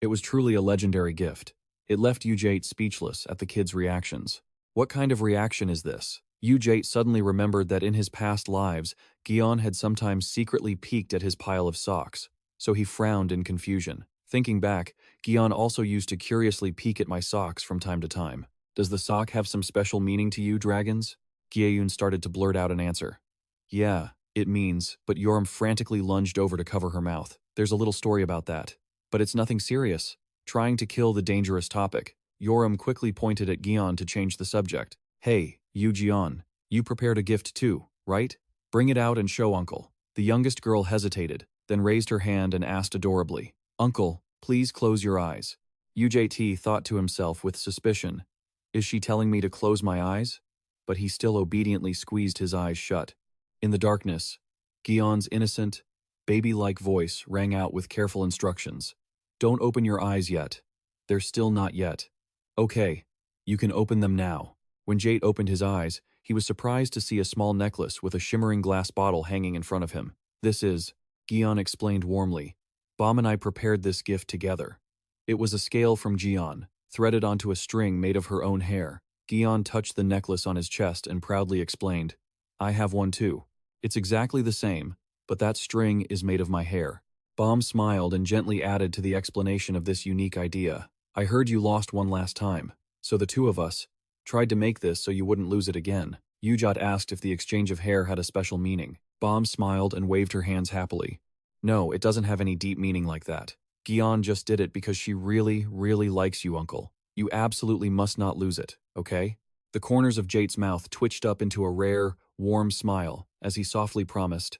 It was truly a legendary gift. It left Yu Jitae speechless at the kids' reactions. What kind of reaction is this? Yu Jitae suddenly remembered that in his past lives, Gion had sometimes secretly peeked at his pile of socks, so he frowned in confusion. Thinking back, Gion also used to curiously peek at my socks from time to time. "Does the sock have some special meaning to you, dragons?" Gaeun started to blurt out an answer. "Yeah, it means," but Yoram frantically lunged over to cover her mouth. "There's a little story about that. But it's nothing serious." Trying to kill the dangerous topic, Yoram quickly pointed at Gion to change the subject. "Hey, Yu Jian, you prepared a gift too, right? Bring it out and show Uncle." The youngest girl hesitated, then raised her hand and asked adorably, "Uncle, please close your eyes." Yu Jitae thought to himself with suspicion, "Is she telling me to close my eyes?" But he still obediently squeezed his eyes shut. In the darkness, Gion's innocent, baby-like voice rang out with careful instructions. "Don't open your eyes yet. They're still not yet. Okay, you can open them now." When Jate opened his eyes, he was surprised to see a small necklace with a shimmering glass bottle hanging in front of him. "This is," Gion explained warmly. "Bom and I prepared this gift together." It was a scale from Gion, threaded onto a string made of her own hair. Gion touched the necklace on his chest and proudly explained, "I have one too. It's exactly the same, but that string is made of my hair." Bom smiled and gently added to the explanation of this unique idea. "I heard you lost one last time, so the two of us tried to make this so you wouldn't lose it again." Yujat asked if the exchange of hair had a special meaning. Bom smiled and waved her hands happily. No, it doesn't have any deep meaning like that. Gion just did it because she really, really likes you, uncle. You absolutely must not lose it, okay? The corners of Jate's mouth twitched up into a rare, warm smile as he softly promised,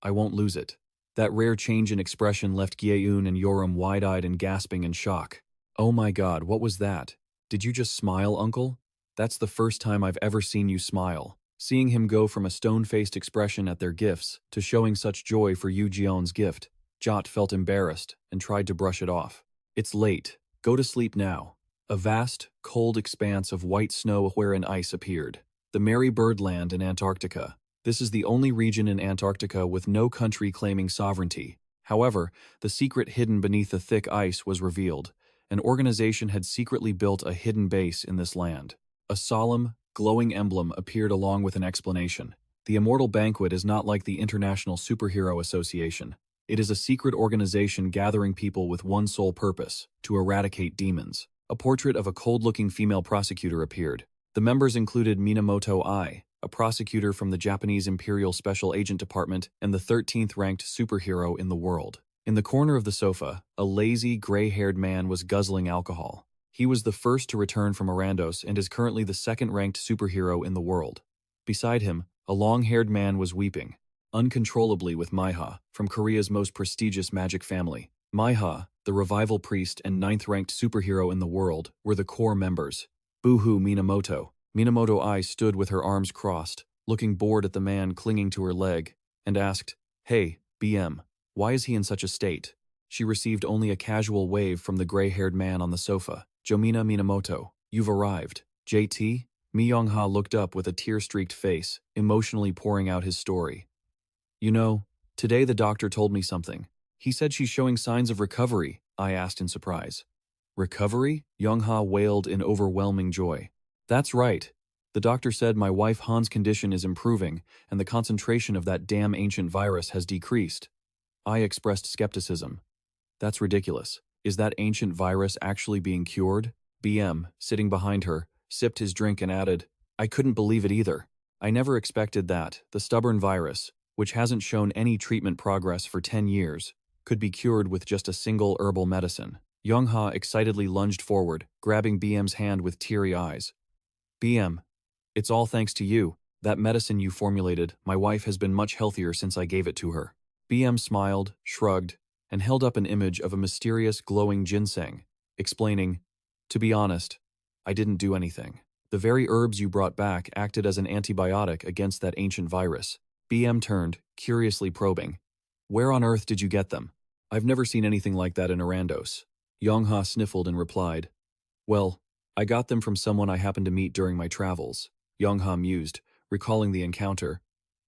I won't lose it. That rare change in expression left Gyeun and Yoram wide-eyed and gasping in shock. Oh my god, what was that? Did you just smile, uncle? That's the first time I've ever seen you smile. Seeing him go from a stone-faced expression at their gifts to showing such joy for Yu Jion's gift, Jot felt embarrassed and tried to brush it off. It's late. Go to sleep now. A vast, cold expanse of white snow wherein ice appeared. The Merry Bird Land in Antarctica. This is the only region in Antarctica with no country claiming sovereignty. However, the secret hidden beneath the thick ice was revealed. An organization had secretly built a hidden base in this land. A solemn, glowing emblem appeared along with an explanation. The Immortal Banquet is not like the International Superhero Association. It is a secret organization gathering people with one sole purpose, to eradicate demons. A portrait of a cold-looking female prosecutor appeared. The members included Minamoto Ai, a prosecutor from the Japanese Imperial Special Agent Department and the 13th ranked superhero in the world. In the corner of the sofa, a lazy, gray-haired man was guzzling alcohol. He was the first to return from Arandos and is currently the second-ranked superhero in the world. Beside him, a long-haired man was weeping, uncontrollably with Manhwa, from Korea's most prestigious magic family. Manhwa, the revival priest and 9th-ranked superhero in the world, were the core members. Boo-hoo Minamoto. Minamoto Ai stood with her arms crossed, looking bored at the man clinging to her leg, and asked, Hey, BM, why is he in such a state? She received only a casual wave from the gray-haired man on the sofa. Jomina Minamoto, you've arrived. JT? Mi Young-ha looked up with a tear-streaked face, emotionally pouring out his story. You know, today the doctor told me something. He said she's showing signs of recovery, I asked in surprise. Recovery? Young-ha wailed in overwhelming joy. That's right. The doctor said my wife Han's condition is improving and the concentration of that damn ancient virus has decreased. I expressed skepticism. That's ridiculous. Is that ancient virus actually being cured? BM, sitting behind her, sipped his drink and added, I couldn't believe it either. I never expected that the stubborn virus, which hasn't shown any treatment progress for 10 years, could be cured with just a single herbal medicine. Young-ha excitedly lunged forward, grabbing BM's hand with teary eyes. BM, it's all thanks to you. That medicine you formulated, my wife has been much healthier since I gave it to her. BM smiled, shrugged, and held up an image of a mysterious glowing ginseng, explaining, To be honest, I didn't do anything. The very herbs you brought back acted as an antibiotic against that ancient virus. BM turned, curiously probing. Where on earth did you get them? I've never seen anything like that in Arandos. Young-ha sniffled and replied, Well, I got them from someone I happened to meet during my travels. Young-ha mused, recalling the encounter.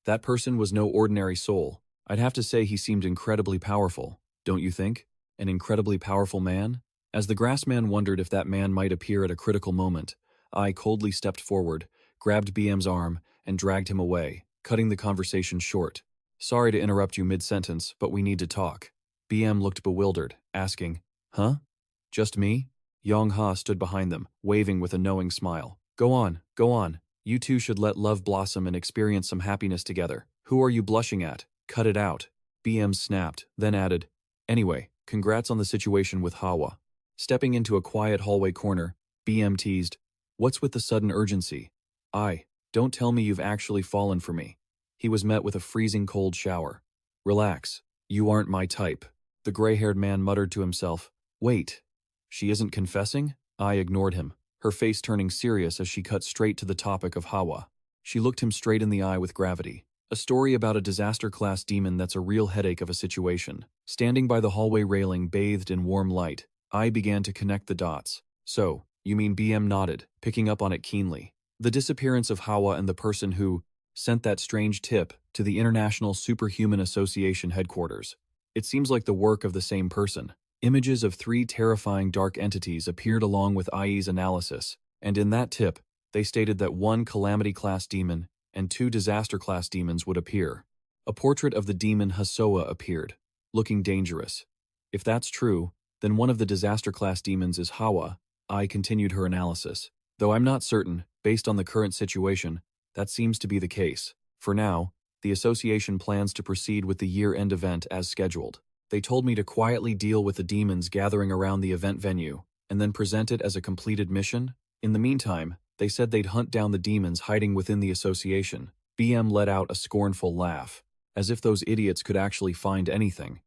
That person was no ordinary soul. I'd have to say he seemed incredibly powerful, don't you think? An incredibly powerful man? As the grassman wondered if that man might appear at a critical moment, I coldly stepped forward, grabbed BM's arm, and dragged him away, cutting the conversation short. Sorry to interrupt you mid-sentence, but we need to talk. BM looked bewildered, asking, Huh? Just me? Young-ha stood behind them, waving with a knowing smile. Go on, go on. You two should let love blossom and experience some happiness together. Who are you blushing at? Cut it out. BM snapped, then added, Anyway, congrats on the situation with Hawa. Stepping into a quiet hallway corner, BM teased, What's with the sudden urgency? Don't tell me you've actually fallen for me. He was met with a freezing cold shower. Relax, you aren't my type. The gray-haired man muttered to himself, Wait, she isn't confessing? I ignored him, her face turning serious as she cut straight to the topic of Hawa. She looked him straight in the eye with gravity. A story about a disaster-class demon that's a real headache of a situation. Standing by the hallway railing bathed in warm light, I began to connect the dots. So, you mean BM nodded, picking up on it keenly. The disappearance of Hawa and the person who sent that strange tip to the International Superhuman Association headquarters. It seems like the work of the same person. Images of 3 terrifying dark entities appeared along with IE's analysis, and in that tip, they stated that 1 Calamity-class demon and 2 Disaster-class demons would appear. A portrait of the demon Hasoa appeared, looking dangerous. If that's true, then one of the Disaster-class demons is Hawa. I continued her analysis. Though I'm not certain, based on the current situation, that seems to be the case. For now, The association plans to proceed with the year-end event as scheduled. They told me to quietly deal with the demons gathering around the event venue, and then present it as a completed mission. In the meantime, they said they'd hunt down the demons hiding within the association. BM let out a scornful laugh, as if those idiots could actually find anything.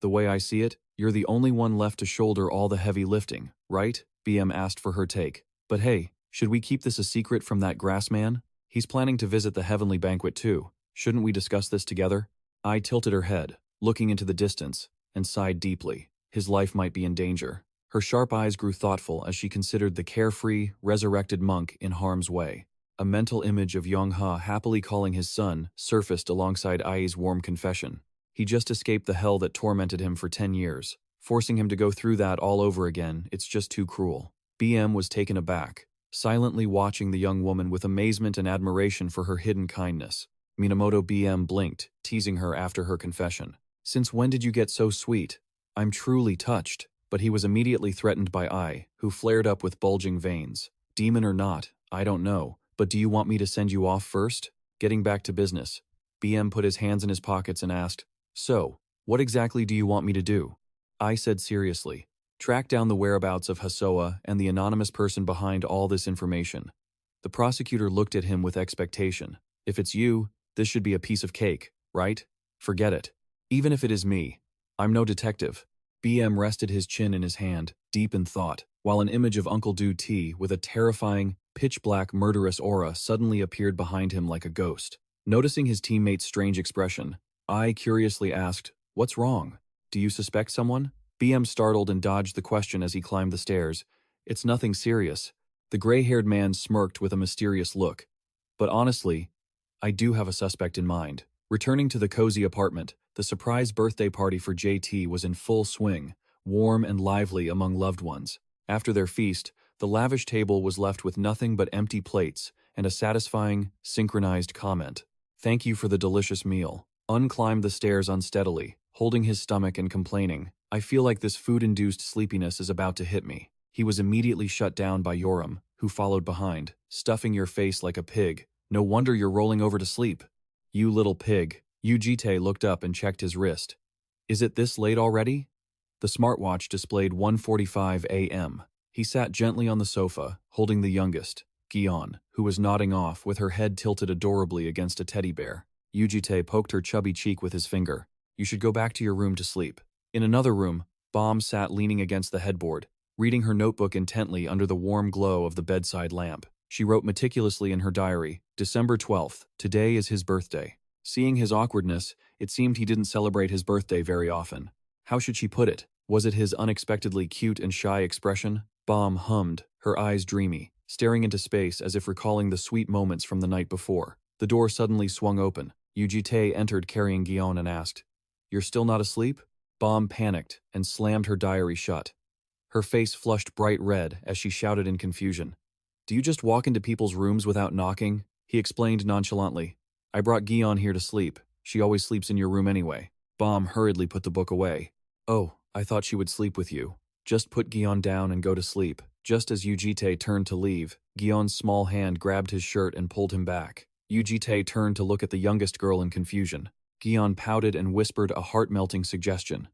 The way I see it, you're the only one left to shoulder all the heavy lifting, right? BM asked for her take. But hey, should we keep this a secret from that grass man? He's planning to visit the heavenly banquet too. Shouldn't we discuss this together? I tilted her head, looking into the distance, and sighed deeply. His life might be in danger. Her sharp eyes grew thoughtful as she considered the carefree, resurrected monk in harm's way. A mental image of Yongha happily calling his son surfaced alongside Ai's warm confession. He just escaped the hell that tormented him for 10 years. Forcing him to go through that all over again, it's just too cruel. BM was taken aback, silently watching the young woman with amazement and admiration for her hidden kindness. Minamoto BM blinked, teasing her after her confession. Since when did you get so sweet? I'm truly touched. But he was immediately threatened by Ai, who flared up with bulging veins. Demon or not, I don't know, but do you want me to send you off first? Getting back to business. BM put his hands in his pockets and asked, So, what exactly do you want me to do? I said seriously, track down the whereabouts of Hasoa and the anonymous person behind all this information. The prosecutor looked at him with expectation. If it's you, this should be a piece of cake, right? Forget it. Even if it is me, I'm no detective. BM rested his chin in his hand, deep in thought, while an image of Uncle Du T with a terrifying, pitch-black murderous aura suddenly appeared behind him like a ghost. Noticing his teammate's strange expression, I curiously asked, What's wrong? Do you suspect someone? BM startled and dodged the question as he climbed the stairs. It's nothing serious. The gray-haired man smirked with a mysterious look. But honestly, I do have a suspect in mind. Returning to the cozy apartment, the surprise birthday party for JT was in full swing, warm and lively among loved ones. After their feast, the lavish table was left with nothing but empty plates and a satisfying, synchronized comment. Thank you for the delicious meal. Un climbed the stairs unsteadily, holding his stomach and complaining, I feel like this food-induced sleepiness is about to hit me. He was immediately shut down by Yoram, who followed behind, stuffing your face like a pig. No wonder you're rolling over to sleep. You little pig. Yu Jitae looked up and checked his wrist. Is it this late already? The smartwatch displayed 1:45 a.m. He sat gently on the sofa, holding the youngest, Gion, who was nodding off with her head tilted adorably against a teddy bear. Yu Jitae poked her chubby cheek with his finger. You should go back to your room to sleep. In another room, Bomb sat leaning against the headboard, reading her notebook intently under the warm glow of the bedside lamp. She wrote meticulously in her diary, December 12th, today is his birthday. Seeing his awkwardness, it seemed he didn't celebrate his birthday very often. How should she put it? Was it his unexpectedly cute and shy expression? Bomb hummed, her eyes dreamy, staring into space as if recalling the sweet moments from the night before. The door suddenly swung open. Yu Jitae entered carrying Gion and asked, You're still not asleep? Bomb panicked and slammed her diary shut. Her face flushed bright red as she shouted in confusion. Do you just walk into people's rooms without knocking? He explained nonchalantly. I brought Gion here to sleep. She always sleeps in your room anyway. Bomb hurriedly put the book away. Oh, I thought she would sleep with you. Just put Gion down and go to sleep. Just as Yu Jitae turned to leave, Gion's small hand grabbed his shirt and pulled him back. Yu Jitae turned to look at the youngest girl in confusion. Gion pouted and whispered a heart-melting suggestion.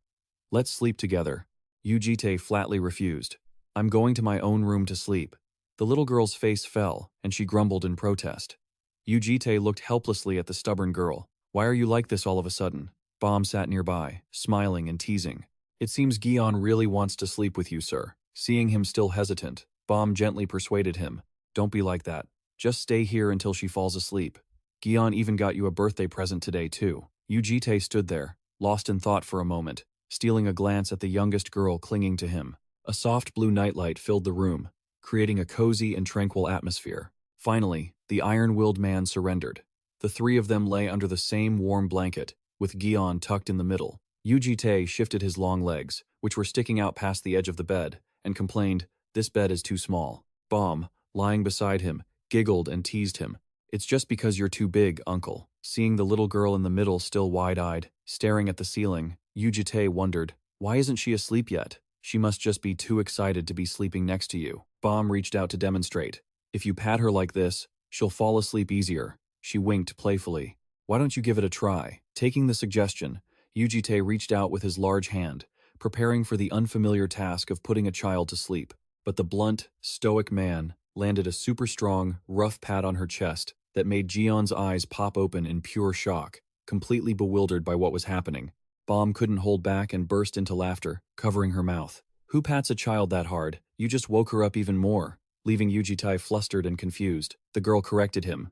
Let's sleep together. Yu Jitae flatly refused. I'm going to my own room to sleep. The little girl's face fell, and she grumbled in protest. Yu Jitae looked helplessly at the stubborn girl. Why are you like this all of a sudden? Bomb sat nearby, smiling and teasing. It seems Gion really wants to sleep with you, sir. Seeing him still hesitant, Bomb gently persuaded him. Don't be like that. Just stay here until she falls asleep. Gion even got you a birthday present today, too. Yu Jitae stood there, lost in thought for a moment, stealing a glance at the youngest girl clinging to him. A soft blue nightlight filled the room, creating a cozy and tranquil atmosphere. Finally, the iron-willed man surrendered. The three of them lay under the same warm blanket, with Gion tucked in the middle. Yu Jitae shifted his long legs, which were sticking out past the edge of the bed, and complained, This bed is too small. Bomb, lying beside him, giggled and teased him. It's just because you're too big, uncle. Seeing the little girl in the middle still wide-eyed, staring at the ceiling, Yu Jitae wondered, why isn't she asleep yet? She must just be too excited to be sleeping next to you. Bomb reached out to demonstrate. If you pat her like this, she'll fall asleep easier. She winked playfully. Why don't you give it a try? Taking the suggestion, Yu Jitae reached out with his large hand, preparing for the unfamiliar task of putting a child to sleep. But the blunt, stoic man landed a super strong, rough pat on her chest that made Jion's eyes pop open in pure shock, completely bewildered by what was happening. Bomb couldn't hold back and burst into laughter, covering her mouth. Who pats a child that hard? You just woke her up even more. Leaving Yu Jitae flustered and confused, the girl corrected him.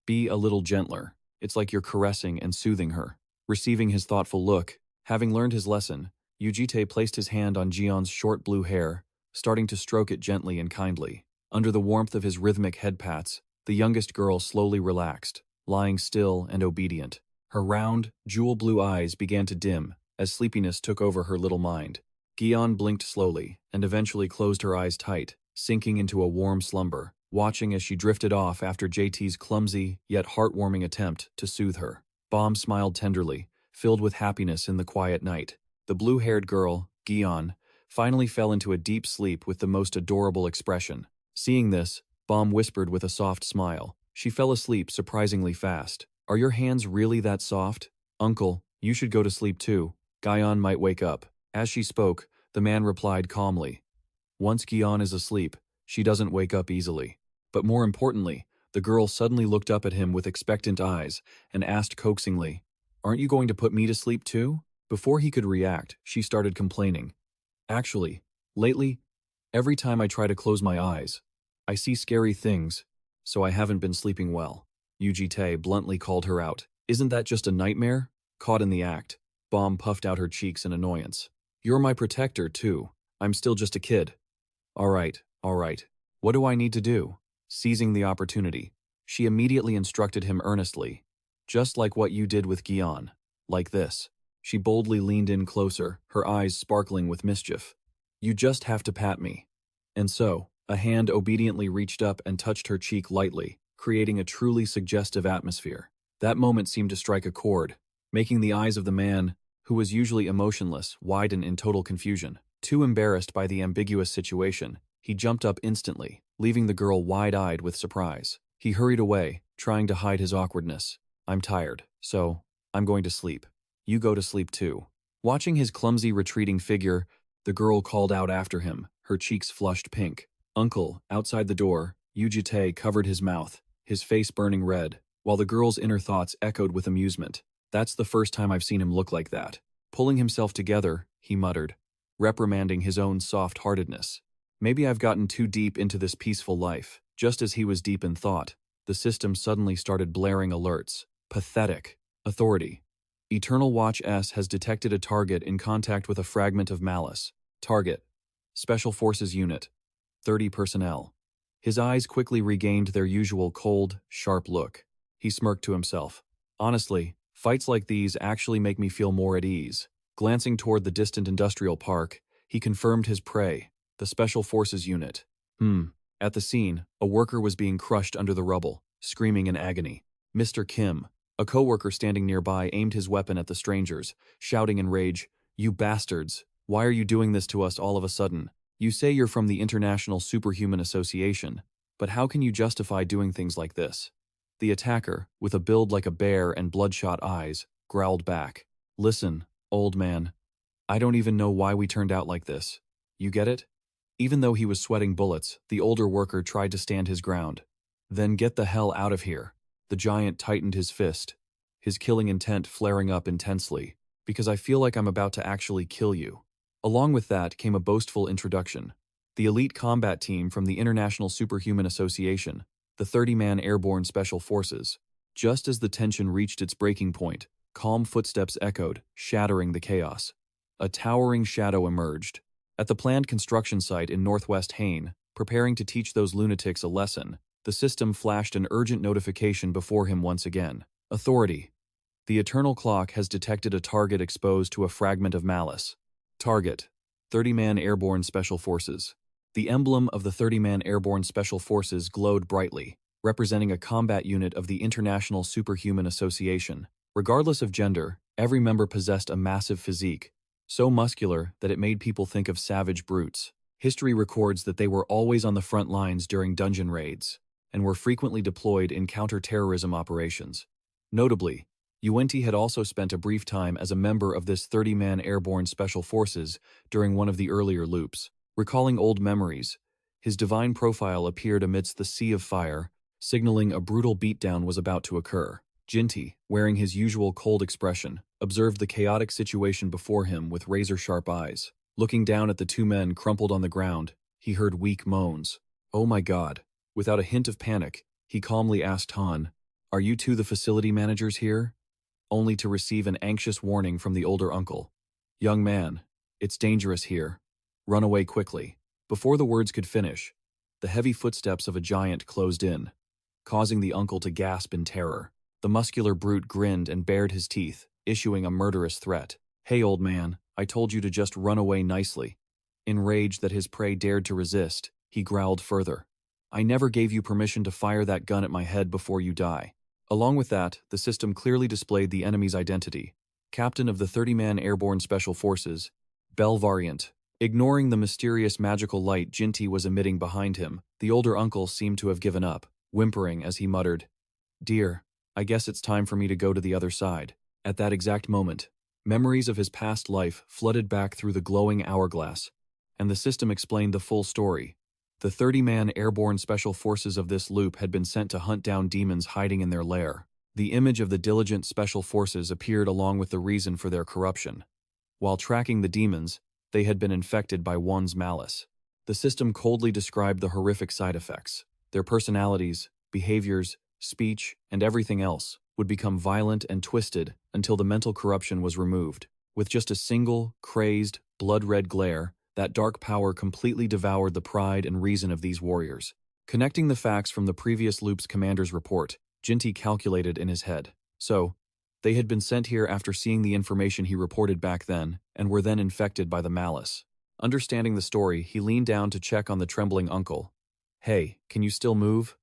Be a little gentler. It's like you're caressing and soothing her. Receiving his thoughtful look, having learned his lesson, Yu Jitae placed his hand on Jion's short blue hair, starting to stroke it gently and kindly. Under the warmth of his rhythmic head pats, the youngest girl slowly relaxed, lying still and obedient. Her round, jewel-blue eyes began to dim as sleepiness took over her little mind. Gion blinked slowly and eventually closed her eyes tight, sinking into a warm slumber, watching as she drifted off after JT's clumsy yet heartwarming attempt to soothe her. Bomb smiled tenderly, filled with happiness in the quiet night. The blue-haired girl, Gion, finally fell into a deep sleep with the most adorable expression. Seeing this, Bomb whispered with a soft smile. She fell asleep surprisingly fast. Are your hands really that soft? Uncle, you should go to sleep too. Gion might wake up. As she spoke, the man replied calmly. Once Gion is asleep, she doesn't wake up easily. But more importantly, the girl suddenly looked up at him with expectant eyes and asked coaxingly, Aren't you going to put me to sleep too? Before he could react, she started complaining. Actually, lately, every time I try to close my eyes, I see scary things, so I haven't been sleeping well. Yu Jitae bluntly called her out. Isn't that just a nightmare? Caught in the act, Bomb puffed out her cheeks in annoyance. You're my protector, too. I'm still just a kid. All right. What do I need to do? Seizing the opportunity, she immediately instructed him earnestly. Just like what you did with Gion. Like this. She boldly leaned in closer, her eyes sparkling with mischief. You just have to pat me. And so, a hand obediently reached up and touched her cheek lightly, creating a truly suggestive atmosphere. That moment seemed to strike a chord, making the eyes of the man, who was usually emotionless, widen in total confusion. Too embarrassed by the ambiguous situation, he jumped up instantly, leaving the girl wide-eyed with surprise. He hurried away, trying to hide his awkwardness. I'm tired, so I'm going to sleep. You go to sleep too. Watching his clumsy retreating figure, the girl called out after him, her cheeks flushed pink. Uncle, outside the door, Yu Jitae covered his mouth, his face burning red, while the girl's inner thoughts echoed with amusement. That's the first time I've seen him look like that. Pulling himself together, he muttered, reprimanding his own soft-heartedness. Maybe I've gotten too deep into this peaceful life. Just as he was deep in thought, the system suddenly started blaring alerts. Pathetic. Authority. Eternal Watch S has detected a target in contact with a fragment of malice. Target. Special Forces Unit. 30 personnel. His eyes quickly regained their usual cold, sharp look. He smirked to himself. Honestly, fights like these actually make me feel more at ease. Glancing toward the distant industrial park, he confirmed his prey, the Special Forces Unit. At the scene, a worker was being crushed under the rubble, screaming in agony. Mr. Kim, a co-worker standing nearby, aimed his weapon at the strangers, shouting in rage, You bastards! Why are you doing this to us all of a sudden? You say you're from the International Superhuman Association, but how can you justify doing things like this? The attacker, with a build like a bear and bloodshot eyes, growled back. Listen, old man. I don't even know why we turned out like this. You get it? Even though he was sweating bullets, the older worker tried to stand his ground. Then get the hell out of here. The giant tightened his fist, his killing intent flaring up intensely, because I feel like I'm about to actually kill you. Along with that came a boastful introduction. The elite combat team from the International Superhuman Association, the 30-man Airborne Special Forces. Just as the tension reached its breaking point, calm footsteps echoed, shattering the chaos. A towering shadow emerged. At the planned construction site in Northwest Haine, preparing to teach those lunatics a lesson, the system flashed an urgent notification before him once again. Authority. The Eternal Clock has detected a target exposed to a fragment of malice. Target. 30-man Airborne Special Forces. The emblem of the 30-man Airborne Special Forces glowed brightly, representing a combat unit of the International Superhuman Association. Regardless of gender, every member possessed a massive physique, so muscular that it made people think of savage brutes. History records that they were always on the front lines during dungeon raids, and were frequently deployed in counter-terrorism operations. Notably, Yuenti had also spent a brief time as a member of this 30-man airborne special forces during one of the earlier loops. Recalling old memories, his divine profile appeared amidst the sea of fire, signaling a brutal beatdown was about to occur. Jinti, wearing his usual cold expression, observed the chaotic situation before him with razor-sharp eyes. Looking down at the two men crumpled on the ground, he heard weak moans. "Oh my God." Without a hint of panic, he calmly asked Han, "Are you two the facility managers here?" Only to receive an anxious warning from the older uncle. "Young man, it's dangerous here. Run away quickly." Before the words could finish, the heavy footsteps of a giant closed in, causing the uncle to gasp in terror. The muscular brute grinned and bared his teeth, issuing a murderous threat. "Hey, old man, I told you to just run away nicely." Enraged that his prey dared to resist, he growled further. "I never gave you permission to fire that gun at my head before you die." Along with that, the system clearly displayed the enemy's identity. Captain of the 30-man Airborne Special Forces, Bell Variant. Ignoring the mysterious magical light Jinti was emitting behind him, the older uncle seemed to have given up, whimpering as he muttered, "Dear, I guess it's time for me to go to the other side." At that exact moment, memories of his past life flooded back through the glowing hourglass, and the system explained the full story. The 30-man airborne special forces of this loop had been sent to hunt down demons hiding in their lair. The image of the diligent special forces appeared along with the reason for their corruption. While tracking the demons, they had been infected by one's malice. The system coldly described the horrific side effects. Their personalities, behaviors, speech, and everything else would become violent and twisted until the mental corruption was removed. With just a single, crazed, blood-red glare, that dark power completely devoured the pride and reason of these warriors. Connecting the facts from the previous loop's commander's report, Jinti calculated in his head. So, they had been sent here after seeing the information he reported back then, and were then infected by the malice. Understanding the story, he leaned down to check on the trembling uncle. "Hey, can you still move?"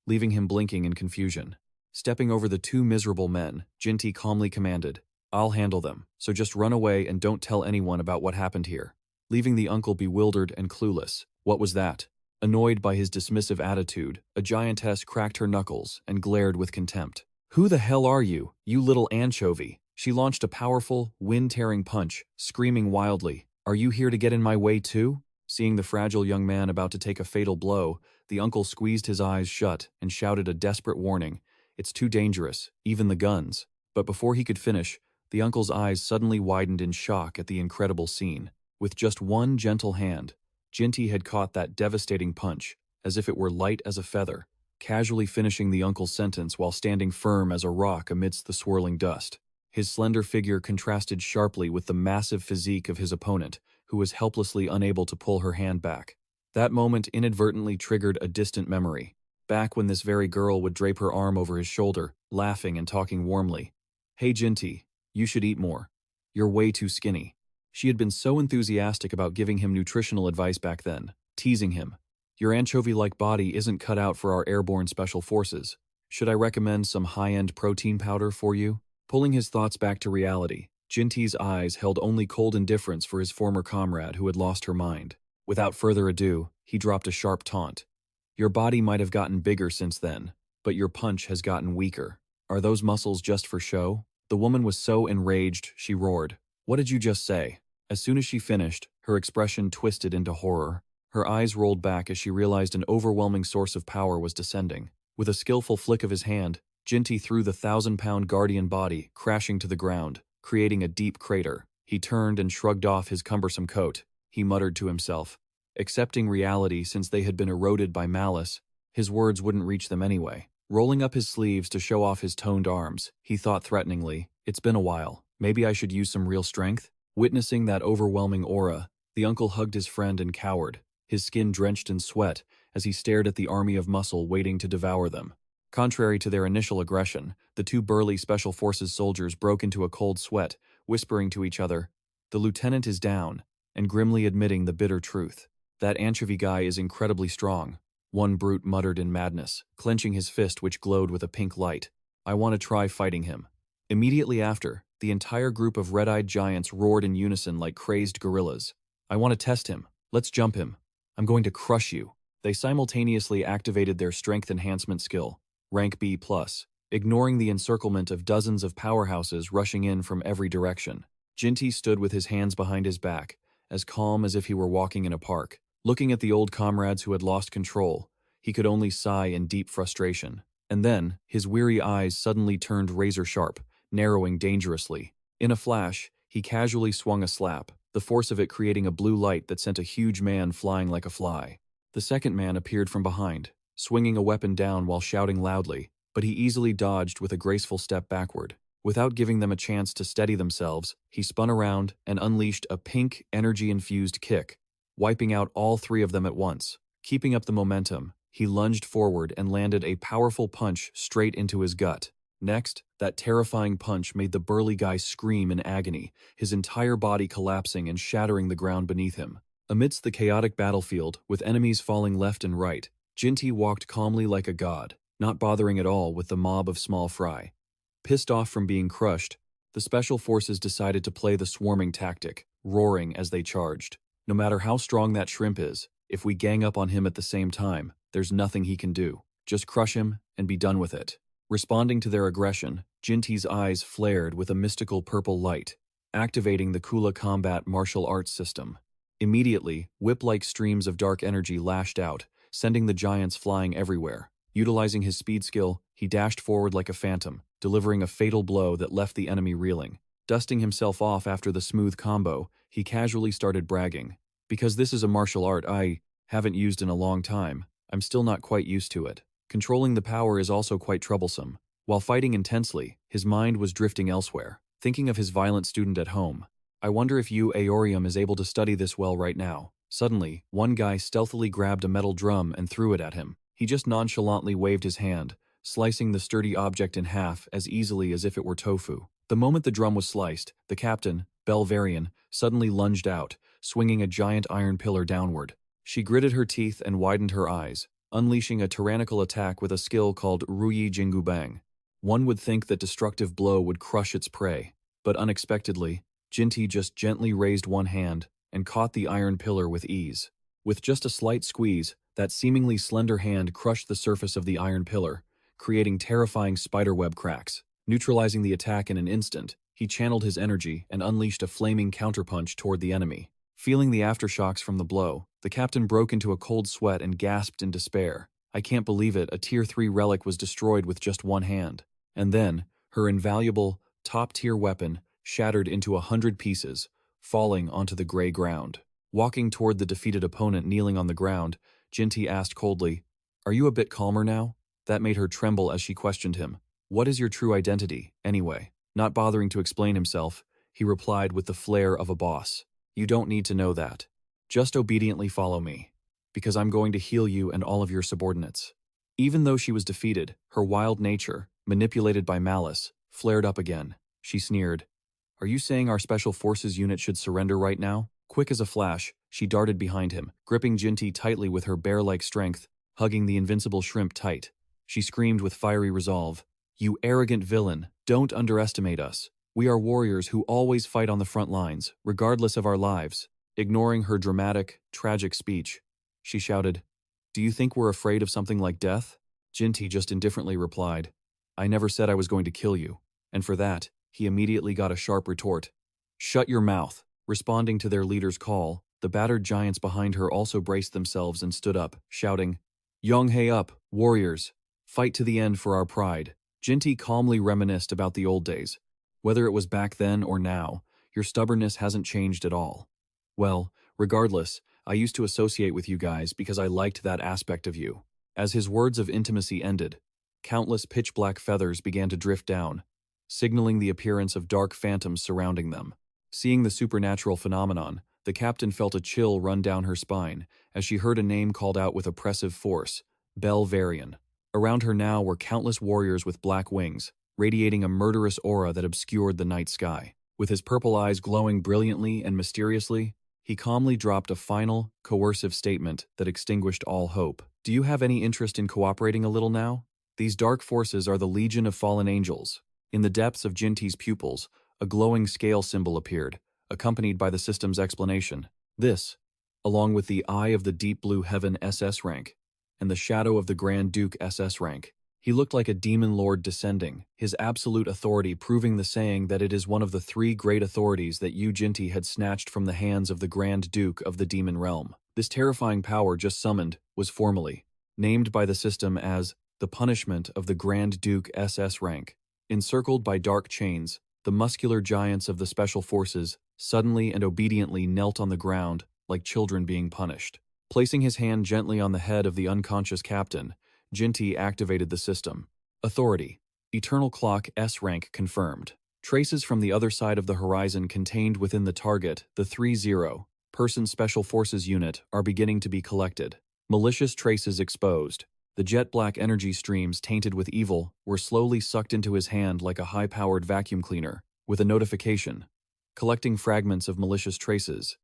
Leaving him blinking in confusion. Stepping over the two miserable men, Jinti calmly commanded, "I'll handle them, so just run away and don't tell anyone about what happened here." Leaving the uncle bewildered and clueless. What was that? Annoyed by his dismissive attitude, a giantess cracked her knuckles and glared with contempt. "Who the hell are you, you little anchovy?" She launched a powerful, wind-tearing punch, screaming wildly, "Are you here to get in my way too?" Seeing the fragile young man about to take a fatal blow, the uncle squeezed his eyes shut and shouted a desperate warning. "It's too dangerous, even the guns." But before he could finish, the uncle's eyes suddenly widened in shock at the incredible scene. With just one gentle hand, Jinti had caught that devastating punch, as if it were light as a feather, casually finishing the uncle's sentence while standing firm as a rock amidst the swirling dust. His slender figure contrasted sharply with the massive physique of his opponent, who was helplessly unable to pull her hand back. That moment inadvertently triggered a distant memory, back when this very girl would drape her arm over his shoulder, laughing and talking warmly. "Hey Jinti, you should eat more. You're way too skinny." She had been so enthusiastic about giving him nutritional advice back then, teasing him. "Your anchovy-like body isn't cut out for our airborne special forces. Should I recommend some high-end protein powder for you?" Pulling his thoughts back to reality, Jinti's eyes held only cold indifference for his former comrade who had lost her mind. Without further ado, he dropped a sharp taunt. "Your body might have gotten bigger since then, but your punch has gotten weaker. Are those muscles just for show?" The woman was so enraged, she roared. "What did you just say?" As soon as she finished, her expression twisted into horror. Her eyes rolled back as she realized an overwhelming source of power was descending. With a skillful flick of his hand, Jinti threw the 1,000-pound guardian body crashing to the ground, creating a deep crater. He turned and shrugged off his cumbersome coat. He muttered to himself. Accepting reality since they had been eroded by malice, his words wouldn't reach them anyway. Rolling up his sleeves to show off his toned arms, he thought threateningly, "It's been a while. Maybe I should use some real strength?" Witnessing that overwhelming aura, the uncle hugged his friend and cowered, his skin drenched in sweat as he stared at the army of muscle waiting to devour them. Contrary to their initial aggression, the two burly Special Forces soldiers broke into a cold sweat, whispering to each other, "The lieutenant is down," and grimly admitting the bitter truth. "That anchovy guy is incredibly strong," one brute muttered in madness, clenching his fist which glowed with a pink light. "I want to try fighting him." Immediately after, the entire group of red-eyed giants roared in unison like crazed gorillas. "I want to test him. Let's jump him. I'm going to crush you." They simultaneously activated their strength enhancement skill, rank B+, ignoring the encirclement of dozens of powerhouses rushing in from every direction. Jinti stood with his hands behind his back, as calm as if he were walking in a park. Looking at the old comrades who had lost control, he could only sigh in deep frustration. And then, his weary eyes suddenly turned razor-sharp, narrowing dangerously. In a flash, he casually swung a slap, the force of it creating a blue light that sent a huge man flying like a fly. The second man appeared from behind, swinging a weapon down while shouting loudly, but he easily dodged with a graceful step backward. Without giving them a chance to steady themselves, he spun around and unleashed a pink, energy-infused kick, wiping out all three of them at once. Keeping up the momentum, he lunged forward and landed a powerful punch straight into his gut. Next, that terrifying punch made the burly guy scream in agony, his entire body collapsing and shattering the ground beneath him. Amidst the chaotic battlefield, with enemies falling left and right, Jinti walked calmly like a god, not bothering at all with the mob of small fry. Pissed off from being crushed, the special forces decided to play the swarming tactic, roaring as they charged. No matter how strong that shrimp is, if we gang up on him at the same time, there's nothing he can do. Just crush him and be done with it. Responding to their aggression, Jinti's eyes flared with a mystical purple light, activating the Kula combat martial arts system. Immediately, whip-like streams of dark energy lashed out, sending the giants flying everywhere. Utilizing his speed skill, he dashed forward like a phantom, delivering a fatal blow that left the enemy reeling. Dusting himself off after the smooth combo, he casually started bragging. Because this is a martial art I haven't used in a long time, I'm still not quite used to it. Controlling the power is also quite troublesome. While fighting intensely, his mind was drifting elsewhere, thinking of his violent student at home. I wonder if Yu Aorium is able to study this well right now. Suddenly, one guy stealthily grabbed a metal drum and threw it at him. He just nonchalantly waved his hand, slicing the sturdy object in half as easily as if it were tofu. The moment the drum was sliced, the captain, Belvarian, suddenly lunged out, swinging a giant iron pillar downward. She gritted her teeth and widened her eyes, unleashing a tyrannical attack with a skill called Ruyi Jingubang. One would think that destructive blow would crush its prey, but unexpectedly, Jinti just gently raised one hand and caught the iron pillar with ease. With just a slight squeeze, that seemingly slender hand crushed the surface of the iron pillar, creating terrifying spiderweb cracks. Neutralizing the attack in an instant, he channeled his energy and unleashed a flaming counterpunch toward the enemy. Feeling the aftershocks from the blow, the captain broke into a cold sweat and gasped in despair. I can't believe it, a Tier 3 relic was destroyed with just one hand. And then, her invaluable, top-tier weapon shattered into 100 pieces, falling onto the gray ground. Walking toward the defeated opponent kneeling on the ground, Jinti asked coldly, "Are you a bit calmer now?" That made her tremble as she questioned him. "What is your true identity, anyway?" Not bothering to explain himself, he replied with the flair of a boss. "You don't need to know that. Just obediently follow me, because I'm going to heal you and all of your subordinates." Even though she was defeated, her wild nature, manipulated by malice, flared up again. She sneered, "Are you saying our special forces unit should surrender right now?" Quick as a flash, she darted behind him, gripping Jinti tightly with her bear-like strength, hugging the invincible shrimp tight. She screamed with fiery resolve, "You arrogant villain, don't underestimate us. We are warriors who always fight on the front lines, regardless of our lives." Ignoring her dramatic, tragic speech, she shouted, "Do you think we're afraid of something like death?" Jinti just indifferently replied, "I never said I was going to kill you." And for that, he immediately got a sharp retort. "Shut your mouth." Responding to their leader's call, the battered giants behind her also braced themselves and stood up, shouting, "Yonghei up, warriors! Fight to the end for our pride." Jinti calmly reminisced about the old days. "Whether it was back then or now, your stubbornness hasn't changed at all. Well, regardless, I used to associate with you guys because I liked that aspect of you." As his words of intimacy ended, countless pitch-black feathers began to drift down, signaling the appearance of dark phantoms surrounding them. Seeing the supernatural phenomenon, the captain felt a chill run down her spine as she heard a name called out with oppressive force, Belvarian. Around her now were countless warriors with black wings, radiating a murderous aura that obscured the night sky. With his purple eyes glowing brilliantly and mysteriously, he calmly dropped a final, coercive statement that extinguished all hope. "Do you have any interest in cooperating a little now? These dark forces are the Legion of Fallen Angels." In the depths of Jinti's pupils, a glowing scale symbol appeared, accompanied by the system's explanation. This, along with the Eye of the Deep Blue Heaven SS rank, and the Shadow of the Grand Duke SS rank, He looked like a demon lord descending, his absolute authority proving the saying that it is one of the three great authorities that Yu Jitae had snatched from the hands of the Grand Duke of the Demon Realm. This terrifying power just summoned was formally named by the system as the punishment of the Grand Duke SS rank. Encircled by dark chains, the muscular giants of the Special Forces suddenly and obediently knelt on the ground like children being punished. Placing his hand gently on the head of the unconscious captain, Jitae activated the system. Authority. Eternal Clock S rank confirmed. Traces from the other side of the horizon contained within the target, the 30-person Special Forces unit, are beginning to be collected. Malicious traces exposed. The jet-black energy streams tainted with evil were slowly sucked into his hand like a high-powered vacuum cleaner, with a notification. Collecting fragments of malicious traces.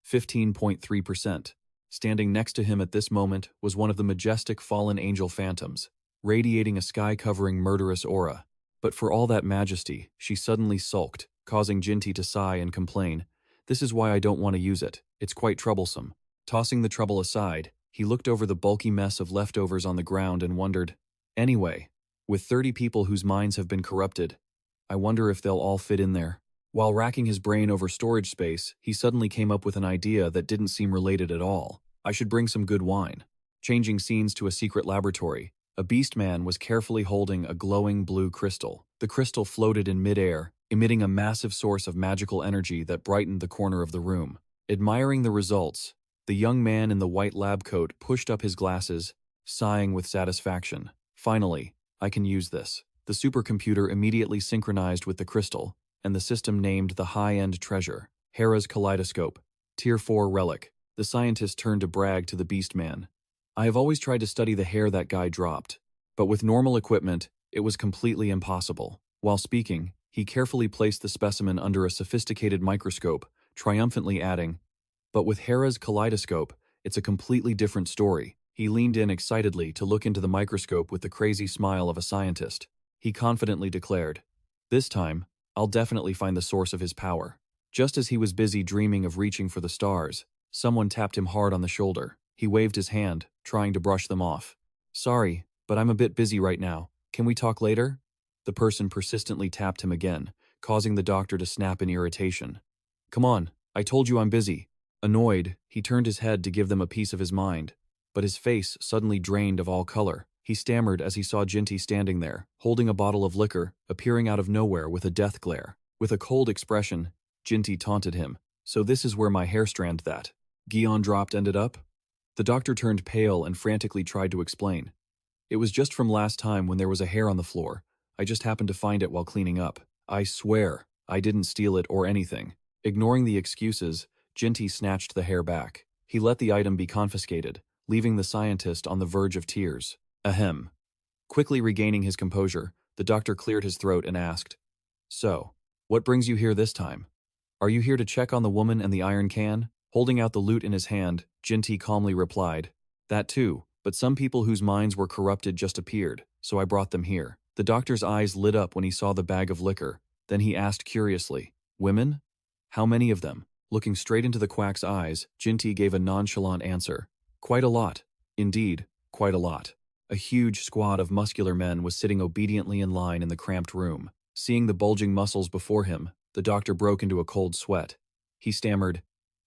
15.3%. Standing next to him at this moment was one of the majestic fallen angel phantoms, radiating a sky-covering murderous aura. But for all that majesty, she suddenly sulked, causing Jitae to sigh and complain, "This is why I don't want to use it. It's quite troublesome." Tossing the trouble aside, he looked over the bulky mess of leftovers on the ground and wondered, "Anyway, with 30 people whose minds have been corrupted, I wonder if they'll all fit in there." While racking his brain over storage space, he suddenly came up with an idea that didn't seem related at all. I should bring some good wine. Changing scenes to a secret laboratory, a beast man was carefully holding a glowing blue crystal. The crystal floated in midair, emitting a massive source of magical energy that brightened the corner of the room. Admiring the results, the young man in the white lab coat pushed up his glasses, sighing with satisfaction. "Finally, I can use this." The supercomputer immediately synchronized with the crystal, and the system named the high-end treasure, Hera's Kaleidoscope, Tier 4 relic. The scientist turned to brag to the beast man. "I have always tried to study the hair that guy dropped, but with normal equipment, it was completely impossible." While speaking, he carefully placed the specimen under a sophisticated microscope, triumphantly adding, "But with Hera's Kaleidoscope, it's a completely different story." He leaned in excitedly to look into the microscope with the crazy smile of a scientist. He confidently declared, "This time, I'll definitely find the source of his power." Just as he was busy dreaming of reaching for the stars, someone tapped him hard on the shoulder. He waved his hand, trying to brush them off. "Sorry, but I'm a bit busy right now. Can we talk later?" The person persistently tapped him again, causing the doctor to snap in irritation. "Come on, I told you I'm busy." Annoyed, he turned his head to give them a piece of his mind, but his face suddenly drained of all color. He stammered as he saw Jitae standing there, holding a bottle of liquor, appearing out of nowhere with a death glare. With a cold expression, Jitae taunted him, "So this is where my hair strand that Gion dropped ended up?" The doctor turned pale and frantically tried to explain. "It was just from last time when there was a hair on the floor. I just happened to find it while cleaning up. I swear, I didn't steal it or anything." Ignoring the excuses, Jitae snatched the hair back. He let the item be confiscated, leaving the scientist on the verge of tears. Ahem. Quickly regaining his composure, the doctor cleared his throat and asked, "So, what brings you here this time? Are you here to check on the woman and the iron can?" Holding out the loot in his hand, Jitae calmly replied, "That too, but some people whose minds were corrupted just appeared, so I brought them here." The doctor's eyes lit up when he saw the bag of liquor. Then he asked curiously, "Women? How many of them?" Looking straight into the quack's eyes, Jitae gave a nonchalant answer. "Quite a lot. Indeed, quite a lot." A huge squad of muscular men was sitting obediently in line in the cramped room. Seeing the bulging muscles before him, the doctor broke into a cold sweat. He stammered,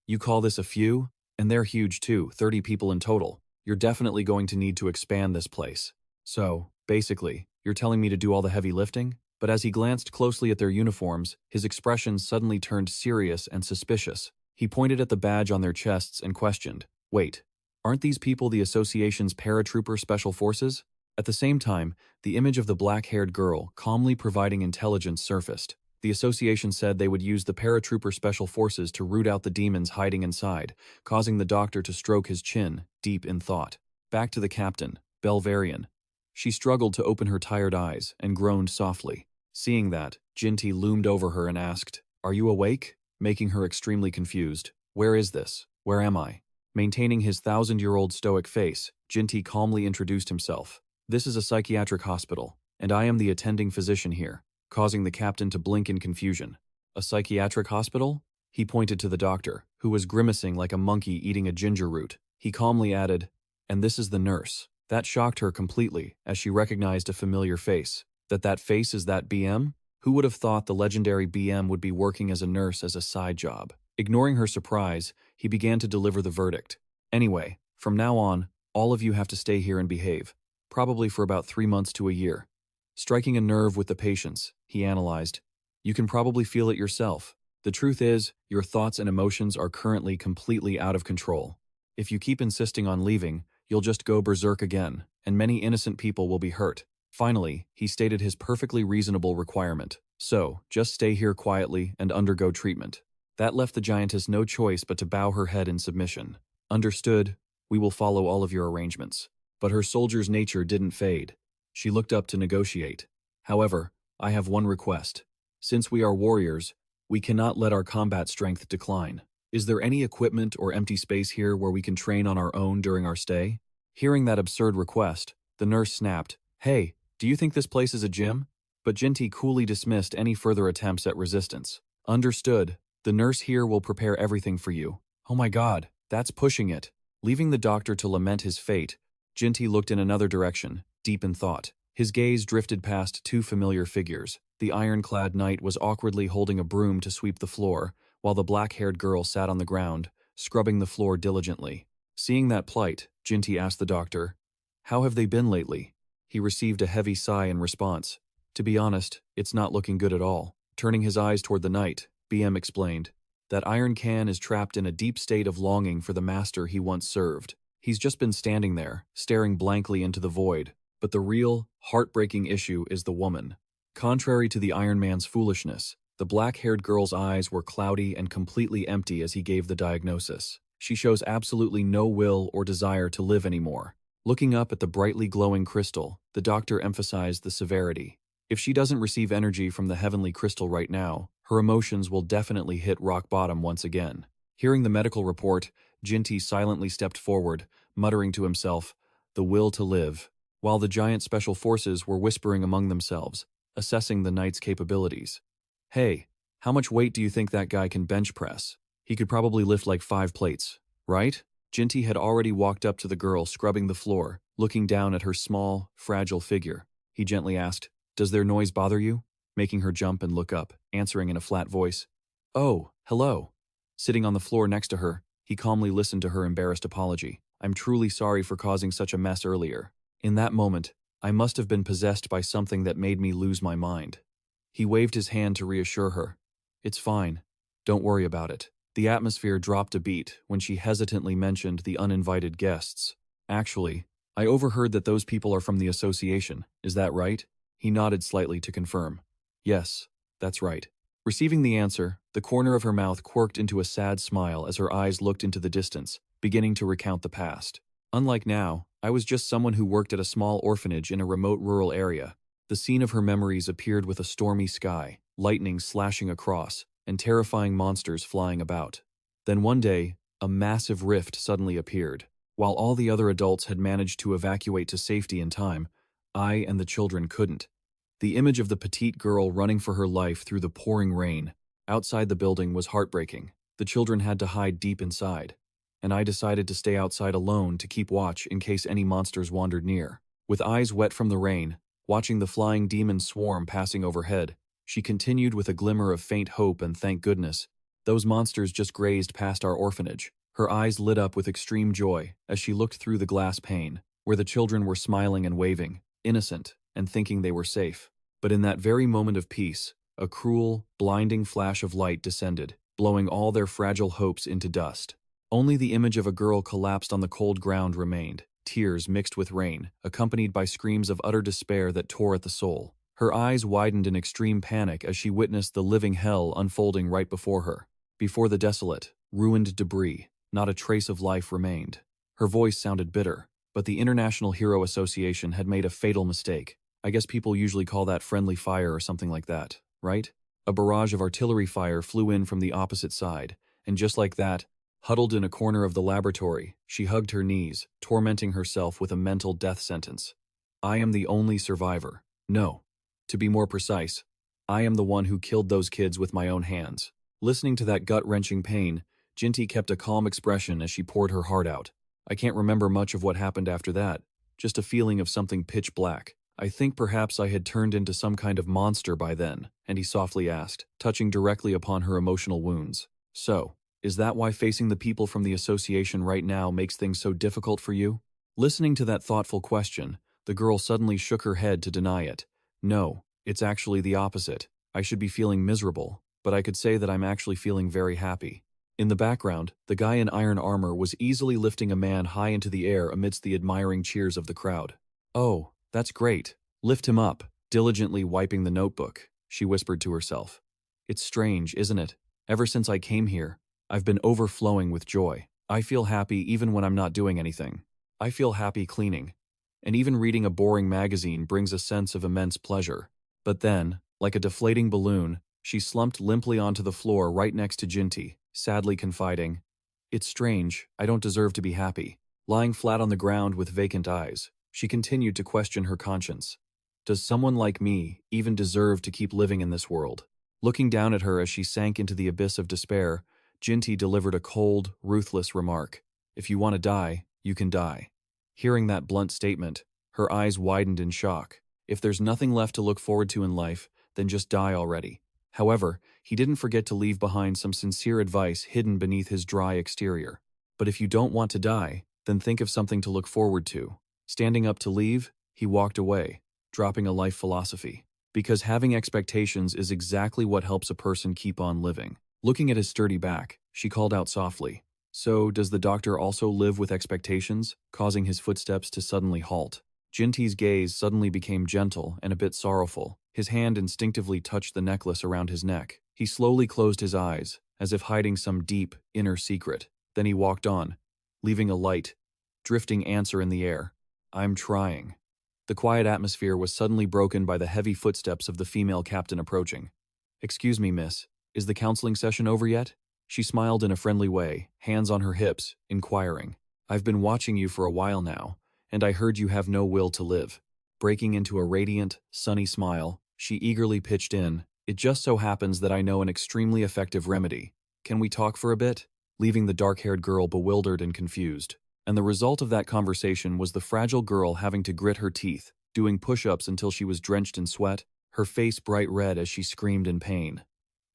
"You call this a few? And they're huge too, 30 people in total. You're definitely going to need to expand this place. So, basically, you're telling me to do all the heavy lifting?" But as he glanced closely at their uniforms, his expression suddenly turned serious and suspicious. He pointed at the badge on their chests and questioned, "Wait, aren't these people the association's paratrooper special forces?" At the same time, the image of the black-haired girl calmly providing intelligence surfaced. The association said they would use the paratrooper special forces to root out the demons hiding inside, causing the doctor to stroke his chin, deep in thought. Back to the captain, Belvarian. She struggled to open her tired eyes and groaned softly. Seeing that, Jitae loomed over her and asked, "Are you awake?" Making her extremely confused. "Where is this? Where am I?" Maintaining his 1,000-year-old stoic face, Jitae calmly introduced himself. "This is a psychiatric hospital, and I am the attending physician here," causing the captain to blink in confusion. "A psychiatric hospital?" He pointed to the doctor, who was grimacing like a monkey eating a ginger root. He calmly added, "And this is the nurse." That shocked her completely as she recognized a familiar face. That face is that BM? Who would have thought the legendary BM would be working as a nurse as a side job? Ignoring her surprise, he began to deliver the verdict. Anyway, from now on, all of you have to stay here and behave, probably for about 3 months to a year. Striking a nerve with the patients, he analyzed. You can probably feel it yourself. The truth is, your thoughts and emotions are currently completely out of control. If you keep insisting on leaving, you'll just go berserk again, and many innocent people will be hurt. Finally, he stated his perfectly reasonable requirement. So, just stay here quietly and undergo treatment. That left the giantess no choice but to bow her head in submission. Understood, we will follow all of your arrangements. But her soldier's nature didn't fade. She looked up to negotiate. However, I have one request. Since we are warriors, we cannot let our combat strength decline. Is there any equipment or empty space here where we can train on our own during our stay? Hearing that absurd request, the nurse snapped, Hey, do you think this place is a gym? But Jinty coolly dismissed any further attempts at resistance. Understood. The nurse here will prepare everything for you. Oh my god, that's pushing it. Leaving the doctor to lament his fate, Jinty looked in another direction, deep in thought. His gaze drifted past two familiar figures. The iron-clad knight was awkwardly holding a broom to sweep the floor, while the black-haired girl sat on the ground, scrubbing the floor diligently. Seeing that plight, Jinty asked the doctor, How have they been lately? He received a heavy sigh in response. To be honest, it's not looking good at all. Turning his eyes toward the knight, BM explained, That iron can is trapped in a deep state of longing for the master he once served. He's just been standing there, staring blankly into the void. But the real, heartbreaking issue is the woman. Contrary to the Iron Man's foolishness, the black-haired girl's eyes were cloudy and completely empty as he gave the diagnosis. She shows absolutely no will or desire to live anymore. Looking up at the brightly glowing crystal, the doctor emphasized the severity. If she doesn't receive energy from the heavenly crystal right now, her emotions will definitely hit rock bottom once again. Hearing the medical report, Jinty silently stepped forward, muttering to himself, the will to live, while the giant special forces were whispering among themselves, assessing the knight's capabilities. Hey, how much weight do you think that guy can bench press? He could probably lift like 5 plates, right? Jinty had already walked up to the girl scrubbing the floor, looking down at her small, fragile figure. He gently asked, Does their noise bother you? Making her jump and look up, answering in a flat voice. Oh, hello. Sitting on the floor next to her, he calmly listened to her embarrassed apology. I'm truly sorry for causing such a mess earlier. In that moment, I must have been possessed by something that made me lose my mind. He waved his hand to reassure her. It's fine. Don't worry about it. The atmosphere dropped a beat when she hesitantly mentioned the uninvited guests. Actually, I overheard that those people are from the association. Is that right? He nodded slightly to confirm. Yes, that's right. Receiving the answer, the corner of her mouth quirked into a sad smile as her eyes looked into the distance, beginning to recount the past. Unlike now, I was just someone who worked at a small orphanage in a remote rural area. The scene of her memories appeared with a stormy sky, lightning slashing across, and terrifying monsters flying about. Then one day, a massive rift suddenly appeared. While all the other adults had managed to evacuate to safety in time, I and the children couldn't. The image of the petite girl running for her life through the pouring rain outside the building was heartbreaking. The children had to hide deep inside, and I decided to stay outside alone to keep watch in case any monsters wandered near. With eyes wet from the rain, watching the flying demon swarm passing overhead, she continued with a glimmer of faint hope and thank goodness. Those monsters just grazed past our orphanage. Her eyes lit up with extreme joy as she looked through the glass pane, where the children were smiling and waving, innocent, and thinking they were safe. But in that very moment of peace, a cruel, blinding flash of light descended, blowing all their fragile hopes into dust. Only the image of a girl collapsed on the cold ground remained, tears mixed with rain, accompanied by screams of utter despair that tore at the soul. Her eyes widened in extreme panic as she witnessed the living hell unfolding right before her. Before the desolate, ruined debris, not a trace of life remained. Her voice sounded bitter, but the International Hero Association had made a fatal mistake. I guess people usually call that friendly fire or something like that, right? A barrage of artillery fire flew in from the opposite side, and just like that, huddled in a corner of the laboratory, she hugged her knees, tormenting herself with a mental death sentence. I am the only survivor. No. To be more precise, I am the one who killed those kids with my own hands. Listening to that gut-wrenching pain, Jinty kept a calm expression as she poured her heart out. I can't remember much of what happened after that, just a feeling of something pitch black. I think perhaps I had turned into some kind of monster by then, and he softly asked, touching directly upon her emotional wounds. So, is that why facing the people from the association right now makes things so difficult for you? Listening to that thoughtful question, the girl suddenly shook her head to deny it. No, it's actually the opposite. I should be feeling miserable, but I could say that I'm actually feeling very happy. In the background, the guy in iron armor was easily lifting a man high into the air amidst the admiring cheers of the crowd. Oh, that's great. Lift him up, diligently wiping the notebook, she whispered to herself. It's strange, isn't it? Ever since I came here, I've been overflowing with joy. I feel happy even when I'm not doing anything. I feel happy cleaning. And even reading a boring magazine brings a sense of immense pleasure. But then, like a deflating balloon, she slumped limply onto the floor right next to Jinty, sadly confiding, "It's strange, I don't deserve to be happy." Lying flat on the ground with vacant eyes, she continued to question her conscience. Does someone like me even deserve to keep living in this world? Looking down at her as she sank into the abyss of despair, Jinty delivered a cold, ruthless remark. If you want to die, you can die. Hearing that blunt statement, her eyes widened in shock. If there's nothing left to look forward to in life, then just die already. However, he didn't forget to leave behind some sincere advice hidden beneath his dry exterior. But if you don't want to die, then think of something to look forward to. Standing up to leave, he walked away, dropping a life philosophy. Because having expectations is exactly what helps a person keep on living. Looking at his sturdy back, she called out softly, "So, does the doctor also live with expectations?" causing his footsteps to suddenly halt. Jinty's gaze suddenly became gentle and a bit sorrowful. His hand instinctively touched the necklace around his neck. He slowly closed his eyes, as if hiding some deep, inner secret. Then he walked on, leaving a light, drifting answer in the air. "I'm trying." The quiet atmosphere was suddenly broken by the heavy footsteps of the female captain approaching. "Excuse me, miss. Is the counseling session over yet?" She smiled in a friendly way, hands on her hips, inquiring. "I've been watching you for a while now, and I heard you have no will to live." Breaking into a radiant, sunny smile, she eagerly pitched in, "It just so happens that I know an extremely effective remedy. Can we talk for a bit?" Leaving the dark-haired girl bewildered and confused. And the result of that conversation was the fragile girl having to grit her teeth, doing push-ups until she was drenched in sweat, her face bright red as she screamed in pain.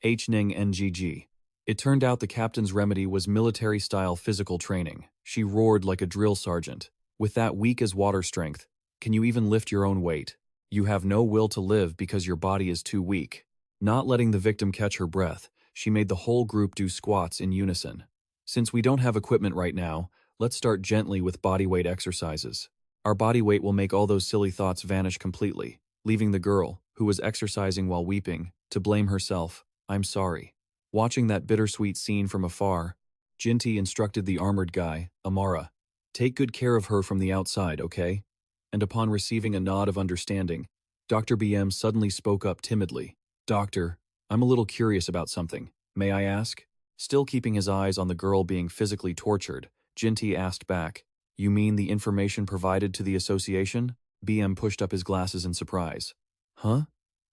HNNGG. It turned out the captain's remedy was military-style physical training. She roared like a drill sergeant. "With that weak as water strength, can you even lift your own weight? You have no will to live because your body is too weak." Not letting the victim catch her breath, she made the whole group do squats in unison. "Since we don't have equipment right now, let's start gently with bodyweight exercises. Our body weight will make all those silly thoughts vanish completely," leaving the girl, who was exercising while weeping, to blame herself. "I'm sorry." Watching that bittersweet scene from afar, Jinty instructed the armored guy, Amara, "Take good care of her from the outside, okay?" And upon receiving a nod of understanding, Dr. BM suddenly spoke up timidly. "Doctor, I'm a little curious about something. May I ask?" Still keeping his eyes on the girl being physically tortured, Jinty asked back, "You mean the information provided to the association?" BM pushed up his glasses in surprise. "Huh?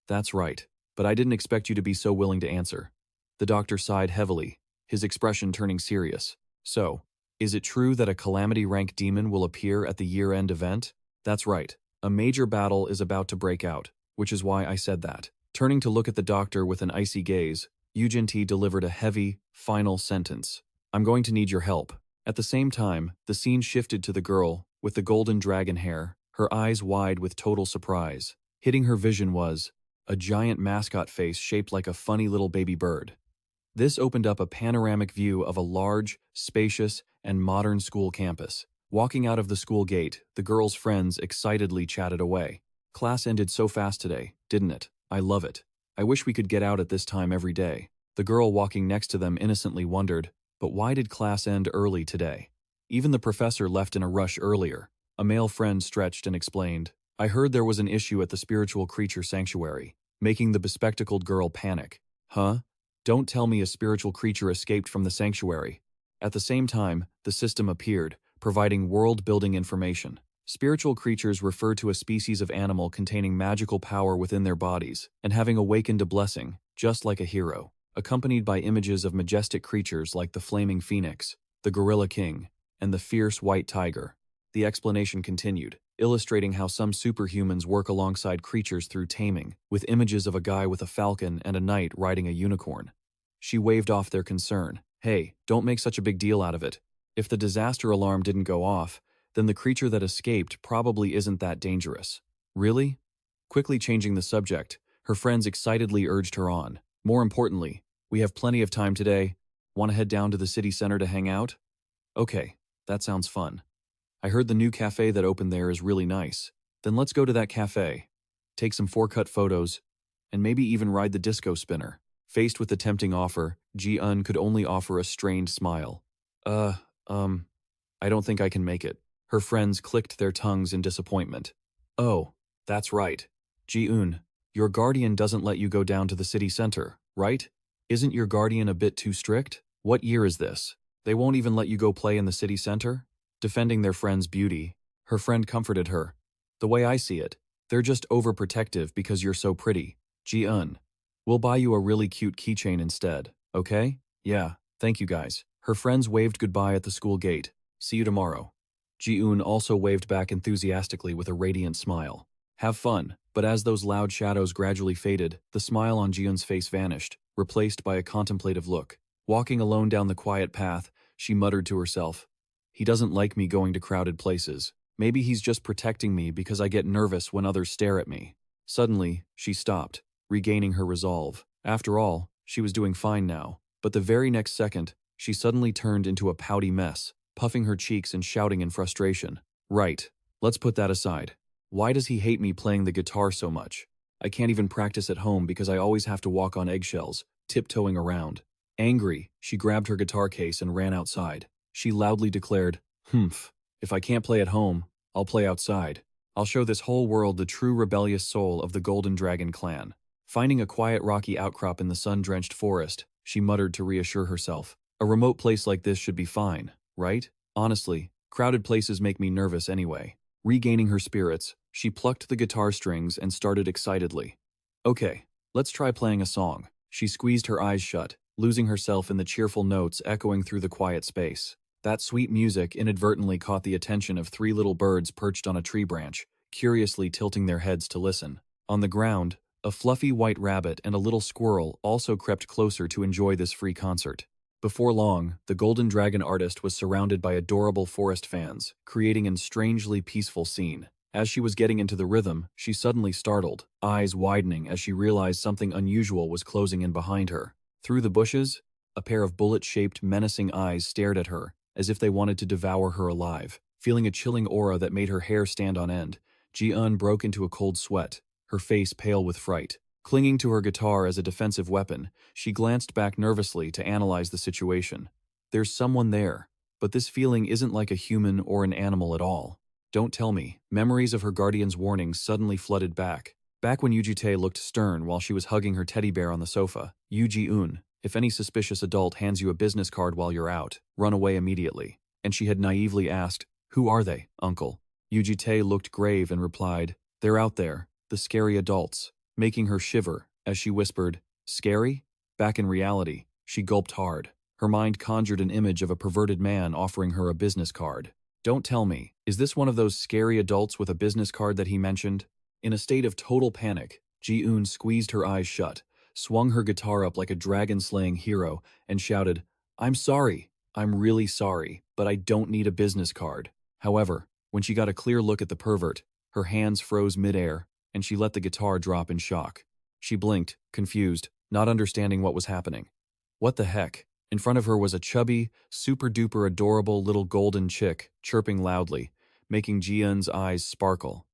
That's right, but I didn't expect you to be so willing to answer." The doctor sighed heavily, his expression turning serious. "So, is it true that a calamity-rank demon will appear at the year-end event?" "That's right. A major battle is about to break out, which is why I said that." Turning to look at the doctor with an icy gaze, Yu Jitae delivered a heavy, final sentence. "I'm going to need your help." At the same time, the scene shifted to the girl, with the golden dragon hair, her eyes wide with total surprise. Hitting her vision was a giant mascot face shaped like a funny little baby bird. This opened up a panoramic view of a large, spacious, and modern school campus. Walking out of the school gate, the girl's friends excitedly chatted away. "Class ended so fast today, didn't it? I love it. I wish we could get out at this time every day." The girl walking next to them innocently wondered, but why did class end early today? Even the professor left in a rush earlier. A male friend stretched and explained, "I heard there was an issue at the spiritual creature sanctuary," making the bespectacled girl panic. "Huh? Don't tell me a spiritual creature escaped from the sanctuary." At the same time, the system appeared, providing world-building information. Spiritual creatures refer to a species of animal containing magical power within their bodies and having awakened a blessing, just like a hero, accompanied by images of majestic creatures like the flaming phoenix, the gorilla king, and the fierce white tiger. The explanation continued. illustrating how some superhumans work alongside creatures through taming, with images of a guy with a falcon and a knight riding a unicorn. She waved off their concern. Hey, don't make such a big deal out of it. If the disaster alarm didn't go off, then the creature that escaped probably isn't that dangerous. Really? Quickly changing the subject, her friends excitedly urged her on. More importantly, we have plenty of time today. Want to head down to the city center to hang out? Okay, that sounds fun. I heard the new cafe that opened there is really nice. Then let's go to that cafe. Take some four-cut photos, and maybe even ride the disco spinner. Faced with the tempting offer, Ji-eun could only offer a strained smile. I don't think I can make it. Her friends clicked their tongues in disappointment. Oh, that's right. Ji-eun, your guardian doesn't let you go down to the city center, right? Isn't your guardian a bit too strict? What year is this? They won't even let you go play in the city center? Defending their friend's beauty, her friend comforted her. The way I see it, they're just overprotective because you're so pretty. Ji-eun, we'll buy you a really cute keychain instead, okay? Yeah, thank you guys. Her friends waved goodbye at the school gate. See you tomorrow. Ji-eun also waved back enthusiastically with a radiant smile. Have fun, but as those loud shadows gradually faded, the smile on Ji-eun's face vanished, replaced by a contemplative look. Walking alone down the quiet path, she muttered to herself, he doesn't like me going to crowded places. Maybe he's just protecting me because I get nervous when others stare at me. Suddenly, she stopped, regaining her resolve. After all, she was doing fine now. But the very next second, she suddenly turned into a pouty mess, puffing her cheeks and shouting in frustration. Right, let's put that aside. Why does he hate me playing the guitar so much? I can't even practice at home because I always have to walk on eggshells, tiptoeing around. Angry, she grabbed her guitar case and ran outside. She loudly declared, if I can't play at home, I'll play outside. I'll show this whole world the true rebellious soul of the Golden Dragon clan. Finding a quiet rocky outcrop in the sun-drenched forest, she muttered to reassure herself. A remote place like this should be fine, right? Honestly, crowded places make me nervous anyway. Regaining her spirits, she plucked the guitar strings and started excitedly. Okay, let's try playing a song. She squeezed her eyes shut, losing herself in the cheerful notes echoing through the quiet space. That sweet music inadvertently caught the attention of three little birds perched on a tree branch, curiously tilting their heads to listen. On the ground, a fluffy white rabbit and a little squirrel also crept closer to enjoy this free concert. Before long, the Golden Dragon artist was surrounded by adorable forest fans, creating a strangely peaceful scene. As she was getting into the rhythm, she suddenly startled, eyes widening as she realized something unusual was closing in behind her. Through the bushes, a pair of bullet-shaped, menacing eyes stared at her, as if they wanted to devour her alive. Feeling a chilling aura that made her hair stand on end, Ji-eun broke into a cold sweat, her face pale with fright. Clinging to her guitar as a defensive weapon, she glanced back nervously to analyze the situation. There's someone there, but this feeling isn't like a human or an animal at all. Don't tell me. Memories of her guardian's warnings suddenly flooded back. Back when Yu Jitae looked stern while she was hugging her teddy bear on the sofa. Yu Ji-eun, if any suspicious adult hands you a business card while you're out, run away immediately. And she had naively asked, who are they, uncle? Yu Jitae looked grave and replied, they're out there, the scary adults, making her shiver as she whispered, scary? Back in reality, she gulped hard. Her mind conjured an image of a perverted man offering her a business card. Don't tell me, is this one of those scary adults with a business card that he mentioned? In a state of total panic, Ji-eun squeezed her eyes shut, swung her guitar up like a dragon-slaying hero, and shouted, I'm sorry, I'm really sorry, but I don't need a business card. However, when she got a clear look at the pervert, her hands froze mid-air, and she let the guitar drop in shock. She blinked, confused, not understanding what was happening. What the heck? In front of her was a chubby, super-duper adorable little golden chick, chirping loudly, making Ji-eun's eyes sparkle.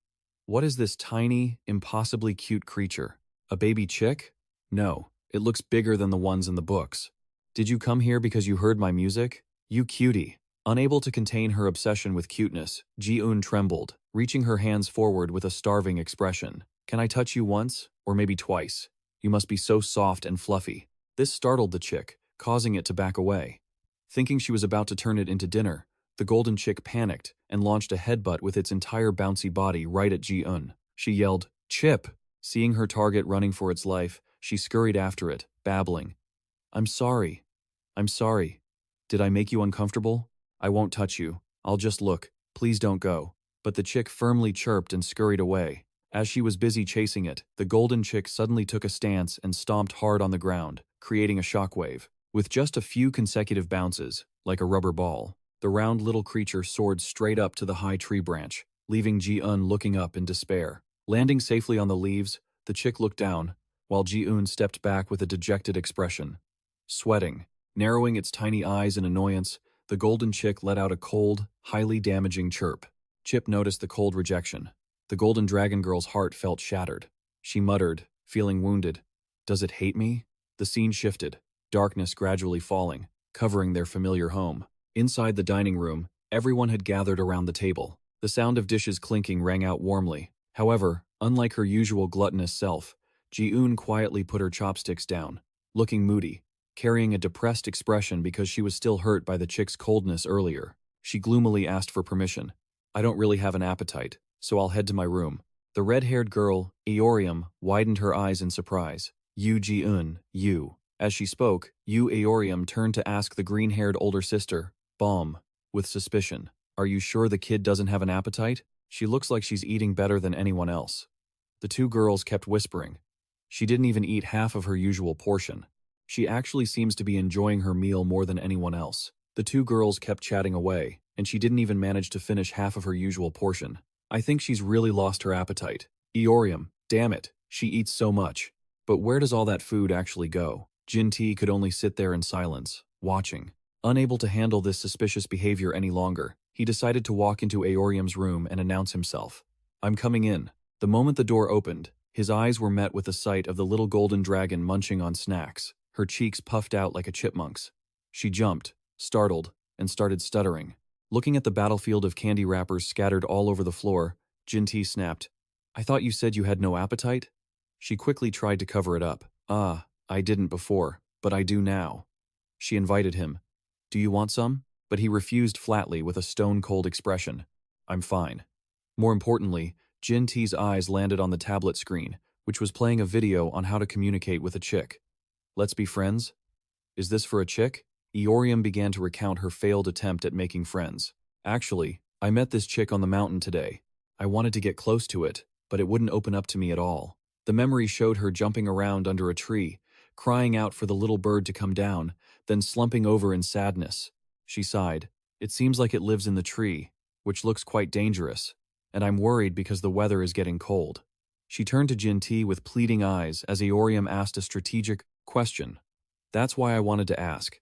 What is this tiny, impossibly cute creature? A baby chick? No, it looks bigger than the ones in the books. Did you come here because you heard my music? You cutie. Unable to contain her obsession with cuteness, Ji-eun trembled, reaching her hands forward with a starving expression. Can I touch you once, or maybe twice? You must be so soft and fluffy. This startled the chick, causing it to back away. Thinking she was about to turn it into dinner, the golden chick panicked and launched a headbutt with its entire bouncy body right at Ji-eun. She yelled, Chip! Seeing her target running for its life, she scurried after it, babbling. I'm sorry. I'm sorry. Did I make you uncomfortable? I won't touch you. I'll just look. Please don't go. but the chick firmly chirped and scurried away. As she was busy chasing it, the golden chick suddenly took a stance and stomped hard on the ground, creating a shockwave. With just a few consecutive bounces, like a rubber ball, the round little creature soared straight up to the high tree branch, leaving Ji-eun looking up in despair. Landing safely on the leaves, the chick looked down, while Ji-eun stepped back with a dejected expression. Sweating, narrowing its tiny eyes in annoyance, the golden chick let out a cold, highly damaging chirp. Chip noticed the cold rejection. The golden dragon girl's heart felt shattered. She muttered, feeling wounded, "Does it hate me?" The scene shifted, darkness gradually falling, covering their familiar home. Inside the dining room, everyone had gathered around the table. The sound of dishes clinking rang out warmly. However, unlike her usual gluttonous self, Ji-eun quietly put her chopsticks down, looking moody, carrying a depressed expression because she was still hurt by the chick's coldness earlier. She gloomily asked for permission. "I don't really have an appetite, so I'll head to my room." The red-haired girl, Eorium, widened her eyes in surprise. "Yu Ji-eun, you." As she spoke, Yu Eorium turned to ask the green-haired older sister, Balm, with suspicion, "Are you sure the kid doesn't have an appetite? She looks like she's eating better than anyone else." The two girls kept whispering. She didn't even eat half of her usual portion. She actually seems to be enjoying her meal more than anyone else. The two girls kept chatting away, and she didn't even manage to finish half of her usual portion. "I think she's really lost her appetite. Eorium, damn it, she eats so much." But where does all that food actually go? Jin-tae could only sit there in silence, watching. Unable to handle this suspicious behavior any longer, he decided to walk into Eorium's room and announce himself. "I'm coming in." The moment the door opened, his eyes were met with the sight of the little golden dragon munching on snacks, her cheeks puffed out like a chipmunk's. She jumped, startled, and started stuttering. Looking at the battlefield of candy wrappers scattered all over the floor, Jin-tae snapped, "I thought you said you had no appetite?" She quickly tried to cover it up. "Ah, I didn't before, but I do now." She invited him. "Do you want some?" But he refused flatly with a stone-cold expression. "I'm fine." More importantly, Jin-tae's eyes landed on the tablet screen, which was playing a video on how to communicate with a chick. "Let's be friends?" "Is this for a chick?" Eorium began to recount her failed attempt at making friends. "Actually, I met this chick on the mountain today. I wanted to get close to it, but it wouldn't open up to me at all." The memory showed her jumping around under a tree, crying out for the little bird to come down, then slumping over in sadness. She sighed. "It seems like it lives in the tree, which looks quite dangerous, and I'm worried because the weather is getting cold." She turned to Jin-tae with pleading eyes as Eorium asked a strategic question. "That's why I wanted to ask.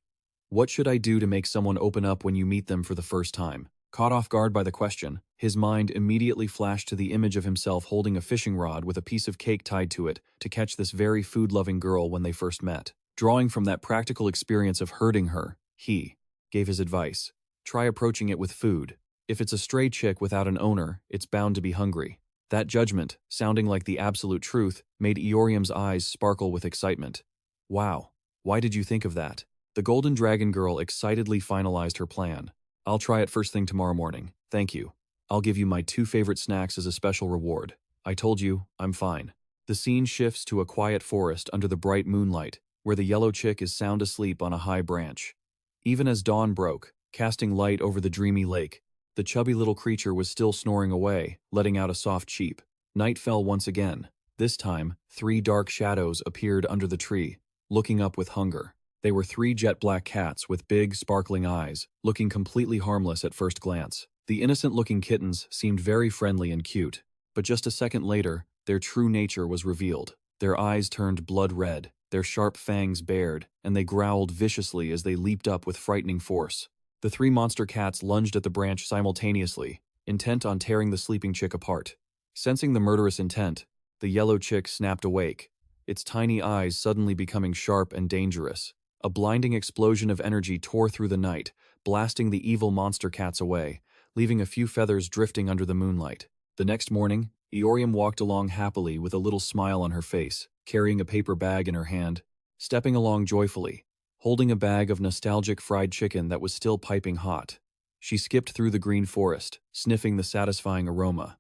What should I do to make someone open up when you meet them for the first time?" Caught off guard by the question, his mind immediately flashed to the image of himself holding a fishing rod with a piece of cake tied to it to catch this very food-loving girl when they first met. Drawing from that practical experience of hurting her, he gave his advice. Try approaching it with food. If it's a stray chick without an owner, it's bound to be hungry. That judgment, sounding like the absolute truth, made Eorium's eyes sparkle with excitement. "Wow, why did you think of that?" The golden dragon girl excitedly finalized her plan. "I'll try it first thing tomorrow morning, thank you. I'll give you my 2 favorite snacks as a special reward. I told you, I'm fine." The scene shifts to a quiet forest under the bright moonlight, where the yellow chick is sound asleep on a high branch. Even as dawn broke, casting light over the dreamy lake, the chubby little creature was still snoring away, letting out a soft cheep. Night fell once again. This time, 3 dark shadows appeared under the tree, looking up with hunger. They were 3 jet-black cats with big, sparkling eyes, looking completely harmless at first glance. The innocent-looking kittens seemed very friendly and cute, but just a second later, their true nature was revealed. Their eyes turned blood red, their sharp fangs bared, and they growled viciously as they leaped up with frightening force. The 3 monster cats lunged at the branch simultaneously, intent on tearing the sleeping chick apart. Sensing the murderous intent, the yellow chick snapped awake, its tiny eyes suddenly becoming sharp and dangerous. A blinding explosion of energy tore through the night, blasting the evil monster cats away, leaving a few feathers drifting under the moonlight. The next morning, Eorium walked along happily with a little smile on her face, carrying a paper bag in her hand, stepping along joyfully, holding a bag of nostalgic fried chicken that was still piping hot. She skipped through the green forest, sniffing the satisfying aroma.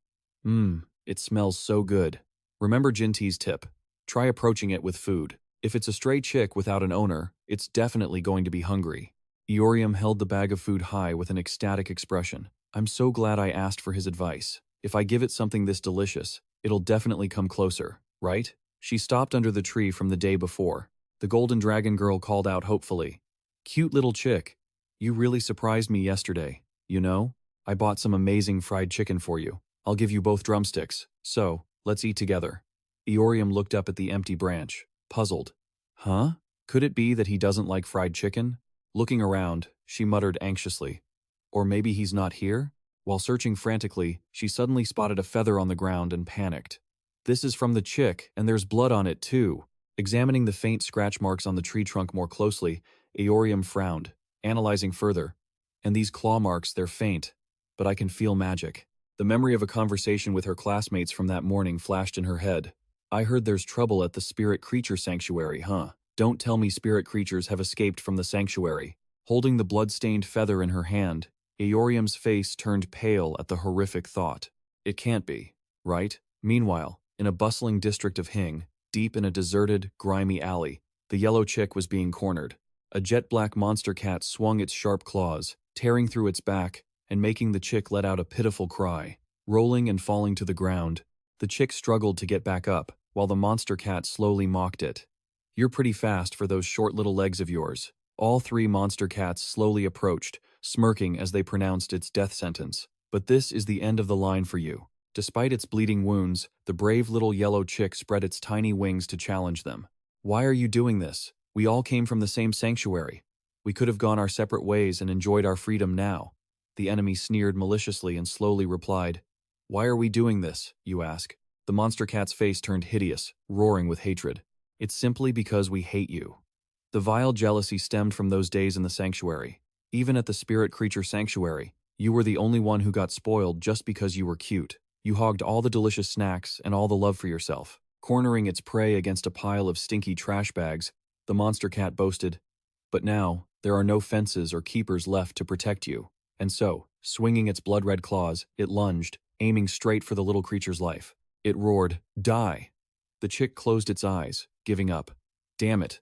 It smells so good." Remember Jin-tae's tip. Try approaching it with food. If it's a stray chick without an owner, it's definitely going to be hungry. Eorium held the bag of food high with an ecstatic expression. I'm so glad I asked for his advice. If I give it something this delicious, it'll definitely come closer, right? She stopped under the tree from the day before. The golden dragon girl called out hopefully. Cute little chick. You really surprised me yesterday. You know, I bought some amazing fried chicken for you. I'll give you both drumsticks. So, let's eat together. Eorium looked up at the empty branch, puzzled. Huh? Could it be that he doesn't like fried chicken? Looking around, she muttered anxiously. Or maybe he's not here? While searching frantically, she suddenly spotted a feather on the ground and panicked. This is from the chick, and there's blood on it too. Examining the faint scratch marks on the tree trunk more closely, Eorium frowned, analyzing further. And these claw marks, they're faint, but I can feel magic. The memory of a conversation with her classmates from that morning flashed in her head. I heard there's trouble at the spirit creature sanctuary, huh? Don't tell me spirit creatures have escaped from the sanctuary. Holding the blood-stained feather in her hand, Eorium's face turned pale at the horrific thought. It can't be, right? Meanwhile, in a bustling district of Hing, deep in a deserted, grimy alley, the yellow chick was being cornered. A jet-black monster cat swung its sharp claws, tearing through its back and making the chick let out a pitiful cry. Rolling and falling to the ground, the chick struggled to get back up, while the monster cat slowly mocked it. You're pretty fast for those short little legs of yours. All three monster cats slowly approached, smirking as they pronounced its death sentence. But this is the end of the line for you. Despite its bleeding wounds, the brave little yellow chick spread its tiny wings to challenge them. Why are you doing this? We all came from the same sanctuary. We could have gone our separate ways and enjoyed our freedom now. The enemy sneered maliciously and slowly replied, Why are we doing this, you ask? The monster cat's face turned hideous, roaring with hatred. It's simply because we hate you. The vile jealousy stemmed from those days in the sanctuary. Even at the spirit creature sanctuary, you were the only one who got spoiled just because you were cute. You hogged all the delicious snacks and all the love for yourself. Cornering its prey against a pile of stinky trash bags, the monster cat boasted. But now, there are no fences or keepers left to protect you. And so, swinging its blood-red claws, it lunged, aiming straight for the little creature's life. It roared, Die! The chick closed its eyes, giving up. Damn it.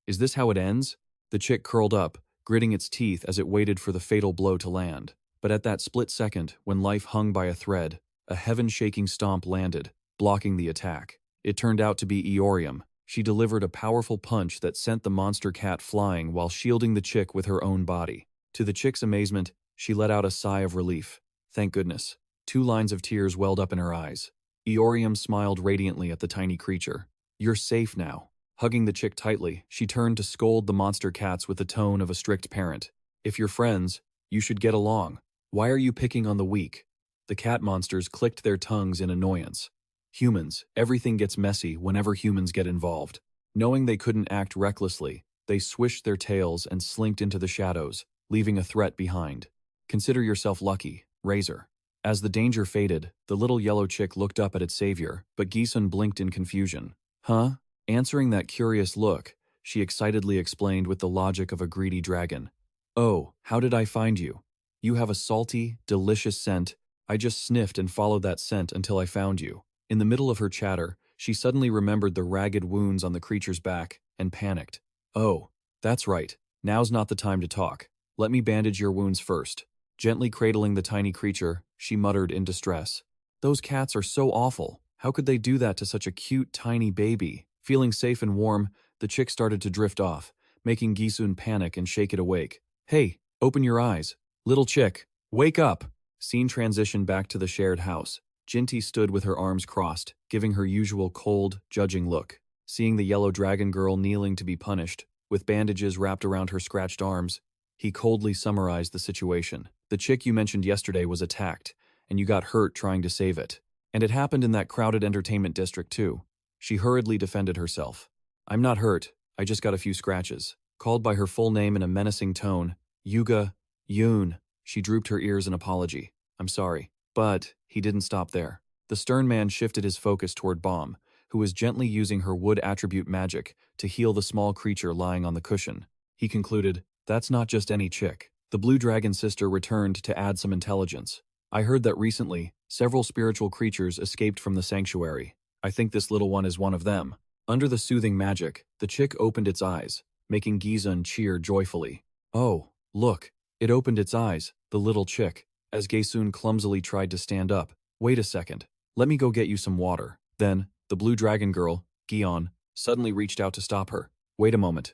Is this how it ends? The chick curled up, gritting its teeth as it waited for the fatal blow to land. But at that split second, when life hung by a thread, a heaven-shaking stomp landed, blocking the attack. It turned out to be Eorium. She delivered a powerful punch that sent the monster cat flying while shielding the chick with her own body. To the chick's amazement, she let out a sigh of relief. Thank goodness. 2 lines of tears welled up in her eyes. Eorium smiled radiantly at the tiny creature. You're safe now. Hugging the chick tightly, she turned to scold the monster cats with the tone of a strict parent. If you're friends, you should get along. Why are you picking on the weak? The cat monsters clicked their tongues in annoyance. Humans, everything gets messy whenever humans get involved. Knowing they couldn't act recklessly, they swished their tails and slinked into the shadows, leaving a threat behind. Consider yourself lucky, Razor. As the danger faded, the little yellow chick looked up at its savior, but Gisun blinked in confusion. Huh? Answering that curious look, she excitedly explained with the logic of a greedy dragon. Oh, how did I find you? You have a salty, delicious scent. I just sniffed and followed that scent until I found you. In the middle of her chatter, she suddenly remembered the ragged wounds on the creature's back and panicked. Oh, that's right. Now's not the time to talk. Let me bandage your wounds first. Gently cradling the tiny creature, she muttered in distress. Those cats are so awful. How could they do that to such a cute, tiny baby? Feeling safe and warm, the chick started to drift off, making Gisun panic and shake it awake. Hey, open your eyes. Little chick, wake up! Scene transitioned back to the shared house. Jinty stood with her arms crossed, giving her usual cold, judging look. Seeing the yellow dragon girl kneeling to be punished, with bandages wrapped around her scratched arms, he coldly summarized the situation. The chick you mentioned yesterday was attacked, and you got hurt trying to save it. And it happened in that crowded entertainment district too. She hurriedly defended herself. I'm not hurt, I just got a few scratches. Called by her full name in a menacing tone, Yuga, Yoon. She drooped her ears in apology. I'm sorry. But he didn't stop there. The stern man shifted his focus toward Bomb, who was gently using her wood attribute magic to heal the small creature lying on the cushion. He concluded, that's not just any chick. The blue dragon sister returned to add some intelligence. I heard that recently, several spiritual creatures escaped from the sanctuary. I think this little one is one of them. Under the soothing magic, the chick opened its eyes, making Gizun cheer joyfully. Oh, look, it opened its eyes, the little chick. as Gaesun clumsily tried to stand up. Wait a second. Let me go get you some water. Then, the blue dragon girl, Gion, suddenly reached out to stop her. Wait a moment.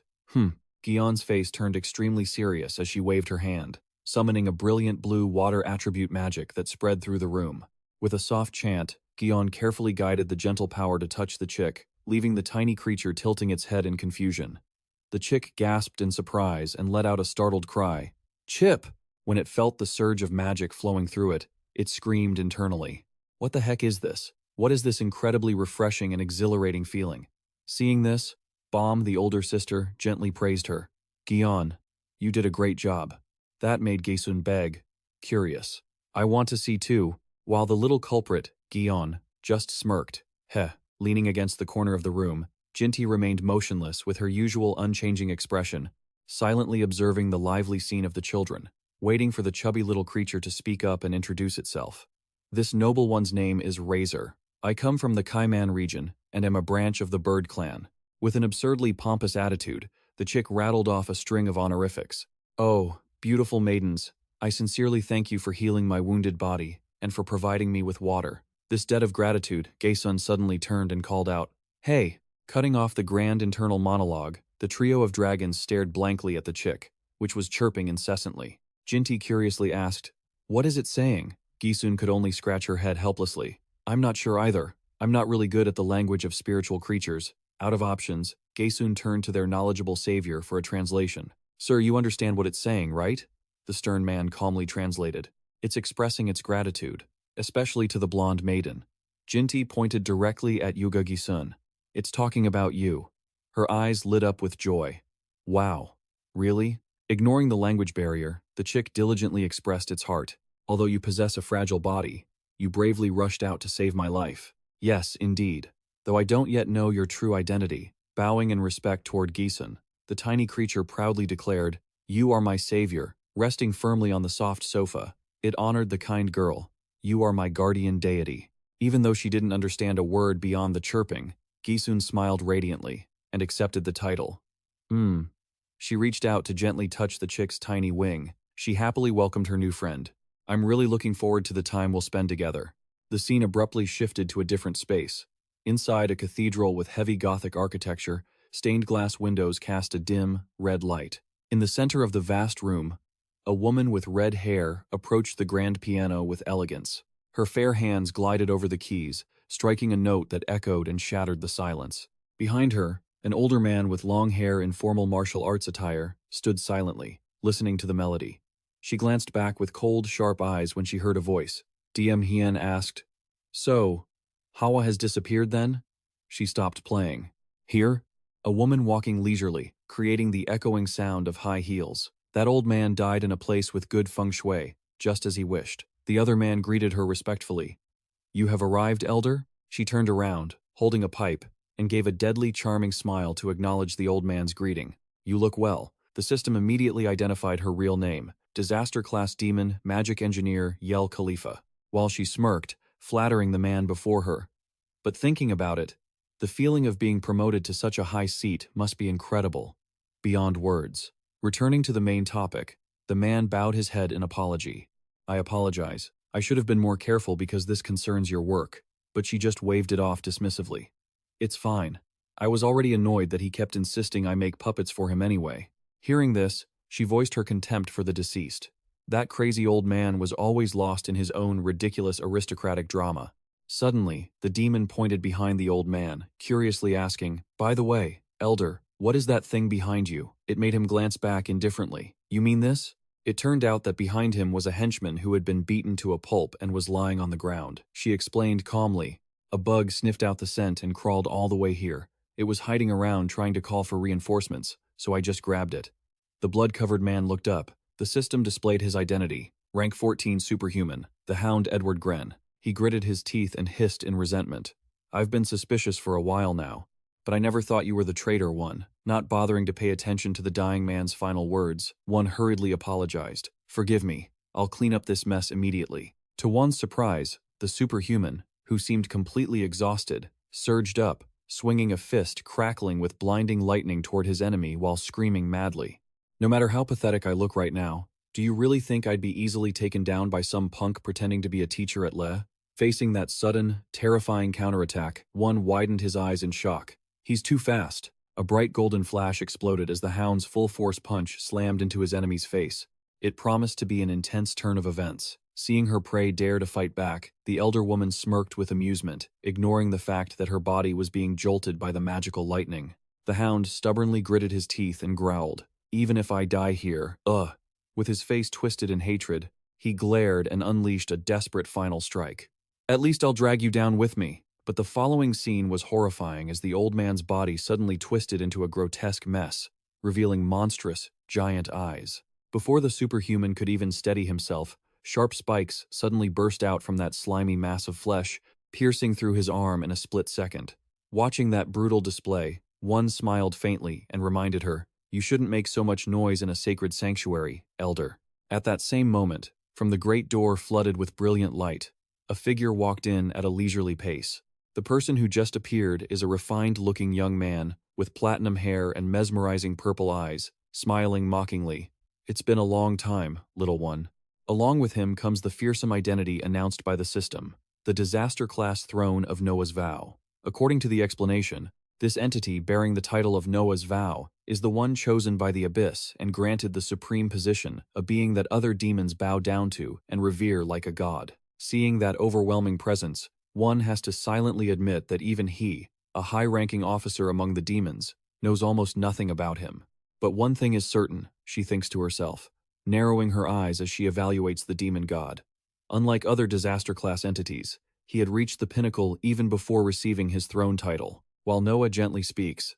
Gion's face turned extremely serious as she waved her hand, summoning a brilliant blue water attribute magic that spread through the room. With a soft chant, Gion carefully guided the gentle power to touch the chick, leaving the tiny creature tilting its head in confusion. The chick gasped in surprise and let out a startled cry. Chip! When it felt the surge of magic flowing through it, it screamed internally. What the heck is this? What is this incredibly refreshing and exhilarating feeling? Seeing this, Bomb, the older sister, gently praised her. Gion, you did a great job. That made Gaesun beg, curious. I want to see too, while the little culprit, Gion, just smirked. Heh. Leaning against the corner of the room, Jinti remained motionless with her usual unchanging expression, silently observing the lively scene of the children, waiting for the chubby little creature to speak up and introduce itself. This noble one's name is Razor. I come from the Kaiman region and am a branch of the Bird clan. With an absurdly pompous attitude, the chick rattled off a string of honorifics. Oh, beautiful maidens, I sincerely thank you for healing my wounded body and for providing me with water. This debt of gratitude, Gaesun suddenly turned and called out, Hey! Cutting off the grand internal monologue, the trio of dragons stared blankly at the chick, which was chirping incessantly. Jinti curiously asked, What is it saying? Gaesun could only scratch her head helplessly. I'm not sure either. I'm not really good at the language of spiritual creatures. Out of options, Gaesun turned to their knowledgeable savior for a translation. Sir, you understand what it's saying, right? The stern man calmly translated. It's expressing its gratitude, especially to the blonde maiden. Jinti pointed directly at Yuga Gisun. It's talking about you. Her eyes lit up with joy. Wow. Really? Ignoring the language barrier, the chick diligently expressed its heart. Although you possess a fragile body, you bravely rushed out to save my life. Yes, indeed. Though I don't yet know your true identity, bowing in respect toward Gisun, the tiny creature proudly declared, You are my savior. Resting firmly on the soft sofa, it honored the kind girl. You are my guardian deity. Even though she didn't understand a word beyond the chirping, Gisun smiled radiantly and accepted the title. She reached out to gently touch the chick's tiny wing. She happily welcomed her new friend. I'm really looking forward to the time we'll spend together. The scene abruptly shifted to a different space. Inside a cathedral with heavy Gothic architecture, stained glass windows cast a dim, red light. In the center of the vast room, a woman with red hair approached the grand piano with elegance. Her fair hands glided over the keys, striking a note that echoed and shattered the silence. Behind her, an older man with long hair in formal martial arts attire stood silently, listening to the melody. She glanced back with cold, sharp eyes when she heard a voice. DM Hien asked, So, Hawa has disappeared then? She stopped playing. Here, a woman walking leisurely, creating the echoing sound of high heels. That old man died in a place with good feng shui, just as he wished. The other man greeted her respectfully. You have arrived, elder? She turned around, holding a pipe, and gave a deadly charming smile to acknowledge the old man's greeting. You look well. The system immediately identified her real name, Disaster Class Demon, Magic Engineer Yel Khalifa, while she smirked, flattering the man before her. But thinking about it, the feeling of being promoted to such a high seat must be incredible, beyond words. Returning to the main topic, the man bowed his head in apology. I apologize. I should have been more careful because this concerns your work, but she just waved it off dismissively. It's fine. I was already annoyed that he kept insisting I make puppets for him anyway. Hearing this, she voiced her contempt for the deceased. That crazy old man was always lost in his own ridiculous aristocratic drama. Suddenly, the demon pointed behind the old man, curiously asking, By the way, elder, what is that thing behind you? It made him glance back indifferently. You mean this? It turned out that behind him was a henchman who had been beaten to a pulp and was lying on the ground. She explained calmly. A bug sniffed out the scent and crawled all the way here. It was hiding around trying to call for reinforcements, so I just grabbed it. The blood-covered man looked up. The system displayed his identity. Rank 14 superhuman, the Hound Edward Gren. He gritted his teeth and hissed in resentment. I've been suspicious for a while now, but I never thought you were the traitor one. Not bothering to pay attention to the dying man's final words, one hurriedly apologized. Forgive me. I'll clean up this mess immediately. To one's surprise, the superhuman, who seemed completely exhausted, surged up, swinging a fist crackling with blinding lightning toward his enemy while screaming madly. No matter how pathetic I look right now, Do you really think I'd be easily taken down by some punk pretending to be a teacher at Le? Facing that sudden, terrifying counterattack, One widened his eyes in shock. He's too fast. A bright golden flash exploded as the hound's full-force punch slammed into his enemy's face. It promised to be an intense turn of events. Seeing her prey dare to fight back, the elder woman smirked with amusement, ignoring the fact that her body was being jolted by the magical lightning. The hound stubbornly gritted his teeth and growled, "Even if I die here, ugh." With his face twisted in hatred, he glared and unleashed a desperate final strike. "At least I'll drag you down with me." But the following scene was horrifying as the old man's body suddenly twisted into a grotesque mess, revealing monstrous, giant eyes. Before the superhuman could even steady himself, sharp spikes suddenly burst out from that slimy mass of flesh, piercing through his arm in a split second. Watching that brutal display, One smiled faintly and reminded her, "You shouldn't make so much noise in a sacred sanctuary, elder." At that same moment, from the great door flooded with brilliant light, a figure walked in at a leisurely pace. The person who just appeared is a refined-looking young man with platinum hair and mesmerizing purple eyes, smiling mockingly. "It's been a long time, little one." Along with him comes the fearsome identity announced by the system, the disaster-class throne of Noah's Vow. According to the explanation, this entity bearing the title of Noah's Vow is the one chosen by the Abyss and granted the supreme position, a being that other demons bow down to and revere like a god. Seeing that overwhelming presence, One has to silently admit that even he, a high-ranking officer among the demons, knows almost nothing about him. But one thing is certain, she thinks to herself, narrowing her eyes as she evaluates the demon god. Unlike other disaster-class entities, he had reached the pinnacle even before receiving his throne title. While Noah gently speaks,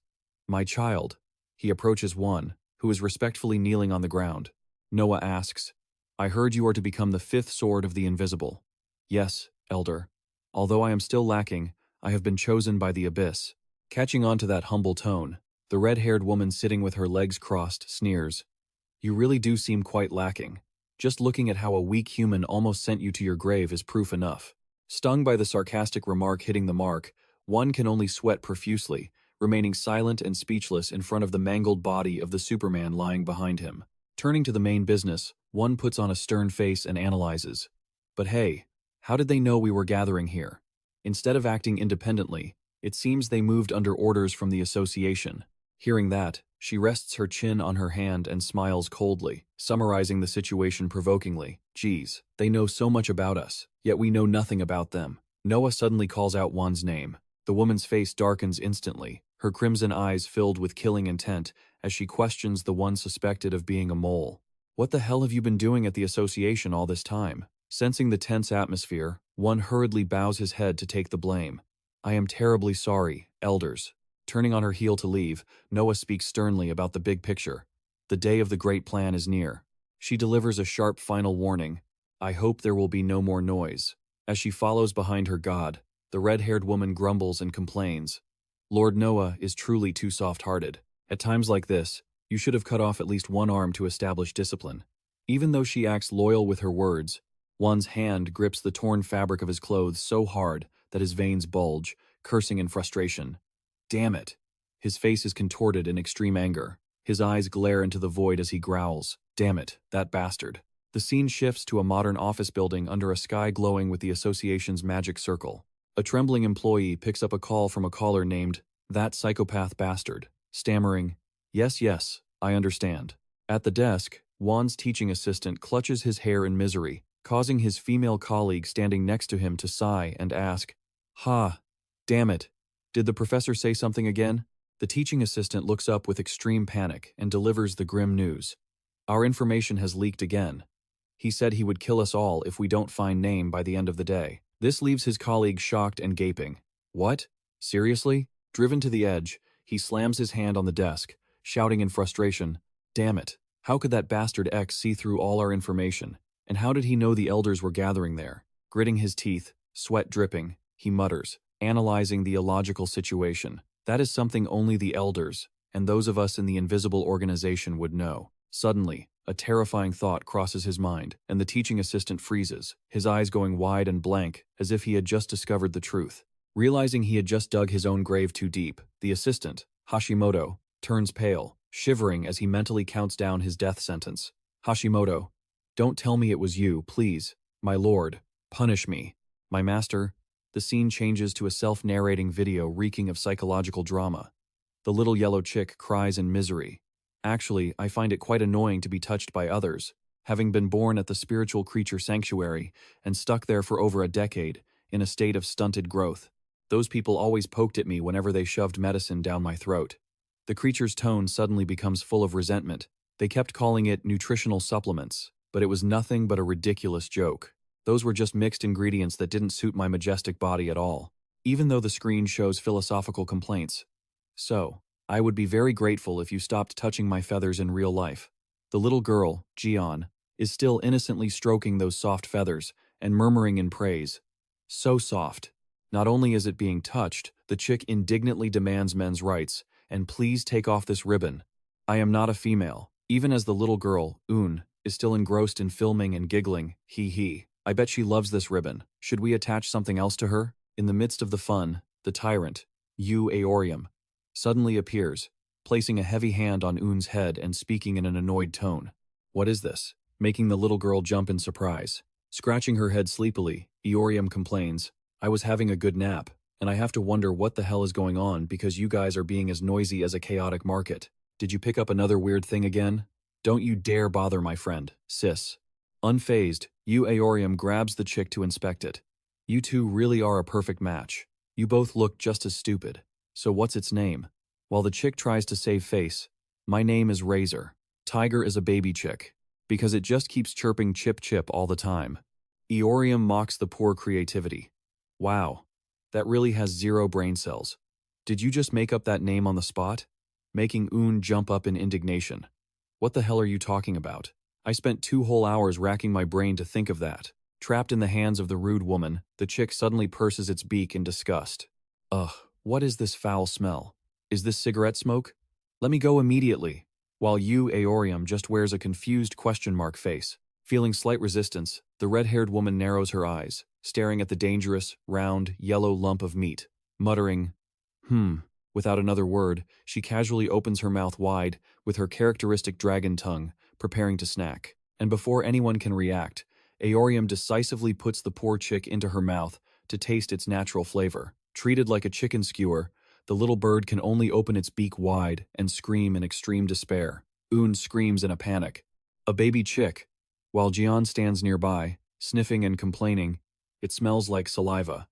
"My child," he approaches One, who is respectfully kneeling on the ground. Noah asks, "I heard you are to become the fifth sword of the invisible." "Yes, elder. Although I am still lacking, I have been chosen by the Abyss." Catching on to that humble tone, the red-haired woman sitting with her legs crossed sneers, "You really do seem quite lacking. Just looking at how a weak human almost sent you to your grave is proof enough." Stung by the sarcastic remark hitting the mark, One can only sweat profusely, remaining silent and speechless in front of the mangled body of the Superman lying behind him. Turning to the main business, One puts on a stern face and analyzes. "But hey, how did they know we were gathering here?" Instead of acting independently, it seems they moved under orders from the association. Hearing that, she rests her chin on her hand and smiles coldly, summarizing the situation provokingly. "Geez, they know so much about us, yet we know nothing about them." Noah suddenly calls out One's name. The woman's face darkens instantly, her crimson eyes filled with killing intent as she questions the one suspected of being a mole. "What the hell have you been doing at the association all this time?" Sensing the tense atmosphere, One hurriedly bows his head to take the blame. "I am terribly sorry, elders." Turning on her heel to leave, Noah speaks sternly about the big picture. The day of the great plan is near. She delivers a sharp final warning. "I hope there will be no more noise." As she follows behind her god, the red-haired woman grumbles and complains. "Lord Noah is truly too soft-hearted. At times like this, you should have cut off at least one arm to establish discipline." Even though she acts loyal with her words, One's hand grips the torn fabric of his clothes so hard that his veins bulge, cursing in frustration. "Damn it." His face is contorted in extreme anger. His eyes glare into the void as he growls, "Damn it, that bastard." The scene shifts to a modern office building under a sky glowing with the association's magic circle. A trembling employee picks up a call from a caller named, "That Psychopath Bastard," stammering, Yes, I understand." At the desk, Juan's teaching assistant clutches his hair in misery, causing his female colleague standing next to him to sigh and ask, damn it. Did the professor say something again?" The teaching assistant looks up with extreme panic and delivers the grim news. "Our information has leaked again. He said he would kill us all if we don't find name by the end of the day." This leaves his colleague shocked and gaping. "What? Seriously?" Driven to the edge, he slams his hand on the desk, shouting in frustration, "Damn it. How could that bastard X see through all our information? And how did he know the elders were gathering there?" Gritting his teeth, sweat dripping, he mutters, analyzing the illogical situation. "That is something only the elders, and those of us in the invisible organization would know." Suddenly, a terrifying thought crosses his mind, and the teaching assistant freezes, his eyes going wide and blank, as if he had just discovered the truth. Realizing he had just dug his own grave too deep, the assistant, Hashimoto, turns pale, shivering as he mentally counts down his death sentence. "Hashimoto, Don't tell me it was you, please. My lord, punish me. My master. The scene changes to a self-narrating video reeking of psychological drama. The little yellow chick cries in misery. Actually, I find it quite annoying to be touched by others, having been born at the spiritual creature sanctuary and stuck there for over a decade, in a state of stunted growth. Those people always poked at me whenever they shoved medicine down my throat. The creature's tone suddenly becomes full of resentment. They kept calling it nutritional supplements, but it was nothing but a ridiculous joke. Those were just mixed ingredients that didn't suit my majestic body at all, even though the screen shows philosophical complaints. So, I would be very grateful if you stopped touching my feathers in real life. The little girl, Jian, is still innocently stroking those soft feathers and murmuring in praise. So soft. Not only is it being touched, the chick indignantly demands men's rights, and please take off this ribbon. I am not a female, even as the little girl, Un, is still engrossed in filming and giggling, hee hee. I bet she loves this ribbon. Should we attach something else to her? In the midst of the fun, the tyrant, Yu Aorium, suddenly appears, placing a heavy hand on Un's head and speaking in an annoyed tone. What is this? Making the little girl jump in surprise. Scratching her head sleepily, Aorium complains, I was having a good nap, and I have to wonder what the hell is going on because you guys are being as noisy as a chaotic market. Did you pick up another weird thing again? Don't you dare bother my friend, sis. Unfazed, Yu Aorium grabs the chick to inspect it. You two really are a perfect match. You both look just as stupid. So what's its name? While the chick tries to save face, my name is Razor. Tiger is a baby chick, because it just keeps chirping chip chip all the time. Aorium mocks the poor creativity. Wow, that really has 0 brain cells. Did you just make up that name on the spot? Making Un jump up in indignation. What the hell are you talking about? I spent 2 whole hours racking my brain to think of that. Trapped in the hands of the rude woman, the chick suddenly purses its beak in disgust. Ugh, what is this foul smell? Is this cigarette smoke? Let me go immediately. While Yu Aorium just wears a confused question mark face. Feeling slight resistance, the red-haired woman narrows her eyes, staring at the dangerous, round, yellow lump of meat, muttering, Without another word, she casually opens her mouth wide, with her characteristic dragon tongue, preparing to snack. And before anyone can react, Aorium decisively puts the poor chick into her mouth to taste its natural flavor. Treated like a chicken skewer, the little bird can only open its beak wide and scream in extreme despair. Un screams in a panic. A baby chick. While Jian stands nearby, sniffing and complaining, it smells like saliva.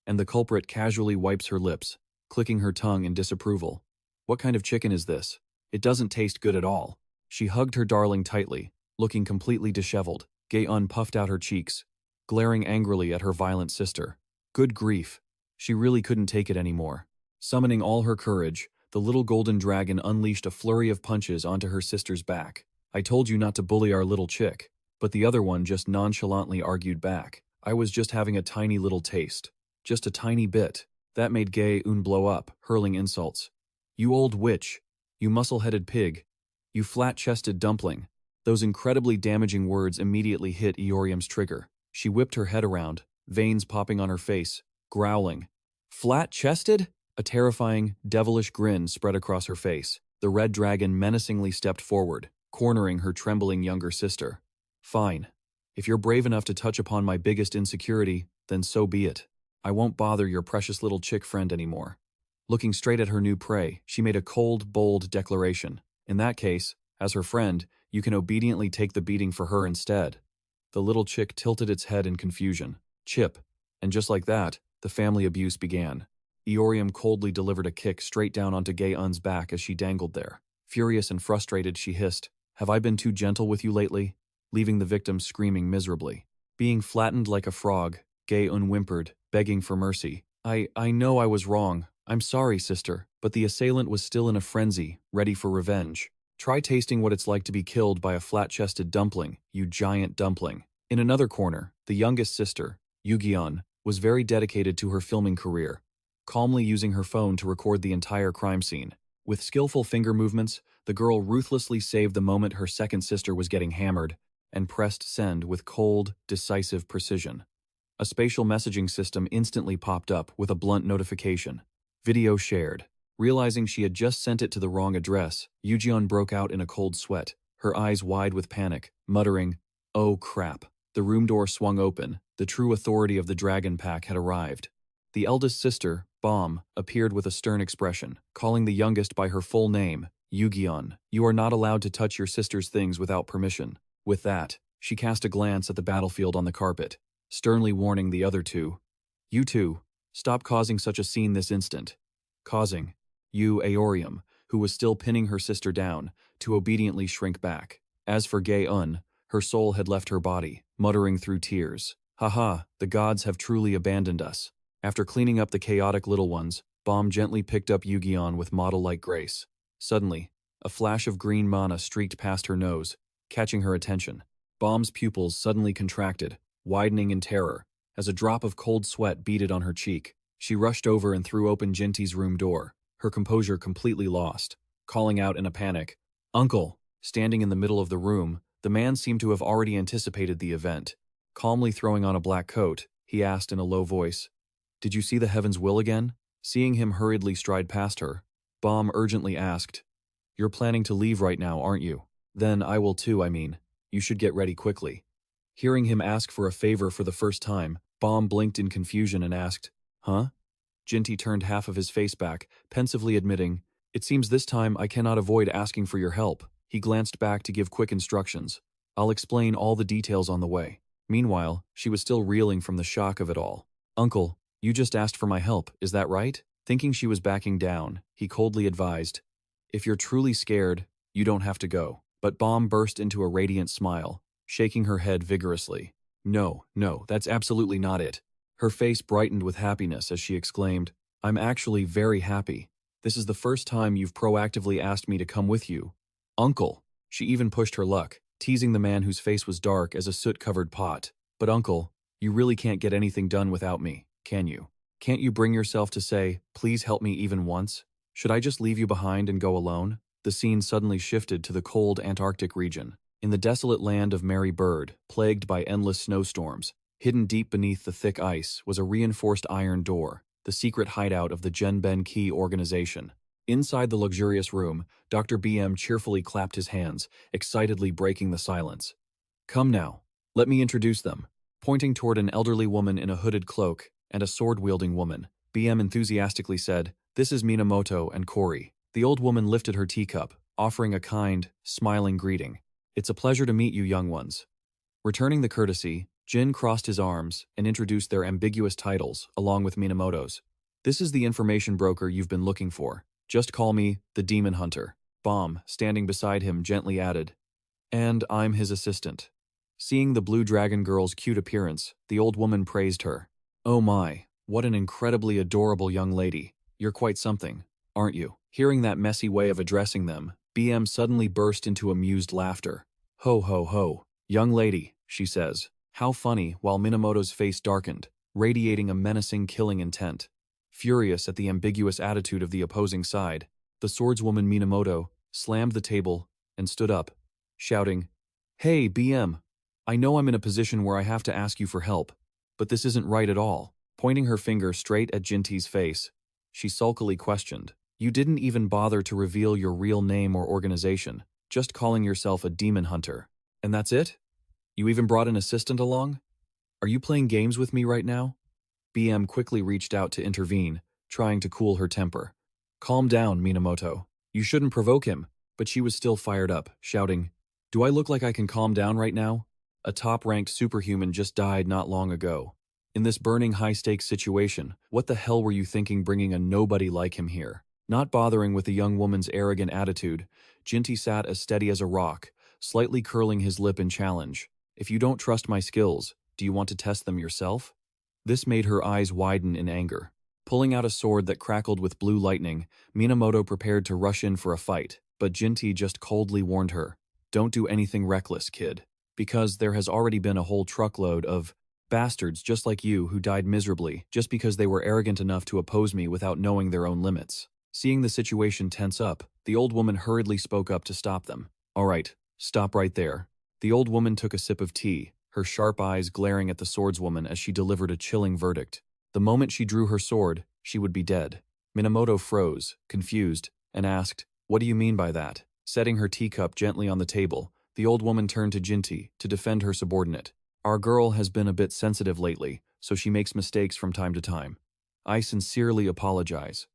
And the culprit casually wipes her lips, clicking her tongue in disapproval. What kind of chicken is this? It doesn't taste good at all. She hugged her darling tightly, looking completely disheveled. Gae-un puffed out her cheeks, glaring angrily at her violent sister. Good grief. She really couldn't take it anymore. Summoning all her courage, the little golden dragon unleashed a flurry of punches onto her sister's back. I told you not to bully our little chick, but the other one just nonchalantly argued back. I was just having a tiny little taste. Just a tiny bit. That made Gae-un blow up, hurling insults. You old witch. You muscle-headed pig. You flat-chested dumpling. Those incredibly damaging words immediately hit Aorium's trigger. She whipped her head around, veins popping on her face, growling. Flat-chested? A terrifying, devilish grin spread across her face. The red dragon menacingly stepped forward, cornering her trembling younger sister. Fine. If you're brave enough to touch upon my biggest insecurity, then so be it. I won't bother your precious little chick friend anymore. Looking straight at her new prey, she made a cold, bold declaration. In that case, as her friend, you can obediently take the beating for her instead. The little chick tilted its head in confusion. Chip. And just like that, the family abuse began. Aorium coldly delivered a kick straight down onto Gae-un's back as she dangled there. Furious and frustrated, she hissed, Have I been too gentle with you lately? Leaving the victim screaming miserably. Being flattened like a frog, Gae-un whimpered, begging for mercy. I know I was wrong. I'm sorry, sister, but the assailant was still in a frenzy, ready for revenge. Try tasting what it's like to be killed by a flat-chested dumpling, you giant dumpling. In another corner, the youngest sister, Yu-gi-un, was very dedicated to her filming career, calmly using her phone to record the entire crime scene. With skillful finger movements, the girl ruthlessly saved the moment her second sister was getting hammered, and pressed send with cold, decisive precision. A spatial messaging system instantly popped up with a blunt notification. Video shared. Realizing she had just sent it to the wrong address, Yu-gi-un broke out in a cold sweat, her eyes wide with panic, muttering, Oh crap. The room door swung open. The true authority of the dragon pack had arrived. The eldest sister, Bomb, appeared with a stern expression, calling the youngest by her full name, Yu-Gi-On. You are not allowed to touch your sister's things without permission. With that, she cast a glance at the battlefield on the carpet, sternly warning the other two. You two, stop causing such a scene this instant. Causing Yu Aorium, who was still pinning her sister down, to obediently shrink back. As for Gay-un, her soul had left her body, muttering through tears. Haha, the gods have truly abandoned us. After cleaning up the chaotic little ones, Bomb gently picked up Yu-Gi-On with model-like grace. Suddenly, a flash of green mana streaked past her nose, catching her attention. Bomb's pupils suddenly contracted, widening in terror. As a drop of cold sweat beaded on her cheek, she rushed over and threw open Jinty's room door, her composure completely lost, calling out in a panic, "Uncle!" Standing in the middle of the room, the man seemed to have already anticipated the event. Calmly throwing on a black coat, he asked in a low voice, "Did you see the heaven's will again?" Seeing him hurriedly stride past her, Bomb urgently asked, "You're planning to leave right now, aren't you? Then I will too, I mean. You should get ready quickly." Hearing him ask for a favor for the first time, Bomb blinked in confusion and asked, "Huh?" Jinty turned half of his face back, pensively admitting, "It seems this time I cannot avoid asking for your help." He glanced back to give quick instructions. "I'll explain all the details on the way." Meanwhile, she was still reeling from the shock of it all. "Uncle, you just asked for my help, is that right?" Thinking she was backing down, he coldly advised, "If you're truly scared, you don't have to go." But Bomb burst into a radiant smile, shaking her head vigorously. No, that's absolutely not it." Her face brightened with happiness as she exclaimed, "I'm actually very happy. This is the first time you've proactively asked me to come with you. Uncle." She even pushed her luck, teasing the man whose face was dark as a soot-covered pot. "But uncle, you really can't get anything done without me, can you? Can't you bring yourself to say, 'Please help me' even once? Should I just leave you behind and go alone?" The scene suddenly shifted to the cold Antarctic region. In the desolate land of Mary Bird, plagued by endless snowstorms, hidden deep beneath the thick ice was a reinforced iron door, the secret hideout of the Genben Key organization. Inside the luxurious room, Dr. BM cheerfully clapped his hands, excitedly breaking the silence. "Come now, let me introduce them." Pointing toward an elderly woman in a hooded cloak and a sword-wielding woman, BM enthusiastically said, "This is Minamoto and Cory." The old woman lifted her teacup, offering a kind, smiling greeting. "It's a pleasure to meet you, young ones." Returning the courtesy, Jin crossed his arms and introduced their ambiguous titles, along with Minamoto's. "This is the information broker you've been looking for. Just call me the Demon Hunter." Bomb, standing beside him, gently added, "And I'm his assistant." Seeing the Blue Dragon girl's cute appearance, the old woman praised her. "Oh my, what an incredibly adorable young lady. You're quite something, aren't you?" Hearing that messy way of addressing them, BM suddenly burst into amused laughter. "Ho ho ho, young lady," she says. "How funny," while Minamoto's face darkened, radiating a menacing killing intent. Furious at the ambiguous attitude of the opposing side, the swordswoman Minamoto slammed the table and stood up, shouting, "Hey, BM, I know I'm in a position where I have to ask you for help, but this isn't right at all." Pointing her finger straight at Jinty's face, she sulkily questioned, "You didn't even bother to reveal your real name or organization, just calling yourself a demon hunter. And that's it? You even brought an assistant along? Are you playing games with me right now?" BM quickly reached out to intervene, trying to cool her temper. "Calm down, Minamoto. You shouldn't provoke him." But she was still fired up, shouting, "Do I look like I can calm down right now? A top-ranked superhuman just died not long ago. In this burning high-stakes situation, what the hell were you thinking bringing a nobody like him here?" Not bothering with the young woman's arrogant attitude, Jinty sat as steady as a rock, slightly curling his lip in challenge. "If you don't trust my skills, do you want to test them yourself?" This made her eyes widen in anger. Pulling out a sword that crackled with blue lightning, Minamoto prepared to rush in for a fight, but Jinty just coldly warned her, "Don't do anything reckless, kid, because there has already been a whole truckload of bastards just like you who died miserably just because they were arrogant enough to oppose me without knowing their own limits." Seeing the situation tense up, the old woman hurriedly spoke up to stop them. "All right, stop right there." The old woman took a sip of tea, her sharp eyes glaring at the swordswoman as she delivered a chilling verdict. The moment she drew her sword, she would be dead. Minamoto froze, confused, and asked, "What do you mean by that?" Setting her teacup gently on the table, The old woman turned to Jinty to defend her subordinate. Our girl has been a bit sensitive lately, so she makes mistakes from time to time. I sincerely apologize.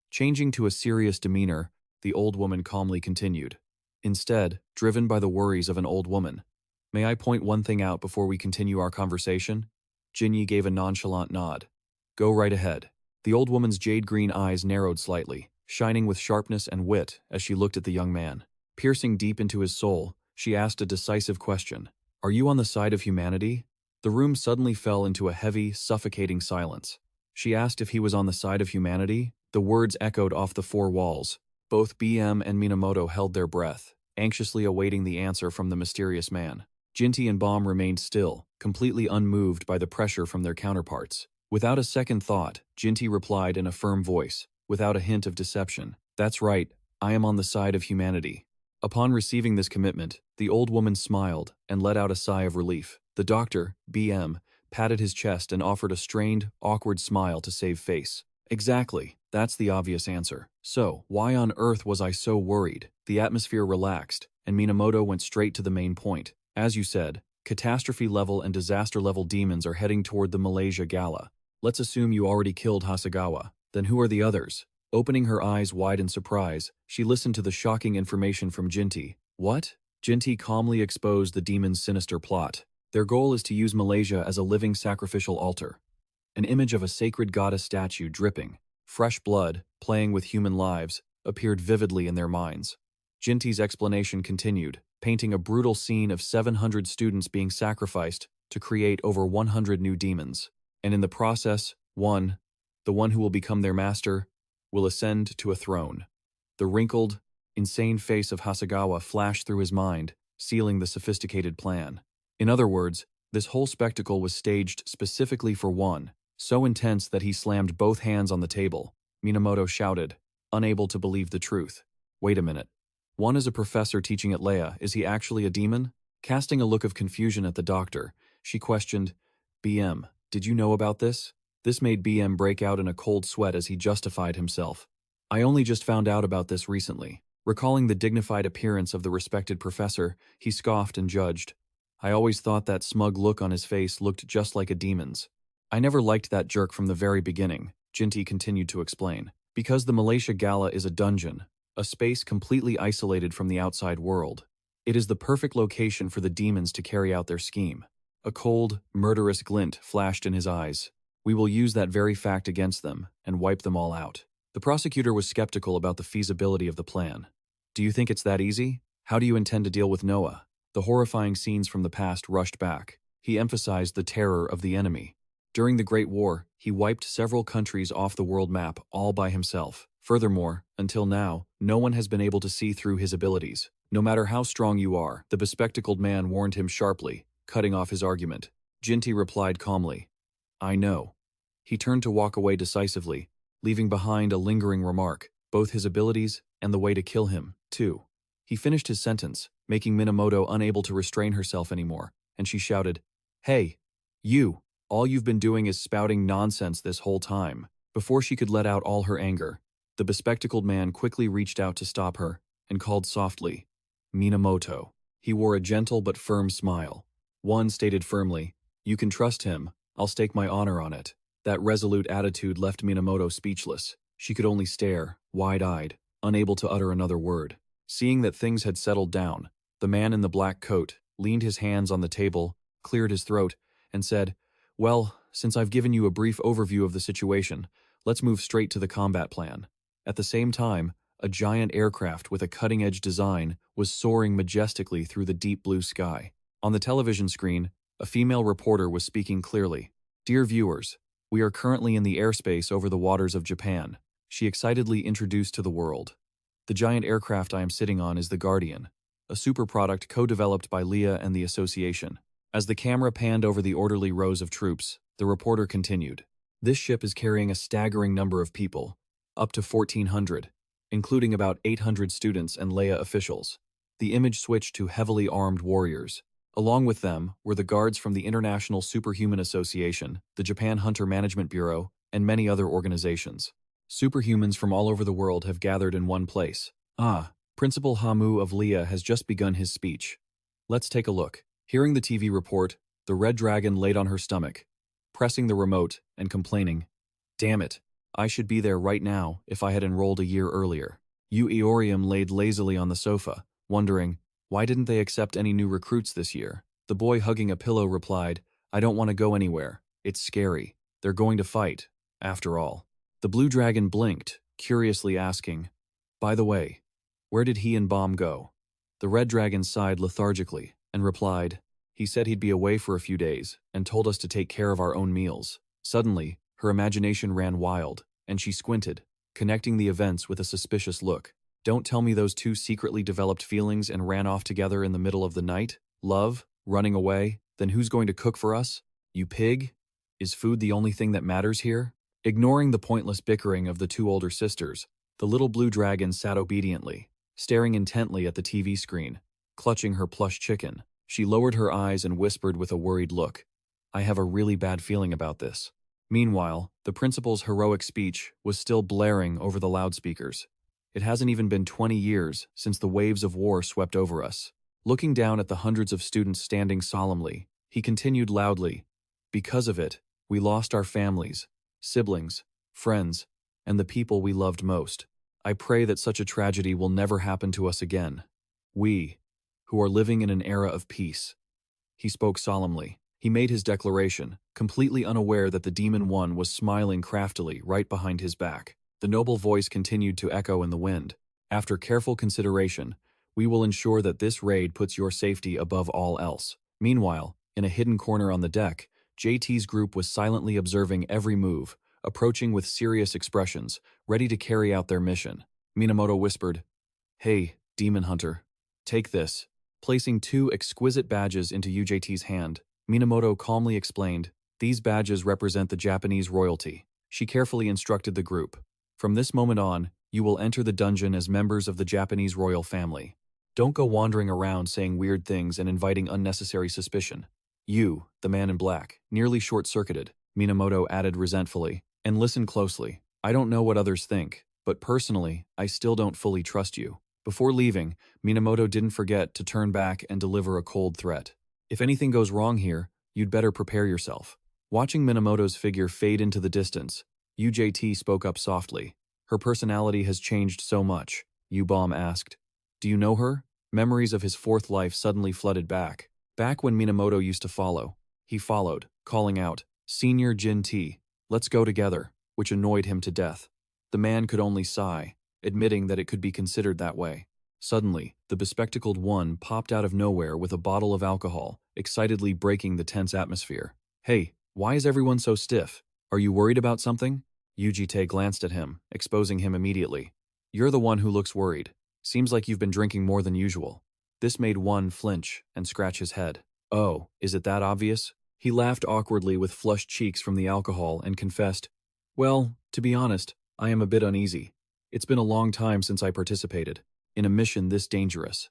Changing to a serious demeanor, the old woman calmly continued. Instead, driven by the worries of an old woman, may I point one thing out before we continue our conversation? Jinyi gave a nonchalant nod. Go right ahead. The old woman's jade-green eyes narrowed slightly, shining with sharpness and wit as she looked at the young man. Piercing deep into his soul, she asked a decisive question. Are you on the side of humanity? The room suddenly fell into a heavy, suffocating silence. She asked if he was on the side of humanity. The words echoed off the four walls. Both BM and Minamoto held their breath, anxiously awaiting the answer from the mysterious man. Jinty and Bomb remained still, completely unmoved by the pressure from their counterparts. Without a second thought, Jinty replied in a firm voice, without a hint of deception. That's right, I am on the side of humanity. Upon receiving this commitment, the old woman smiled and let out a sigh of relief. The doctor, BM, patted his chest and offered a strained, awkward smile to save face. Exactly, that's the obvious answer. So, why on earth was I so worried? The atmosphere relaxed, and Minamoto went straight to the main point. As you said, catastrophe-level and disaster-level demons are heading toward the Malaysia Gala. Let's assume you already killed Hasegawa. Then who are the others? Opening her eyes wide in surprise, she listened to the shocking information from Jinty. What? Jinty calmly exposed the demon's sinister plot. Their goal is to use Malaysia as a living sacrificial altar. An image of a sacred goddess statue dripping, fresh blood, playing with human lives, appeared vividly in their minds. Jinty's explanation continued, painting a brutal scene of 700 students being sacrificed to create over 100 new demons. And in the process, the one who will become their master, will ascend to a throne. The wrinkled, insane face of Hasegawa flashed through his mind, sealing the sophisticated plan. In other words, this whole spectacle was staged specifically for one, so intense that he slammed both hands on the table. Minamoto shouted, unable to believe the truth. Wait a minute. One is a professor teaching at Leia. Is he actually a demon? Casting a look of confusion at the doctor, she questioned, BM, did you know about this? This made BM break out in a cold sweat as he justified himself. I only just found out about this recently. Recalling the dignified appearance of the respected professor, he scoffed and judged. I always thought that smug look on his face looked just like a demon's. I never liked that jerk from the very beginning, Jinty continued to explain. Because the Malaysia Gala is a dungeon, a space completely isolated from the outside world. It is the perfect location for the demons to carry out their scheme. A cold, murderous glint flashed in his eyes. We will use that very fact against them and wipe them all out. The prosecutor was skeptical about the feasibility of the plan. Do you think it's that easy? How do you intend to deal with Noah? The horrifying scenes from the past rushed back. He emphasized the terror of the enemy. During the Great War, he wiped several countries off the world map all by himself. Furthermore, until now, no one has been able to see through his abilities. No matter how strong you are, the bespectacled man warned him sharply, cutting off his argument. Jinty replied calmly, I know. He turned to walk away decisively, leaving behind a lingering remark, both his abilities and the way to kill him, too. He finished his sentence, making Minamoto unable to restrain herself anymore, and she shouted, Hey, you! All you've been doing is spouting nonsense this whole time. Before she could let out all her anger, the bespectacled man quickly reached out to stop her and called softly, Minamoto. He wore a gentle but firm smile. One stated firmly, You can trust him, I'll stake my honor on it. That resolute attitude left Minamoto speechless. She could only stare, wide-eyed, unable to utter another word. Seeing that things had settled down, the man in the black coat leaned his hands on the table, cleared his throat, and said, Well, since I've given you a brief overview of the situation, let's move straight to the combat plan. At the same time, a giant aircraft with a cutting-edge design was soaring majestically through the deep blue sky. On the television screen, a female reporter was speaking clearly. Dear viewers, we are currently in the airspace over the waters of Japan, she excitedly introduced to the world. The giant aircraft I am sitting on is the Guardian, a super product co-developed by Leah and the Association. As the camera panned over the orderly rows of troops, the reporter continued. This ship is carrying a staggering number of people, up to 1,400, including about 800 students and Leia officials. The image switched to heavily armed warriors. Along with them were the guards from the International Superhuman Association, the Japan Hunter Management Bureau, and many other organizations. Superhumans from all over the world have gathered in one place. Principal Hamu of Leah has just begun his speech. Let's take a look. Hearing the TV report, the red dragon laid on her stomach, pressing the remote and complaining, "Damn it, I should be there right now if I had enrolled a year earlier." Yu Eorium laid lazily on the sofa, wondering, why didn't they accept any new recruits this year? The boy hugging a pillow replied, "I don't want to go anywhere. It's scary. They're going to fight, after all." The blue dragon blinked, curiously asking, "By the way, where did he and Bomb go?" The red dragon sighed lethargically and replied, "He said he'd be away for a few days and told us to take care of our own meals." Suddenly, her imagination ran wild, and she squinted, connecting the events with a suspicious look. Don't tell me those two secretly developed feelings and ran off together in the middle of the night? Love? Running away? Then who's going to cook for us? You pig? Is food the only thing that matters here? Ignoring the pointless bickering of the two older sisters, the little blue dragon sat obediently, staring intently at the TV screen, clutching her plush chicken. She lowered her eyes and whispered with a worried look, "I have a really bad feeling about this." Meanwhile, the principal's heroic speech was still blaring over the loudspeakers. It hasn't even been 20 years since the waves of war swept over us. Looking down at the hundreds of students standing solemnly, he continued loudly, "Because of it, we lost our families, siblings, friends, and the people we loved most. I pray that such a tragedy will never happen to us again. We, who are living in an era of peace." He spoke solemnly. He made his declaration, completely unaware that the Demon One was smiling craftily right behind his back. The noble voice continued to echo in the wind. "After careful consideration, we will ensure that this raid puts your safety above all else." Meanwhile, in a hidden corner on the deck, JT's group was silently observing every move, approaching with serious expressions, ready to carry out their mission. Minamoto whispered, "Hey, Demon Hunter, take this." Placing two exquisite badges into UJT's hand, Minamoto calmly explained, "These badges represent the Japanese royalty." She carefully instructed the group, "From this moment on, you will enter the dungeon as members of the Japanese royal family. Don't go wandering around saying weird things and inviting unnecessary suspicion." "You, the man in black, nearly short-circuited," Minamoto added resentfully, "and listen closely. I don't know what others think, but personally, I still don't fully trust you." Before leaving, Minamoto didn't forget to turn back and deliver a cold threat. "If anything goes wrong here, you'd better prepare yourself." Watching Minamoto's figure fade into the distance, UJT spoke up softly. "Her personality has changed so much," U-Bomb asked. "Do you know her?" Memories of his fourth life suddenly flooded back. Back when Minamoto used to follow. He followed, calling out, "Senior Jin T, let's go together," which annoyed him to death. The man could only sigh, admitting that it could be considered that way. Suddenly, the bespectacled one popped out of nowhere with a bottle of alcohol, excitedly breaking the tense atmosphere. "Hey, why is everyone so stiff? Are you worried about something?" Yu Jitae glanced at him, exposing him immediately. "You're the one who looks worried. Seems like you've been drinking more than usual." This made one flinch and scratch his head. "Oh, is it that obvious?" He laughed awkwardly with flushed cheeks from the alcohol and confessed, "Well, to be honest, I am a bit uneasy. It's been a long time since I participated in a mission this dangerous."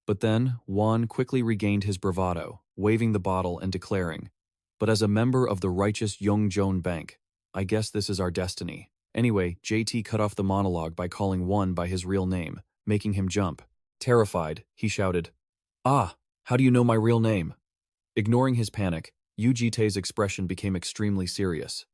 But then, Juan quickly regained his bravado, waving the bottle and declaring, "But as a member of the righteous Yongjeon Bank, I guess this is our destiny." Anyway, JT cut off the monologue by calling Juan by his real name, making him jump. Terrified, he shouted, "Ah, how do you know my real name?" Ignoring his panic, Yu Jitae's expression became extremely serious.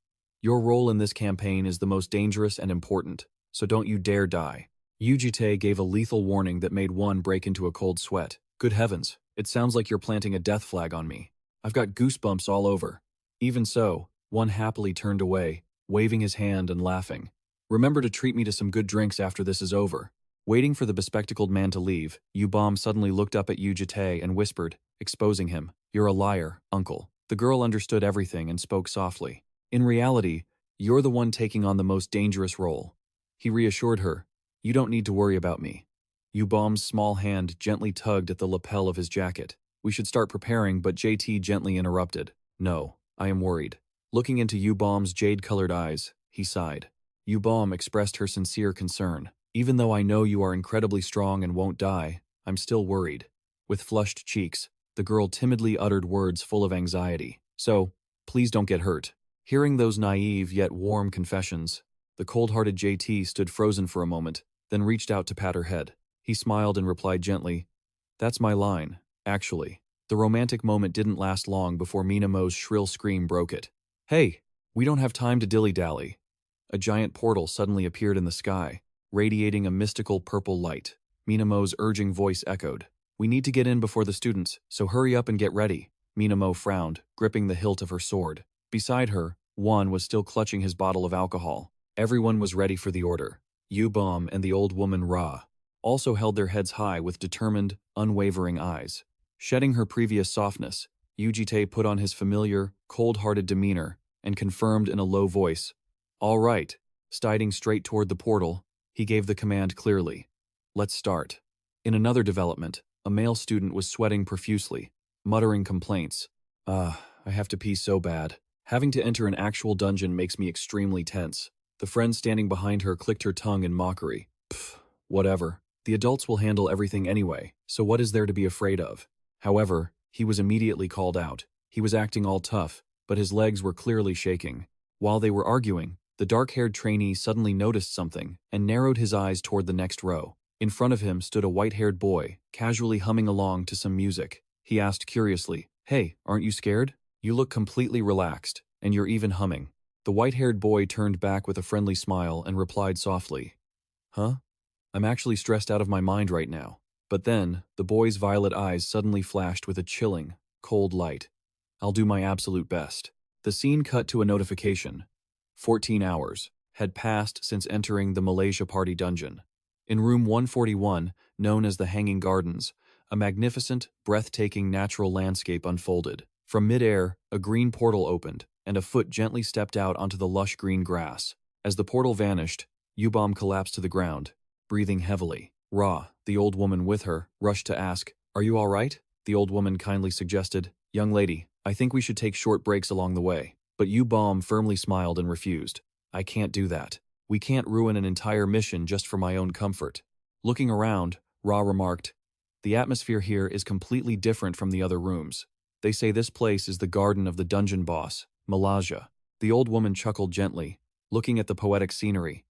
"Your role in this campaign is the most dangerous and important, so don't you dare die." Yu Jitae gave a lethal warning that made one break into a cold sweat. "Good heavens, it sounds like you're planting a death flag on me. I've got goosebumps all over." Even so, one happily turned away, waving his hand and laughing. "Remember to treat me to some good drinks after this is over." Waiting for the bespectacled man to leave, U-Bomb suddenly looked up at Yu Jitae and whispered, exposing him, "You're a liar, uncle." The girl understood everything and spoke softly. "In reality, you're the one taking on the most dangerous role." He reassured her, "You don't need to worry about me." U-Bomb's small hand gently tugged at the lapel of his jacket. "We should start preparing," but JT gently interrupted. "No, I am worried." Looking into U-Bomb's jade-colored eyes, he sighed. U-Bomb expressed her sincere concern. "Even though I know you are incredibly strong and won't die, I'm still worried." With flushed cheeks, the girl timidly uttered words full of anxiety. "So, please don't get hurt." Hearing those naive yet warm confessions, the cold-hearted JT stood frozen for a moment, then reached out to pat her head. He smiled and replied gently, "That's my line. Actually, the romantic moment didn't last long before Minamo's shrill scream broke it. Hey, we don't have time to dilly-dally. A giant portal suddenly appeared in the sky, radiating a mystical purple light. Minamo's urging voice echoed. We need to get in before the students, so hurry up and get ready. Minamo frowned, gripping the hilt of her sword. Beside her, Juan was still clutching his bottle of alcohol. Everyone was ready for the order. Yu-Bom and the old woman Ra also held their heads high with determined, unwavering eyes. Shedding her previous softness, Yu Jitae put on his familiar, cold-hearted demeanor and confirmed in a low voice. All right. Striding straight toward the portal, he gave the command clearly. Let's start. In another development, a male student was sweating profusely, muttering complaints. I have to pee so bad. Having to enter an actual dungeon makes me extremely tense. The friend standing behind her clicked her tongue in mockery. Pfft, whatever. The adults will handle everything anyway, so what is there to be afraid of? However, he was immediately called out. He was acting all tough, but his legs were clearly shaking. While they were arguing, the dark-haired trainee suddenly noticed something and narrowed his eyes toward the next row. In front of him stood a white-haired boy, casually humming along to some music. He asked curiously, Hey, aren't you scared? You look completely relaxed, and you're even humming. The white-haired boy turned back with a friendly smile and replied softly, Huh? I'm actually stressed out of my mind right now. But then, the boy's violet eyes suddenly flashed with a chilling, cold light. I'll do my absolute best. The scene cut to a notification. 14 hours had passed since entering the Malaysia Party dungeon. In room 141, known as the Hanging Gardens, a magnificent, breathtaking natural landscape unfolded. From mid-air, a green portal opened, and a foot gently stepped out onto the lush green grass. As the portal vanished, Yu-Bom collapsed to the ground, breathing heavily. Ra, the old woman with her, rushed to ask, Are you all right? The old woman kindly suggested, Young lady, I think we should take short breaks along the way. But Yu-Bom firmly smiled and refused. I can't do that. We can't ruin an entire mission just for my own comfort. Looking around, Ra remarked, The atmosphere here is completely different from the other rooms. They say this place is the garden of the dungeon boss, Malaysia. The old woman chuckled gently, looking at the poetic scenery.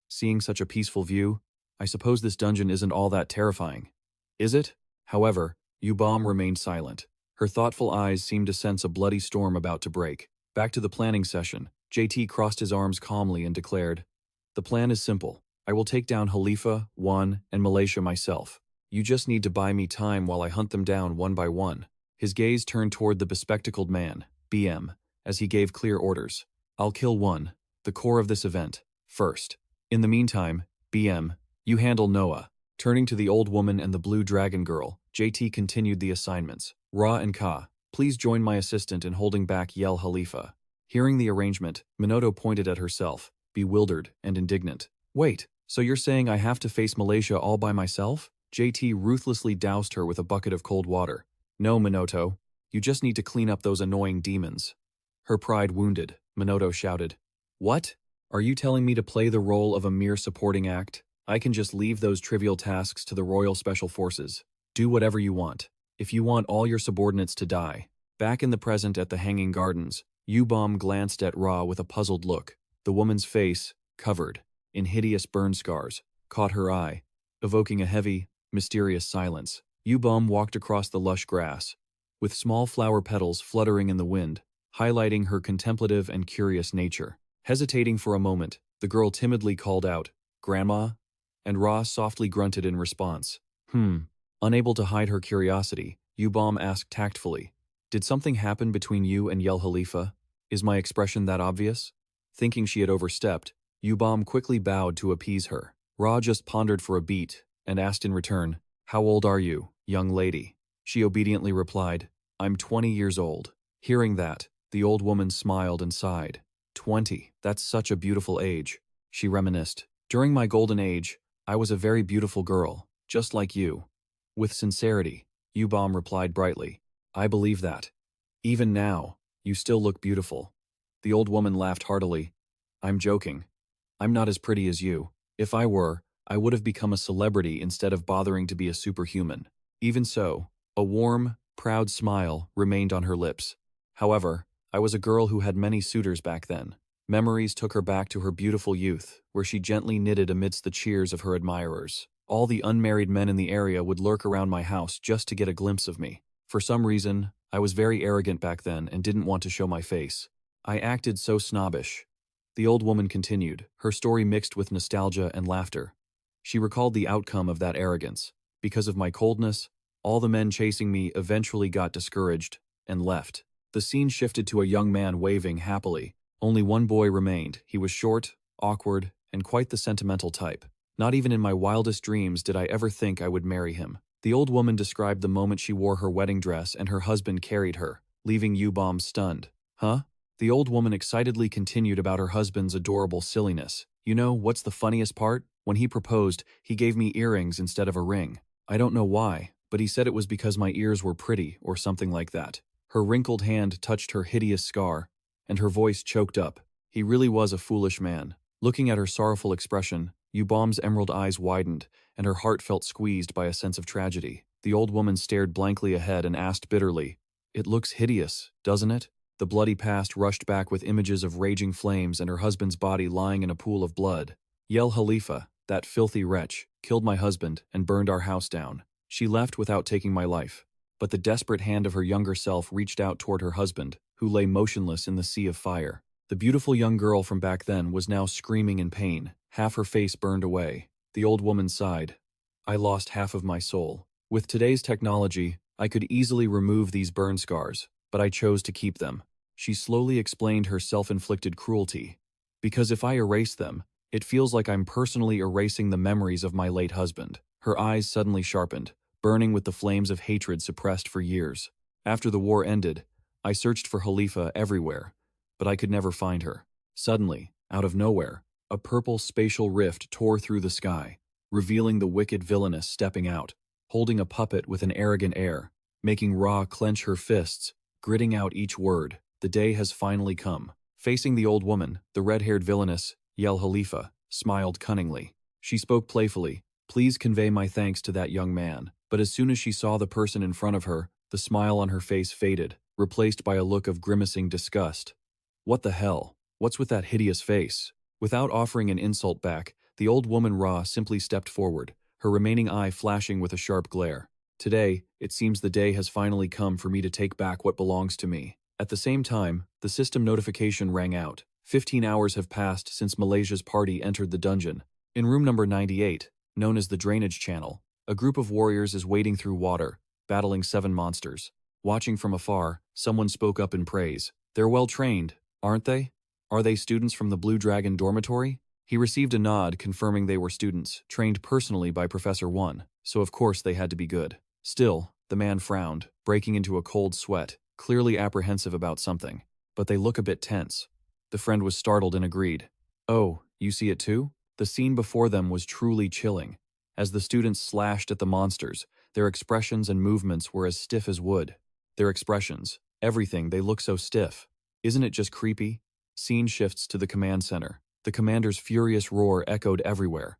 Seeing such a peaceful view, I suppose this dungeon isn't all that terrifying. Is it? However, Yu-Bom remained silent. Her thoughtful eyes seemed to sense a bloody storm about to break. Back to the planning session, JT crossed his arms calmly and declared, The plan is simple. I will take down Khalifa, Juan, and Malaysia myself. You just need to buy me time while I hunt them down one by one. His gaze turned toward the bespectacled man, BM, as he gave clear orders. I'll kill one, the core of this event, first. In the meantime, BM, you handle Noah. Turning to the old woman and the blue dragon girl, JT continued the assignments. Ra and Ka, please join my assistant in holding back Yel Khalifa. Hearing the arrangement, Minato pointed at herself, bewildered and indignant. Wait, so you're saying I have to face Malaysia all by myself? JT ruthlessly doused her with a bucket of cold water. No, Minato, you just need to clean up those annoying demons. Her pride wounded, Minato shouted. What? Are you telling me to play the role of a mere supporting act? I can just leave those trivial tasks to the Royal Special Forces. Do whatever you want. If you want all your subordinates to die. Back in the present at the Hanging Gardens, Yu-Bom glanced at Ra with a puzzled look. The woman's face, covered in hideous burn scars, caught her eye, evoking a heavy, mysterious silence. Yu-Bom walked across the lush grass, with small flower petals fluttering in the wind, highlighting her contemplative and curious nature. Hesitating for a moment, the girl timidly called out, Grandma? And Ra softly grunted in response. Unable to hide her curiosity, Yu-Bom asked tactfully, Did something happen between you and Yel Khalifa? Is my expression that obvious? Thinking she had overstepped, Yu-Bom quickly bowed to appease her. Ra just pondered for a beat and asked in return, How old are you, young lady? She obediently replied, I'm 20 years old. Hearing that, the old woman smiled and sighed. 20, that's such a beautiful age. She reminisced. During my golden age, I was a very beautiful girl, just like you. With sincerity, Yu-Bom replied brightly, I believe that. Even now, you still look beautiful. The old woman laughed heartily. I'm joking. I'm not as pretty as you. If I were, I would have become a celebrity instead of bothering to be a superhuman. Even so, a warm, proud smile remained on her lips. However, I was a girl who had many suitors back then. Memories took her back to her beautiful youth, where she gently knitted amidst the cheers of her admirers. All the unmarried men in the area would lurk around my house just to get a glimpse of me. For some reason, I was very arrogant back then and didn't want to show my face. I acted so snobbish. The old woman continued, her story mixed with nostalgia and laughter. She recalled the outcome of that arrogance. Because of my coldness, all the men chasing me eventually got discouraged and left. The scene shifted to a young man waving happily. Only one boy remained. He was short, awkward, and quite the sentimental type. Not even in my wildest dreams did I ever think I would marry him. The old woman described the moment she wore her wedding dress and her husband carried her, leaving Yu-Bomb stunned. Huh? The old woman excitedly continued about her husband's adorable silliness. You know, what's the funniest part? When he proposed, he gave me earrings instead of a ring. I don't know why, but he said it was because my ears were pretty or something like that. Her wrinkled hand touched her hideous scar, and her voice choked up. He really was a foolish man. Looking at her sorrowful expression, Yu-Bomb's emerald eyes widened, and her heart felt squeezed by a sense of tragedy. The old woman stared blankly ahead and asked bitterly, "It looks hideous, doesn't it?" The bloody past rushed back with images of raging flames and her husband's body lying in a pool of blood. Askalifa, that filthy wretch, killed my husband and burned our house down. She left without taking my life. But the desperate hand of her younger self reached out toward her husband, who lay motionless in the sea of fire. The beautiful young girl from back then was now screaming in pain, half her face burned away. The old woman sighed. I lost half of my soul. With today's technology, I could easily remove these burn scars, but I chose to keep them. She slowly explained her self-inflicted cruelty. Because if I erase them, it feels like I'm personally erasing the memories of my late husband. Her eyes suddenly sharpened, burning with the flames of hatred suppressed for years. After the war ended, I searched for Khalifa everywhere, but I could never find her. Suddenly, out of nowhere, a purple spatial rift tore through the sky, revealing the wicked villainess stepping out, holding a puppet with an arrogant air, making Ra clench her fists, gritting out each word. The day has finally come. Facing the old woman, the red-haired villainess, Khalifa, smiled cunningly. She spoke playfully, "Please convey my thanks to that young man." But as soon as she saw the person in front of her, the smile on her face faded, replaced by a look of grimacing disgust. What the hell? What's with that hideous face? Without offering an insult back, the old woman Ra simply stepped forward, her remaining eye flashing with a sharp glare. Today, it seems the day has finally come for me to take back what belongs to me. At the same time, the system notification rang out. 15 hours have passed since Malaysia's party entered the dungeon. In room number 98, known as the drainage channel, a group of warriors is wading through water, battling 7 monsters. Watching from afar, someone spoke up in praise. They're well trained, aren't they? Are they students from the Blue Dragon dormitory? He received a nod confirming they were students, trained personally by Professor One, so of course they had to be good. Still, the man frowned, breaking into a cold sweat, clearly apprehensive about something. But they look a bit tense. The friend was startled and agreed. Oh, you see it too? The scene before them was truly chilling. As the students slashed at the monsters, their expressions and movements were as stiff as wood. Their expressions, everything, they look so stiff. Isn't it just creepy? Scene shifts to the command center. The commander's furious roar echoed everywhere.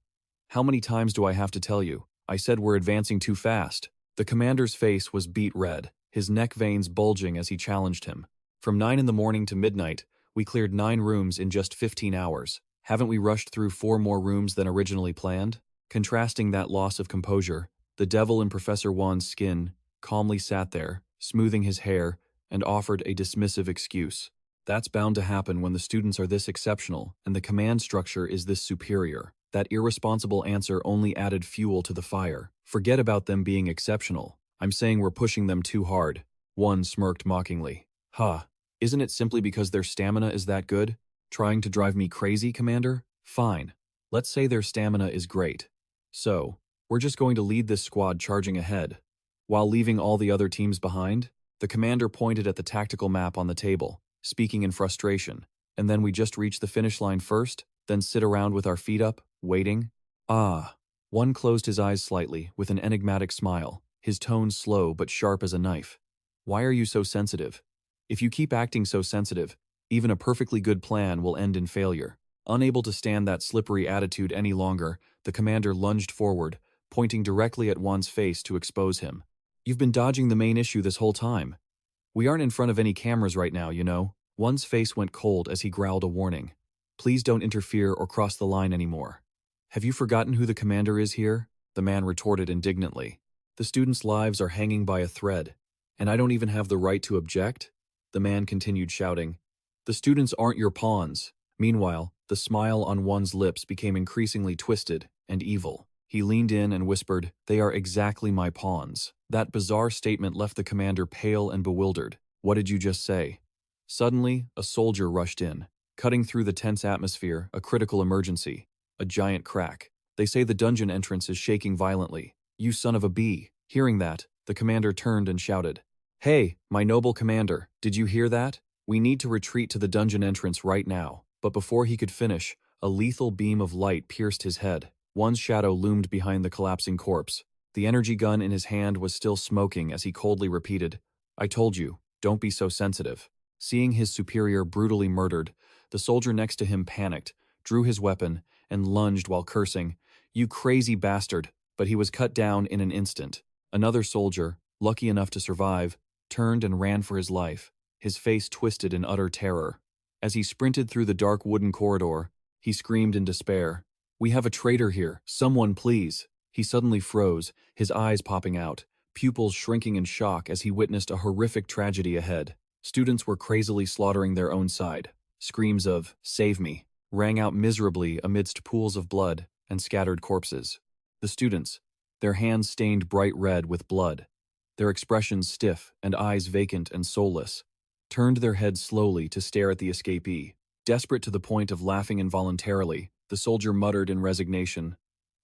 How many times do I have to tell you? I said we're advancing too fast. The commander's face was beet red, his neck veins bulging as he challenged him. From 9 in the morning to midnight, we cleared 9 rooms in just 15 hours. Haven't we rushed through 4 more rooms than originally planned? Contrasting that loss of composure, the devil in Professor Wan's skin calmly sat there, smoothing his hair, and offered a dismissive excuse. That's bound to happen when the students are this exceptional and the command structure is this superior. That irresponsible answer only added fuel to the fire. Forget about them being exceptional. I'm saying we're pushing them too hard. One smirked mockingly. Ha, isn't it simply because their stamina is that good? Trying to drive me crazy, Commander? Fine. Let's say their stamina is great. So, we're just going to lead this squad charging ahead. While leaving all the other teams behind, the commander pointed at the tactical map on the table, speaking in frustration. And then we just reach the finish line first, then sit around with our feet up, waiting? Ah. One closed his eyes slightly, with an enigmatic smile, his tone slow but sharp as a knife. Why are you so sensitive? If you keep acting so sensitive, even a perfectly good plan will end in failure. Unable to stand that slippery attitude any longer, the commander lunged forward, pointing directly at Wan's face to expose him. You've been dodging the main issue this whole time. We aren't in front of any cameras right now, you know. Wan's face went cold as he growled a warning. Please don't interfere or cross the line anymore. Have you forgotten who the commander is here? The man retorted indignantly. The students' lives are hanging by a thread, And I don't even have the right to object? The man continued shouting. The students aren't your pawns. Meanwhile, the smile on one's lips became increasingly twisted and evil. He leaned in and whispered, "They are exactly my pawns." That bizarre statement left the commander pale and bewildered. What did you just say? Suddenly, a soldier rushed in, cutting through the tense atmosphere, a critical emergency. A giant crack. They say the dungeon entrance is shaking violently. You son of a bee. Hearing that, the commander turned and shouted, "Hey, my noble commander, did you hear that? We need to retreat to the dungeon entrance right now." But before he could finish, a lethal beam of light pierced his head. One's shadow loomed behind the collapsing corpse. The energy gun in his hand was still smoking as he coldly repeated, "I told you, don't be so sensitive." Seeing his superior brutally murdered, the soldier next to him panicked, drew his weapon, and lunged while cursing, "You crazy bastard," but he was cut down in an instant. Another soldier, lucky enough to survive, turned and ran for his life, his face twisted in utter terror. As he sprinted through the dark wooden corridor, he screamed in despair, "We have a traitor here, someone please." He suddenly froze, his eyes popping out, pupils shrinking in shock as he witnessed a horrific tragedy ahead. Students were crazily slaughtering their own side. Screams of, "Save me," rang out miserably amidst pools of blood and scattered corpses. The students, their hands stained bright red with blood, their expressions stiff and eyes vacant and soulless, turned their heads slowly to stare at the escapee. Desperate to the point of laughing involuntarily, the soldier muttered in resignation,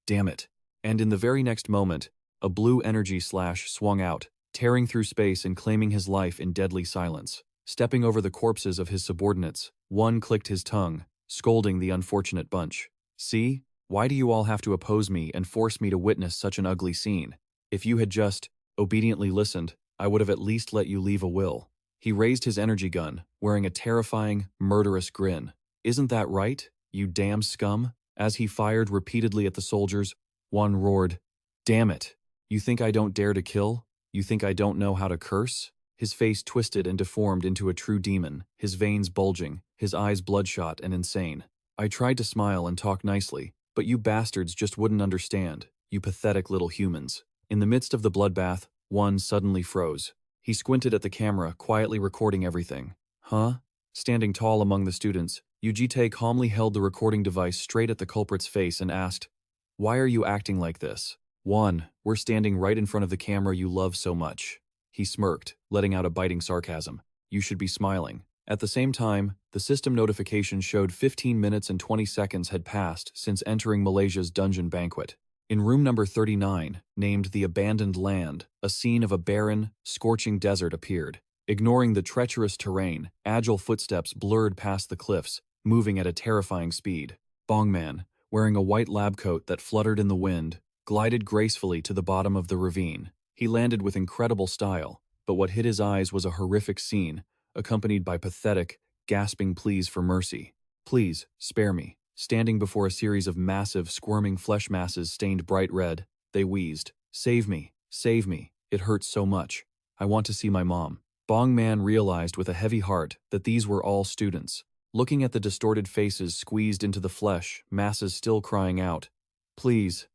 "Damn it." And in the very next moment, a blue energy slash swung out, tearing through space and claiming his life in deadly silence. Stepping over the corpses of his subordinates, one clicked his tongue, scolding the unfortunate bunch. "See? Why do you all have to oppose me and force me to witness such an ugly scene? If you had just obediently listened, I would have at least let you leave a will." He raised his energy gun, wearing a terrifying, murderous grin. "Isn't that right, you damn scum?" As he fired repeatedly at the soldiers, one roared, "Damn it! You think I don't dare to kill? You think I don't know how to curse?" His face twisted and deformed into a true demon, his veins bulging, his eyes bloodshot and insane. "I tried to smile and talk nicely, but you bastards just wouldn't understand, you pathetic little humans." In the midst of the bloodbath, one suddenly froze. He squinted at the camera, quietly recording everything. "Huh?" Standing tall among the students, Yu Jitae calmly held the recording device straight at the culprit's face and asked, "Why are you acting like this?" "One, we're standing right in front of the camera you love so much." He smirked, letting out a biting sarcasm. "You should be smiling." At the same time, the system notification showed 15 minutes and 20 seconds had passed since entering Malaysia's dungeon banquet. In room number 39, named The Abandoned Land, a scene of a barren, scorching desert appeared. Ignoring the treacherous terrain, agile footsteps blurred past the cliffs, moving at a terrifying speed. Bongman, wearing a white lab coat that fluttered in the wind, glided gracefully to the bottom of the ravine. He landed with incredible style, but what hit his eyes was a horrific scene, accompanied by pathetic, gasping pleas for mercy. "Please, spare me." Standing before a series of massive, squirming flesh masses stained bright red, they wheezed, "Save me, save me, it hurts so much. I want to see my mom." Bongman realized with a heavy heart that these were all students. Looking at the distorted faces squeezed into the flesh, masses still crying out, "Please,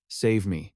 save me."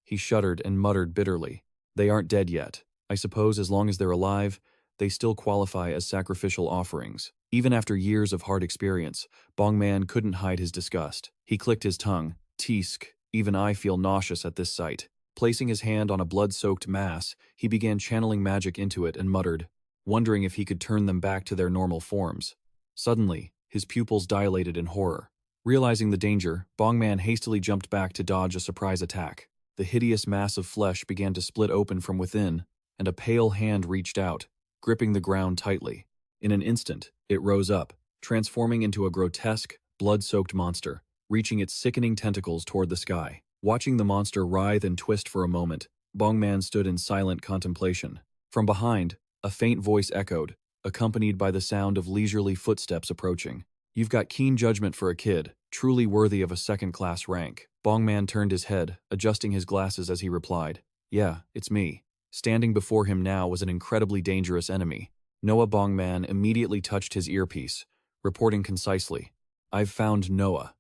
He shuddered and muttered bitterly, "They aren't dead yet. I suppose as long as they're alive, they still qualify as sacrificial offerings." Even after years of hard experience, Bongman couldn't hide his disgust. He clicked his tongue. "Teesk, even I feel nauseous at this sight." Placing his hand on a blood-soaked mass, he began channeling magic into it and muttered, wondering if he could turn them back to their normal forms. Suddenly, his pupils dilated in horror. Realizing the danger, Bongman hastily jumped back to dodge a surprise attack. The hideous mass of flesh began to split open from within, and a pale hand reached out, gripping the ground tightly. In an instant, it rose up, transforming into a grotesque, blood-soaked monster, reaching its sickening tentacles toward the sky. Watching the monster writhe and twist for a moment, Bongman stood in silent contemplation. From behind, a faint voice echoed, accompanied by the sound of leisurely footsteps approaching. "You've got keen judgment for a kid, truly worthy of a second-class rank." Bongman turned his head, adjusting his glasses as he replied, "Yeah, it's me." Standing before him now was an incredibly dangerous enemy. Noah Bongman immediately touched his earpiece, reporting concisely, "I've found Noah."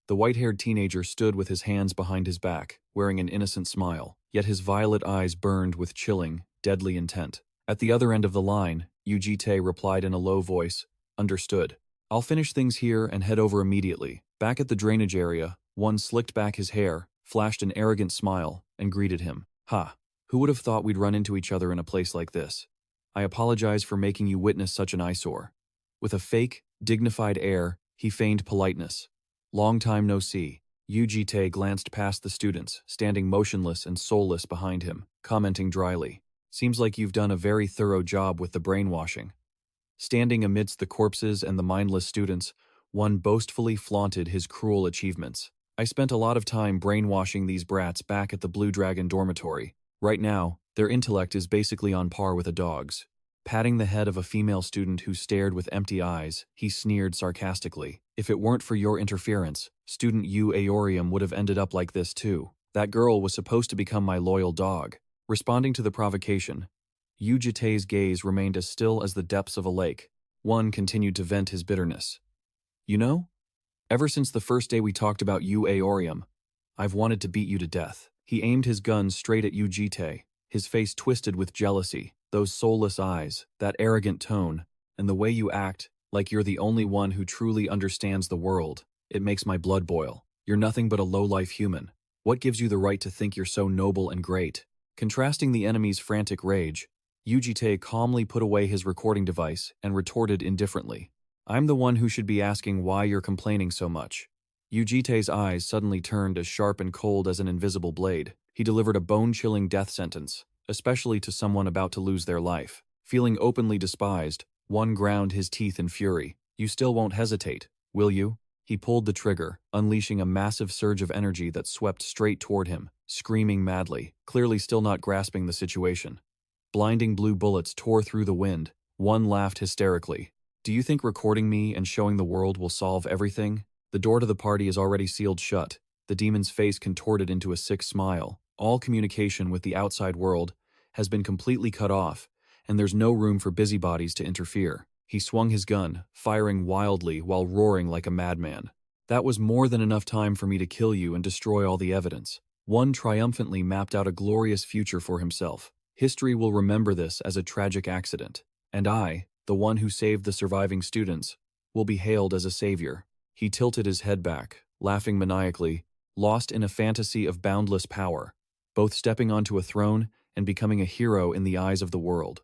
The white-haired teenager stood with his hands behind his back, wearing an innocent smile, yet his violet eyes burned with chilling, deadly intent. At the other end of the line, Yu Jitae replied in a low voice, "Understood. I'll finish things here and head over immediately." Back at the drainage area, one slicked back his hair, flashed an arrogant smile, and greeted him. "Ha! Who would have thought we'd run into each other in a place like this? I apologize for making you witness such an eyesore." With a fake, dignified air, he feigned politeness. "Long time no see." Yu Jitae glanced past the students, standing motionless and soulless behind him, commenting dryly, "Seems like you've done a very thorough job with the brainwashing." Standing amidst the corpses and the mindless students, one boastfully flaunted his cruel achievements. "I spent a lot of time brainwashing these brats back at the Blue Dragon dormitory. Right now, their intellect is basically on par with a dog's." Patting the head of a female student who stared with empty eyes, he sneered sarcastically. "If it weren't for your interference, student Yu Aorium would have ended up like this too. That girl was supposed to become my loyal dog." Responding to the provocation, Yu Jitae's gaze remained as still as the depths of a lake. One continued to vent his bitterness. "You know, ever since the first day we talked about Yu Aorium, I've wanted to beat you to death." He aimed his gun straight at Yu Jitae, his face twisted with jealousy. "Those soulless eyes, that arrogant tone, and the way you act like you're the only one who truly understands the world, it makes my blood boil. You're nothing but a low-life human. What gives you the right to think you're so noble and great?" Contrasting the enemy's frantic rage, Yu Jitae calmly put away his recording device and retorted indifferently, "I'm the one who should be asking why you're complaining so much." Yu Jitae's eyes suddenly turned as sharp and cold as an invisible blade. He delivered a bone-chilling death sentence, especially to someone about to lose their life. Feeling openly despised, one ground his teeth in fury. "You still won't hesitate, will you?" He pulled the trigger, unleashing a massive surge of energy that swept straight toward him, screaming madly, clearly still not grasping the situation. Blinding blue bullets tore through the wind. One laughed hysterically. "Do you think recording me and showing the world will solve everything? The door to the party is already sealed shut." The demon's face contorted into a sick smile. "All communication with the outside world has been completely cut off, and there's no room for busybodies to interfere." He swung his gun, firing wildly while roaring like a madman. "That was more than enough time for me to kill you and destroy all the evidence." One triumphantly mapped out a glorious future for himself. "History will remember this as a tragic accident, and I, the one who saved the surviving students, will be hailed as a savior." He tilted his head back, laughing maniacally, lost in a fantasy of boundless power, both stepping onto a throne and becoming a hero in the eyes of the world.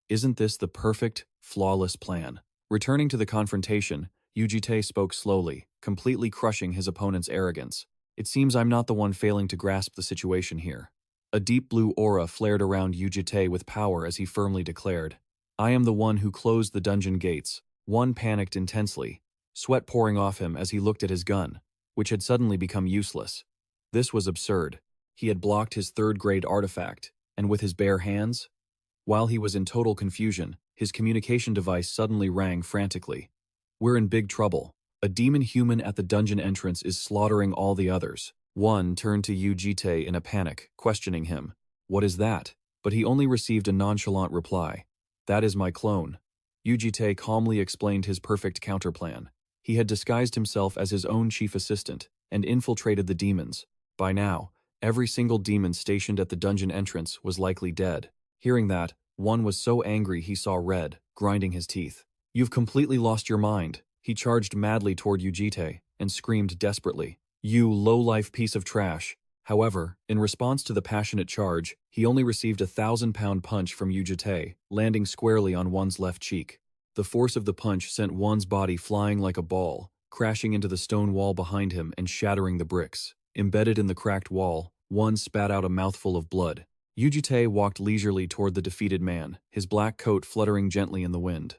Isn't this the perfect, flawless plan? Returning to the confrontation, Yu Jitae spoke slowly, completely crushing his opponent's arrogance. "It seems I'm not the one failing to grasp the situation here." A deep blue aura flared around Yu Jitae with power as he firmly declared, "I am the one who closed the dungeon gates." One panicked intensely, sweat pouring off him as he looked at his gun, which had suddenly become useless. This was absurd. He had blocked his third-grade artifact, and with his bare hands? While he was in total confusion, his communication device suddenly rang frantically. "We're in big trouble. A demon human at the dungeon entrance is slaughtering all the others." One turned to Yu Jitae in a panic, questioning him. "What is that?" But he only received a nonchalant reply. "That is my clone." Yu Jitae calmly explained his perfect counterplan. He had disguised himself as his own chief assistant and infiltrated the demons. By now, every single demon stationed at the dungeon entrance was likely dead. Hearing that, one was so angry he saw red, grinding his teeth. "You've completely lost your mind." He charged madly toward Yu Jitae and screamed desperately, "You low-life piece of trash." However, in response to the passionate charge, he only received a 1,000-pound punch from Yu Jitae, landing squarely on one's left cheek. The force of the punch sent one's body flying like a ball, crashing into the stone wall behind him and shattering the bricks. Embedded in the cracked wall, one spat out a mouthful of blood. Yu Jitae walked leisurely toward the defeated man, his black coat fluttering gently in the wind.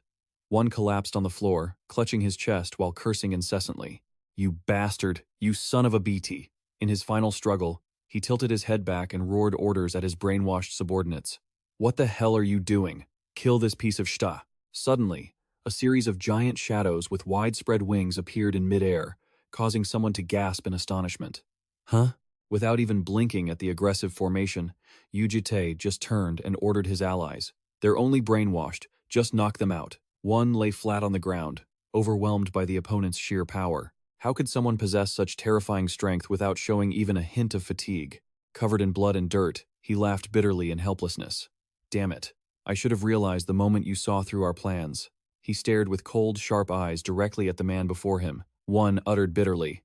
One collapsed on the floor, clutching his chest while cursing incessantly. "You bastard! You son of a BT!" In his final struggle, he tilted his head back and roared orders at his brainwashed subordinates. "What the hell are you doing? Kill this piece of shta!" Suddenly, a series of giant shadows with widespread wings appeared in midair, causing someone to gasp in astonishment. "Huh?" Without even blinking at the aggressive formation, Yu Jitae just turned and ordered his allies. "They're only brainwashed, just knock them out." One lay flat on the ground, overwhelmed by the opponent's sheer power. How could someone possess such terrifying strength without showing even a hint of fatigue? Covered in blood and dirt, he laughed bitterly in helplessness. "Damn it. I should have realized the moment you saw through our plans. He stared with cold, sharp eyes directly at the man before him. One uttered bitterly.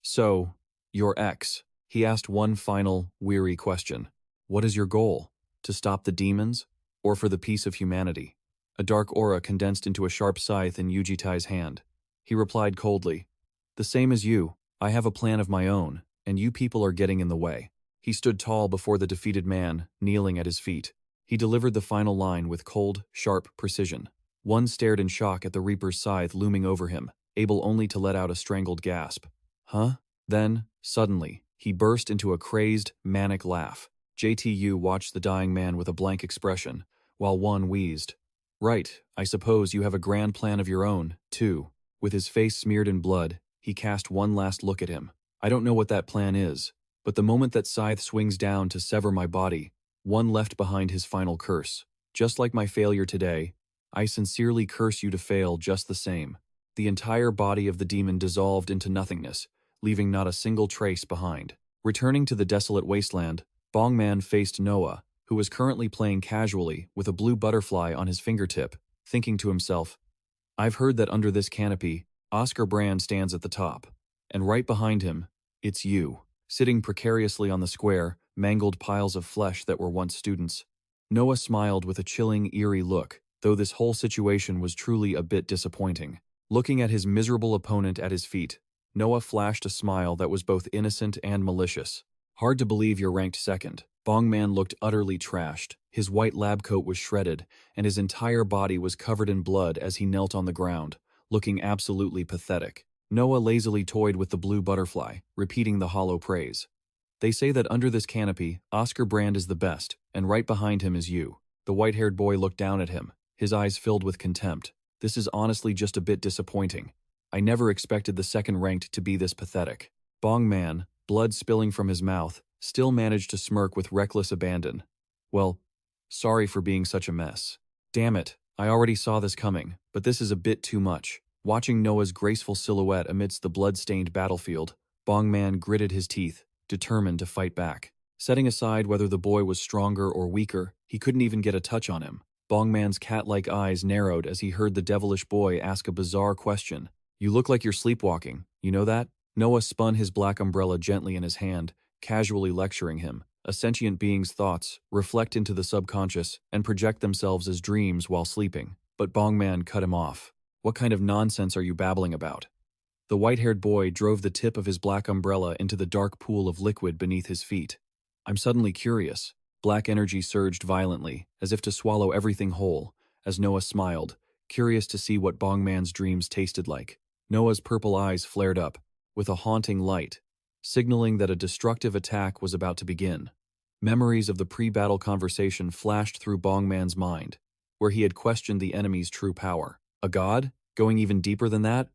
So, your ex. He asked one final, weary question. What is your goal? To stop the demons? Or for the peace of humanity? A dark aura condensed into a sharp scythe in Yu Jitae's hand. He replied coldly. The same as you. I have a plan of my own, and you people are getting in the way. He stood tall before the defeated man, kneeling at his feet. He delivered the final line with cold, sharp precision. One stared in shock at the Reaper's scythe looming over him, able only to let out a strangled gasp. Huh? Then, suddenly, he burst into a crazed, manic laugh. JTU watched the dying man with a blank expression, while one wheezed. Right, I suppose you have a grand plan of your own, too. With his face smeared in blood, he cast one last look at him. I don't know what that plan is, but the moment that scythe swings down to sever my body, one left behind his final curse. Just like my failure today, I sincerely curse you to fail just the same. The entire body of the demon dissolved into nothingness, leaving not a single trace behind. Returning to the desolate wasteland, Bongman faced Noah, who was currently playing casually with a blue butterfly on his fingertip, thinking to himself, I've heard that under this canopy, Oscar Brand stands at the top. And right behind him, it's you, sitting precariously on the square, mangled piles of flesh that were once students. Noah smiled with a chilling, eerie look, though this whole situation was truly a bit disappointing. Looking at his miserable opponent at his feet, Noah flashed a smile that was both innocent and malicious. Hard to believe you're ranked second. Bongman looked utterly trashed. His white lab coat was shredded, and his entire body was covered in blood as he knelt on the ground, looking absolutely pathetic. Noah lazily toyed with the blue butterfly, repeating the hollow praise. They say that under this canopy, Oscar Brand is the best, and right behind him is you. The white-haired boy looked down at him, his eyes filled with contempt. This is honestly just a bit disappointing. I never expected the second-ranked to be this pathetic. Bongman, blood spilling from his mouth, still managed to smirk with reckless abandon. Well, sorry for being such a mess. Damn it, I already saw this coming, but this is a bit too much. Watching Noah's graceful silhouette amidst the blood-stained battlefield, Bongman gritted his teeth, determined to fight back. Setting aside whether the boy was stronger or weaker, he couldn't even get a touch on him. Bongman's cat-like eyes narrowed as he heard the devilish boy ask a bizarre question. You look like you're sleepwalking, you know that? Noah spun his black umbrella gently in his hand, casually lecturing him. A sentient being's thoughts reflect into the subconscious and project themselves as dreams while sleeping. But Bongman cut him off. What kind of nonsense are you babbling about? The white-haired boy drove the tip of his black umbrella into the dark pool of liquid beneath his feet. I'm suddenly curious. Black energy surged violently, as if to swallow everything whole, as Noah smiled, curious to see what Bongman's dreams tasted like. Noah's purple eyes flared up, with a haunting light, signaling that a destructive attack was about to begin. Memories of the pre-battle conversation flashed through Bongman's mind, where he had questioned the enemy's true power. A god? Going even deeper than that?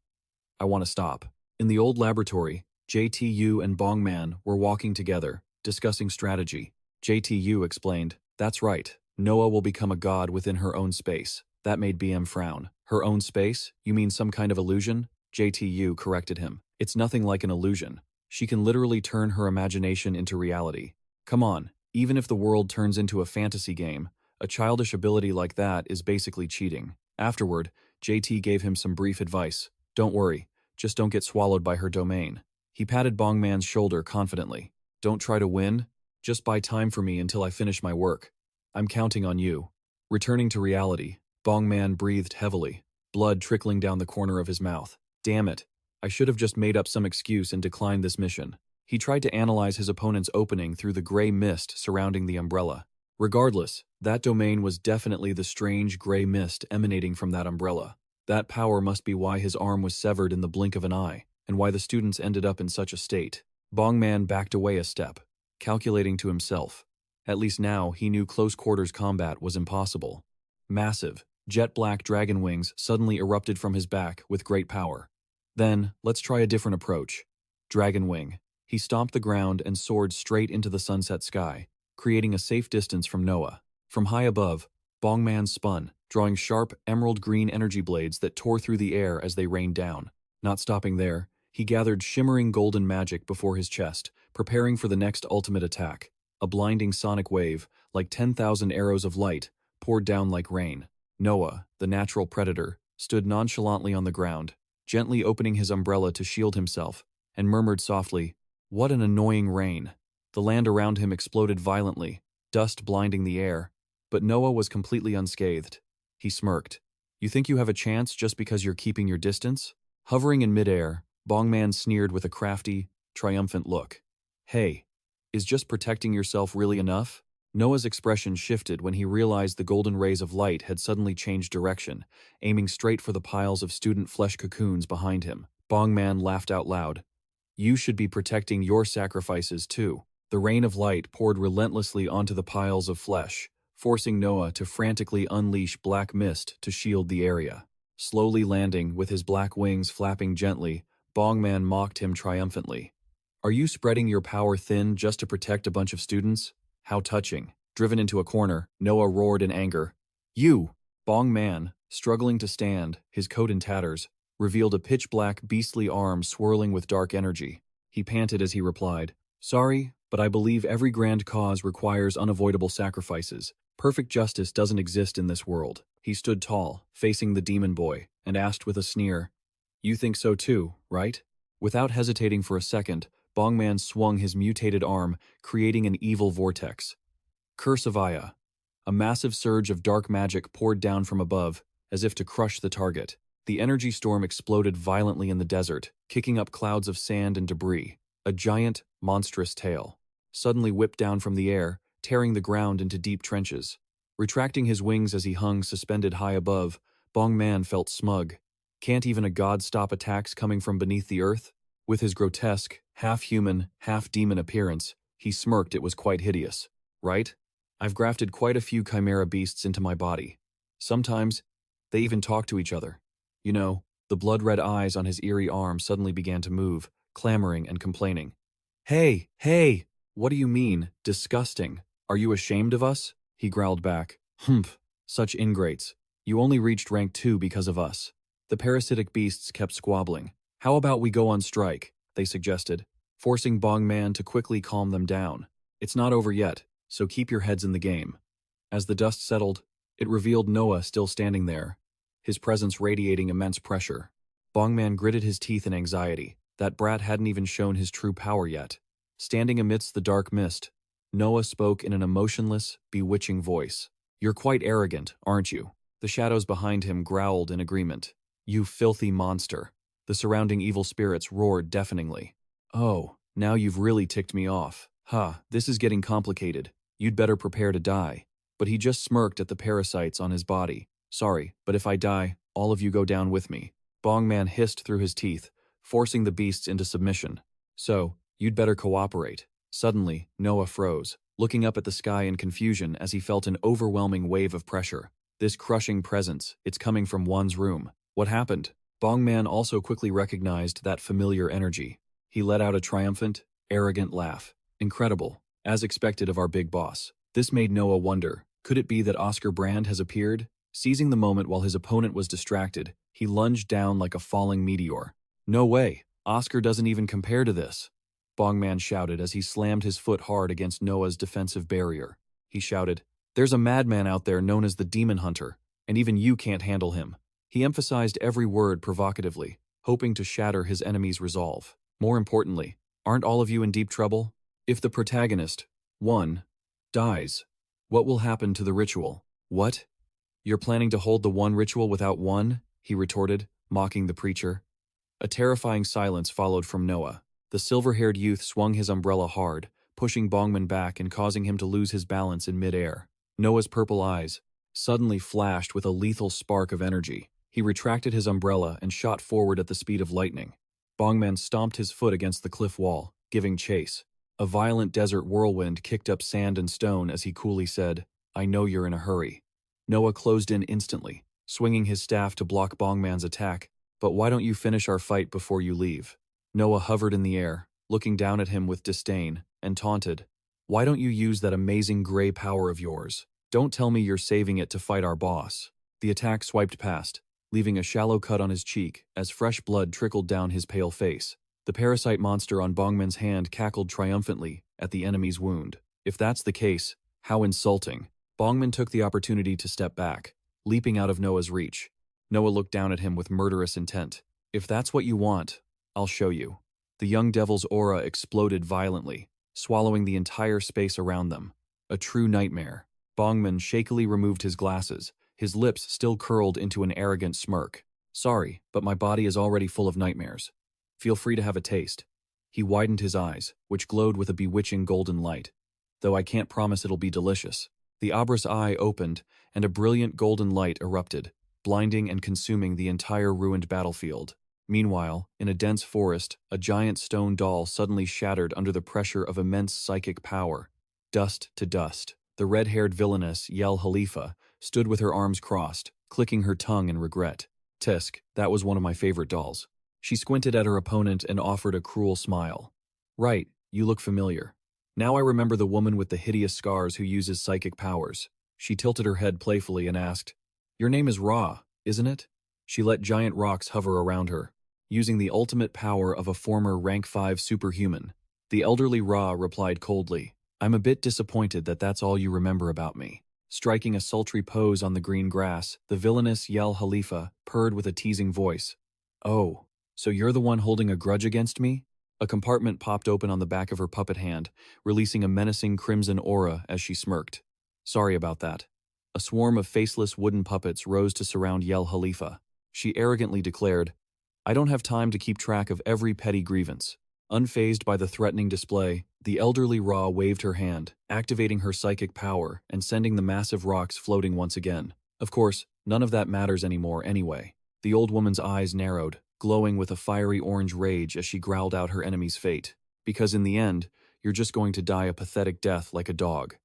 I want to stop. In the old laboratory, JTU and Bongman were walking together, discussing strategy. JTU explained, That's right, Noah will become a god within her own space. That made BM frown. Her own space? You mean some kind of illusion? JTU corrected him. It's nothing like an illusion. She can literally turn her imagination into reality. Come on, even if the world turns into a fantasy game, a childish ability like that is basically cheating. Afterward, JT gave him some brief advice. Don't worry, just don't get swallowed by her domain. He patted Bongman's shoulder confidently. Don't try to win, just buy time for me until I finish my work. I'm counting on you. Returning to reality, Bongman breathed heavily, blood trickling down the corner of his mouth. Damn it, I should have just made up some excuse and declined this mission. He tried to analyze his opponent's opening through the gray mist surrounding the umbrella. Regardless, that domain was definitely the strange gray mist emanating from that umbrella. That power must be why his arm was severed in the blink of an eye, and why the students ended up in such a state. Bongman backed away a step, calculating to himself. At least now he knew close-quarters combat was impossible. Massive, jet-black dragon wings suddenly erupted from his back with great power. Then, let's try a different approach. Dragon wing. He stomped the ground and soared straight into the sunset sky, creating a safe distance from Noah. From high above, Bongman spun, drawing sharp, emerald-green energy blades that tore through the air as they rained down. Not stopping there, he gathered shimmering golden magic before his chest, preparing for the next ultimate attack. A blinding sonic wave, like 10,000 arrows of light, poured down like rain. Noah, the natural predator, stood nonchalantly on the ground, gently opening his umbrella to shield himself, and murmured softly, "What an annoying rain." The land around him exploded violently, dust blinding the air, but Noah was completely unscathed. He smirked. "You think you have a chance just because you're keeping your distance?" Hovering in midair, Bongman sneered with a crafty, triumphant look. "Hey, is just protecting yourself really enough?" Noah's expression shifted when he realized the golden rays of light had suddenly changed direction, aiming straight for the piles of student flesh cocoons behind him. Bongman laughed out loud. "You should be protecting your sacrifices too." The rain of light poured relentlessly onto the piles of flesh, forcing Noah to frantically unleash black mist to shield the area. Slowly landing, with his black wings flapping gently, Bongman mocked him triumphantly. "Are you spreading your power thin just to protect a bunch of students? How touching." Driven into a corner, Noah roared in anger. "You!" Bongman, struggling to stand, his coat in tatters, revealed a pitch-black, beastly arm swirling with dark energy. He panted as he replied, "Sorry, but I believe every grand cause requires unavoidable sacrifices. Perfect justice doesn't exist in this world." He stood tall, facing the demon boy, and asked with a sneer, "You think so too, right?" Without hesitating for a second, Bongman swung his mutated arm, creating an evil vortex. Curse of Aya. A massive surge of dark magic poured down from above, as if to crush the target. The energy storm exploded violently in the desert, kicking up clouds of sand and debris. A giant, monstrous tail suddenly whipped down from the air, tearing the ground into deep trenches. Retracting his wings as he hung suspended high above, Bongman felt smug. Can't even a god stop attacks coming from beneath the earth? With his grotesque, half-human, half-demon appearance, he smirked. It was quite hideous. Right? I've grafted quite a few chimera beasts into my body. Sometimes, they even talk to each other. You know, the blood-red eyes on his eerie arm suddenly began to move, clamoring and complaining. "Hey, hey! What do you mean, disgusting? Are you ashamed of us?" He growled back. "Humph, such ingrates. You only reached rank 2 because of us." The parasitic beasts kept squabbling. "How about we go on strike?" they suggested, forcing Bongman to quickly calm them down. "It's not over yet, so keep your heads in the game." As the dust settled, it revealed Noah still standing there, his presence radiating immense pressure. Bongman gritted his teeth in anxiety. That brat hadn't even shown his true power yet. Standing amidst the dark mist, Noah spoke in an emotionless, bewitching voice. "You're quite arrogant, aren't you?" The shadows behind him growled in agreement. "You filthy monster." The surrounding evil spirits roared deafeningly. "Oh, now you've really ticked me off. This is getting complicated. You'd better prepare to die." But he just smirked at the parasites on his body. "Sorry, but if I die, all of you go down with me." Bongman hissed through his teeth, forcing the beasts into submission. "So, you'd better cooperate." Suddenly, Noah froze, looking up at the sky in confusion as he felt an overwhelming wave of pressure. This crushing presence, it's coming from one's room. What happened? Bongman also quickly recognized that familiar energy. He let out a triumphant, arrogant laugh. "Incredible, as expected of our big boss." This made Noah wonder, could it be that Oscar Brand has appeared? Seizing the moment while his opponent was distracted, he lunged down like a falling meteor. "No way, Oscar doesn't even compare to this," Bongman shouted as he slammed his foot hard against Noah's defensive barrier. He shouted, "There's a madman out there known as the Demon Hunter, and even you can't handle him." He emphasized every word provocatively, hoping to shatter his enemy's resolve. "More importantly, aren't all of you in deep trouble? If the protagonist, 1, dies, what will happen to the ritual?" "What? You're planning to hold the one ritual without one?" he retorted, mocking the preacher. A terrifying silence followed from Noah. The silver-haired youth swung his umbrella hard, pushing Bongman back and causing him to lose his balance in midair. Noah's purple eyes suddenly flashed with a lethal spark of energy. He retracted his umbrella and shot forward at the speed of lightning. Bongman stomped his foot against the cliff wall, giving chase. A violent desert whirlwind kicked up sand and stone as he coolly said, "I know you're in a hurry." Noah closed in instantly, swinging his staff to block Bongman's attack. "But why don't you finish our fight before you leave?" Noah hovered in the air, looking down at him with disdain, and taunted, "Why don't you use that amazing gray power of yours? Don't tell me you're saving it to fight our boss." The attack swiped past, leaving a shallow cut on his cheek as fresh blood trickled down his pale face. The parasite monster on Bongman's hand cackled triumphantly at the enemy's wound. "If that's the case, how insulting." Bongman took the opportunity to step back, leaping out of Noah's reach. Noah looked down at him with murderous intent. If that's what you want, I'll show you. The young devil's aura exploded violently, swallowing the entire space around them. A true nightmare. Bongman shakily removed his glasses, his lips still curled into an arrogant smirk. Sorry, but my body is already full of nightmares. Feel free to have a taste. He widened his eyes, which glowed with a bewitching golden light. Though I can't promise it'll be delicious. The Abra's eye opened, and a brilliant golden light erupted, blinding and consuming the entire ruined battlefield. Meanwhile, in a dense forest, a giant stone doll suddenly shattered under the pressure of immense psychic power. Dust to dust. The red-haired villainess, Yel Khalifa, stood with her arms crossed, clicking her tongue in regret. Tisk, that was one of my favorite dolls. She squinted at her opponent and offered a cruel smile. Right, you look familiar. Now I remember the woman with the hideous scars who uses psychic powers. She tilted her head playfully and asked, Your name is Ra, isn't it? She let giant rocks hover around her, using the ultimate power of a former rank 5 superhuman. The elderly Ra replied coldly, I'm a bit disappointed that that's all you remember about me. Striking a sultry pose on the green grass, the villainous Yel Khalifa purred with a teasing voice. Oh, so you're the one holding a grudge against me? A compartment popped open on the back of her puppet hand, releasing a menacing crimson aura as she smirked. Sorry about that. A swarm of faceless wooden puppets rose to surround Yel Khalifa. She arrogantly declared, I don't have time to keep track of every petty grievance. Unfazed by the threatening display, the elderly Ra waved her hand, activating her psychic power and sending the massive rocks floating once again. Of course, none of that matters anymore anyway. The old woman's eyes narrowed, glowing with a fiery orange rage as she growled out her enemy's fate. Because in the end, you're just going to die a pathetic death like a dog.